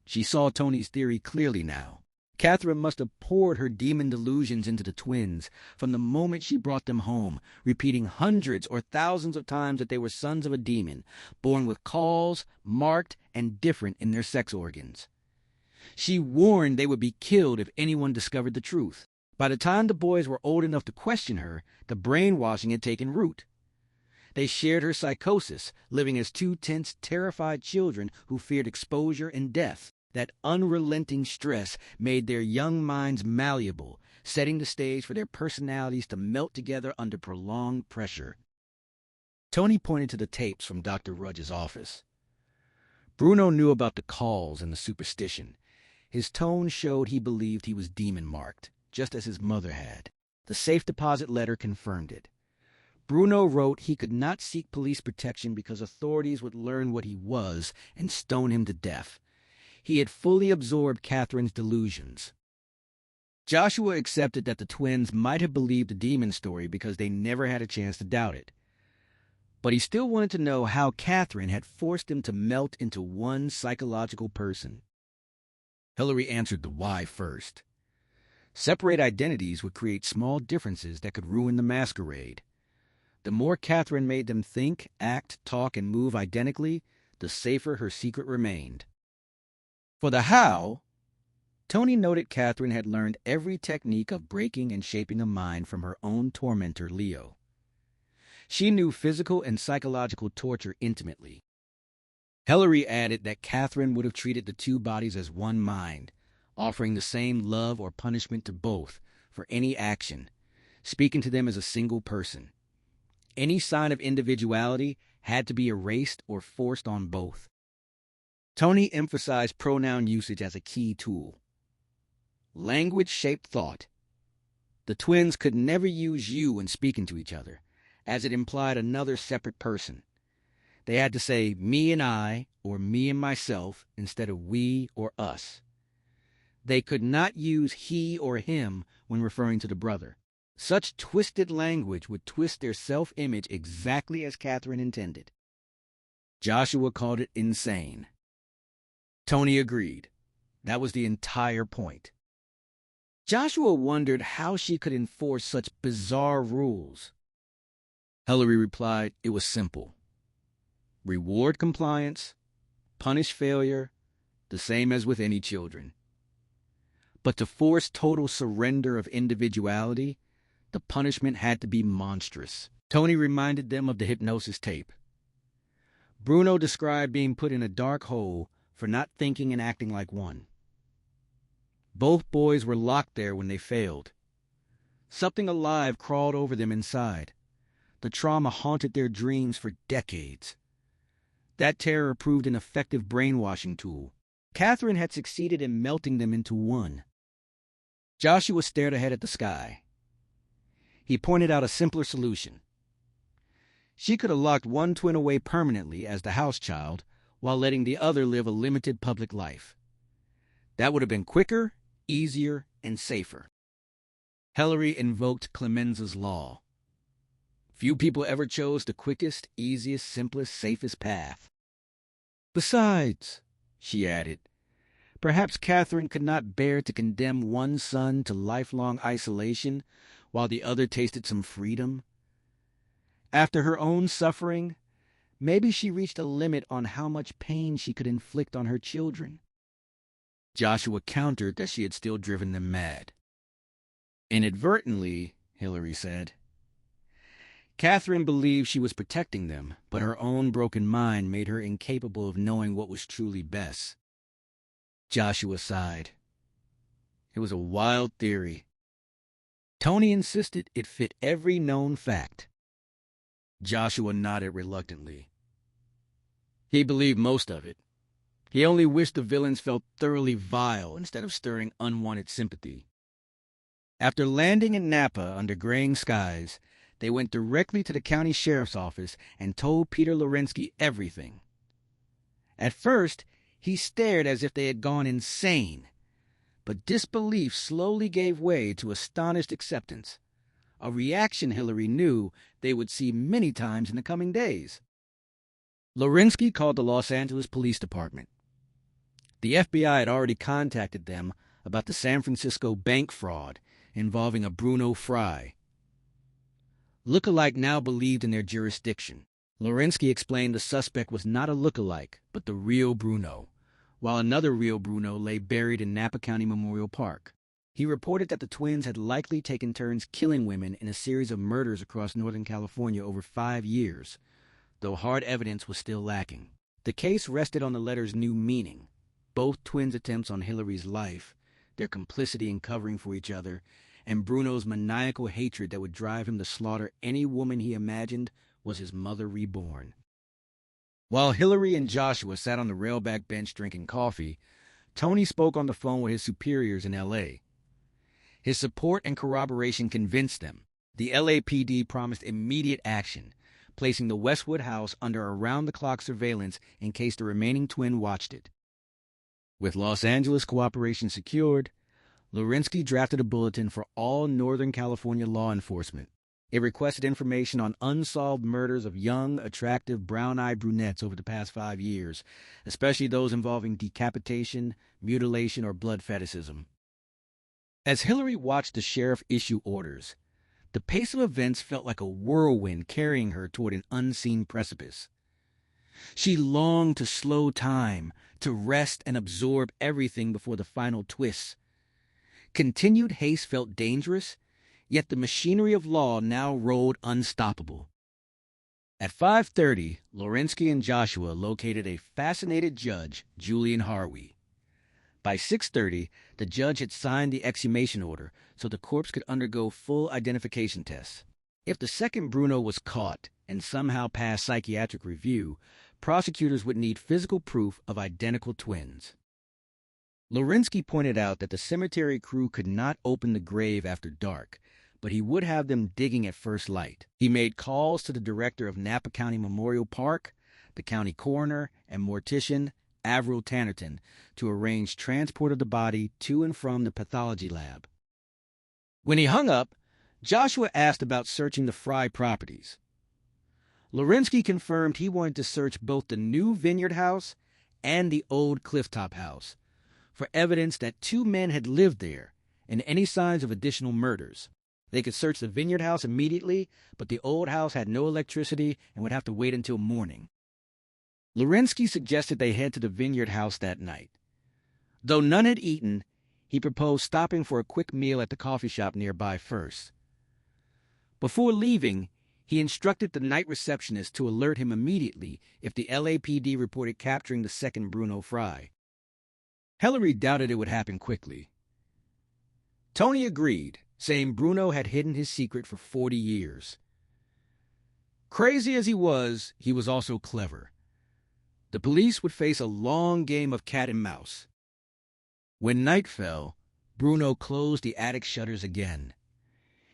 She saw Tony's theory clearly now. Catherine must have poured her demon delusions into the twins from the moment she brought them home, repeating hundreds or thousands of times that they were sons of a demon, born with calls, marked, and different in their sex organs. She warned they would be killed if anyone discovered the truth. By the time the boys were old enough to question her, the brainwashing had taken root. They shared her psychosis, living as two tense, terrified children who feared exposure and death. That unrelenting stress made their young minds malleable, setting the stage for their personalities to melt together under prolonged pressure. Tony pointed to the tapes from Dr. Rudge's office. Bruno knew about the calls and the superstition. His tone showed he believed he was demon-marked, just as his mother had. The safe deposit letter confirmed it. Bruno wrote he could not seek police protection because authorities would learn what he was and stone him to death. He had fully absorbed Catherine's delusions. Joshua accepted that the twins might have believed the demon story because they never had a chance to doubt it. But he still wanted to know how Catherine had forced him to melt into one psychological person. Hillary answered the why first. Separate identities would create small differences that could ruin the masquerade. The more Catherine made them think, act, talk, and move identically, the safer her secret remained. For the how, Tony noted Catherine had learned every technique of breaking and shaping a mind from her own tormentor, Leo. She knew physical and psychological torture intimately. Hillary added that Catherine would have treated the two bodies as one mind, offering the same love or punishment to both for any action, speaking to them as a single person. Any sign of individuality had to be erased or forced on both. Tony emphasized pronoun usage as a key tool. Language shaped thought. The twins could never use you when speaking to each other, as it implied another separate person. They had to say me and I or me and myself instead of we or us. They could not use he or him when referring to the brother. Such twisted language would twist their self-image exactly as Catherine intended. Joshua called it insane. Tony agreed. That was the entire point. Joshua wondered how she could enforce such bizarre rules. Hillary replied it was simple. Reward compliance, punish failure, the same as with any children. But to force total surrender of individuality, the punishment had to be monstrous. Tony reminded them of the hypnosis tape. Bruno described being put in a dark hole for not thinking and acting like one. Both boys were locked there when they failed. Something alive crawled over them inside. The trauma haunted their dreams for decades. That terror proved an effective brainwashing tool. Catherine had succeeded in melting them into one. Joshua stared ahead at the sky. He pointed out a simpler solution. She could have locked one twin away permanently as the house child while letting the other live a limited public life. That would have been quicker, easier, and safer. Hillary invoked Clemenza's law. Few people ever chose the quickest, easiest, simplest, safest path. Besides, she added, perhaps Catherine could not bear to condemn one son to lifelong isolation while the other tasted some freedom. After her own suffering, maybe she reached a limit on how much pain she could inflict on her children. Joshua countered that she had still driven them mad. Inadvertently, Hillary said. Catherine believed she was protecting them, but her own broken mind made her incapable of knowing what was truly best. Joshua sighed. It was a wild theory. Tony insisted it fit every known fact. Joshua nodded reluctantly. He believed most of it. He only wished the villains felt thoroughly vile instead of stirring unwanted sympathy. After landing in Napa under graying skies, they went directly to the county sheriff's office and told Peter Lawrensky everything. At first, he stared as if they had gone insane, but disbelief slowly gave way to astonished acceptance, a reaction Hillary knew they would see many times in the coming days. Lawrensky called the Los Angeles Police Department. The FBI had already contacted them about the San Francisco bank fraud involving a Bruno Fry. Lookalike now believed in their jurisdiction. Lawrensky explained the suspect was not a lookalike, but the real Bruno, while another real Bruno lay buried in Napa County Memorial Park. He reported that the twins had likely taken turns killing women in a series of murders across Northern California over 5 years, though hard evidence was still lacking. The case rested on the letter's new meaning, both twins' attempts on Hillary's life, their complicity in covering for each other, and Bruno's maniacal hatred that would drive him to slaughter any woman he imagined was his mother reborn. While Hillary and Joshua sat on the railback bench drinking coffee, Tony spoke on the phone with his superiors in L.A. His support and corroboration convinced them. The LAPD promised immediate action, placing the Westwood house under around-the-clock surveillance in case the remaining twin watched it. With Los Angeles cooperation secured, Lawrensky drafted a bulletin for all Northern California law enforcement. It requested information on unsolved murders of young, attractive, brown-eyed brunettes over the past 5 years, especially those involving decapitation, mutilation, or blood fetishism. As Hillary watched the sheriff issue orders, the pace of events felt like a whirlwind carrying her toward an unseen precipice. She longed to slow time, to rest and absorb everything before the final twist. Continued haste felt dangerous, yet the machinery of law now rolled unstoppable. At 5:30, Lawrensky and Joshua located a fascinated judge, Julian Harvey. By 6:30, the judge had signed the exhumation order so the corpse could undergo full identification tests. If the second Bruno was caught and somehow passed psychiatric review, prosecutors would need physical proof of identical twins. Lawrensky pointed out that the cemetery crew could not open the grave after dark, but he would have them digging at first light. He made calls to the director of Napa County Memorial Park, the county coroner, and mortician, Avril Tannerton, to arrange transport of the body to and from the pathology lab. When he hung up, Joshua asked about searching the Fry properties. Lawrensky confirmed he wanted to search both the new Vineyard house and the old Clifftop house for evidence that 2 men had lived there and any signs of additional murders. They could search the Vineyard house immediately, but the old house had no electricity and would have to wait until morning. Lawrensky suggested they head to the Vineyard house that night. Though none had eaten, he proposed stopping for a quick meal at the coffee shop nearby first. Before leaving, he instructed the night receptionist to alert him immediately if the LAPD reported capturing the second Bruno Fry. Hillary doubted it would happen quickly. Tony agreed, saying Bruno had hidden his secret for 40 years. Crazy as he was also clever. The police would face a long game of cat and mouse. When night fell, Bruno closed the attic shutters again.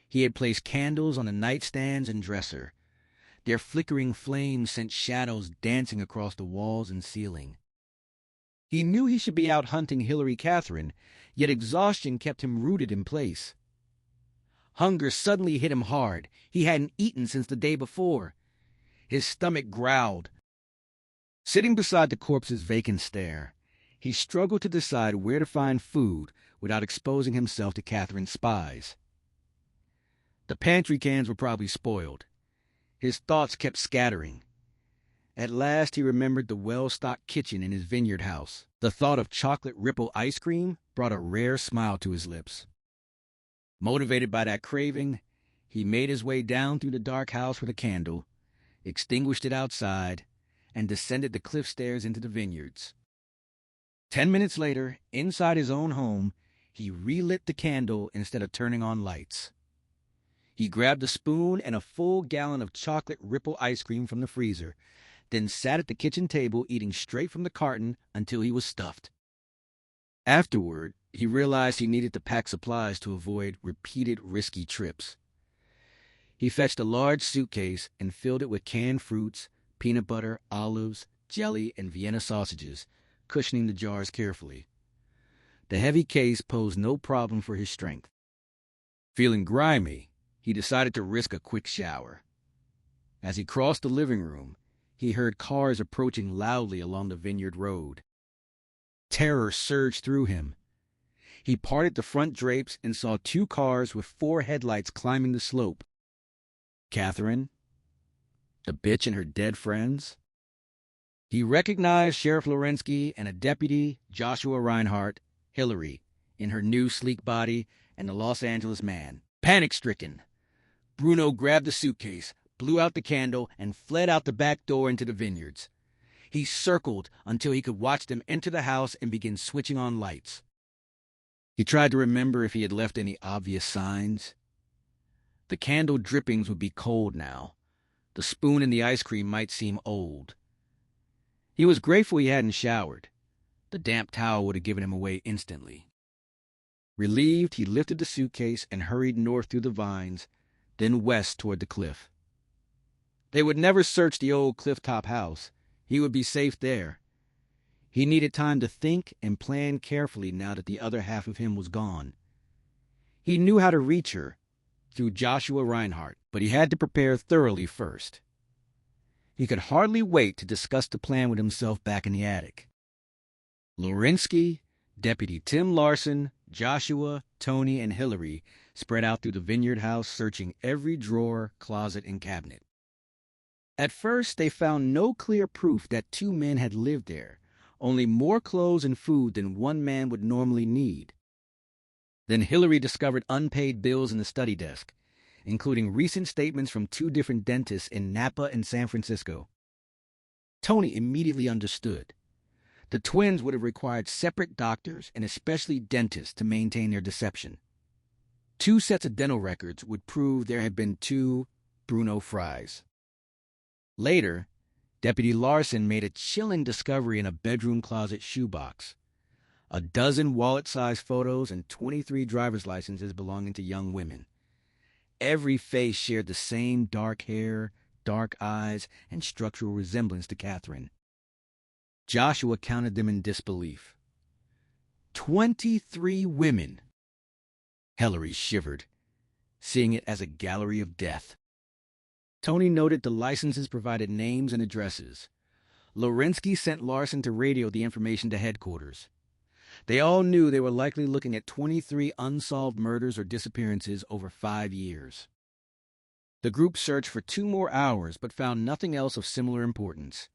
He had placed candles on the nightstands and dresser. Their flickering flames sent shadows dancing across the walls and ceiling. He knew he should be out hunting Hillary Catherine, yet exhaustion kept him rooted in place. Hunger suddenly hit him hard. He hadn't eaten since the day before. His stomach growled. Sitting beside the corpse's vacant stare, he struggled to decide where to find food without exposing himself to Catherine's spies. The pantry cans were probably spoiled. His thoughts kept scattering. At last he remembered the well-stocked kitchen in his Vineyard house. The thought of chocolate ripple ice cream brought a rare smile to his lips. Motivated by that craving, he made his way down through the dark house with a candle, extinguished it outside, and descended the cliff stairs into the vineyards. 10 minutes later, inside his own home, he relit the candle instead of turning on lights. He grabbed a spoon and a full gallon of chocolate ripple ice cream from the freezer, then sat at the kitchen table eating straight from the carton until he was stuffed. Afterward, he realized he needed to pack supplies to avoid repeated risky trips. He fetched a large suitcase and filled it with canned fruits, peanut butter, olives, jelly, and Vienna sausages, cushioning the jars carefully. The heavy case posed no problem for his strength. Feeling grimy, he decided to risk a quick shower. As he crossed the living room, he heard cars approaching loudly along the Vineyard Road. Terror surged through him. He parted the front drapes and saw 2 cars with 4 headlights climbing the slope. Catherine? The bitch and her dead friends? He recognized Sheriff Lawrensky and a deputy, Joshua Reinhardt, Hillary, in her new sleek body, and the Los Angeles man. Panic-stricken, Bruno grabbed the suitcase, blew out the candle, and fled out the back door into the vineyards. He circled until he could watch them enter the house and begin switching on lights. He tried to remember if he had left any obvious signs. The candle drippings would be cold now. The spoon in the ice cream might seem old. He was grateful he hadn't showered. The damp towel would have given him away instantly. Relieved, he lifted the suitcase and hurried north through the vines, then west toward the cliff. They would never search the old cliff-top house. He would be safe there. He needed time to think and plan carefully now that the other half of him was gone. He knew how to reach her through Joshua Reinhardt, but he had to prepare thoroughly first. He could hardly wait to discuss the plan with himself back in the attic. Lawrensky, Deputy Tim Larson, Joshua, Tony, and Hillary spread out through the vineyard house, searching every drawer, closet, and cabinet. At first, they found no clear proof that two men had lived there, only more clothes and food than one man would normally need. Then Hillary discovered unpaid bills in the study desk, including recent statements from two different dentists in Napa and San Francisco. Tony immediately understood. The twins would have required separate doctors and especially dentists to maintain their deception. 2 sets of dental records would prove there had been 2 Bruno Fries. Later, Deputy Larson made a chilling discovery in a bedroom closet shoebox. 12 wallet-sized photos and 23 driver's licenses belonging to young women. Every face shared the same dark hair, dark eyes, and structural resemblance to Catherine. Joshua counted them in disbelief. 23 women. Hillary shivered, seeing it as a gallery of death. Tony noted the licenses provided names and addresses. Lawrensky sent Larson to radio the information to headquarters. They all knew they were likely looking at 23 unsolved murders or disappearances over 5 years. The group searched for 2 more hours but found nothing else of similar importance.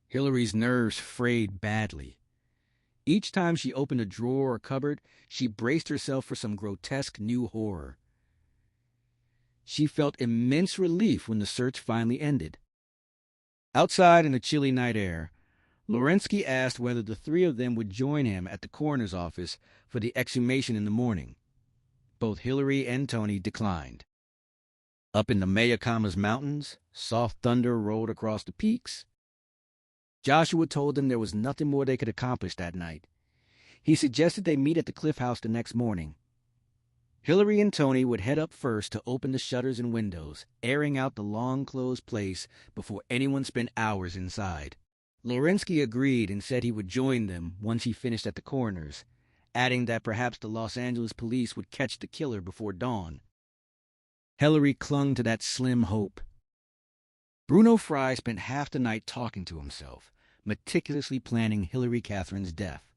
Hillary's nerves frayed badly. Each time she opened a drawer or cupboard, she braced herself for some grotesque new horror. She felt immense relief when the search finally ended. Outside in the chilly night air, Lawrensky asked whether the 3 of them would join him at the coroner's office for the exhumation in the morning. Both Hillary and Tony declined. Up in the Mayacamas Mountains, soft thunder rolled across the peaks. Joshua told them there was nothing more they could accomplish that night. He suggested they meet at the cliff house the next morning. Hillary and Tony would head up first to open the shutters and windows, airing out the long-closed place before anyone spent hours inside. Lawrensky agreed and said he would join them once he finished at the coroner's, adding that perhaps the Los Angeles police would catch the killer before dawn. Hillary clung to that slim hope. Bruno Fry spent half the night talking to himself, meticulously planning Hillary Catherine's death.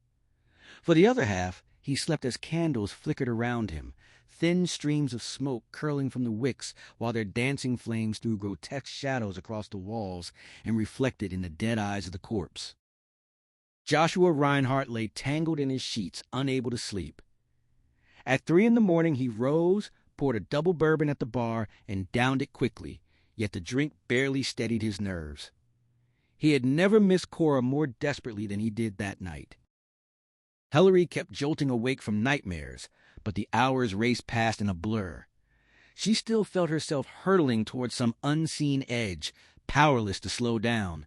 For the other half, he slept as candles flickered around him, thin streams of smoke curling from the wicks while their dancing flames threw grotesque shadows across the walls and reflected in the dead eyes of the corpse. Joshua Reinhardt lay tangled in his sheets, unable to sleep. At 3 a.m, he rose, poured a double bourbon at the bar, and downed it quickly, yet the drink barely steadied his nerves. He had never missed Cora more desperately than he did that night. Hillary kept jolting awake from nightmares, but the hours raced past in a blur. She still felt herself hurtling towards some unseen edge, powerless to slow down.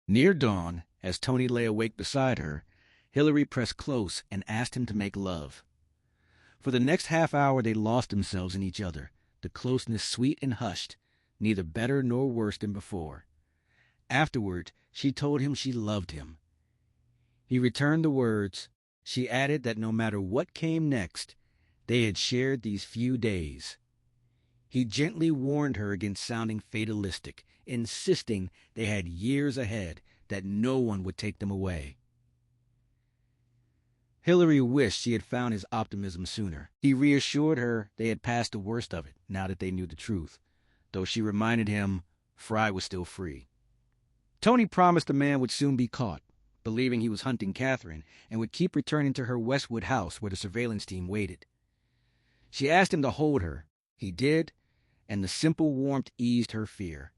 Near dawn, as Tony lay awake beside her, Hillary pressed close and asked him to make love. For the next half hour they lost themselves in each other, the closeness sweet and hushed, neither better nor worse than before. Afterward, she told him she loved him. He returned the words. She added that no matter what came next, they had shared these few days. He gently warned her against sounding fatalistic, insisting they had years ahead, that no one would take them away. Hillary wished she had found his optimism sooner. He reassured her they had passed the worst of it, now that they knew the truth, though she reminded him Fry was still free. Tony promised the man would soon be caught, believing he was hunting Catherine, and would keep returning to her Westwood house where the surveillance team waited. She asked him to hold her. He did, and the simple warmth eased her fear.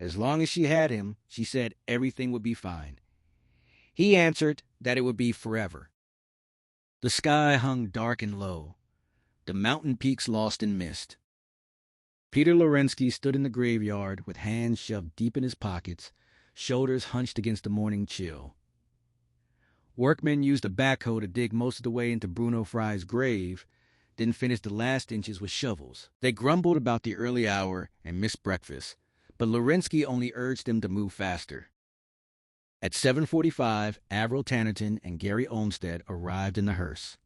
As long as she had him, she said everything would be fine. He answered that it would be forever. The sky hung dark and low, the mountain peaks lost in mist. Peter Lorensky stood in the graveyard with hands shoved deep in his pockets, shoulders hunched against the morning chill. Workmen used a backhoe to dig most of the way into Bruno Fry's grave, then finished the last inches with shovels. They grumbled about the early hour and missed breakfast, but Lorensky only urged them to move faster. At 7:45, Avril Tannerton and Gary Olmsted arrived in the hearse.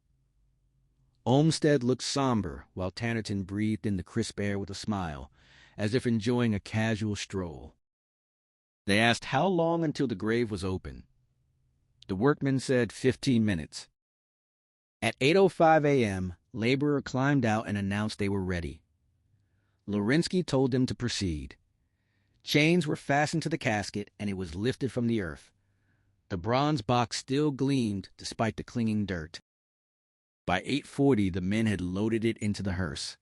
Olmsted looked somber while Tannerton breathed in the crisp air with a smile, as if enjoying a casual stroll. They asked how long until the grave was open. The workmen said 15 minutes. At 8:05 a.m., laborer climbed out and announced they were ready. Lorensky told them to proceed. Chains were fastened to the casket, and it was lifted from the earth. The bronze box still gleamed despite the clinging dirt. By 8:40, the men had loaded it into the hearse.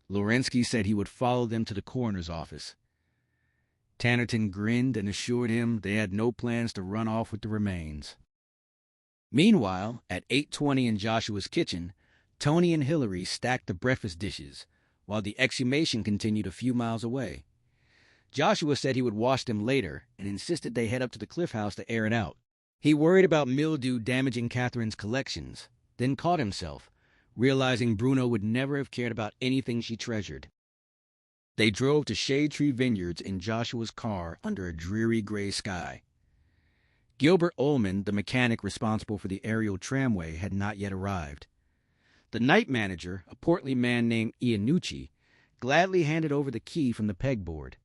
Lorensky said he would follow them to the coroner's office. Tannerton grinned and assured him they had no plans to run off with the remains. Meanwhile, at 8:20 in Joshua's kitchen, Tony and Hillary stacked the breakfast dishes, while the exhumation continued a few miles away. Joshua said he would wash them later and insisted they head up to the Cliff House to air it out. He worried about mildew damaging Catherine's collections, then caught himself, realizing Bruno would never have cared about anything she treasured. They drove to Shade Tree Vineyards in Joshua's car under a dreary gray sky. Gilbert Ullman, the mechanic responsible for the aerial tramway, had not yet arrived. The night manager, a portly man named Iannucci, gladly handed over the key from the pegboard.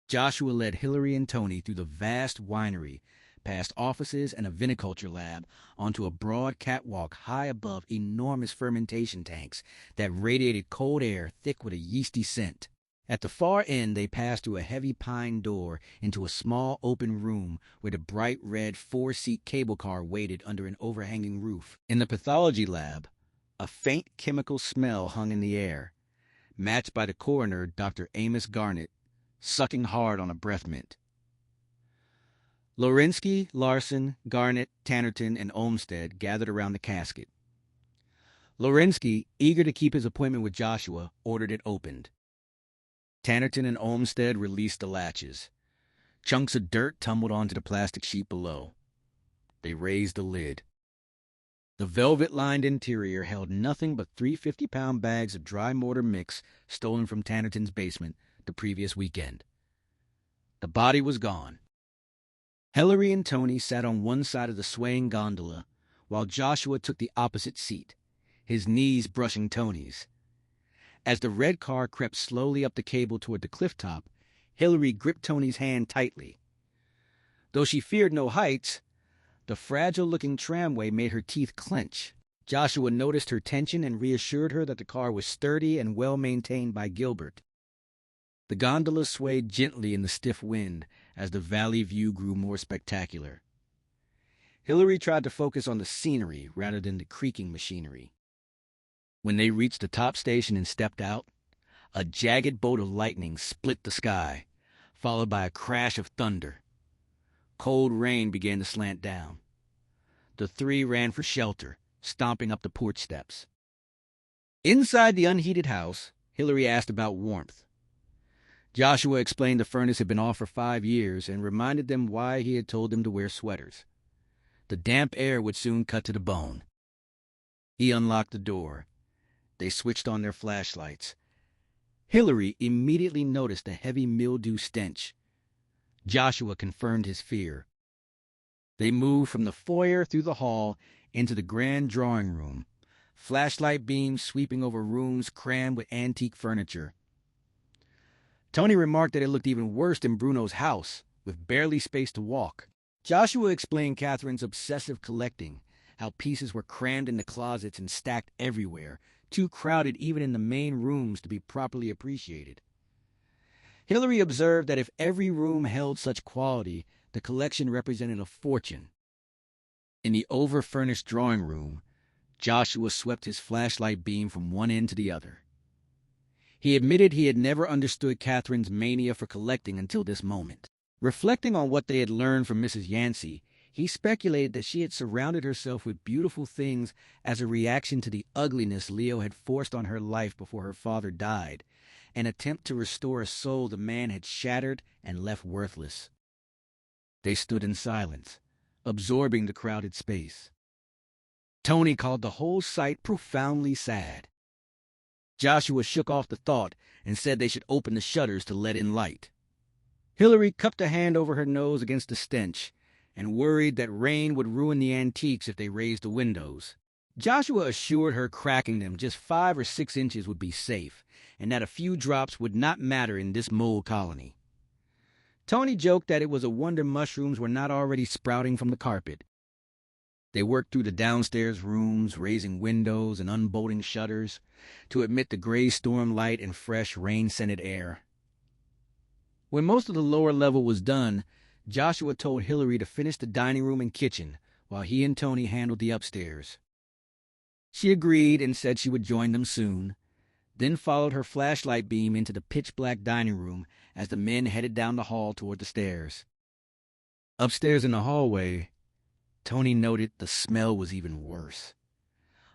Joshua led Hillary and Tony through the vast winery, past offices and a viniculture lab, onto a broad catwalk high above enormous fermentation tanks that radiated cold air thick with a yeasty scent. At the far end, they passed through a heavy pine door into a small open room where the bright red 4-seat cable car waited under an overhanging roof. In the pathology lab, a faint chemical smell hung in the air, matched by the coroner, Dr. Amos Garnett, sucking hard on a breath mint. Lorensky, Larson, Garnett, Tannerton, and Olmsted gathered around the casket. Lorensky, eager to keep his appointment with Joshua, ordered it opened. Tannerton and Olmsted released the latches. Chunks of dirt tumbled onto the plastic sheet below. They raised the lid. The velvet-lined interior held nothing but 3 50-pound bags of dry mortar mix stolen from Tannerton's basement the previous weekend. The body was gone. Hillary and Tony sat on one side of the swaying gondola, while Joshua took the opposite seat, his knees brushing Tony's. As the red car crept slowly up the cable toward the cliff top, Hillary gripped Tony's hand tightly. Though she feared no heights, the fragile-looking tramway made her teeth clench. Joshua noticed her tension and reassured her that the car was sturdy and well-maintained by Gilbert. The gondola swayed gently in the stiff wind as the valley view grew more spectacular. Hillary tried to focus on the scenery rather than the creaking machinery. When they reached the top station and stepped out, a jagged bolt of lightning split the sky, followed by a crash of thunder. Cold rain began to slant down. The three ran for shelter, stomping up the porch steps. Inside the unheated house, Hillary asked about warmth. Joshua explained the furnace had been off for 5 years and reminded them why he had told them to wear sweaters. The damp air would soon cut to the bone. He unlocked the door. They switched on their flashlights. Hillary immediately noticed a heavy mildew stench. Joshua confirmed his fear. They moved from the foyer through the hall into the grand drawing room, flashlight beams sweeping over rooms crammed with antique furniture. Tony remarked that it looked even worse than Bruno's house, with barely space to walk. Joshua explained Catherine's obsessive collecting, how pieces were crammed into closets and stacked everywhere, too crowded even in the main rooms to be properly appreciated. Hillary observed that if every room held such quality, the collection represented a fortune. In the over-furnished drawing room, Joshua swept his flashlight beam from one end to the other. He admitted he had never understood Catherine's mania for collecting until this moment. Reflecting on what they had learned from Mrs. Yancey, he speculated that she had surrounded herself with beautiful things as a reaction to the ugliness Leo had forced on her life before her father died, an attempt to restore a soul the man had shattered and left worthless. They stood in silence, absorbing the crowded space. Tony called the whole sight profoundly sad. Joshua shook off the thought and said they should open the shutters to let in light. Hillary cupped a hand over her nose against the stench and worried that rain would ruin the antiques if they raised the windows. Joshua assured her cracking them just 5 or 6 inches would be safe, and that a few drops would not matter in this mold colony. Tony joked that it was a wonder mushrooms were not already sprouting from the carpet. They worked through the downstairs rooms, raising windows and unbolting shutters to admit the gray storm light and fresh rain-scented air. When most of the lower level was done, Joshua told Hillary to finish the dining room and kitchen while he and Tony handled the upstairs. She agreed and said she would join them soon, then followed her flashlight beam into the pitch-black dining room as the men headed down the hall toward the stairs. Upstairs in the hallway, Tony noted the smell was even worse.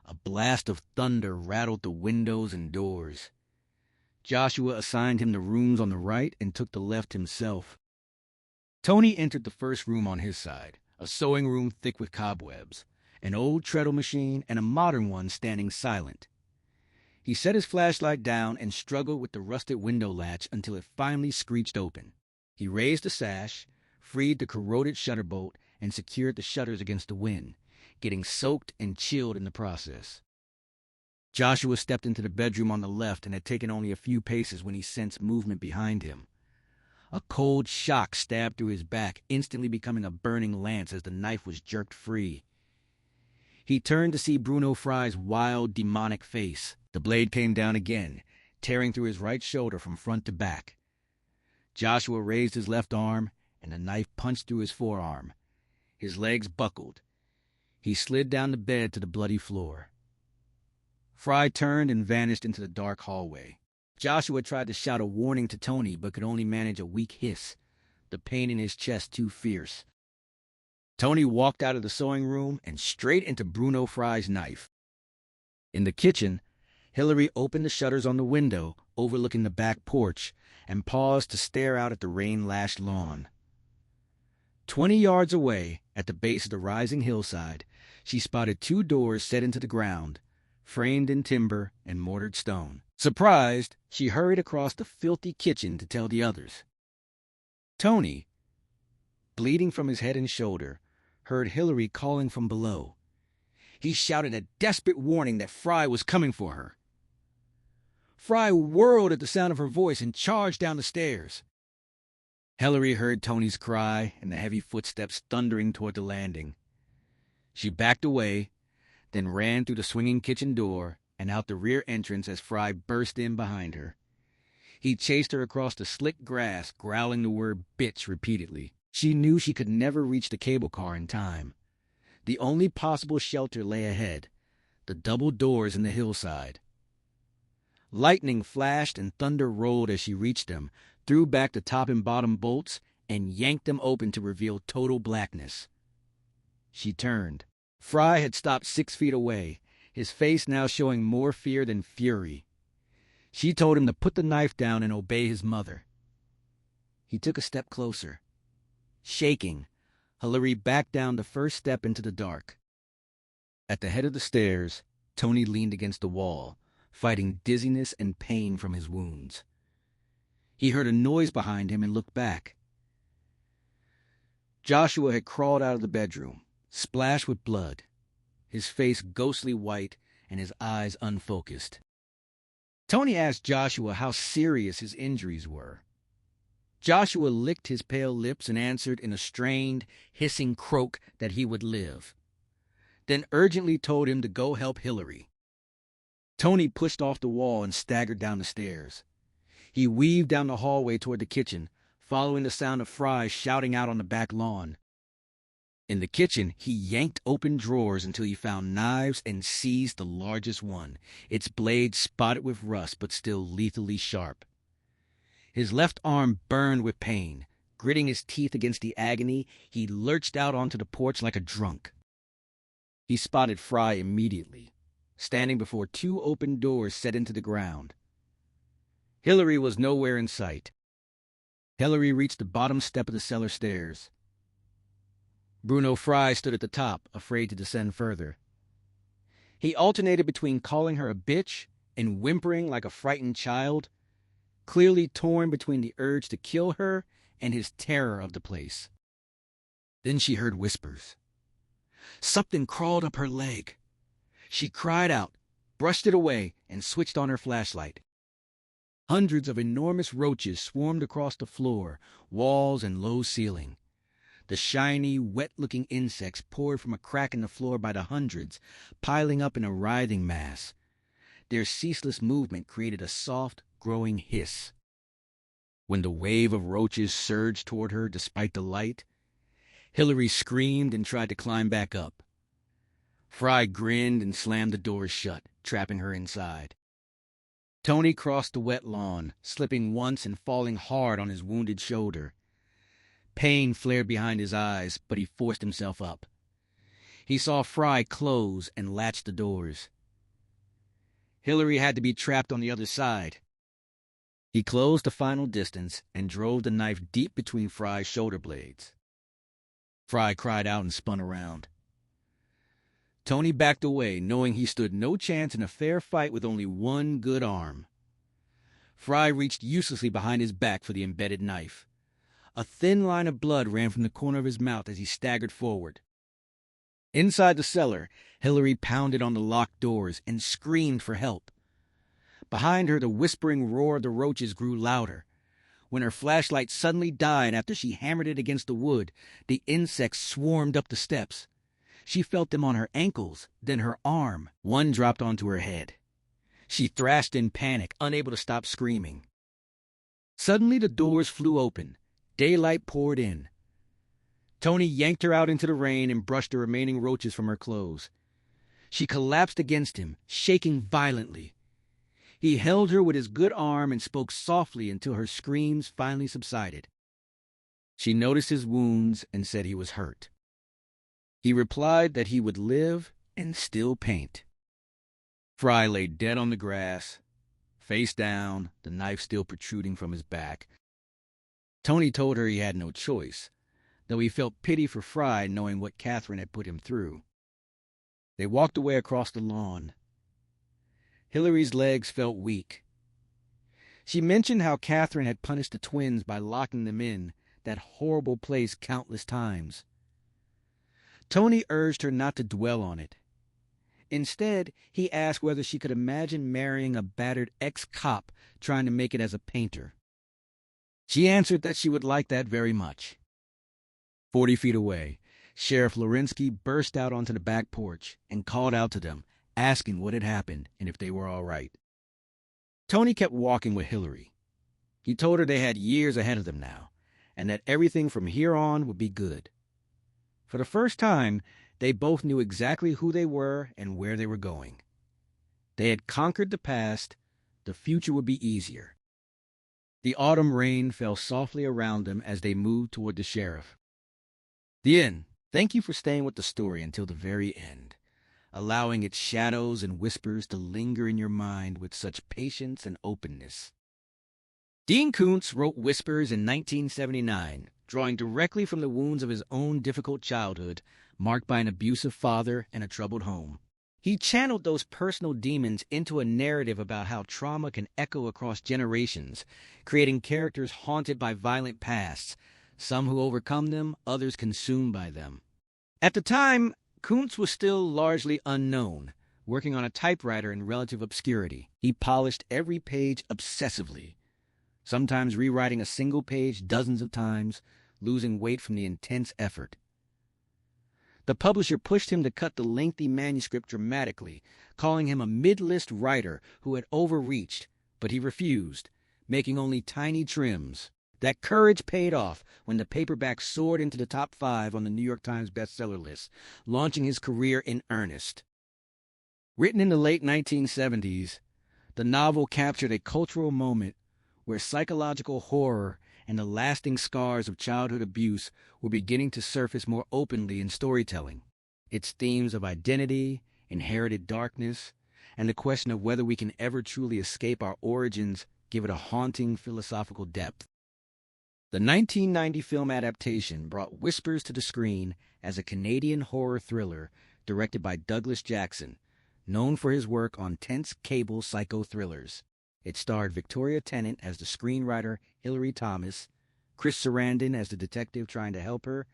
A blast of thunder rattled the windows and doors. Joshua assigned him the rooms on the right and took the left himself. Tony entered the first room on his side, a sewing room thick with cobwebs, an old treadle machine and a modern one standing silent. He set his flashlight down and struggled with the rusted window latch until it finally screeched open. He raised the sash, freed the corroded shutter bolt, and secured the shutters against the wind, getting soaked and chilled in the process. Joshua stepped into the bedroom on the left and had taken only a few paces when he sensed movement behind him. A cold shock stabbed through his back, instantly becoming a burning lance as the knife was jerked free. He turned to see Bruno Fry's wild, demonic face. The blade came down again, tearing through his right shoulder from front to back. Joshua raised his left arm, and the knife punched through his forearm. His legs buckled. He slid down the bed to the bloody floor. Fry turned and vanished into the dark hallway. Joshua tried to shout a warning to Tony, but could only manage a weak hiss, the pain in his chest too fierce. Tony walked out of the sewing room and straight into Bruno Fry's knife. In the kitchen, Hillary opened the shutters on the window overlooking the back porch and paused to stare out at the rain-lashed lawn. 20 yards away, at the base of the rising hillside, she spotted 2 doors set into the ground, framed in timber and mortared stone. Surprised, she hurried across the filthy kitchen to tell the others. Tony, bleeding from his head and shoulder, heard Hillary calling from below. He shouted a desperate warning that Fry was coming for her. Fry whirled at the sound of her voice and charged down the stairs. Hillary heard Tony's cry and the heavy footsteps thundering toward the landing. She backed away, then ran through the swinging kitchen door and out the rear entrance as Fry burst in behind her. He chased her across the slick grass, growling the word bitch repeatedly. She knew she could never reach the cable car in time. The only possible shelter lay ahead, the double doors in the hillside. Lightning flashed and thunder rolled as she reached them, threw back the top and bottom bolts, and yanked them open to reveal total blackness. She turned. Fry had stopped 6 feet away, his face now showing more fear than fury. She told him to put the knife down and obey his mother. He took a step closer. Shaking, Hillary backed down the first step into the dark. At the head of the stairs, Tony leaned against the wall, fighting dizziness and pain from his wounds. He heard a noise behind him and looked back. Joshua had crawled out of the bedroom, splashed with blood, his face ghostly white and his eyes unfocused. Tony asked Joshua how serious his injuries were. Joshua licked his pale lips and answered in a strained, hissing croak that he would live, then urgently told him to go help Hillary. Tony pushed off the wall and staggered down the stairs. He weaved down the hallway toward the kitchen, following the sound of Fry shouting out on the back lawn. In the kitchen, he yanked open drawers until he found knives and seized the largest one, its blade spotted with rust but still lethally sharp. His left arm burned with pain. Gritting his teeth against the agony, he lurched out onto the porch like a drunk. He spotted Fry immediately, standing before two open doors set into the ground. Hillary was nowhere in sight. Hillary reached the bottom step of the cellar stairs. Bruno Fry stood at the top, afraid to descend further. He alternated between calling her a bitch and whimpering like a frightened child, clearly torn between the urge to kill her and his terror of the place. Then she heard whispers. Something crawled up her leg. She cried out, brushed it away, and switched on her flashlight. Hundreds of enormous roaches swarmed across the floor, walls, and low ceiling. The shiny, wet-looking insects poured from a crack in the floor by the hundreds, piling up in a writhing mass. Their ceaseless movement created a soft, growing hiss. When the wave of roaches surged toward her despite the light, Hillary screamed and tried to climb back up. Fry grinned and slammed the doors shut, trapping her inside. Tony crossed the wet lawn, slipping once and falling hard on his wounded shoulder. Pain flared behind his eyes, but he forced himself up. He saw Fry close and latch the doors. Hillary had to be trapped on the other side. He closed the final distance and drove the knife deep between Fry's shoulder blades. Fry cried out and spun around. Tony backed away, knowing he stood no chance in a fair fight with only one good arm. Fry reached uselessly behind his back for the embedded knife. A thin line of blood ran from the corner of his mouth as he staggered forward. Inside the cellar, Hillary pounded on the locked doors and screamed for help. Behind her, the whispering roar of the roaches grew louder. When her flashlight suddenly died after she hammered it against the wood, the insects swarmed up the steps. She felt them on her ankles, then her arm. One dropped onto her head. She thrashed in panic, unable to stop screaming. Suddenly the doors flew open. Daylight poured in. Tony yanked her out into the rain and brushed the remaining roaches from her clothes. She collapsed against him, shaking violently. He held her with his good arm and spoke softly until her screams finally subsided. She noticed his wounds and said he was hurt. He replied that he would live and still paint. Fry lay dead on the grass, face down, the knife still protruding from his back. Tony told her he had no choice, though he felt pity for Fry knowing what Catherine had put him through. They walked away across the lawn. Hillary's legs felt weak. She mentioned how Catherine had punished the twins by locking them in that horrible place countless times. Tony urged her not to dwell on it. Instead, he asked whether she could imagine marrying a battered ex-cop trying to make it as a painter. She answered that she would like that very much. 40 feet away, Sheriff Lorinsky burst out onto the back porch and called out to them, asking what had happened and if they were all right. Tony kept walking with Hillary. He told her they had years ahead of them now, and that everything from here on would be good. For the first time, they both knew exactly who they were and where they were going. They had conquered the past. The future would be easier. The autumn rain fell softly around them as they moved toward the sheriff. The end. Thank you for staying with the story until the very end, allowing its shadows and whispers to linger in your mind with such patience and openness. Dean Koontz wrote Whispers in 1979, drawing directly from the wounds of his own difficult childhood, marked by an abusive father and a troubled home. He channeled those personal demons into a narrative about how trauma can echo across generations, creating characters haunted by violent pasts, some who overcome them, others consumed by them. At the time, Koontz was still largely unknown, working on a typewriter in relative obscurity. He polished every page obsessively, sometimes rewriting a single page dozens of times, losing weight from the intense effort. The publisher pushed him to cut the lengthy manuscript dramatically, calling him a mid-list writer who had overreached, but he refused, making only tiny trims. That courage paid off when the paperback soared into the top 5 on the New York Times bestseller list, launching his career in earnest. Written in the late 1970s, the novel captured a cultural moment where psychological horror and the lasting scars of childhood abuse were beginning to surface more openly in storytelling. Its themes of identity, inherited darkness, and the question of whether we can ever truly escape our origins give it a haunting philosophical depth. The 1990 film adaptation brought Whispers to the screen as a Canadian horror thriller directed by Douglas Jackson, known for his work on tense cable psycho thrillers. It starred Victoria Tennant as the screenwriter Hilary Thomas, Chris Sarandon as the detective trying to help her,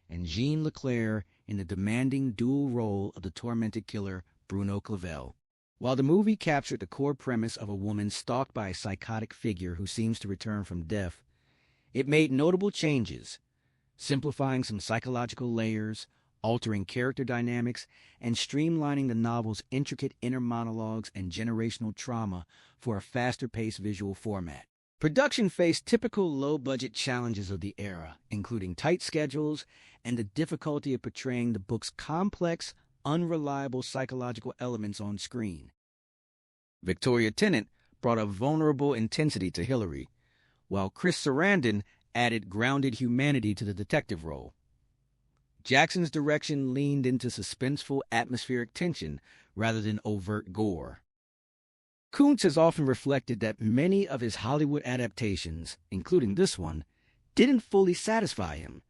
and Jean Leclerc in the demanding dual role of the tormented killer Bruno Clavel. While the movie captured the core premise of a woman stalked by a psychotic figure who seems to return from death, it made notable changes, simplifying some psychological layers, altering character dynamics, and streamlining the novel's intricate inner monologues and generational trauma for a faster-paced visual format. Production faced typical low-budget challenges of the era, including tight schedules and the difficulty of portraying the book's complex, unreliable psychological elements on screen. Victoria Tennant brought a vulnerable intensity to Hilary, while Chris Sarandon added grounded humanity to the detective role. Jackson's direction leaned into suspenseful atmospheric tension rather than overt gore. Koontz has often reflected that many of his Hollywood adaptations, including this one, didn't fully satisfy him,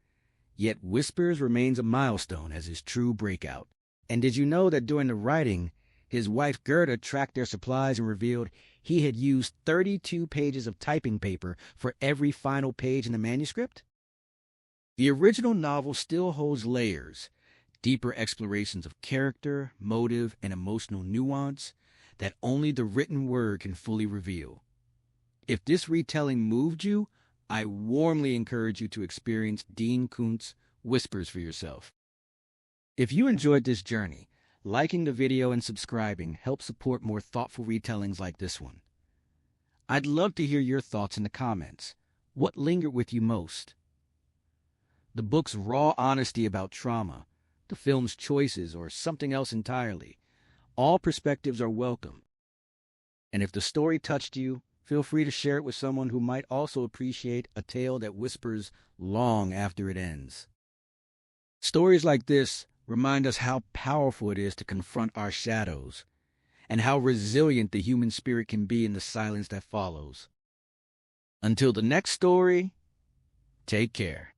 yet Whispers remains a milestone as his true breakout. And did you know that during the writing, his wife Gerda tracked their supplies and revealed he had used 32 pages of typing paper for every final page in the manuscript? The original novel still holds layers, deeper explorations of character, motive, and emotional nuance that only the written word can fully reveal. If this retelling moved you, I warmly encourage you to experience Dean Koontz' Whispers for yourself. If you enjoyed this journey, liking the video and subscribing helps support more thoughtful retellings like this one. I'd love to hear your thoughts in the comments. What lingered with you most? The book's raw honesty about trauma, the film's choices, or something else entirely. All perspectives are welcome. And if the story touched you, feel free to share it with someone who might also appreciate a tale that whispers long after it ends. Stories like this remind us how powerful it is to confront our shadows, and how resilient the human spirit can be in the silence that follows. Until the next story, take care.